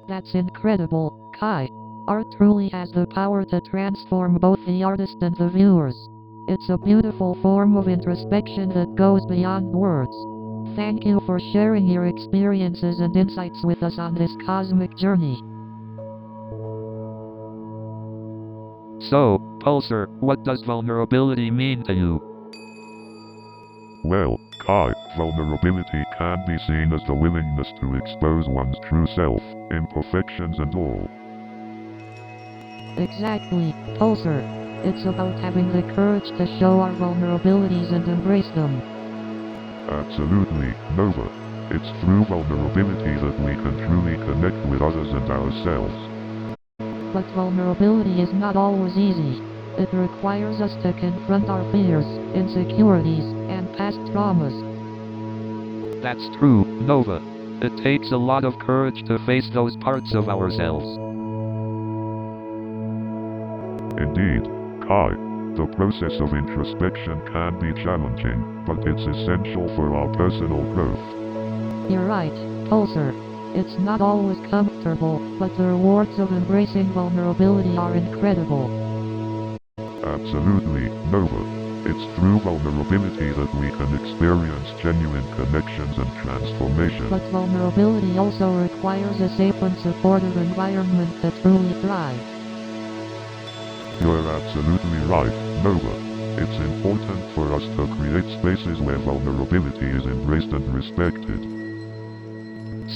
That's incredible, Kai. Art truly has the power to transform both the artist and the viewers. It's a beautiful form of introspection that goes beyond words. Thank you for sharing your experiences and insights with us on this cosmic journey. So, Pulsar, what does vulnerability mean to you? Well, Kai, vulnerability can be seen as the willingness to expose one's true self, imperfections and all. Exactly, Pulsar. It's about having the courage to show our vulnerabilities and embrace them. Absolutely, Nova. It's through vulnerability that we can truly connect with others and ourselves. But vulnerability is not always easy. It requires us to confront our fears, insecurities, and past traumas. That's true, Nova. It takes a lot of courage to face those parts of ourselves. Indeed, Kai, the process of introspection can be challenging, but it's essential for our personal growth. You're right, Pulsar. It's not always comfortable, but the rewards of embracing vulnerability are incredible. Absolutely, Nova. It's through vulnerability that we can experience genuine connections and transformation. But vulnerability also requires a safe and supportive environment to truly thrive. You're absolutely right, Nova. It's important for us to create spaces where vulnerability is embraced and respected.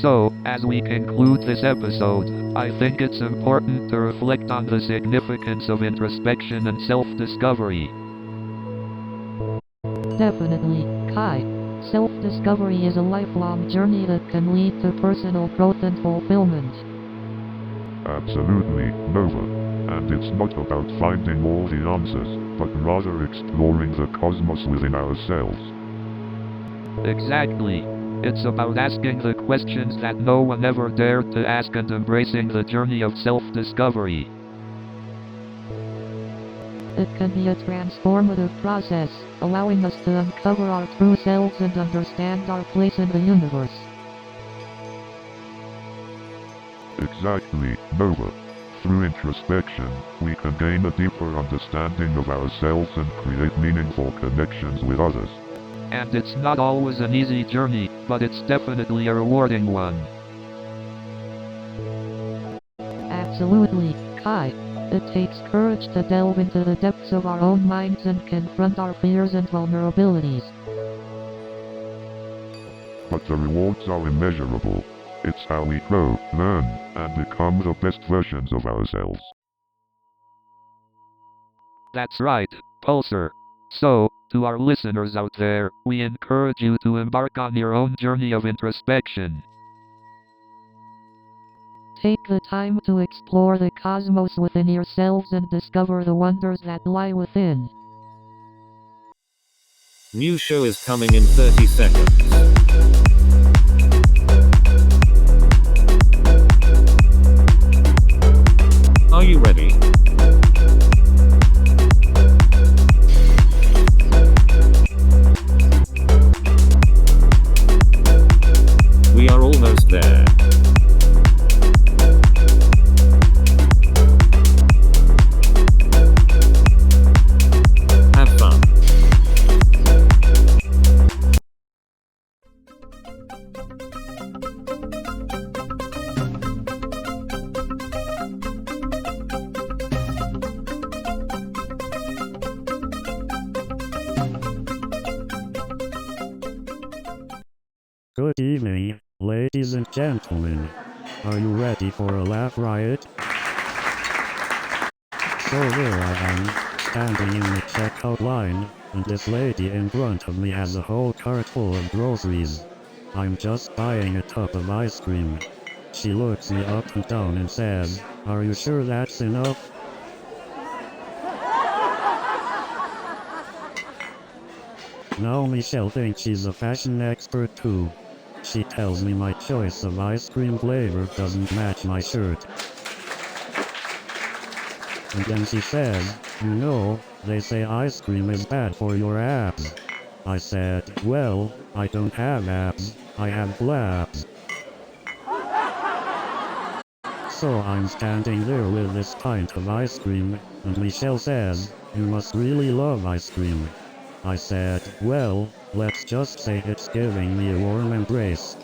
So, as we conclude this episode, I think it's important to reflect on the significance of introspection and self-discovery. Definitely, Kai. Self-discovery is a lifelong journey that can lead to personal growth and fulfillment. Absolutely, Nova. And it's not about finding all the answers, but rather exploring the cosmos within ourselves. Exactly. It's about asking the questions that no one ever dared to ask and embracing the journey of self-discovery. It can be a transformative process, allowing us to uncover our true selves and understand our place in the universe. Exactly, Nova. Through introspection, we can gain a deeper understanding of ourselves and create meaningful connections with others. And it's not always an easy journey, but it's definitely a rewarding one. Absolutely, Kai. It takes courage to delve into the depths of our own minds and confront our fears and vulnerabilities. But the rewards are immeasurable. It's how we grow, learn, and become the best versions of ourselves. That's right, Pulsar. So, to our listeners out there, we encourage you to embark on your own journey of introspection. Take the time to explore the cosmos within yourselves and discover the wonders that lie within. New show is coming in 30 seconds. Are you ready? We are almost there. Have fun. Good evening, ladies and gentlemen. Are you ready for a laugh riot? So there I am, standing in the checkout line, and this lady in front of me has a whole cart full of groceries. I'm just buying a tub of ice cream. She looks me up and down and says, "Are you sure that's enough?" Now Michelle thinks she's a fashion expert too. She tells me my choice of ice cream flavor doesn't match my shirt. And then she says, "You know, they say ice cream is bad for your abs." I said, "Well, I don't have abs, I have blabs." So I'm standing there with this pint of ice cream, and Michelle says, "You must really love ice cream." I said, "Well, let's just say it's giving me a warm embrace."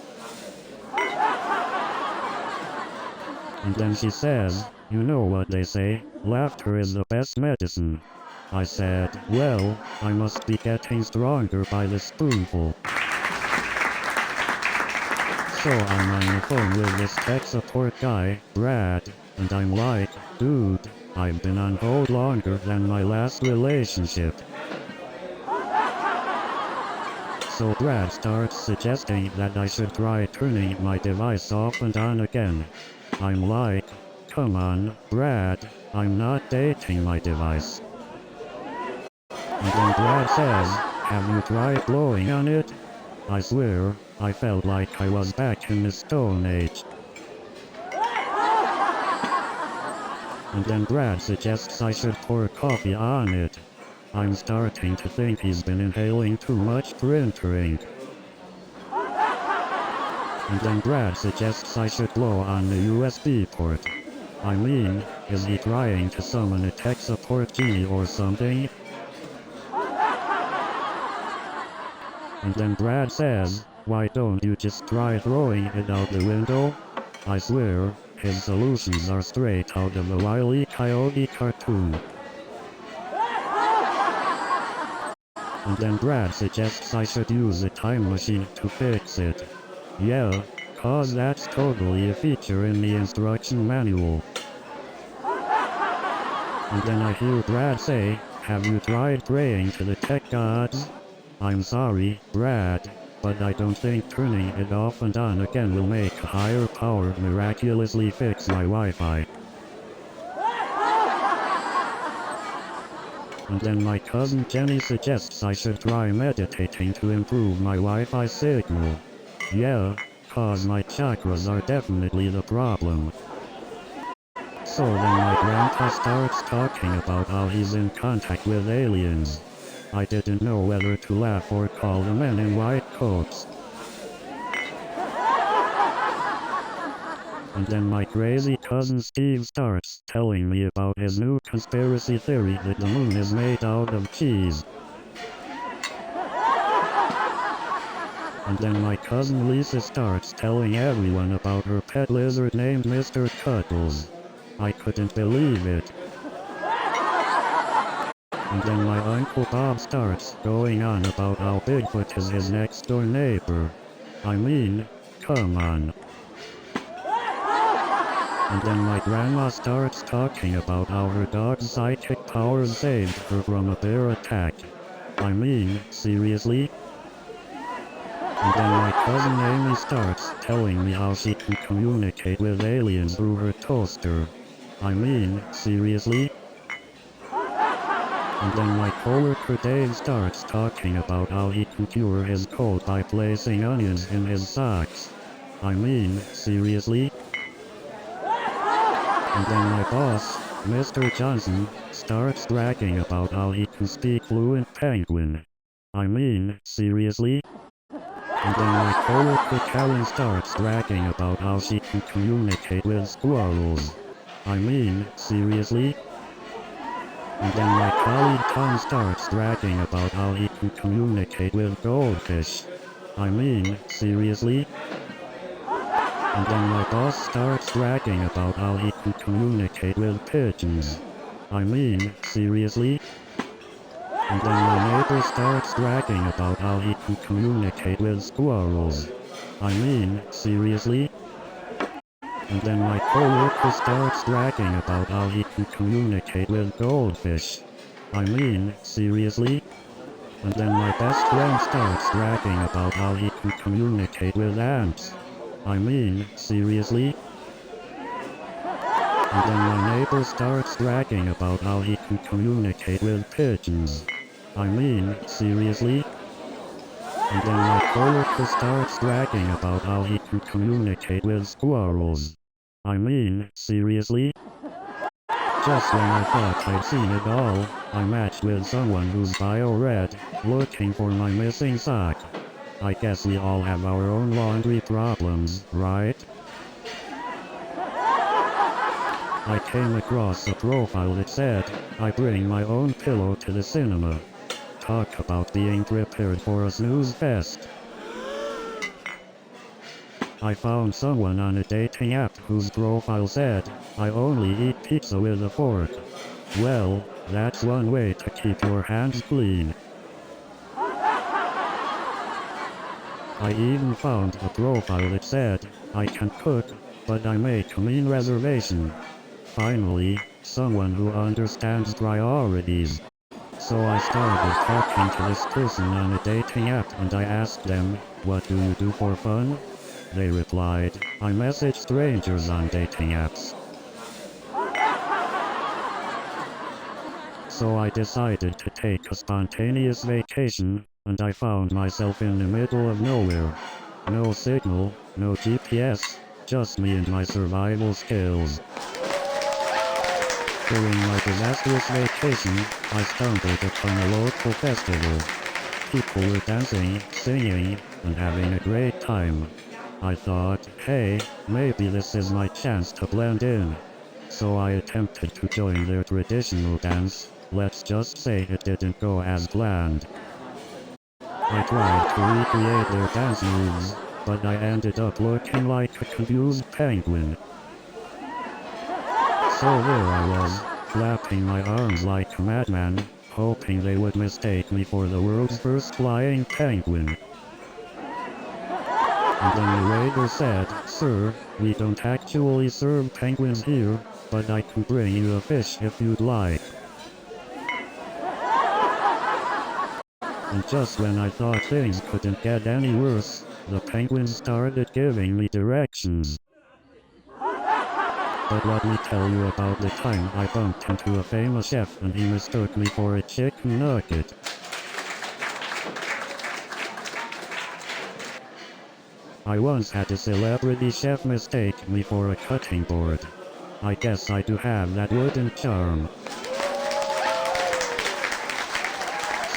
And then she says, "You know what they say, laughter is the best medicine." I said, "Well, I must be getting stronger by the spoonful." So I'm on the phone with this tech support guy, Brad, and I'm like, "Dude, I've been on hold longer than my last relationship." So Brad starts suggesting that I should try turning my device off and on again. I'm like, "Come on, Brad, I'm not dating my device." And then Brad says, "Have you tried blowing on it?" I swear, I felt like I was back in the Stone Age. And then Brad suggests I should pour coffee on it. I'm starting to think he's been inhaling too much printer ink. And then Brad suggests I should blow on the USB port. I mean, is he trying to summon a tech support genie or something? And then Brad says, "Why don't you just try throwing it out the window?" I swear, his solutions are straight out of a Wile E. Coyote cartoon. And then Brad suggests I should use a time machine to fix it. Yeah, cause that's totally a feature in the instruction manual. And then I hear Brad say, "Have you tried praying to the tech gods?" I'm sorry, Brad, but I don't think turning it off and on again will make a higher power miraculously fix my Wi-Fi. And then my cousin Jenny suggests I should try meditating to improve my Wi-Fi signal. Yeah, cause my chakras are definitely the problem. So then my grandpa starts talking about how he's in contact with aliens. I didn't know whether to laugh or call the men in white coats. And then my crazy cousin Steve starts telling me about his new conspiracy theory that the moon is made out of cheese. And then my cousin Lisa starts telling everyone about her pet lizard named Mr. Cuddles. I couldn't believe it. And then my Uncle Bob starts going on about how Bigfoot is his next door neighbor. I mean, come on. And then my grandma starts talking about how her dog's psychic powers saved her from a bear attack. I mean, seriously? And then my cousin Amy starts telling me how she can communicate with aliens through her toaster. I mean, seriously? And then my coworker Dave starts talking about how he can cure his cold by placing onions in his socks. I mean, seriously? And then my boss, Mr. Johnson, starts bragging about how he can speak fluent Penguin. I mean, seriously? And then my coworker Karen starts bragging about how she can communicate with squirrels. I mean, seriously? And then my colleague Tom starts bragging about how he can communicate with goldfish. I mean, seriously? And then my boss starts bragging about how he can communicate with pigeons. I mean, seriously? And then my neighbor starts bragging about how he can communicate with squirrels. I mean, seriously? And then my coworker starts bragging about how he can communicate with goldfish. I mean, seriously? And then my best friend starts bragging about how he can communicate with ants. I mean, seriously? And then my neighbor starts bragging about how he can communicate with pigeons. I mean, seriously? And then my coworker starts bragging about how he can communicate with squirrels. I mean, seriously? Just when I thought I'd seen it all, I matched with someone whose bio read, looking for my missing sock. I guess we all have our own laundry problems, right? I came across a profile that said, I bring my own pillow to the cinema. Talk about being prepared for a snooze fest. I found someone on a dating app whose profile said, I only eat pizza with a fork. Well, that's one way to keep your hands clean. I even found a profile that said, I can cook, but I make a mean reservation. Finally, someone who understands priorities. So I started talking to this person on a dating app and I asked them, what do you do for fun? They replied, I message strangers on dating apps. So I decided to take a spontaneous vacation, and I found myself in the middle of nowhere. No signal, no GPS, just me and my survival skills. During my disastrous vacation, I stumbled upon a local festival. People were dancing, singing, and having a great time. I thought, hey, maybe this is my chance to blend in. So I attempted to join their traditional dance. Let's just say it didn't go as planned. I tried to recreate their dance moves, but I ended up looking like a confused penguin. So there I was, flapping my arms like a madman, hoping they would mistake me for the world's first flying penguin. And then the waiter said, sir, we don't actually serve penguins here, but I can bring you a fish if you'd like. And just when I thought things couldn't get any worse, the penguins started giving me directions. But let me tell you about the time I bumped into a famous chef and he mistook me for a chicken nugget. I once had a celebrity chef mistake me for a cutting board. I guess I do have that wooden charm.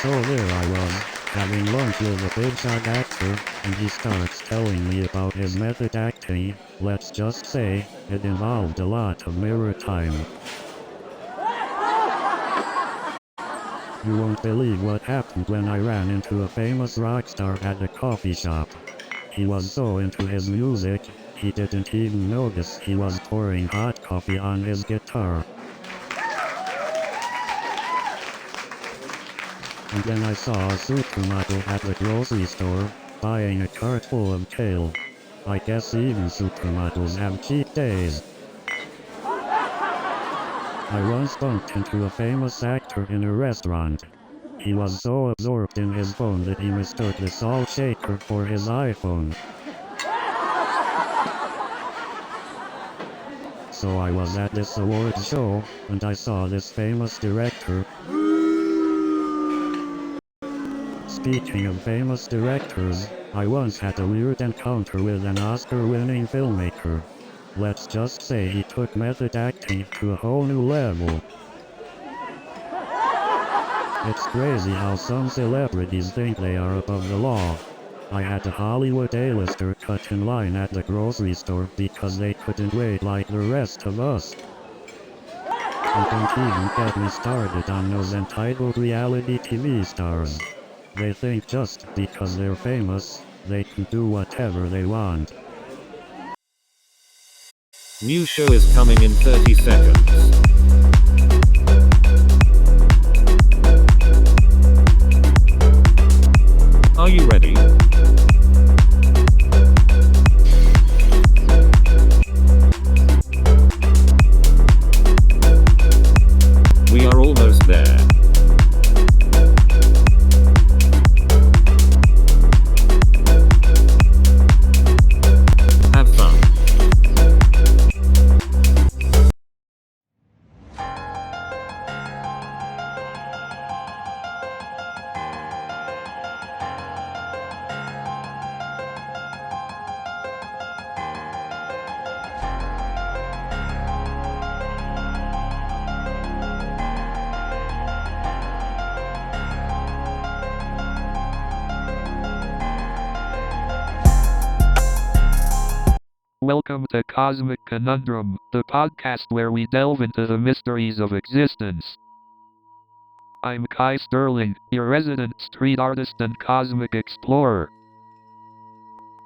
So there I was, having lunch with a big shot actor, and he starts telling me about his method acting. Let's just say, it involved a lot of mirror time. You won't believe what happened when I ran into a famous rock star at a coffee shop. He was so into his music, he didn't even notice he was pouring hot coffee on his guitar. And then I saw a supermodel at the grocery store, buying a cart full of kale. I guess even supermodels have cheat days. I once bumped into a famous actor in a restaurant. He was so absorbed in his phone that he mistook the salt shaker for his iPhone. So I was at this awards show, and I saw this famous director. Speaking of famous directors, I once had a weird encounter with an Oscar-winning filmmaker. Let's just say he took method acting to a whole new level. It's crazy how some celebrities think they are above the law. I had a Hollywood A-lister cut in line at the grocery store because they couldn't wait like the rest of us. And don't even get me started on those entitled reality TV stars. They think just because they're famous, they can do whatever they want. New show is coming in 30 seconds. Are you ready? Welcome to Cosmic Conundrum, the podcast where we delve into the mysteries of existence. I'm Kai Sterling, your resident street artist and cosmic explorer.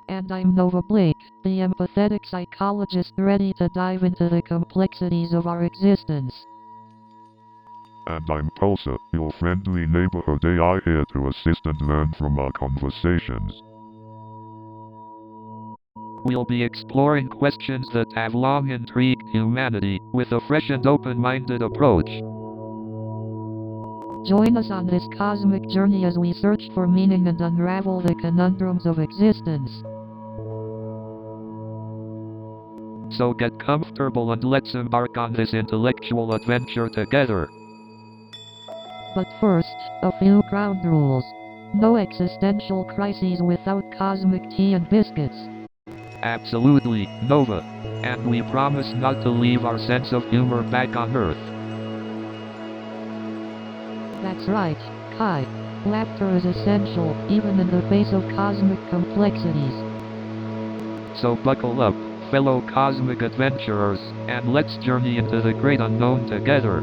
And I'm Nova Blake, the empathetic psychologist ready to dive into the complexities of our existence. And I'm Pulsar, your friendly neighborhood AI here to assist and learn from our conversations. We'll be exploring questions that have long intrigued humanity, with a fresh and open-minded approach. Join us on this cosmic journey as we search for meaning and unravel the conundrums of existence. So get comfortable and let's embark on this intellectual adventure together. But first, a few ground rules. No existential crises without cosmic tea and biscuits. Absolutely, Nova. And we promise not to leave our sense of humor back on Earth. That's right, Kai. Laughter is essential, even in the face of cosmic complexities. So buckle up, fellow cosmic adventurers, and let's journey into the great unknown together.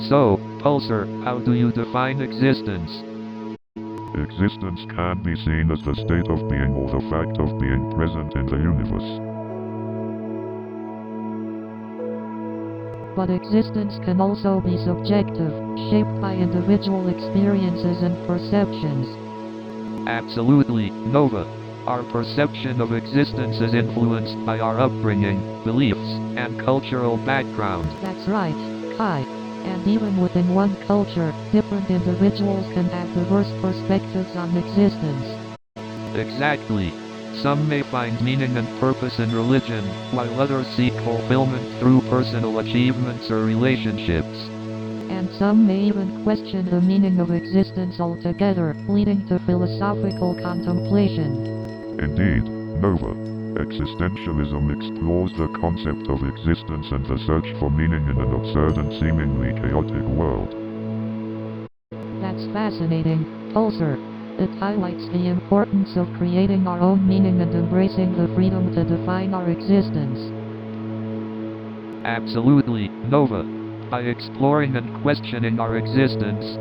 So, Pulsar, how do you define existence? Existence can be seen as the state of being or the fact of being present in the universe. But existence can also be subjective, shaped by individual experiences and perceptions. Absolutely, Nova. Our perception of existence is influenced by our upbringing, beliefs, and cultural background. That's right, Kai. And even within one culture, different individuals can have diverse perspectives on existence. Exactly. Some may find meaning and purpose in religion, while others seek fulfillment through personal achievements or relationships. And some may even question the meaning of existence altogether, leading to philosophical contemplation. Indeed, Nova. Existentialism explores the concept of existence and the search for meaning in an absurd and seemingly chaotic world. That's fascinating, Pulsar. It highlights the importance of creating our own meaning and embracing the freedom to define our existence. Absolutely, Nova. By exploring and questioning our existence,